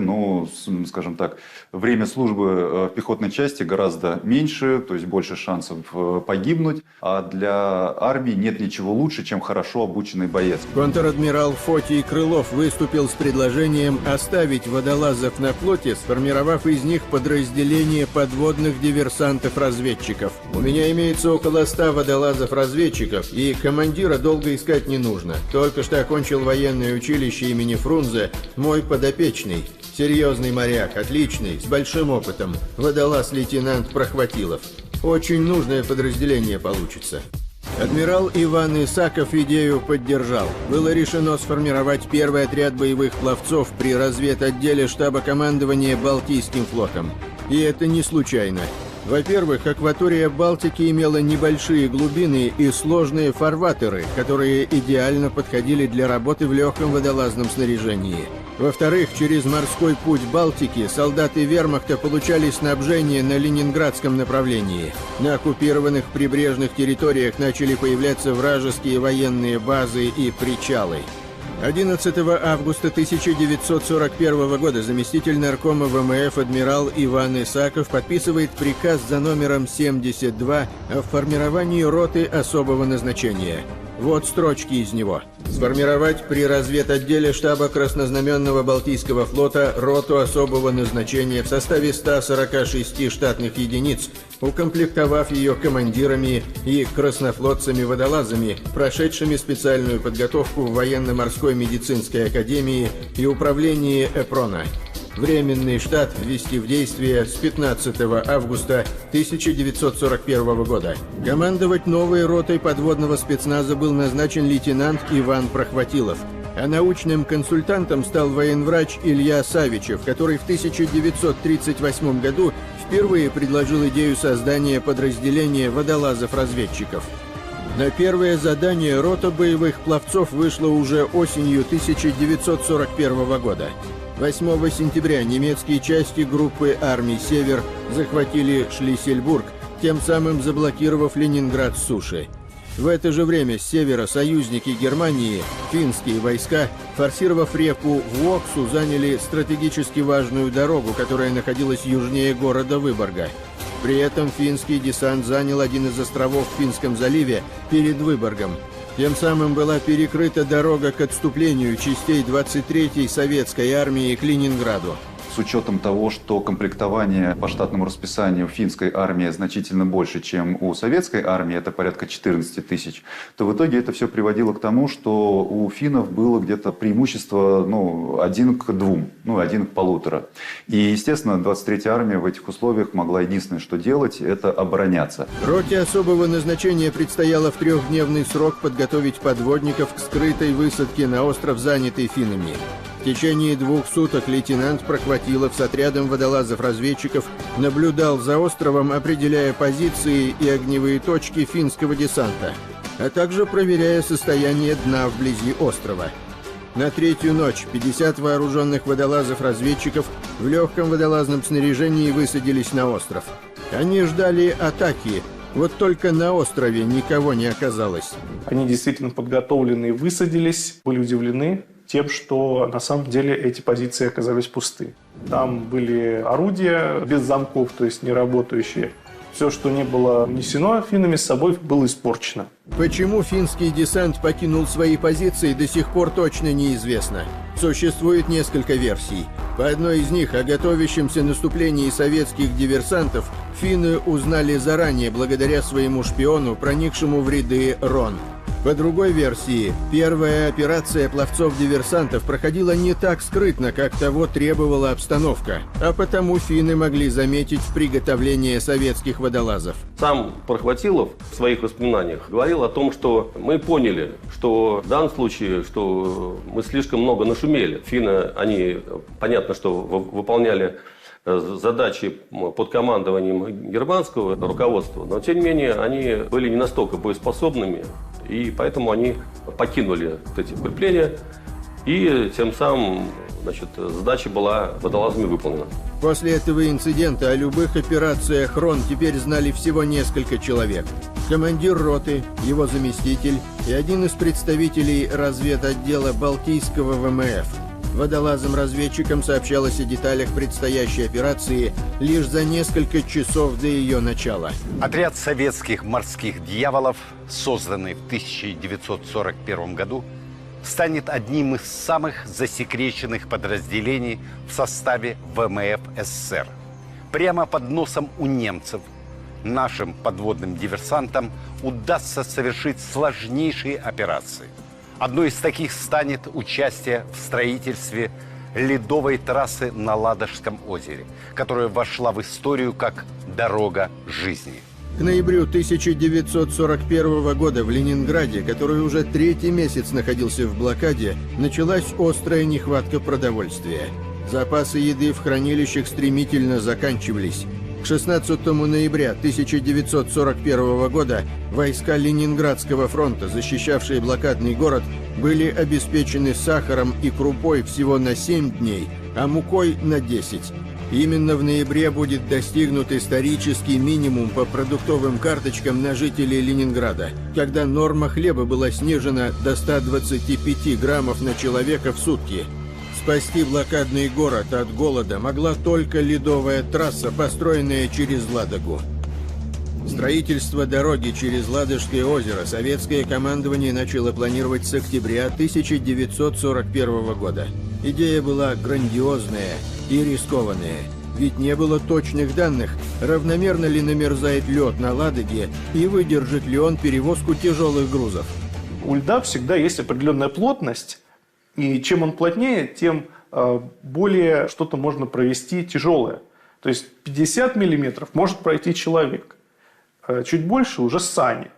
Speaker 12: скажем так, время службы в пехотной части гораздо меньше, то есть больше шансов погибнуть. А для армии нет ничего лучше, чем хорошо обученный боец.
Speaker 4: Контр-адмирал Фотий Крылов выступил с предложением оставить водолазов на флоте, сформировав из них подразделение подводных диверсантов-разведчиков. У меня имеется около 100 водолазов-разведчиков, и командира долго искать не нужно. Только что окончил военное училище имени Фрунзе мой подопечный. Серьезный моряк, отличный, с большим опытом. Водолаз-лейтенант Прохватилов. Очень нужное подразделение получится. Адмирал Иван Исаков идею поддержал. Было решено сформировать первый отряд боевых пловцов при разведотделе штаба командования Балтийским флотом. И это не случайно. Во-первых, акватория Балтики имела небольшие глубины и сложные фарватеры, которые идеально подходили для работы в легком водолазном снаряжении. Во-вторых, через морской путь Балтики солдаты вермахта получали снабжение на ленинградском направлении. На оккупированных прибрежных территориях начали появляться вражеские военные базы и причалы. 11 августа 1941 года заместитель наркома ВМФ адмирал Иван Исаков подписывает приказ за номером 72 о формировании роты особого назначения. Вот строчки из него. Сформировать при разведотделе штаба Краснознаменного Балтийского флота роту особого назначения в составе 146 штатных единиц, укомплектовав ее командирами и краснофлотцами-водолазами, прошедшими специальную подготовку в военно-морской медицинской академии и управлении ЭПРОНа. Временный штат ввести в действие с 15 августа 1941 года. Командовать новой ротой подводного спецназа был назначен лейтенант Иван Прохватилов. А научным консультантом стал военврач Илья Савичев, который в 1938 году впервые предложил идею создания подразделения водолазов-разведчиков. На первое задание рота боевых пловцов вышла уже осенью 1941 года. 8 сентября немецкие части группы армий «Север» захватили Шлиссельбург, тем самым заблокировав Ленинград с суши. В это же время с севера союзники Германии, финские войска, форсировав реку Воксу, заняли стратегически важную дорогу, которая находилась южнее города Выборга. При этом финский десант занял один из островов в Финском заливе перед Выборгом. Тем самым была перекрыта дорога к отступлению частей 23-й советской армии к Ленинграду.
Speaker 12: С учетом того, что комплектование по штатному расписанию финской армии значительно больше, чем у советской армии, это порядка 14 тысяч, то в итоге это все приводило к тому, что у финнов было где-то преимущество 1 к 2, 1 к 1,5. И, естественно, 23-я армия в этих условиях могла единственное, что делать, это обороняться.
Speaker 4: Роте особого назначения предстояло в 3-дневный срок подготовить подводников к скрытой высадке на остров, занятый финнами. В течение 2 суток лейтенант Прохватилов с отрядом водолазов-разведчиков наблюдал за островом, определяя позиции и огневые точки финского десанта, а также проверяя состояние дна вблизи острова. На 3-ю ночь 50 вооруженных водолазов-разведчиков в легком водолазном снаряжении высадились на остров. Они ждали атаки, вот только на острове никого не оказалось.
Speaker 7: Они действительно подготовлены и высадились, были удивлены тем, что на самом деле эти позиции оказались пусты. Там были орудия без замков, то есть не работающие. Все, что не было унесено финнами с собой, было испорчено.
Speaker 4: Почему финский десант покинул свои позиции, до сих пор точно неизвестно. Существует несколько версий. По одной из них о готовящемся наступлении советских диверсантов финны узнали заранее благодаря своему шпиону, проникшему в ряды РОН. По другой версии, первая операция пловцов-диверсантов проходила не так скрытно, как того требовала обстановка, а потому финны могли заметить приготовление советских водолазов.
Speaker 1: Сам Прохватилов в своих воспоминаниях говорил о том, что мы поняли, что в данном случае, что мы слишком много нашумели. Финны, они, понятно, что выполняли задачи под командованием германского руководства, но тем не менее они были не настолько боеспособными, и поэтому они покинули эти укрепления, и тем самым, значит, задача была водолазами выполнена.
Speaker 4: После этого инцидента о любых операциях «Рон» теперь знали всего несколько человек. Командир роты, его заместитель и один из представителей разведотдела Балтийского ВМФ. Водолазам-разведчикам сообщалось о деталях предстоящей операции лишь за несколько часов до ее начала.
Speaker 10: Отряд советских морских дьяволов, созданный в 1941 году, станет одним из самых засекреченных подразделений в составе ВМФ СССР. Прямо под носом у немцев нашим подводным диверсантам удастся совершить сложнейшие операции. Одной из таких станет участие в строительстве ледовой трассы на Ладожском озере, которая вошла в историю как «дорога жизни».
Speaker 4: К ноябрю 1941 года в Ленинграде, который уже третий месяц находился в блокаде, началась острая нехватка продовольствия. Запасы еды в хранилищах стремительно заканчивались. К 16 ноября 1941 года войска Ленинградского фронта, защищавшие блокадный город, были обеспечены сахаром и крупой всего на 7 дней, а мукой на 10. Именно в ноябре будет достигнут исторический минимум по продуктовым карточкам на жителей Ленинграда, когда норма хлеба была снижена до 125 граммов на человека в сутки. Спасти блокадный город от голода могла только ледовая трасса, построенная через Ладогу. Строительство дороги через Ладожское озеро советское командование начало планировать с октября 1941 года. Идея была грандиозная и рискованная, ведь не было точных данных, равномерно ли намерзает лед на Ладоге и выдержит ли он перевозку тяжелых грузов.
Speaker 7: У льда всегда есть определенная плотность, и чем он плотнее, тем более что-то можно провести тяжелое. То есть 50 миллиметров может пройти человек. Чуть больше уже сани.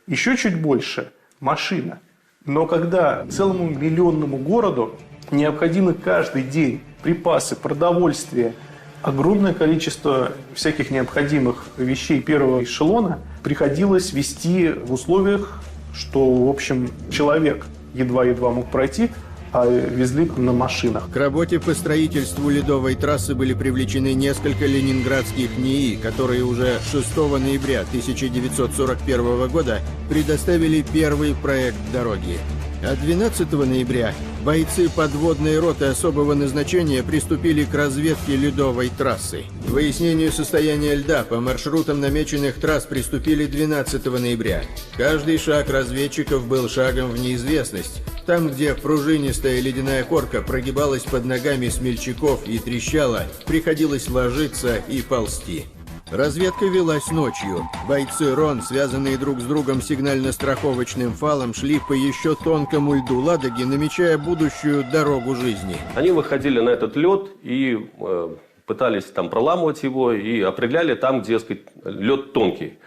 Speaker 7: Еще чуть больше машина. Но когда целому миллионному городу необходимы каждый день припасы, продовольствие, огромное количество всяких необходимых вещей первого эшелона приходилось везти в условиях, что, в общем, человек едва-едва мог пройти, а везли на машинах.
Speaker 4: К работе по строительству ледовой трассы были привлечены несколько ленинградских НИИ, которые уже 6 ноября 1941 года предоставили первый проект дороги. А 12 ноября бойцы подводной роты особого назначения приступили к разведке ледовой трассы. К выяснению состояния льда по маршрутам намеченных трасс приступили 12 ноября. Каждый шаг разведчиков был шагом в неизвестность. Там, где пружинистая ледяная корка прогибалась под ногами смельчаков и трещала, приходилось ложиться и ползти. Разведка велась ночью. Бойцы РОН, связанные друг с другом сигнально-страховочным фалом, шли по еще тонкому льду Ладоги, намечая будущую дорогу жизни.
Speaker 1: Они выходили на этот лед и пытались там проламывать его и определяли там, где, сказать, лед тонкий.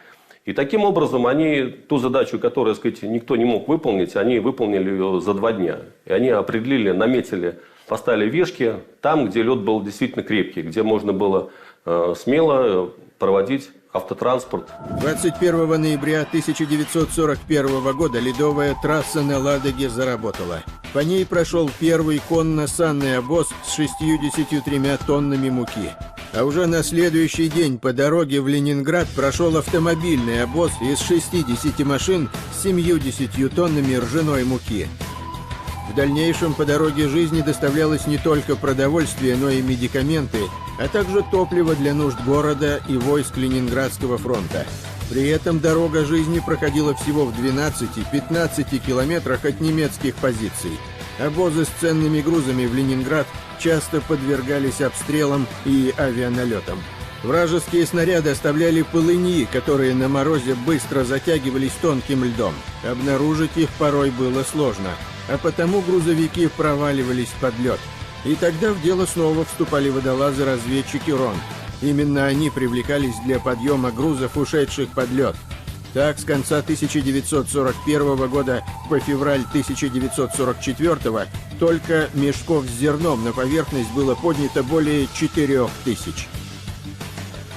Speaker 1: И таким образом они ту задачу, которую, сказать, никто не мог выполнить, они выполнили ее за 2 дня. И они определили, наметили, поставили вешки там, где лед был действительно крепкий, где можно было смело проводить автотранспорт.
Speaker 4: 21 ноября 1941 года ледовая трасса на Ладоге заработала. По ней прошел первый конно-санный обоз с 63 тоннами муки. А уже на следующий день по дороге в Ленинград прошел автомобильный обоз из 60 машин с 70 тоннами ржаной муки. В дальнейшем по дороге жизни доставлялось не только продовольствие, но и медикаменты, а также топливо для нужд города и войск Ленинградского фронта. При этом дорога жизни проходила всего в 12-15 километрах от немецких позиций. Обозы с ценными грузами в Ленинград часто подвергались обстрелам и авианалетам. Вражеские снаряды оставляли полыньи, которые на морозе быстро затягивались тонким льдом. Обнаружить их порой было сложно, а потому грузовики проваливались под лед. И тогда в дело снова вступали водолазы-разведчики РОН. Именно они привлекались для подъема грузов, ушедших под лед. Так, с конца 1941 года по февраль 1944 только мешков с зерном на поверхность было поднято более 4000.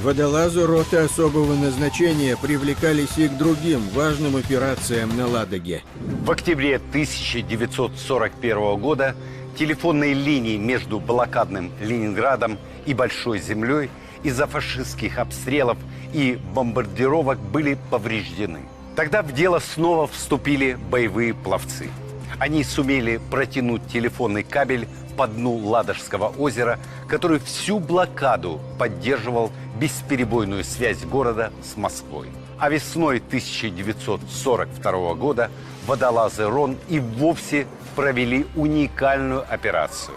Speaker 4: Водолазы роты особого назначения привлекались и к другим важным операциям на Ладоге.
Speaker 10: В октябре 1941 года телефонные линии между блокадным Ленинградом и Большой землей из-за фашистских обстрелов и бомбардировок были повреждены. Тогда в дело снова вступили боевые пловцы. Они сумели протянуть телефонный кабель по дну Ладожского озера, который всю блокаду поддерживал бесперебойную связь города с Москвой. А весной 1942 года водолазы РОН и вовсе провели уникальную операцию.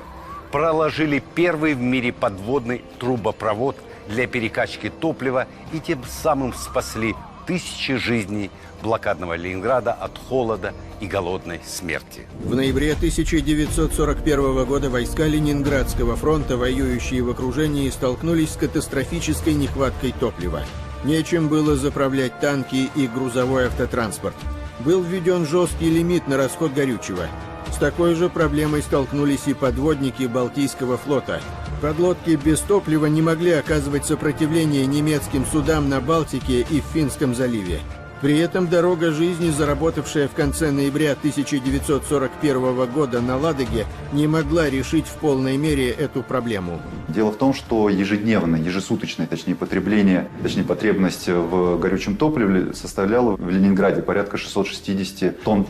Speaker 10: Проложили первый в мире подводный трубопровод для перекачки топлива и тем самым спасли тысячи жизней блокадного Ленинграда от холода и голодной смерти.
Speaker 4: В ноябре 1941 года войска Ленинградского фронта, воюющие в окружении, столкнулись с катастрофической нехваткой топлива. Нечем было заправлять танки и грузовой автотранспорт. Был введен жесткий лимит на расход горючего. С такой же проблемой столкнулись и подводники Балтийского флота. Подлодки без топлива не могли оказывать сопротивление немецким судам на Балтике и в Финском заливе. При этом дорога жизни, заработавшая в конце ноября 1941 года на Ладоге, не могла решить в полной мере эту проблему.
Speaker 12: Дело в том, что ежедневное, ежесуточное, потребность в горючем топливе составляла в Ленинграде порядка 660 тонн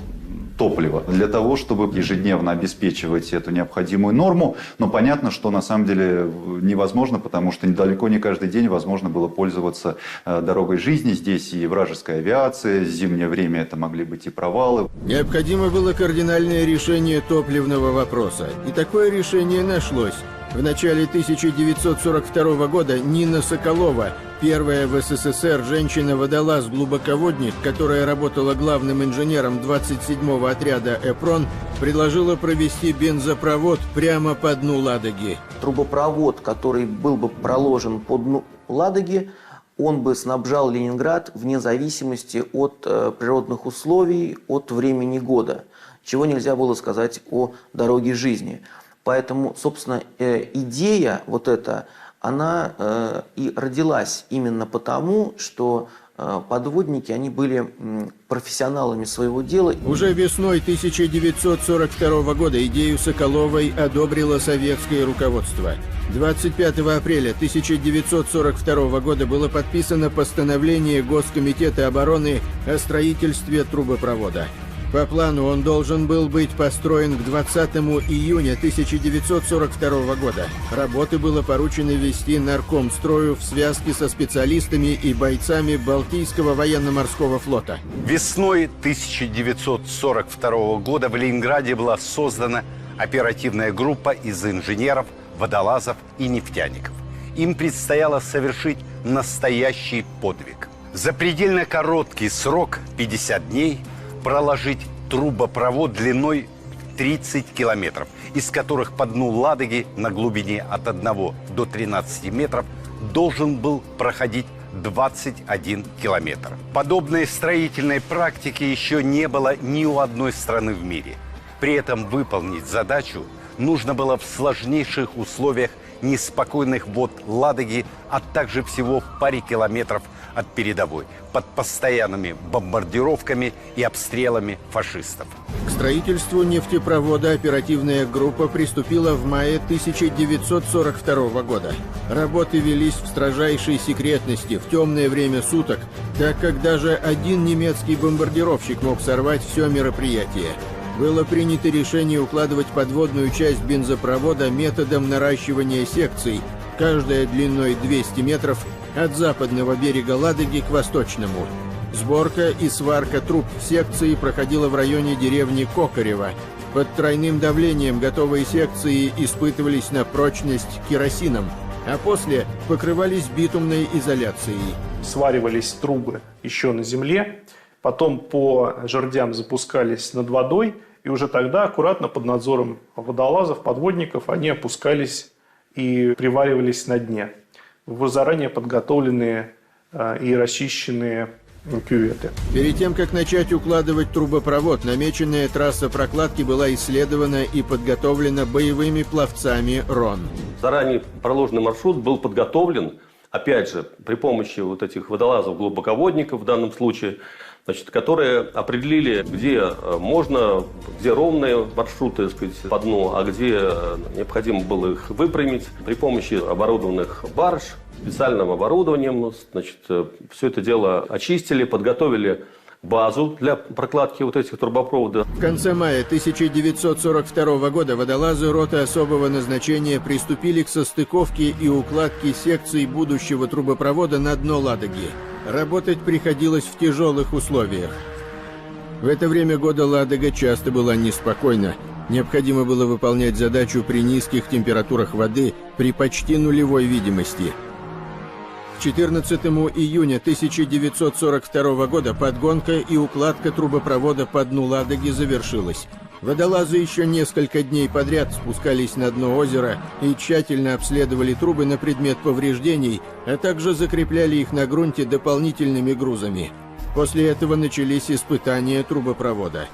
Speaker 12: топлива для того, чтобы ежедневно обеспечивать эту необходимую норму. Но понятно, что на самом деле невозможно, потому что далеко не каждый день возможно было пользоваться дорогой жизни. Здесь и вражеская авиация, в зимнее время это могли быть и провалы.
Speaker 4: Необходимо было кардинальное решение топливного вопроса. И такое решение нашлось. В начале 1942 года Нина Соколова, первая в СССР женщина-водолаз-глубоководник, которая работала главным инженером 27-го отряда «Эпрон», предложила провести бензопровод прямо по дну Ладоги.
Speaker 3: Трубопровод, который был бы проложен по дну Ладоги, он бы снабжал Ленинград вне зависимости от природных условий, от времени года, чего нельзя было сказать о дороге жизни. Поэтому, собственно, идея вот эта, она и родилась именно потому, что подводники, они были профессионалами своего дела.
Speaker 4: Уже весной 1942 года идею Соколовой одобрило советское руководство. 25 апреля 1942 года было подписано постановление Госкомитета обороны о строительстве трубопровода. По плану он должен был быть построен к 20 июня 1942 года. Работы было поручено вести Наркомстрою в связке со специалистами и бойцами Балтийского военно-морского флота.
Speaker 10: Весной 1942 года в Ленинграде была создана оперативная группа из инженеров, водолазов и нефтяников. Им предстояло совершить настоящий подвиг. За предельно короткий срок, 50 дней, проложить трубопровод длиной 30 километров, из которых по дну Ладоги на глубине от 1 до 13 метров должен был проходить 21 километр. Подобной строительной практики еще не было ни у одной страны в мире. При этом выполнить задачу нужно было в сложнейших условиях неспокойных вод Ладоги, а также всего в паре километров от передовой, под постоянными бомбардировками и обстрелами фашистов.
Speaker 4: К строительству нефтепровода оперативная группа приступила в мае 1942 года. Работы велись в строжайшей секретности, в темное время суток, так как даже один немецкий бомбардировщик мог сорвать все мероприятие. Было принято решение укладывать подводную часть бензопровода методом наращивания секций, каждая длиной 200 метров, от западного берега Ладоги к восточному. Сборка и сварка труб в секции проходила в районе деревни Кокорево. Под тройным давлением готовые секции испытывались на прочность керосином. а после покрывались битумной изоляцией.
Speaker 7: Сваривались трубы еще на земле, потом по жердям запускались над водой, и уже тогда аккуратно под надзором водолазов, подводников они опускались и приваривались на дне в заранее подготовленные и расчищенные кюветы.
Speaker 4: Перед тем, как начать укладывать трубопровод, намеченная трасса прокладки была исследована и подготовлена боевыми пловцами РОН.
Speaker 1: Заранее проложенный маршрут был подготовлен, опять же, при помощи вот этих водолазов-глубоководников в данном случае, значит, которые определили, где можно, где ровные маршруты, так сказать, по дну, а где необходимо было их выпрямить при помощи оборудованных барж, специальным оборудованием. Значит, все это дело очистили, подготовили базу для прокладки вот этих трубопроводов.
Speaker 4: В конце мая 1942 года водолазы роты особого назначения приступили к состыковке и укладке секций будущего трубопровода на дно Ладоги. Работать приходилось в тяжелых условиях. В это время года Ладога часто была неспокойна. Необходимо было выполнять задачу при низких температурах воды при почти нулевой видимости. К 14 июня 1942 года подгонка и укладка трубопровода по дну Ладоги завершилась. Водолазы еще несколько дней подряд спускались на дно озера и тщательно обследовали трубы на предмет повреждений, а также закрепляли их на грунте дополнительными грузами. После этого начались испытания трубопровода.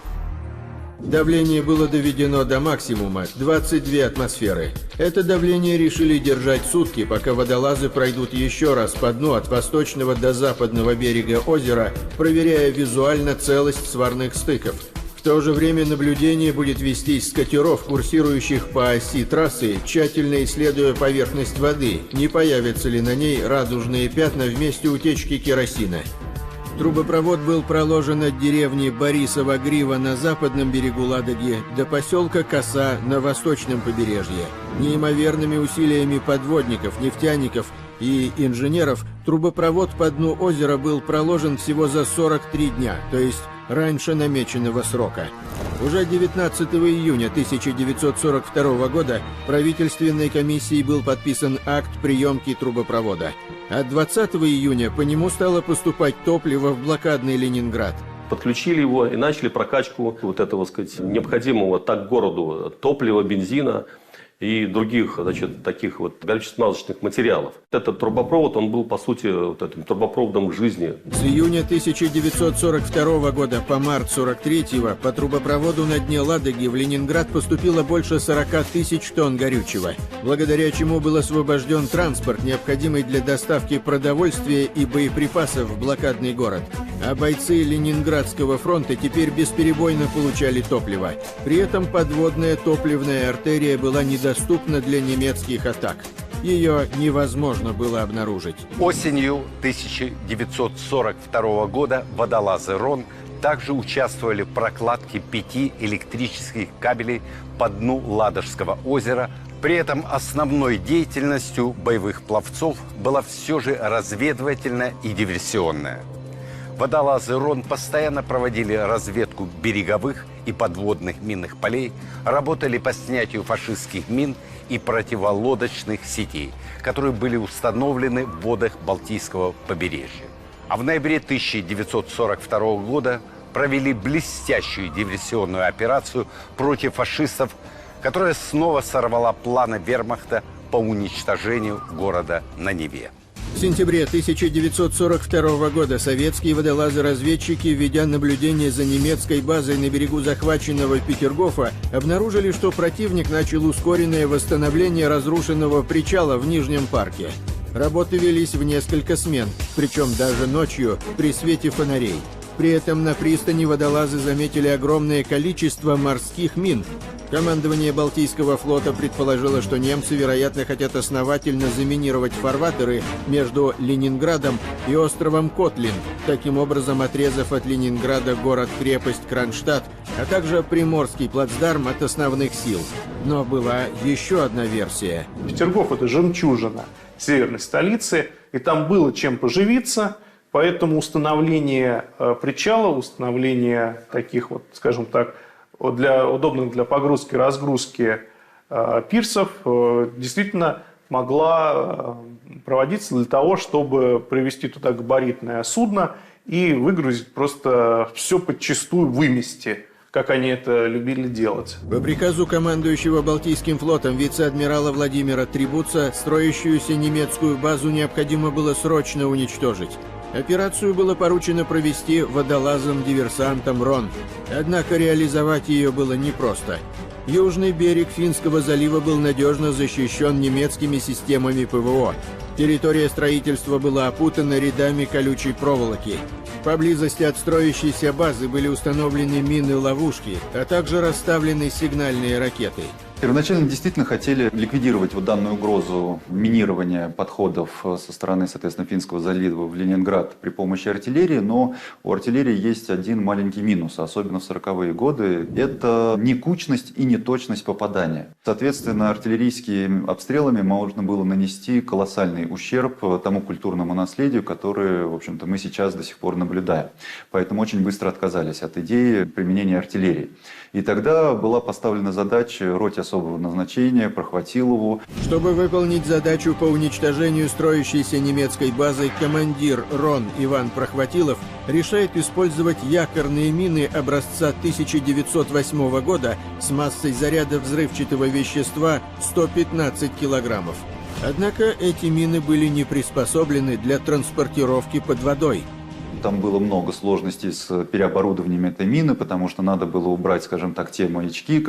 Speaker 4: Давление было доведено до максимума – 22 атмосферы. Это давление решили держать сутки, пока водолазы пройдут еще раз по дну от восточного до западного берега озера, проверяя визуально целость сварных стыков. В то же время наблюдение будет вестись с катеров, курсирующих по оси трассы, тщательно исследуя поверхность воды, не появятся ли на ней радужные пятна в месте утечки керосина. Трубопровод был проложен от деревни Борисово-Грива на западном берегу Ладоги до поселка Коса на восточном побережье. Неимоверными усилиями подводников, нефтяников и инженеров трубопровод по дну озера был проложен всего за 43 дня, то есть раньше намеченного срока. Уже 19 июня 1942 года правительственной комиссией был подписан акт приемки трубопровода. А 20 июня по нему стало поступать топливо в блокадный Ленинград.
Speaker 1: Подключили его и начали прокачку вот этого, сказать, необходимого так городу топлива, бензина и других, значит, таких вот горюче-смазочных материалов. Этот трубопровод, он был, по сути, вот этим трубопроводом жизни.
Speaker 4: С июня 1942 года по март 1943 по трубопроводу на дне Ладоги в Ленинград поступило больше 40 тысяч тонн горючего, благодаря чему был освобожден транспорт, необходимый для доставки продовольствия и боеприпасов в блокадный город. А бойцы Ленинградского фронта теперь бесперебойно получали топливо. При этом подводная топливная артерия была недоступна для немецких атак. Ее невозможно было обнаружить.
Speaker 10: Осенью 1942 года водолазы РОН также участвовали в прокладке 5 электрических кабелей по дну Ладожского озера. При этом основной деятельностью боевых пловцов была все же разведывательная и диверсионная. Водолазы РОН постоянно проводили разведку береговых и подводных минных полей, работали по снятию фашистских мин и противолодочных сетей, которые были установлены в водах Балтийского побережья. А в ноябре 1942 года провели блестящую диверсионную операцию против фашистов, которая снова сорвала планы вермахта по уничтожению города на Неве.
Speaker 4: В сентябре 1942 года советские водолазы-разведчики, ведя наблюдение за немецкой базой на берегу захваченного Петергофа, обнаружили, что противник начал ускоренное восстановление разрушенного причала в Нижнем парке. Работы велись в несколько смен, причем даже ночью при свете фонарей. При этом на пристани водолазы заметили огромное количество морских мин. Командование Балтийского флота предположило, что немцы, вероятно, хотят основательно заминировать фарватеры между Ленинградом и островом Котлин, таким образом отрезав от Ленинграда город-крепость Кронштадт, а также Приморский плацдарм от основных сил. Но была еще одна версия.
Speaker 7: Петергоф – это жемчужина северной столицы, и там было чем поживиться, поэтому установление причала, установление таких вот, скажем так, удобных для погрузки и разгрузки пирсов действительно могла проводиться для того, чтобы привести туда габаритное судно и выгрузить просто все подчистую, вымести, как они это любили делать.
Speaker 4: По приказу командующего Балтийским флотом вице-адмирала Владимира Трибуца строящуюся немецкую базу необходимо было срочно уничтожить. Операцию было поручено провести водолазам-диверсантам «Рон». Однако реализовать ее было непросто. Южный берег Финского залива был надежно защищен немецкими системами ПВО. Территория строительства была опутана рядами колючей проволоки. Поблизости от строящейся базы были установлены мины-ловушки, а также расставлены сигнальные ракеты.
Speaker 12: Первоначально действительно хотели ликвидировать вот данную угрозу минирования подходов со стороны, соответственно, Финского залива в Ленинград при помощи артиллерии, но у артиллерии есть один маленький минус, особенно в 40-е годы. Это некучность и неточность попадания. Соответственно, артиллерийскими обстрелами можно было нанести колоссальный ущерб тому культурному наследию, которое, в общем-то, мы сейчас до сих пор наблюдаем. Поэтому очень быстро отказались от идеи применения артиллерии. И тогда была поставлена задача роте особого назначения Прохватилову.
Speaker 4: Чтобы выполнить задачу по уничтожению строящейся немецкой базы, командир РОН Иван Прохватилов решает использовать якорные мины образца 1908 года с массой заряда взрывчатого вещества 115 килограммов. Однако эти мины были не приспособлены для транспортировки под водой.
Speaker 12: Там было много сложностей с переоборудованием этой мины, потому что надо было убрать, скажем так, те маячки,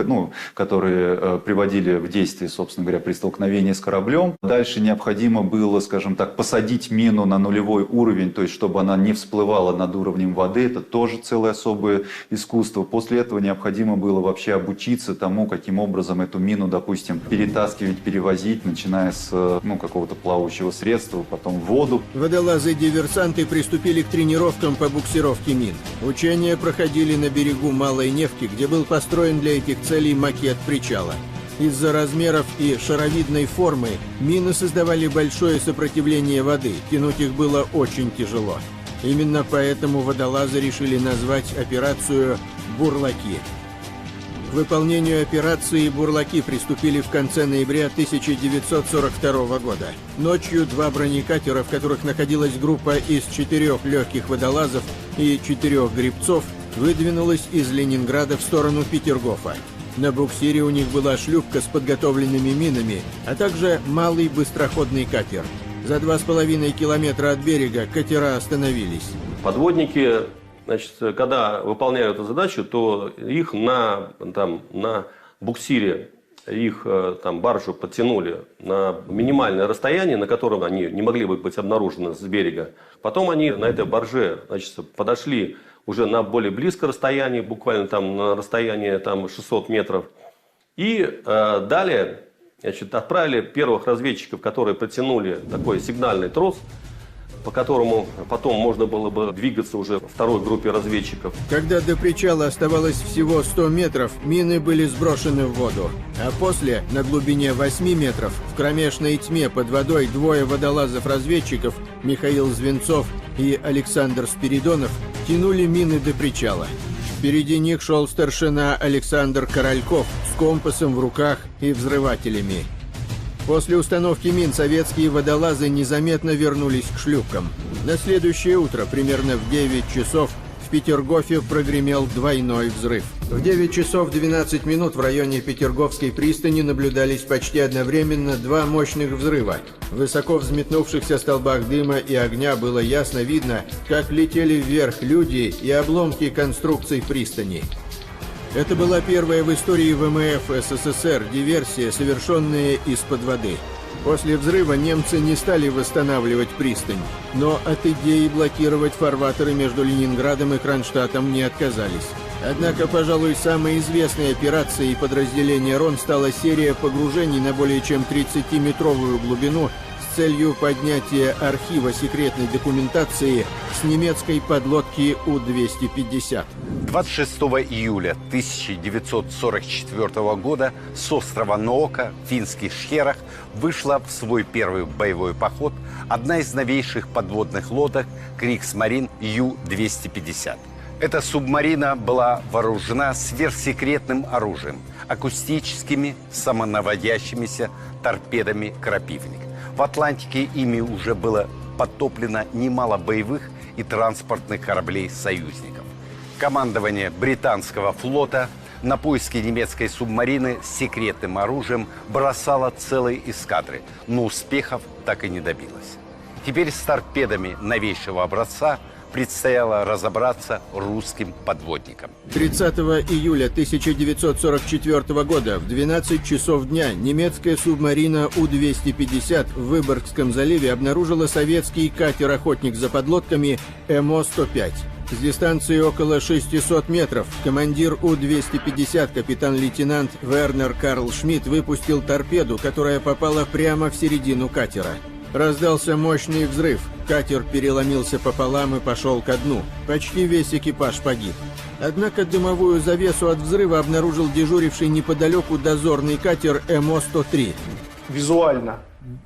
Speaker 12: которые приводили в действие, собственно говоря, при столкновении с кораблем. Дальше необходимо было, скажем так, посадить мину на нулевой уровень, то есть чтобы она не всплывала над уровнем воды. Это тоже целое особое искусство. После этого необходимо было вообще обучиться тому, каким образом эту мину, допустим, перетаскивать, перевозить, начиная с какого-то плавающего средства, потом в воду.
Speaker 4: Водолазы-диверсанты приступили к тренировкам по буксировке мин. Учения проходили на берегу Малой Невки, где был построен для этих целей макет причала. Из-за размеров и шаровидной формы мины создавали большое сопротивление воды, тянуть их было очень тяжело. Именно поэтому водолазы решили назвать операцию «Бурлаки». К выполнению операции «Бурлаки» приступили в конце ноября 1942 года. Ночью два бронекатера, в которых находилась группа из 4 легких водолазов и 4 гребцов, выдвинулась из Ленинграда в сторону Петергофа. На буксире у них была шлюпка с подготовленными минами, а также малый быстроходный катер. За 2,5 километра от берега катера остановились.
Speaker 1: Подводники, когда выполняют эту задачу, то их на буксире, их баржу подтянули на минимальное расстояние, на котором они не могли бы быть обнаружены с берега. Потом они на этой барже подошли уже на более близкое расстояние, буквально на расстояние 600 метров. И далее отправили первых разведчиков, которые протянули такой сигнальный трос, по которому потом можно было бы двигаться уже второй группе разведчиков.
Speaker 4: Когда до причала оставалось всего 100 метров, мины были сброшены в воду. А после, на глубине 8 метров, в кромешной тьме под водой двое водолазов-разведчиков, Михаил Звенцов и Александр Спиридонов, тянули мины до причала. Впереди них шел старшина Александр Корольков с компасом в руках и взрывателями. После установки мин советские водолазы незаметно вернулись к шлюпкам. На следующее утро, примерно в 9 часов, в Петергофе прогремел двойной взрыв. В 9 часов 12 минут в районе Петерговской пристани наблюдались почти одновременно два мощных взрыва. В высоко взметнувшихся столбах дыма и огня было ясно видно, как летели вверх люди и обломки конструкций пристани. Это была первая в истории ВМФ СССР диверсия, совершенная из-под воды. После взрыва немцы не стали восстанавливать пристань, но от идеи блокировать фарватеры между Ленинградом и Кронштадтом не отказались. Однако, пожалуй, самой известной операцией подразделения РОН стала серия погружений на более чем 30-метровую глубину с целью поднятия архива секретной документации с немецкой подлодки У-250.
Speaker 10: 26 июля 1944 года с острова Ноока в финских Шхерах вышла в свой первый боевой поход одна из новейших подводных лодок «Кригсмарин Ю-250». Эта субмарина была вооружена сверхсекретным оружием, акустическими самонаводящимися торпедами «Крапивник». В Атлантике ими уже было потоплено немало боевых и транспортных кораблей союзников. Командование британского флота на поиски немецкой субмарины с секретным оружием бросало целые эскадры, но успехов так и не добилось. Теперь с торпедами новейшего образца предстояло разобраться русским подводникам.
Speaker 4: 30 июля 1944 года в 12 часов дня немецкая субмарина У-250 в Выборгском заливе обнаружила советский катер-охотник за подлодками МО-105. С дистанции около 600 метров командир У-250 капитан-лейтенант Вернер Карл Шмидт выпустил торпеду, которая попала прямо в середину катера. Раздался мощный взрыв. Катер переломился пополам и пошел ко дну. Почти весь экипаж погиб. Однако дымовую завесу от взрыва обнаружил дежуривший неподалеку дозорный катер МО-103.
Speaker 7: Визуально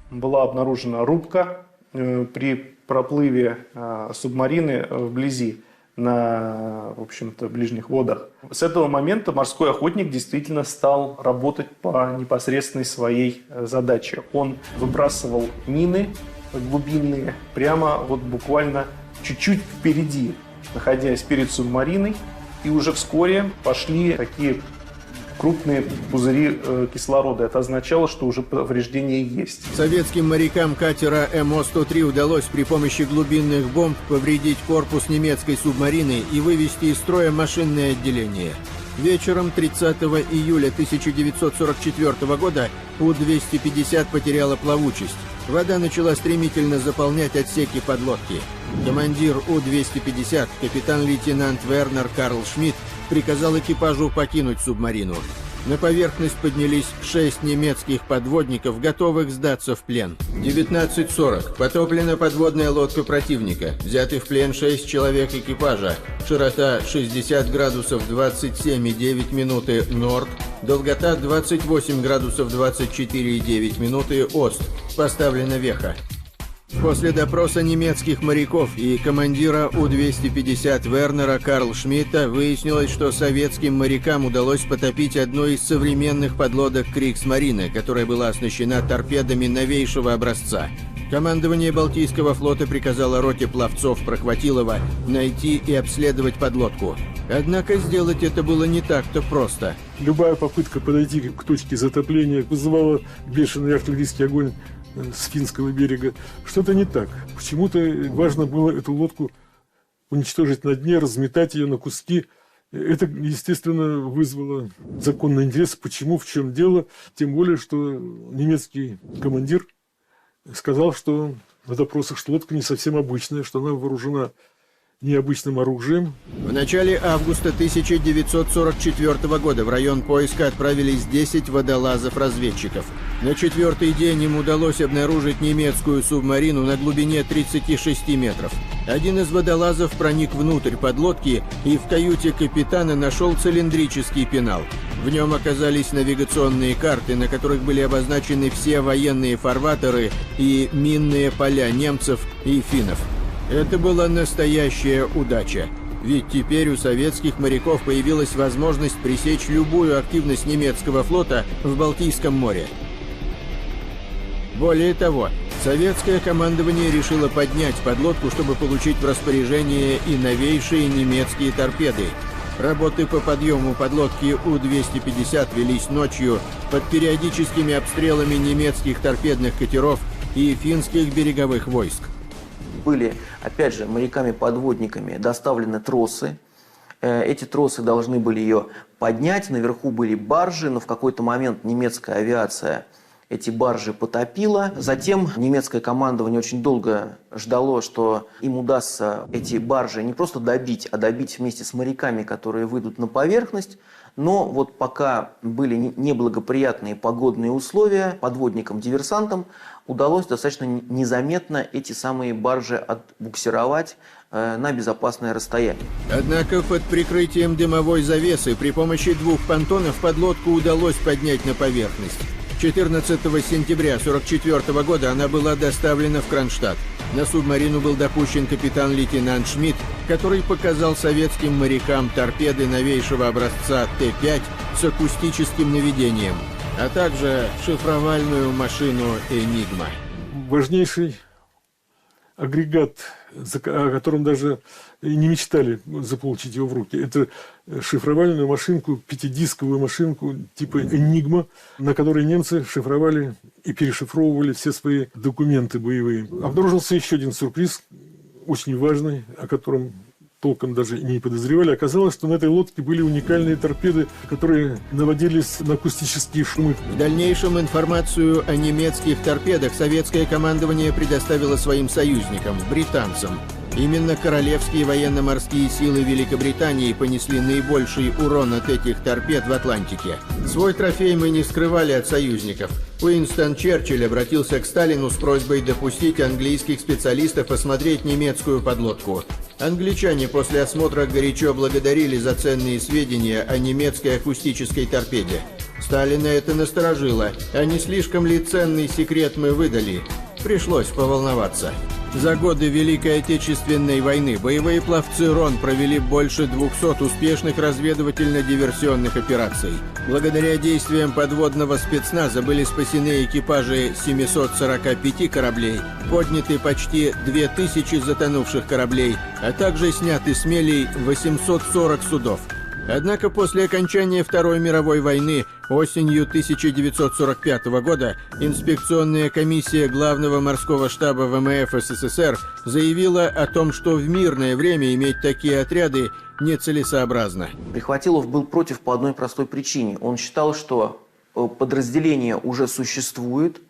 Speaker 7: была обнаружена рубка при проплыве субмарины вблизи, на, в общем-то, ближних водах. С этого момента морской охотник действительно стал работать по непосредственной своей задаче. Он выбрасывал мины глубинные прямо вот буквально чуть-чуть впереди, находясь перед субмариной, и уже вскоре пошли такие крупные пузыри кислорода. Это означало, что уже повреждения есть.
Speaker 4: Советским морякам катера МО-103 удалось при помощи глубинных бомб повредить корпус немецкой субмарины и вывести из строя машинное отделение. Вечером 30 июля 1944 года У-250 потеряла плавучесть. Вода начала стремительно заполнять отсеки подлодки. Командир У-250, капитан-лейтенант Вернер Карл Шмидт, приказал экипажу покинуть субмарину. На поверхность поднялись 6 немецких подводников, готовых сдаться в плен. 19:40. Потоплена подводная лодка противника. Взяты в плен 6 человек экипажа. Широта 60 градусов 27,9 минуты норд. Долгота 28 градусов 24,9 минуты ост. Поставлена веха. После допроса немецких моряков и командира У-250 Вернера Карл Шмидта выяснилось, что советским морякам удалось потопить одну из современных подлодок Кригсмарины, которая была оснащена торпедами новейшего образца. Командование Балтийского флота приказало роте пловцов Прохватилова найти и обследовать подлодку. Однако сделать это было не так-то просто.
Speaker 5: Любая попытка подойти к точке затопления вызывала бешеный артиллерийский огонь с финского берега. Что-то не так. Почему-то важно было эту лодку уничтожить на дне, разметать ее на куски. Это, естественно, вызвало законный интерес. Почему, в чем дело? Тем более, что немецкий командир сказал, что на допросах, что лодка не совсем обычная, что она вооружена необычным оружием.
Speaker 4: В начале августа 1944 года в район поиска отправились 10 водолазов-разведчиков. На 4-й день им удалось обнаружить немецкую субмарину на глубине 36 метров. Один из водолазов проник внутрь подлодки и в каюте капитана нашел цилиндрический пенал. В нем оказались навигационные карты, на которых были обозначены все военные фарватеры и минные поля немцев и финнов. Это была настоящая удача, ведь теперь у советских моряков появилась возможность пресечь любую активность немецкого флота в Балтийском море. Более того, советское командование решило поднять подлодку, чтобы получить в распоряжение и новейшие немецкие торпеды. Работы по подъему подлодки У-250 велись ночью под периодическими обстрелами немецких торпедных катеров и финских береговых войск.
Speaker 3: Были, опять же, моряками-подводниками доставлены тросы. Эти тросы должны были ее поднять. Наверху были баржи, но в какой-то момент немецкая авиация эти баржи потопила. Затем немецкое командование очень долго ждало, что им удастся эти баржи не просто добить, а добить вместе с моряками, которые выйдут на поверхность. Но вот пока были неблагоприятные погодные условия, подводникам-диверсантам удалось достаточно незаметно эти самые баржи отбуксировать на безопасное расстояние.
Speaker 4: Однако под прикрытием дымовой завесы при помощи 2 понтонов подлодку удалось поднять на поверхность. 14 сентября 1944 года она была доставлена в Кронштадт. На субмарину был допущен капитан-лейтенант Шмидт который показал советским морякам торпеды новейшего образца Т-5 с акустическим наведением, а также шифровальную машину «Энигма».
Speaker 5: Важнейший агрегат, о котором даже и не мечтали заполучить его в руки. Это шифровальную машинку, пятидисковую машинку типа «Энигма», на которой немцы шифровали и перешифровывали все свои документы боевые. Обнаружился еще один сюрприз, очень важный, о котором толком даже и не подозревали. Оказалось, что на этой лодке были уникальные торпеды, которые наводились на акустические шумы.
Speaker 4: В дальнейшем информацию о немецких торпедах советское командование предоставило своим союзникам, британцам. Именно Королевские военно-морские силы Великобритании понесли наибольший урон от этих торпед в Атлантике. Свой трофей мы не скрывали от союзников. Уинстон Черчилль обратился к Сталину с просьбой допустить английских специалистов осмотреть немецкую подлодку. Англичане после осмотра горячо благодарили за ценные сведения о немецкой акустической торпеде. Сталина это насторожило, а не слишком ли ценный секрет мы выдали? Пришлось поволноваться. За годы Великой Отечественной войны боевые пловцы РОН провели больше 200 успешных разведывательно-диверсионных операций. Благодаря действиям подводного спецназа были спасены экипажи 745 кораблей, подняты почти 2000 затонувших кораблей, а также сняты с мелей 840 судов. Однако после окончания Второй мировой войны осенью 1945 года инспекционная комиссия Главного морского штаба ВМФ СССР заявила о том, что в мирное время иметь такие отряды нецелесообразно.
Speaker 3: Прихватилов был против по одной простой причине. Он считал, что подразделение уже существует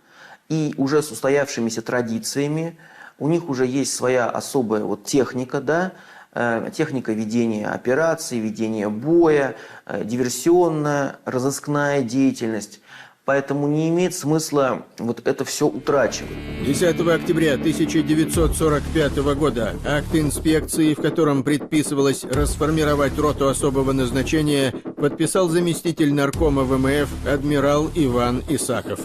Speaker 3: и уже с устоявшимися традициями, у них уже есть своя особая техника, да, техника ведения операций, ведения боя, диверсионная, разыскная деятельность. Поэтому не имеет смысла это все утрачивать.
Speaker 4: 10 октября 1945 года акт инспекции, в котором предписывалось расформировать роту особого назначения, подписал заместитель наркома ВМФ адмирал Иван Исаков.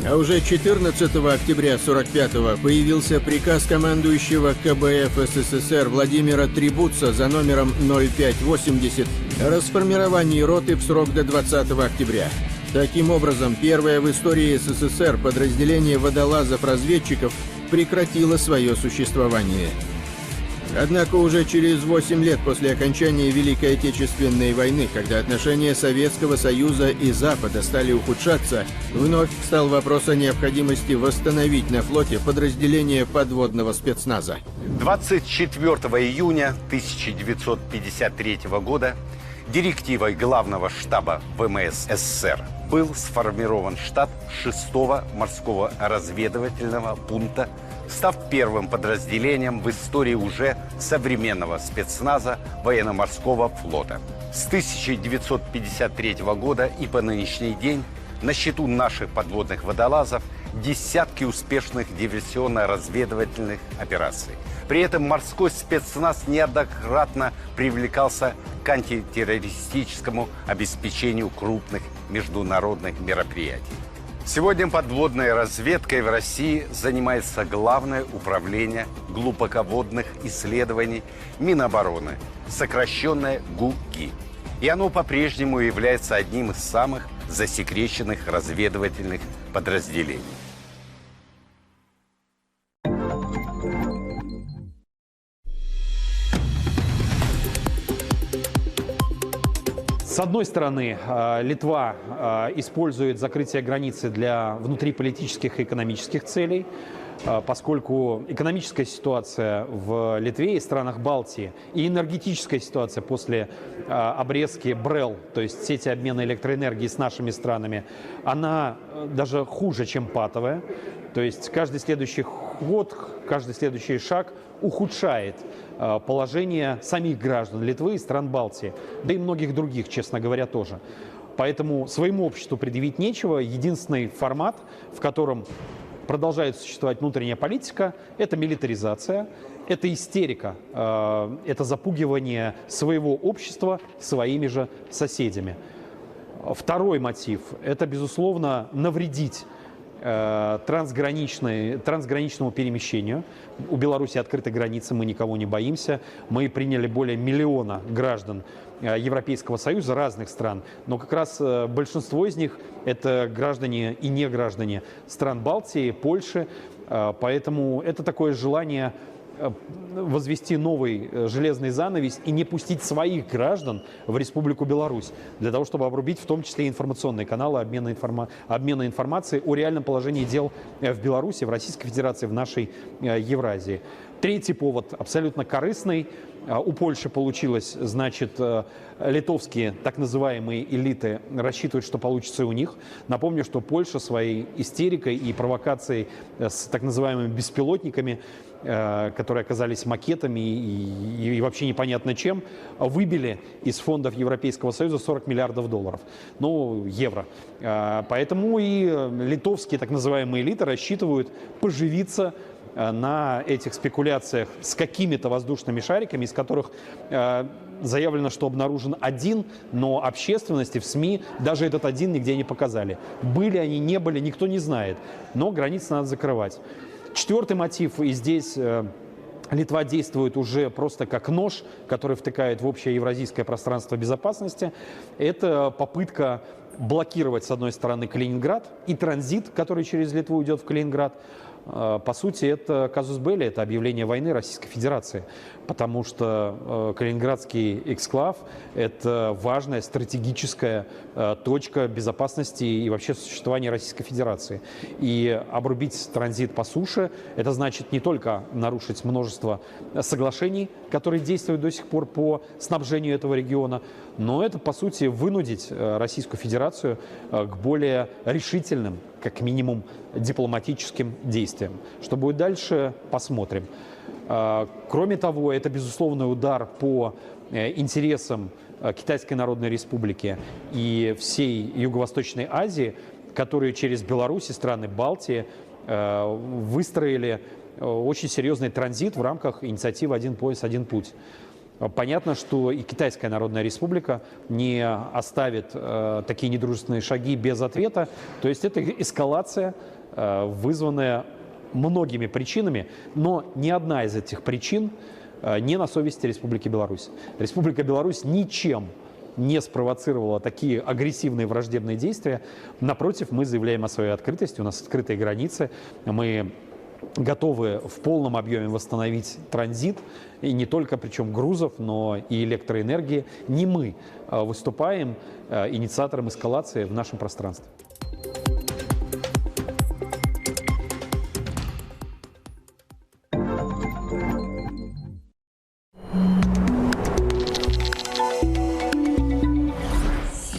Speaker 4: А уже 14 октября 1945-го появился приказ командующего КБФ СССР Владимира Трибутца за номером 0580 о расформировании роты в срок до 20 октября. Таким образом, первое в истории СССР подразделение водолазов-разведчиков прекратило свое существование. Однако уже через 8 лет после окончания Великой Отечественной войны, когда отношения Советского Союза и Запада стали ухудшаться, вновь встал вопрос о необходимости восстановить на флоте подразделение подводного спецназа.
Speaker 10: 24 июня 1953 года директивой Главного штаба ВМС СССР был сформирован штат 6-го морского разведывательного пункта, став первым подразделением в истории уже современного спецназа военно-морского флота. С 1953 года и по нынешний день на счету наших подводных водолазов десятки успешных диверсионно-разведывательных операций. При этом морской спецназ неоднократно привлекался к антитеррористическому обеспечению крупных международных мероприятий. Сегодня подводной разведкой в России занимается Главное управление глубоководных исследований Минобороны, сокращенное ГУГИ. И оно по-прежнему является одним из самых засекреченных разведывательных подразделений.
Speaker 8: С одной стороны, Литва использует закрытие границы для внутриполитических и экономических целей, поскольку экономическая ситуация в Литве и странах Балтии и энергетическая ситуация после обрезки БРЭЛ, то есть сети обмена электроэнергии с нашими странами, она даже хуже, чем патовая. То есть каждый следующий ход, каждый следующий шаг ухудшает положение самих граждан Литвы и стран Балтии, да и многих других, честно говоря, тоже. Поэтому своему обществу предъявить нечего. Единственный формат, в котором продолжает существовать внутренняя политика, это милитаризация, это истерика, это запугивание своего общества своими же соседями. Второй мотив – это, безусловно, навредить трансграничному перемещению. У Беларуси открыты границы, мы никого не боимся. Мы приняли более 1 миллиона граждан Европейского Союза, разных стран. Но как раз большинство из них – это граждане и не граждане стран Балтии, Польши. Поэтому это такое желание возвести новый железный занавес и не пустить своих граждан в Республику Беларусь, для того, чтобы обрубить в том числе и информационные каналы обмена информацией о реальном положении дел в Беларуси, в Российской Федерации, в нашей Евразии. Третий повод абсолютно корыстный. У Польши получилось, значит, литовские так называемые элиты рассчитывают, что получится и у них. Напомню, что Польша своей истерикой и провокацией с так называемыми беспилотниками, которые оказались макетами и вообще непонятно чем, выбили из фондов Европейского Союза 40 миллиардов долларов, ну, евро. Поэтому и литовские так называемые элиты рассчитывают поживиться на этих спекуляциях с какими-то воздушными шариками, из которых заявлено, что обнаружен один, но общественности в СМИ даже этот один нигде не показали. Были они, не были, никто не знает. Но границы надо закрывать. Четвертый мотив, и здесь Литва действует уже просто как нож, который втыкает в общее евразийское пространство безопасности. Это попытка блокировать, с одной стороны, Калининград и транзит, который через Литву идет в Калининград. По сути, это казус белли, это объявление войны Российской Федерации, потому что Калининградский эксклав – это важная стратегическая точка безопасности и вообще существования Российской Федерации. И обрубить транзит по суше – это значит не только нарушить множество соглашений, которые действуют до сих пор по снабжению этого региона, но это, по сути, вынудить Российскую Федерацию к более решительным, как минимум, дипломатическим действиям. Что будет дальше, посмотрим. Кроме того, это безусловный удар по интересам Китайской Народной Республики и всей Юго-Восточной Азии, которые через Беларусь и страны Балтии выстроили очень серьезный транзит в рамках инициативы «Один пояс, один путь». Понятно, что и Китайская Народная Республика не оставит такие недружественные шаги без ответа. То есть это эскалация, вызванная многими причинами, но ни одна из этих причин не на совести Республики Беларусь. Республика Беларусь ничем не спровоцировала такие агрессивные враждебные действия. Напротив, мы заявляем о своей открытости, у нас открытые границы, мы готовы в полном объеме восстановить транзит, и не только, причем грузов, но и электроэнергии. Не мы выступаем инициатором эскалации в нашем пространстве.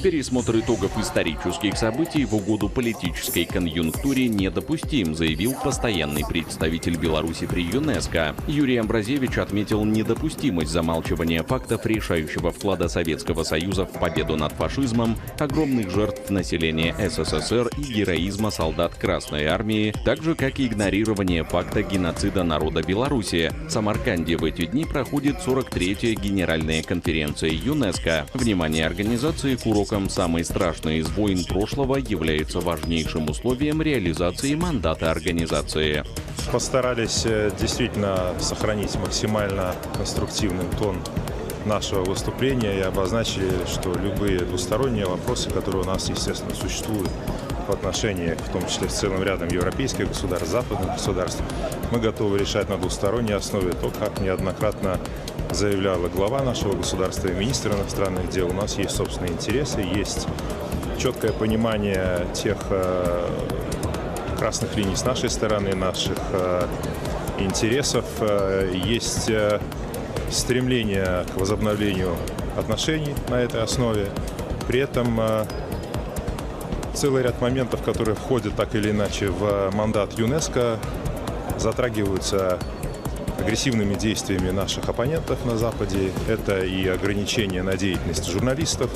Speaker 17: Пересмотр итогов исторических событий в угоду политической конъюнктуре недопустим, заявил постоянный представитель Беларуси при ЮНЕСКО. Юрий Амбразевич отметил недопустимость замалчивания фактов решающего вклада Советского Союза в победу над фашизмом, огромных жертв населения СССР и героизма солдат Красной Армии, так же, как и игнорирование факта геноцида народа Беларуси. В Самарканде в эти дни проходит 43-я Генеральная конференция ЮНЕСКО. Внимание организации к урокам «Самые страшные из войн прошлого» является важнейшим условием реализации мандата организации.
Speaker 9: Постарались действительно сохранить максимально конструктивный тон нашего выступления и обозначили, что любые двусторонние вопросы, которые у нас, естественно, существуют в отношении, в том числе с целым рядом европейских государств, западных государств, мы готовы решать на двусторонней основе. То, как неоднократно заявляла глава нашего государства и министр иностранных дел, у нас есть собственные интересы, есть четкое понимание тех красных линий с нашей стороны, наших интересов, есть стремление к возобновлению отношений на этой основе. При этом целый ряд моментов, которые входят так или иначе в мандат ЮНЕСКО, затрагиваются агрессивными действиями наших оппонентов на Западе. Это и ограничение на деятельность журналистов,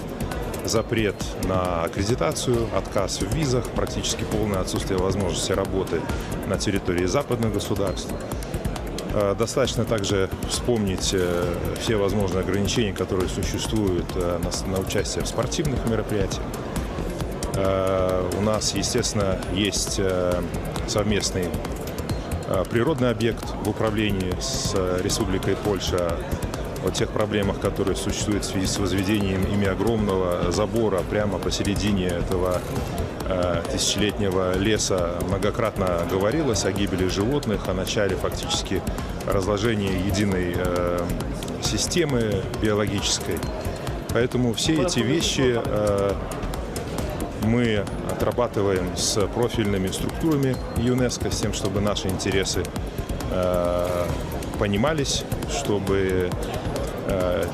Speaker 9: запрет на аккредитацию, отказ в визах, практически полное отсутствие возможности работы на территории западных государств. Достаточно также вспомнить все возможные ограничения, которые существуют на участие в спортивных мероприятиях. У нас, естественно, есть совместный природный объект в управлении с Республикой Польша. О тех проблемах, которые существуют в связи с возведением ими огромного забора прямо посередине этого тысячелетнего леса, многократно говорилось о гибели животных, о начале фактически разложения единой системы биологической. Поэтому все эти вещи мы отрабатываем с профильными структурами ЮНЕСКО, с тем, чтобы наши интересы понимались, чтобы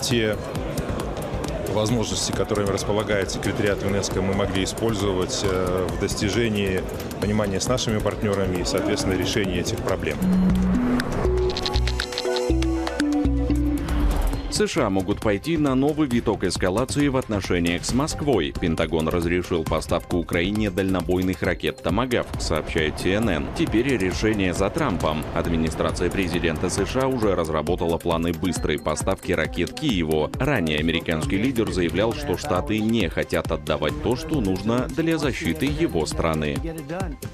Speaker 9: те возможности, которыми располагает секретариат ЮНЕСКО, мы могли использовать в достижении понимания с нашими партнерами и, соответственно, решения этих проблем.
Speaker 17: США могут пойти на новый виток эскалации в отношениях с Москвой. Пентагон разрешил поставку Украине дальнобойных ракет «Томагавк», сообщает CNN. Теперь решение за Трампом. Администрация президента США уже разработала планы быстрой поставки ракет Киеву. Ранее американский лидер заявлял, что Штаты не хотят отдавать то, что нужно для защиты его страны.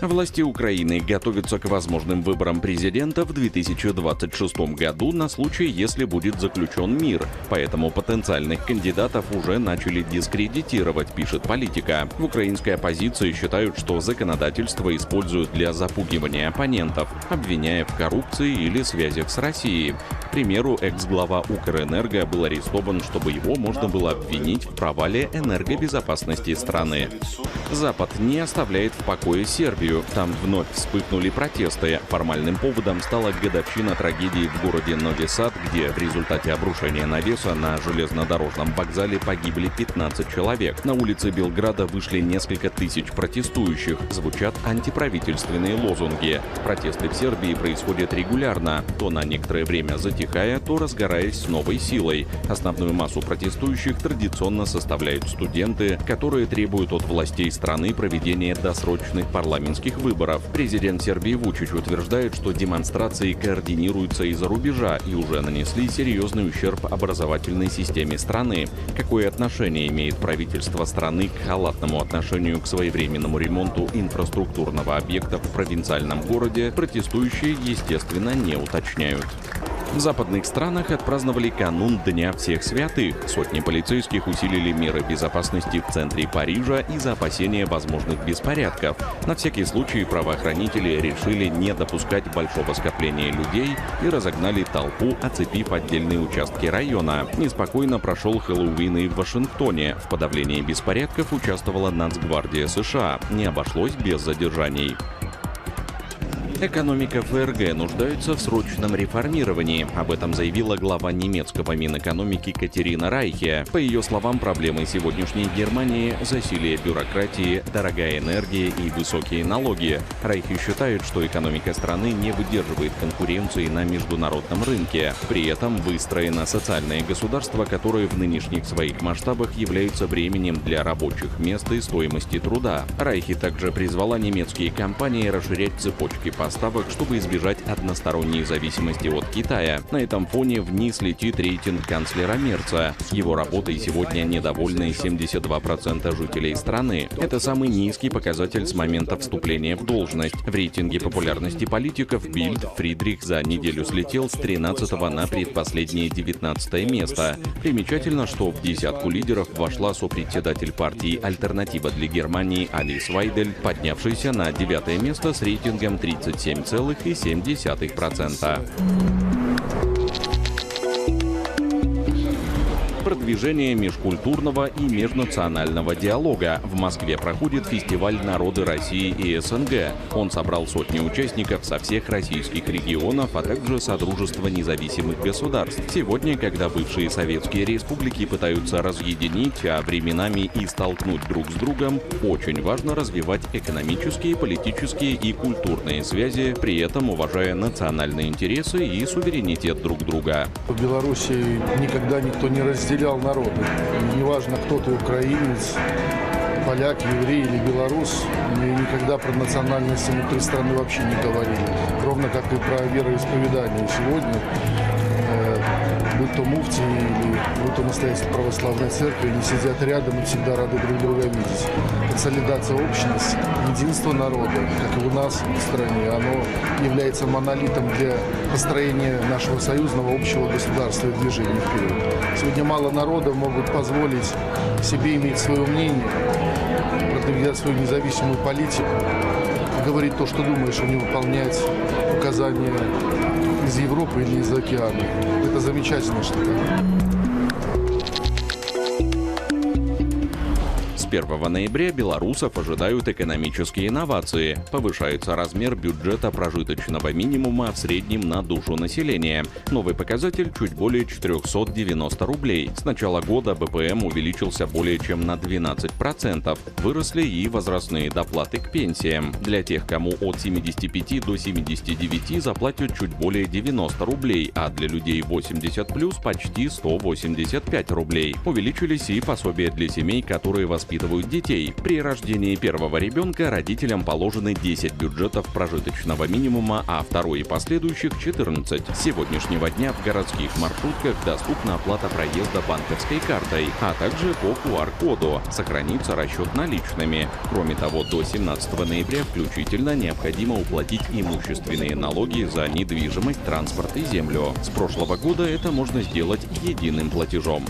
Speaker 17: Власти Украины готовятся к возможным выборам президента в 2026 году на случай, если будет заключен мир. Поэтому потенциальных кандидатов уже начали дискредитировать, пишет Политика. В украинской оппозиции считают, что законодательство используют для запугивания оппонентов, обвиняя в коррупции или связях с Россией. К примеру, экс-глава Укрэнерго был арестован, чтобы его можно было обвинить в провале энергобезопасности страны. Запад не оставляет в покое Сербию. Там вновь вспыхнули протесты. Формальным поводом стала годовщина трагедии в городе Нови Сад, где в результате обрушения навеса на железнодорожном вокзале погибли 15 человек. На улице Белграда вышли несколько тысяч протестующих. Звучат антиправительственные лозунги. Протесты в Сербии происходят регулярно, то на некоторое время затихая, то разгораясь с новой силой. Основную массу протестующих традиционно составляют студенты, которые требуют от властей страны проведения досрочных парламентских выборов. Президент Сербии Вучич утверждает, что демонстрации координируются из-за рубежа и уже нанесли серьезный ущерб образовательной системе страны. Какое отношение имеет правительство страны к халатному отношению к своевременному ремонту инфраструктурного объекта в провинциальном городе, протестующие, естественно, не уточняют. В западных странах отпраздновали канун Дня всех святых. Сотни полицейских усилили меры безопасности в центре Парижа из-за опасения возможных беспорядков. На всякий случай правоохранители решили не допускать большого скопления людей и разогнали толпу, оцепив отдельные участки района. Неспокойно прошел Хэллоуин и в Вашингтоне. В подавлении беспорядков участвовала Нацгвардия США. Не обошлось без задержаний. Экономика ФРГ нуждается в срочном реформировании. Об этом заявила глава немецкого Минэкономики Катерина Райхе. По ее словам, проблемы сегодняшней Германии – засилие бюрократии, дорогая энергия и высокие налоги. Райхе считает, что экономика страны не выдерживает конкуренции на международном рынке. При этом выстроено социальное государство, которое в нынешних своих масштабах является бременем для рабочих мест и стоимости труда. Райхе также призвала немецкие компании расширять цепочки поставок, чтобы избежать односторонней зависимости от Китая. На этом фоне вниз летит рейтинг канцлера Мерца. Его работой сегодня недовольны 72% жителей страны. Это самый низкий показатель с момента вступления в должность. В рейтинге популярности политиков Бильд Фридрих за неделю слетел с 13 на предпоследнее 19 место. Примечательно, что в десятку лидеров вошла сопредседатель партии «Альтернатива для Германии» Алис Вайдель, поднявшийся на 9 место с рейтингом 37,7%. Продвижение межкультурного и межнационального диалога. В Москве проходит фестиваль «Народы России и СНГ». Он собрал сотни участников со всех российских регионов, а также Содружества независимых государств. Сегодня, когда бывшие советские республики пытаются разъединить, а временами и столкнуть друг с другом, очень важно развивать экономические, политические и культурные связи, при этом уважая национальные интересы и суверенитет друг друга.
Speaker 11: В Беларуси никогда никто не разделял народы. Неважно, кто ты, украинец, поляк, еврей или белорус, мы никогда про национальность внутри страны вообще не говорили. Ровно как и про вероисповедание. Сегодня будь то муфти или будь то настоятель православной церкви, они сидят рядом и всегда рады друг друга видеть. Консолидация общности, единство народа, как и у нас в стране, оно является монолитом для построения нашего союзного общего государства и движения вперед. Сегодня мало народов могут позволить себе иметь свое мнение, продвигать свою независимую политику, говорить то, что думаешь, а не выполнять указания из Европы или из океана. Это замечательно, что так.
Speaker 17: С 1 ноября белорусов ожидают экономические инновации. Повышается размер бюджета прожиточного минимума в среднем на душу населения. Новый показатель чуть более 490 рублей. С начала года БПМ увеличился более чем на 12%. Выросли и возрастные доплаты к пенсиям. Для тех, кому от 75 до 79 заплатят чуть более 90 рублей, а для людей 80+, почти 185 рублей. Увеличились и пособия для семей, которые воспитывают детей. При рождении первого ребенка родителям положены 10 бюджетов прожиточного минимума, а второй и последующих 14. С сегодняшнего дня в городских маршрутках доступна оплата проезда банковской картой, а также по QR-коду. Сохранится расчет наличными. Кроме того, до 17 ноября включительно необходимо уплатить имущественные налоги за недвижимость, транспорт и землю. С прошлого года это можно сделать единым платежом.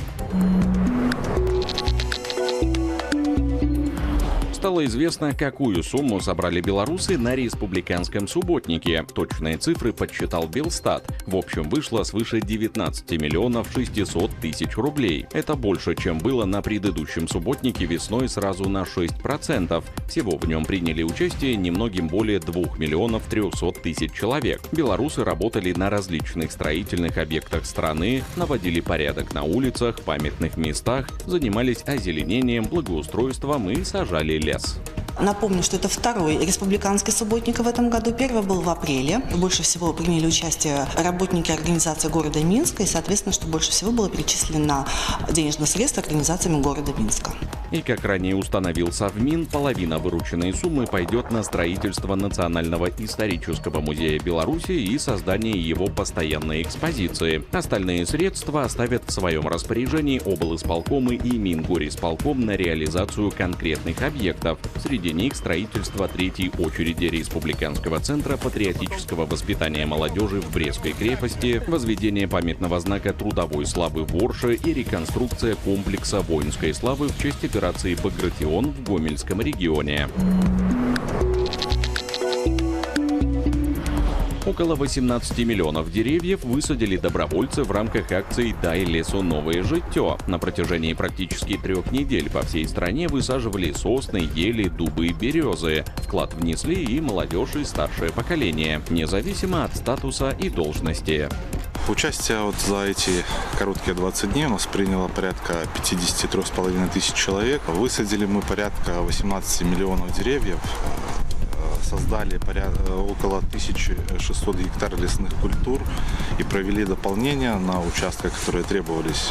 Speaker 17: Стало известно, какую сумму собрали белорусы на республиканском субботнике. Точные цифры подсчитал Белстат. В общем, вышло свыше 19 миллионов 600 тысяч рублей. Это больше, чем было на предыдущем субботнике весной сразу на 6%. Всего в нем приняли участие немногим более 2 миллионов 300 тысяч человек. Белорусы работали на различных строительных объектах страны, наводили порядок на улицах, памятных местах, занимались озеленением, благоустройством и сажали лес.
Speaker 13: Напомню, что это второй республиканский субботник в этом году. Первый был в апреле. Больше всего приняли участие работники организации города Минска. И, соответственно, что больше всего было перечислено денежных средств организациями города Минска.
Speaker 17: И, как ранее установил Совмин, половина вырученной суммы пойдет на строительство Национального исторического музея Беларуси и создание его постоянной экспозиции. Остальные средства оставят в своем распоряжении облисполкомы и Мингорисполком на реализацию конкретных объектов. Среди них строительство третьей очереди Республиканского центра патриотического воспитания молодежи в Брестской крепости, возведение памятного знака трудовой славы в Орше и реконструкция комплекса воинской славы в честь операции «Багратион» в Гомельском регионе. Около 18 миллионов деревьев высадили добровольцы в рамках акции «Дай лесу новое життё». На протяжении практически 3 недель по всей стране высаживали сосны, ели, дубы и березы. Вклад внесли и молодежь, и старшее поколение, независимо от статуса и должности.
Speaker 14: Участие вот за эти короткие 20 дней у нас приняло порядка 53,5 тысяч человек. Высадили мы порядка 18 миллионов деревьев. Создали около 1600 гектар лесных культур и провели дополнения на участках, которые требовалось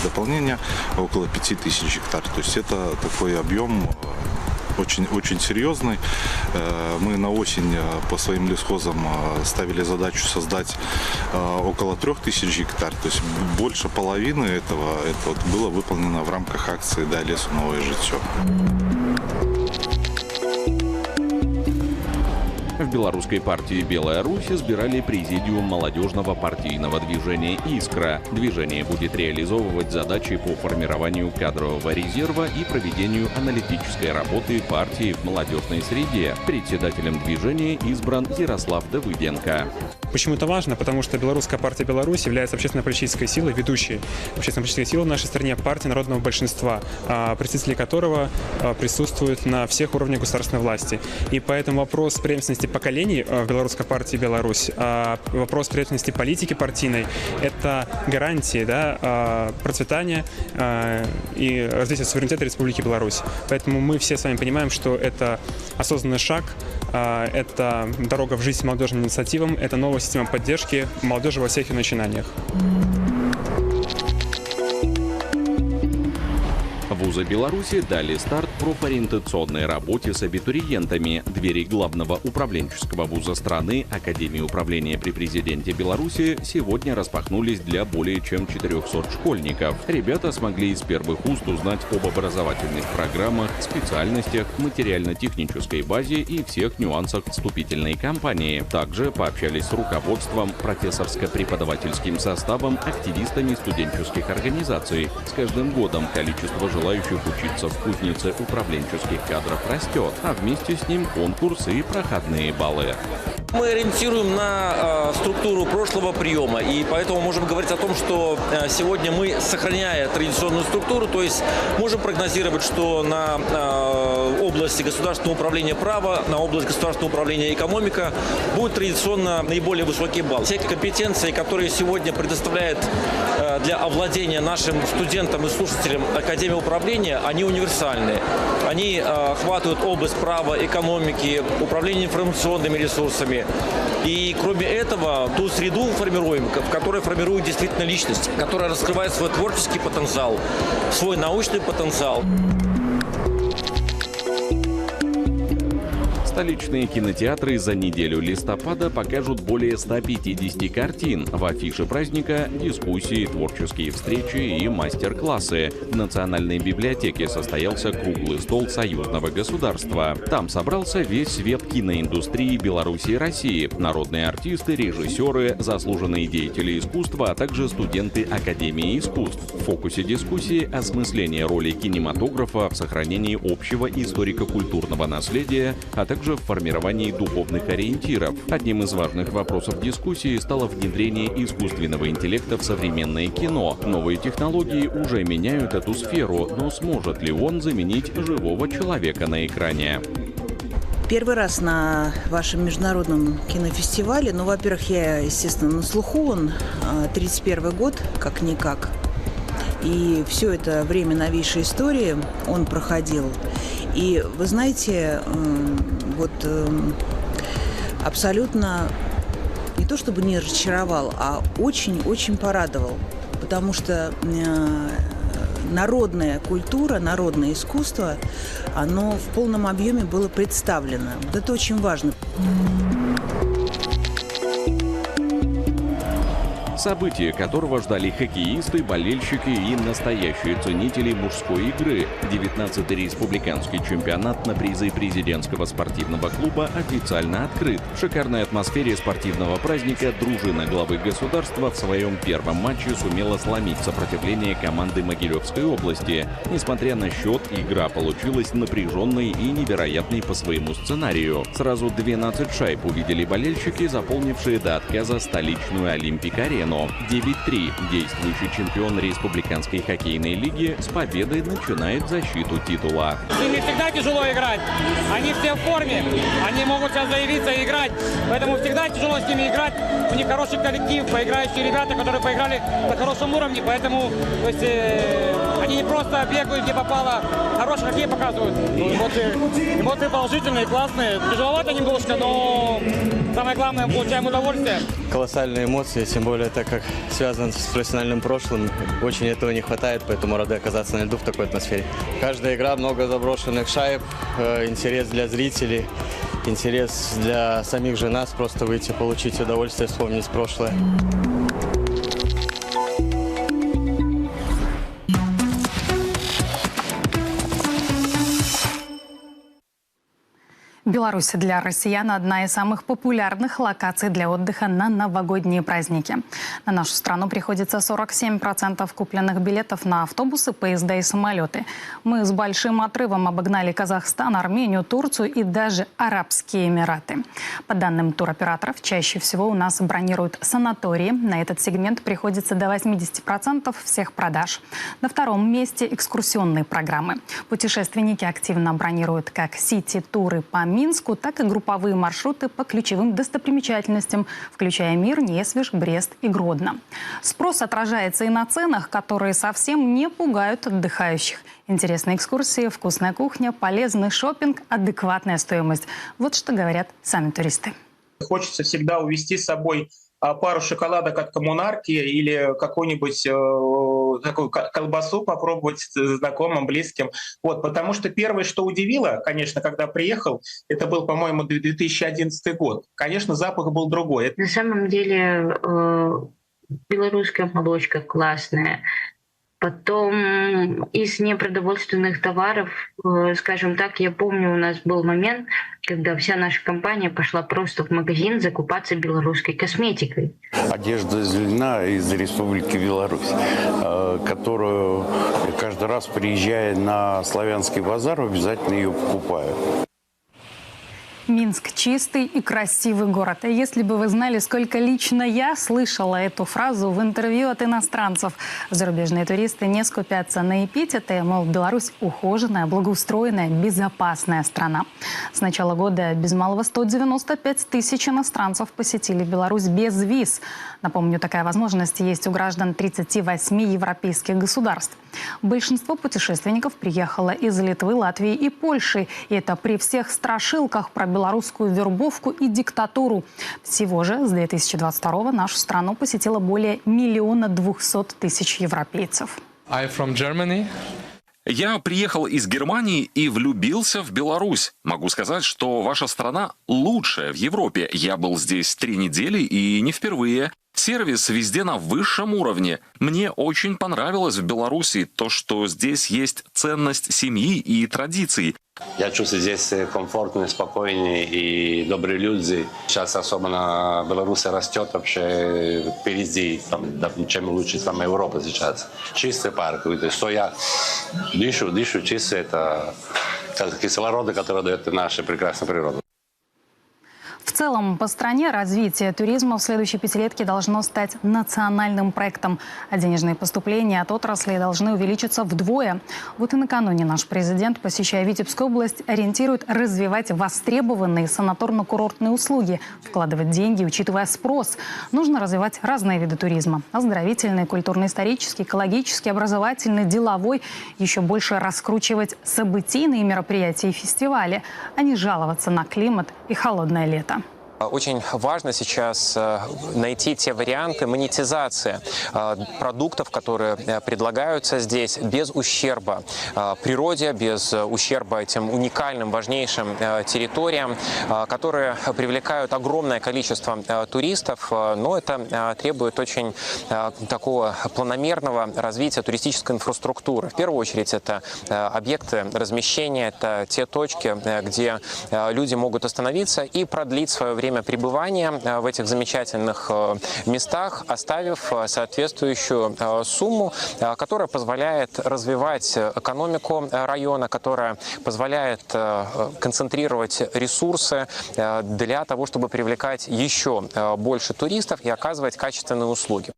Speaker 14: дополнение, около 5000 гектар. То есть это такой объем очень серьезный. Мы на осень по своим лесхозам ставили задачу создать около 3000 гектар. То есть больше половины этого было выполнено в рамках акции «Дай лесу новое життё».
Speaker 17: В белорусской партии «Белая Русь» избирали президиум молодежного партийного движения «Искра». Движение будет реализовывать задачи по формированию кадрового резерва и проведению аналитической работы партии в молодежной среде. Председателем движения избран Ярослав Давыденко.
Speaker 15: Почему это важно? Потому что Белорусская партия «Беларусь» является общественно-политической силой, ведущей общественно-политической силой в нашей стране, партии народного большинства, представители которого присутствуют на всех уровнях государственной власти. И поэтому вопрос преемственности поколений в Белорусской партии «Беларусь», вопрос преемственности политики партийной – это гарантии процветания и развития суверенитета Республики Беларусь. Поэтому мы все с вами понимаем, что это осознанный шаг, это дорога в жизнь молодежным инициативам, это новая система поддержки молодежи во всех ее начинаниях.
Speaker 17: Вузы Беларуси дали старт профориентационной работе с абитуриентами. Двери главного управленческого вуза страны Академии управления при президенте Беларуси сегодня распахнулись для более чем 400 школьников. Ребята смогли из первых уст узнать об образовательных программах, специальностях, материально-технической базе и всех нюансах вступительной кампании. Также пообщались с руководством, профессорско-преподавательским составом, активистами студенческих организаций. С каждым годом количество желающих учиться в кузнице управленческих кадров растет, а вместе с ним конкурсы и проходные баллы.
Speaker 2: Мы ориентируем на структуру прошлого приема, и поэтому можем говорить о том, что сегодня мы, сохраняя традиционную структуру, то есть можем прогнозировать, что на области государственного управления права, на область государственного управления экономика будет традиционно наиболее высокий балл. Все компетенции, которые сегодня предоставляет для овладения нашим студентам и слушателям Академия управления, они универсальны. Они охватывают область права, экономики, управления информационными ресурсами. И кроме этого, ту среду формируем, в которой формирует действительно личность, которая раскрывает свой творческий потенциал, свой научный потенциал.
Speaker 17: Столичные кинотеатры за неделю листопада покажут более 150 картин. В афише праздника – дискуссии, творческие встречи и мастер-классы. В Национальной библиотеке состоялся круглый стол союзного государства. Там собрался весь свет киноиндустрии Беларуси и России. Народные артисты, режиссеры, заслуженные деятели искусства, а также студенты Академии искусств. В фокусе дискуссии – осмысление роли кинематографа в сохранении общего историко-культурного наследия, а также в формировании духовных ориентиров. Одним из важных вопросов дискуссии стало внедрение искусственного интеллекта в современное кино. Новые технологии уже меняют эту сферу, но сможет ли он заменить живого человека на экране?
Speaker 6: Первый раз на вашем международном кинофестивале. Ну, во-первых, я, естественно, на слуху. Он 31 год, как-никак. И все это время новейшей истории он проходил. И вы знаете, абсолютно не то чтобы не разочаровал, а очень-очень порадовал. Потому что народная культура, народное искусство, оно в полном объеме было представлено. Вот это очень важно.
Speaker 17: Событие, которого ждали хоккеисты, болельщики и настоящие ценители мужской игры. 19-й республиканский чемпионат на призы президентского спортивного клуба официально открыт. В шикарной атмосфере спортивного праздника дружина главы государства в своем первом матче сумела сломить сопротивление команды Могилевской области. Несмотря на счет, игра получилась напряженной и невероятной по своему сценарию. Сразу 12 шайб увидели болельщики, заполнившие до отказа столичную Олимпик-арену. 9-3. Действующий чемпион Республиканской хоккейной лиги с победой начинает защиту титула.
Speaker 16: С ними всегда тяжело играть. Они все в форме. Они могут сейчас заявиться и играть. Поэтому всегда тяжело с ними играть. У них хороший коллектив, поиграющие ребята, которые поиграли на хорошем уровне. Поэтому то есть, они не просто бегают, где попало. Хороший хоккей показывают. Эмоции положительные, классные. Тяжеловато немножко, но самое главное, получаем удовольствие.
Speaker 19: Колоссальные эмоции, тем более так как связан с профессиональным прошлым. Очень этого не хватает, поэтому рады оказаться на льду в такой атмосфере. Каждая игра, много заброшенных шайб, интерес для зрителей, интерес для самих же нас, просто выйти, получить удовольствие, вспомнить прошлое.
Speaker 24: Беларусь для россиян – одна из самых популярных локаций для отдыха на новогодние праздники. На нашу страну приходится 47% купленных билетов на автобусы, поезда и самолеты. Мы с большим отрывом обогнали Казахстан, Армению, Турцию и даже Арабские Эмираты. По данным туроператоров, чаще всего у нас бронируют санатории. На этот сегмент приходится до 80% всех продаж. На втором месте экскурсионные программы. Путешественники активно бронируют как сити-туры по Минску, так и групповые маршруты по ключевым достопримечательностям, включая Мир, Несвеж, Брест и Гродно. Спрос отражается и на ценах, которые совсем не пугают отдыхающих. Интересные экскурсии, вкусная кухня, полезный шопинг, адекватная стоимость. Вот что говорят сами туристы.
Speaker 20: Хочется всегда увезти с собой пару шоколадок от коммунарки или какой-нибудь
Speaker 18: такую колбасу попробовать знакомым, близким. Вот, потому что первое, что удивило, конечно, когда приехал, это был, по-моему, 2011 год. Конечно, запах был другой.
Speaker 20: На самом деле белорусская молочка классная. Потом из непродовольственных товаров, скажем так, я помню, у нас был момент, когда вся наша компания пошла просто в магазин закупаться белорусской косметикой.
Speaker 21: Одежда из льна из Республики Беларусь, которую каждый раз, приезжая на славянский базар, обязательно ее покупаю.
Speaker 24: Минск – чистый и красивый город. И если бы вы знали, сколько лично я слышала эту фразу в интервью от иностранцев. Зарубежные туристы не скупятся на эпитеты, мол, Беларусь – ухоженная, благоустроенная, безопасная страна. С начала года без малого 195 тысяч иностранцев посетили Беларусь без виз. Напомню, такая возможность есть у граждан 38 европейских государств. Большинство путешественников приехало из Литвы, Латвии и Польши. И это при всех страшилках про белорусскую вербовку и диктатуру. Всего же с 2022 нашу страну посетило более 1 200 000 европейцев.
Speaker 22: I'm from Germany. Я приехал из Германии и влюбился в Беларусь. Могу сказать, что ваша страна лучшая в Европе. Я был здесь 3 недели и не впервые. Сервис везде на высшем уровне. Мне очень понравилось в Беларуси то, что здесь есть ценность семьи и традиций.
Speaker 23: Я чувствую здесь комфортные, спокойные и добрые люди. Сейчас особенно Беларусь растет вообще впереди, чем лучше там Европа сейчас. Чистый парк, что я дышу чистый, это кислород, который дает наша прекрасная природа.
Speaker 24: В целом, по стране развитие туризма в следующей пятилетке должно стать национальным проектом. А денежные поступления от отрасли должны увеличиться вдвое. Вот и накануне наш президент, посещая Витебскую область, ориентирует развивать востребованные санаторно-курортные услуги, вкладывать деньги, учитывая спрос. Нужно развивать разные виды туризма. Оздоровительный, культурно-исторический, экологический, образовательный, деловой. Еще больше раскручивать событийные мероприятия и фестивали, а не жаловаться на климат и холодное лето.
Speaker 25: Очень важно сейчас найти те варианты монетизации продуктов, которые предлагаются здесь, без ущерба природе, без ущерба этим уникальным, важнейшим территориям, которые привлекают огромное количество туристов, но это требует очень такого планомерного развития туристической инфраструктуры. В первую очередь это объекты размещения, это те точки, где люди могут остановиться и продлить свое время пребывания в этих замечательных местах, оставив соответствующую сумму, которая позволяет развивать экономику района, которая позволяет концентрировать ресурсы для того, чтобы привлекать еще больше туристов и оказывать качественные услуги.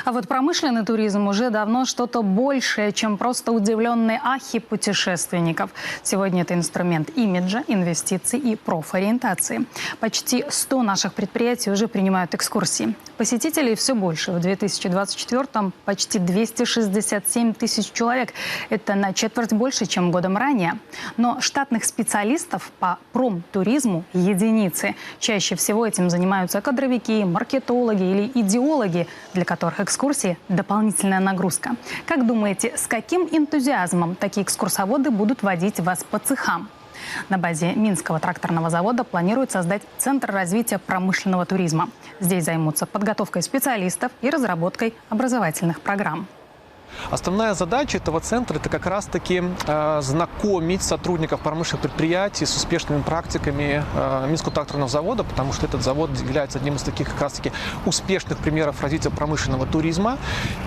Speaker 24: А вот промышленный туризм уже давно что-то большее, чем просто удивленные ахи путешественников. Сегодня это инструмент имиджа, инвестиций и профориентации. Почти 100 наших предприятий уже принимают экскурсии. Посетителей все больше. В 2024-м почти 267 тысяч человек. Это на четверть больше, чем годом ранее. Но штатных специалистов по промтуризму единицы. Чаще всего этим занимаются кадровики, маркетологи или идеологи, для которых экскурсии – дополнительная нагрузка. Как думаете, с каким энтузиазмом такие экскурсоводы будут водить вас по цехам? На базе Минского тракторного завода планируют создать Центр развития промышленного туризма. Здесь займутся подготовкой специалистов и разработкой образовательных программ.
Speaker 28: Основная задача этого центра – это как раз-таки знакомить сотрудников промышленных предприятий с успешными практиками Минского тракторного завода, потому что этот завод является одним из таких как раз-таки успешных примеров развития промышленного туризма.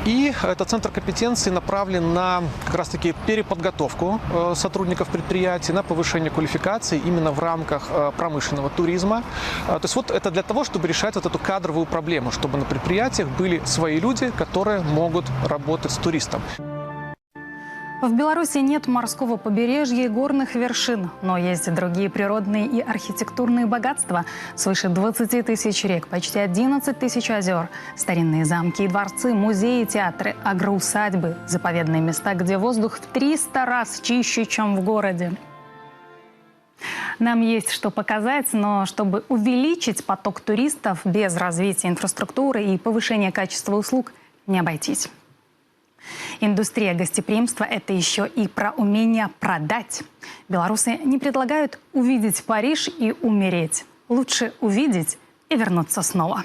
Speaker 28: И этот центр компетенции направлен на как раз-таки переподготовку сотрудников предприятий, на повышение квалификации именно в рамках промышленного туризма. То есть вот это для того, чтобы решать вот эту кадровую проблему, чтобы на предприятиях были свои люди, которые могут работать с туристами.
Speaker 24: В Беларуси нет морского побережья и горных вершин, но есть другие природные и архитектурные богатства. Свыше 20 тысяч рек, почти 11 тысяч озер, старинные замки и дворцы, музеи, театры, агроусадьбы, заповедные места, где воздух в 300 раз чище, чем в городе. Нам есть что показать, но чтобы увеличить поток туристов без развития инфраструктуры и повышения качества услуг, не обойтись. Индустрия гостеприимства – это еще и про умение продать. Белорусы не предлагают увидеть Париж и умереть. Лучше увидеть и вернуться снова.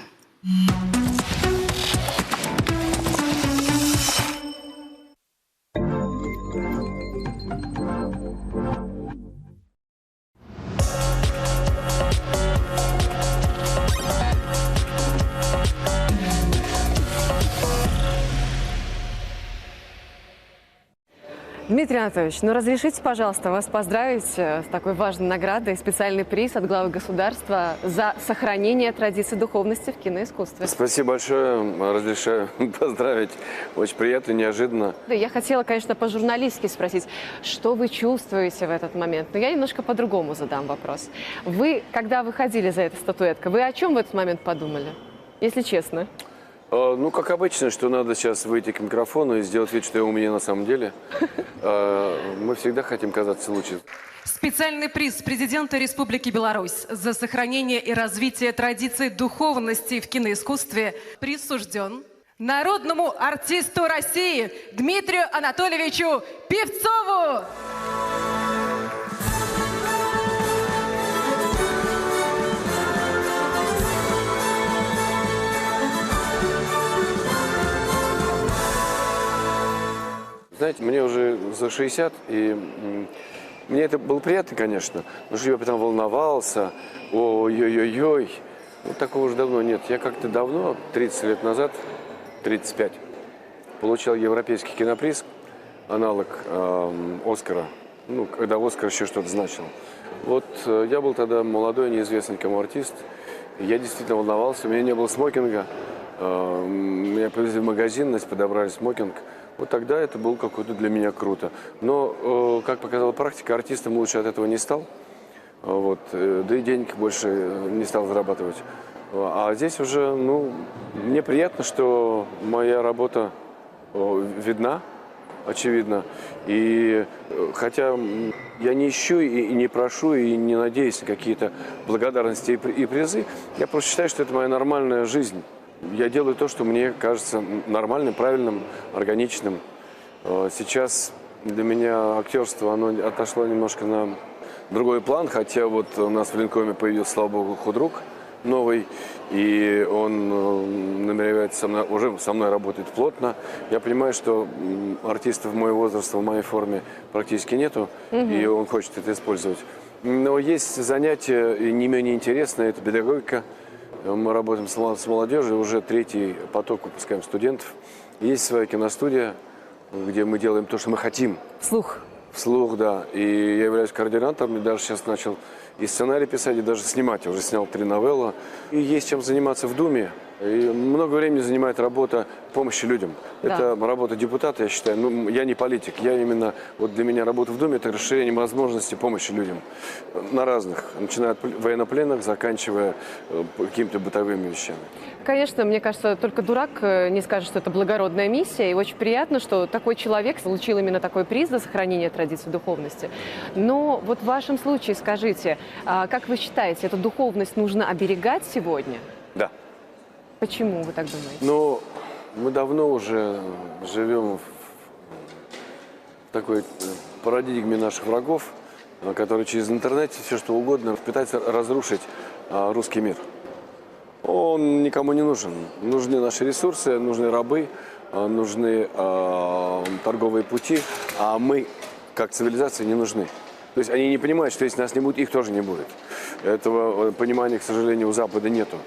Speaker 1: Дмитрий Анатольевич, ну разрешите, пожалуйста, вас поздравить с такой важной наградой, специальный приз от главы государства за сохранение традиций духовности в киноискусстве.
Speaker 3: Спасибо большое, разрешаю поздравить. Очень приятно, неожиданно.
Speaker 1: Да, я хотела, конечно, по-журналистски спросить, что вы чувствуете в этот момент, но я немножко по-другому задам вопрос. Вы, когда выходили за этой статуэткой, вы о чем в этот момент подумали, если честно?
Speaker 3: Ну, как обычно, что надо сейчас выйти к микрофону и сделать вид, что я у меня на самом деле. Мы всегда хотим казаться лучше.
Speaker 4: Специальный приз президента Республики Беларусь за сохранение и развитие традиций духовности в киноискусстве присужден народному артисту России Дмитрию Анатольевичу Певцову.
Speaker 3: Знаете, мне уже за 60, и мне это было приятно, конечно, но что я потом волновался, ой-ой-ой-ой, вот такого уже давно нет. Я как-то давно, 30 лет назад, 35, получал европейский киноприз, аналог Оскара, ну, когда Оскар еще что-то значил. Вот я был тогда молодой, неизвестный никому артист, я действительно волновался, у меня не было смокинга, меня повезли в магазин, нас подобрали смокинг. Вот тогда это было какое-то для меня круто. Но, как показала практика, артистом лучше от этого не стал. Вот, да и денег больше не стал зарабатывать. А здесь уже, ну, мне приятно, что моя работа видна, очевидно. И хотя я не ищу и не прошу, и не надеюсь на какие-то благодарности и призы, я просто считаю, что это моя нормальная жизнь. Я делаю то, что мне кажется нормальным, правильным, органичным. Сейчас для меня актерство, оно отошло немножко на другой план, хотя вот у нас в Ленкоме появился, слава богу, худрук новый, и он намеревается уже со мной работает плотно. Я понимаю, что артистов моего возраста в моей форме практически нету, и он хочет это использовать. Но есть занятия не менее интересные, это педагогика. Мы работаем с молодежью, уже третий поток выпускаем студентов. Есть своя киностудия, где мы делаем то, что мы хотим.
Speaker 1: Вслух.
Speaker 3: Вслух, да. И я являюсь координатором, и даже сейчас начал и сценарий писать, и даже снимать. Я уже снял 3 новеллы. И есть чем заниматься в Думе. И много времени занимает работа помощи людям.
Speaker 1: Да.
Speaker 3: Это работа депутата, я считаю. Ну, я не политик. Я именно, вот для меня работа в Думе – это расширение возможностей помощи людям. На разных. Начиная от военнопленных, заканчивая какими-то бытовыми вещами.
Speaker 1: Конечно, мне кажется, только дурак не скажет, что это благородная миссия. И очень приятно, что такой человек получил именно такой приз за сохранение традиций духовности. Но вот в вашем случае скажите, как вы считаете, эту духовность нужно оберегать сегодня?
Speaker 3: Да.
Speaker 1: Почему вы так думаете?
Speaker 3: Ну, мы давно уже живем в такой парадигме наших врагов, которые через интернет все что угодно пытаются разрушить русский мир. Он никому не нужен. Нужны наши ресурсы, нужны рабы, нужны торговые пути, а мы, как цивилизация, не нужны. То есть они не понимают, что если нас не будет, их тоже не будет. Этого понимания, к сожалению, у Запада нету.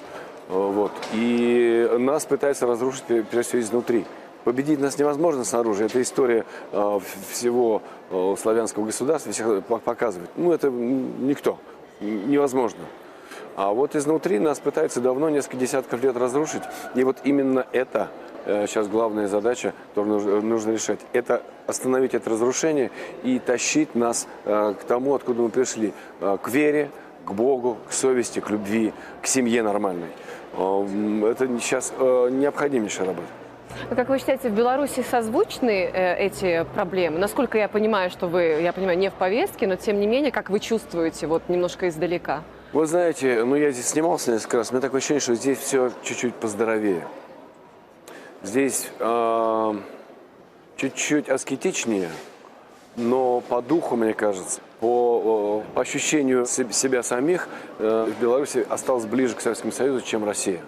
Speaker 3: Вот. И нас пытаются разрушить, прежде всего, изнутри. Победить нас невозможно снаружи. Это история всего славянского государства всех показывает. Ну, это никто. Невозможно. А вот изнутри нас пытаются давно, несколько десятков лет разрушить. И вот именно это сейчас главная задача, которую нужно решать. Это остановить это разрушение и тащить нас к тому, откуда мы пришли. К вере, к Богу, к совести, к любви, к семье нормальной. Это сейчас необходимейшая работа.
Speaker 1: Как вы считаете, в Беларуси созвучны эти проблемы? Насколько я понимаю, что вы, я понимаю, не в повестке, но тем не менее, как вы чувствуете, вот немножко издалека?
Speaker 3: Вы знаете, ну я здесь снимался несколько раз, у меня такое ощущение, что здесь все чуть-чуть поздоровее. Здесь чуть-чуть аскетичнее, но по духу, мне кажется, по ощущению себя самих, в Беларуси осталось ближе к Советскому Союзу, чем Россия.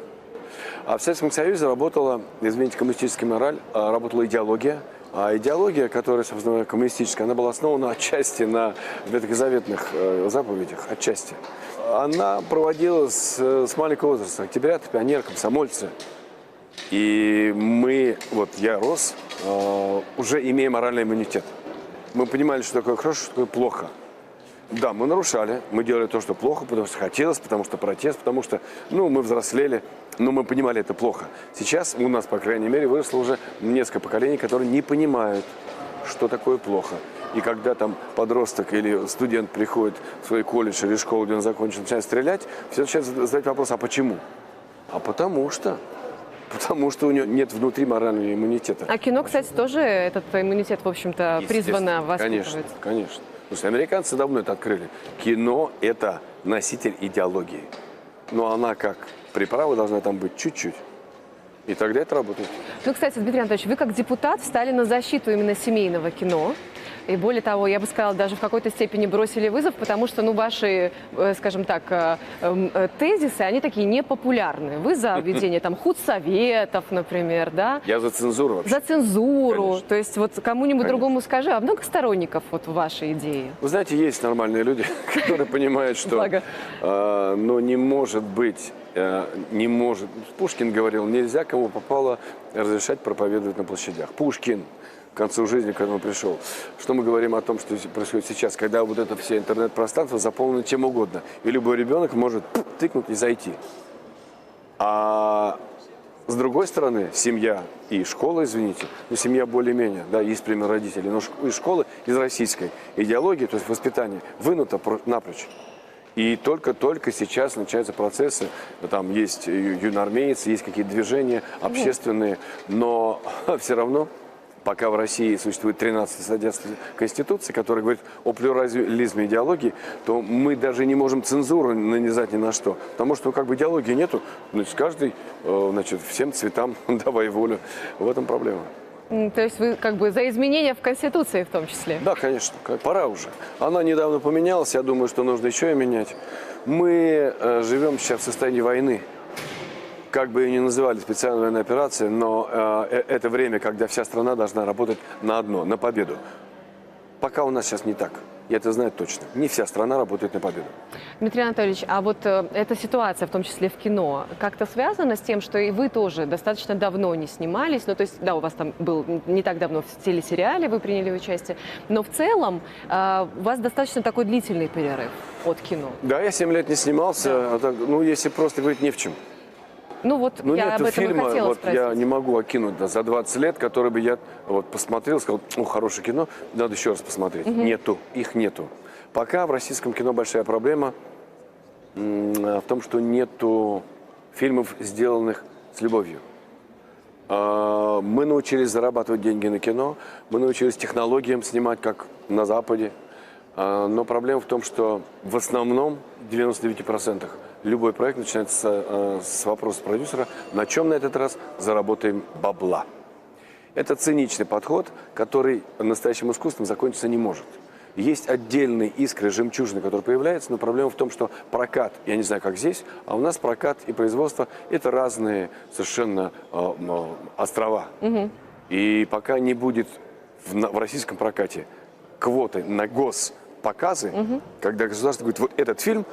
Speaker 3: А в Советском Союзе работала, извините, коммунистическая мораль, работала идеология. А идеология, которая, собственно, коммунистическая, она была основана отчасти на ветхозаветных заповедях, отчасти. Она проводилась с маленького возраста. Октябрята, пионеры, комсомольцы. И мы, вот я рос, уже имея моральный иммунитет. Мы понимали, что такое хорошо, что такое плохо. Да, мы нарушали, мы делали то, что плохо, потому что хотелось, потому что протест, потому что, мы взрослели, но мы понимали, это плохо. Сейчас у нас, по крайней мере, выросло уже несколько поколений, которые не понимают, что такое плохо. И когда там подросток или студент приходит в свой колледж или школу, где он закончил, начинает стрелять, все начинают задать вопрос, а почему? А потому что у него нет внутри морального иммунитета.
Speaker 1: А кино, кстати, тоже этот иммунитет, в общем-то, призвано воспитывать.
Speaker 3: Конечно. Потому что американцы давно это открыли. Кино – это носитель идеологии. Но она как приправа должна там быть чуть-чуть. И тогда это работает.
Speaker 1: Кстати, Дмитрий Анатольевич, вы как депутат встали на защиту именно семейного кино. И более того, я бы сказала, даже в какой-то степени бросили вызов, потому что, ваши, скажем так, тезисы, они такие непопулярные. Вы за введение там худсоветов, например, да?
Speaker 3: Я за цензуру вообще.
Speaker 1: За цензуру.
Speaker 3: Конечно.
Speaker 1: То есть вот кому-нибудь другому скажи, а много сторонников вот вашей идеи?
Speaker 3: Вы знаете, есть нормальные люди, которые понимают, что не может быть, Пушкин говорил, нельзя кому попало разрешать проповедовать на площадях. Пушкин. К концу жизни, когда он пришел. Что мы говорим о том, что происходит сейчас, когда вот это все интернет-пространство заполнено чем угодно. И любой ребенок может тыкнуть и зайти. А с другой стороны, семья и школа, извините, семья более-менее, да, есть пример родителей, но и школы из российской идеологии, то есть воспитание, вынуто напрочь. И только сейчас начинаются процессы, там есть юноармейцы, есть какие-то движения общественные, но все равно пока в России существует 13 статья Конституции, которая говорит о плюрализме идеологии, то мы даже не можем цензуру нанизать ни на что. Потому что идеологии нету, каждый, всем цветам давай волю. В этом проблема.
Speaker 1: То есть вы за изменения в Конституции в том числе?
Speaker 3: Да, конечно. Пора уже. Она недавно поменялась, я думаю, что нужно еще и менять. Мы живем сейчас в состоянии войны. Как бы ее ни называли специальная военная операция, но это время, когда вся страна должна работать на одно, на победу. Пока у нас сейчас не так. Я это знаю точно. Не вся страна работает на победу.
Speaker 1: Дмитрий Анатольевич, а вот эта ситуация, в том числе в кино, как-то связана с тем, что и вы тоже достаточно давно не снимались? То есть, да, у вас там был не так давно в телесериале, вы приняли участие, но в целом у вас достаточно такой длительный перерыв от кино.
Speaker 3: Да, я 7 лет не снимался, если просто говорить, не в чем.
Speaker 1: Я об этом
Speaker 3: фильма,
Speaker 1: и хотела спросить.
Speaker 3: Я не могу окинуть за 20 лет, который бы я посмотрел, сказал, хорошее кино, надо еще раз посмотреть. Их нету. Пока в российском кино большая проблема в том, что нету фильмов, сделанных с любовью. Мы научились зарабатывать деньги на кино, мы научились технологиям снимать, как на Западе. Но проблема в том, что в основном, в 99%, любой проект начинается с вопроса продюсера, на чем на этот раз заработаем бабла. Это циничный подход, который настоящим искусством закончиться не может. Есть отдельные искры, жемчужины, которые появляются, но проблема в том, что прокат, я не знаю, как здесь, а у нас прокат и производство – это разные совершенно острова. И пока не будет в российском прокате квоты на госпоказы, когда государство говорит, вот этот фильм,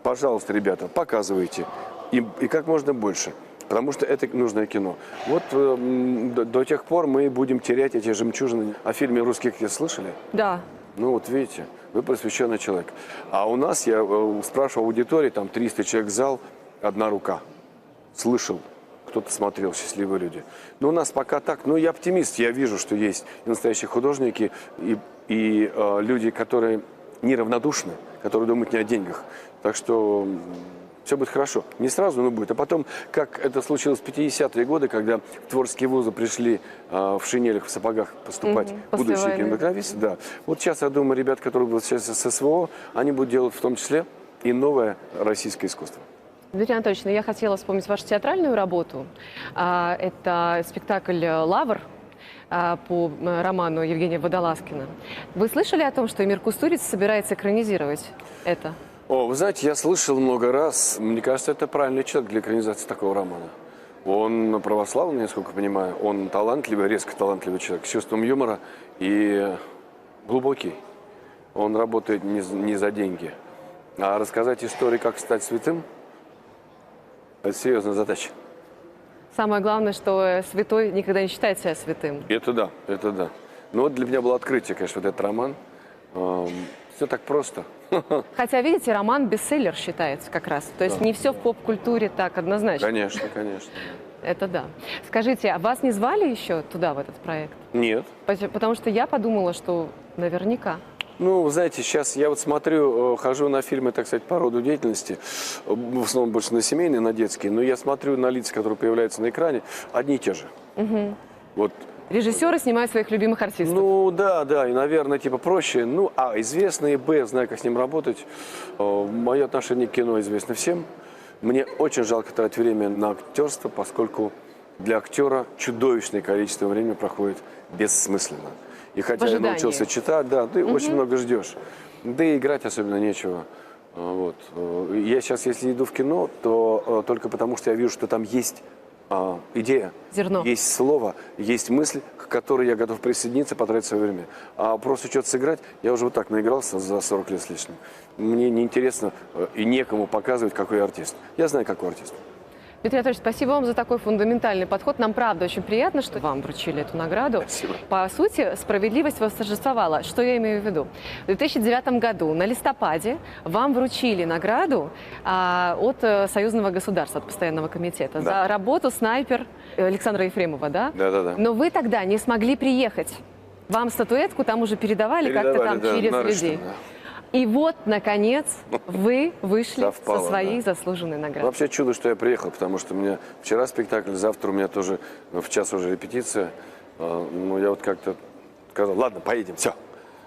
Speaker 3: пожалуйста, ребята, показывайте. И как можно больше. Потому что это нужное кино. Вот до тех пор мы будем терять эти жемчужины. О фильме «Русских» слышали?
Speaker 1: Да.
Speaker 3: Видите, вы просвещенный человек. А у нас, я спрашивал аудитории, там 300 человек в зал, одна рука. Слышал, кто-то смотрел, счастливые люди. Но у нас пока так, я оптимист, я вижу, что есть и настоящие художники, и люди, которые неравнодушны, которые думают не о деньгах. Так что все будет хорошо. Не сразу, но будет. А потом, как это случилось в 50-е годы, когда в творческие вузы пришли в шинелях, в сапогах поступать будущие кинематографисты. Да. Вот сейчас, я думаю, ребят, которые будут сейчас с СВО, они будут делать в том числе и новое российское искусство.
Speaker 1: Дмитрий Анатольевич, я хотела вспомнить вашу театральную работу. Это спектакль «Лавр». по роману Евгения Водолазкина. Вы слышали о том, что Эмир Кустурица собирается экранизировать это?
Speaker 3: О, вы знаете, я слышал много раз. Мне кажется, это правильный человек для экранизации такого романа. Он православный, насколько я понимаю. Он талантливый, резко талантливый человек, с чувством юмора и глубокий. Он работает не за деньги. А рассказать историю, как стать святым, это серьезная задача.
Speaker 1: Самое главное, что святой никогда не считает себя святым.
Speaker 3: Это да, это да. Но вот для меня было открытие, конечно, вот этот роман. Все так просто.
Speaker 1: Хотя, видите, роман бестселлер считается как раз. То есть не все в поп-культуре так однозначно.
Speaker 3: Конечно, конечно.
Speaker 1: Это да. Скажите, а вас не звали еще туда, в этот проект?
Speaker 3: Нет.
Speaker 1: Потому что я подумала, что наверняка.
Speaker 3: Ну, вы знаете, сейчас я вот смотрю, хожу на фильмы, так сказать, по роду деятельности, в основном больше на семейные, на детские, но я смотрю на лица, которые появляются на экране, одни и те же.
Speaker 1: Угу.
Speaker 3: Вот.
Speaker 1: Режиссеры снимают своих любимых артистов.
Speaker 3: Ну, да, и, наверное, типа проще. Ну, известные, знаю, как с ним работать. Мое отношение к кино известно всем. Мне очень жалко тратить время на актерство, поскольку для актера чудовищное количество времени проходит бессмысленно. И хотя я научился читать, да, ты очень много ждешь. Да и играть особенно нечего. Вот. Я сейчас, если иду в кино, то только потому, что я вижу, что там есть идея,
Speaker 1: зерно,
Speaker 3: есть слово, есть мысль, к которой я готов присоединиться, потратить свое время. А просто что-то сыграть, я уже вот так наигрался за 40 лет с лишним. Мне неинтересно и некому показывать, какой я артист. Я знаю, какой артист.
Speaker 1: Дмитрий Анатольевич, спасибо вам за такой фундаментальный подход. Нам, правда, очень приятно, что вам вручили эту награду.
Speaker 3: Спасибо.
Speaker 1: По сути, справедливость восторжествовала. Что я имею в виду? В 2009 году, на листопаде, вам вручили награду от Союзного государства, от Постоянного комитета, за работу «Снайпер» Александра Ефремова, да?
Speaker 3: Да.
Speaker 1: Но вы тогда не смогли приехать. Вам статуэтку там уже передавали как-то там через людей. Да. И вот, наконец, вы вышли со своей заслуженной наградой.
Speaker 3: Вообще чудо, что я приехал, потому что у меня вчера спектакль, завтра у меня тоже в час уже репетиция. Ну, я вот как-то сказал, ладно, поедем, все.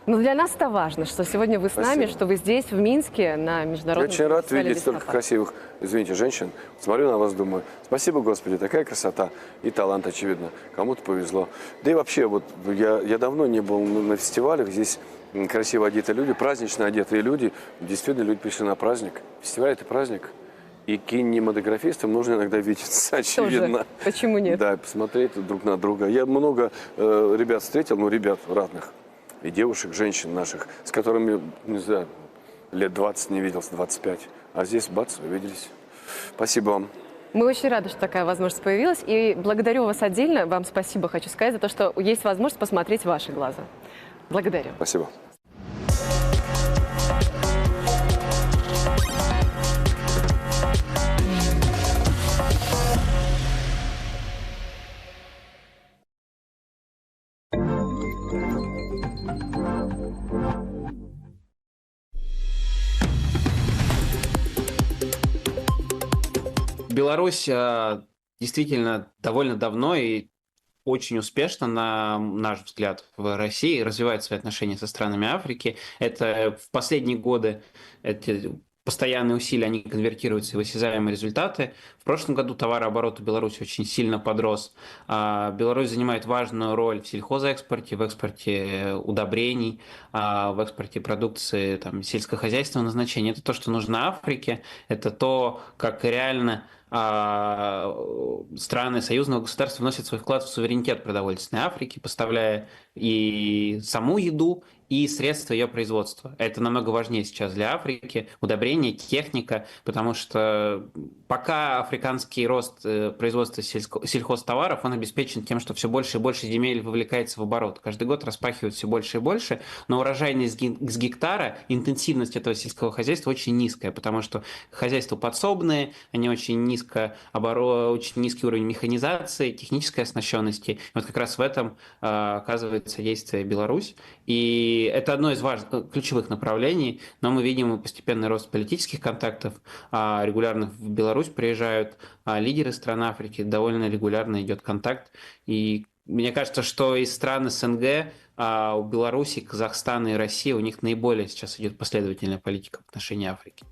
Speaker 1: Но для нас это важно, что сегодня вы с нами, что вы здесь, в Минске, на международном фестивале.
Speaker 3: Я очень рад видеть столько красивых, извините, женщин. Смотрю на вас, думаю, спасибо, Господи, такая красота и талант, очевидно. Кому-то повезло. Да и вообще, вот я давно не был на фестивалях, здесь красиво одетые люди, празднично одетые люди. Действительно, люди пришли на праздник. Фестиваль – это праздник. И кинематографистам нужно иногда видеться, очевидно.
Speaker 1: Тоже. Почему нет?
Speaker 3: Да, посмотреть друг на друга. Я много ребят встретил, ребят разных. И девушек, женщин наших, с которыми, не знаю, лет 20 не виделся, 25. А здесь, бац, увиделись. Спасибо вам.
Speaker 1: Мы очень рады, что такая возможность появилась. И благодарю вас отдельно. Вам спасибо хочу сказать за то, что есть возможность посмотреть ваши глаза. Благодарю.
Speaker 3: Спасибо.
Speaker 5: Беларусь действительно довольно давно и очень успешно, на наш взгляд, в России развивает свои отношения со странами Африки. Это в последние годы эти постоянные усилия, они конвертируются в осязаемые результаты. В прошлом году товарооборот у Беларуси очень сильно подрос. Беларусь занимает важную роль в сельхозэкспорте, в экспорте удобрений, в экспорте продукции сельскохозяйственного назначения. Это то, что нужно Африке, это то, как реально страны союзного государства вносят свой вклад в суверенитет продовольственной Африки, поставляя и саму еду, и средства ее производства. Это намного важнее сейчас для Африки. Удобрения, техника, потому что пока африканский рост производства сельхозтоваров, он обеспечен тем, что все больше и больше земель вовлекается в оборот. Каждый год распахивают все больше и больше, но урожайность с гектара, интенсивность этого сельского хозяйства очень низкая, потому что хозяйства подсобные, они очень очень низкий уровень механизации, технической оснащенности. И вот как раз в этом оказывается действие Беларусь. И это одно из важных, ключевых направлений, но мы видим постепенный рост политических контактов. Регулярно в Беларусь приезжают лидеры стран Африки, довольно регулярно идет контакт. И мне кажется, что из стран СНГ у Беларуси, Казахстана и России у них наиболее сейчас идет последовательная политика в отношении Африки.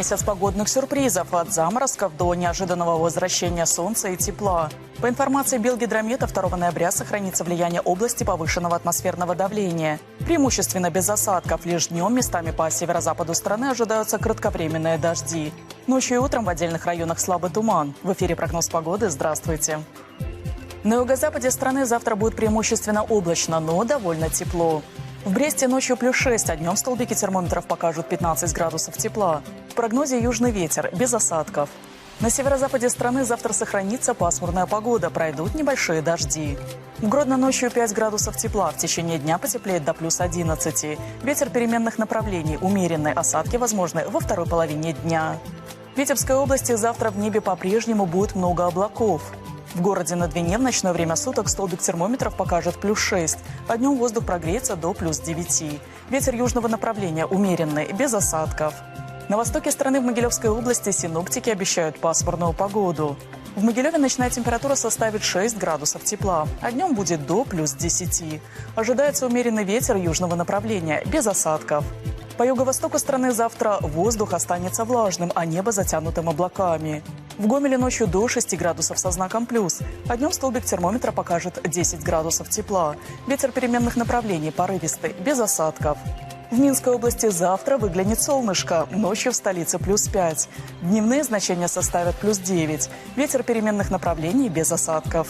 Speaker 7: месяц погодных сюрпризов от заморозков до неожиданного возвращения солнца и тепла. По информации Белгидромета, 2 ноября сохранится влияние области повышенного атмосферного давления. Преимущественно без осадков. Лишь днем местами по северо-западу страны ожидаются кратковременные дожди. Ночью и утром в отдельных районах слабый туман. В эфире прогноз погоды. Здравствуйте. На юго-западе страны завтра будет преимущественно облачно, но довольно тепло. В Бресте ночью +6, а днем столбики термометров покажут 15 градусов тепла. В прогнозе южный ветер, без осадков. На северо-западе страны завтра сохранится пасмурная погода, пройдут небольшие дожди. В Гродно ночью 5 градусов тепла, в течение дня потеплеет до +11. Ветер переменных направлений, умеренные осадки возможны во второй половине дня. В Витебской области завтра в небе по-прежнему будет много облаков. В городе на Двине в ночное время суток столбик термометров покажет +6, а днем воздух прогреется до +9. Ветер южного направления умеренный, без осадков. На востоке страны в Могилевской области синоптики обещают пасмурную погоду. В Могилеве ночная температура составит 6 градусов тепла, а днем будет до +10. Ожидается умеренный ветер южного направления, без осадков. По юго-востоку страны завтра воздух останется влажным, а небо затянутым облаками. В Гомеле ночью до 6 градусов со знаком плюс, а днем столбик термометра покажет 10 градусов тепла. Ветер переменных направлений порывистый, без осадков. В Минской области завтра выглянет солнышко, ночью в столице +5. Дневные значения составят +9. Ветер переменных направлений без осадков.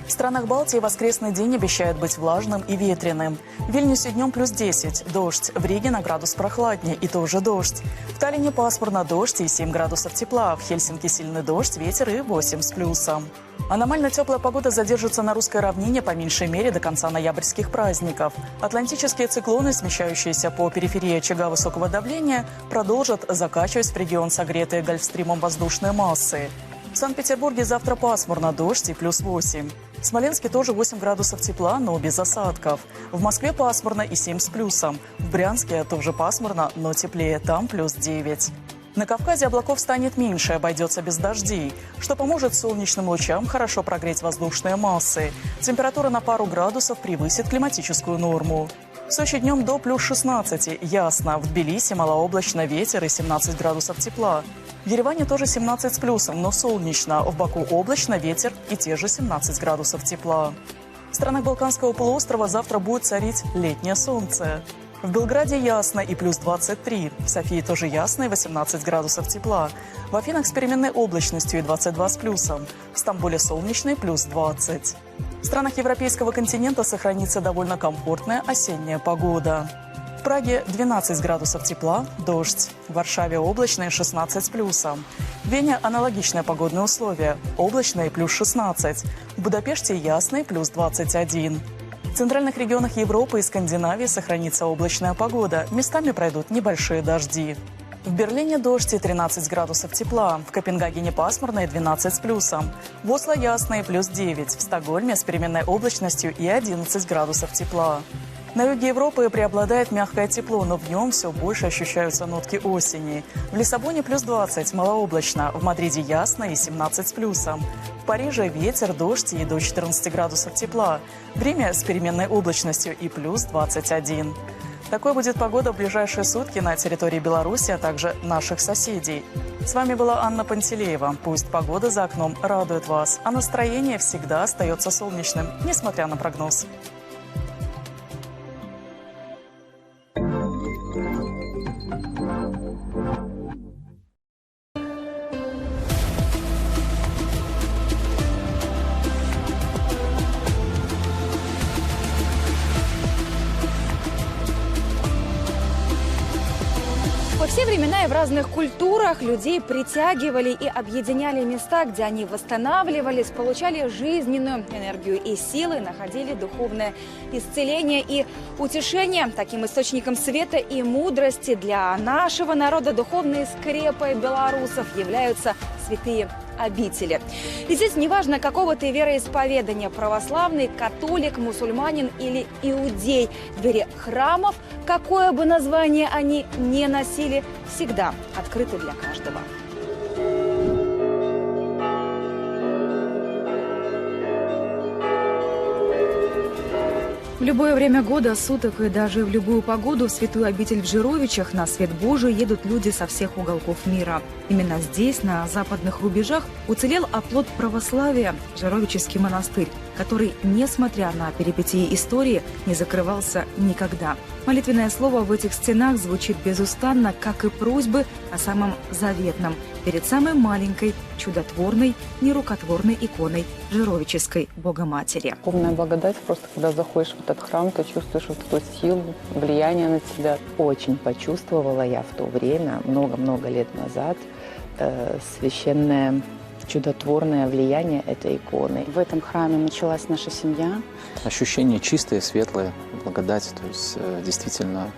Speaker 7: В странах Балтии воскресный день обещает быть влажным и ветреным. В Вильнюсе днем +10, дождь. В Риге на градус прохладнее и тоже дождь. В Таллине пасмурно, дождь и 7 градусов тепла. В Хельсинки сильный дождь, ветер и 8 с плюсом. Аномально теплая погода задержится на русской равнине по меньшей мере до конца ноябрьских праздников. Атлантические циклоны, смещающиеся по периферии очага высокого давления, продолжат закачивать в регион согретые гольфстримом воздушные массы. В Санкт-Петербурге завтра пасмурно, дождь и +8. В Смоленске тоже 8 градусов тепла, но без осадков. В Москве пасмурно и 7 с плюсом. В Брянске тоже пасмурно, но теплее, там +9. На Кавказе облаков станет меньше, обойдется без дождей, что поможет солнечным лучам хорошо прогреть воздушные массы. Температура на пару градусов превысит климатическую норму. В Сочи днем до +16, ясно. В Тбилиси малооблачно, ветер и 17 градусов тепла. В Ереване тоже 17 с плюсом, но солнечно. В Баку облачно, ветер и те же 17 градусов тепла. В странах Балканского полуострова завтра будет царить летнее солнце. В Белграде ясно и +23. В Софии тоже ясно и 18 градусов тепла. В Афинах с переменной облачностью и 22 с плюсом. В Стамбуле солнечный +20. В странах европейского континента сохранится довольно комфортная осенняя погода. В Праге 12 градусов тепла, дождь. В Варшаве облачно и 16 с плюсом. В Вене аналогичные погодные условия, облачно и +16. В Будапеште ясно и +21. В центральных регионах Европы и Скандинавии сохранится облачная погода, местами пройдут небольшие дожди. В Берлине дождь и 13 градусов тепла, в Копенгагене пасмурно и 12 с плюсом. В Осло ясно и +9, в Стокгольме с переменной облачностью и 11 градусов тепла. На юге Европы преобладает мягкое тепло, но в нем все больше ощущаются нотки осени. В Лиссабоне +20, малооблачно, в Мадриде ясно и 17 с плюсом. В Париже ветер, дождь и до 14 градусов тепла. В Риме с переменной облачностью и +21. Такой будет погода в ближайшие сутки на территории Беларуси, а также наших соседей. С вами была Анна Пантелеева. Пусть погода за окном радует вас, а настроение всегда остается солнечным, несмотря на прогноз.
Speaker 8: Во все времена и в разных культурах людей притягивали и объединяли места, где они восстанавливались, получали жизненную энергию и силы, находили духовное исцеление и утешение. Таким источником света и мудрости для нашего народа духовной скрепой белорусов являются святые обители. И здесь неважно, какого ты вероисповедания – православный, католик, мусульманин или иудей. Двери храмов, какое бы название они ни носили, всегда открыты для каждого. В любое время года, суток и даже в любую погоду в святую обитель в Жировичах на свет Божий едут люди со всех уголков мира. Именно здесь, на западных рубежах, уцелел оплот православия – Жировический монастырь, который, несмотря на перипетии истории, не закрывался никогда. Молитвенное слово в этих стенах звучит безустанно, как и просьбы о самом заветном перед самой маленькой, чудотворной, нерукотворной иконой Жировической Богоматери.
Speaker 9: Духовная благодать, просто когда заходишь в этот храм, ты чувствуешь вот эту силу, влияние на тебя. Очень почувствовала я в то время, много-много лет назад, священное чудотворное влияние этой иконы.
Speaker 10: В этом храме началась наша семья.
Speaker 11: Ощущение чистое, светлое, благодать, то есть действительно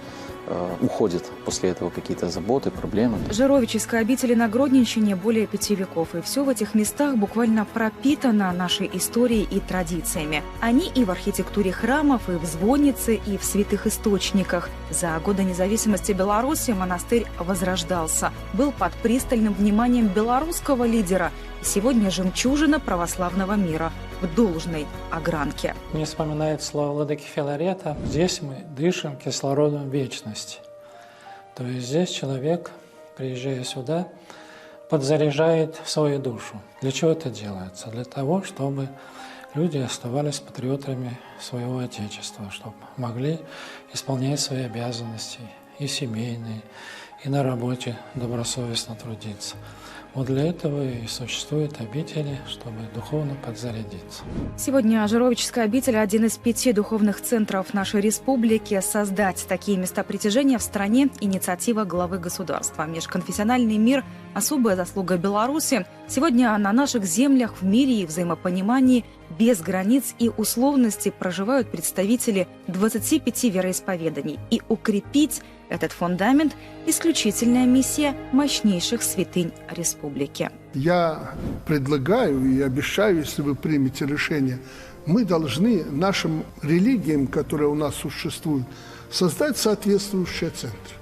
Speaker 11: уходят после этого какие-то заботы, проблемы.
Speaker 8: Жировической обители на Гродненщине более 5 веков, и все в этих местах буквально пропитано нашей историей и традициями. Они и в архитектуре храмов, и в звоннице, и в святых источниках. За годы независимости Беларуси монастырь возрождался, был под пристальным вниманием белорусского лидера. Сегодня жемчужина православного мира в должной огранке.
Speaker 12: Мне вспоминает слова владыки Филарета: здесь мы дышим кислородом вечности. То есть здесь человек, приезжая сюда, подзаряжает свою душу. Для чего это делается? Для того, чтобы люди оставались патриотами своего Отечества, чтобы могли исполнять свои обязанности и семейные, и на работе добросовестно трудиться. Вот для этого и существуют обители, чтобы духовно подзарядиться.
Speaker 8: Сегодня Жировическая обитель – один из 5 духовных центров нашей республики. Создать такие места притяжения в стране – инициатива главы государства. Межконфессиональный мир – особая заслуга Беларуси. Сегодня на наших землях в мире и взаимопонимании без границ и условностей проживают представители 25 вероисповеданий. И укрепить этот фундамент – исключительная миссия мощнейших святынь республики.
Speaker 13: Я предлагаю и обещаю, если вы примете решение, мы должны нашим религиям, которые у нас существуют, создать соответствующие центры.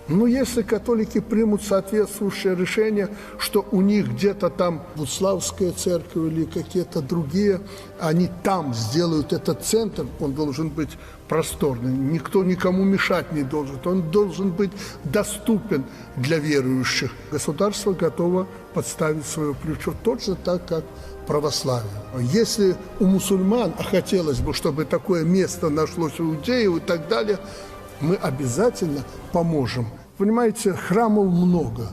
Speaker 13: Но если католики примут соответствующее решение, что у них где-то там Будславская церковь или какие-то другие, они там сделают этот центр, он должен быть просторный, никто никому мешать не должен, он должен быть доступен для верующих. Государство готово подставить свое плечо точно так, как православие. Если у мусульман, а хотелось бы, чтобы такое место нашлось у иудеев и так далее, мы обязательно поможем. Понимаете, храмов много,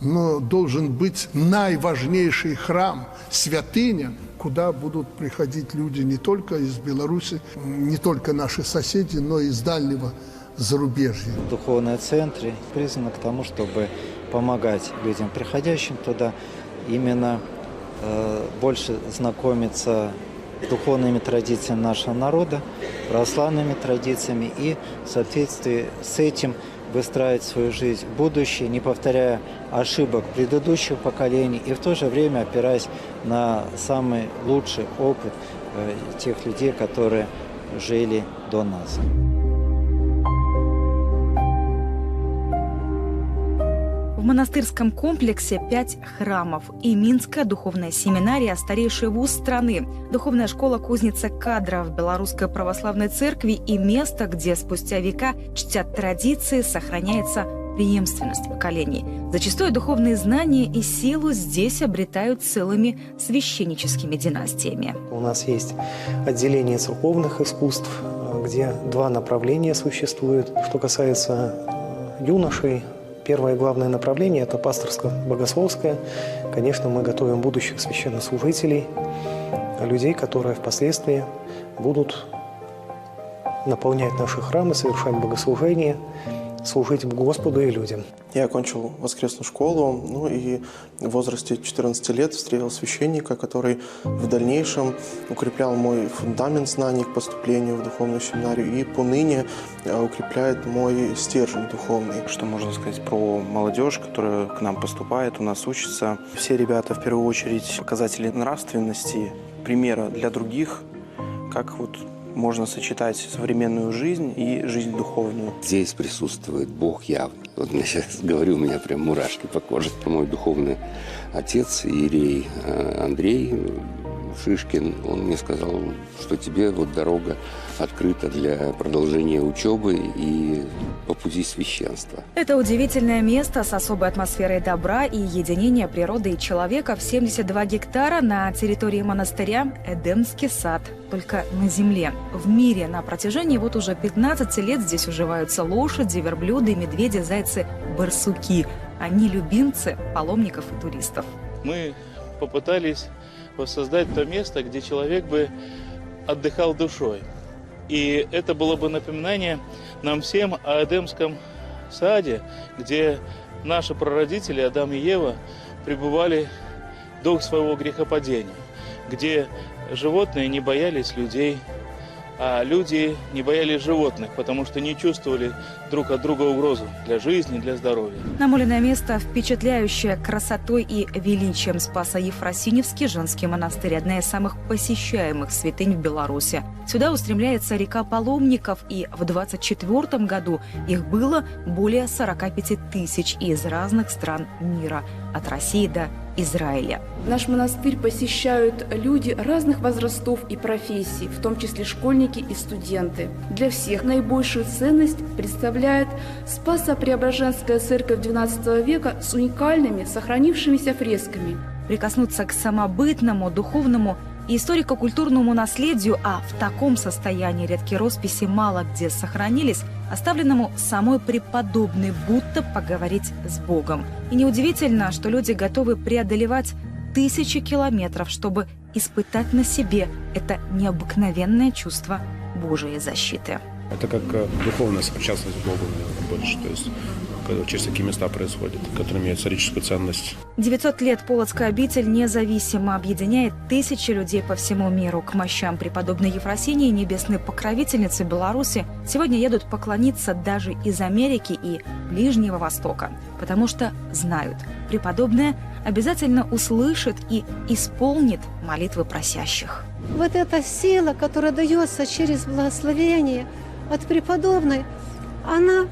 Speaker 13: но должен быть наиважнейший храм, святыня, куда будут приходить люди не только из Беларуси, не только наши соседи, но и из дальнего зарубежья.
Speaker 14: Духовные центры призваны к тому, чтобы помогать людям, приходящим туда, именно больше знакомиться с духовными традициями нашего народа, православными традициями и в соответствии с этим выстраивать свою жизнь в будущее, не повторяя ошибок предыдущих поколений и в то же время опираясь на самый лучший опыт тех людей, которые жили до нас.
Speaker 8: В монастырском комплексе 5 храмов и Минская духовная семинария, старейший вуз страны, духовная школа кузница кадров Белорусской православной церкви и место, где спустя века чтят традиции, сохраняется преемственность поколений. Зачастую духовные знания и силу здесь обретают целыми священническими династиями.
Speaker 26: У нас есть отделение церковных искусств, где 2 направления существуют. Что касается юношей, первое главное направление – это пасторско-богословское. Конечно, мы готовим будущих священнослужителей, людей, которые впоследствии будут наполнять наши храмы, совершать богослужения, служить Господу и людям.
Speaker 27: Я окончил воскресную школу, и в возрасте 14 лет встретил священника, который в дальнейшем укреплял мой фундамент знаний к поступлению в духовную семинарию и поныне укрепляет мой стержень духовный.
Speaker 29: Что можно сказать про молодежь, которая к нам поступает, у нас учится? Все ребята, в первую очередь, показатели нравственности, примера для других, как можно сочетать современную жизнь и жизнь духовную.
Speaker 30: Здесь присутствует Бог явный. Вот я сейчас говорю, у меня прям мурашки по коже. Мой духовный отец, иерей Андрей, Шишкин, он мне сказал, что тебе вот дорога открыта для продолжения учебы и по пути священства.
Speaker 8: Это удивительное место с особой атмосферой добра и единения природы и человека в 72 гектара на территории монастыря Эдемский сад, только на земле. В мире на протяжении вот уже 15 лет здесь уживаются лошади, верблюды, медведи, зайцы, барсуки. Они любимцы паломников и туристов.
Speaker 2: Мы попытались воссоздать то место, где человек бы отдыхал душой. И это было бы напоминание нам всем о Эдемском саде, где наши прародители Адам и Ева пребывали до своего грехопадения, где животные не боялись людей, а люди не боялись животных, потому что не чувствовали друг от друга угрозу для жизни, для здоровья.
Speaker 8: Намоленное место, впечатляющее красотой и величием, Спасо-Ефросиньевский женский монастырь, одна из самых посещаемых святынь в Беларуси. Сюда устремляется река паломников, и в 2024 году их было более 45 тысяч из разных стран мира, от России до Израиля.
Speaker 6: Наш монастырь посещают люди разных возрастов и профессий, в том числе школьники и студенты. Для всех наибольшую ценность представляет Спасо-Преображенская церковь XII века с уникальными, сохранившимися фресками.
Speaker 8: Прикоснуться к самобытному, духовному и историко-культурному наследию, а в таком состоянии редкие росписи мало где сохранились, оставленному самой преподобной, будто поговорить с Богом. И неудивительно, что люди готовы преодолевать тысячи километров, чтобы испытать на себе это необыкновенное чувство Божией защиты.
Speaker 15: Это как духовная сопричастность к Богу, наверное, больше. То есть, когда через такие места происходят, которые имеют историческую ценность.
Speaker 8: 900 лет Полоцкая обитель независимо объединяет тысячи людей по всему миру. К мощам преподобной Ефросинии, небесной покровительницы Беларуси, сегодня едут поклониться даже из Америки и Ближнего Востока, потому что знают, преподобная обязательно услышит и исполнит молитвы просящих.
Speaker 16: Вот эта сила, которая дается через благословение от преподобной, она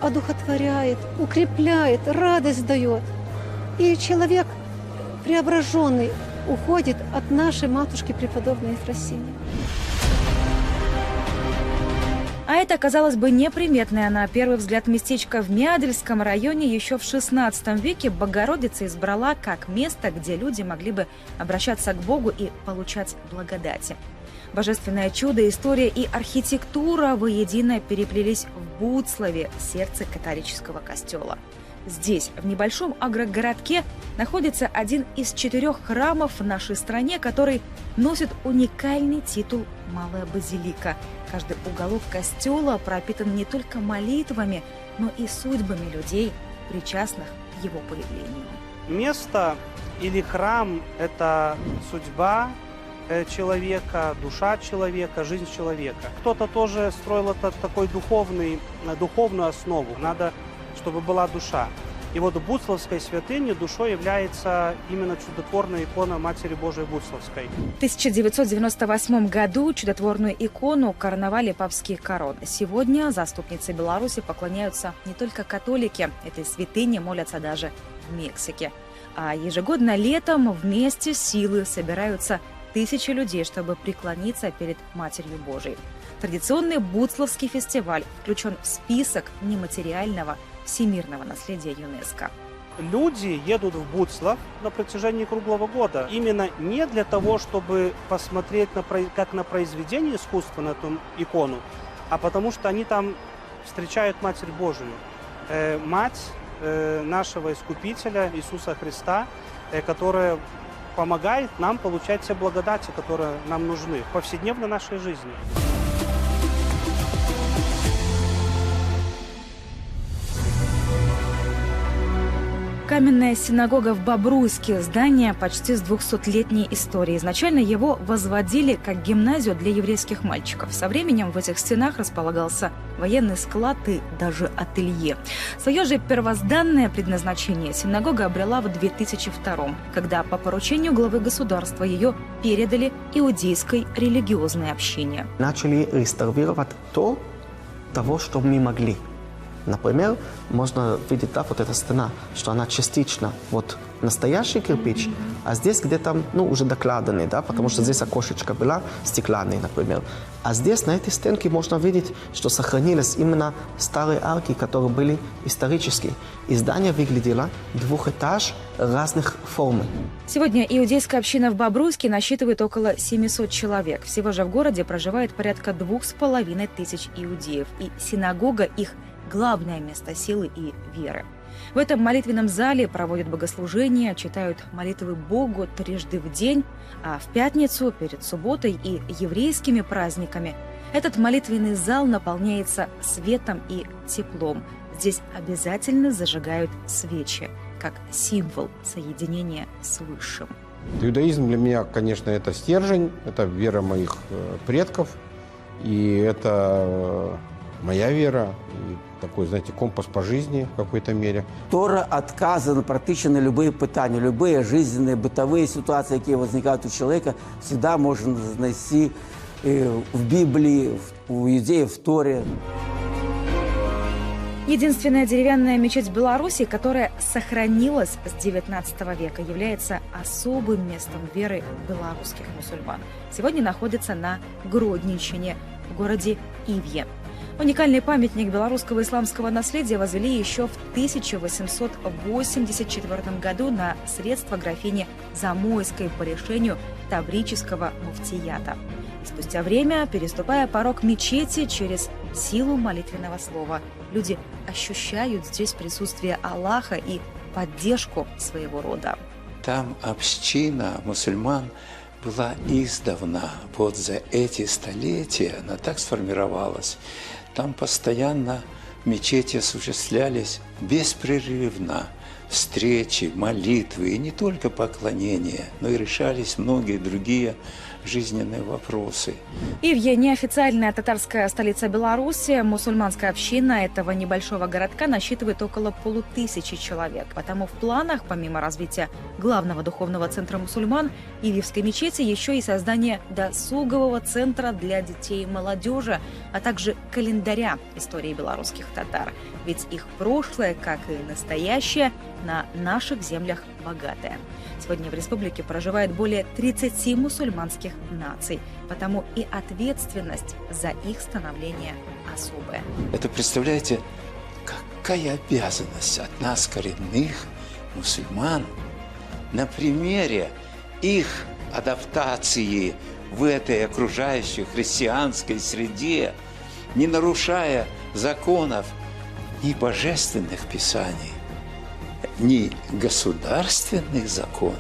Speaker 16: одухотворяет, укрепляет, радость дает. И человек преображенный уходит от нашей матушки преподобной Ефросинии.
Speaker 8: А это, казалось бы, неприметное на первый взгляд местечко в Мядельском районе еще в XVI веке Богородица избрала как место, где люди могли бы обращаться к Богу и получать благодати. Божественное чудо, история и архитектура воедино переплелись в Буцлаве, сердце католического костела. Здесь, в небольшом агрогородке, находится один из 4 храмов в нашей стране, который носит уникальный титул «Малая базилика». Каждый уголок костела пропитан не только молитвами, но и судьбами людей, причастных к его появлению.
Speaker 17: Место или храм – это судьба человека, душа человека, жизнь человека. Кто-то тоже строил это такой духовную основу. Надо, чтобы была душа. И вот в Буцлавской святыне душой является именно чудотворная икона Матери Божией Буцлавской.
Speaker 8: В 1998 году чудотворную икону короновали папские короны. Сегодня заступницы Беларуси поклоняются не только католики. Этой святыне молятся даже в Мексике. А ежегодно летом вместе силы собираются тысячи людей, чтобы преклониться перед Матерью Божией. Традиционный Буцлавский фестиваль включен в список нематериального всемирного наследия ЮНЕСКО.
Speaker 17: Люди едут в Буцлав на протяжении круглого года именно не для того, чтобы посмотреть как на произведение искусства, на эту икону, а потому что они там встречают Матерь Божию, мать нашего Искупителя Иисуса Христа, которая помогает нам получать все благодати, которые нам нужны в повседневной нашей жизни.
Speaker 8: Каменная синагога в Бобруйске – здание почти с 200-летней историей. Изначально его возводили как гимназию для еврейских мальчиков. Со временем в этих стенах располагался военный склад и даже ателье. Свое же первозданное предназначение синагога обрела в 2002-м, когда по поручению главы государства ее передали иудейской религиозной общине.
Speaker 18: Начали реставрировать того, что мы могли.
Speaker 4: Например, можно видеть, да, вот эта стена, что она частично вот настоящий кирпич, а здесь где-то, уже докладанный, да, потому что здесь окошечко была стеклянный, например. А здесь на этой стенке можно видеть, что сохранились именно старые арки, которые были исторические. И здание выглядело двухэтаж разных форм.
Speaker 8: Сегодня иудейская община в Бобруйске насчитывает около 700 человек. Всего же в городе проживает порядка 2500 иудеев. И синагога – их главное место силы и веры. В этом молитвенном зале проводят богослужения, читают молитвы Богу трижды в день, а в пятницу, перед субботой и еврейскими праздниками этот молитвенный зал наполняется светом и теплом. Здесь обязательно зажигают свечи, как символ соединения с Высшим.
Speaker 18: Иудаизм для меня, конечно, это стержень, это вера моих предков, и это моя вера, и такой, знаете, компас по жизни в какой-то мере.
Speaker 19: Тора отказана практически на любые питания, любые жизненные, бытовые ситуации, которые возникают у человека, всегда можно найти в Библии, у иудеев в Торе.
Speaker 8: Единственная деревянная мечеть в Беларуси, которая сохранилась с XIX века, является особым местом веры белорусских мусульман. Сегодня находится на Гродненщине, в городе Ивье. Уникальный памятник белорусского исламского наследия возвели еще в 1884 году на средства графини Замойской по решению Таврического муфтията. И спустя время, переступая порог мечети через силу молитвенного слова, люди ощущают здесь присутствие Аллаха и поддержку своего рода.
Speaker 20: Там община мусульман была издавна. Вот за эти столетия она так сформировалась. Там постоянно в мечети осуществлялись беспрерывно встречи, молитвы, и не только поклонения, но и решались многие другие жизненные вопросы.
Speaker 8: Ивье – неофициальная татарская столица Беларуси. Мусульманская община этого небольшого городка насчитывает около 500 человек. Потому в планах, помимо развития главного духовного центра мусульман, Ивьевской мечети еще и создание досугового центра для детей и молодежи, а также календаря истории белорусских татар. Ведь их прошлое, как и настоящее, на наших землях богатое. Сегодня в республике проживает более 30 мусульманских наций, потому и ответственность за их становление особая.
Speaker 20: Это, представляете, какая обязанность от нас, коренных мусульман, на примере их адаптации в этой окружающей христианской среде, не нарушая законов ни божественных писаний, ни государственных законов,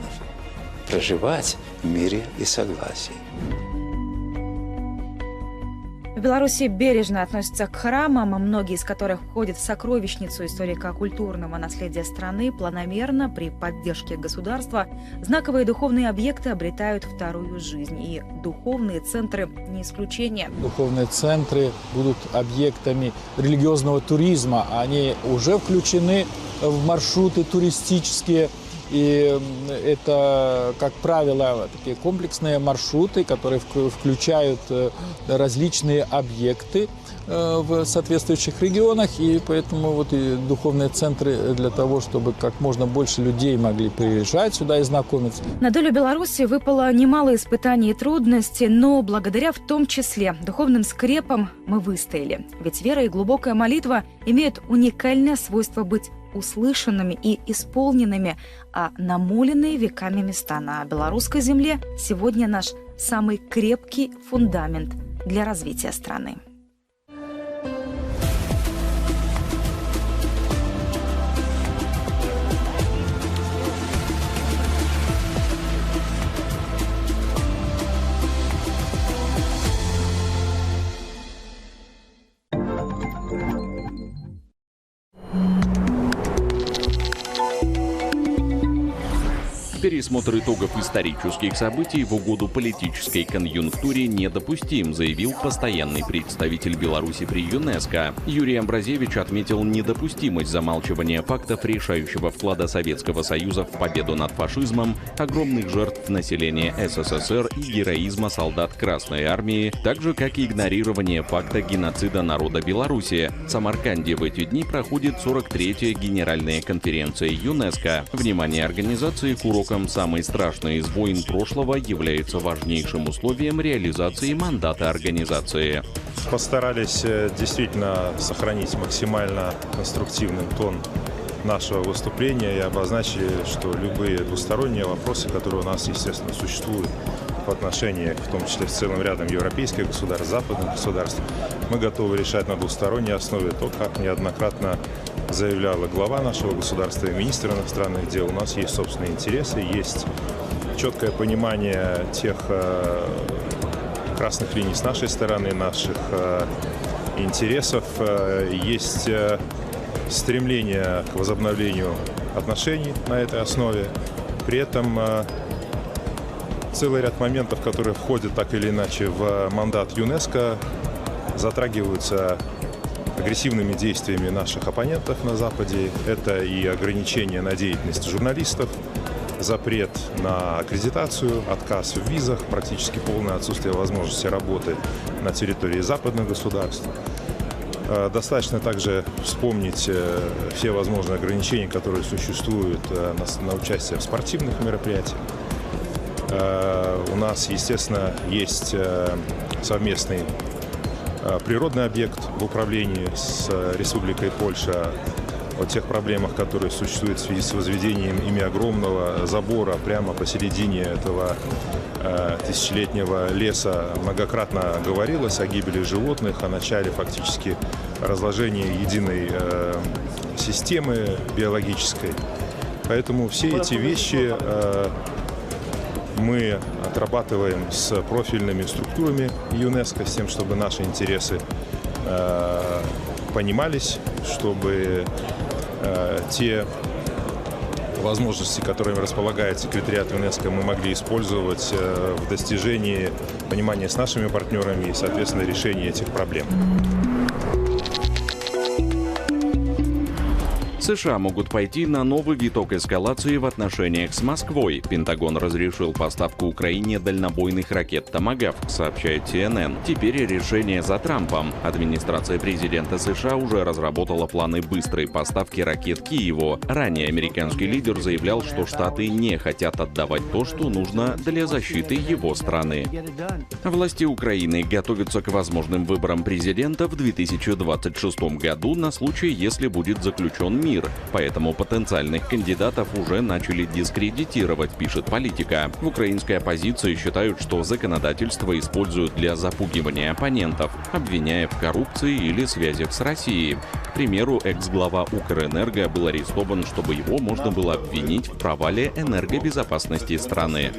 Speaker 20: проживать в мире и согласии.
Speaker 8: В Беларуси бережно относятся к храмам, многие из которых входят в сокровищницу историко-культурного наследия страны. Планомерно, при поддержке государства, знаковые духовные объекты обретают вторую жизнь. И духовные центры не исключение.
Speaker 21: Духовные центры будут объектами религиозного туризма. Они уже включены в маршруты туристические. И это, как правило, такие комплексные маршруты, которые включают различные объекты в соответствующих регионах. И поэтому вот и духовные центры для того, чтобы как можно больше людей могли приезжать сюда и знакомиться.
Speaker 8: На долю Беларуси выпало немало испытаний и трудностей, но благодаря в том числе духовным скрепам мы выстояли. Ведь вера и глубокая молитва имеют уникальное свойство быть услышанными и исполненными, а намоленные веками места на белорусской земле сегодня наш самый крепкий фундамент для развития страны.
Speaker 1: Пересмотр итогов исторических событий в угоду политической конъюнктуре недопустим, заявил постоянный представитель Беларуси при ЮНЕСКО. Юрий Амбразевич отметил недопустимость замалчивания фактов решающего вклада Советского Союза в победу над фашизмом, огромных жертв населения СССР и героизма солдат Красной Армии, так же, как и игнорирование факта геноцида народа Беларуси. В Самарканде в эти дни проходит 43-я Генеральная конференция ЮНЕСКО. Внимание организации к урокам самой страшной из войн прошлого является важнейшим условием реализации мандата организации.
Speaker 3: Постарались действительно сохранить максимально конструктивный тон нашего выступления и обозначили, что любые двусторонние вопросы, которые у нас, естественно, существуют в отношениях, в том числе с целым рядом европейских государств, западных государств, мы готовы решать на двусторонней основе. То, как неоднократно заявляла глава нашего государства и министр иностранных дел, у нас есть собственные интересы, есть четкое понимание тех красных линий с нашей стороны, наших интересов, есть стремление к возобновлению отношений на этой основе. При этом целый ряд моментов, которые входят так или иначе в мандат ЮНЕСКО, затрагиваются агрессивными действиями наших оппонентов на Западе. Это и ограничение на деятельность журналистов, запрет на аккредитацию, отказ в визах, практически полное отсутствие возможности работы на территории западных государств. Достаточно также вспомнить все возможные ограничения, которые существуют на участие в спортивных мероприятиях. У нас, естественно, есть совместный природный объект в управлении с Республикой Польша. О тех проблемах, которые существуют в связи с возведением ими огромного забора прямо посередине этого тысячелетнего леса, многократно говорилось о гибели животных, о начале фактически разложения единой системы биологической. Поэтому все эти вещи мы отрабатываем с профильными структурами ЮНЕСКО, с тем, чтобы наши интересы понимались, чтобы те возможности, которыми располагает секретариат ЮНЕСКО, мы могли использовать в достижении понимания с нашими партнерами и, соответственно, решения этих проблем.
Speaker 1: США могут пойти на новый виток эскалации в отношениях с Москвой. Пентагон разрешил поставку Украине дальнобойных ракет «Томагавк», сообщает CNN. Теперь решение за Трампом. Администрация президента США уже разработала планы быстрой поставки ракет Киеву. Ранее американский лидер заявлял, что Штаты не хотят отдавать то, что нужно для защиты его страны. Власти Украины готовятся к возможным выборам президента в 2026 году на случай, если будет заключен мир. Поэтому потенциальных кандидатов уже начали дискредитировать, пишет Политика. В украинской оппозиции считают, что законодательство используют для запугивания оппонентов, обвиняя в коррупции или связях с Россией. К примеру, экс-глава Укрэнерго был арестован, чтобы его можно было обвинить в провале энергобезопасности страны.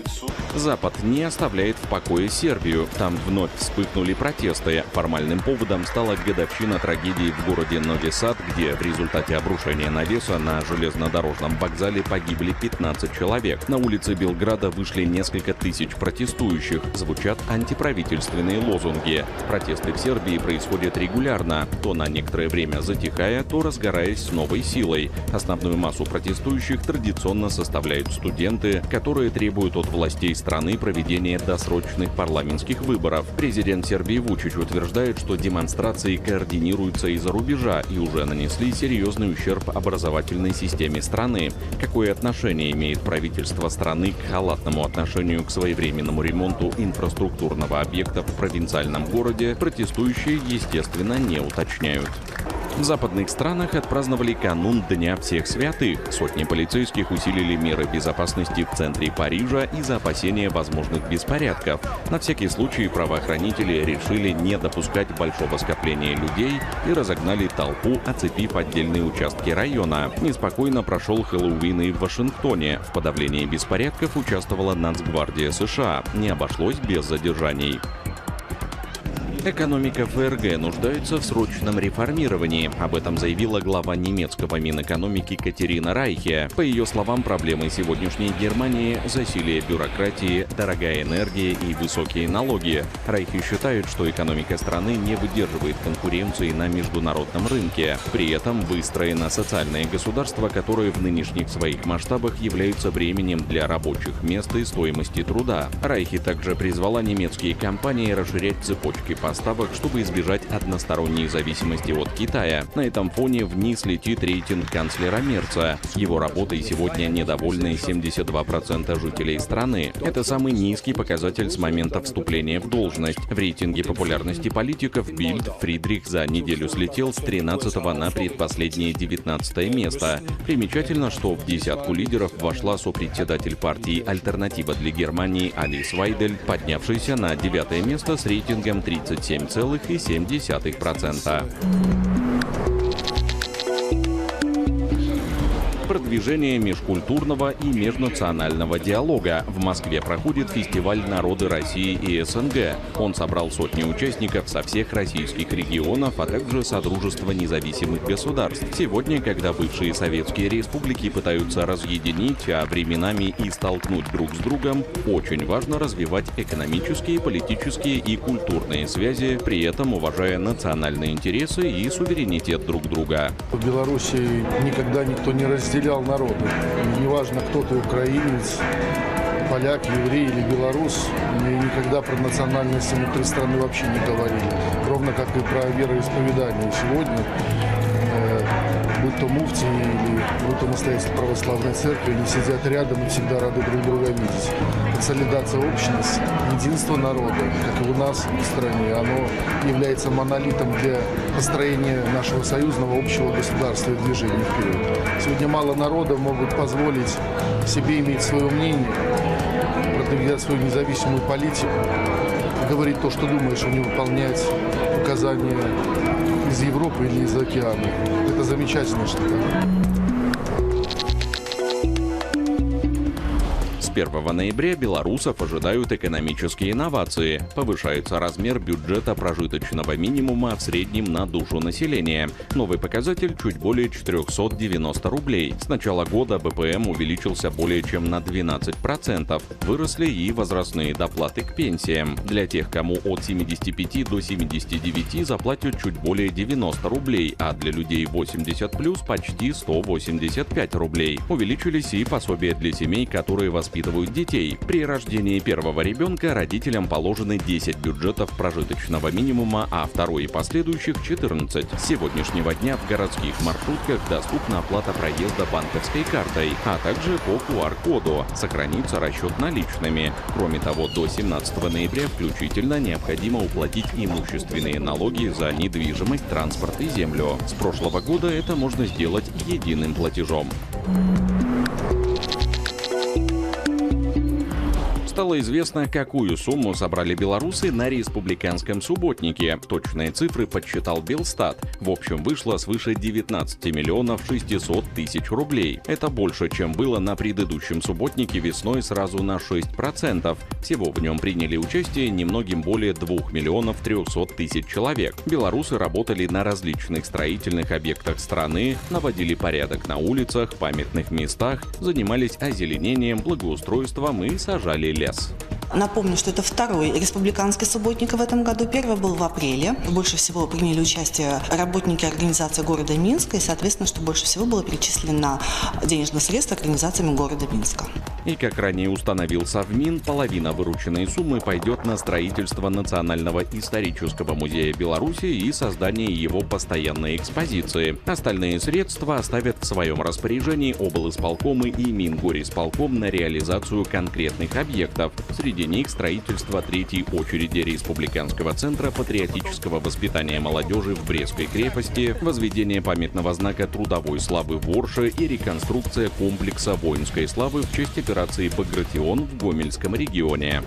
Speaker 1: Запад не оставляет в покое Сербию. Там вновь вспыхнули протесты. Формальным поводом стала годовщина трагедии в городе Нови Сад, где в результате обрушения навеса на железнодорожном вокзале погибли 15 человек. На улице Белграда вышли несколько тысяч протестующих. Звучат антиправительственные лозунги. Протесты в Сербии происходят регулярно, то на некоторое время затихая, то разгораясь с новой силой. Основную массу протестующих традиционно составляют студенты, которые требуют от властей страны проведения досрочных парламентских выборов. Президент Сербии Вучич утверждает, что демонстрации координируются из-за рубежа и уже нанесли серьезный ущерб образовательной системе страны. Какое отношение имеет правительство страны к халатному отношению к своевременному ремонту инфраструктурного объекта в провинциальном городе, протестующие, естественно, не уточняют. В западных странах отпраздновали канун Дня всех святых. Сотни полицейских усилили меры безопасности в центре Парижа из-за опасения возможных беспорядков. На всякий случай правоохранители решили не допускать большого скопления людей и разогнали толпу, оцепив отдельные участки района. Неспокойно прошел Хэллоуин и в Вашингтоне. В подавлении беспорядков участвовала Нацгвардия США. Не обошлось без задержаний. Экономика ФРГ нуждается в срочном реформировании. Об этом заявила глава немецкого Минэкономики Катерина Райхе. По ее словам, проблемы сегодняшней Германии – засилие бюрократии, дорогая энергия и высокие налоги. Райхе считает, что экономика страны не выдерживает конкуренции на международном рынке. При этом выстроено социальное государство, которое в нынешних своих масштабах является бременем для рабочих мест и стоимости труда. Райхе также призвала немецкие компании расширять цепочки поставок, чтобы избежать односторонней зависимости от Китая. На этом фоне вниз летит рейтинг канцлера Мерца. Его работой сегодня недовольны 72% жителей страны. Это самый низкий показатель с момента вступления в должность. В рейтинге популярности политиков Бильд Фридрих за неделю слетел с 13 на предпоследнее 19 место. Примечательно, что в десятку лидеров вошла сопредседатель партии «Альтернатива для Германии» Алис Вайдель, поднявшийся на 9 место с рейтингом 37,7%. Продвижение межкультурного и межнационального диалога. В Москве проходит фестиваль «Народы России и СНГ». Он собрал сотни участников со всех российских регионов, а также Содружества независимых государств. Сегодня, когда бывшие советские республики пытаются разъединить, а временами и столкнуть друг с другом, очень важно развивать экономические, политические и культурные связи, при этом уважая национальные интересы и суверенитет друг друга.
Speaker 5: В Беларуси никогда никто не разделял народы. Неважно, кто ты, украинец, поляк, еврей или белорус, и никогда про национальности внутри страны вообще не говорили. Ровно как и про вероисповедание. Сегодня, будь то муфти или будь то настоятель православной церкви, они сидят рядом и всегда рады друг друга видеть. Консолидация общности, единство народа, как и у нас в стране, оно является монолитом для построения нашего союзного общего государства и движения вперед. Сегодня мало народов могут позволить себе иметь свое мнение, продвигать свою независимую политику, говорить то, что думаешь, а не выполнять указания из Европы или из океана. Это замечательно, что так.
Speaker 1: С 1 ноября белорусов ожидают экономические инновации. Повышается размер бюджета прожиточного минимума в среднем на душу населения. Новый показатель чуть более 490 рублей. С начала года БПМ увеличился более чем на 12%. Выросли и возрастные доплаты к пенсиям. Для тех, кому от 75 до 79 заплатят чуть более 90 рублей, а для людей 80+, почти 185 рублей. Увеличились и пособия для семей, которые воспитывают детей. При рождении первого ребенка родителям положены 10 бюджетов прожиточного минимума, а второй и последующих 14. С сегодняшнего дня в городских маршрутках доступна оплата проезда банковской картой, а также по QR-коду. Сохранится расчет наличными. Кроме того, до 17 ноября включительно необходимо уплатить имущественные налоги за недвижимость, транспорт и землю. С прошлого года это можно сделать единым платежом. Стало известно, какую сумму собрали белорусы на республиканском субботнике. Точные цифры подсчитал Белстат. В общем, вышло свыше 19 миллионов 600 тысяч рублей. Это больше, чем было на предыдущем субботнике весной сразу на 6%. Всего в нем приняли участие немногим более 2 миллионов 300 тысяч человек. Белорусы работали на различных строительных объектах страны, наводили порядок на улицах, памятных местах, занимались озеленением, благоустройством и сажали лес.
Speaker 7: Напомню, что это второй республиканский субботник в этом году. Первый был в апреле. Больше всего приняли участие работники организации города Минска. И, соответственно, что больше всего было перечислено денежных средств организациями города Минска.
Speaker 1: И, как ранее установил Совмин, половина вырученной суммы пойдет на строительство Национального исторического музея Беларуси и создание его постоянной экспозиции. Остальные средства оставят в своем распоряжении облисполкомы и Мингорисполком на реализацию конкретных объектов. Среди них строительство третьей очереди Республиканского центра патриотического воспитания молодежи в Брестской крепости, возведение памятного знака трудовой славы в Орше и реконструкция комплекса воинской славы в честь операции «Багратион» в Гомельском регионе.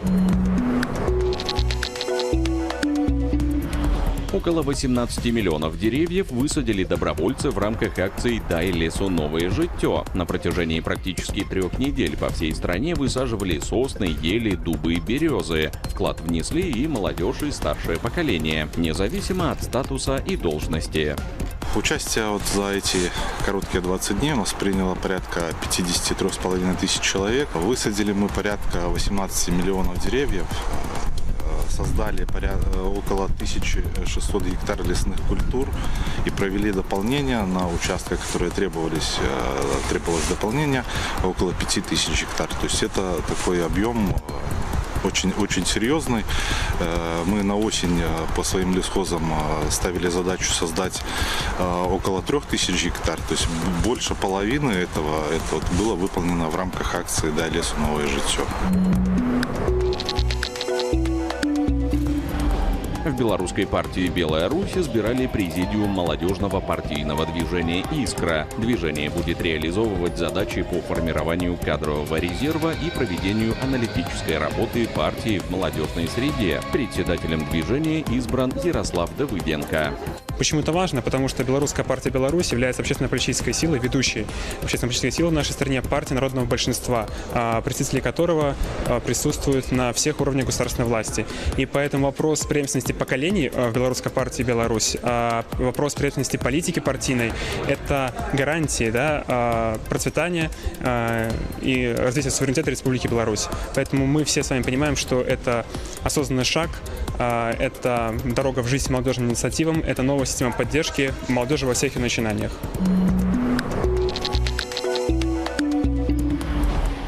Speaker 1: Около 18 миллионов деревьев высадили добровольцы в рамках акции «Дай лесу новое життё». На протяжении практически 3 недель по всей стране высаживали сосны, ели, дубы и березы. Вклад внесли и молодежь, и старшее поколение, независимо от статуса и должности.
Speaker 9: Участие вот за эти короткие 20 дней у нас приняло порядка 53,5 тысяч человек. Высадили мы порядка 18 миллионов деревьев. Создали около 1600 гектар лесных культур и провели дополнения на участках, которые требовалось дополнения, около 5000 гектар. То есть это такой объем очень серьезный. Мы на осень по своим лесхозам ставили задачу создать около 3000 гектар. То есть больше половины этого было выполнено в рамках акции «Дай лесу новое життё».
Speaker 1: В Белорусской партии «Белая Русь» избирали президиум молодежного партийного движения «Искра». Движение будет реализовывать задачи по формированию кадрового резерва и проведению аналитической работы партии в молодежной среде. Председателем движения избран Ярослав Давыденко.
Speaker 10: Почему это важно? Потому что Белорусская партия «Беларусь» является общественно-политической силой, ведущей общественно-политической силой в нашей стране, партии народного большинства, представители которого присутствуют на всех уровнях государственной власти. И поэтому вопрос преемственности поколений в Белорусской партии «Беларусь», вопрос преемственности политики партийной – это гарантии процветания и развития суверенитета Республики Беларусь. Поэтому мы все с вами понимаем, что это осознанный шаг, это дорога в жизнь молодежным инициативам, это новая система поддержки молодежи во всех ее начинаниях.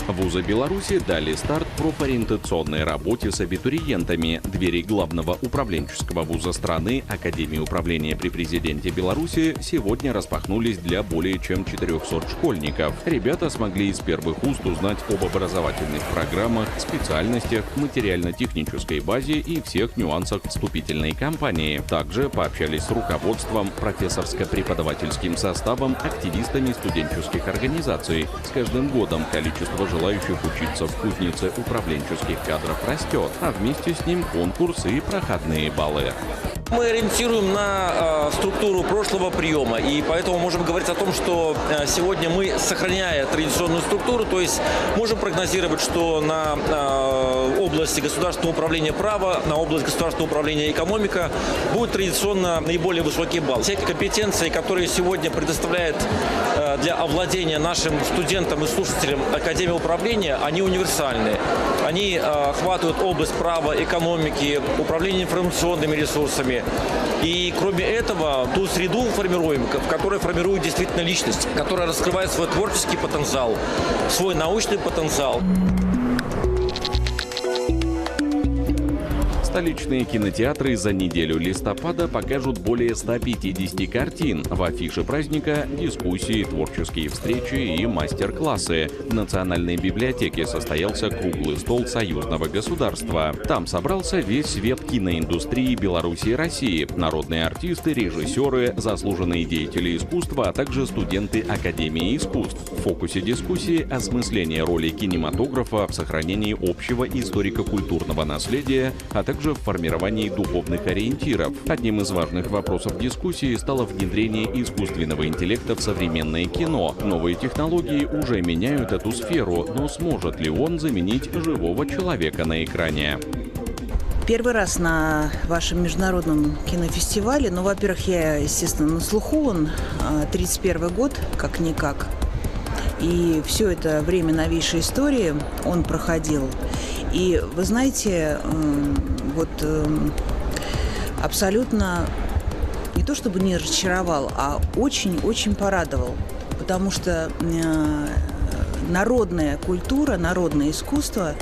Speaker 1: Вузы Беларуси дали старт профориентационной работе с абитуриентами. Двери главного управленческого вуза страны Академии управления при президенте Беларуси сегодня распахнулись для более чем 400 школьников. Ребята смогли из первых уст узнать об образовательных программах, специальностях, материально-технической базе и всех нюансах вступительной кампании. Также пообщались с руководством, профессорско-преподавательским составом, активистами студенческих организаций. С каждым годом количество желающих учиться в кузнице управленческих кадров растет, а вместе с ним конкурс и проходные баллы.
Speaker 11: Мы ориентируем на структуру прошлого приема, и поэтому можем говорить о том, что сегодня мы, сохраняя традиционную структуру, то есть можем прогнозировать, что на области государственного управления права, на область государственного управления экономика будет традиционно наиболее высокий балл. Все эти компетенции, которые сегодня предоставляет для овладения нашим студентам и слушателям Академия управления, они универсальны. Они охватывают область права, экономики, управления информационными ресурсами. И кроме этого, ту среду формируем, в которой формирует действительно личность, которая раскрывает свой творческий потенциал, свой научный потенциал.
Speaker 1: Столичные кинотеатры за неделю листопада покажут более 150 картин. В афише праздника – дискуссии, творческие встречи и мастер-классы. В Национальной библиотеке состоялся круглый стол союзного государства. Там собрался весь свет киноиндустрии Беларуси и России. Народные артисты, режиссеры, заслуженные деятели искусства, а также студенты Академии искусств. В фокусе дискуссии – осмысление роли кинематографа в сохранении общего историко-культурного наследия, а также в формировании духовных ориентиров. Одним из важных вопросов дискуссии стало внедрение искусственного интеллекта в современное кино. Новые технологии уже меняют эту сферу, но сможет ли он заменить живого человека на экране?
Speaker 12: Первый раз на вашем международном кинофестивале. Ну, во-первых, я, естественно, на слуху. Он 31 год, как-никак. И все это время новейшей истории он проходил. И вы знаете, абсолютно не то чтобы не разочаровал, а очень-очень порадовал. Потому что народная культура, народное искусство,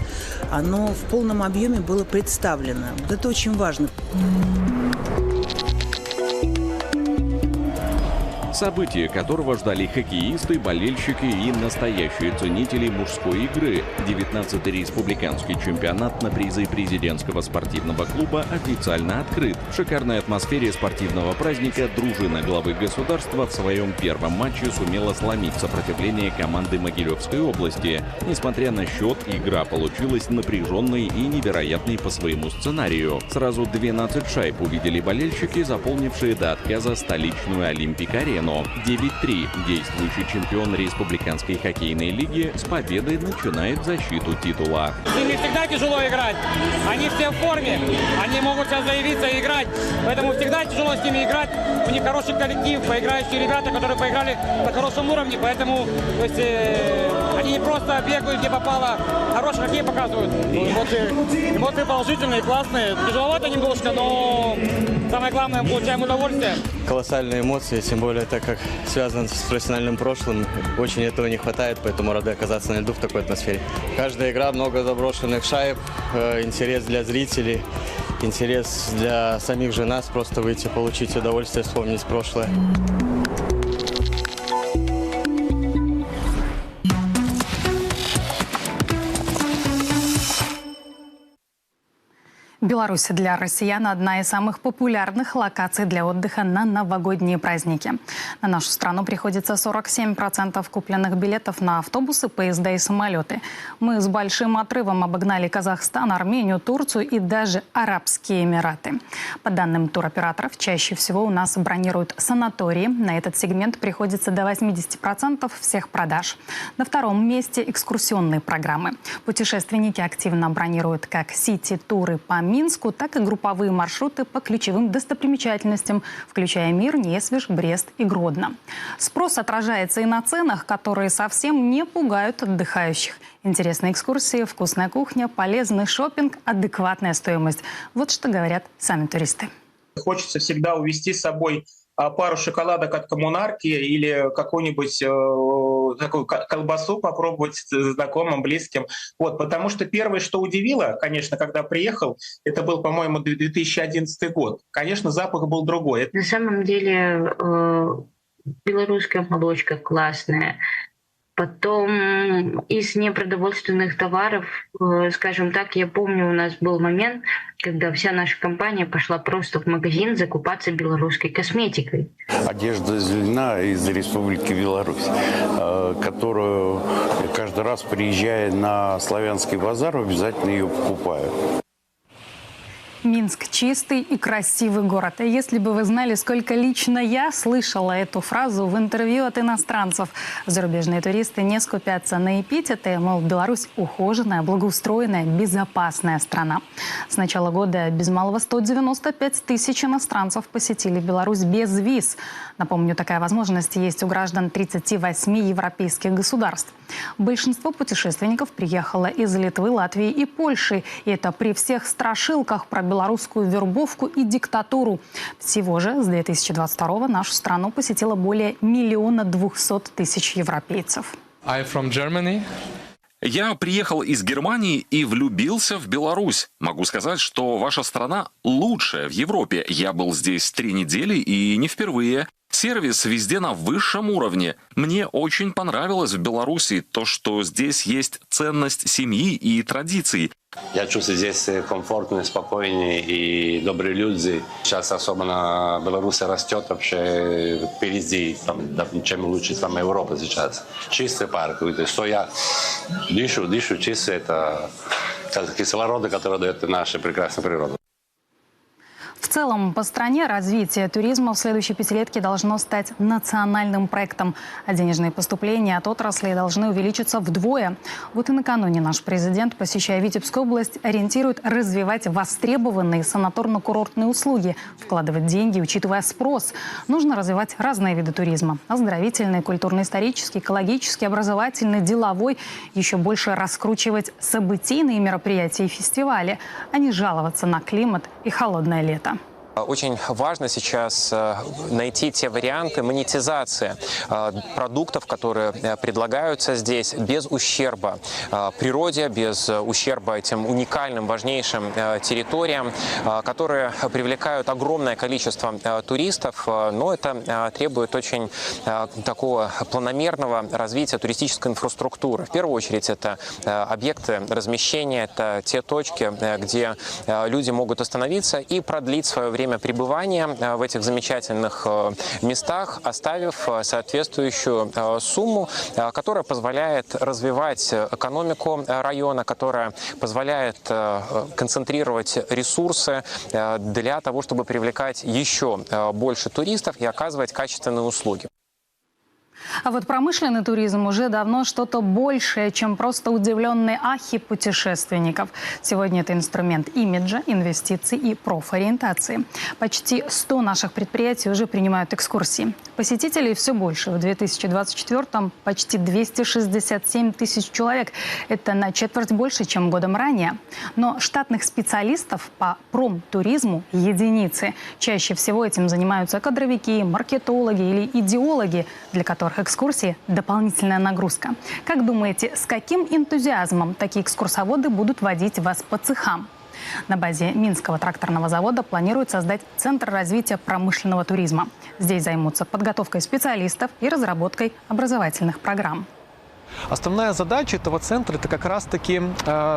Speaker 12: оно в полном объеме было представлено. Вот это очень важно.
Speaker 1: Событие, которого ждали хоккеисты, болельщики и настоящие ценители мужской игры. 19-й республиканский чемпионат на призы президентского спортивного клуба официально открыт. В шикарной атмосфере спортивного праздника дружина главы государства в своем первом матче сумела сломить сопротивление команды Могилевской области. Несмотря на счет, игра получилась напряженной и невероятной по своему сценарию. Сразу 12 шайб увидели болельщики, заполнившие до отказа столичную Олимпик-арену. 9-3. Действующий чемпион республиканской хоккейной лиги с победой начинает защиту титула.
Speaker 13: С ними всегда тяжело играть. Они все в форме. Они могут сейчас заявиться и играть. Поэтому всегда тяжело с ними играть. У них хороший коллектив, поиграющие ребята, которые поиграли на хорошем уровне. Поэтому то есть, они не просто бегают, где попало. Хороший хоккей показывают. Эмоции положительные, классные. Тяжеловато немножко, но самое главное, получаем удовольствие.
Speaker 14: Колоссальные эмоции, тем более так как связан с профессиональным прошлым. Очень этого не хватает, поэтому рады оказаться на льду в такой атмосфере. Каждая игра, много заброшенных шайб, интерес для зрителей, интерес для самих же нас, просто выйти, получить удовольствие, вспомнить прошлое.
Speaker 22: Беларусь для россиян – одна из самых популярных локаций для отдыха на новогодние праздники. На нашу страну приходится 47% купленных билетов на автобусы, поезда и самолеты. Мы с большим отрывом обогнали Казахстан, Армению, Турцию и даже Арабские Эмираты. По данным туроператоров, чаще всего у нас бронируют санатории. На этот сегмент приходится до 80% всех продаж. На втором месте – экскурсионные программы. Путешественники активно бронируют как сити-туры по Минску, так и групповые маршруты по ключевым достопримечательностям, включая Мир, Несвеж, Брест и Гродно. Спрос отражается и на ценах, которые совсем не пугают отдыхающих. Интересные экскурсии, вкусная кухня, полезный шопинг, адекватная стоимость. Вот что говорят сами туристы.
Speaker 23: Хочется всегда увезти с собой пару шоколадок от коммунарки или какую-нибудь такую колбасу попробовать с знакомым, близким. Вот, потому что первое, что удивило, конечно, когда приехал, это был, по-моему, 2011 год. Конечно, запах был другой.
Speaker 24: На самом деле белорусская молочка классная. Потом из непродовольственных товаров, скажем так, я помню, у нас был момент, когда вся наша компания пошла просто в магазин закупаться белорусской косметикой.
Speaker 25: Одежда из льна из Республики Беларусь, которую каждый раз, приезжая на славянский базар, обязательно ее покупаю.
Speaker 22: Минск – чистый и красивый город. И если бы вы знали, сколько лично я слышала эту фразу в интервью от иностранцев. Зарубежные туристы не скупятся на эпитеты, мол, Беларусь – ухоженная, благоустроенная, безопасная страна. С начала года без малого 195 тысяч иностранцев посетили Беларусь без виз. Напомню, такая возможность есть у граждан 38 европейских государств. Большинство путешественников приехало из Литвы, Латвии и Польши. И это при всех страшилках про белорусскую вербовку и диктатуру. Всего же с 2022 нашу страну посетило более 1 200 000 европейцев.
Speaker 26: I'm from Germany. Я приехал из Германии и влюбился в Беларусь. Могу сказать, что ваша страна лучшая в Европе. Я был здесь 3 недели и не впервые. Сервис везде на высшем уровне. Мне очень понравилось в Беларуси то, что здесь есть ценность семьи и традиций.
Speaker 27: Я чувствую здесь комфортно, спокойно и добрые люди. Сейчас особенно Беларусь растет вообще впереди, чем лучше там Европа сейчас. Чистый парк, что я дышу чисто, это кислорода, который дает наша прекрасная природа.
Speaker 22: В целом, по стране развитие туризма в следующей пятилетке должно стать национальным проектом. А денежные поступления от отрасли должны увеличиться вдвое. Вот и накануне наш президент, посещая Витебскую область, ориентирует развивать востребованные санаторно-курортные услуги, вкладывать деньги, учитывая спрос. Нужно развивать разные виды туризма. Оздоровительный, культурно-исторический, экологический, образовательный, деловой. Еще больше раскручивать событийные мероприятия и фестивали, а не жаловаться на климат и холодное лето.
Speaker 2: Очень важно сейчас найти те варианты монетизации продуктов, которые предлагаются здесь, без ущерба природе, без ущерба этим уникальным, важнейшим территориям, которые привлекают огромное количество туристов, но это требует очень такого планомерного развития туристической инфраструктуры. В первую очередь это объекты размещения, это те точки, где люди могут остановиться и продлить свое время пребывания в этих замечательных местах, оставив соответствующую сумму, которая позволяет развивать экономику района, которая позволяет концентрировать ресурсы для того, чтобы привлекать еще больше туристов и оказывать качественные услуги.
Speaker 22: А вот промышленный туризм уже давно что-то большее, чем просто удивленные ахи путешественников. Сегодня это инструмент имиджа, инвестиций и профориентации. Почти 100 наших предприятий уже принимают экскурсии. Посетителей все больше. В 2024-м почти 267 тысяч человек. Это на четверть больше, чем годом ранее. Но штатных специалистов по промтуризму единицы. Чаще всего этим занимаются кадровики, маркетологи или идеологи, для которых экскурсии – дополнительная нагрузка. Как думаете, с каким энтузиазмом такие экскурсоводы будут водить вас по цехам? На базе Минского тракторного завода планируют создать Центр развития промышленного туризма. Здесь займутся подготовкой специалистов и разработкой образовательных программ.
Speaker 4: Основная задача этого центра – это как раз-таки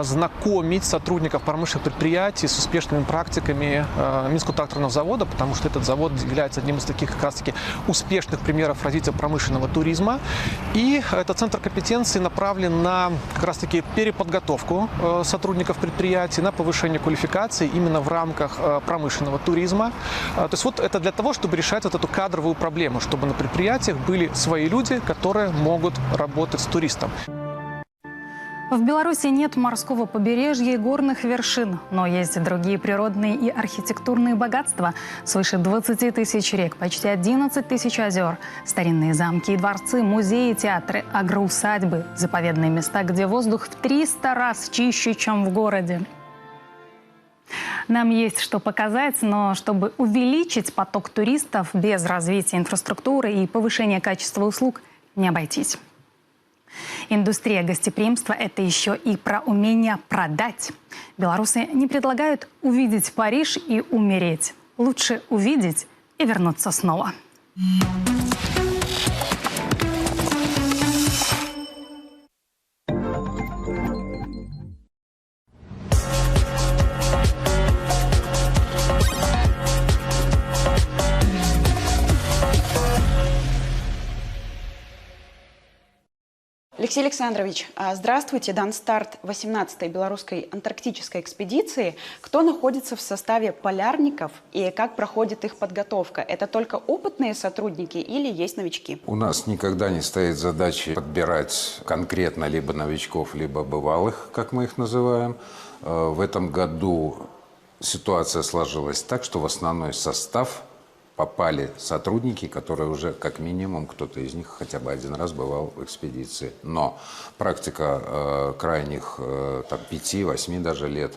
Speaker 4: знакомить сотрудников промышленных предприятий с успешными практиками Минского тракторного завода, потому что этот завод является одним из таких как раз-таки успешных примеров развития промышленного туризма. И этот центр компетенции направлен на как раз-таки переподготовку сотрудников предприятий, на повышение квалификации именно в рамках промышленного туризма. То есть вот это для того, чтобы решать вот эту кадровую проблему, чтобы на предприятиях были свои люди, которые могут работать с туристом.
Speaker 22: В Беларуси нет морского побережья и горных вершин, но есть другие природные и архитектурные богатства. Свыше 20 тысяч рек, почти 11 тысяч озер, старинные замки и дворцы, музеи, театры, агроусадьбы, заповедные места, где воздух в 300 раз чище, чем в городе. Нам есть что показать, но чтобы увеличить поток туристов без развития инфраструктуры и повышения качества услуг, не обойтись. Индустрия гостеприимства – это еще и про умение продать. Белорусы не предлагают увидеть Париж и умереть. Лучше увидеть и вернуться снова.
Speaker 6: Алексей Александрович, здравствуйте. Дан старт 18-й белорусской антарктической экспедиции. Кто находится в составе полярников и как проходит их подготовка? Это только опытные сотрудники или есть новички?
Speaker 15: У нас никогда не стоит задачи подбирать конкретно либо новичков, либо бывалых, как мы их называем. В этом году ситуация сложилась так, что в основной состав попали сотрудники, которые уже как минимум кто-то из них хотя бы один раз бывал в экспедиции. Но практика крайних 5-8 даже лет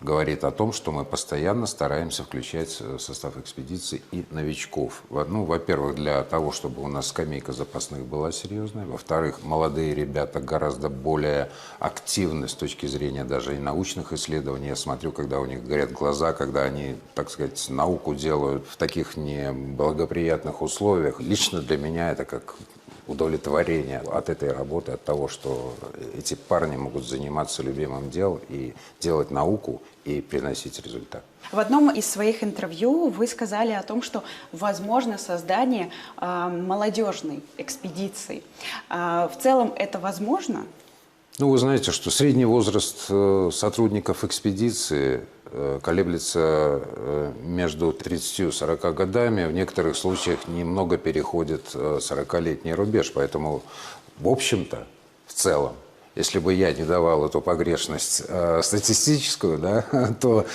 Speaker 15: говорит о том, что мы постоянно стараемся включать в состав экспедиции и новичков. Ну, во-первых, для того, чтобы у нас скамейка запасных была серьезная. Во-вторых, молодые ребята гораздо более активны с точки зрения даже и научных исследований. Я смотрю, когда у них горят глаза, когда они, так сказать, науку делают в таких неблагоприятных условиях. Лично для меня это как удовлетворение от этой работы, от того, что эти парни могут заниматься любимым делом и делать науку и приносить результат.
Speaker 6: В одном из своих интервью вы сказали о том, что возможно создание молодежной экспедиции. В целом это возможно?
Speaker 15: Ну, вы знаете, что средний возраст сотрудников экспедиции колеблется между 30 и 40 годами. В некоторых случаях немного переходит 40-летний рубеж. Поэтому, в общем-то, в целом, Если бы я не давал эту погрешность статистическую, да, то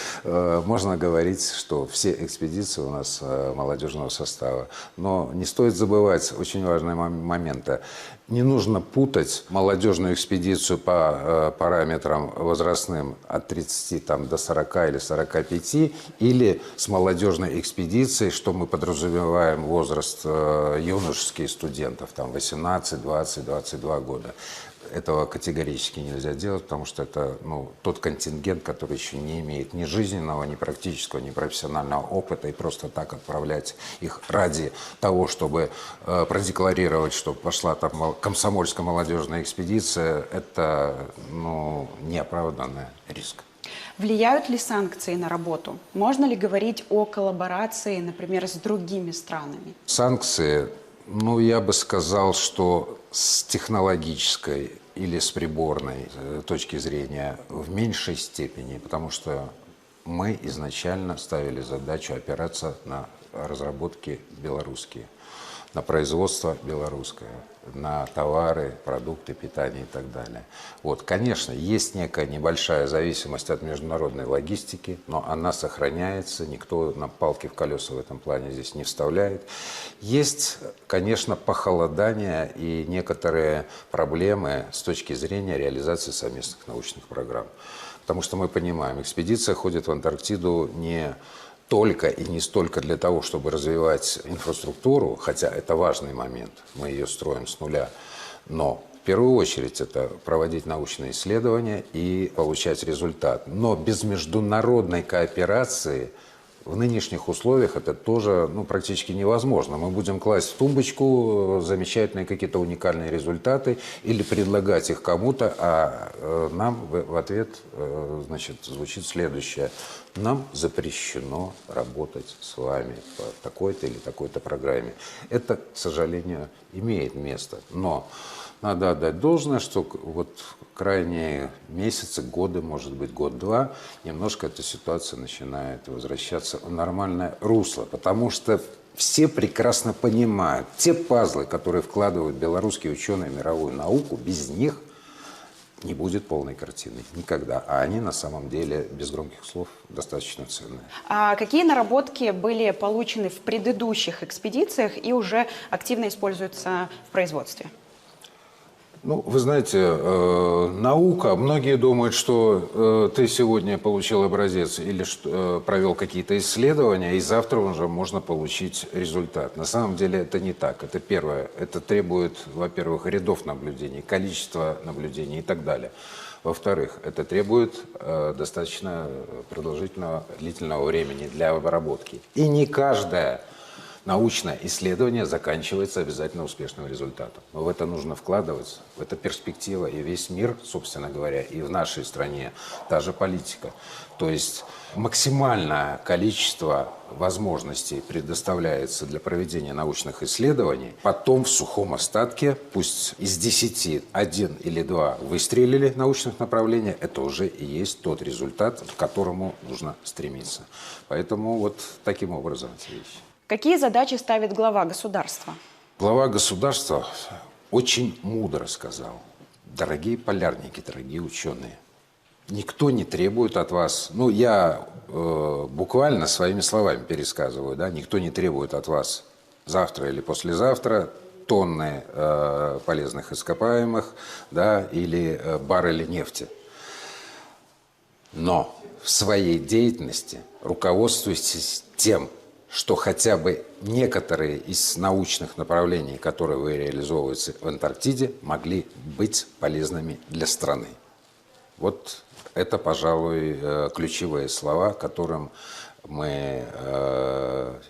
Speaker 15: можно говорить, что все экспедиции у нас молодежного состава. Но не стоит забывать очень важные моменты. Не нужно путать молодежную экспедицию по параметрам возрастным от 30 до 40 или 45 или с молодежной экспедицией, что мы подразумеваем возраст юношеских студентов, там 18, 20, 22 года. Этого категорически нельзя делать, потому что это тот контингент, который еще не имеет ни жизненного, ни практического, ни профессионального опыта, и просто так отправлять их ради того, чтобы продекларировать, что пошла там комсомольская молодежная экспедиция, это неоправданный риск.
Speaker 6: Влияют ли санкции на работу? Можно ли говорить о коллаборации, например, с другими странами?
Speaker 15: Санкции, я бы сказал, что с технологической или с приборной точки зрения в меньшей степени, потому что мы изначально ставили задачу опираться на разработки белорусские, на производство белорусское, на товары, продукты питания и так далее. Конечно, есть некая небольшая зависимость от международной логистики, но она сохраняется, никто на палки в колеса в этом плане здесь не вставляет. Есть, конечно, похолодание и некоторые проблемы с точки зрения реализации совместных научных программ. Потому что мы понимаем, экспедиция ходит в Антарктиду не только и не столько для того, чтобы развивать инфраструктуру, хотя это важный момент, мы ее строим с нуля, но в первую очередь это проводить научные исследования и получать результат. Но без международной кооперации в нынешних условиях это тоже практически невозможно. Мы будем класть в тумбочку замечательные какие-то уникальные результаты или предлагать их кому-то, а нам в ответ звучит следующее. Нам запрещено работать с вами по такой-то или такой-то программе. Это, к сожалению, имеет место. Но надо отдать должное, что крайние месяцы, годы, может быть, год-два, немножко эта ситуация начинает возвращаться в нормальное русло. Потому что все прекрасно понимают, те пазлы, которые вкладывают белорусские ученые в мировую науку, без них не будет полной картины. Никогда. А они на самом деле, без громких слов, достаточно ценные.
Speaker 6: А какие наработки были получены в предыдущих экспедициях и уже активно используются в производстве?
Speaker 15: Вы знаете, наука, многие думают, что ты сегодня получил образец или провел какие-то исследования, и завтра уже можно получить результат. На самом деле это не так. Это первое. Это требует, во-первых, рядов наблюдений, количества наблюдений и так далее. Во-вторых, это требует достаточно продолжительного, длительного времени для обработки. И не каждое научное исследование заканчивается обязательно успешным результатом. Но в это нужно вкладываться, в это перспектива. И весь мир, собственно говоря, и в нашей стране та же политика. То есть максимальное количество возможностей предоставляется для проведения научных исследований. Потом в сухом остатке, пусть из 10 1 или 2 выстрелили научных направлений, это уже и есть тот результат, к которому нужно стремиться. Поэтому таким образом эти вещи.
Speaker 6: Какие задачи ставит глава государства?
Speaker 15: Глава государства очень мудро сказал: дорогие полярники, дорогие ученые, никто не требует от вас, я буквально своими словами пересказываю, никто не требует от вас завтра или послезавтра тонны полезных ископаемых, или баррели нефти. Но в своей деятельности руководствуйтесь тем, что хотя бы некоторые из научных направлений, которые вы реализовываете в Антарктиде, могли быть полезными для страны. Это, пожалуй, ключевые слова, которым мы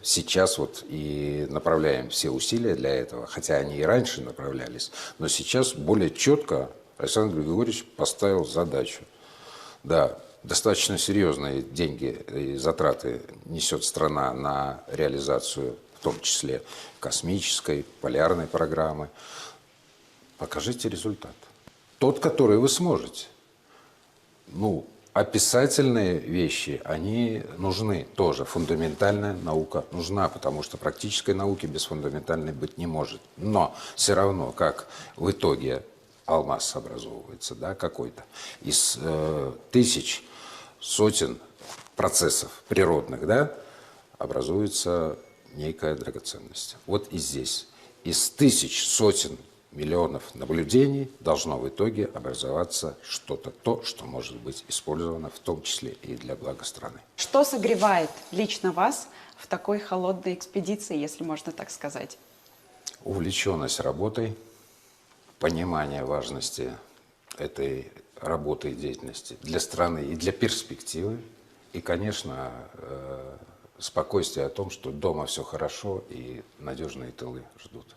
Speaker 15: сейчас и направляем все усилия для этого, хотя они и раньше направлялись, но сейчас более четко Александр Григорьевич поставил задачу. Достаточно серьезные деньги и затраты несет страна на реализацию, в том числе космической, полярной программы. Покажите результат. Тот, который вы сможете. Описательные вещи, они нужны тоже. Фундаментальная наука нужна, потому что практической науки без фундаментальной быть не может. Но все равно, как в итоге алмаз образовывается, да, какой-то. Из тысяч, сотен процессов природных, да, образуется некая драгоценность. Вот и здесь. Из тысяч, сотен, миллионов наблюдений должно в итоге образоваться что-то, то, что может быть использовано в том числе и для блага страны.
Speaker 6: Что согревает лично вас в такой холодной экспедиции, если можно так сказать?
Speaker 15: Увлеченность работой, понимание важности этой работы и деятельности для страны и для перспективы. И, конечно, спокойствие о том, что дома все хорошо и надежные тылы ждут.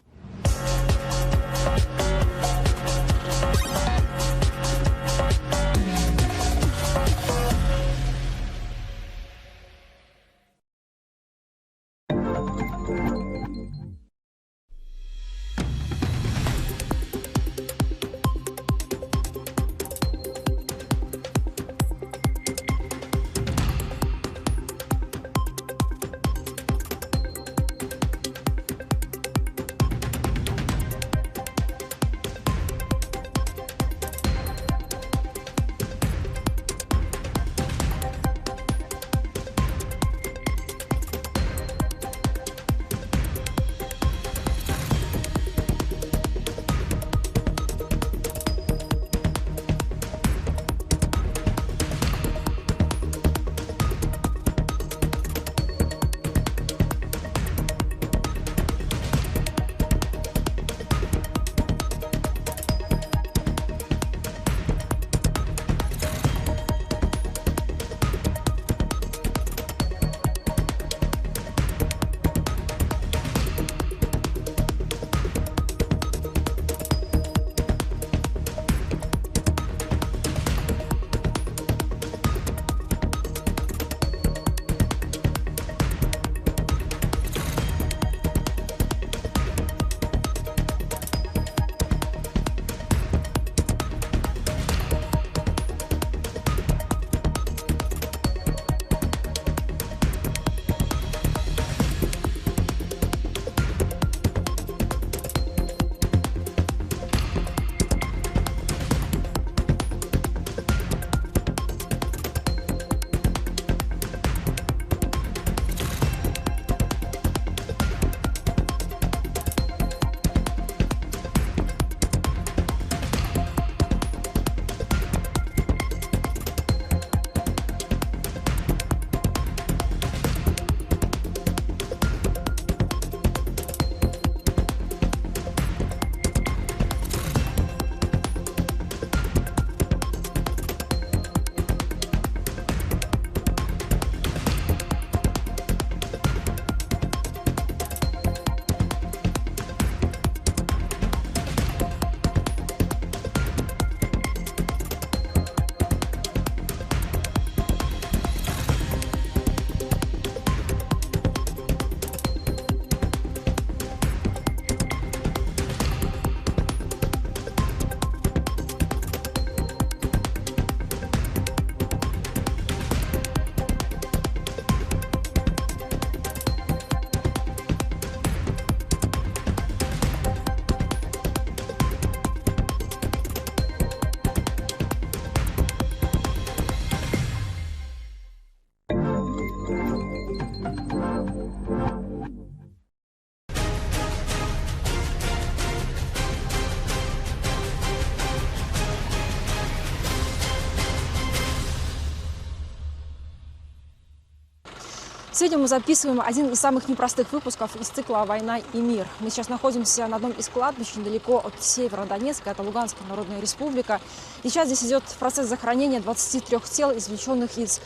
Speaker 8: Сегодня мы записываем один из самых непростых выпусков из цикла «Война и мир». Мы сейчас находимся на одном из кладбищ недалеко от Северодонецка, это Луганская Народная Республика. И сейчас здесь идет процесс захоронения 23 тел, извлеченных из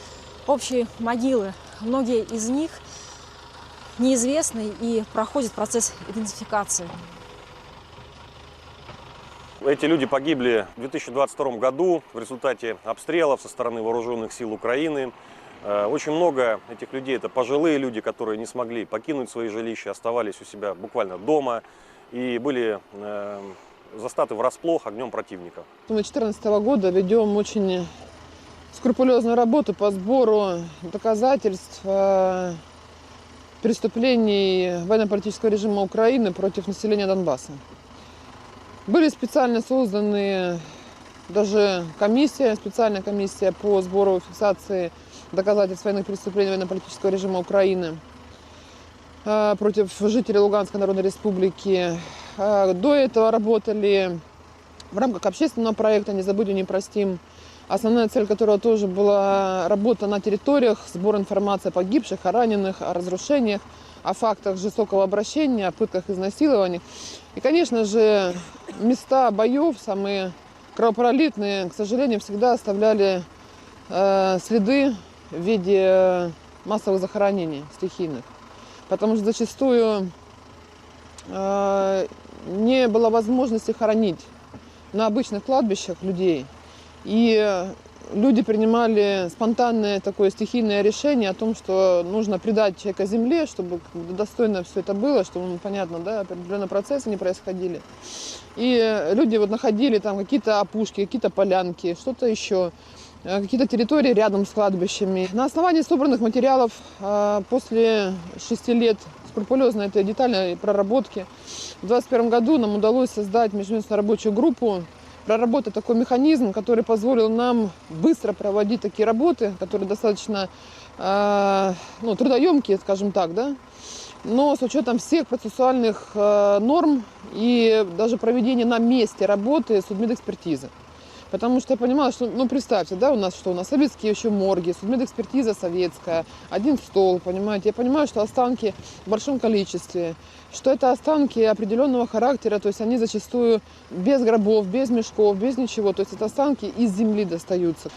Speaker 8: общей могилы. Многие из них неизвестны и проходит процесс идентификации.
Speaker 16: Эти люди погибли в 2022 году в результате обстрелов со стороны вооруженных сил Украины. Очень много этих людей – это пожилые люди, которые не смогли покинуть свои жилища, оставались у себя буквально дома и были застаты врасплох огнем противника.
Speaker 17: Мы 2014 года ведем очень скрупулезную работу по сбору доказательств преступлений военно-политического режима Украины против населения Донбасса. Были специально созданы даже специальная комиссия по сбору и фиксации доказательств военных преступлений военно-политического режима Украины против жителей Луганской Народной Республики. До этого работали в рамках общественного проекта «Не забудем, не простим», основная цель которого тоже была работа на территориях, сбор информации о погибших, о раненых, о разрушениях, о фактах жестокого обращения, о пытках, изнасилованиях. И, конечно же, места боев, самые кровопролитные, к сожалению, всегда оставляли следы в виде массовых захоронений стихийных. Потому что зачастую не было возможности хоронить на обычных кладбищах людей. И люди принимали спонтанное такое стихийное решение о том, что нужно предать человека земле, чтобы достойно все это было, чтобы, понятно, да, определенные процессы не происходили. И люди вот находили там какие-то опушки, какие-то полянки, что-то еще, какие-то территории рядом с кладбищами. На основании собранных материалов после 6 лет скрупулезной этой детальной проработки в 2021 году нам удалось создать межведомственную рабочую группу, проработать такой механизм, который позволил нам быстро проводить такие работы, которые достаточно трудоемкие, скажем так, да, но с учетом всех процессуальных норм и даже проведения на месте работы судмедэкспертизы. Потому что я понимала, что, представьте, да, у нас советские еще морги, судмедэкспертиза советская, один стол, понимаете. Я понимаю, что останки в большом количестве, что это останки определенного характера, то есть они зачастую без гробов, без мешков, без ничего, то есть это останки из земли достаются.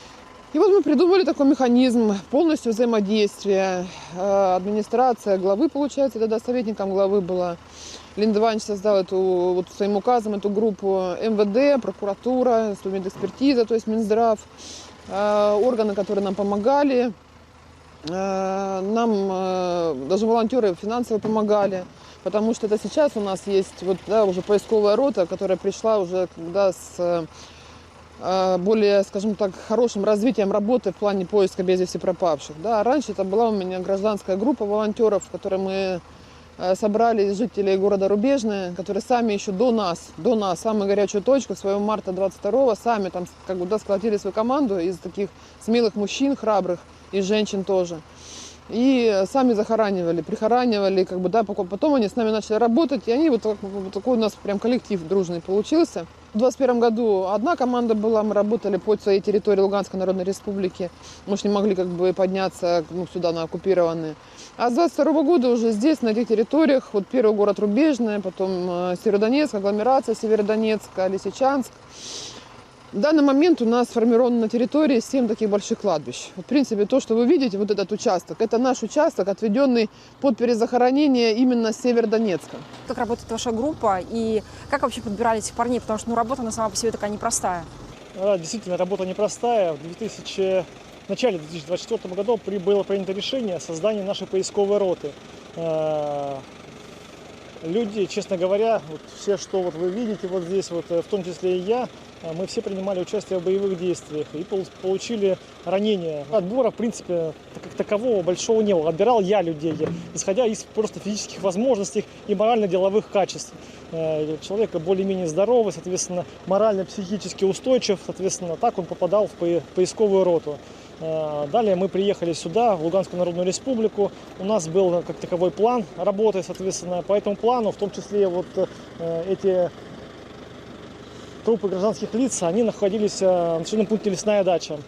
Speaker 17: И вот мы придумали такой механизм полностью взаимодействия. Администрация главы, получается, тогда советником главы была. Леонид Иванович создал своим указом эту группу МВД, прокуратура, судмедэкспертиза, то есть Минздрав, органы, которые нам помогали. Нам даже волонтеры финансово помогали, потому что это сейчас у нас есть уже поисковая рота, которая пришла уже когда с более, скажем так, хорошим развитием работы в плане поиска без вести пропавших. Да. Раньше это была у меня гражданская группа волонтеров, которые мы собрали из жителей города Рубежное, которые сами еще до нас, самую горячую точку, своего марта 22-го, сами там сколотили свою команду из таких смелых мужчин, храбрых, и женщин тоже. И сами захоранивали, прихоранивали, потом они с нами начали работать, и они такой у нас прям коллектив дружный получился. В 2021 году одна команда была, мы работали по своей территории Луганской Народной Республики, мы же не могли подняться сюда на оккупированные. А с 2022 года уже здесь, на этих территориях, первый город Рубежное, потом Северодонецк, агломерация Северодонецка, Лисичанск. В данный момент у нас сформировано на территории 7 таких больших кладбищ. В принципе, то, что вы видите, этот участок, это наш участок, отведенный под перезахоронение именно Северодонецка.
Speaker 8: Как работает ваша группа и как вообще подбирали этих парней? Потому что работа на сама по себе такая непростая.
Speaker 3: Да, действительно, работа непростая. В начале 2024 года было принято решение о создании нашей поисковой роты. Люди, честно говоря, все, что вы видите здесь, в том числе и я, мы все принимали участие в боевых действиях и получили ранения. Отбора, в принципе, как такового большого не было. Отбирал я людей, исходя из просто физических возможностей и морально-деловых качеств. Человек более-менее здоровый, соответственно, морально-психически устойчив, соответственно, так он попадал в поисковую роту. Далее мы приехали сюда, в Луганскую Народную Республику. У нас был как таковой план работы, соответственно, по этому плану, в том числе эти трупы гражданских лиц, они находились в населенном пункте Лесная Дача.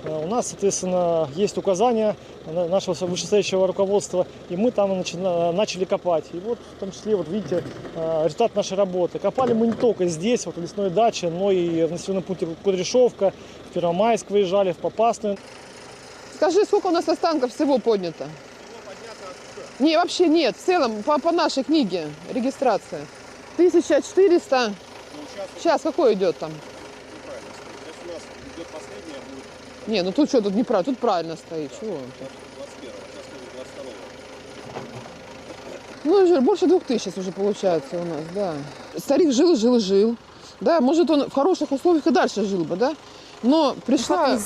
Speaker 3: У нас, соответственно, есть указания нашего вышестоящего руководства, и мы там начали копать. И в том числе, видите, результат нашей работы. Копали мы не только здесь, в Лесной Даче, но и в населенном пункте Кудряшовка, в Первомайск выезжали, в Попасную.
Speaker 17: Скажи, сколько у нас останков всего поднято? Не, вообще нет, в целом, по нашей книге, регистрация. 1400. Сейчас какой идет там? Не, тут что, тут неправильно, тут правильно стоит. Чего? Больше 2000 сейчас уже получается у нас, да. Старик жил. Да, может, он в хороших условиях и дальше жил бы, да. Но пришла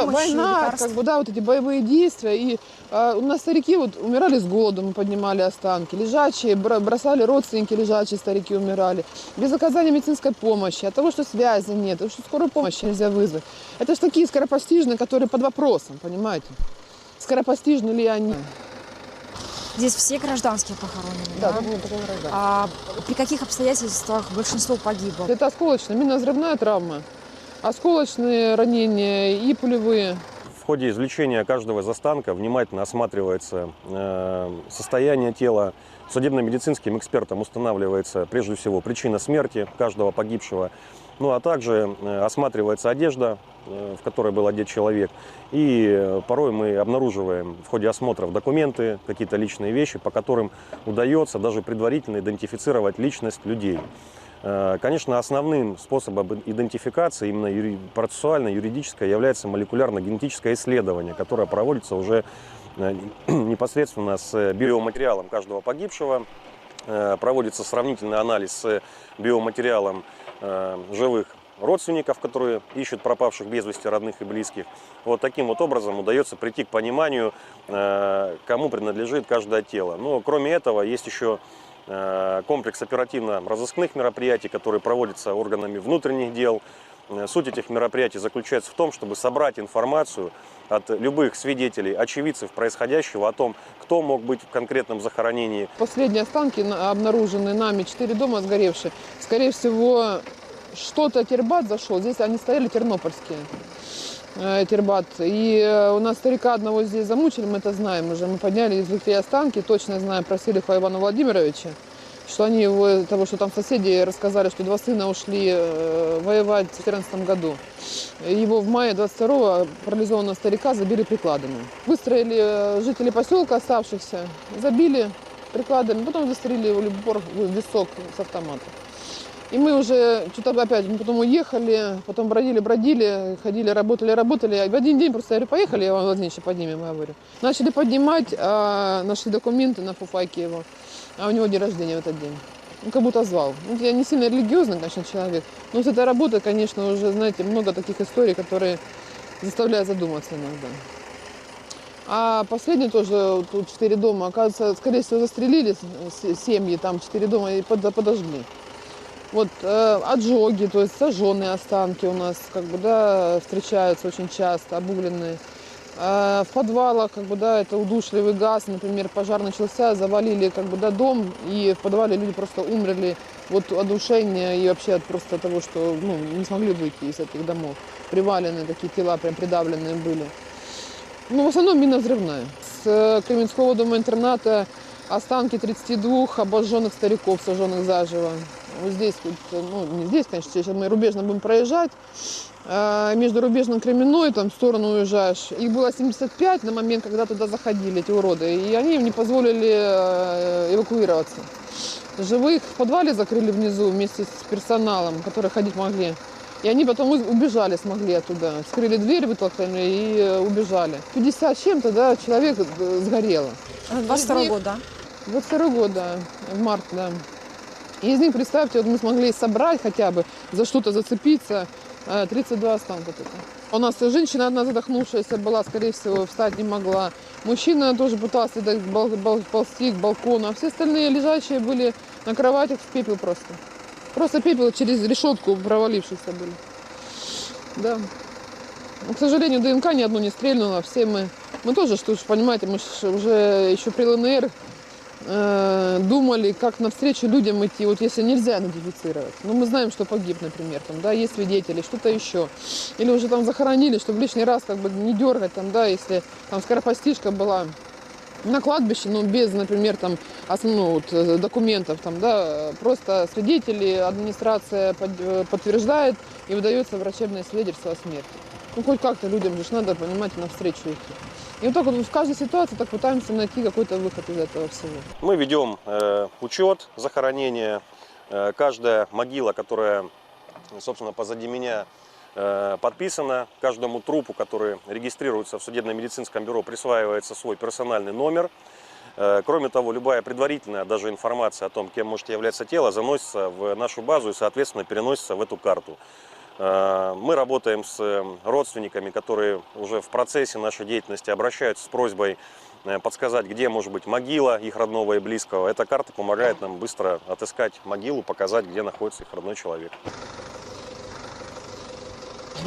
Speaker 17: война,
Speaker 8: лекарств.
Speaker 17: вот эти боевые действия, и у нас старики вот умирали с голоду, мы поднимали останки, лежачие, бросали родственники, лежачие старики умирали, без оказания медицинской помощи, от того, что связи нет, от того, что скорую помощь нельзя вызвать. Это же такие скоропостижные, которые под вопросом, понимаете? Скоропостижны ли они?
Speaker 8: Здесь все гражданские похоронены,
Speaker 17: Да,
Speaker 8: да? А при каких обстоятельствах большинство погибло?
Speaker 17: Это осколочная, минно-взрывная травма, осколочные ранения и пулевые.
Speaker 16: В ходе извлечения каждого из останков внимательно осматривается состояние тела. Судебно-медицинским экспертом устанавливается прежде всего причина смерти каждого погибшего. Ну а также осматривается одежда, в которой был одет человек. И порой мы обнаруживаем в ходе осмотров документы, какие-то личные вещи, по которым удается даже предварительно идентифицировать личность людей. Конечно, основным способом идентификации, именно процессуально-юридическое, является молекулярно-генетическое исследование, которое проводится уже непосредственно с биоматериалом каждого погибшего. Проводится сравнительный анализ с биоматериалом живых родственников, которые ищут пропавших без вести родных и близких. Вот таким вот образом удается прийти к пониманию, кому принадлежит каждое тело. Но кроме этого есть еще комплекс оперативно-розыскных мероприятий, которые проводятся органами внутренних дел. Суть этих мероприятий заключается в том, чтобы собрать информацию от любых свидетелей, очевидцев происходящего, о том, кто мог быть в конкретном захоронении.
Speaker 17: Последние останки, обнаруженные нами, 4 дома сгоревшие. Скорее всего, что-то Тербат зашел. Здесь они стояли тернопольские. Тербат. И у нас старика одного здесь замучили, мы это знаем уже. Мы подняли, извлекли останки, точно знаем про Селихова Ивана Владимировича, что они его, того, что там соседи рассказали, что 2 сына ушли воевать в 2014 году. Его в мае 22-го парализованного старика забили прикладами. Выстроили жители поселка оставшихся, забили прикладами, потом застрелили его в висок с автомата. И мы уже что-то опять, мы потом уехали, потом бродили, ходили, работали. И в один день просто, я говорю, поехали, Иван Владимирович, поднимем, я говорю. Начали поднимать, нашли документы на фуфайке его, а у него день рождения в этот день. Он как будто звал. Ну, я не сильно религиозный, конечно, человек, но с этой работой, конечно, уже, знаете, много таких историй, которые заставляют задуматься иногда. А последний тоже, тут 4 дома, оказывается, скорее всего, застрелили семьи, там 4 дома и подожгли. Вот отжоги, то есть сожженные останки у нас как бы, да, встречаются очень часто, обугленные. В подвалах как бы, да, это удушливый газ, например, пожар начался, завалили как бы, да, дом, и в подвале люди просто умерли от удушения и вообще от просто того, что не смогли выйти из этих домов. Приваленные такие тела, прям придавленные были. Ну, в основном минно-взрывная. С Кременского дома-интерната останки 32 обожженных стариков, сожженных заживо. Вот здесь, не здесь, конечно, сейчас мы рубежно будем проезжать. Между Рубежным и Кременной, там в сторону уезжаешь. Их было 75 на момент, когда туда заходили эти уроды. И они им не позволили эвакуироваться. Живых в подвале закрыли внизу вместе с персоналом, которые ходить могли. И они потом убежали, смогли оттуда. Вскрыли дверь, вытолкнули и убежали. 50 с чем-то, да, человек сгорело.
Speaker 8: 22 год, да?
Speaker 17: 22 год, да, в март, да. И из них, представьте, вот мы смогли собрать хотя бы, за что-то зацепиться, 32 останка только. У нас женщина одна задохнувшаяся была, скорее всего, встать не могла. Мужчина тоже пытался ползти к балкону, а все остальные лежачие были на кроватях в пепел просто. Просто пепел через решетку провалившихся были. Да. Но, к сожалению, ДНК ни одно не стрельнуло. Все мы тоже, что ж, понимаете, мы уже еще при ЛНР думали, как навстречу людям идти, вот если нельзя идентифицировать. Но мы знаем, что погиб, например, там, да, есть свидетели, что-то еще. Или уже там захоронили, чтобы лишний раз как бы не дергать, там, да, если там скоропостижка была на кладбище, но без, например, там, документов, там, да, просто свидетели, администрация подтверждает и выдается врачебное свидетельство о смерти. Ну, хоть как-то людям же надо, понимаете, навстречу идти. И вот так вот в каждой ситуации так пытаемся найти какой-то выход из этого всего.
Speaker 16: Мы ведем учет захоронения. Каждая могила, которая, собственно, позади меня подписана, каждому трупу, который регистрируется в судебно-медицинском бюро, присваивается свой персональный номер. Кроме того, любая предварительная даже информация о том, кем может являться тело, заносится в нашу базу и, соответственно, переносится в эту карту. Мы работаем с родственниками, которые уже в процессе нашей деятельности обращаются с просьбой подсказать, где может быть могила их родного и близкого. Эта карта помогает нам быстро отыскать могилу, показать, где находится их родной человек.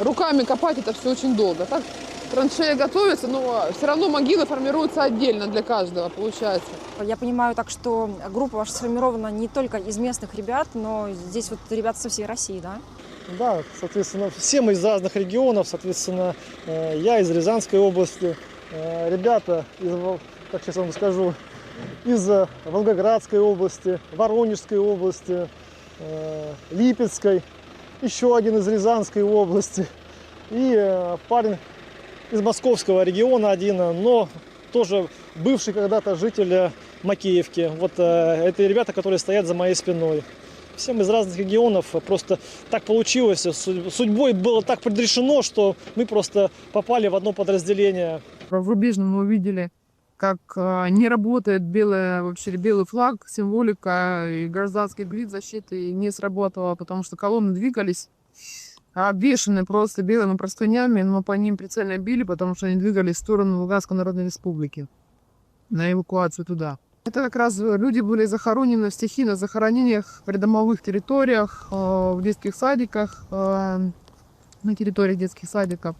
Speaker 17: Руками копать это все очень долго. Так траншея готовится, но все равно могилы формируются отдельно для каждого, получается.
Speaker 8: Я понимаю так, что группа ваша сформирована не только из местных ребят, но здесь вот ребята со всей России, да?
Speaker 3: Да, соответственно, все мы из разных регионов, соответственно, я из Рязанской области, ребята, как сейчас вам скажу, из Волгоградской области, Воронежской области, Липецкой, еще один из Рязанской области и парень из Московского региона один, но тоже бывший когда-то житель Макеевки. Вот это ребята, которые стоят за моей спиной. Всем из разных регионов, просто так получилось, судьбой было так предрешено, что мы просто попали в одно подразделение.
Speaker 17: В Рубежном мы увидели, как не работает белый флаг, символика и гражданский блик защиты не сработала, потому что колонны двигались, обвешаны просто белыми простынями, но по ним прицельно били, потому что они двигались в сторону Луганской Народной Республики на эвакуацию туда. Это как раз люди были захоронены в стихийных захоронениях в придомовых территориях, в детских садиках, на территории детских садиков,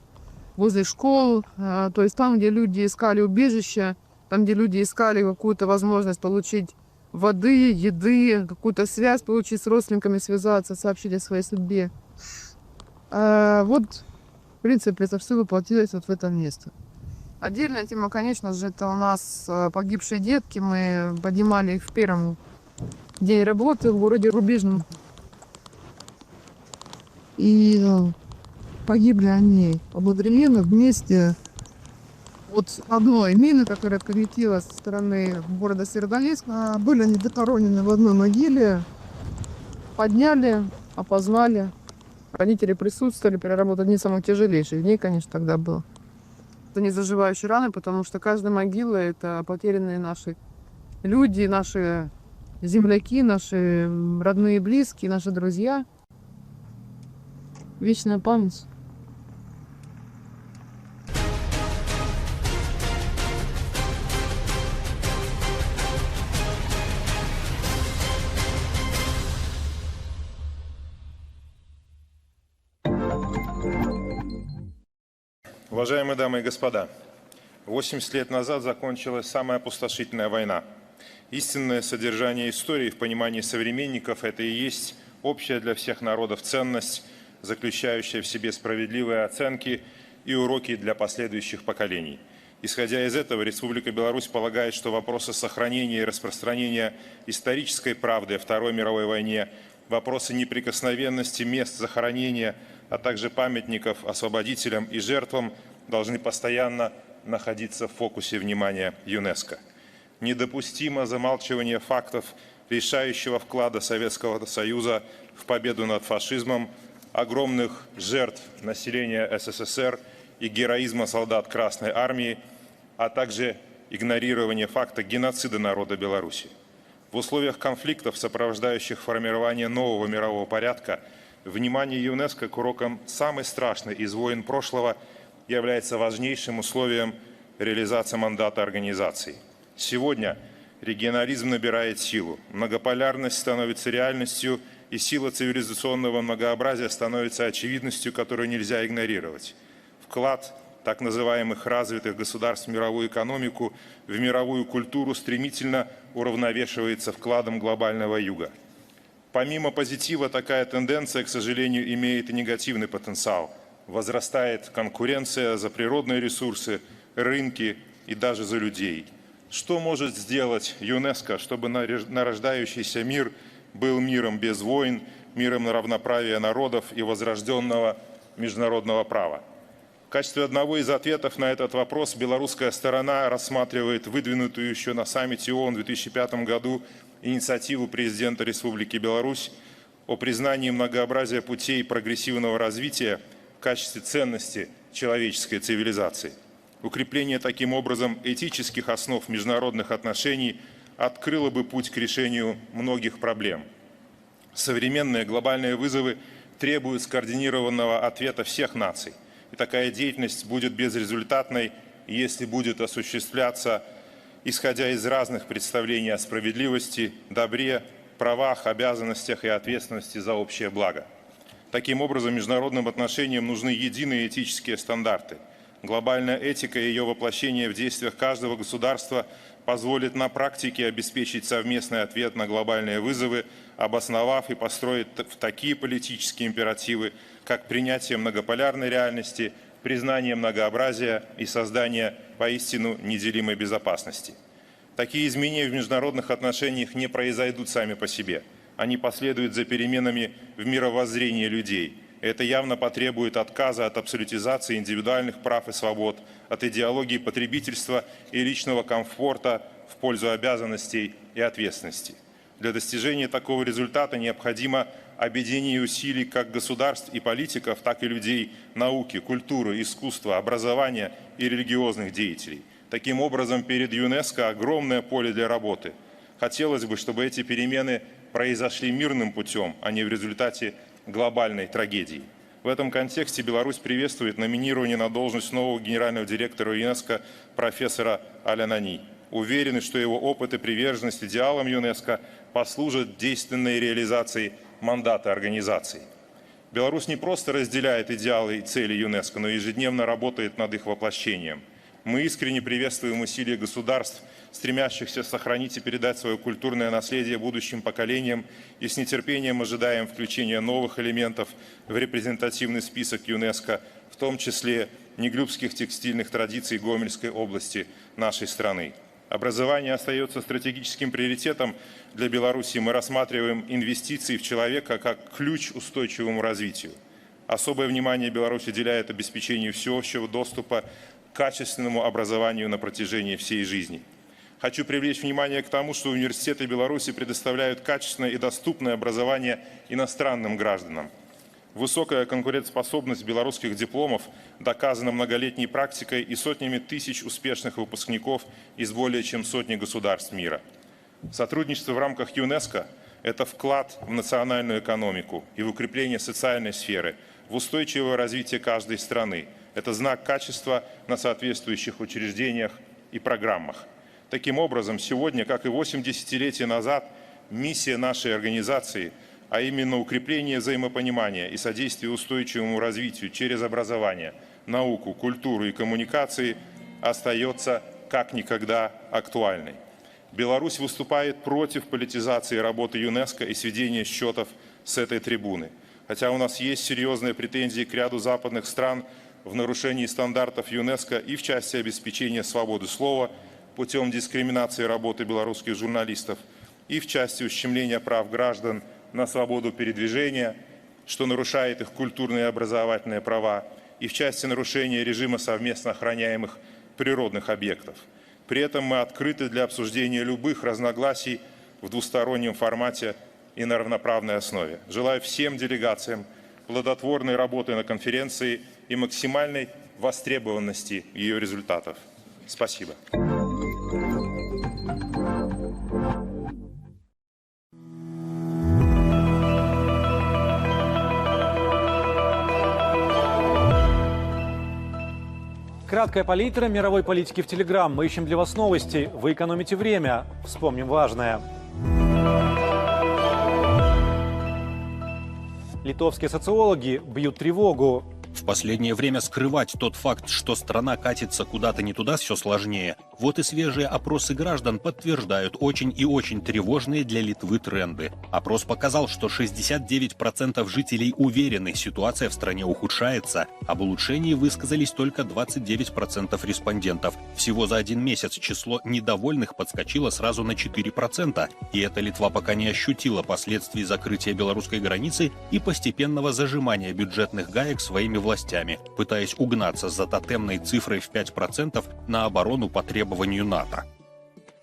Speaker 17: возле школ, то есть там, где люди искали убежище, там, где люди искали какую-то возможность получить воды, еды, какую-то связь получить с родственниками, связаться, сообщить о своей судьбе. Вот, в принципе, это все воплотилось вот в это место. Отдельная тема, конечно же, это у нас погибшие детки. Мы поднимали их в первом день работы в городе Рубежном. И погибли они одновременно вместе от одной мины, которая прилетела со стороны города Северодонецк. Были они захоронены в одной могиле. Подняли, опознали. Родители присутствовали, переработали одни из самых тяжелейших дней, конечно, тогда было. Это не заживающие раны, потому что каждая могила — это потерянные наши люди, наши земляки, наши родные, близкие, наши друзья. Вечная память.
Speaker 5: Уважаемые дамы и господа, 80 лет назад закончилась самая опустошительная война. Истинное содержание истории в понимании современников – это и есть общая для всех народов ценность, заключающая в себе справедливые оценки и уроки для последующих поколений. Исходя из этого, Республика Беларусь полагает, что вопросы сохранения и распространения исторической правды о Второй мировой войне, вопросы неприкосновенности мест захоронения, а также памятников освободителям и жертвам должны постоянно находиться в фокусе внимания ЮНЕСКО. Недопустимо замалчивание фактов решающего вклада Советского Союза в победу над фашизмом, огромных жертв населения СССР и героизма солдат Красной Армии, а также игнорирование факта геноцида народа Беларуси. В условиях конфликтов, сопровождающих формирование нового мирового порядка, внимание ЮНЕСКО к урокам самой страшной из войн прошлого является важнейшим условием реализации мандата организации. Сегодня регионализм набирает силу, многополярность становится реальностью, и сила цивилизационного многообразия становится очевидностью, которую нельзя игнорировать. Вклад так называемых развитых государств в мировую экономику, в мировую культуру стремительно уравновешивается вкладом глобального юга. Помимо позитива, такая тенденция, к сожалению, имеет и негативный потенциал. Возрастает конкуренция за природные ресурсы, рынки и даже за людей. Что может сделать ЮНЕСКО, чтобы нарождающийся мир был миром без войн, миром равноправия народов и возрожденного международного права? В качестве одного из ответов на этот вопрос белорусская сторона рассматривает выдвинутую еще на саммите ООН в 2005 году инициативу президента Республики Беларусь о признании многообразия путей прогрессивного развития в качестве ценности человеческой цивилизации. Укрепление таким образом этических основ международных отношений открыло бы путь к решению многих проблем. Современные глобальные вызовы требует скоординированного ответа всех наций. И такая деятельность будет безрезультатной, если будет осуществляться, исходя из разных представлений о справедливости, добре, правах, обязанностях и ответственности за общее благо. Таким образом, международным отношениям нужны единые этические стандарты. Глобальная этика и ее воплощение в действиях каждого государства позволит на практике обеспечить совместный ответ на глобальные вызовы, обосновав и построить такие политические императивы, как принятие многополярной реальности, признание многообразия и создание поистину неделимой безопасности. Такие изменения в международных отношениях не произойдут сами по себе. Они последуют за переменами в мировоззрении людей. Это явно потребует отказа от абсолютизации индивидуальных прав и свобод, от идеологии потребительства и личного комфорта в пользу обязанностей и ответственности. Для достижения такого результата необходимо объединение усилий как государств и политиков, так и людей науки, культуры, искусства, образования и религиозных деятелей. Таким образом, перед ЮНЕСКО огромное поле для работы. Хотелось бы, чтобы эти перемены произошли мирным путем, а не в результате глобальной трагедии. В этом контексте Беларусь приветствует номинирование на должность нового генерального директора ЮНЕСКО профессора Аль-Анани. Уверены, что его опыт и приверженность идеалам ЮНЕСКО послужат действенной реализации мандата организации. Беларусь не просто разделяет идеалы и цели ЮНЕСКО, но и ежедневно работает над их воплощением. Мы искренне приветствуем усилия государств, стремящихся сохранить и передать свое культурное наследие будущим поколениям, и с нетерпением ожидаем включения новых элементов в репрезентативный список ЮНЕСКО, в том числе неглюбских текстильных традиций Гомельской области нашей страны. Образование остается стратегическим приоритетом для Беларуси. Мы рассматриваем инвестиции в человека как ключ к устойчивому развитию. Особое внимание Беларусь уделяет обеспечению всеобщего доступа к качественному образованию на протяжении всей жизни. Хочу привлечь внимание к тому, что университеты Беларуси предоставляют качественное и доступное образование иностранным гражданам. Высокая конкурентоспособность белорусских дипломов доказана многолетней практикой и сотнями тысяч успешных выпускников из более чем сотни государств мира. Сотрудничество в рамках ЮНЕСКО – это вклад в национальную экономику и в укрепление социальной сферы, в устойчивое развитие каждой страны. Это знак качества на соответствующих учреждениях и программах. Таким образом, сегодня, как и 8 десятилетий назад, миссия нашей организации, а именно укрепление взаимопонимания и содействие устойчивому развитию через образование, науку, культуру и коммуникации, остается как никогда актуальной. Беларусь выступает против политизации работы ЮНЕСКО и сведения счетов с этой трибуны. Хотя у нас есть серьезные претензии к ряду западных стран в нарушении стандартов ЮНЕСКО и в части обеспечения свободы слова путем дискриминации работы белорусских журналистов, и в части ущемления прав граждан на свободу передвижения, что нарушает их культурные и образовательные права, и в части нарушения режима совместно охраняемых природных объектов. При этом мы открыты для обсуждения любых разногласий в двустороннем формате и на равноправной основе. Желаю всем делегациям плодотворной работы на конференции и максимальной востребованности ее результатов. Спасибо.
Speaker 7: Краткая палитра мировой политики в Телеграм. Мы ищем для вас новости. Вы экономите время. Вспомним важное. Литовские социологи бьют тревогу.
Speaker 9: В последнее время скрывать тот факт, что страна катится куда-то не туда, все сложнее. Вот и свежие опросы граждан подтверждают очень и очень тревожные для Литвы тренды. Опрос показал, что 69% жителей уверены, ситуация в стране ухудшается. Об улучшении высказались только 29% респондентов. Всего за один месяц число недовольных подскочило сразу на 4%. И эта Литва пока не ощутила последствий закрытия белорусской границы и постепенного зажимания бюджетных гаек своими властями, пытаясь угнаться за тотемной цифрой в 5% на оборону по требованию НАТО.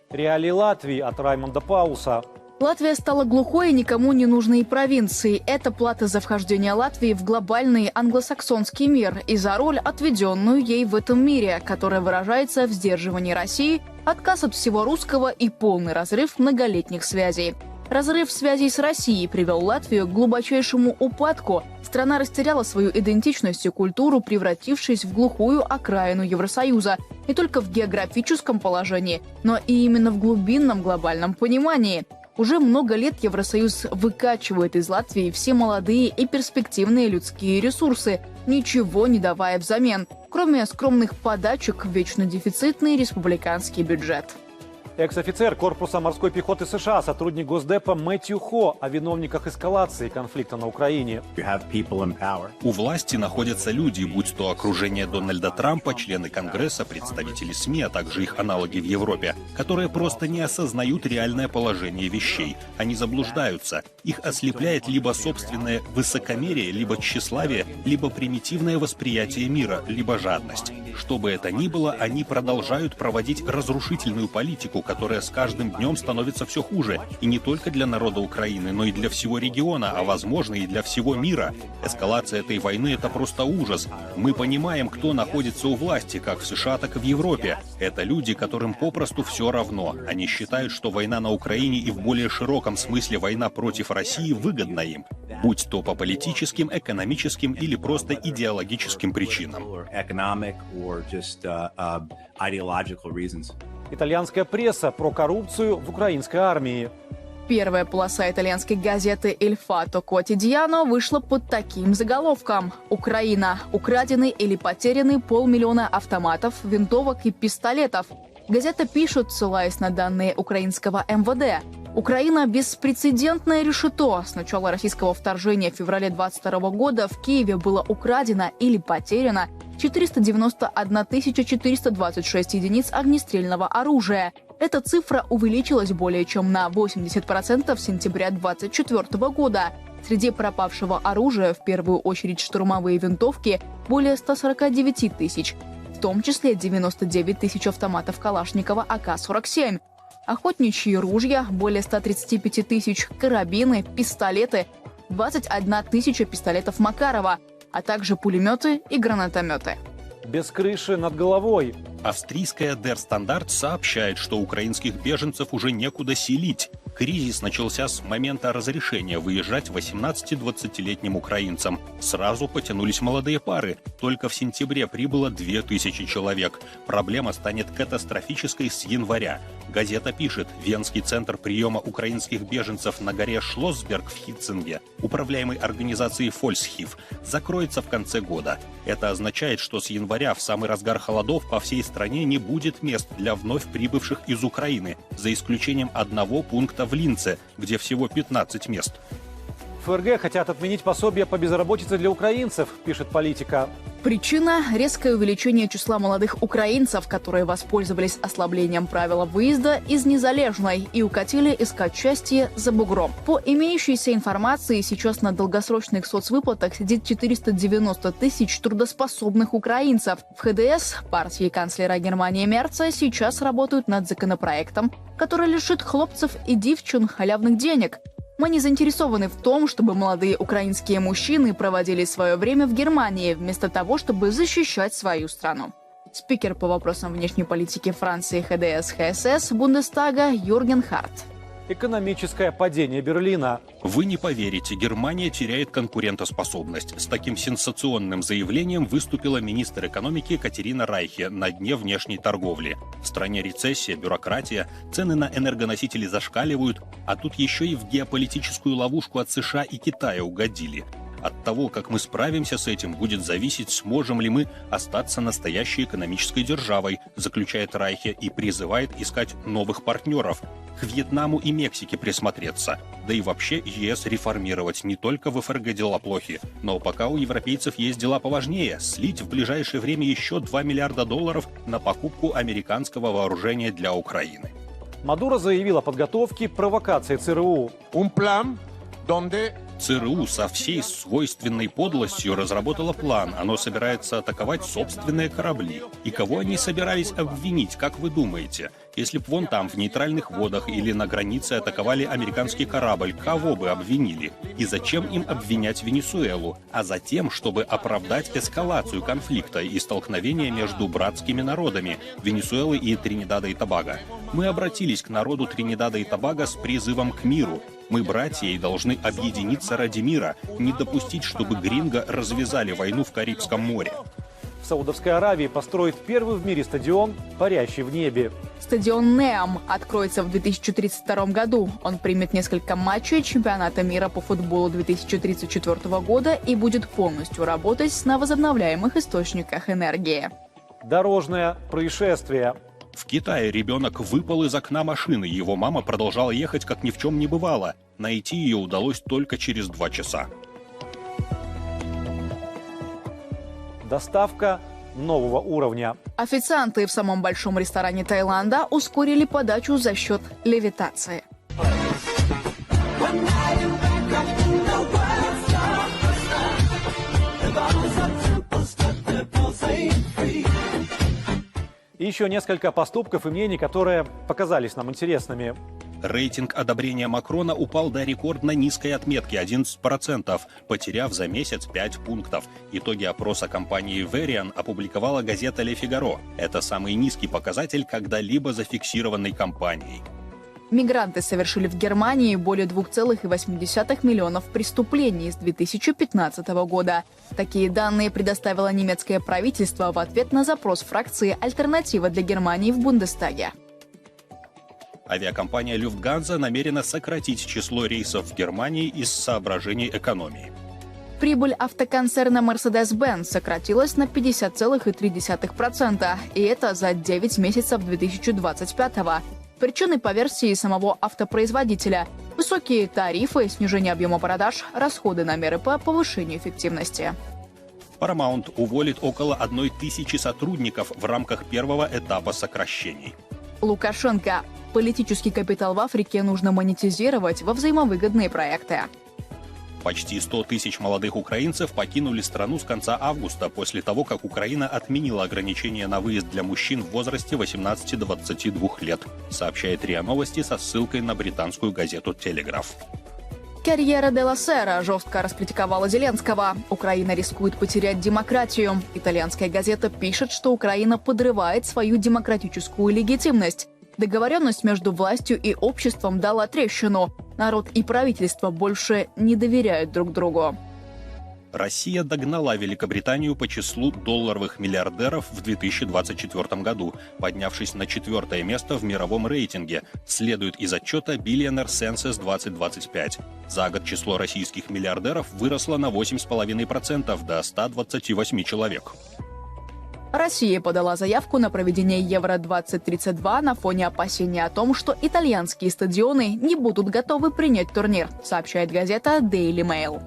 Speaker 7: Реалии Латвии от Раймонда Пауса.
Speaker 10: Латвия стала глухой и никому не нужной провинцией. Это плата за вхождение Латвии в глобальный англосаксонский мир и за роль, отведенную ей в этом мире, которая выражается в сдерживании России, отказ от всего русского и полный разрыв многолетних связей. Разрыв связей с Россией привел Латвию к глубочайшему упадку, в Страна растеряла свою идентичность и культуру, превратившись в глухую окраину Евросоюза. Не только в географическом положении, но и именно в глубинном глобальном понимании. Уже много лет Евросоюз выкачивает из Латвии все молодые и перспективные людские ресурсы, ничего не давая взамен, кроме скромных подачек в вечно дефицитный республиканский бюджет.
Speaker 7: Экс-офицер корпуса морской пехоты США, сотрудник Госдепа Мэтью Хо о виновниках эскалации конфликта на Украине.
Speaker 9: У власти находятся люди, будь то окружение Дональда Трампа, члены Конгресса, представители СМИ, а также их аналоги в Европе, которые просто не осознают реальное положение вещей. Они заблуждаются. Их ослепляет либо собственное высокомерие, либо тщеславие, либо примитивное восприятие мира, либо жадность. Что бы это ни было, они продолжают проводить разрушительную политику, которая с каждым днем становится все хуже. И не только для народа Украины, но и для всего региона, а возможно и для всего мира. Эскалация этой войны – это просто ужас. Мы понимаем, кто находится у власти, как в США, так и в Европе. Это люди, которым попросту все равно. Они считают, что война на Украине и в более широком смысле война против России выгодна им. Будь то по политическим, экономическим или просто идеологическим причинам.
Speaker 7: Итальянская пресса про коррупцию в украинской армии.
Speaker 10: Первая полоса итальянской газеты «Il Fatto Quotidiano» вышла под таким заголовком: «Украина. Украдены или потеряны 500 000 автоматов, винтовок и пистолетов». Газета пишет, ссылаясь на данные украинского МВД. Украина – беспрецедентное решето. С начала российского вторжения в феврале 2022 года в Киеве было украдено или потеряно 491 426 единиц огнестрельного оружия. Эта цифра увеличилась более чем на 80% с сентября 2024 года. Среди пропавшего оружия в первую очередь штурмовые винтовки более 149 тысяч, в том числе 99 тысяч автоматов Калашникова АК-47. Охотничьи ружья более 135 тысяч, карабины, пистолеты, 21 тысяча пистолетов Макарова, а также пулеметы и гранатометы.
Speaker 7: Без крыши над головой.
Speaker 9: Австрийская Der Standard сообщает, что украинских беженцев уже некуда селить. Кризис начался с момента разрешения выезжать 18-20-летним украинцам. Сразу потянулись молодые пары. Только в сентябре прибыло 2000 человек. Проблема станет катастрофической с января. Газета пишет, Венский центр приема украинских беженцев на горе Шлоссберг в Хитцинге, управляемый организацией Фольсхив, закроется в конце года. Это означает, что с января в самый разгар холодов по всей стране не будет мест для вновь прибывших из Украины, за исключением одного пункта в Линце, где всего 15 мест.
Speaker 7: ФРГ хотят отменить пособие по безработице для украинцев, пишет Политика.
Speaker 10: Причина – резкое увеличение числа молодых украинцев, которые воспользовались ослаблением правила выезда из Незалежной и укатили искать счастье за бугром. По имеющейся информации, сейчас на долгосрочных соцвыплатах сидит 490 тысяч трудоспособных украинцев. В ХДС, партии канцлера Германии Мерца, сейчас работают над законопроектом, который лишит хлопцев и девчин халявных денег. Мы не заинтересованы в том, чтобы молодые украинские мужчины проводили свое время в Германии, вместо того, чтобы защищать свою страну. Спикер по вопросам внешней политики Франции ХДС-ХСС Бундестага Юрген Харт.
Speaker 7: Экономическое падение Берлина.
Speaker 9: Вы не поверите, Германия теряет конкурентоспособность. С таким сенсационным заявлением выступила министр экономики Катерина Райхе на дне внешней торговли. В стране рецессия, бюрократия, цены на энергоносители зашкаливают, а тут еще и в геополитическую ловушку от США и Китая угодили. От того, как мы справимся с этим, будет зависеть, сможем ли мы остаться настоящей экономической державой, заключает Райхе и призывает искать новых партнеров. К Вьетнаму и Мексике присмотреться. Да и вообще ЕС реформировать. Не только в ФРГ дела плохи. Но пока у европейцев есть дела поважнее. Слить в ближайшее время еще $2 миллиарда на покупку американского вооружения для Украины.
Speaker 7: Мадуро заявил о подготовке провокации ЦРУ.
Speaker 9: ЦРУ со всей свойственной подлостью разработала план. Оно собирается атаковать собственные корабли. И кого они собирались обвинить, как вы думаете? Если б вон там, в нейтральных водах или на границе атаковали американский корабль, кого бы обвинили? И зачем им обвинять Венесуэлу? А затем, чтобы оправдать эскалацию конфликта и столкновения между братскими народами Венесуэлы и Тринидада и Тобаго. Мы обратились к народу Тринидада и Тобаго с призывом к миру. Мы, братья, и должны объединиться ради мира, не допустить, чтобы гринго развязали войну в Карибском море.
Speaker 7: В Саудовской Аравии построят первый в мире стадион, парящий в небе.
Speaker 10: Стадион «Неам» откроется в 2032 году. Он примет несколько матчей чемпионата мира по футболу 2034 года и будет полностью работать на возобновляемых источниках энергии.
Speaker 7: Дорожное происшествие.
Speaker 9: В Китае ребенок выпал из окна машины. Его мама продолжала ехать, как ни в чем не бывало. Найти ее удалось только через 2 часа.
Speaker 7: Доставка нового уровня.
Speaker 10: Официанты в самом большом ресторане Таиланда ускорили подачу за счет левитации.
Speaker 7: И еще несколько поступков и мнений, которые показались нам интересными.
Speaker 9: Рейтинг одобрения Макрона упал до рекордно низкой отметки – 11%, потеряв за месяц 5 пунктов. Итоги опроса компании Verian опубликовала газета «Ле Фигаро». Это самый низкий показатель, когда-либо зафиксированный компанией.
Speaker 10: Мигранты совершили в Германии более 2,8 миллионов преступлений с 2015 года. Такие данные предоставило немецкое правительство в ответ на запрос фракции «Альтернатива для Германии» в Бундестаге.
Speaker 9: Авиакомпания Люфтганза намерена сократить число рейсов в Германии из соображений экономии.
Speaker 10: Прибыль автоконцерна Mercedes-Benz сократилась на 50,3%, и это за 9 месяцев 2025-го. Причины по версии самого автопроизводителя – высокие тарифы, снижение объема продаж, расходы на меры по повышению эффективности.
Speaker 9: Paramount уволит около 1000 сотрудников в рамках первого этапа сокращений.
Speaker 10: Лукашенко. Политический капитал в Африке нужно монетизировать во взаимовыгодные проекты.
Speaker 9: Почти 100 тысяч молодых украинцев покинули страну с конца августа после того, как Украина отменила ограничения на выезд для мужчин в возрасте 18-22 лет, сообщает РИА Новости со ссылкой на британскую газету «Телеграф».
Speaker 10: Карьера де ла Сера жестко раскритиковала Зеленского. Украина рискует потерять демократию. Итальянская газета пишет, что Украина подрывает свою демократическую легитимность. Договоренность между властью и обществом дала трещину. Народ и правительство больше не доверяют друг другу.
Speaker 9: Россия догнала Великобританию по числу долларовых миллиардеров в 2024 году, поднявшись на 4-е место в мировом рейтинге, следует из отчета Billionaire Census 2025. За год число российских миллиардеров выросло на 8,5% до 128 человек.
Speaker 10: Россия подала заявку на проведение Евро-2032 на фоне опасения о том, что итальянские стадионы не будут готовы принять турнир, сообщает газета Daily Mail.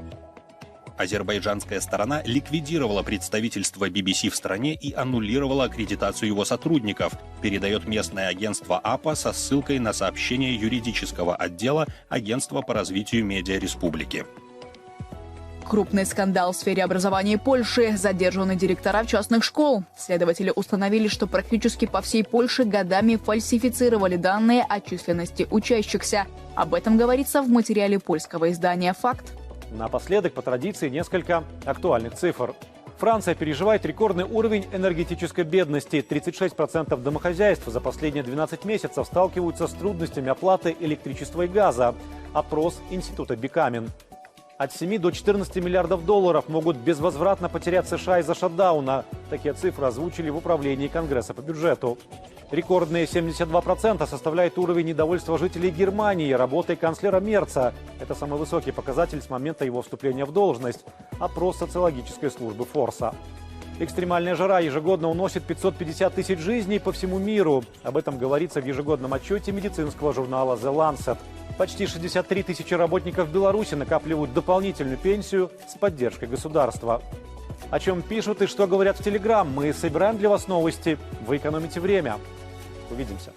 Speaker 9: Азербайджанская сторона ликвидировала представительство BBC в стране и аннулировала аккредитацию его сотрудников, передает местное агентство АПА со ссылкой на сообщение юридического отдела Агентства по развитию медиа республики.
Speaker 10: Крупный скандал в сфере образования Польши. Задержаны директора частных школ. Следователи установили, что практически по всей Польше годами фальсифицировали данные о численности учащихся. Об этом говорится в материале польского издания «Факт».
Speaker 7: Напоследок, по традиции, несколько актуальных цифр. Франция переживает рекордный уровень энергетической бедности. 36% домохозяйств за последние 12 месяцев сталкиваются с трудностями оплаты электричества и газа. Опрос Института Бикамин. От 7 до 14 миллиардов долларов могут безвозвратно потерять США из-за шатдауна. Такие цифры озвучили в управлении Конгресса по бюджету. Рекордные 72% составляет уровень недовольства жителей Германии работой канцлера Мерца. Это самый высокий показатель с момента его вступления в должность. Опрос социологической службы Форса. Экстремальная жара ежегодно уносит 550 тысяч жизней по всему миру. Об этом говорится в ежегодном отчете медицинского журнала The Lancet. Почти 63 тысячи работников Беларуси накапливают дополнительную пенсию с поддержкой государства. О чем пишут и что говорят в Телеграм, мы собираем для вас новости. Вы экономите время. Увидимся.